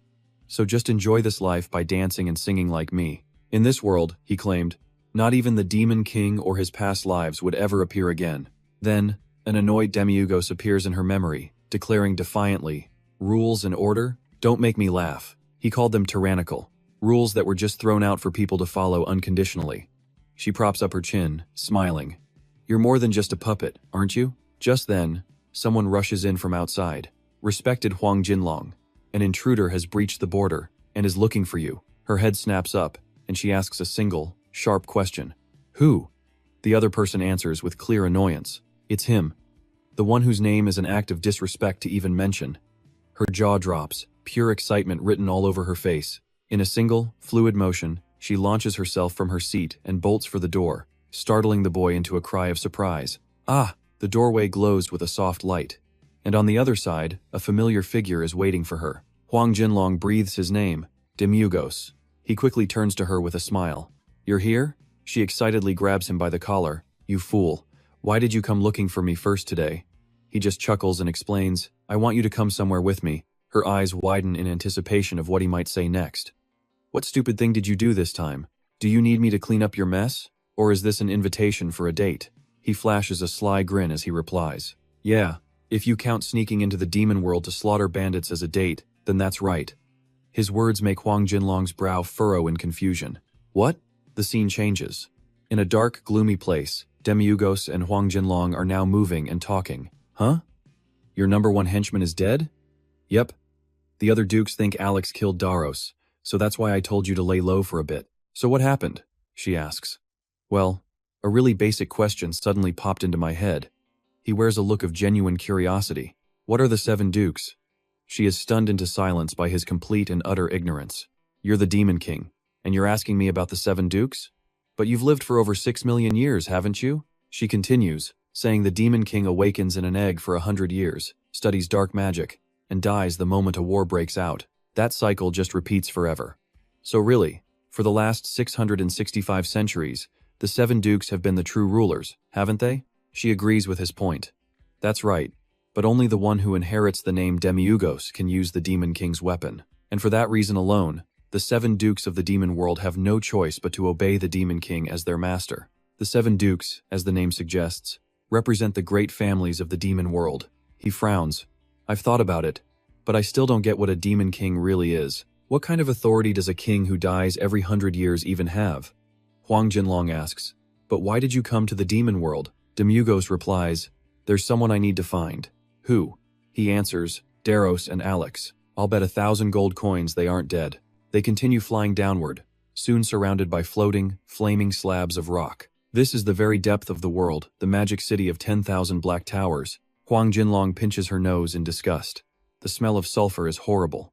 So just enjoy this life by dancing and singing like me. In this world, he claimed, not even the Demon King or his past lives would ever appear again. Then, an annoyed Demigos appears in her memory, declaring defiantly, rules and order? Don't make me laugh. He called them tyrannical. Rules that were just thrown out for people to follow unconditionally. She props up her chin, smiling. You're more than just a puppet, aren't you? Just then, someone rushes in from outside. Respected Huang Jinlong. An intruder has breached the border and is looking for you. Her head snaps up, and she asks a single, sharp question. Who? The other person answers with clear annoyance. It's him. The one whose name is an act of disrespect to even mention. Her jaw drops, pure excitement written all over her face. In a single, fluid motion, she launches herself from her seat and bolts for the door, startling the boy into a cry of surprise. Ah! The doorway glows with a soft light. And on the other side, a familiar figure is waiting for her. Huang Jinlong breathes his name, Demigos. He quickly turns to her with a smile. You're here? She excitedly grabs him by the collar. You fool. Why did you come looking for me first today? He just chuckles and explains, I want you to come somewhere with me. Her eyes widen in anticipation of what he might say next. What stupid thing did you do this time? Do you need me to clean up your mess? Or is this an invitation for a date? He flashes a sly grin as he replies. Yeah, if you count sneaking into the demon world to slaughter bandits as a date, then that's right. His words make Huang Jinlong's brow furrow in confusion. What? The scene changes. In a dark, gloomy place, Demigos and Huang Jinlong are now moving and talking. Huh? Your number one henchman is dead? Yep. The other dukes think Alex killed Daros, so that's why I told you to lay low for a bit. So what happened? She asks. Well, a really basic question suddenly popped into my head. He wears a look of genuine curiosity. What are the 7 dukes? She is stunned into silence by his complete and utter ignorance. You're the Demon King, and you're asking me about the 7 dukes? But you've lived for over 6 million years, haven't you? She continues, saying the Demon King awakens in an egg for 100 years, studies dark magic, and dies the moment a war breaks out. That cycle just repeats forever. So really, for the last 665 centuries, the 7 dukes have been the true rulers, haven't they? She agrees with his point. That's right, but only the one who inherits the name Demigos can use the Demon King's weapon. And for that reason alone, the 7 dukes of the demon world have no choice but to obey the Demon King as their master. The 7 dukes, as the name suggests, represent the great families of the demon world. He frowns. I've thought about it, but I still don't get what a Demon King really is. What kind of authority does a king who dies every 100 years even have? Huang Jinlong asks, but why did you come to the demon world? Demigos replies, there's someone I need to find. Who? He answers, Daros and Alex. I'll bet 1,000 gold coins they aren't dead. They continue flying downward, soon surrounded by floating, flaming slabs of rock. This is the very depth of the world, the magic city of 10,000 black towers. Huang Jinlong pinches her nose in disgust. The smell of sulfur is horrible.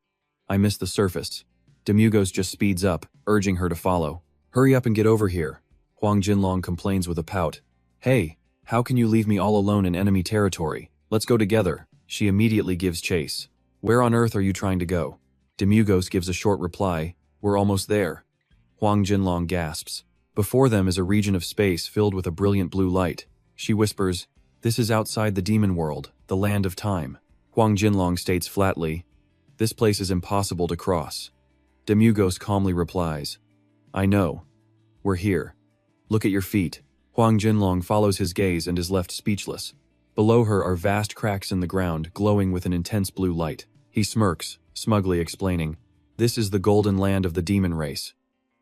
I miss the surface. Demigos just speeds up, urging her to follow. Hurry up and get over here. Huang Jinlong complains with a pout. Hey, how can you leave me all alone in enemy territory? Let's go together. She immediately gives chase. Where on earth are you trying to go? Demigos gives a short reply. We're almost there. Huang Jinlong gasps. Before them is a region of space filled with a brilliant blue light. She whispers, this is outside the demon world, the land of time. Huang Jinlong states flatly, this place is impossible to cross. Demigos calmly replies, I know. We're here. Look at your feet. Huang Jinlong follows his gaze and is left speechless. Below her are vast cracks in the ground, glowing with an intense blue light. He smirks, smugly explaining, This is the golden land of the demon race.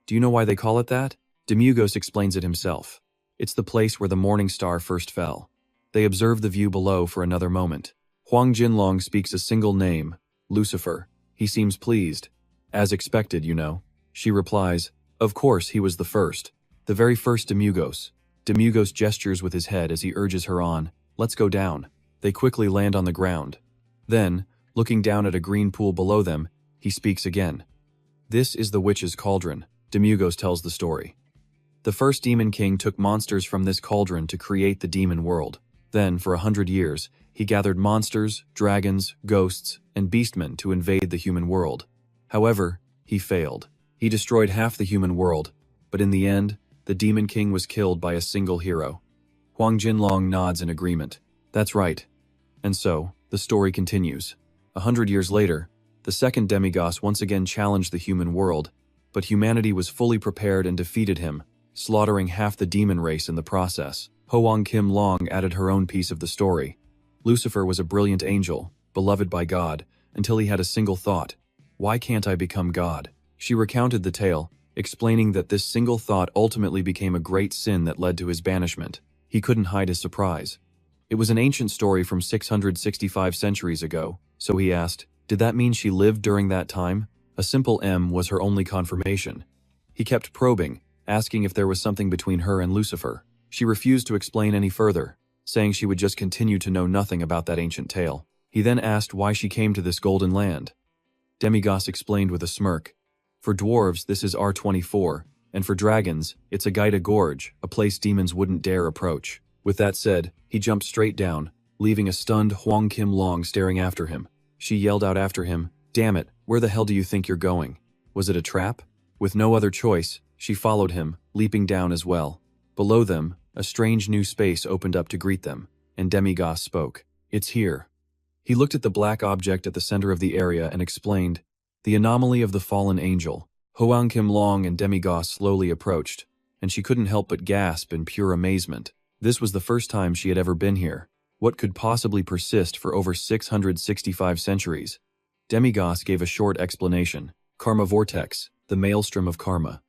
Do you know why they call it that? Demugos explains it himself. It's the place where the morning star first fell. They observe the view below for another moment. Huang Jinlong speaks a single name, Lucifer. He seems pleased. As expected, you know. She replies, of course he was the first. The very first Demugos. Demugos gestures with his head as he urges her on. Let's go down. They quickly land on the ground. Then, looking down at a green pool below them, he speaks again. This is the witch's cauldron, Demugos tells the story. The first demon king took monsters from this cauldron to create the demon world. Then, for 100 years, he gathered monsters, dragons, ghosts, and beastmen to invade the human world. However, he failed. He destroyed half the human world, but in the end, the demon king was killed by a single hero. Huang Jinlong nods in agreement. That's right. And so, the story continues. 100 years later, the second demigos once again challenged the human world, but humanity was fully prepared and defeated him, slaughtering half the demon race in the process. Hoang Kim Long added her own piece of the story. Lucifer was a brilliant angel, beloved by God, until he had a single thought. Why can't I become God? She recounted the tale, explaining that this single thought ultimately became a great sin that led to his banishment. He couldn't hide his surprise. It was an ancient story from 665 centuries ago, so he asked, did that mean she lived during that time? A simple M was her only confirmation. He kept probing, asking if there was something between her and Lucifer. She refused to explain any further, saying she would just continue to know nothing about that ancient tale. He then asked why she came to this golden land. Demigos explained with a smirk. For dwarves, this is R24, and for dragons, it's a Gaida Gorge, a place demons wouldn't dare approach. With that said, he jumped straight down, leaving a stunned Huang Kim Long staring after him. She yelled out after him, damn it, where the hell do you think you're going? Was it a trap? With no other choice, she followed him, leaping down as well. Below them, a strange new space opened up to greet them, and Demigos spoke. It's here. He looked at the black object at the center of the area and explained, the anomaly of the fallen angel. Huang Kim Long and Demigos slowly approached, and she couldn't help but gasp in pure amazement. This was the first time she had ever been here. What could possibly persist for over 665 centuries? Demigos gave a short explanation. Karma vortex, the maelstrom of karma.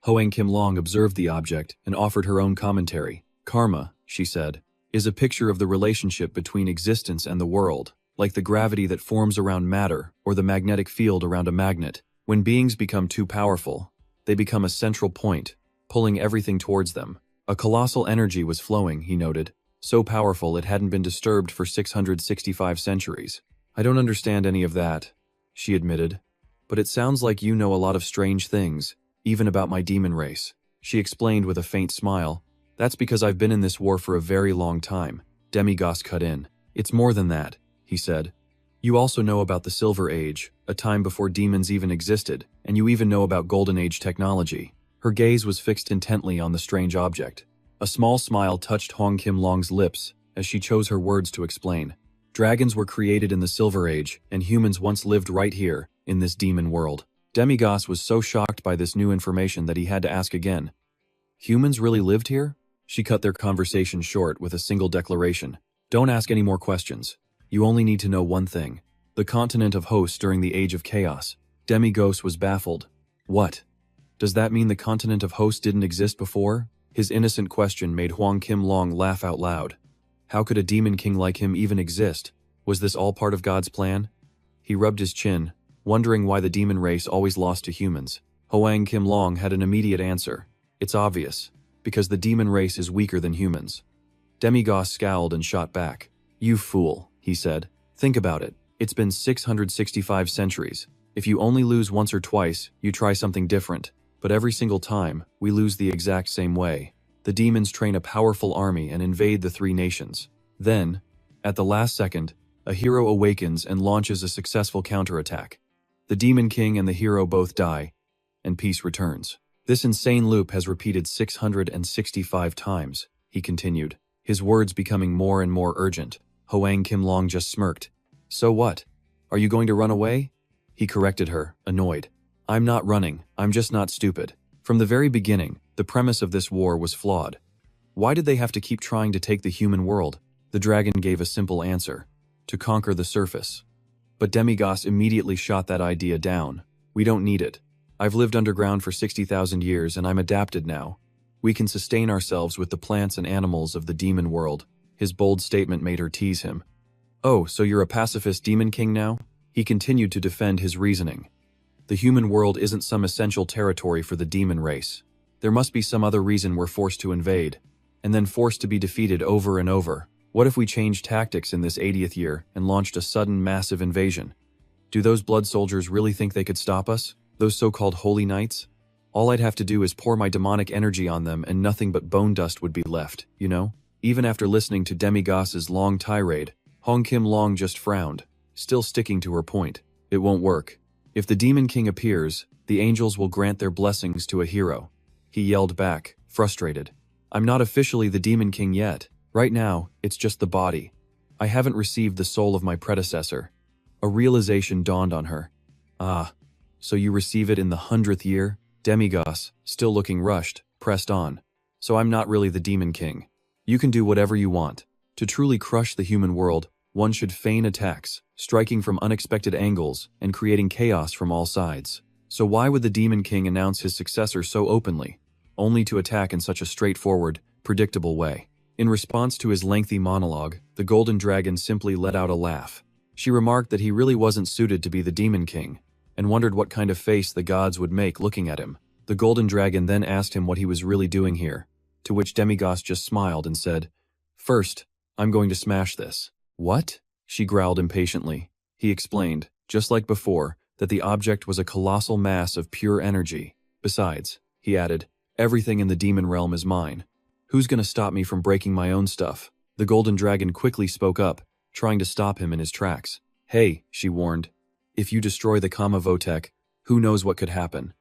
Hoang Kim Long observed the object and offered her own commentary. Karma, she said, is a picture of the relationship between existence and the world, like the gravity that forms around matter or the magnetic field around a magnet. When beings become too powerful, they become a central point, pulling everything towards them. A colossal energy was flowing, he noted, so powerful it hadn't been disturbed for 665 centuries. I don't understand any of that, she admitted, but it sounds like you know a lot of strange things, even about my demon race. She explained with a faint smile. That's because I've been in this war for a very long time. Demigos cut in. It's more than that, he said. You also know about the Silver Age, a time before demons even existed, and you even know about Golden Age technology. Her gaze was fixed intently on the strange object. A small smile touched Huang Kim Long's lips as she chose her words to explain. Dragons were created in the Silver Age, and humans once lived right here, in this demon world. Demigos was so shocked by this new information that he had to ask again. Humans really lived here? She cut their conversation short with a single declaration. Don't ask any more questions. You only need to know one thing. The continent of hosts during the Age of Chaos. Demigos was baffled. What? Does that mean the continent of hosts didn't exist before? His innocent question made Huang Kim Long laugh out loud. How could a demon king like him even exist? Was this all part of God's plan? He rubbed his chin, wondering why the demon race always lost to humans. Hoang Kim Long had an immediate answer. It's obvious. Because the demon race is weaker than humans. Demigos scowled and shot back. You fool, he said. Think about it. It's been 665 centuries. If you only lose once or twice, you try something different. But every single time, we lose the exact same way. The demons train a powerful army and invade the three nations. Then, at the last second, a hero awakens and launches a successful counterattack. The demon king and the hero both die, and peace returns. This insane loop has repeated 665 times, he continued, his words becoming more and more urgent. Hoang Kim Long just smirked. So what? Are you going to run away? He corrected her, annoyed. I'm not running, I'm just not stupid. From the very beginning, the premise of this war was flawed. Why did they have to keep trying to take the human world? The dragon gave a simple answer. To conquer the surface. But Demigos immediately shot that idea down. We don't need it. I've lived underground for 60,000 years and I'm adapted now. We can sustain ourselves with the plants and animals of the demon world. His bold statement made her tease him. Oh, so you're a pacifist demon king now? He continued to defend his reasoning. The human world isn't some essential territory for the demon race. There must be some other reason we're forced to invade, and then forced to be defeated over and over. What if we changed tactics in this 80th year and launched a sudden massive invasion? Do those blood soldiers really think they could stop us? Those so-called holy knights? All I'd have to do is pour my demonic energy on them and nothing but bone dust would be left, you know? Even after listening to Demigoss's long tirade, Hong Kim Long just frowned, still sticking to her point. It won't work. If the Demon King appears, the angels will grant their blessings to a hero. He yelled back, frustrated. I'm not officially the Demon King yet. Right now, it's just the body. I haven't received the soul of my predecessor. A realization dawned on her. Ah, so you receive it in the 100th year? Demigoss, still looking rushed, pressed on. So I'm not really the Demon King. You can do whatever you want. To truly crush the human world, one should feign attacks, striking from unexpected angles and creating chaos from all sides. So why would the Demon King announce his successor so openly, only to attack in such a straightforward, predictable way? In response to his lengthy monologue, the Golden Dragon simply let out a laugh. She remarked that he really wasn't suited to be the Demon King, and wondered what kind of face the gods would make looking at him. The Golden Dragon then asked him what he was really doing here, to which Demigoss just smiled and said, First, I'm going to smash this. What? She growled impatiently. He explained, just like before, that the object was a colossal mass of pure energy. Besides, he added, everything in the demon realm is mine. Who's gonna stop me from breaking my own stuff? The Golden Dragon quickly spoke up, trying to stop him in his tracks. Hey, she warned. If you destroy the Kama Votek, who knows what could happen?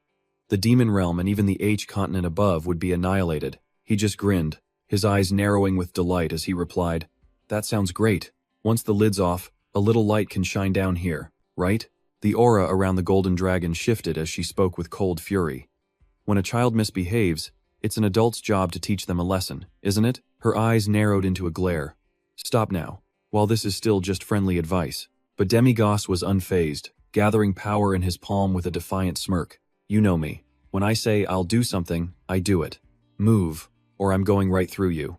The demon realm and even the H continent above would be annihilated. He just grinned, his eyes narrowing with delight as he replied, That sounds great. Once the lid's off, a little light can shine down here, right? The aura around the Golden Dragon shifted as she spoke with cold fury. When a child misbehaves, it's an adult's job to teach them a lesson, isn't it? Her eyes narrowed into a glare. Stop now. While this is still just friendly advice. But Demigoss was unfazed, gathering power in his palm with a defiant smirk. You know me. When I say I'll do something, I do it. Move, or I'm going right through you.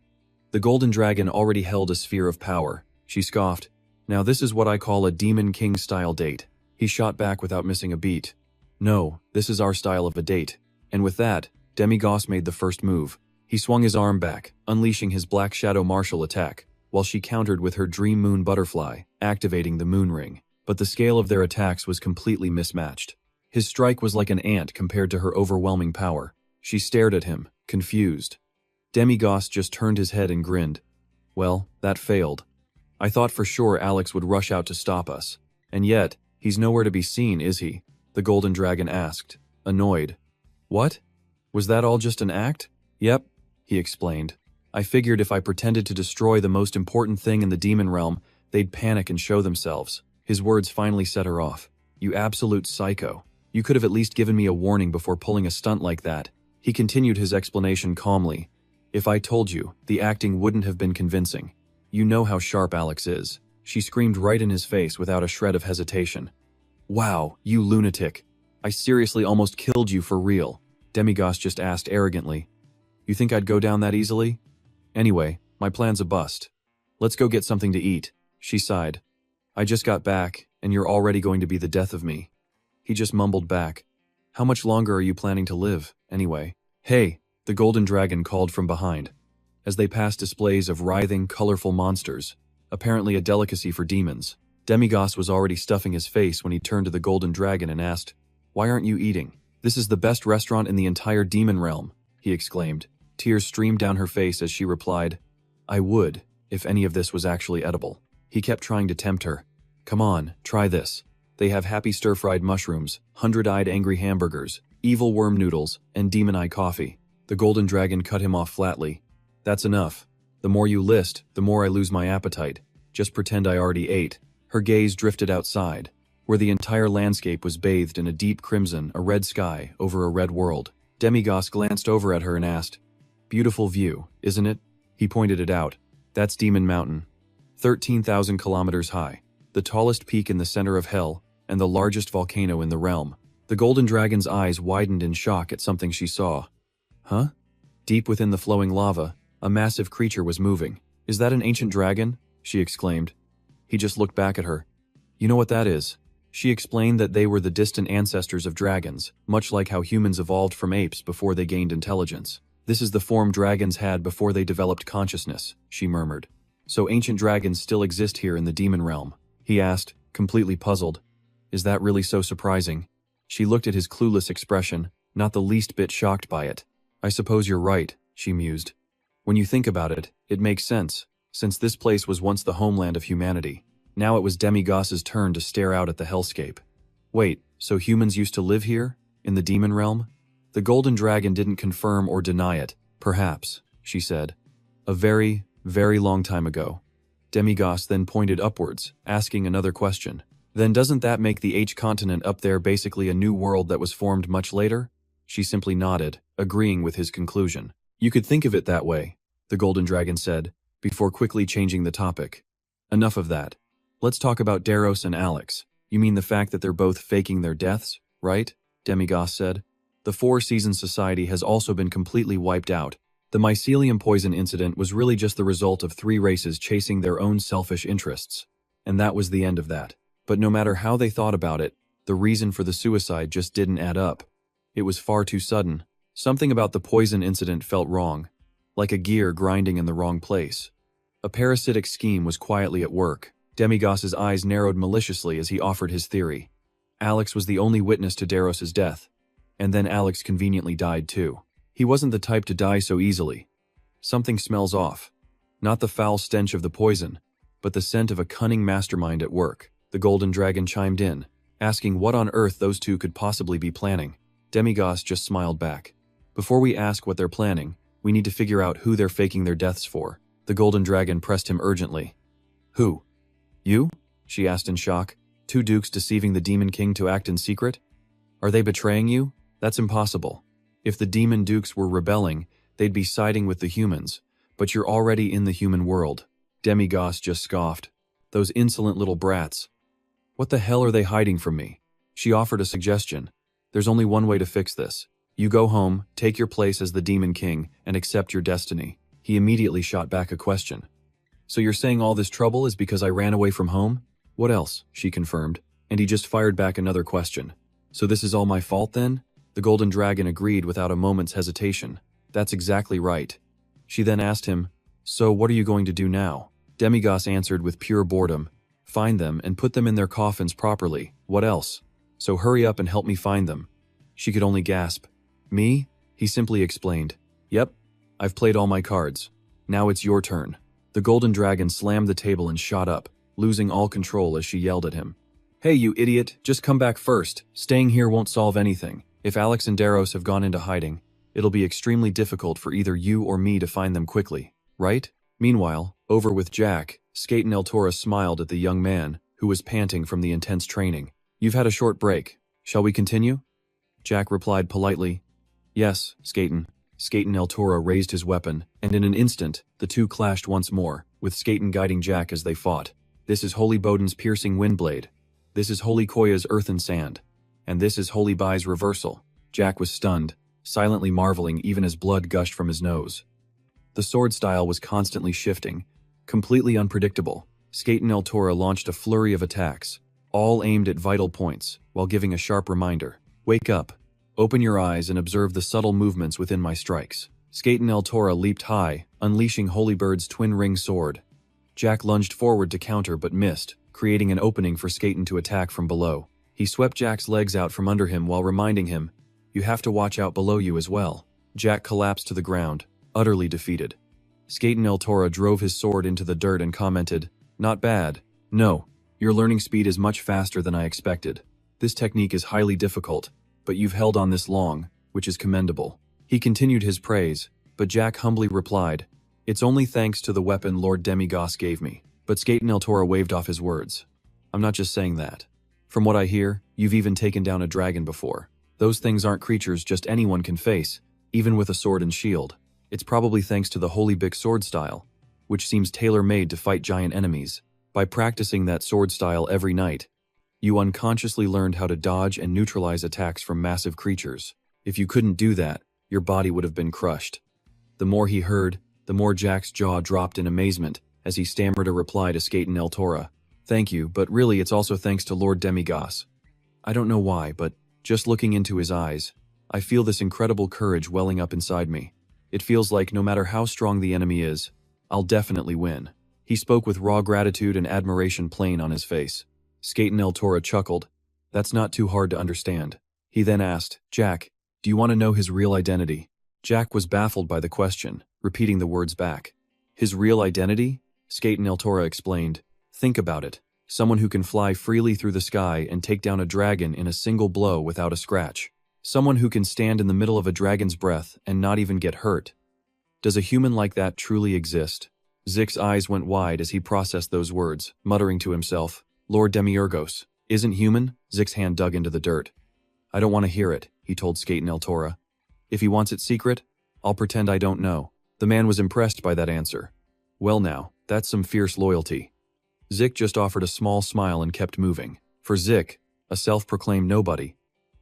The Golden Dragon already held a sphere of power. She scoffed. Now this is what I call a Demon King-style date. He shot back without missing a beat. No, this is our style of a date. And with that, Demigoss made the first move. He swung his arm back, unleashing his Black Shadow Martial attack, while she countered with her Dream Moon Butterfly, activating the Moon Ring. But the scale of their attacks was completely mismatched. His strike was like an ant compared to her overwhelming power. She stared at him, confused. Demigoss just turned his head and grinned. Well, that failed. I thought for sure Alex would rush out to stop us. And yet, he's nowhere to be seen, is he? The Golden Dragon asked, annoyed. What? Was that all just an act? Yep, he explained. I figured if I pretended to destroy the most important thing in the demon realm, they'd panic and show themselves. His words finally set her off. You absolute psycho. You could have at least given me a warning before pulling a stunt like that. He continued his explanation calmly. If I told you, the acting wouldn't have been convincing. You know how sharp Alex is. She screamed right in his face without a shred of hesitation. Wow, you lunatic. I seriously almost killed you for real. Demigoss just asked arrogantly. You think I'd go down that easily? Anyway, my plan's a bust. Let's go get something to eat. She sighed. I just got back, and you're already going to be the death of me. He just mumbled back. How much longer are you planning to live, anyway? Hey, the Golden Dragon called from behind. As they passed displays of writhing, colorful monsters, apparently a delicacy for demons, Demigoss was already stuffing his face when he turned to the Golden Dragon and asked, Why aren't you eating? This is the best restaurant in the entire demon realm, he exclaimed. Tears streamed down her face as she replied, I would, if any of this was actually edible. He kept trying to tempt her. Come on, try this. They have happy stir-fried mushrooms, 100-eyed angry hamburgers, evil worm noodles, and demon-eye coffee. The Golden Dragon cut him off flatly. That's enough. The more you list, the more I lose my appetite. Just pretend I already ate. Her gaze drifted outside, where the entire landscape was bathed in a deep crimson, a red sky over a red world. Demigoss glanced over at her and asked, Beautiful view, isn't it? He pointed it out. That's Demon Mountain. 13,000 kilometers high. The tallest peak in the center of hell, and the largest volcano in the realm. The golden dragon's eyes widened in shock at something she saw. Huh? Deep within the flowing lava, a massive creature was moving. Is that an ancient dragon? She exclaimed. He just looked back at her. You know what that is? She explained that they were the distant ancestors of dragons, much like how humans evolved from apes before they gained intelligence. This is the form dragons had before they developed consciousness, she murmured. So ancient dragons still exist here in the demon realm? He asked, completely puzzled. Is that really so surprising? She looked at his clueless expression, not the least bit shocked by it. I suppose you're right, she mused. When you think about it, it makes sense, since this place was once the homeland of humanity. Now it was Demigos's turn to stare out at the hellscape. Wait, so humans used to live here? In the demon realm? The golden dragon didn't confirm or deny it. Perhaps, she said. A very, very long time ago. Demigos then pointed upwards, asking another question. Then doesn't that make the H continent up there basically a new world that was formed much later? She simply nodded, agreeing with his conclusion. You could think of it that way, the golden dragon said, before quickly changing the topic. Enough of that. Let's talk about Daros and Alex. You mean the fact that they're both faking their deaths, right? Demigos said. The Four Seasons Society has also been completely wiped out. The mycelium poison incident was really just the result of 3 races chasing their own selfish interests. And that was the end of that. But no matter how they thought about it, the reason for the suicide just didn't add up. It was far too sudden. Something about the poison incident felt wrong, like a gear grinding in the wrong place. A parasitic scheme was quietly at work. Demigos's eyes narrowed maliciously as he offered his theory. Alex was the only witness to Daros's death, and then Alex conveniently died too. He wasn't the type to die so easily. Something smells off. Not the foul stench of the poison, but the scent of a cunning mastermind at work. The golden dragon chimed in, asking what on earth those two could possibly be planning. Demigos just smiled back. Before we ask what they're planning, we need to figure out who they're faking their deaths for. The golden dragon pressed him urgently. Who? You? She asked in shock. 2 dukes deceiving the demon king to act in secret? Are they betraying you? That's impossible. If the demon dukes were rebelling, they'd be siding with the humans, but you're already in the human world. Demigos just scoffed. Those insolent little brats. What the hell are they hiding from me? She offered a suggestion. There's only one way to fix this. You go home, take your place as the demon king, and accept your destiny. He immediately shot back a question. So you're saying all this trouble is because I ran away from home? What else? She confirmed, and he just fired back another question. So this is all my fault then? The golden dragon agreed without a moment's hesitation. That's exactly right. She then asked him, so what are you going to do now? Demigos answered with pure boredom. Find them and put them in their coffins properly. What else? So hurry up and help me find them. She could only gasp. Me? He simply explained. Yep, I've played all my cards. Now it's your turn. The golden dragon slammed the table and shot up, losing all control as she yelled at him. Hey, you idiot, just come back first. Staying here won't solve anything. If Alex and Daros have gone into hiding, it'll be extremely difficult for either you or me to find them quickly, right? Meanwhile, over with Jack, Skate and El Toro smiled at the young man, who was panting from the intense training. You've had a short break. Shall we continue? Jack replied politely. Yes, Skaten. Skaten El Toro raised his weapon, and in an instant, the two clashed once more, with Skaten guiding Jack as they fought. This is Holy Bodin's piercing windblade. This is Holy Koya's earth and sand. And this is Holy Bai's reversal. Jack was stunned, silently marveling even as blood gushed from his nose. The sword style was constantly shifting, completely unpredictable. Skaten El Toro launched a flurry of attacks, all aimed at vital points, while giving a sharp reminder. Wake up. Open your eyes and observe the subtle movements within my strikes. Skaten El Toro leaped high, unleashing Holy Bird's twin-ring sword. Jack lunged forward to counter but missed, creating an opening for Skaten to attack from below. He swept Jack's legs out from under him while reminding him, you have to watch out below you as well. Jack collapsed to the ground, utterly defeated. Skaten El Toro drove his sword into the dirt and commented, not bad. No, your learning speed is much faster than I expected. This technique is highly difficult, but you've held on this long, which is commendable. He continued his praise, but Jack humbly replied, it's only thanks to the weapon Lord Demigos gave me. But Skaten El Toro waved off his words. I'm not just saying that. From what I hear, you've even taken down a dragon before. Those things aren't creatures just anyone can face, even with a sword and shield. It's probably thanks to the Holy Bic sword style, which seems tailor-made to fight giant enemies. By practicing that sword style every night, You unconsciously learned how to dodge and neutralize attacks from massive creatures. If you couldn't do that, your body would have been crushed. The more he heard, the more Jack's jaw dropped in amazement as he stammered a reply to Skaten Eltora. Thank you, but really it's also thanks to Lord Demigos. I don't know why, but just looking into his eyes, I feel this incredible courage welling up inside me. It feels like no matter how strong the enemy is, I'll definitely win. He spoke with raw gratitude and admiration plain on his face. Skaten Eltora chuckled. That's not too hard to understand. He then asked, Jack, do you want to know his real identity? Jack was baffled by the question, repeating the words back. His real identity? Skaten Eltora explained. Think about it. Someone who can fly freely through the sky and take down a dragon in a single blow without a scratch. Someone who can stand in the middle of a dragon's breath and not even get hurt. Does a human like that truly exist? Zik's eyes went wide as he processed those words, muttering to himself, Lord Demiurgos, isn't human? Zik's hand dug into the dirt. I don't want to hear it, he told Skaten Eltora. If he wants it secret, I'll pretend I don't know. The man was impressed by that answer. Well now, that's some fierce loyalty. Zik just offered a small smile and kept moving. For Zik, a self-proclaimed nobody,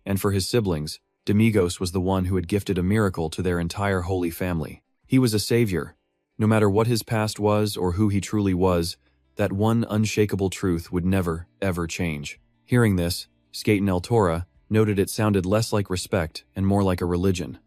and for his siblings, Demigos was the one who had gifted a miracle to their entire holy family. He was a savior. No matter what his past was or who he truly was, that one unshakable truth would never, ever change. Hearing this, Skaten Eltora noted it sounded less like respect and more like a religion.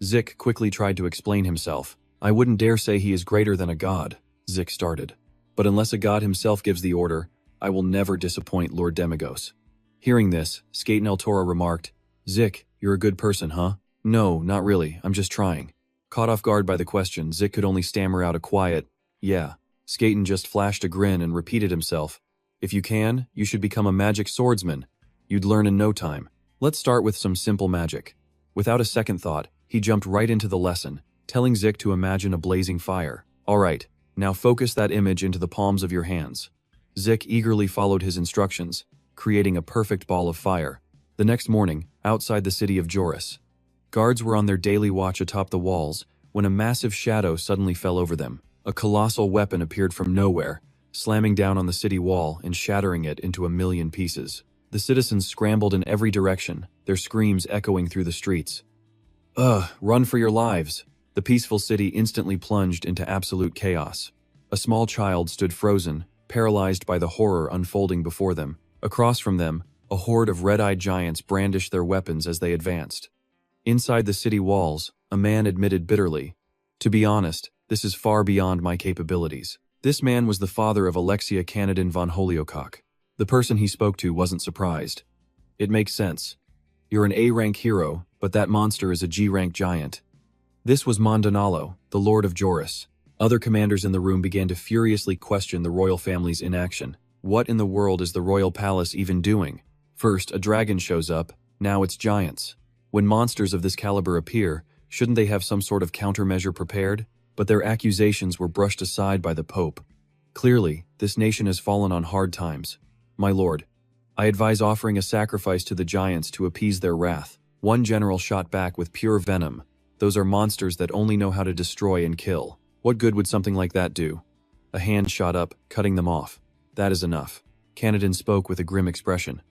Zik quickly tried to explain himself. I wouldn't dare say he is greater than a god, Zik started. But unless a god himself gives the order, I will never disappoint Lord Demigos. Hearing this, Skaten Eltora remarked, Zik, you're a good person, huh? No, not really, I'm just trying. Caught off guard by the question, Zik could only stammer out a quiet, yeah. Skaten just flashed a grin and repeated himself. If you can, you should become a magic swordsman. You'd learn in no time. Let's start with some simple magic. Without a second thought, he jumped right into the lesson, telling Zik to imagine a blazing fire. Alright, now focus that image into the palms of your hands. Zik eagerly followed his instructions, creating a perfect ball of fire. The next morning, outside the city of Joris, guards were on their daily watch atop the walls when a massive shadow suddenly fell over them. A colossal weapon appeared from nowhere, slamming down on the city wall and shattering it into a million pieces. The citizens scrambled in every direction, their screams echoing through the streets. Ugh, run for your lives! The peaceful city instantly plunged into absolute chaos. A small child stood frozen, paralyzed by the horror unfolding before them. Across from them, a horde of red-eyed giants brandished their weapons as they advanced. Inside the city walls, a man admitted bitterly, to be honest, this is far beyond my capabilities. This man was the father of Alexia Canadin von Holyocock. The person he spoke to wasn't surprised. It makes sense. You're an A-rank hero, but that monster is a G-rank giant. This was Mondonalo, the Lord of Joris. Other commanders in the room began to furiously question the royal family's inaction. What in the world is the royal palace even doing? First, a dragon shows up, now it's giants. When monsters of this caliber appear, shouldn't they have some sort of countermeasure prepared? But their accusations were brushed aside by the Pope. Clearly, this nation has fallen on hard times. My lord, I advise offering a sacrifice to the giants to appease their wrath. One general shot back with pure venom. Those are monsters that only know how to destroy and kill. What good would something like that do? A hand shot up, cutting them off. That is enough. Canadin spoke with a grim expression.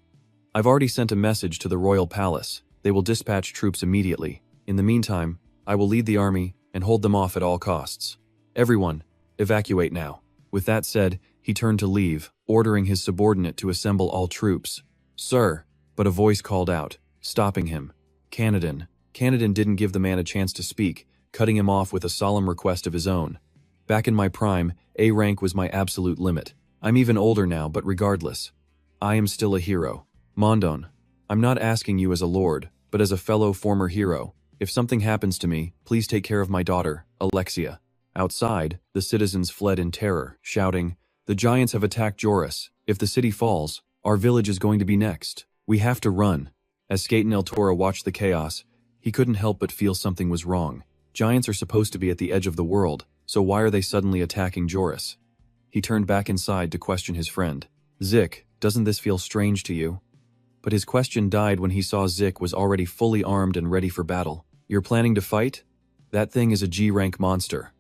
I've already sent a message to the royal palace. They will dispatch troops immediately. In the meantime, I will lead the army and hold them off at all costs. Everyone, evacuate now. With that said, he turned to leave, ordering his subordinate to assemble all troops. Sir, but a voice called out, stopping him. Canadin. Canadin didn't give the man a chance to speak, cutting him off with a solemn request of his own. Back in my prime, A rank was my absolute limit. I'm even older now, but regardless, I am still a hero. Mondon, I'm not asking you as a lord, but as a fellow former hero. If something happens to me, please take care of my daughter, Alexia. Outside, the citizens fled in terror, shouting, the giants have attacked Joris. If the city falls, our village is going to be next. We have to run. As Skaten Eltora watched the chaos, he couldn't help but feel something was wrong. Giants are supposed to be at the edge of the world, so why are they suddenly attacking Joris? He turned back inside to question his friend. Zik, doesn't this feel strange to you? But his question died when he saw Zik was already fully armed and ready for battle. You're planning to fight? That thing is a G-rank monster.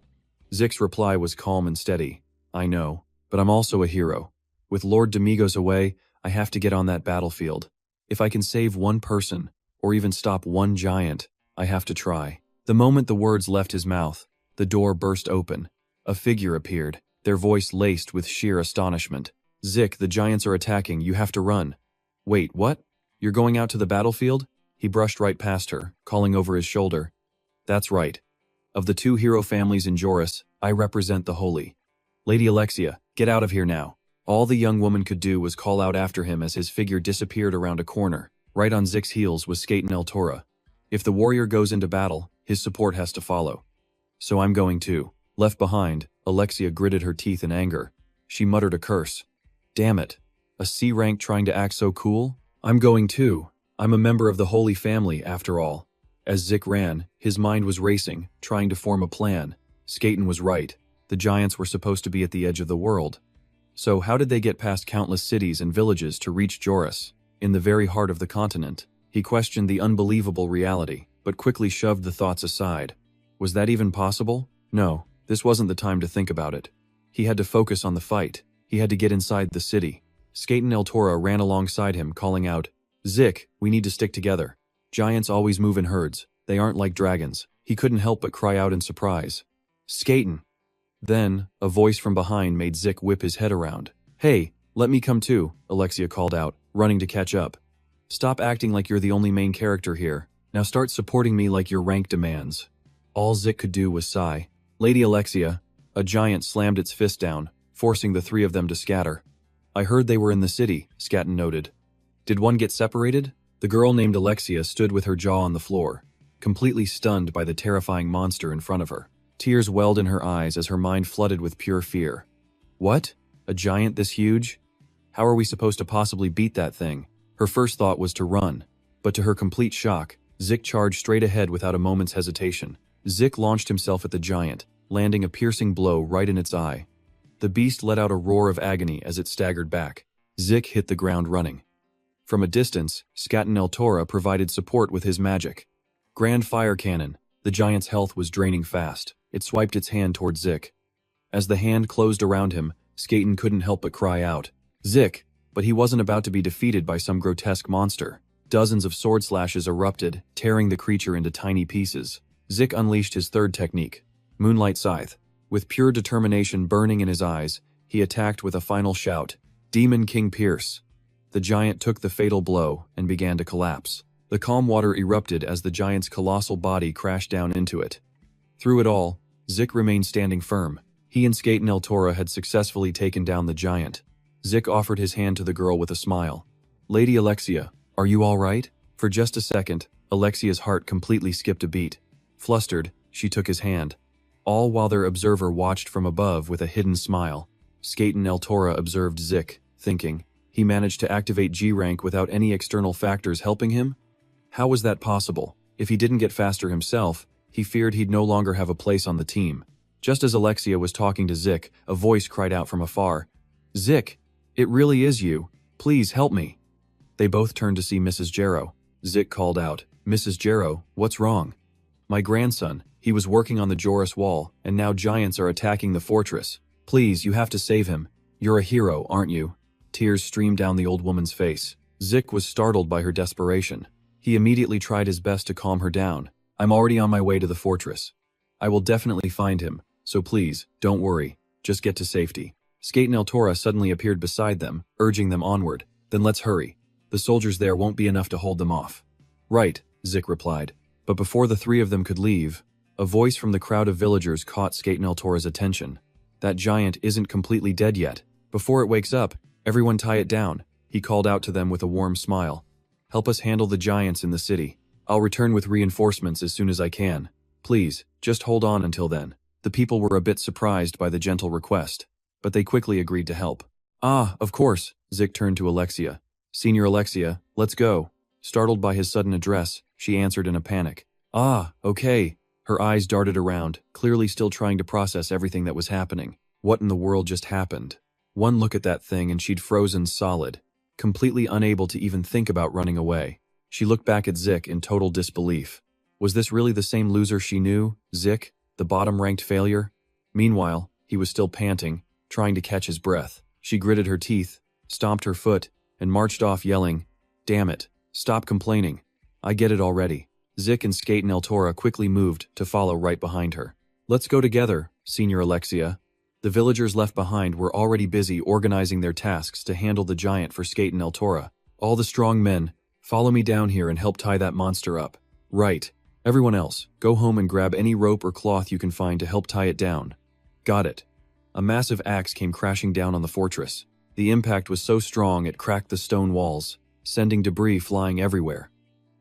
Zik's reply was calm and steady. I know, but I'm also a hero. With Lord Demigos away, I have to get on that battlefield. If I can save one person, or even stop one giant, I have to try. The moment the words left his mouth, the door burst open. A figure appeared, their voice laced with sheer astonishment. Zik, the giants are attacking, you have to run. Wait, what? You're going out to the battlefield? He brushed right past her, calling over his shoulder. That's right. Of the two hero families in Joris, I represent the holy. Lady Alexia, get out of here now. All the young woman could do was call out after him as his figure disappeared around a corner. Right on Zik's heels was Skaten El Tora. If the warrior goes into battle, his support has to follow. So I'm going too. Left behind, Alexia gritted her teeth in anger. She muttered a curse. Damn it. A C rank trying to act so cool? I'm going too. I'm a member of the Holy Family, after all. As Zik ran, his mind was racing, trying to form a plan. Skaten was right. The giants were supposed to be at the edge of the world. So how did they get past countless cities and villages to reach Joris, in the very heart of the continent? He questioned the unbelievable reality, but quickly shoved the thoughts aside. Was that even possible? No, this wasn't the time to think about it. He had to focus on the fight. He had to get inside the city. Skaten El Tora ran alongside him, calling out, Zik, we need to stick together. Giants always move in herds. They aren't like dragons. He couldn't help but cry out in surprise. Skaten! Then, a voice from behind made Zik whip his head around. Hey, let me come too, Alexia called out, running to catch up. Stop acting like you're the only main character here. Now start supporting me like your rank demands. All Zik could do was sigh. Lady Alexia, a giant slammed its fist down, forcing the three of them to scatter. I heard they were in the city, Skaten noted. Did one get separated? The girl named Alexia stood with her jaw on the floor, completely stunned by the terrifying monster in front of her. Tears welled in her eyes as her mind flooded with pure fear. What? A giant this huge? How are we supposed to possibly beat that thing? Her first thought was to run, but to her complete shock, Zik charged straight ahead without a moment's hesitation. Zik launched himself at the giant, landing a piercing blow right in its eye. The beast let out a roar of agony as it staggered back. Zik hit the ground running. From a distance, Skaten El Tora provided support with his magic. Grand Fire Cannon. The giant's health was draining fast. It swiped its hand toward Zik. As the hand closed around him, Skaten couldn't help but cry out, Zik! But he wasn't about to be defeated by some grotesque monster. Dozens of sword slashes erupted, tearing the creature into tiny pieces. Zik unleashed his third technique, Moonlight Scythe. With pure determination burning in his eyes, he attacked with a final shout, Demon King Pierce. The giant took the fatal blow and began to collapse. The calm water erupted as the giant's colossal body crashed down into it. Through it all, Zik remained standing firm. He and Skaten El Tora had successfully taken down the giant. Zik offered his hand to the girl with a smile. Lady Alexia, are you all right? For just a second, Alexia's heart completely skipped a beat. Flustered, she took his hand. All while their observer watched from above with a hidden smile. Skaten El Tora observed Zik, thinking, he managed to activate G rank without any external factors helping him? How was that possible? If he didn't get faster himself, he feared he'd no longer have a place on the team. Just as Alexia was talking to Zik, a voice cried out from afar, Zik, it really is you. Please help me. They both turned to see Mrs. Jarrow. Zik called out, Mrs. Jarrow, what's wrong? My grandson, he was working on the Joris wall, and now giants are attacking the fortress. Please, you have to save him. You're a hero, aren't you? Tears streamed down the old woman's face. Zik was startled by her desperation. He immediately tried his best to calm her down. I'm already on my way to the fortress. I will definitely find him, so please, don't worry. Just get to safety. Skaten El Tora suddenly appeared beside them, urging them onward. Then let's hurry. The soldiers there won't be enough to hold them off. Right, Zik replied. But before the three of them could leave, a voice from the crowd of villagers caught Skaten El Tora's attention. That giant isn't completely dead yet. Before it wakes up, everyone tie it down. He called out to them with a warm smile. Help us handle the giants in the city. I'll return with reinforcements as soon as I can. Please, just hold on until then. The people were a bit surprised by the gentle request, but they quickly agreed to help. Ah, of course, Zik turned to Alexia. Senior Alexia, let's go. Startled by his sudden address, she answered in a panic. Ah, okay. Her eyes darted around, clearly still trying to process everything that was happening. What in the world just happened? One look at that thing and she'd frozen solid, completely unable to even think about running away. She looked back at Zik in total disbelief. Was this really the same loser she knew, Zik, the bottom-ranked failure? Meanwhile, he was still panting, trying to catch his breath. She gritted her teeth, stomped her foot, and marched off yelling, "Damn it, stop complaining. I get it already." Zik and Skate and Eltora quickly moved to follow right behind her. "Let's go together, Senior Alexia." The villagers left behind were already busy organizing their tasks to handle the giant for Skate and Eltora. "All the strong men, follow me down here and help tie that monster up." "Right. Everyone else, go home and grab any rope or cloth you can find to help tie it down." "Got it." A massive axe came crashing down on the fortress. The impact was so strong it cracked the stone walls, sending debris flying everywhere.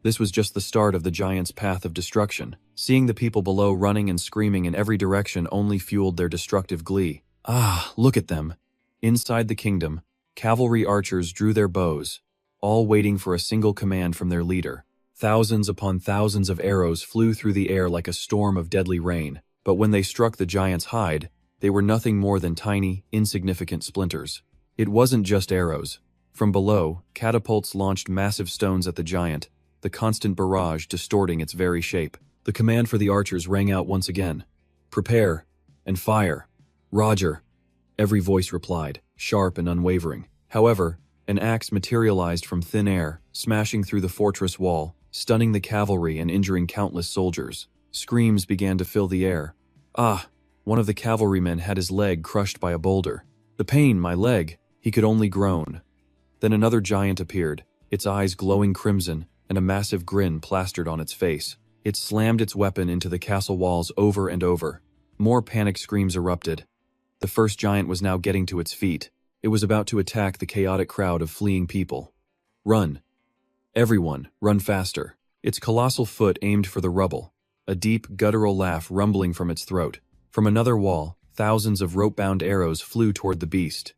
This was just the start of the giant's path of destruction. Seeing the people below running and screaming in every direction only fueled their destructive glee. Ah, look at them. Inside the kingdom, cavalry archers drew their bows, all waiting for a single command from their leader. Thousands upon thousands of arrows flew through the air like a storm of deadly rain, but when they struck the giant's hide, they were nothing more than tiny, insignificant splinters. It wasn't just arrows. From below, catapults launched massive stones at the giant, the constant barrage distorting its very shape. The command for the archers rang out once again. "Prepare and fire." "Roger," every voice replied, sharp and unwavering. However, an axe materialized from thin air, smashing through the fortress wall, stunning the cavalry and injuring countless soldiers. Screams began to fill the air. "Ah!" One of the cavalrymen had his leg crushed by a boulder. "The pain, my leg!" He could only groan. Then another giant appeared, its eyes glowing crimson, and a massive grin plastered on its face. It slammed its weapon into the castle walls over and over. More panic screams erupted. The first giant was now getting to its feet. It was about to attack the chaotic crowd of fleeing people. "Run! Everyone, run faster!" Its colossal foot aimed for the rubble, a deep, guttural laugh rumbling from its throat. From another wall, thousands of rope-bound arrows flew toward the beast.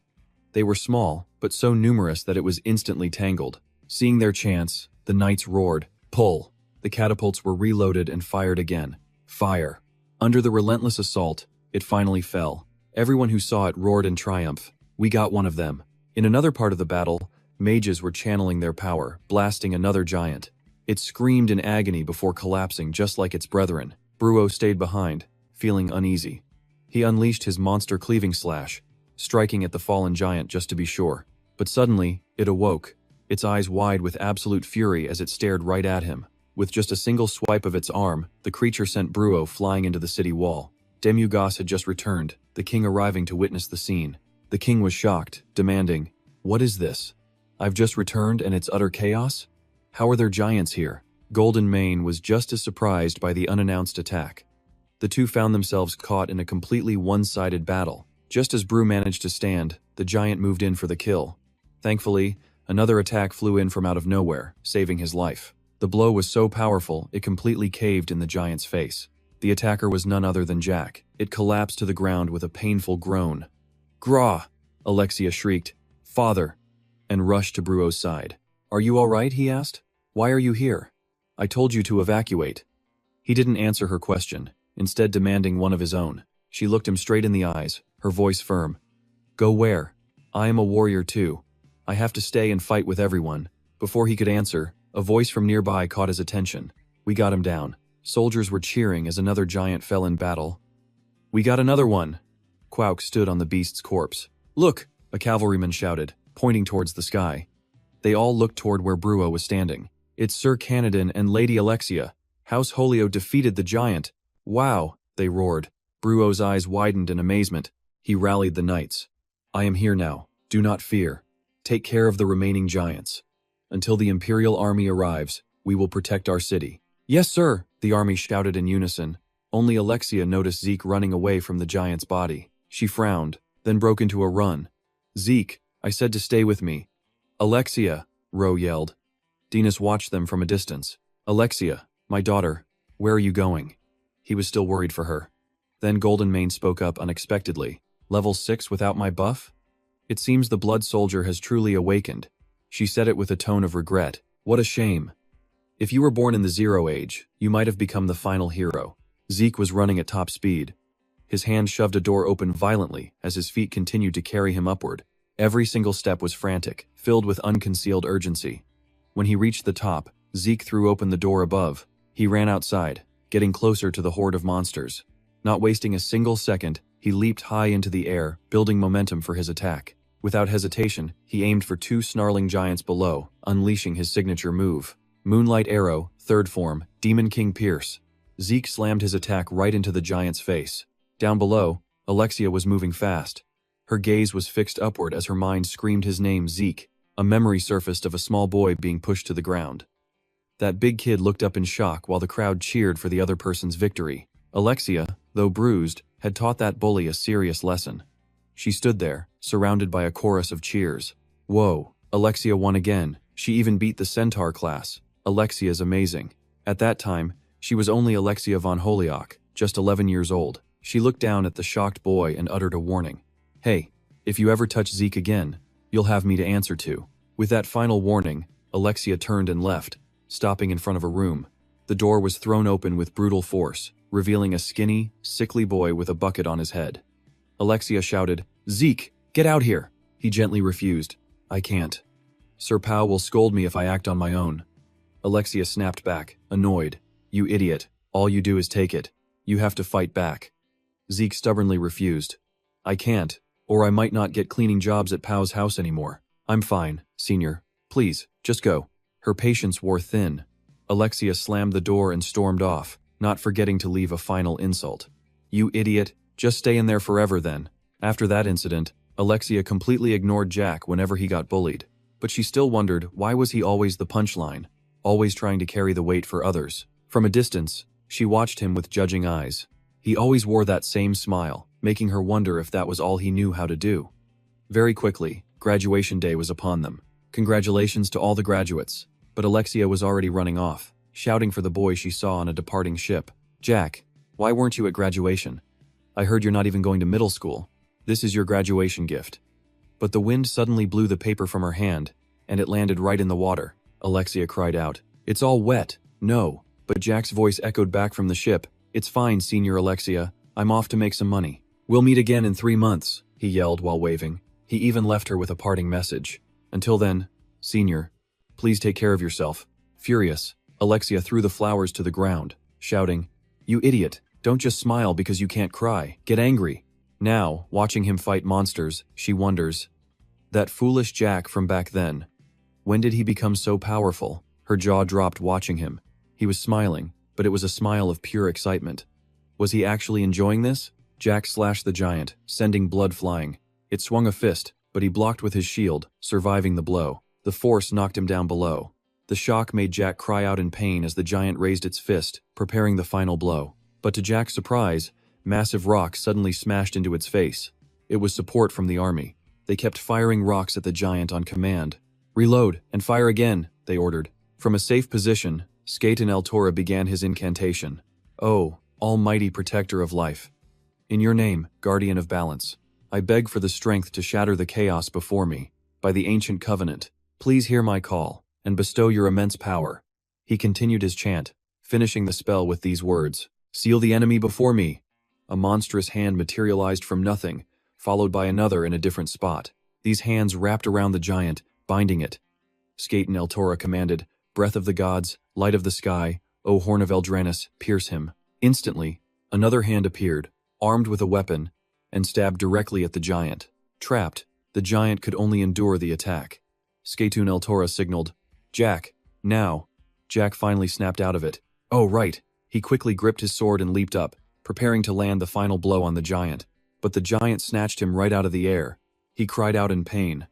They were small, but so numerous that it was instantly tangled. Seeing their chance, the knights roared, "Pull!" The catapults were reloaded and fired again. Fire! Under the relentless assault, it finally fell. Everyone who saw it roared in triumph. "We got one of them." In another part of the battle, mages were channeling their power, blasting another giant. It screamed in agony before collapsing just like its brethren. Bruo stayed behind, feeling uneasy. He unleashed his monster cleaving slash, striking at the fallen giant just to be sure. But suddenly, it awoke, its eyes wide with absolute fury as it stared right at him. With just a single swipe of its arm, the creature sent Bruo flying into the city wall. Demugos had just returned, the king arriving to witness the scene. The king was shocked, demanding, "What is this? I've just returned and it's utter chaos? How are there giants here?" Golden Mane was just as surprised by the unannounced attack. The two found themselves caught in a completely one-sided battle. Just as Bru managed to stand, the giant moved in for the kill. Thankfully, another attack flew in from out of nowhere, saving his life. The blow was so powerful, it completely caved in the giant's face. The attacker was none other than Jack. It collapsed to the ground with a painful groan. "Grah!" Alexia shrieked, "Father!" and rushed to Bruo's side. "Are you all right?" he asked. "Why are you here?" "I told you to evacuate." He didn't answer her question, instead demanding one of his own. She looked him straight in the eyes, her voice firm. "Go where? I am a warrior too. I have to stay and fight with everyone." Before he could answer, a voice from nearby caught his attention. "We got him down." Soldiers were cheering as another giant fell in battle. "We got another one!" Quauk stood on the beast's corpse. "Look!" a cavalryman shouted, pointing towards the sky. They all looked toward where Bruo was standing. "It's Sir Canadan and Lady Alexia. House Holio defeated the giant." "Wow!" they roared. Bruo's eyes widened in amazement. He rallied the knights. "I am here now. Do not fear. Take care of the remaining giants. Until the Imperial army arrives, we will protect our city." "Yes, sir!" the army shouted in unison. Only Alexia noticed Zeke running away from the giant's body. She frowned, then broke into a run. "Zeke, I said to stay with me." "Alexia!" Ro yelled. Dinas watched them from a distance. "Alexia, my daughter, where are you going?" He was still worried for her. Then Golden Mane spoke up unexpectedly. "Level 6 without my buff? It seems the blood soldier has truly awakened." She said it with a tone of regret. "What a shame. If you were born in the Zero Age, you might have become the final hero." Zeke was running at top speed. His hand shoved a door open violently as his feet continued to carry him upward. Every single step was frantic, filled with unconcealed urgency. When he reached the top, Zeke threw open the door above. He ran outside, getting closer to the horde of monsters. Not wasting a single second, he leaped high into the air, building momentum for his attack. Without hesitation, he aimed for two snarling giants below, unleashing his signature move. Moonlight Arrow, third form, Demon King Pierce. Zeke slammed his attack right into the giant's face. Down below, Alexia was moving fast. Her gaze was fixed upward as her mind screamed his name, Zeke. A memory surfaced of a small boy being pushed to the ground. That big kid looked up in shock while the crowd cheered for the other person's victory. Alexia, though bruised, had taught that bully a serious lesson. She stood there, surrounded by a chorus of cheers. Whoa, Alexia won again. She even beat the Centaur class. Alexia's amazing. At that time, she was only Alexia von Holyoke, just 11 years old. She looked down at the shocked boy and uttered a warning. Hey, if you ever touch Zeke again, you'll have me to answer to. With that final warning, Alexia turned and left, stopping in front of a room. The door was thrown open with brutal force, revealing a skinny, sickly boy with a bucket on his head. Alexia shouted, "Zeke, get out here!" He gently refused. "I can't. Sir Pao will scold me if I act on my own." Alexia snapped back, annoyed. "You idiot, all you do is take it. You have to fight back." Zeke stubbornly refused. "I can't, or I might not get cleaning jobs at Pao's house anymore. I'm fine, senior. Please, just go." Her patience wore thin. Alexia slammed the door and stormed off, not forgetting to leave a final insult. "You idiot, just stay in there forever then." After that incident, Alexia completely ignored Jack whenever he got bullied. But she still wondered, why was he always the punchline, always trying to carry the weight for others? From a distance, she watched him with judging eyes. He always wore that same smile, making her wonder if that was all he knew how to do. Very quickly, graduation day was upon them. Congratulations to all the graduates. But Alexia was already running off, shouting for the boy she saw on a departing ship. "Jack, why weren't you at graduation? I heard you're not even going to middle school. This is your graduation gift." But the wind suddenly blew the paper from her hand, and it landed right in the water. Alexia cried out, "It's all wet." "No." But Jack's voice echoed back from the ship. "It's fine, Senior Alexia. I'm off to make some money. We'll meet again in 3 months," he yelled while waving. He even left her with a parting message. "Until then, Senior, please take care of yourself." Furious, Alexia threw the flowers to the ground, shouting, "You idiot, don't just smile because you can't cry. Get angry." Now, watching him fight monsters, she wonders, that foolish Jack from back then. When did he become so powerful? Her jaw dropped watching him. He was smiling, but it was a smile of pure excitement. Was he actually enjoying this? Jack slashed the giant, sending blood flying. It swung a fist, but he blocked with his shield, surviving the blow. The force knocked him down below. The shock made Jack cry out in pain as the giant raised its fist, preparing the final blow. But to Jack's surprise, massive rocks suddenly smashed into its face. It was support from the army. They kept firing rocks at the giant on command. "Reload, and fire again," they ordered. From a safe position, Skaten El Tora began his incantation. "Oh, almighty protector of life. In your name, guardian of balance, I beg for the strength to shatter the chaos before me. By the ancient covenant, please hear my call, and bestow your immense power." He continued his chant, finishing the spell with these words, "Seal the enemy before me." A monstrous hand materialized from nothing, followed by another in a different spot. These hands wrapped around the giant, binding it. Skaten El Tora commanded, "Breath of the gods, light of the sky, O horn of Eldranis, pierce him." Instantly, another hand appeared, armed with a weapon, and stabbed directly at the giant. Trapped, the giant could only endure the attack. Skaten El Tora signaled, "Jack, now." Jack finally snapped out of it. "Oh, right." He quickly gripped his sword and leaped up, preparing to land the final blow on the giant. But the giant snatched him right out of the air. He cried out in pain.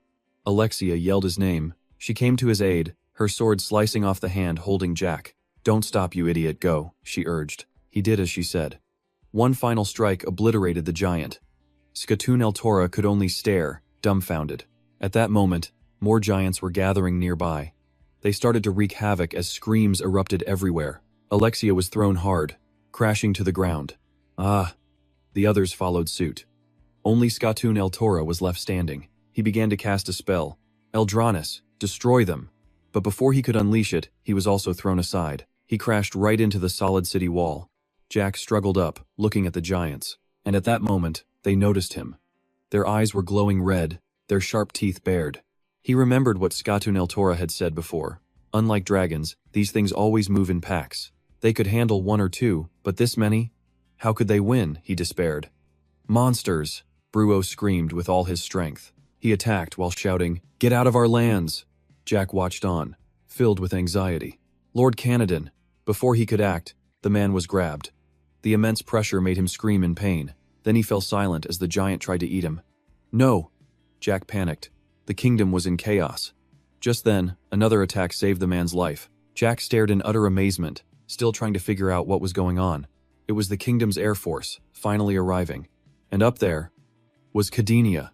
Alexia yelled his name. She came to his aid, her sword slicing off the hand holding Jack. "Don't stop, you idiot, go," she urged. He did as she said. One final strike obliterated the giant. Skaten El Tora could only stare, dumbfounded. At that moment, more giants were gathering nearby. They started to wreak havoc as screams erupted everywhere. Alexia was thrown hard, crashing to the ground. Ah! The others followed suit. Only Skaten El Tora was left standing. He began to cast a spell. "Eldranis, destroy them." But before he could unleash it, he was also thrown aside. He crashed right into the solid city wall. Jack struggled up, looking at the giants. And at that moment, they noticed him. Their eyes were glowing red, their sharp teeth bared. He remembered what Skaten El Tora had said before. Unlike dragons, these things always move in packs. They could handle one or two, but this many? How could they win? He despaired. "Monsters!" Bruo screamed with all his strength. He attacked while shouting, "Get out of our lands!" Jack watched on, filled with anxiety. Lord Canadan. Before he could act, the man was grabbed. The immense pressure made him scream in pain. Then he fell silent as the giant tried to eat him. No! Jack panicked. The kingdom was in chaos. Just then, another attack saved the man's life. Jack stared in utter amazement, still trying to figure out what was going on. It was the kingdom's air force, finally arriving. And up there was Cadenia.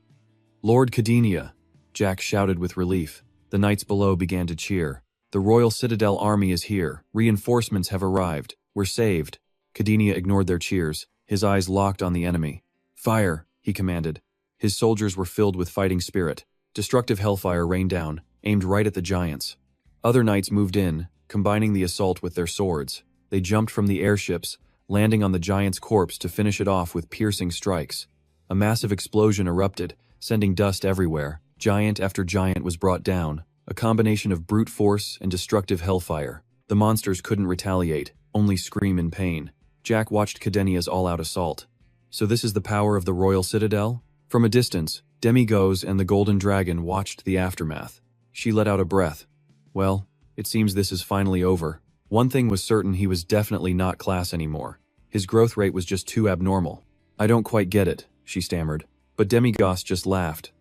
Lord Cadenia! Jack shouted with relief. The knights below began to cheer. The Royal Citadel army is here. Reinforcements have arrived. We're saved. Cadenia ignored their cheers, his eyes locked on the enemy. Fire, he commanded. His soldiers were filled with fighting spirit. Destructive hellfire rained down, aimed right at the giants. Other knights moved in, combining the assault with their swords. They jumped from the airships, landing on the giant's corpse to finish it off with piercing strikes. A massive explosion erupted, sending dust everywhere. Giant after giant was brought down, a combination of brute force and destructive hellfire. The monsters couldn't retaliate, only scream in pain. Jack watched Cadenia's all-out assault. So this is the power of the Royal Citadel? From a distance, Demigos and the Golden Dragon watched the aftermath. She let out a breath. Well, it seems this is finally over. One thing was certain, he was definitely not class anymore. His growth rate was just too abnormal. I don't quite get it, she stammered. But Demigos just laughed.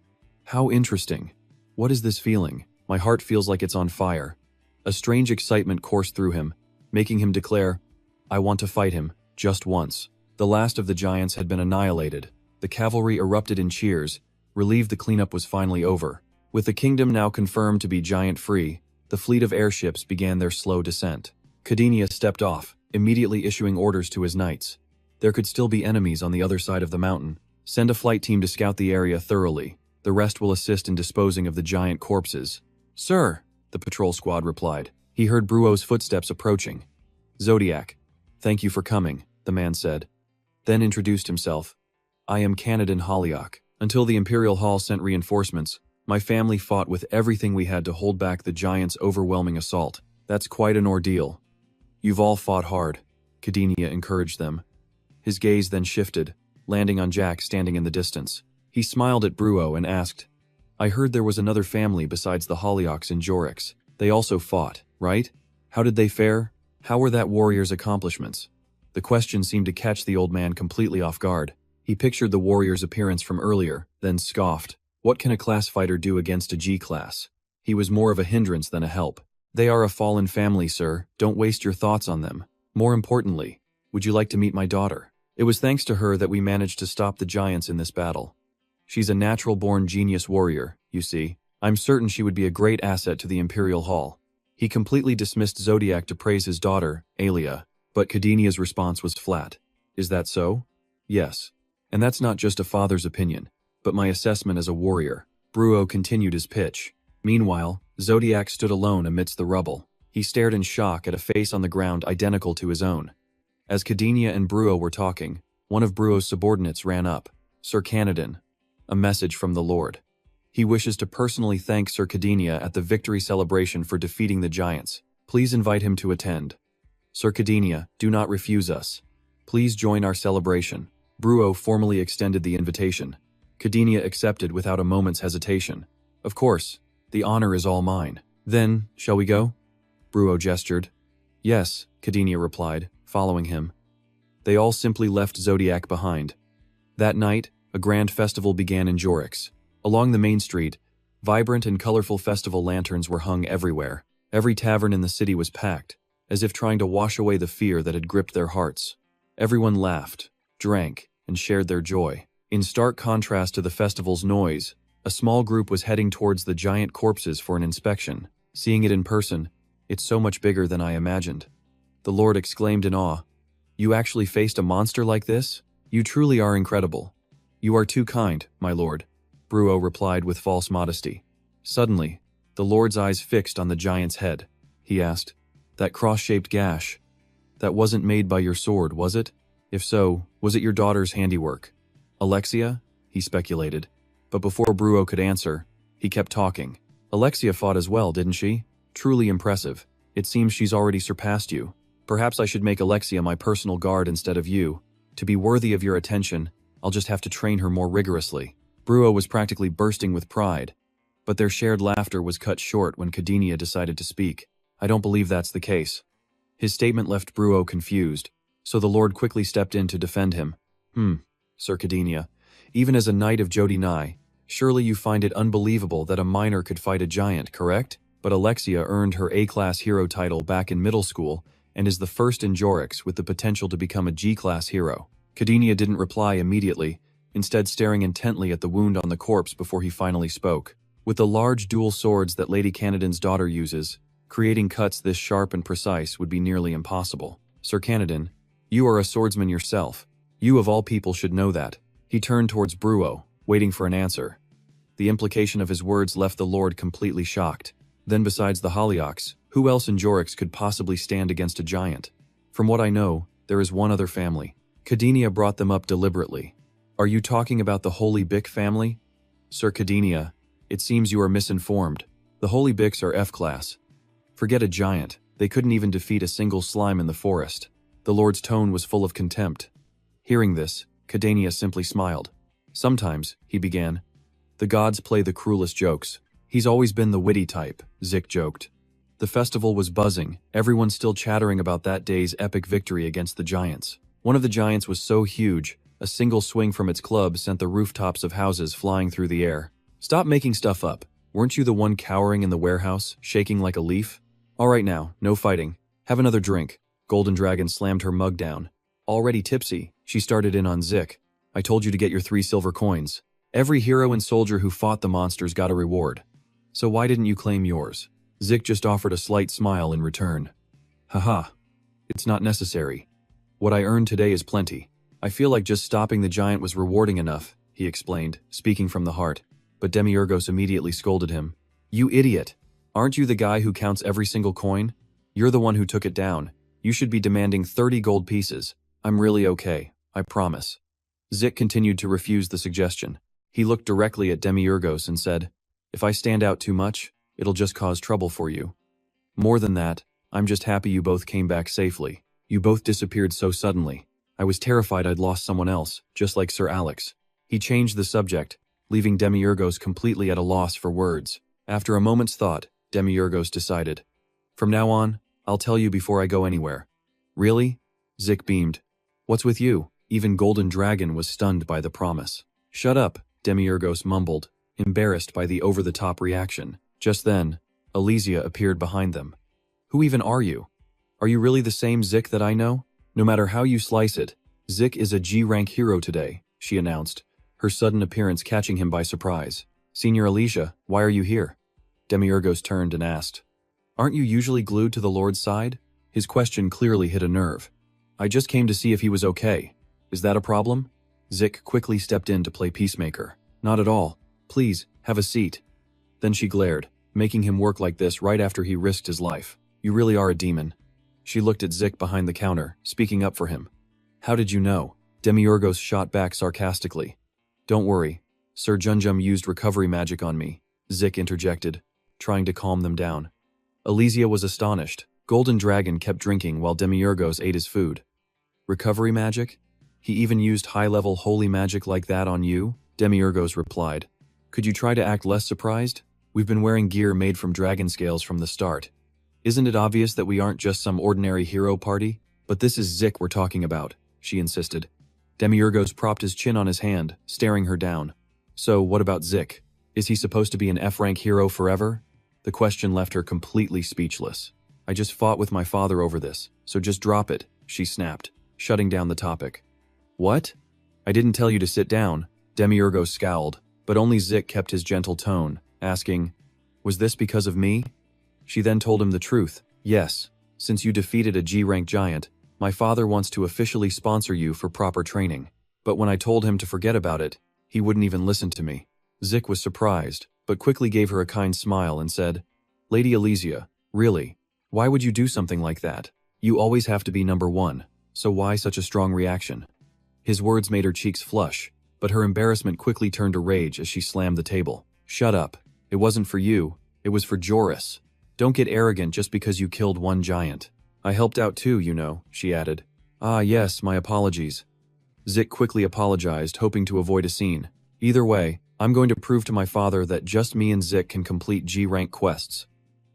How interesting. What is this feeling? My heart feels like it's on fire. A strange excitement coursed through him, making him declare, I want to fight him, just once. The last of the giants had been annihilated. The cavalry erupted in cheers, relieved the cleanup was finally over. With the kingdom now confirmed to be giant-free, the fleet of airships began their slow descent. Cadenia stepped off, immediately issuing orders to his knights. There could still be enemies on the other side of the mountain. Send a flight team to scout the area thoroughly. The rest will assist in disposing of the giant corpses. Sir, the patrol squad replied. He heard Bruo's footsteps approaching. Zodiac. Thank you for coming, the man said. Then introduced himself. I am Canadan Hollyhock. Until the Imperial Hall sent reinforcements, my family fought with everything we had to hold back the giants' overwhelming assault. That's quite an ordeal. You've all fought hard, Cadenia encouraged them. His gaze then shifted, landing on Jack standing in the distance. He smiled at Bruo and asked, I heard there was another family besides the Hollyoaks in Jorix. They also fought, right? How did they fare? How were that warrior's accomplishments? The question seemed to catch the old man completely off guard. He pictured the warrior's appearance from earlier, then scoffed. What can a class fighter do against a G-class? He was more of a hindrance than a help. They are a fallen family, sir. Don't waste your thoughts on them. More importantly, would you like to meet my daughter? It was thanks to her that we managed to stop the giants in this battle. She's a natural-born genius warrior, you see. I'm certain she would be a great asset to the Imperial Hall. He completely dismissed Zodiac to praise his daughter, Alia, but Cadenia's response was flat. Is that so? Yes. And that's not just a father's opinion, but my assessment as a warrior. Bruo continued his pitch. Meanwhile, Zodiac stood alone amidst the rubble. He stared in shock at a face on the ground identical to his own. As Cadenia and Bruo were talking, one of Bruo's subordinates ran up. Sir Canadan. A message from the Lord. He wishes to personally thank Sir Cadenia at the victory celebration for defeating the giants. Please invite him to attend. Sir Cadenia, do not refuse us. Please join our celebration. Bruo formally extended the invitation. Cadenia accepted without a moment's hesitation. Of course, the honor is all mine. Then, shall we go? Bruo gestured. Yes, Cadenia replied, following him. They all simply left Zodiac behind. That night, a grand festival began in Jorix. Along the main street, vibrant and colorful festival lanterns were hung everywhere. Every tavern in the city was packed, as if trying to wash away the fear that had gripped their hearts. Everyone laughed, drank, and shared their joy. In stark contrast to the festival's noise, a small group was heading towards the giant corpses for an inspection. Seeing it in person, it's so much bigger than I imagined. The Lord exclaimed in awe. You actually faced a monster like this? You truly are incredible. You are too kind, my lord, Bruo replied with false modesty. Suddenly, the Lord's eyes fixed on the giant's head. He asked, that cross-shaped gash, that wasn't made by your sword, was it? If so, was it your daughter's handiwork? Alexia? He speculated. But before Bruo could answer, he kept talking. Alexia fought as well, didn't she? Truly impressive. It seems she's already surpassed you. Perhaps I should make Alexia my personal guard instead of you. To be worthy of your attention, I'll just have to train her more rigorously. Bruo was practically bursting with pride, but their shared laughter was cut short when Kadinia decided to speak. I don't believe that's the case. His statement left Bruo confused, so the Lord quickly stepped in to defend him. Sir Kadinia, even as a knight of Jodi Nai, surely you find it unbelievable that a minor could fight a giant, correct? But Alexia earned her A-class hero title back in middle school and is the first in Jorix with the potential to become a G-class hero. Kadinia didn't reply immediately, instead staring intently at the wound on the corpse before he finally spoke. With the large dual swords that Lady Canadan's daughter uses, creating cuts this sharp and precise would be nearly impossible. Sir Canadan, you are a swordsman yourself. You of all people should know that. He turned towards Bruo, waiting for an answer. The implication of his words left the Lord completely shocked. Then besides the Hollyoaks, who else in Jorix could possibly stand against a giant? From what I know, there is one other family. Kadinia brought them up deliberately. Are you talking about the Holy Bick family? Sir Kadinia, it seems you are misinformed. The Holy Bicks are F-class. Forget a giant, they couldn't even defeat a single slime in the forest. The Lord's tone was full of contempt. Hearing this, Kadinia simply smiled. Sometimes, he began, the gods play the cruelest jokes. He's always been the witty type, Zik joked. The festival was buzzing, everyone still chattering about that day's epic victory against the giants. One of the giants was so huge, a single swing from its club sent the rooftops of houses flying through the air. Stop making stuff up. Weren't you the one cowering in the warehouse, shaking like a leaf? All right now, no fighting. Have another drink. Golden Dragon slammed her mug down. Already tipsy, she started in on Zik. I told you to get your 3 silver coins. Every hero and soldier who fought the monsters got a reward. So why didn't you claim yours? Zik just offered a slight smile in return. Haha. It's not necessary. What I earned today is plenty. I feel like just stopping the giant was rewarding enough, he explained, speaking from the heart. But Demiurgos immediately scolded him. You idiot! Aren't you the guy who counts every single coin? You're the one who took it down. You should be demanding 30 gold pieces. I'm really okay, I promise. Zik continued to refuse the suggestion. He looked directly at Demiurgos and said, if I stand out too much, it'll just cause trouble for you. More than that, I'm just happy you both came back safely. You both disappeared so suddenly. I was terrified I'd lost someone else, just like Sir Alex. He changed the subject, leaving Demiurgos completely at a loss for words. After a moment's thought, Demiurgos decided, from now on, I'll tell you before I go anywhere. Really? Zik beamed. What's with you? Even Golden Dragon was stunned by the promise. Shut up, Demiurgos mumbled, embarrassed by the over-the-top reaction. Just then, Elysia appeared behind them. Who even are you? Are you really the same Zik that I know? No matter how you slice it, Zik is a G-rank hero today, she announced, her sudden appearance catching him by surprise. Senior Elysia, why are you here? Demiurgos turned and asked. Aren't you usually glued to the Lord's side? His question clearly hit a nerve. I just came to see if he was okay. Is that a problem? Zik quickly stepped in to play peacemaker. Not at all. Please, have a seat. Then she glared, making him work like this right after he risked his life. You really are a demon. She looked at Zik behind the counter, speaking up for him. How did you know? Demiurgos shot back sarcastically. Don't worry. Sir Junjum used recovery magic on me, Zik interjected, trying to calm them down. Elysia was astonished. Golden Dragon kept drinking while Demiurgos ate his food. Recovery magic? He even used high-level holy magic like that on you? Demiurgos replied. Could you try to act less surprised? We've been wearing gear made from dragon scales from the start. Isn't it obvious that we aren't just some ordinary hero party? But this is Zik we're talking about, she insisted. Demiurgos propped his chin on his hand, staring her down. So, what about Zik? Is he supposed to be an F-rank hero forever? The question left her completely speechless. I just fought with my father over this, so just drop it, she snapped, shutting down the topic. What? I didn't tell you to sit down, Demiurgos scowled, but only Zik kept his gentle tone, asking, was this because of me? She then told him the truth. Yes, since you defeated a G-rank giant, my father wants to officially sponsor you for proper training. But when I told him to forget about it, he wouldn't even listen to me. Zik was surprised, but quickly gave her a kind smile and said, Lady Elysia, really? Why would you do something like that? You always have to be number one, so why such a strong reaction? His words made her cheeks flush, but her embarrassment quickly turned to rage as she slammed the table. Shut up. It wasn't for you, it was for Joris. Don't get arrogant just because you killed one giant. I helped out too, you know, she added. Ah yes, my apologies. Zik quickly apologized, hoping to avoid a scene. Either way, I'm going to prove to my father that just me and Zik can complete G-rank quests.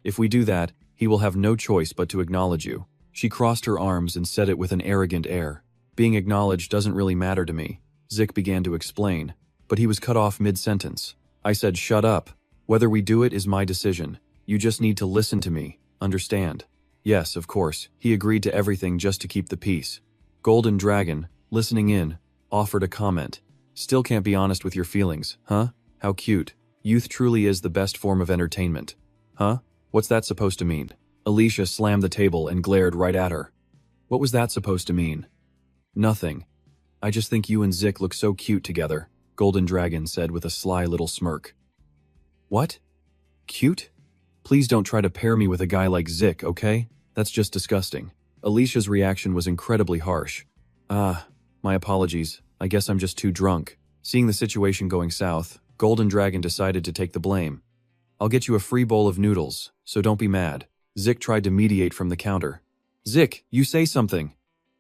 If we do that, he will have no choice but to acknowledge you." She crossed her arms and said it with an arrogant air. "Being acknowledged doesn't really matter to me," Zik began to explain, but he was cut off mid-sentence. I said, "Shut up. Whether we do it is my decision. You just need to listen to me, understand?" Yes, of course, he agreed to everything just to keep the peace. Golden Dragon, listening in, offered a comment. "Still can't be honest with your feelings, huh? How cute. Youth truly is the best form of entertainment." "Huh? What's that supposed to mean?" Alicia slammed the table and glared right at her. "What was that supposed to mean?" "Nothing. I just think you and Zik look so cute together," Golden Dragon said with a sly little smirk. "What? Cute? Please don't try to pair me with a guy like Zik, okay? That's just disgusting." Alicia's reaction was incredibly harsh. My apologies. I guess I'm just too drunk." Seeing the situation going south, Golden Dragon decided to take the blame. "I'll get you a free bowl of noodles, so don't be mad." Zik tried to mediate from the counter. "Zik, you say something!"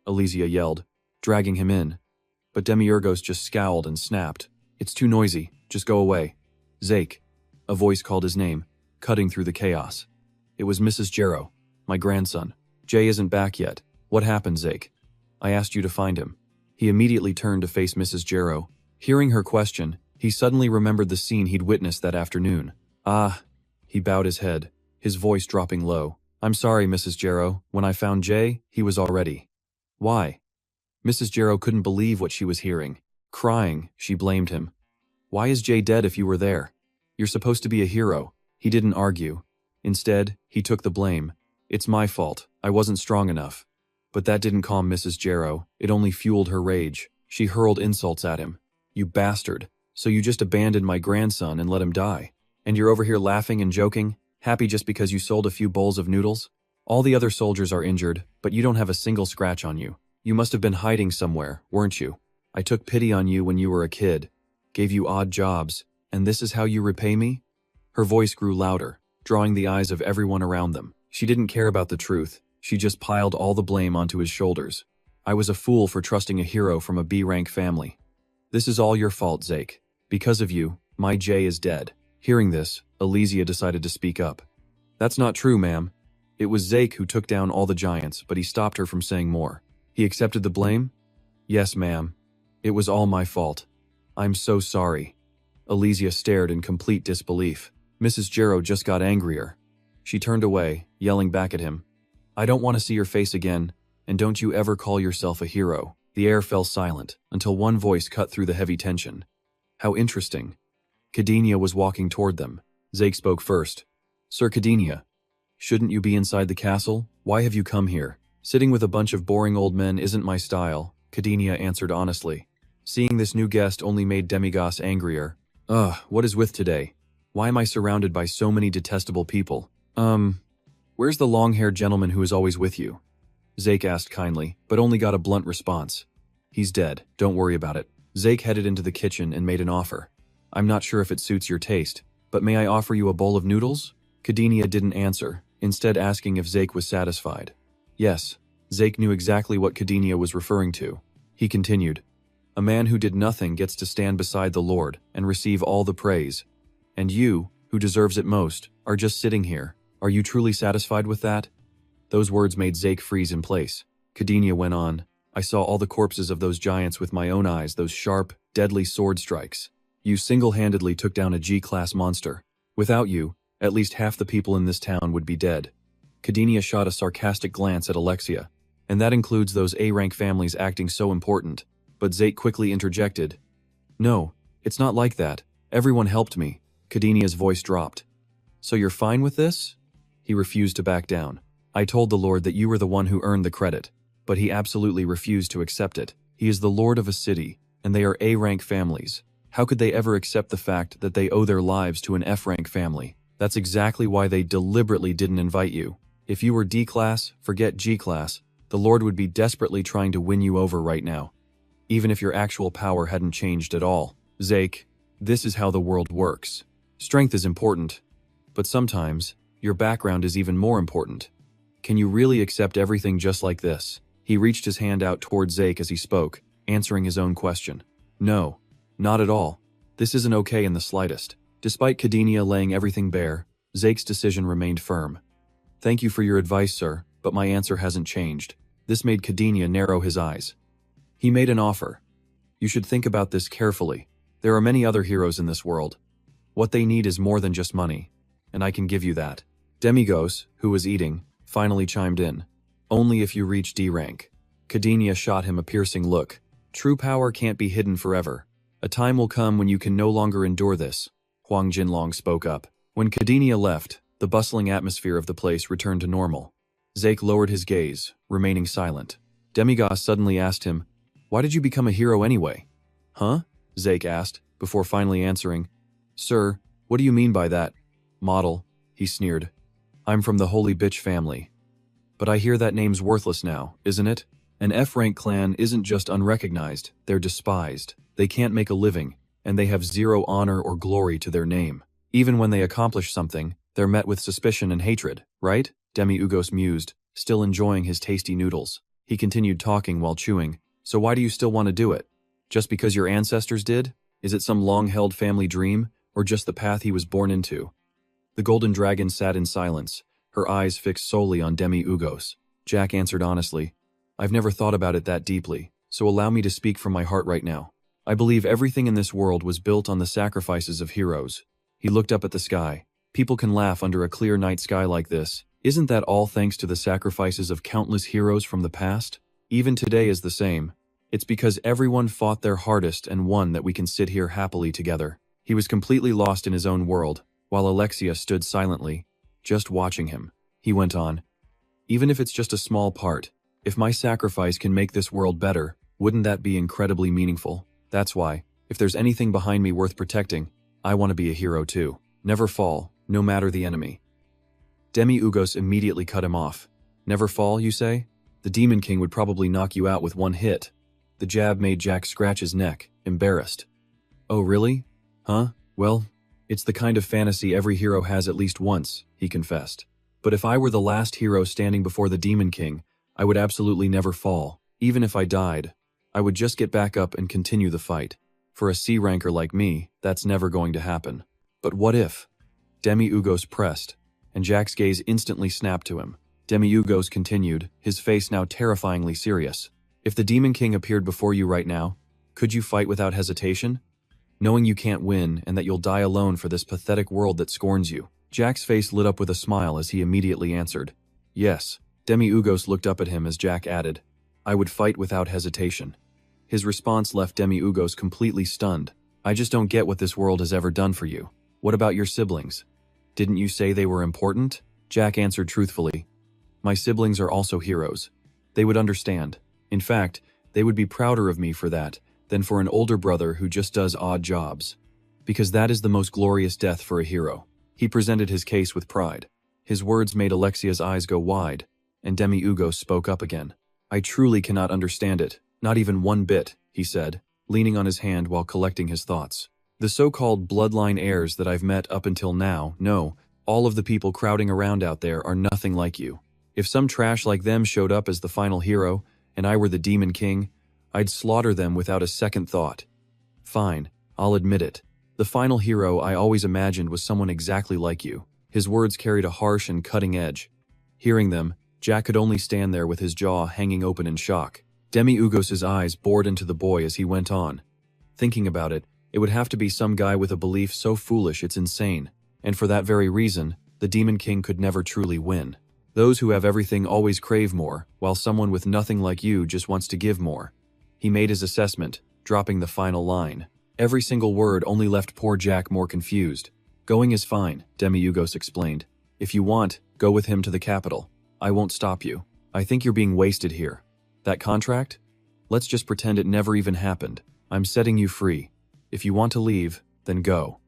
Alicia yelled, dragging him in. But Demiurgos just scowled and snapped. "It's too noisy. Just go away." "Zik." A voice called his name, cutting through the chaos. It was Mrs. Jarrow, my grandson. "Jay isn't back yet. What happened, Zik? I asked you to find him." He immediately turned to face Mrs. Jarrow. Hearing her question, he suddenly remembered the scene he'd witnessed that afternoon. He bowed his head, his voice dropping low. "I'm sorry, Mrs. Jarrow. When I found Jay, he was already." "Why?" Mrs. Jarrow couldn't believe what she was hearing. Crying, she blamed him. "Why is Jay dead if you were there? You're supposed to be a hero." He didn't argue. Instead, he took the blame. "It's my fault. I wasn't strong enough." But that didn't calm Mrs. Jarrow. It only fueled her rage. She hurled insults at him. "You bastard. So you just abandoned my grandson and let him die. And you're over here laughing and joking, happy just because you sold a few bowls of noodles? All the other soldiers are injured, but you don't have a single scratch on you. You must have been hiding somewhere, weren't you? I took pity on you when you were a kid, gave you odd jobs, and this is how you repay me?" Her voice grew louder, drawing the eyes of everyone around them. She didn't care about the truth. She just piled all the blame onto his shoulders. "I was a fool for trusting a hero from a B-rank family. This is all your fault, Zik. Because of you, my Jay is dead." Hearing this, Alicia decided to speak up. "That's not true, ma'am. It was Zik who took down all the giants, but he stopped her from saying more." "He accepted the blame?" "Yes, ma'am. It was all my fault. I'm so sorry." Alicia stared in complete disbelief. Mrs. Jarrow just got angrier. She turned away, yelling back at him. "I don't want to see your face again, and don't you ever call yourself a hero." The air fell silent, until one voice cut through the heavy tension. "How interesting." Kadinia was walking toward them. Zik spoke first. "Sir Kadinia, shouldn't you be inside the castle? Why have you come here?" "Sitting with a bunch of boring old men isn't my style," Kadinia answered honestly. Seeing this new guest only made Demiurgos angrier. What is with today? Why am I surrounded by so many detestable people? Where's the long-haired gentleman who is always with you?" Zik asked kindly, but only got a blunt response. "He's dead, don't worry about it." Zik headed into the kitchen and made an offer. "I'm not sure if it suits your taste, but may I offer you a bowl of noodles?" Kadinia didn't answer, instead asking if Zik was satisfied. Yes, Zik knew exactly what Kadinia was referring to. He continued, "A man who did nothing gets to stand beside the Lord and receive all the praise. And you, who deserves it most, are just sitting here. Are you truly satisfied with that?" Those words made Zik freeze in place. Kadinia went on, "I saw all the corpses of those giants with my own eyes, those sharp, deadly sword strikes. You single-handedly took down a G-class monster. Without you, at least half the people in this town would be dead." Kadinia shot a sarcastic glance at Alexia. "And that includes those A-rank families acting so important." But Zik quickly interjected. "No, it's not like that. Everyone helped me." Kadinia's voice dropped. "So you're fine with this?" He refused to back down. "I told the Lord that you were the one who earned the credit, but he absolutely refused to accept it. He is the Lord of a city, and they are A-rank families. How could they ever accept the fact that they owe their lives to an F-rank family? That's exactly why they deliberately didn't invite you. If you were D-class, forget G-class, the Lord would be desperately trying to win you over right now, even if your actual power hadn't changed at all. Zik, this is how the world works. Strength is important, but sometimes your background is even more important. Can you really accept everything just like this?" He reached his hand out toward Zik as he spoke, answering his own question. "No, not at all. This isn't okay in the slightest. Despite Kadinia laying everything bare, Zake's decision remained firm. Thank you for your advice, sir, but my answer hasn't changed. This made Kadinia narrow his eyes. He made an offer. You should think about this carefully. There are many other heroes in this world. What they need is more than just money, and I can give you that. Demigos, who was eating, finally chimed in. Only if you reach D rank. Kadinia shot him a piercing look. True power can't be hidden forever. A time will come when you can no longer endure this. Huang Jinlong spoke up. When Kadinia left, the bustling atmosphere of the place returned to normal. Zake lowered his gaze, remaining silent. Demigos suddenly asked him, "Why did you become a hero anyway?" "Huh?" Zake asked, before finally answering. "Sir, what do you mean by that?" "Model," he sneered. "I'm from the Holy Bitch family. But I hear that name's worthless now, isn't it? An F-rank clan isn't just unrecognized, they're despised. They can't make a living, and they have zero honor or glory to their name. Even when they accomplish something, they're met with suspicion and hatred, right?" Demi-Ugos mused, still enjoying his tasty noodles. He continued talking while chewing. "So why do you still want to do it? Just because your ancestors did? Is it some long-held family dream, or just the path he was born into?" The golden dragon sat in silence, her eyes fixed solely on Demi-Ugos. Jack answered honestly, "I've never thought about it that deeply, so allow me to speak from my heart right now. I believe everything in this world was built on the sacrifices of heroes." He looked up at the sky. "People can laugh under a clear night sky like this. Isn't that all thanks to the sacrifices of countless heroes from the past? Even today is the same. It's because everyone fought their hardest and won that we can sit here happily together." He was completely lost in his own world, while Alexia stood silently, just watching him. He went on, "Even if it's just a small part, if my sacrifice can make this world better, wouldn't that be incredibly meaningful? That's why, if there's anything behind me worth protecting, I want to be a hero too. Never fall, no matter the enemy." Demi-Ugos immediately cut him off. "Never fall, you say? The Demon King would probably knock you out with one hit." The jab made Jack scratch his neck, embarrassed. "Oh really? Huh? Well, it's the kind of fantasy every hero has at least once," he confessed. "But if I were the last hero standing before the Demon King, I would absolutely never fall. Even if I died, I would just get back up and continue the fight. For a C-ranker like me, that's never going to happen. But what if?" Demi-Ugos pressed, and Jack's gaze instantly snapped to him. Demi-Ugos continued, his face now terrifyingly serious. "If the Demon King appeared before you right now, could you fight without hesitation? Knowing you can't win and that you'll die alone for this pathetic world that scorns you?" Jack's face lit up with a smile as he immediately answered, "Yes." Demi-Ugos looked up at him as Jack added, "I would fight without hesitation." His response left Demi-Ugos completely stunned. "I just don't get what this world has ever done for you. What about your siblings? Didn't you say they were important?" Jack answered truthfully, "My siblings are also heroes. They would understand. In fact, they would be prouder of me for that than for an older brother who just does odd jobs. Because that is the most glorious death for a hero." He presented his case with pride. His words made Alexia's eyes go wide, and Demi-Ugos spoke up again. "I truly cannot understand it, not even one bit," he said, leaning on his hand while collecting his thoughts. "The so-called bloodline heirs that I've met up until now, no, all of the people crowding around out there are nothing like you. If some trash like them showed up as the final hero, and I were the Demon King, I'd slaughter them without a second thought. Fine, I'll admit it. The final hero I always imagined was someone exactly like you." His words carried a harsh and cutting edge. Hearing them, Jack could only stand there with his jaw hanging open in shock. Demi-Ugos' eyes bored into the boy as he went on. Thinking about it, it would have to be some guy with a belief so foolish it's insane. And for that very reason, the Demon King could never truly win. Those who have everything always crave more, while someone with nothing like you just wants to give more. He made his assessment, dropping the final line. Every single word only left poor Jack more confused. "Going is fine," Demi-Ugos explained. "If you want, go with him to the capital. I won't stop you. I think you're being wasted here. That contract? Let's just pretend it never even happened. I'm setting you free. If you want to leave, then go."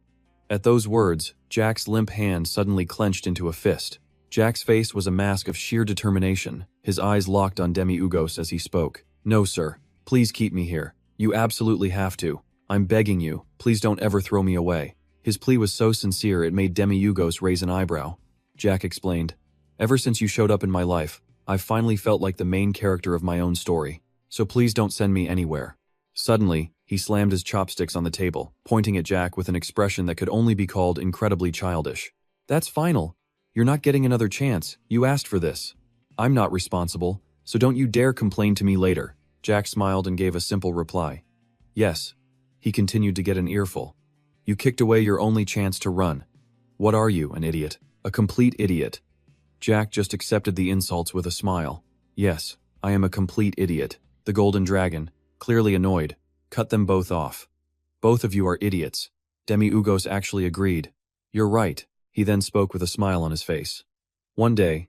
At those words, Jack's limp hand suddenly clenched into a fist. Jack's face was a mask of sheer determination, his eyes locked on Demi-Ugos as he spoke. "No, sir. Please keep me here. You absolutely have to. I'm begging you, please don't ever throw me away." His plea was so sincere it made Demi-Ugos raise an eyebrow. Jack explained, "Ever since you showed up in my life, I've finally felt like the main character of my own story. So please don't send me anywhere." Suddenly, He slammed his chopsticks on the table, pointing at Jack with an expression that could only be called incredibly childish. That's final. You're not getting another chance. You asked for this. I'm not responsible, so don't you dare complain to me later. Jack smiled and gave a simple reply. Yes. He continued to get an earful. You kicked away your only chance to run. What are you, an idiot? A complete idiot. Jack just accepted the insults with a smile. Yes, I am a complete idiot. The Golden Dragon, clearly annoyed, cut them both off. Both of you are idiots. Demi-Ugos actually agreed. You're right, he then spoke with a smile on his face. One day,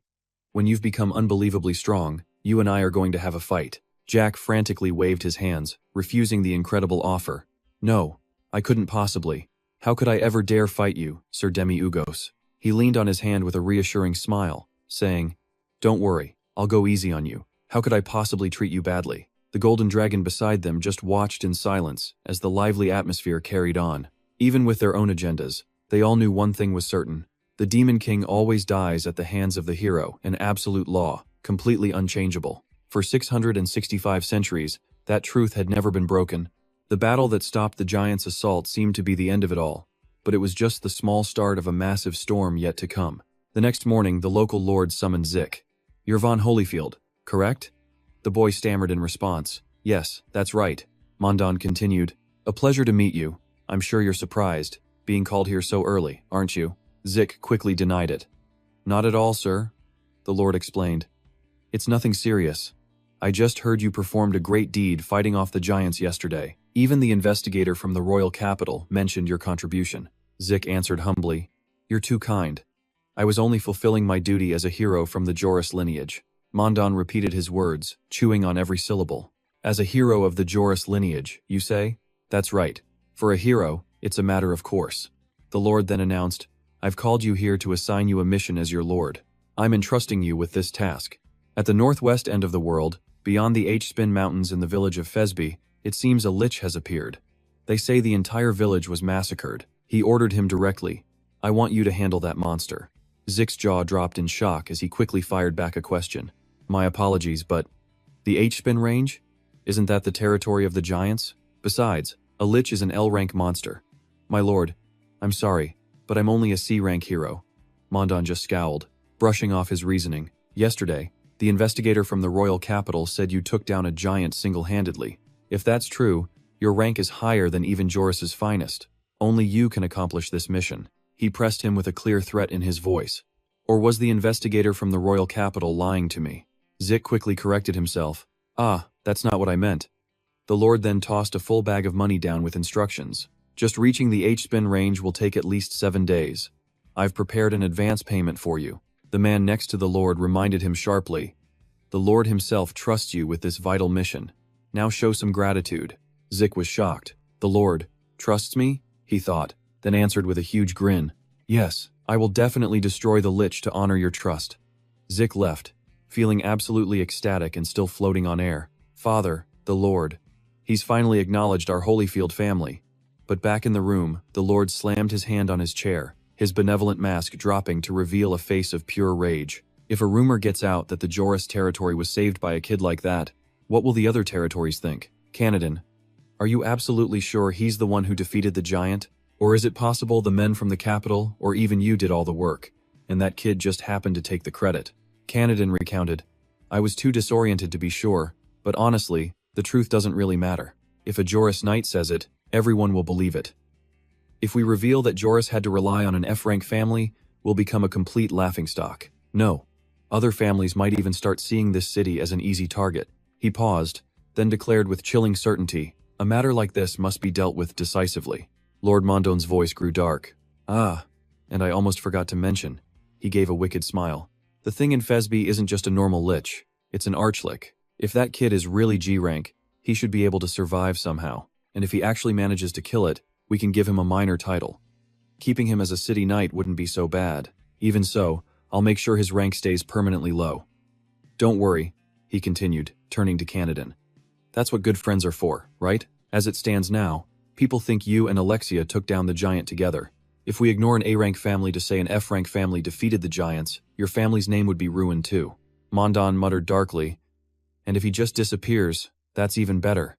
when you've become unbelievably strong, you and I are going to have a fight. Jack frantically waved his hands, refusing the incredible offer. No, I couldn't possibly. How could I ever dare fight you, Sir Demi-Ugos? He leaned on his hand with a reassuring smile, saying, Don't worry, I'll go easy on you. How could I possibly treat you badly? The Golden Dragon beside them just watched in silence as the lively atmosphere carried on. Even with their own agendas, they all knew one thing was certain. The Demon King always dies at the hands of the hero, an absolute law, completely unchangeable. For 665 centuries, that truth had never been broken. The battle that stopped the giants' assault seemed to be the end of it all, but it was just the small start of a massive storm yet to come. The next morning, the local lord summoned Zik. You're Von Holyfield, correct? The boy stammered in response. Yes, that's right. Mandan continued. A pleasure to meet you. I'm sure you're surprised, being called here so early, aren't you? Zik quickly denied it. Not at all, sir, the lord explained. It's nothing serious. I just heard you performed a great deed fighting off the giants yesterday. Even the investigator from the royal capital mentioned your contribution. Zik answered humbly. You're too kind. I was only fulfilling my duty as a hero from the Joris lineage. Mandan repeated his words, chewing on every syllable. As a hero of the Joris lineage, you say? That's right. For a hero, it's a matter of course. The lord then announced, I've called you here to assign you a mission as your lord. I'm entrusting you with this task. At the northwest end of the world, beyond the H-Spin Mountains in the village of Fesby, it seems a lich has appeared. They say the entire village was massacred. He ordered him directly. I want you to handle that monster. Zik's jaw dropped in shock as he quickly fired back a question. My apologies, but the H-Spin range? Isn't that the territory of the giants? Besides, a lich is an L-rank monster. My lord, I'm sorry, but I'm only a C-rank hero. Mandan just scowled, brushing off his reasoning. Yesterday, the investigator from the royal capital said you took down a giant single-handedly. If that's true, your rank is higher than even Joris's finest. Only you can accomplish this mission. He pressed him with a clear threat in his voice. Or was the investigator from the royal capital lying to me? Zik quickly corrected himself. Ah, that's not what I meant. The lord then tossed a full bag of money down with instructions. Just reaching the H-Spin range will take at least 7 days. I've prepared an advance payment for you. The man next to the lord reminded him sharply. The lord himself trusts you with this vital mission. Now show some gratitude. Zik was shocked. The lord trusts me? He thought, then answered with a huge grin. Yes, I will definitely destroy the lich to honor your trust. Zik left, feeling absolutely ecstatic and still floating on air. Father, the lord. He's finally acknowledged our Holyfield family. But back in the room, the lord slammed his hand on his chair, his benevolent mask dropping to reveal a face of pure rage. If a rumor gets out that the Joris territory was saved by a kid like that, what will the other territories think? Canadan, are you absolutely sure he's the one who defeated the giant? Or is it possible the men from the capital, or even you did all the work, and that kid just happened to take the credit? Canadan recounted, I was too disoriented to be sure, but honestly, the truth doesn't really matter. If a Joris knight says it, everyone will believe it. If we reveal that Joris had to rely on an F-rank family, we'll become a complete laughingstock. No. Other families might even start seeing this city as an easy target. He paused, then declared with chilling certainty, a matter like this must be dealt with decisively. Lord Mondon's voice grew dark. Ah, and I almost forgot to mention. He gave a wicked smile. The thing in Fesby isn't just a normal lich. It's an archlich. If that kid is really G-rank, he should be able to survive somehow. And if he actually manages to kill it, we can give him a minor title. Keeping him as a city knight wouldn't be so bad. Even so, I'll make sure his rank stays permanently low. Don't worry, he continued, turning to Canadan. That's what good friends are for, right? As it stands now, people think you and Alexia took down the giant together. If we ignore an A-rank family to say an F-rank family defeated the giants, your family's name would be ruined too. Mandan muttered darkly, and if he just disappears, that's even better.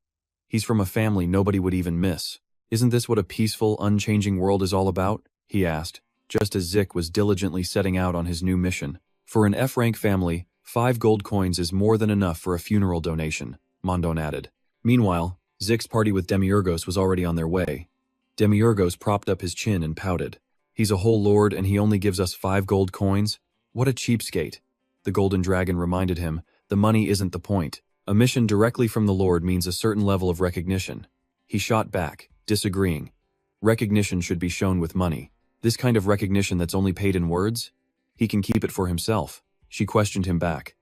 He's from a family nobody would even miss. Isn't this what a peaceful, unchanging world is all about? He asked, just as Zik was diligently setting out on his new mission. For an F-rank family, 5 gold coins is more than enough for a funeral donation, Mondon added. Meanwhile, Zik's party with Demiurgos was already on their way. Demiurgos propped up his chin and pouted. He's a whole lord and he only gives us 5 gold coins? What a cheapskate. The golden dragon reminded him, the money isn't the point. A mission directly from the lord means a certain level of recognition. He shot back, disagreeing. Recognition should be shown with money. This kind of recognition that's only paid in words? He can keep it for himself. She questioned him back.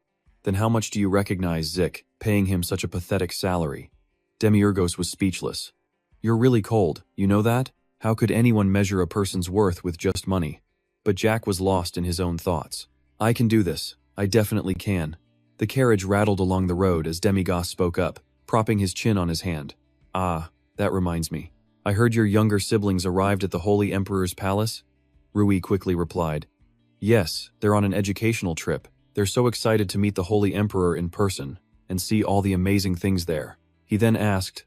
Then how much do you recognize Zik, paying him such a pathetic salary? Demiurgos was speechless. You're really cold, you know that? How could anyone measure a person's worth with just money? But Jack was lost in his own thoughts. I can do this. I definitely can. The carriage rattled along the road as Demigos spoke up, propping his chin on his hand. Ah, that reminds me. I heard your younger siblings arrived at the Holy Emperor's palace? Rui quickly replied. Yes, they're on an educational trip. They're so excited to meet the Holy Emperor in person and see all the amazing things there. He then asked,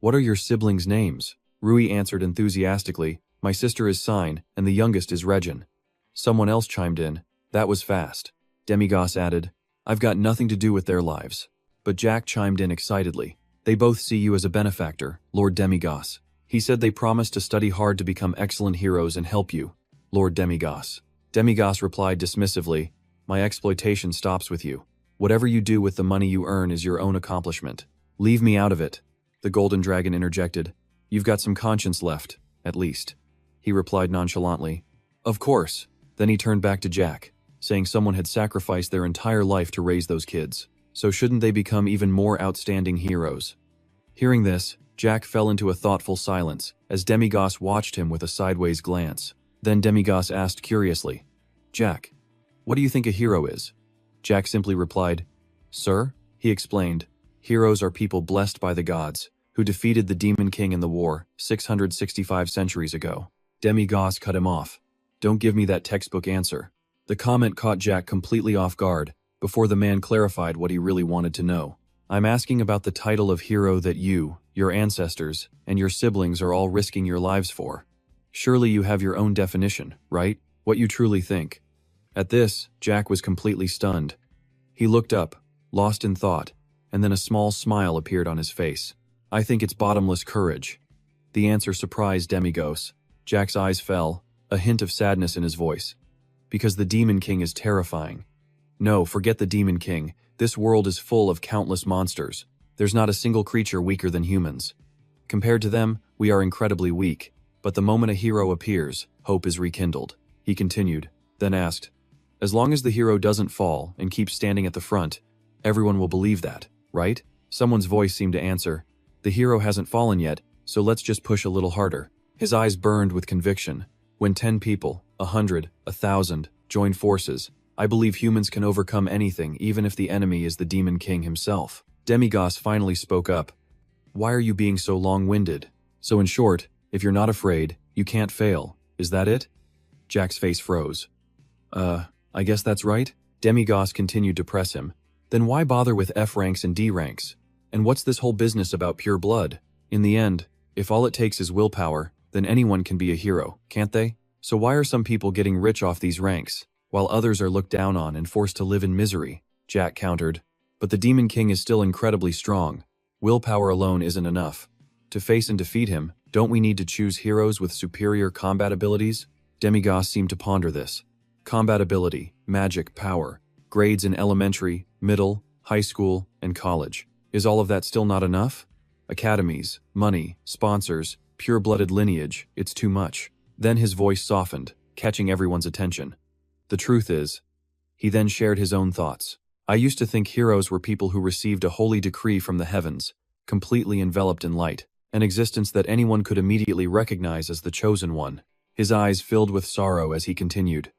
What are your siblings' names? Rui answered enthusiastically, My sister is Sine, and the youngest is Regin. Someone else chimed in, That was fast. Demigos added, I've got nothing to do with their lives. But Jack chimed in excitedly. They both see you as a benefactor, Lord Demigos. He said they promised to study hard to become excellent heroes and help you, Lord Demigos. Demigos replied dismissively, My exploitation stops with you. Whatever you do with the money you earn is your own accomplishment. Leave me out of it. The golden dragon interjected. You've got some conscience left, at least. He replied nonchalantly. Of course. Then he turned back to Jack, saying someone had sacrificed their entire life to raise those kids. So shouldn't they become even more outstanding heroes? Hearing this, Jack fell into a thoughtful silence as Demigos watched him with a sideways glance. Then Demigos asked curiously, Jack, what do you think a hero is? Jack simply replied, Sir, he explained, heroes are people blessed by the gods, who defeated the Demon King in the war 665 centuries ago. Demigos cut him off. Don't give me that textbook answer. The comment caught Jack completely off guard, before the man clarified what he really wanted to know. I'm asking about the title of hero that you, your ancestors, and your siblings are all risking your lives for. Surely you have your own definition, right? What you truly think. At this, Jack was completely stunned. He looked up, lost in thought, and then a small smile appeared on his face. I think it's bottomless courage. The answer surprised Demigos. Jack's eyes fell, a hint of sadness in his voice. Because the Demon King is terrifying. No, forget the Demon King. This world is full of countless monsters. There's not a single creature weaker than humans. Compared to them, we are incredibly weak. But the moment a hero appears, hope is rekindled. He continued, then asked, As long as the hero doesn't fall and keeps standing at the front, everyone will believe that, right? Someone's voice seemed to answer, The hero hasn't fallen yet, so let's just push a little harder. His eyes burned with conviction. When 10 people, 100, 1,000, join forces, I believe humans can overcome anything even if the enemy is the Demon King himself. Demigos finally spoke up. Why are you being so long-winded? So in short, if you're not afraid, you can't fail. Is that it? Jack's face froze. I guess that's right? Demigos continued to press him. Then why bother with F ranks and D ranks? And what's this whole business about pure blood? In the end, if all it takes is willpower, then anyone can be a hero, can't they? So why are some people getting rich off these ranks, while others are looked down on and forced to live in misery? Jack countered. But the Demon King is still incredibly strong. Willpower alone isn't enough. To face and defeat him, don't we need to choose heroes with superior combat abilities? Demigos seemed to ponder this. Combat ability, magic, power, grades in elementary, middle, high school, and college. Is all of that still not enough? Academies, money, sponsors, pure-blooded lineage, it's too much. Then his voice softened, catching everyone's attention. The truth is, he then shared his own thoughts. I used to think heroes were people who received a holy decree from the heavens, completely enveloped in light, an existence that anyone could immediately recognize as the chosen one. His eyes filled with sorrow as he continued.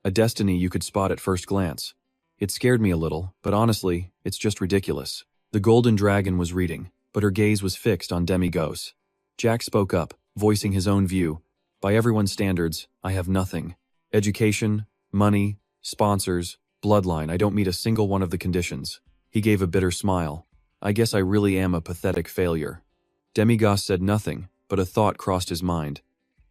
A destiny you could spot at first glance. It scared me a little, but honestly, it's just ridiculous. The golden dragon was reading, but her gaze was fixed on Demigos. Jack spoke up, voicing his own view. By everyone's standards, I have nothing. Education, money, sponsors, bloodline, I don't meet a single one of the conditions. He gave a bitter smile. I guess I really am a pathetic failure. Demigos said nothing, but a thought crossed his mind.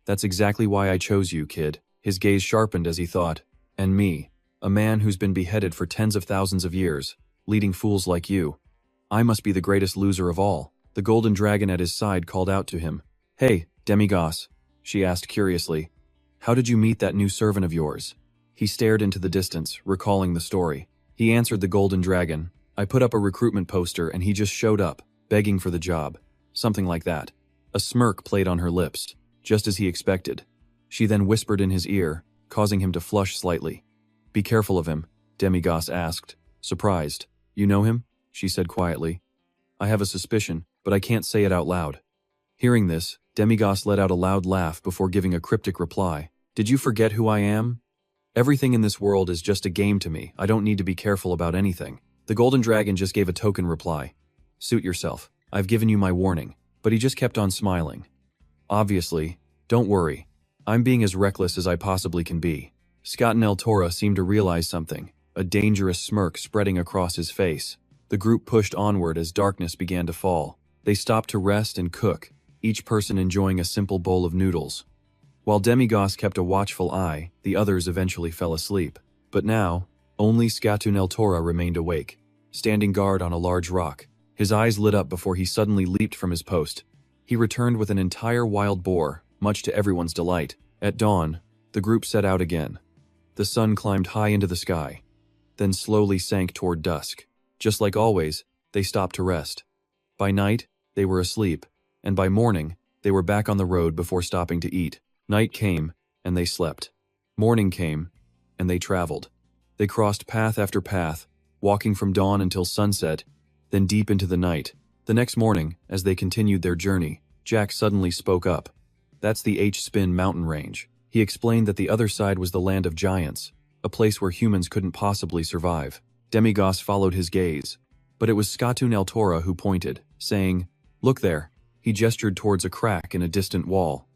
That's exactly why I chose you, kid. His gaze sharpened as he thought. And me, a man who's been beheaded for tens of thousands of years, leading fools like you. I must be the greatest loser of all. The golden dragon at his side called out to him. Hey, Demigos, she asked curiously. How did you meet that new servant of yours? He stared into the distance, recalling the story. He answered the golden dragon. I put up a recruitment poster and he just showed up, begging for the job. Something like that. A smirk played on her lips, just as he expected. She then whispered in his ear, causing him to flush slightly. Be careful of him, Demigos asked, surprised. You know him? She said quietly. I have a suspicion, but I can't say it out loud. Hearing this, Demigos let out a loud laugh before giving a cryptic reply. Did you forget who I am? Everything in this world is just a game to me. I don't need to be careful about anything. The golden dragon just gave a token reply. Suit yourself. I've given you my warning. But he just kept on smiling. Obviously, don't worry. I'm being as reckless as I possibly can be. Scott and El Tora seemed to realize something, a dangerous smirk spreading across his face. The group pushed onward as darkness began to fall. They stopped to rest and cook, each person enjoying a simple bowl of noodles. While Demigos kept a watchful eye, the others eventually fell asleep. But now, only Scatu and El Tora remained awake, standing guard on a large rock. His eyes lit up before he suddenly leaped from his post. He returned with an entire wild boar, much to everyone's delight. At dawn, the group set out again. The sun climbed high into the sky, then slowly sank toward dusk. Just like always, they stopped to rest. By night, they were asleep, and by morning, they were back on the road before stopping to eat. Night came, and they slept. Morning came, and they traveled. They crossed path after path, walking from dawn until sunset, then deep into the night. The next morning, as they continued their journey, Jack suddenly spoke up. That's the H-Spin mountain range. He explained that the other side was the land of giants, a place where humans couldn't possibly survive. Demigos followed his gaze, but it was Skatun El Tora who pointed, saying, Look there. He gestured towards a crack in a distant wall.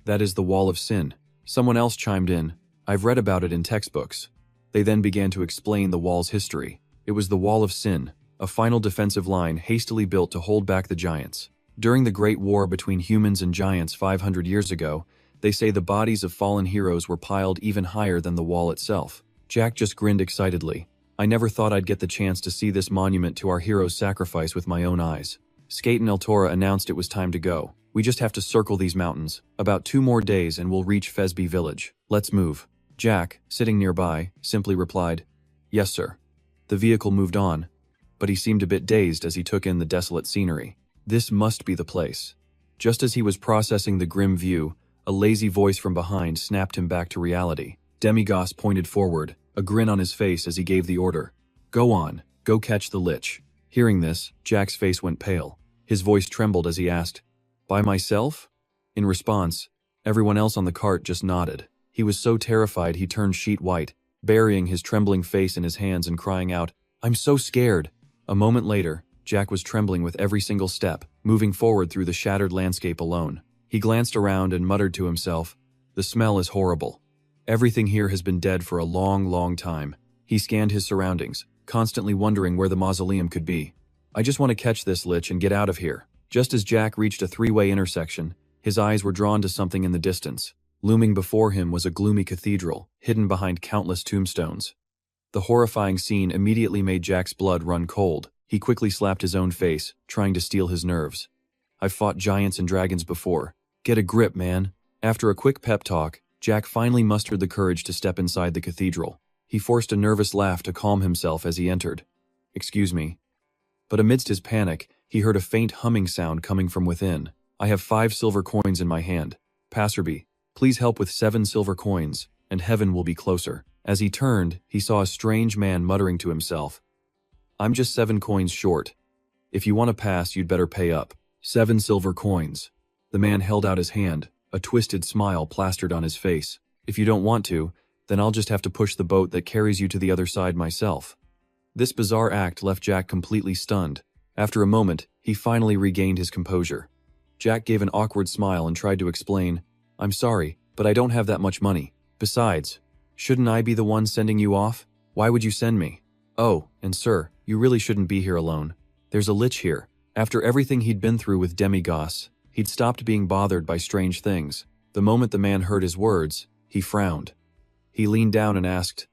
That is the Wall of Sin. Someone else chimed in, I've read about it in textbooks. They then began to explain the wall's history. It was the Wall of Sin, a final defensive line hastily built to hold back the giants. During the Great War between humans and giants 500 years ago, they say the bodies of fallen heroes were piled even higher than the wall itself. Jack just grinned excitedly. I never thought I'd get the chance to see this monument to our heroes' sacrifice with my own eyes. Skate and El Tora announced it was time to go. We just have to circle these mountains. About 2 more days and we'll reach Fesby village. Let's move. Jack, sitting nearby, simply replied, Yes, sir. The vehicle moved on, but he seemed a bit dazed as he took in the desolate scenery. This must be the place. Just as he was processing the grim view, a lazy voice from behind snapped him back to reality. Demigos pointed forward, a grin on his face as he gave the order. Go on, go catch the lich. Hearing this, Jack's face went pale. His voice trembled as he asked, By myself? In response, everyone else on the cart just nodded. He was so terrified he turned sheet white, burying his trembling face in his hands and crying out, I'm so scared. A moment later, Jack was trembling with every single step, moving forward through the shattered landscape alone. He glanced around and muttered to himself, The smell is horrible. Everything here has been dead for a long, long time. He scanned his surroundings, constantly wondering where the mausoleum could be. I just want to catch this lich and get out of here. Just as Jack reached a 3-way intersection, his eyes were drawn to something in the distance. Looming before him was a gloomy cathedral, hidden behind countless tombstones. The horrifying scene immediately made Jack's blood run cold. He quickly slapped his own face, trying to steel his nerves. I've fought giants and dragons before. Get a grip, man. After a quick pep talk, Jack finally mustered the courage to step inside the cathedral. He forced a nervous laugh to calm himself as he entered. Excuse me. But amidst his panic, he heard a faint humming sound coming from within. I have 5 silver coins in my hand. Passerby, please help with 7 silver coins, and heaven will be closer. As he turned, he saw a strange man muttering to himself. I'm just 7 coins short. If you want to pass, you'd better pay up. 7 silver coins. The man held out his hand, a twisted smile plastered on his face. If you don't want to, then I'll just have to push the boat that carries you to the other side myself. This bizarre act left Jack completely stunned. After a moment, he finally regained his composure. Jack gave an awkward smile and tried to explain, I'm sorry, but I don't have that much money. Besides, shouldn't I be the one sending you off? Why would you send me? Oh, and sir, you really shouldn't be here alone. There's a lich here. After everything he'd been through with demigods, he'd stopped being bothered by strange things. The moment the man heard his words, he frowned. He leaned down and asked,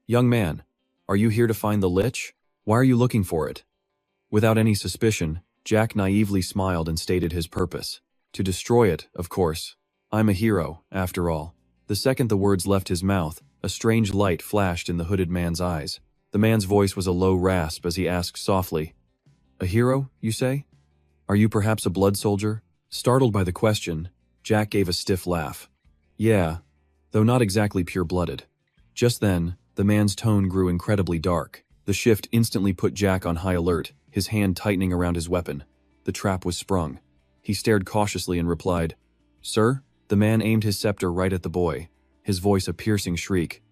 "Young man, are you here to find the lich? Why are you looking for it?" Without any suspicion, Jack naively smiled and stated his purpose. To destroy it, of course. I'm a hero, after all. The second the words left his mouth, a strange light flashed in the hooded man's eyes. The man's voice was a low rasp as he asked softly, "A hero, you say? Are you perhaps a blood soldier?" Startled by the question, Jack gave a stiff laugh. "Yeah, though not exactly pure-blooded." Just then, the man's tone grew incredibly dark. The shift instantly put Jack on high alert, his hand tightening around his weapon. The trap was sprung. He stared cautiously and replied, "Sir?" The man aimed his scepter right at the boy, his voice a piercing shriek.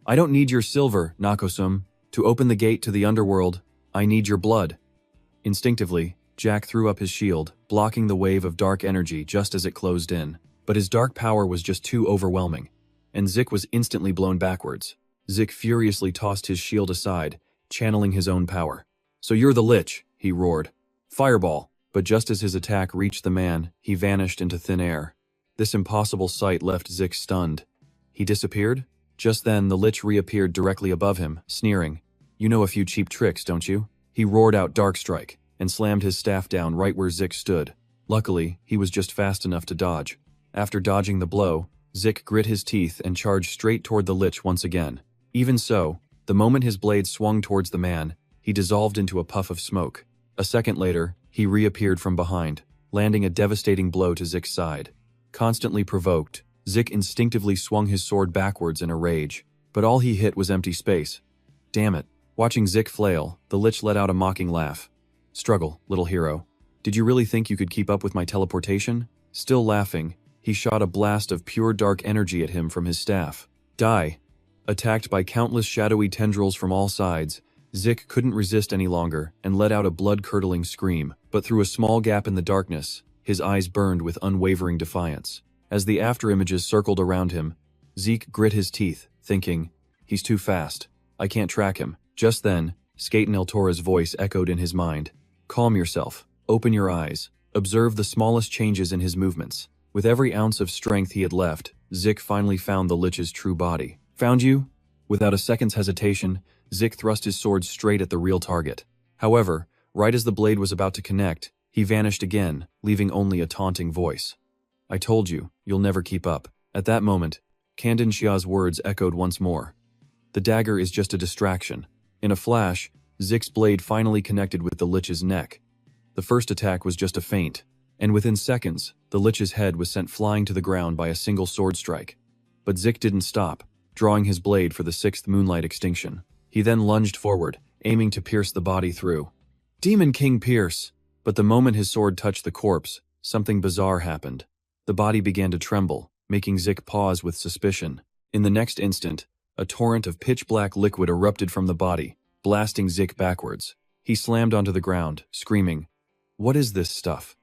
"I don't need your silver, Nakosum. To open the gate to the underworld, I need your blood." Instinctively, Jack threw up his shield, blocking the wave of dark energy just as it closed in. But his dark power was just too overwhelming, and Zik was instantly blown backwards. Zik furiously tossed his shield aside, channeling his own power. "So you're the lich," he roared. "Fireball!" But just as his attack reached the man, he vanished into thin air. This impossible sight left Zik stunned. He disappeared? Just then, the lich reappeared directly above him, sneering. "You know a few cheap tricks, don't you?" He roared out Dark Strike, and slammed his staff down right where Zik stood. Luckily, he was just fast enough to dodge. After dodging the blow, Zik grit his teeth and charged straight toward the lich once again. Even so, the moment his blade swung towards the man, he dissolved into a puff of smoke. A second later, he reappeared from behind, landing a devastating blow to Zik's side. Constantly provoked, Zik instinctively swung his sword backwards in a rage, but all he hit was empty space. Damn it. Watching Zik flail, the lich let out a mocking laugh. "Struggle, little hero. Did you really think you could keep up with my teleportation?" Still laughing, he shot a blast of pure dark energy at him from his staff. Die. Attacked by countless shadowy tendrils from all sides, Zik couldn't resist any longer and let out a blood-curdling scream, but through a small gap in the darkness, his eyes burned with unwavering defiance. As the afterimages circled around him, Zeke grit his teeth, thinking, "He's too fast. I can't track him." Just then, Skaten Eltora's voice echoed in his mind. "Calm yourself. Open your eyes. Observe the smallest changes in his movements." With every ounce of strength he had left, Zik finally found the lich's true body. "Found you?" Without a second's hesitation, Zik thrust his sword straight at the real target. However, right as the blade was about to connect, he vanished again, leaving only a taunting voice. "I told you, you'll never keep up." At that moment, Kandin Xia's words echoed once more. "The dagger is just a distraction." In a flash, Zik's blade finally connected with the lich's neck. The first attack was just a feint, and within seconds, the lich's head was sent flying to the ground by a single sword strike. But Zik didn't stop, drawing his blade for the sixth moonlight extinction. He then lunged forward, aiming to pierce the body through. Demon King Pierce! But the moment his sword touched the corpse, something bizarre happened. The body began to tremble, making Zik pause with suspicion. In the next instant, a torrent of pitch-black liquid erupted from the body, blasting Zik backwards. He slammed onto the ground, screaming, "What is this stuff?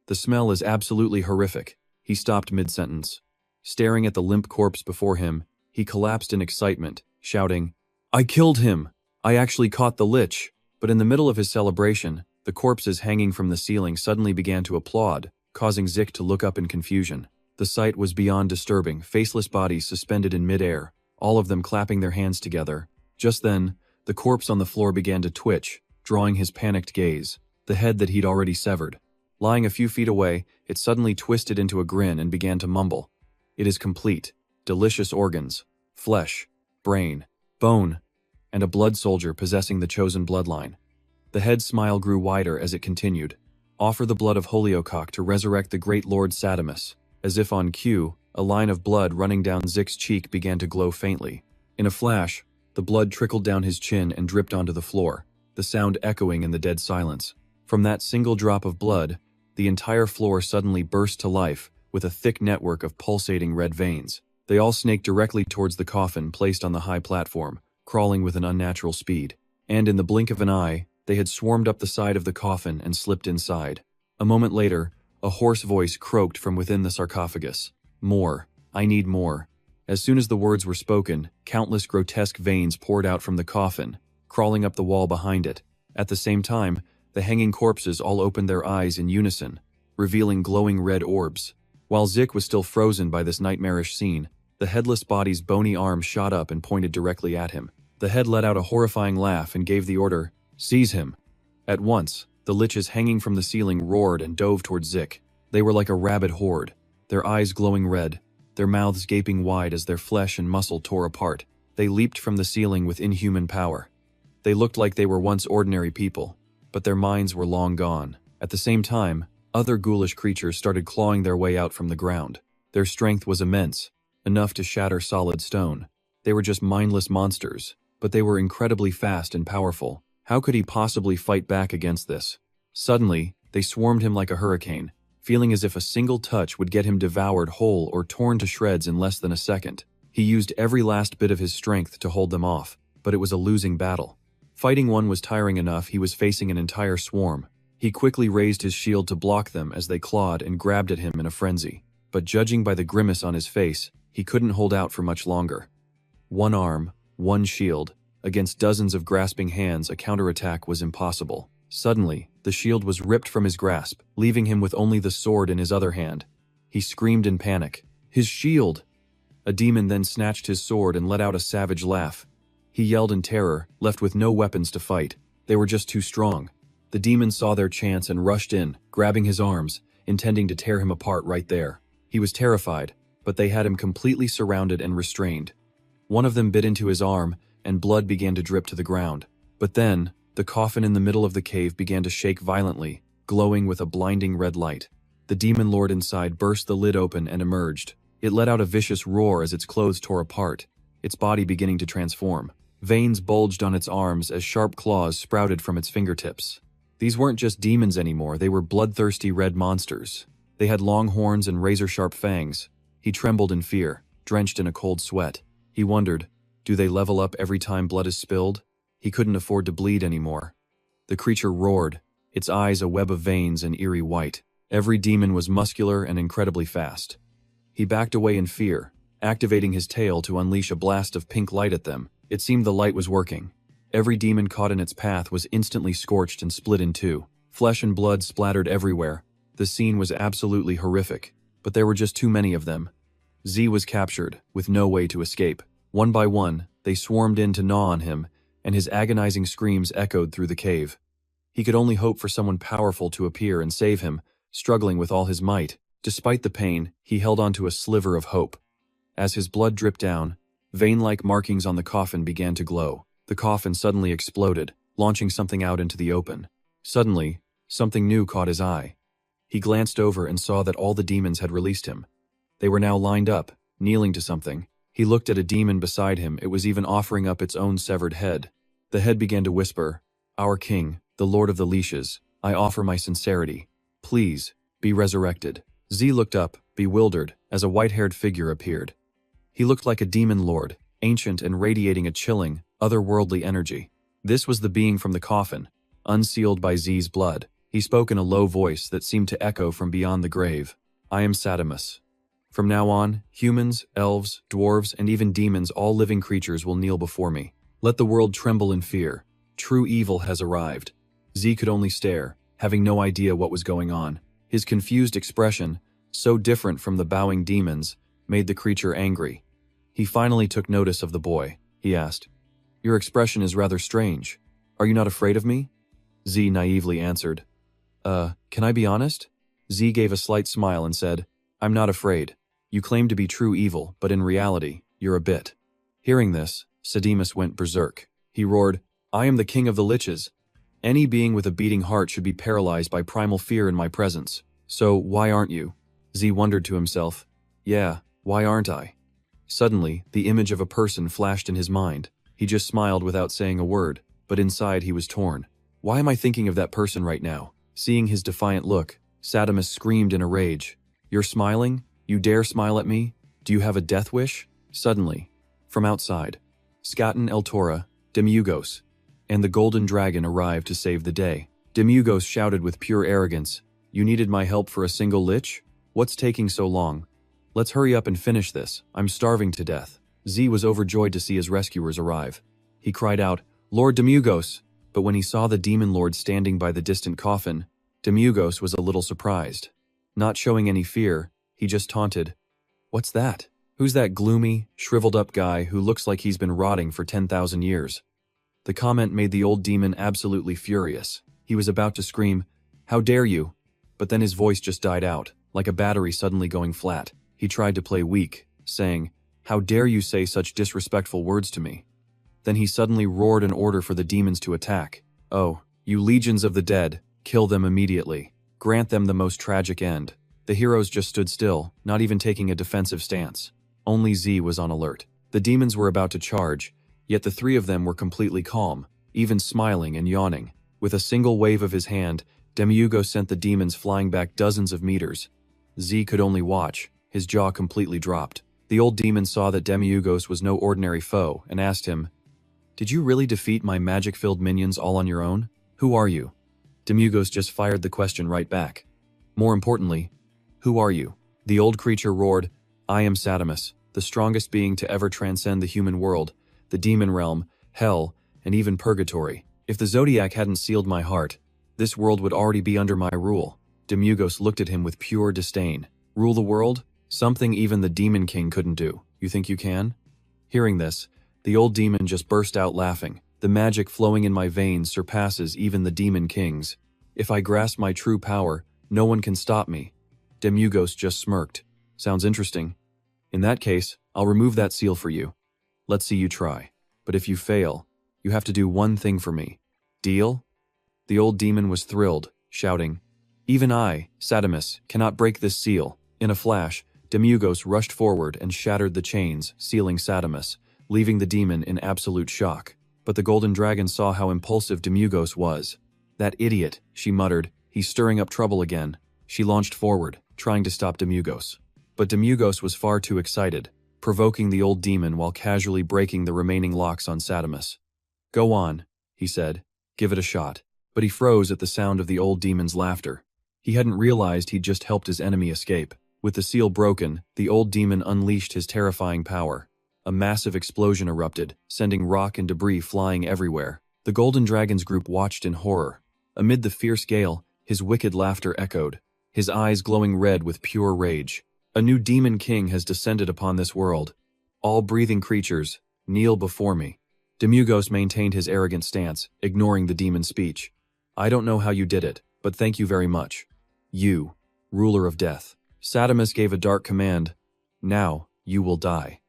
The smell is absolutely horrific." He stopped mid-sentence. Staring at the limp corpse before him, he collapsed in excitement, shouting, "I killed him! I actually caught the lich!" But in the middle of his celebration, the corpses hanging from the ceiling suddenly began to applaud, causing Zik to look up in confusion. The sight was beyond disturbing, faceless bodies suspended in mid-air, all of them clapping their hands together. Just then, the corpse on the floor began to twitch, drawing his panicked gaze. The head that he'd already severed. Lying a few feet away, it suddenly twisted into a grin and began to mumble. "It is complete. Delicious organs, flesh, brain, bone, and a blood soldier possessing the chosen bloodline." The head's smile grew wider as it continued. "Offer the blood of Holyocock to resurrect the great Lord Sadamus." As if on cue, a line of blood running down Zik's cheek began to glow faintly. In a flash, the blood trickled down his chin and dripped onto the floor, the sound echoing in the dead silence. From that single drop of blood, the entire floor suddenly burst to life with a thick network of pulsating red veins. They all snaked directly towards the coffin placed on the high platform, crawling with an unnatural speed. And in the blink of an eye, they had swarmed up the side of the coffin and slipped inside. A moment later, a hoarse voice croaked from within the sarcophagus. "More. I need more." As soon as the words were spoken, countless grotesque veins poured out from the coffin, crawling up the wall behind it. At the same time, The hanging corpses all opened their eyes in unison, revealing glowing red orbs. While Zik was still frozen by this nightmarish scene, the headless body's bony arm shot up and pointed directly at him. The head let out a horrifying laugh and gave the order, "Seize him." At once, the liches hanging from the ceiling roared and dove towards Zik. They were like a rabid horde, their eyes glowing red, their mouths gaping wide as their flesh and muscle tore apart. They leaped from the ceiling with inhuman power. They looked like they were once ordinary people, but their minds were long gone. At the same time, other ghoulish creatures started clawing their way out from the ground. Their strength was immense, enough to shatter solid stone. They were just mindless monsters, but they were incredibly fast and powerful. How could he possibly fight back against this? Suddenly, they swarmed him like a hurricane, feeling as if a single touch would get him devoured whole or torn to shreds in less than a second. He used every last bit of his strength to hold them off, but it was a losing battle. Fighting one was tiring enough, he was facing an entire swarm. He quickly raised his shield to block them as they clawed and grabbed at him in a frenzy. But judging by the grimace on his face, he couldn't hold out for much longer. One arm, one shield. Against dozens of grasping hands, a counterattack was impossible. Suddenly, the shield was ripped from his grasp, leaving him with only the sword in his other hand. He screamed in panic. His shield! A demon then snatched his sword and let out a savage laugh. He yelled in terror, left with no weapons to fight. They were just too strong. The demon saw their chance and rushed in, grabbing his arms, intending to tear him apart right there. He was terrified, but they had him completely surrounded and restrained. One of them bit into his arm, and blood began to drip to the ground. But then, the coffin in the middle of the cave began to shake violently, glowing with a blinding red light. The demon lord inside burst the lid open and emerged. It let out a vicious roar as its clothes tore apart, its body beginning to transform. Veins bulged on its arms as sharp claws sprouted from its fingertips. These weren't just demons anymore, they were bloodthirsty red monsters. They had long horns and razor-sharp fangs. He trembled in fear, drenched in a cold sweat. He wondered, do they level up every time blood is spilled? He couldn't afford to bleed anymore. The creature roared, its eyes a web of veins and eerie white. Every demon was muscular and incredibly fast. He backed away in fear, activating his tail to unleash a blast of pink light at them. It seemed the light was working. Every demon caught in its path was instantly scorched and split in two. Flesh and blood splattered everywhere. The scene was absolutely horrific, but there were just too many of them. Z was captured, with no way to escape. One by one, they swarmed in to gnaw on him, and his agonizing screams echoed through the cave. He could only hope for someone powerful to appear and save him, struggling with all his might. Despite the pain, he held on to a sliver of hope. As his blood dripped down, vein-like markings on the coffin began to glow. The coffin suddenly exploded, launching something out into the open. Suddenly, something new caught his eye. He glanced over and saw that all the demons had released him. They were now lined up, kneeling to something. He looked at a demon beside him. It was even offering up its own severed head. The head began to whisper, "Our king, the lord of the leashes, I offer my sincerity. Please, be resurrected." Z looked up, bewildered, as a white-haired figure appeared. He looked like a demon lord, ancient and radiating a chilling, otherworldly energy. This was the being from the coffin, unsealed by Z's blood. He spoke in a low voice that seemed to echo from beyond the grave. "I am Sadimus. From now on, humans, elves, dwarves, and even demons, all living creatures will kneel before me. Let the world tremble in fear. True evil has arrived." Z could only stare, having no idea what was going on. His confused expression, so different from the bowing demons, made the creature angry. He finally took notice of the boy. He asked, "Your expression is rather strange. Are you not afraid of me?" Z naively answered, Can I be honest?" Z gave a slight smile and said, "I'm not afraid. You claim to be true evil, but in reality, you're a bit." Hearing this, Sadimus went berserk. He roared, "I am the king of the liches. Any being with a beating heart should be paralyzed by primal fear in my presence. So, why aren't you?" Z wondered to himself, "Yeah, why aren't I?" Suddenly, the image of a person flashed in his mind. He just smiled without saying a word, but inside he was torn. Why am I thinking of that person right now? Seeing his defiant look, Sadimus screamed in a rage. "You're smiling? You dare smile at me? Do you have a death wish?" Suddenly, from outside, Skaten Eltora, Demugos, and the Golden Dragon arrived to save the day. Demugos shouted with pure arrogance, "You needed my help for a single lich? What's taking so long? Let's hurry up and finish this. I'm starving to death." Z was overjoyed to see his rescuers arrive. He cried out, "Lord Demugos!" But when he saw the demon lord standing by the distant coffin, Demugos was a little surprised. Not showing any fear, he just taunted, "What's that? Who's that gloomy, shriveled-up guy who looks like he's been rotting for 10,000 years?" The comment made the old demon absolutely furious. He was about to scream, "How dare you?" But then his voice just died out, like a battery suddenly going flat. He tried to play weak, saying, "How dare you say such disrespectful words to me?" Then he suddenly roared an order for the demons to attack. "Oh, you legions of the dead, kill them immediately. Grant them the most tragic end." The heroes just stood still, not even taking a defensive stance. Only Z was on alert. The demons were about to charge, yet the three of them were completely calm, even smiling and yawning. With a single wave of his hand, Demiurgo sent the demons flying back dozens of meters. Z could only watch, his jaw completely dropped. The old demon saw that Demiurgos was no ordinary foe and asked him, "Did you really defeat my magic-filled minions all on your own? Who are you?" Demiurgos just fired the question right back. More importantly, "Who are you?" The old creature roared, "I am Sadamus, the strongest being to ever transcend the human world, the demon realm, hell, and even purgatory. If the zodiac hadn't sealed my heart, this world would already be under my rule." Demiurgos looked at him with pure disdain. "Rule the world? Something even the demon king couldn't do. You think you can?" Hearing this, the old demon just burst out laughing. "The magic flowing in my veins surpasses even the demon king's. If I grasp my true power, no one can stop me." Demiurgos just smirked. "Sounds interesting. In that case, I'll remove that seal for you. Let's see you try. But if you fail, you have to do one thing for me. Deal?" The old demon was thrilled, shouting, "Even I, Sadamus, cannot break this seal." In a flash, Demiurgos rushed forward and shattered the chains, sealing Sadamus, leaving the demon in absolute shock. But the golden dragon saw how impulsive Demiurgos was. "That idiot," she muttered, "he's stirring up trouble again." She launched forward, trying to stop Demiurgos. But Demiurgos was far too excited, provoking the old demon while casually breaking the remaining locks on Sadamus. "Go on," he said. "Give it a shot." But he froze at the sound of the old demon's laughter. He hadn't realized he'd just helped his enemy escape. With the seal broken, the old demon unleashed his terrifying power. A massive explosion erupted, sending rock and debris flying everywhere. The Golden Dragon's group watched in horror. Amid the fierce gale, his wicked laughter echoed, his eyes glowing red with pure rage. "A new demon king has descended upon this world. All breathing creatures, kneel before me." Demiurgos maintained his arrogant stance, ignoring the demon's speech. "I don't know how you did it, but thank you very much. You, ruler of death." Sadamus gave a dark command, "Now, you will die."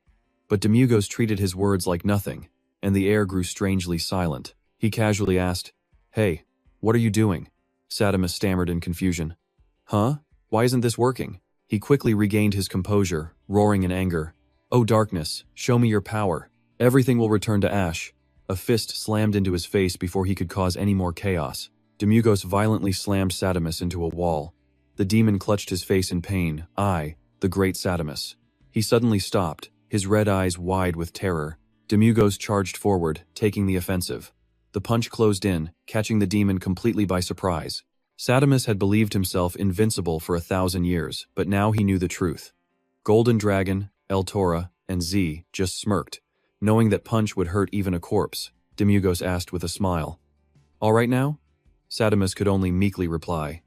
But Demiurgos treated his words like nothing, and the air grew strangely silent. He casually asked, "Hey, what are you doing?" Sadamus stammered in confusion. "Huh? Why isn't this working?" He quickly regained his composure, roaring in anger, "Oh darkness, show me your power. Everything will return to ash." A fist slammed into his face before he could cause any more chaos. Demiurgos violently slammed Sadamus into a wall. The demon clutched his face in pain. "I, the great Sadamus." He suddenly stopped, his red eyes wide with terror. Demiurgos charged forward, taking the offensive. The punch closed in, catching the demon completely by surprise. Sadamus had believed himself invincible for 1,000 years, but now he knew the truth. Golden Dragon, El Tora, and Z just smirked, knowing that punch would hurt even a corpse. Demiurgos asked with a smile, "All right now?" Sadamus could only meekly reply,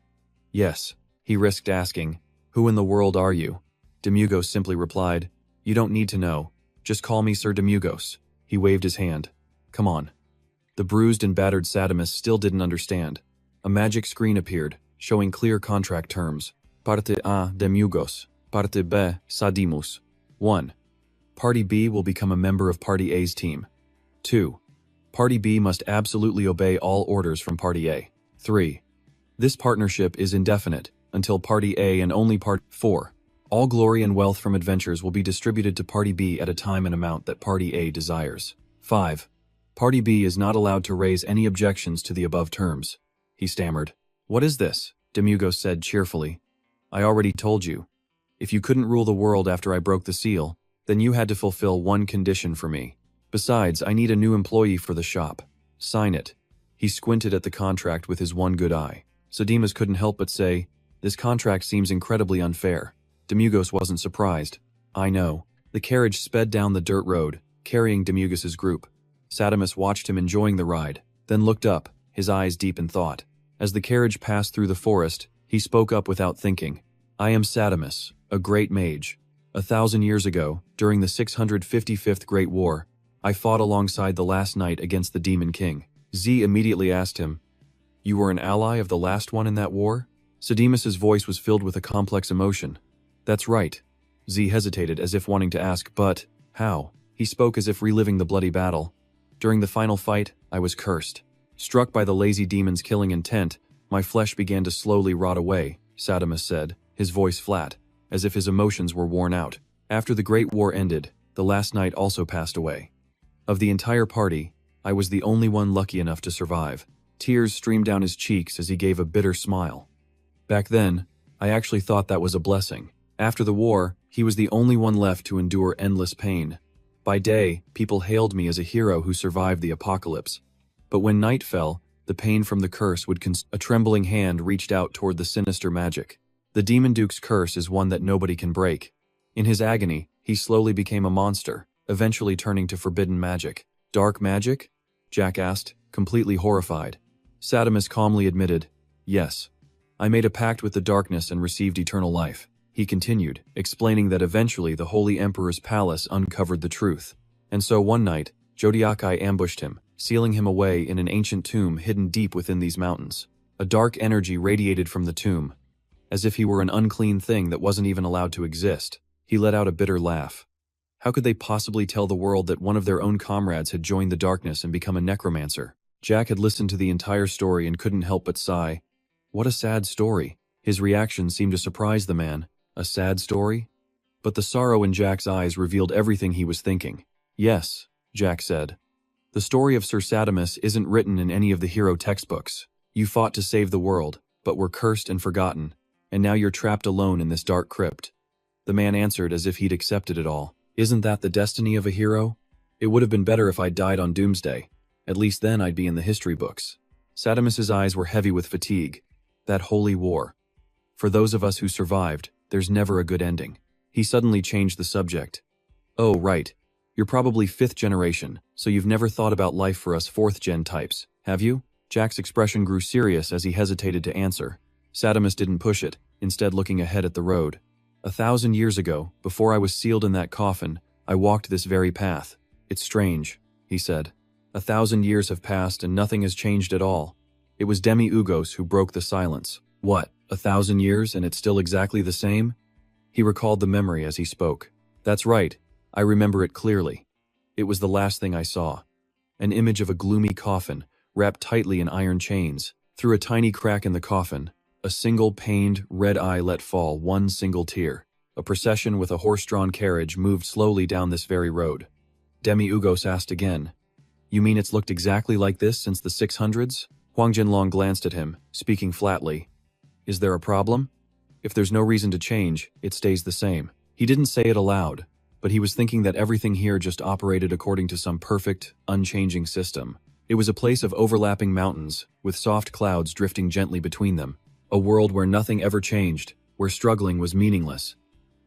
"Yes." He risked asking, "Who in the world are you?" Demiurgos simply replied, "You don't need to know. Just call me Sir Demiurgos." He waved his hand. "Come on." The bruised and battered Sadamus still didn't understand. A magic screen appeared, showing clear contract terms. Parte A Demiurgos, Parte B Sadimus. 1. Party B will become a member of Party A's team. 2. Party B must absolutely obey all orders from Party A. 3. This partnership is indefinite, until Party A and only Party 4. All glory and wealth from adventures will be distributed to Party B at a time and amount that Party A desires. 5. Party B is not allowed to raise any objections to the above terms. He stammered. "What is this?" Demiurgos said cheerfully. "I already told you. If you couldn't rule the world after I broke the seal, then you had to fulfill one condition for me. Besides, I need a new employee for the shop. Sign it." He squinted at the contract with his one good eye. Sadimus couldn't help but say, "This contract seems incredibly unfair." Demiurgos wasn't surprised. "I know." The carriage sped down the dirt road, carrying Demiurgos's group. Sadamus watched him enjoying the ride, then looked up, his eyes deep in thought. As the carriage passed through the forest, he spoke up without thinking. I am Sadamus, a great mage. 1,000 years ago, during the 655th Great War, I fought alongside the last knight against the Demon King. Z immediately asked him, You were an ally of the last one in that war? Sadamus's voice was filled with a complex emotion. That's right. Z hesitated as if wanting to ask, but how? He spoke as if reliving the bloody battle. During the final fight, I was cursed. Struck by the lazy demon's killing intent, my flesh began to slowly rot away, Sadamus said, his voice flat, as if his emotions were worn out. After the Great War ended, the last knight also passed away. Of the entire party, I was the only one lucky enough to survive. Tears streamed down his cheeks as he gave a bitter smile. Back then, I actually thought that was a blessing. After the war, he was the only one left to endure endless pain. By day, people hailed me as a hero who survived the apocalypse. But when night fell, the pain from the curse would a trembling hand reached out toward the sinister magic. The Demon Duke's curse is one that nobody can break. In his agony, he slowly became a monster, eventually turning to forbidden magic. Dark magic? Jack asked, completely horrified. Sadamus calmly admitted, Yes. I made a pact with the darkness and received eternal life. He continued, explaining that eventually the Holy Emperor's palace uncovered the truth. And so one night, Jodiakai ambushed him, sealing him away in an ancient tomb hidden deep within these mountains. A dark energy radiated from the tomb, as if he were an unclean thing that wasn't even allowed to exist. He let out a bitter laugh. How could they possibly tell the world that one of their own comrades had joined the darkness and become a necromancer? Jack had listened to the entire story and couldn't help but sigh. What a sad story. His reaction seemed to surprise the man. A sad story? But the sorrow in Jack's eyes revealed everything he was thinking. Yes, Jack said. The story of Sir Sadamus isn't written in any of the hero textbooks. You fought to save the world, but were cursed and forgotten, and now you're trapped alone in this dark crypt. The man answered as if he'd accepted it all. Isn't that the destiny of a hero? It would have been better if I'd died on Doomsday. At least then I'd be in the history books. Sadamus's eyes were heavy with fatigue. That holy war. For those of us who survived, there's never a good ending. He suddenly changed the subject. Oh, right. You're probably 5th generation, so you've never thought about life for us 4th-gen types, have you? Jack's expression grew serious as he hesitated to answer. Sadamus didn't push it, instead looking ahead at the road. 1,000 years ago, before I was sealed in that coffin, I walked this very path. It's strange, he said. 1,000 years have passed and nothing has changed at all. It was Demi-Ugos who broke the silence. What, 1,000 years and it's still exactly the same? He recalled the memory as he spoke. That's right, I remember it clearly. It was the last thing I saw. An image of a gloomy coffin, wrapped tightly in iron chains. Through a tiny crack in the coffin, a single pained, red eye let fall one single tear. A procession with a horse-drawn carriage moved slowly down this very road. Demi-Ugos asked again, You mean it's looked exactly like this since the 600s? Huang Jinlong glanced at him, speaking flatly. Is there a problem? If there's no reason to change, it stays the same. He didn't say it aloud, but he was thinking that everything here just operated according to some perfect, unchanging system. It was a place of overlapping mountains, with soft clouds drifting gently between them. A world where nothing ever changed, where struggling was meaningless.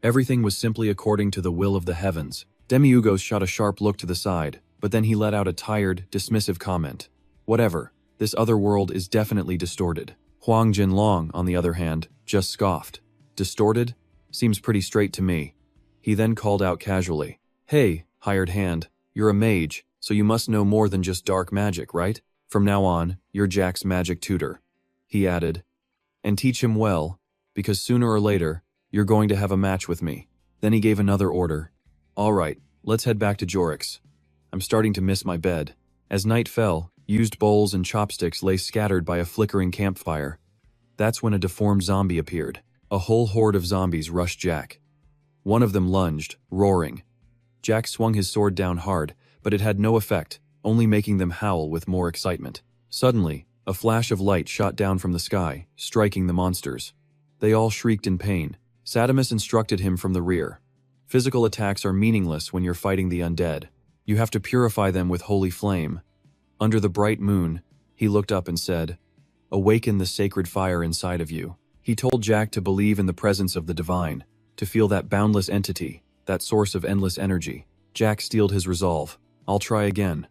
Everything was simply according to the will of the heavens. Demi-Ugos shot a sharp look to the side, but then he let out a tired, dismissive comment. Whatever, this other world is definitely distorted. Huang Jinlong, on the other hand, just scoffed. Distorted? Seems pretty straight to me. He then called out casually. Hey, hired hand, you're a mage, so you must know more than just dark magic, right? From now on, you're Jack's magic tutor. He added. And teach him well, because sooner or later, you're going to have a match with me. Then he gave another order. All right, let's head back to Jorik's. I'm starting to miss my bed. As night fell, used bowls and chopsticks lay scattered by a flickering campfire. That's when a deformed zombie appeared. A whole horde of zombies rushed Jack. One of them lunged, roaring. Jack swung his sword down hard, but it had no effect, only making them howl with more excitement. Suddenly, a flash of light shot down from the sky, striking the monsters. They all shrieked in pain. Sadamus instructed him from the rear. Physical attacks are meaningless when you're fighting the undead. You have to purify them with holy flame. Under the bright moon, he looked up and said, Awaken the sacred fire inside of you. He told Jack to believe in the presence of the divine, to feel that boundless entity, that source of endless energy. Jack steeled his resolve. I'll try again.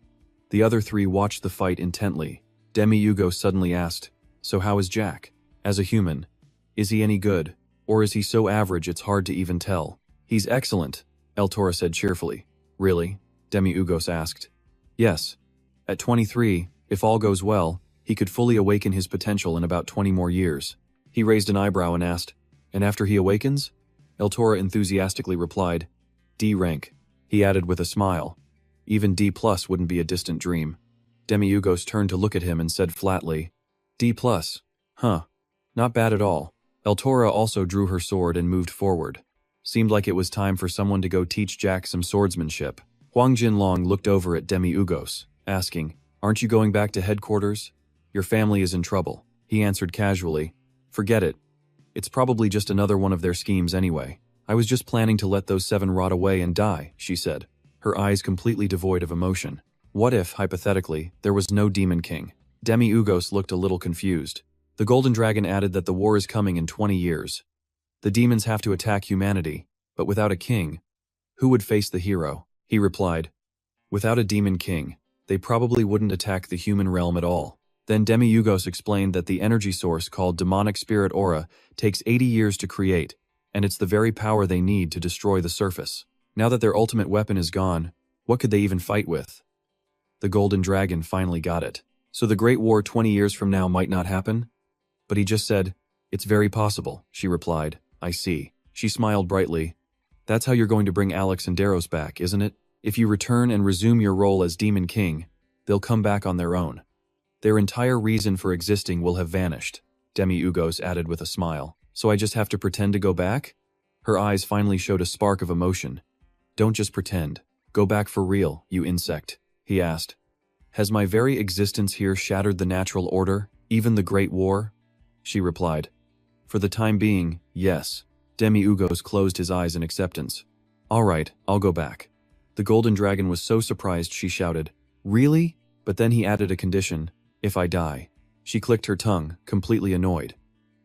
The other three watched the fight intently, Demi-Hugo suddenly asked, "So how is Jack? As a human, is he any good? Or is he so average it's hard to even tell?" "He's excellent," El Toro said cheerfully. "Really?" Demi-Ugos asked. "Yes. At 23, if all goes well, he could fully awaken his potential in about 20 more years." He raised an eyebrow and asked, "And after he awakens?" El Toro enthusiastically replied, "D rank." He added with a smile, "Even D+ wouldn't be a distant dream." Demi-Ugos turned to look at him and said flatly, "D+? Huh. Not bad at all." El Toro also drew her sword and moved forward. Seemed like it was time for someone to go teach Jack some swordsmanship. Huang Jinlong looked over at Demi-Ugos, asking, "Aren't you going back to headquarters? Your family is in trouble." He answered casually, "Forget it. It's probably just another one of their schemes anyway. I was just planning to let those 7 rot away and die," she said, her eyes completely devoid of emotion. What if, hypothetically, there was no Demon King? Demi-Ugos looked a little confused. The Golden Dragon added that the war is coming in 20 years. The demons have to attack humanity, but without a king, who would face the hero? He replied, "Without a Demon King, they probably wouldn't attack the human realm at all." Then Demi-Ugos explained that the energy source called Demonic Spirit Aura takes 80 years to create, and it's the very power they need to destroy the surface. Now that their ultimate weapon is gone, what could they even fight with? The Golden Dragon finally got it. So the Great War 20 years from now might not happen? But he just said, "It's very possible," she replied. "I see." She smiled brightly. "That's how you're going to bring Alex and Daros back, isn't it? If you return and resume your role as Demon King, they'll come back on their own. Their entire reason for existing will have vanished," Demi-Ugos added with a smile. "So I just have to pretend to go back?" Her eyes finally showed a spark of emotion. "Don't just pretend. Go back for real, you insect," he asked. "Has my very existence here shattered the natural order, even the Great War?" She replied, "For the time being, yes." Demi-Ugos closed his eyes in acceptance. "All right, I'll go back." The Golden Dragon was so surprised she shouted, "Really?" But then he added a condition, "If I die." She clicked her tongue, completely annoyed.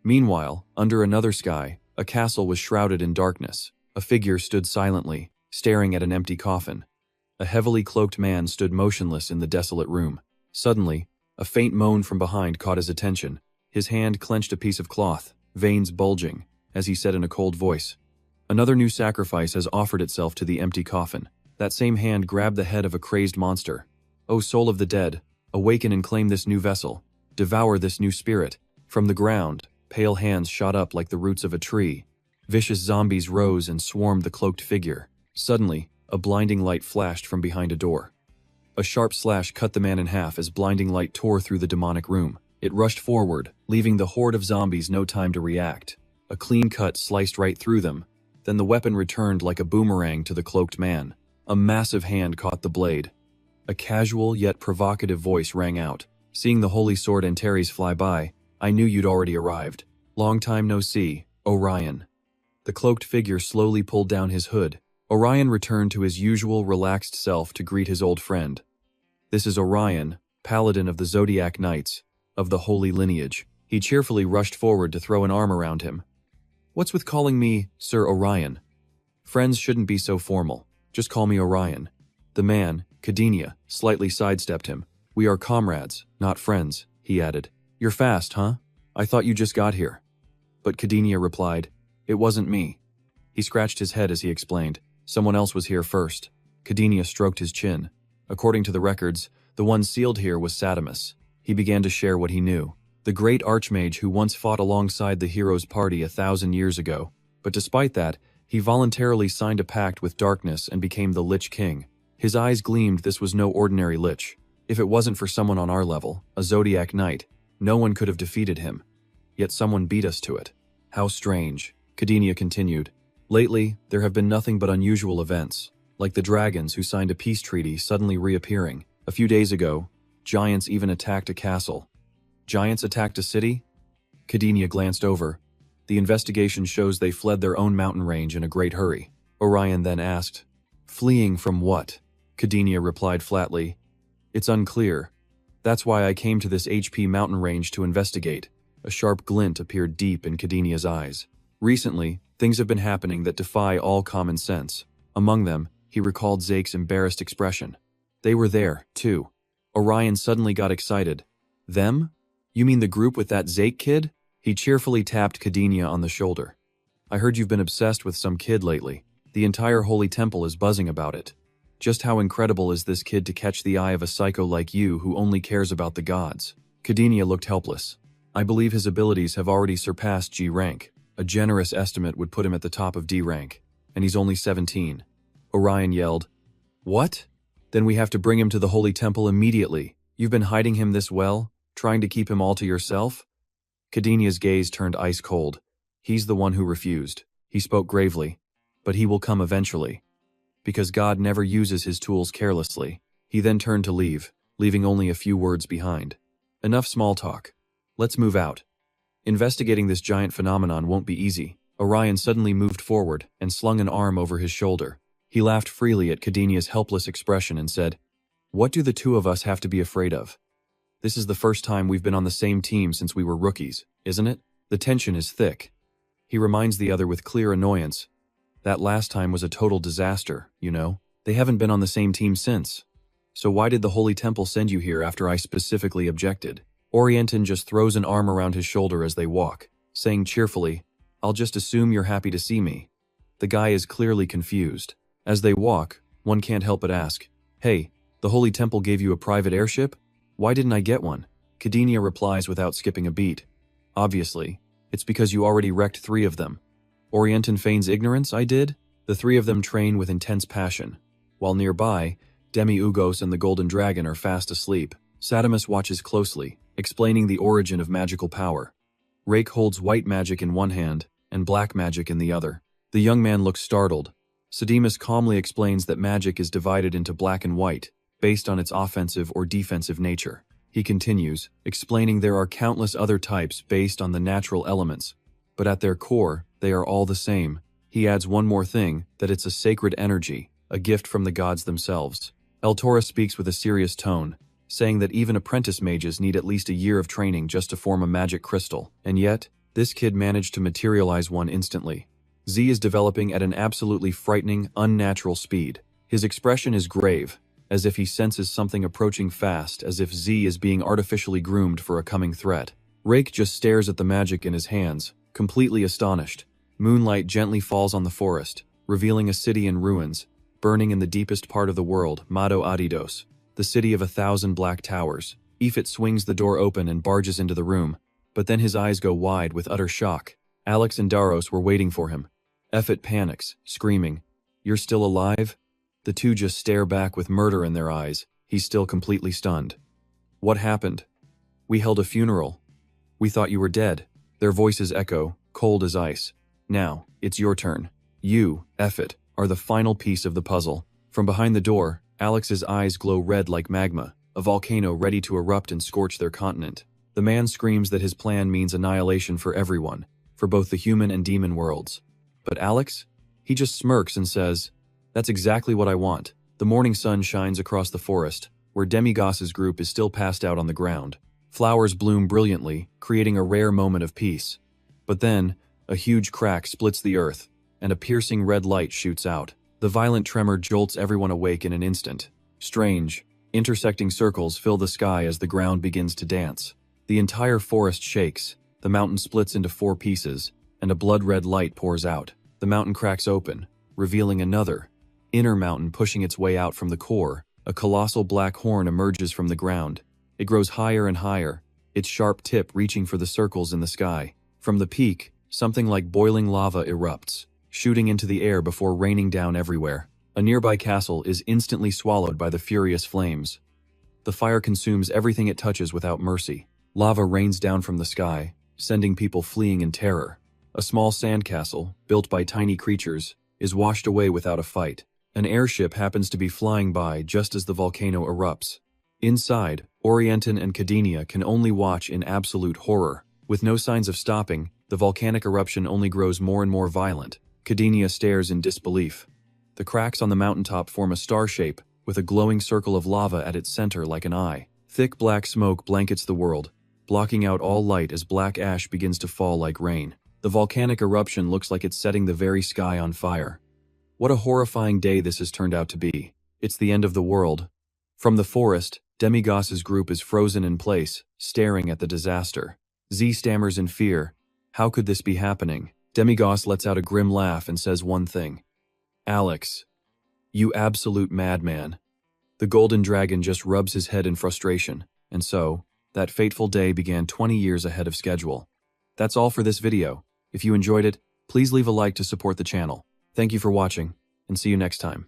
Meanwhile, under another sky, a castle was shrouded in darkness. A figure stood silently, staring at an empty coffin. A heavily cloaked man stood motionless in the desolate room. Suddenly, a faint moan from behind caught his attention. His hand clenched a piece of cloth, veins bulging, as he said in a cold voice, "Another new sacrifice has offered itself to the empty coffin." That same hand grabbed the head of a crazed monster. "O soul of the dead, awaken and claim this new vessel. Devour this new spirit." From the ground, pale hands shot up like the roots of a tree. Vicious zombies rose and swarmed the cloaked figure. Suddenly, a blinding light flashed from behind a door. A sharp slash cut the man in half as blinding light tore through the demonic room. It rushed forward, leaving the horde of zombies no time to react. A clean cut sliced right through them. Then the weapon returned like a boomerang to the cloaked man. A massive hand caught the blade. A casual yet provocative voice rang out. "Seeing the holy sword Antares fly by, I knew you'd already arrived. Long time no see, Orion." The cloaked figure slowly pulled down his hood. Orion returned to his usual relaxed self to greet his old friend. "This is Orion, paladin of the Zodiac Knights, of the holy lineage." He cheerfully rushed forward to throw an arm around him. "What's with calling me Sir Orion? Friends shouldn't be so formal. Just call me Orion." The man, Cadenia, slightly sidestepped him. "We are comrades, not friends," he added. "You're fast, huh? I thought you just got here." But Cadenia replied, "It wasn't me." He scratched his head as he explained, "Someone else was here first." Cadenia stroked his chin. According to the records, the one sealed here was Sadamus. He began to share what he knew. The great archmage who once fought alongside the hero's party 1,000 years ago. But despite that, he voluntarily signed a pact with darkness and became the Lich King. His eyes gleamed. This was no ordinary Lich. If it wasn't for someone on our level, a Zodiac Knight, no one could have defeated him. Yet someone beat us to it. How strange. Cadenia continued. Lately, there have been nothing but unusual events, like the dragons who signed a peace treaty suddenly reappearing. A few days ago, giants even attacked a castle. Giants attacked a city? Cadenia glanced over. The investigation shows they fled their own mountain range in a great hurry. Orion then asked, "Fleeing from what?" Cadenia replied flatly, "It's unclear. That's why I came to this HP mountain range to investigate." A sharp glint appeared deep in Cadenia's eyes. "Recently, things have been happening that defy all common sense. Among them, he recalled Zake's embarrassed expression. They were there, too." Orion suddenly got excited. Them? You mean the group with that Zake kid? He cheerfully tapped Kadinia on the shoulder. I heard you've been obsessed with some kid lately. The entire holy temple is buzzing about it. Just how incredible is this kid to catch the eye of a psycho like you who only cares about the gods? Kadinia looked helpless. I believe his abilities have already surpassed G rank. A generous estimate would put him at the top of D rank. And he's only 17. Orion yelled. What? Then we have to bring him to the holy temple immediately. You've been hiding him this well? Trying to keep him all to yourself? Kadinia's gaze turned ice cold. He's the one who refused. He spoke gravely. But he will come eventually. Because God never uses his tools carelessly. He then turned to leave, leaving only a few words behind. Enough small talk. Let's move out. Investigating this giant phenomenon won't be easy. Orion suddenly moved forward and slung an arm over his shoulder. He laughed freely at Kadinia's helpless expression and said, What do the two of us have to be afraid of? This is the first time we've been on the same team since we were rookies, isn't it? The tension is thick. He reminds the other with clear annoyance. That last time was a total disaster, you know? They haven't been on the same team since. So why did the Holy Temple send you here after I specifically objected? Orientin just throws an arm around his shoulder as they walk, saying cheerfully, I'll just assume you're happy to see me. The guy is clearly confused. As they walk, one can't help but ask, Hey, the Holy Temple gave you a private airship? Why didn't I get one? Kadinia replies without skipping a beat. Obviously, it's because you already wrecked 3 of them. Orientin feigns ignorance, I did? The 3 of them train with intense passion. While nearby, Demi-Ugos and the Golden Dragon are fast asleep. Sadamus watches closely, explaining the origin of magical power. Rake holds white magic in one hand and black magic in the other. The young man looks startled. Sadimus calmly explains that magic is divided into black and white, based on its offensive or defensive nature. He continues, explaining there are countless other types based on the natural elements, but at their core, they are all the same. He adds one more thing, that it's a sacred energy, a gift from the gods themselves. Eltora speaks with a serious tone, saying that even apprentice mages need at least a year of training just to form a magic crystal, and yet, this kid managed to materialize one instantly. Z is developing at an absolutely frightening, unnatural speed. His expression is grave, as if he senses something approaching fast, as if Z is being artificially groomed for a coming threat. Rake just stares at the magic in his hands, completely astonished. Moonlight gently falls on the forest, revealing a city in ruins, burning in the deepest part of the world, Mado Adidos, the city of 1,000 black towers. Ifit swings the door open and barges into the room, but then his eyes go wide with utter shock. Alex and Daros were waiting for him. Ifit panics, screaming, You're still alive? The two just stare back with murder in their eyes. He's still completely stunned. What happened? We held a funeral. We thought you were dead. Their voices echo, cold as ice. Now, it's your turn. You, Ifit, are the final piece of the puzzle. From behind the door, Alex's eyes glow red like magma, a volcano ready to erupt and scorch their continent. The man screams that his plan means annihilation for everyone, for both the human and demon worlds. But Alex? He just smirks and says, That's exactly what I want. The morning sun shines across the forest, where Demigos's group is still passed out on the ground. Flowers bloom brilliantly, creating a rare moment of peace. But then, a huge crack splits the earth, and a piercing red light shoots out. The violent tremor jolts everyone awake in an instant. Strange, intersecting circles fill the sky as the ground begins to dance. The entire forest shakes, the mountain splits into 4 pieces, and a blood-red light pours out. The mountain cracks open, revealing another, inner mountain pushing its way out from the core. A colossal black horn emerges from the ground. It grows higher and higher, its sharp tip reaching for the circles in the sky. From the peak, something like boiling lava erupts, shooting into the air before raining down everywhere. A nearby castle is instantly swallowed by the furious flames. The fire consumes everything it touches without mercy. Lava rains down from the sky, sending people fleeing in terror. A small sandcastle, built by tiny creatures, is washed away without a fight. An airship happens to be flying by just as the volcano erupts. Inside, Orientin and Kadinia can only watch in absolute horror. With no signs of stopping, the volcanic eruption only grows more and more violent. Kadinia stares in disbelief. The cracks on the mountaintop form a star shape, with a glowing circle of lava at its center like an eye. Thick black smoke blankets the world, blocking out all light as black ash begins to fall like rain. The volcanic eruption looks like it's setting the very sky on fire. What a horrifying day this has turned out to be. It's the end of the world. From the forest, Demigoss's group is frozen in place, staring at the disaster. Z stammers in fear. How could this be happening? Demigoss lets out a grim laugh and says one thing. Alex, you absolute madman. The golden dragon just rubs his head in frustration, and so, that fateful day began 20 years ahead of schedule. That's all for this video. If you enjoyed it, please leave a like to support the channel. Thank you for watching, and see you next time.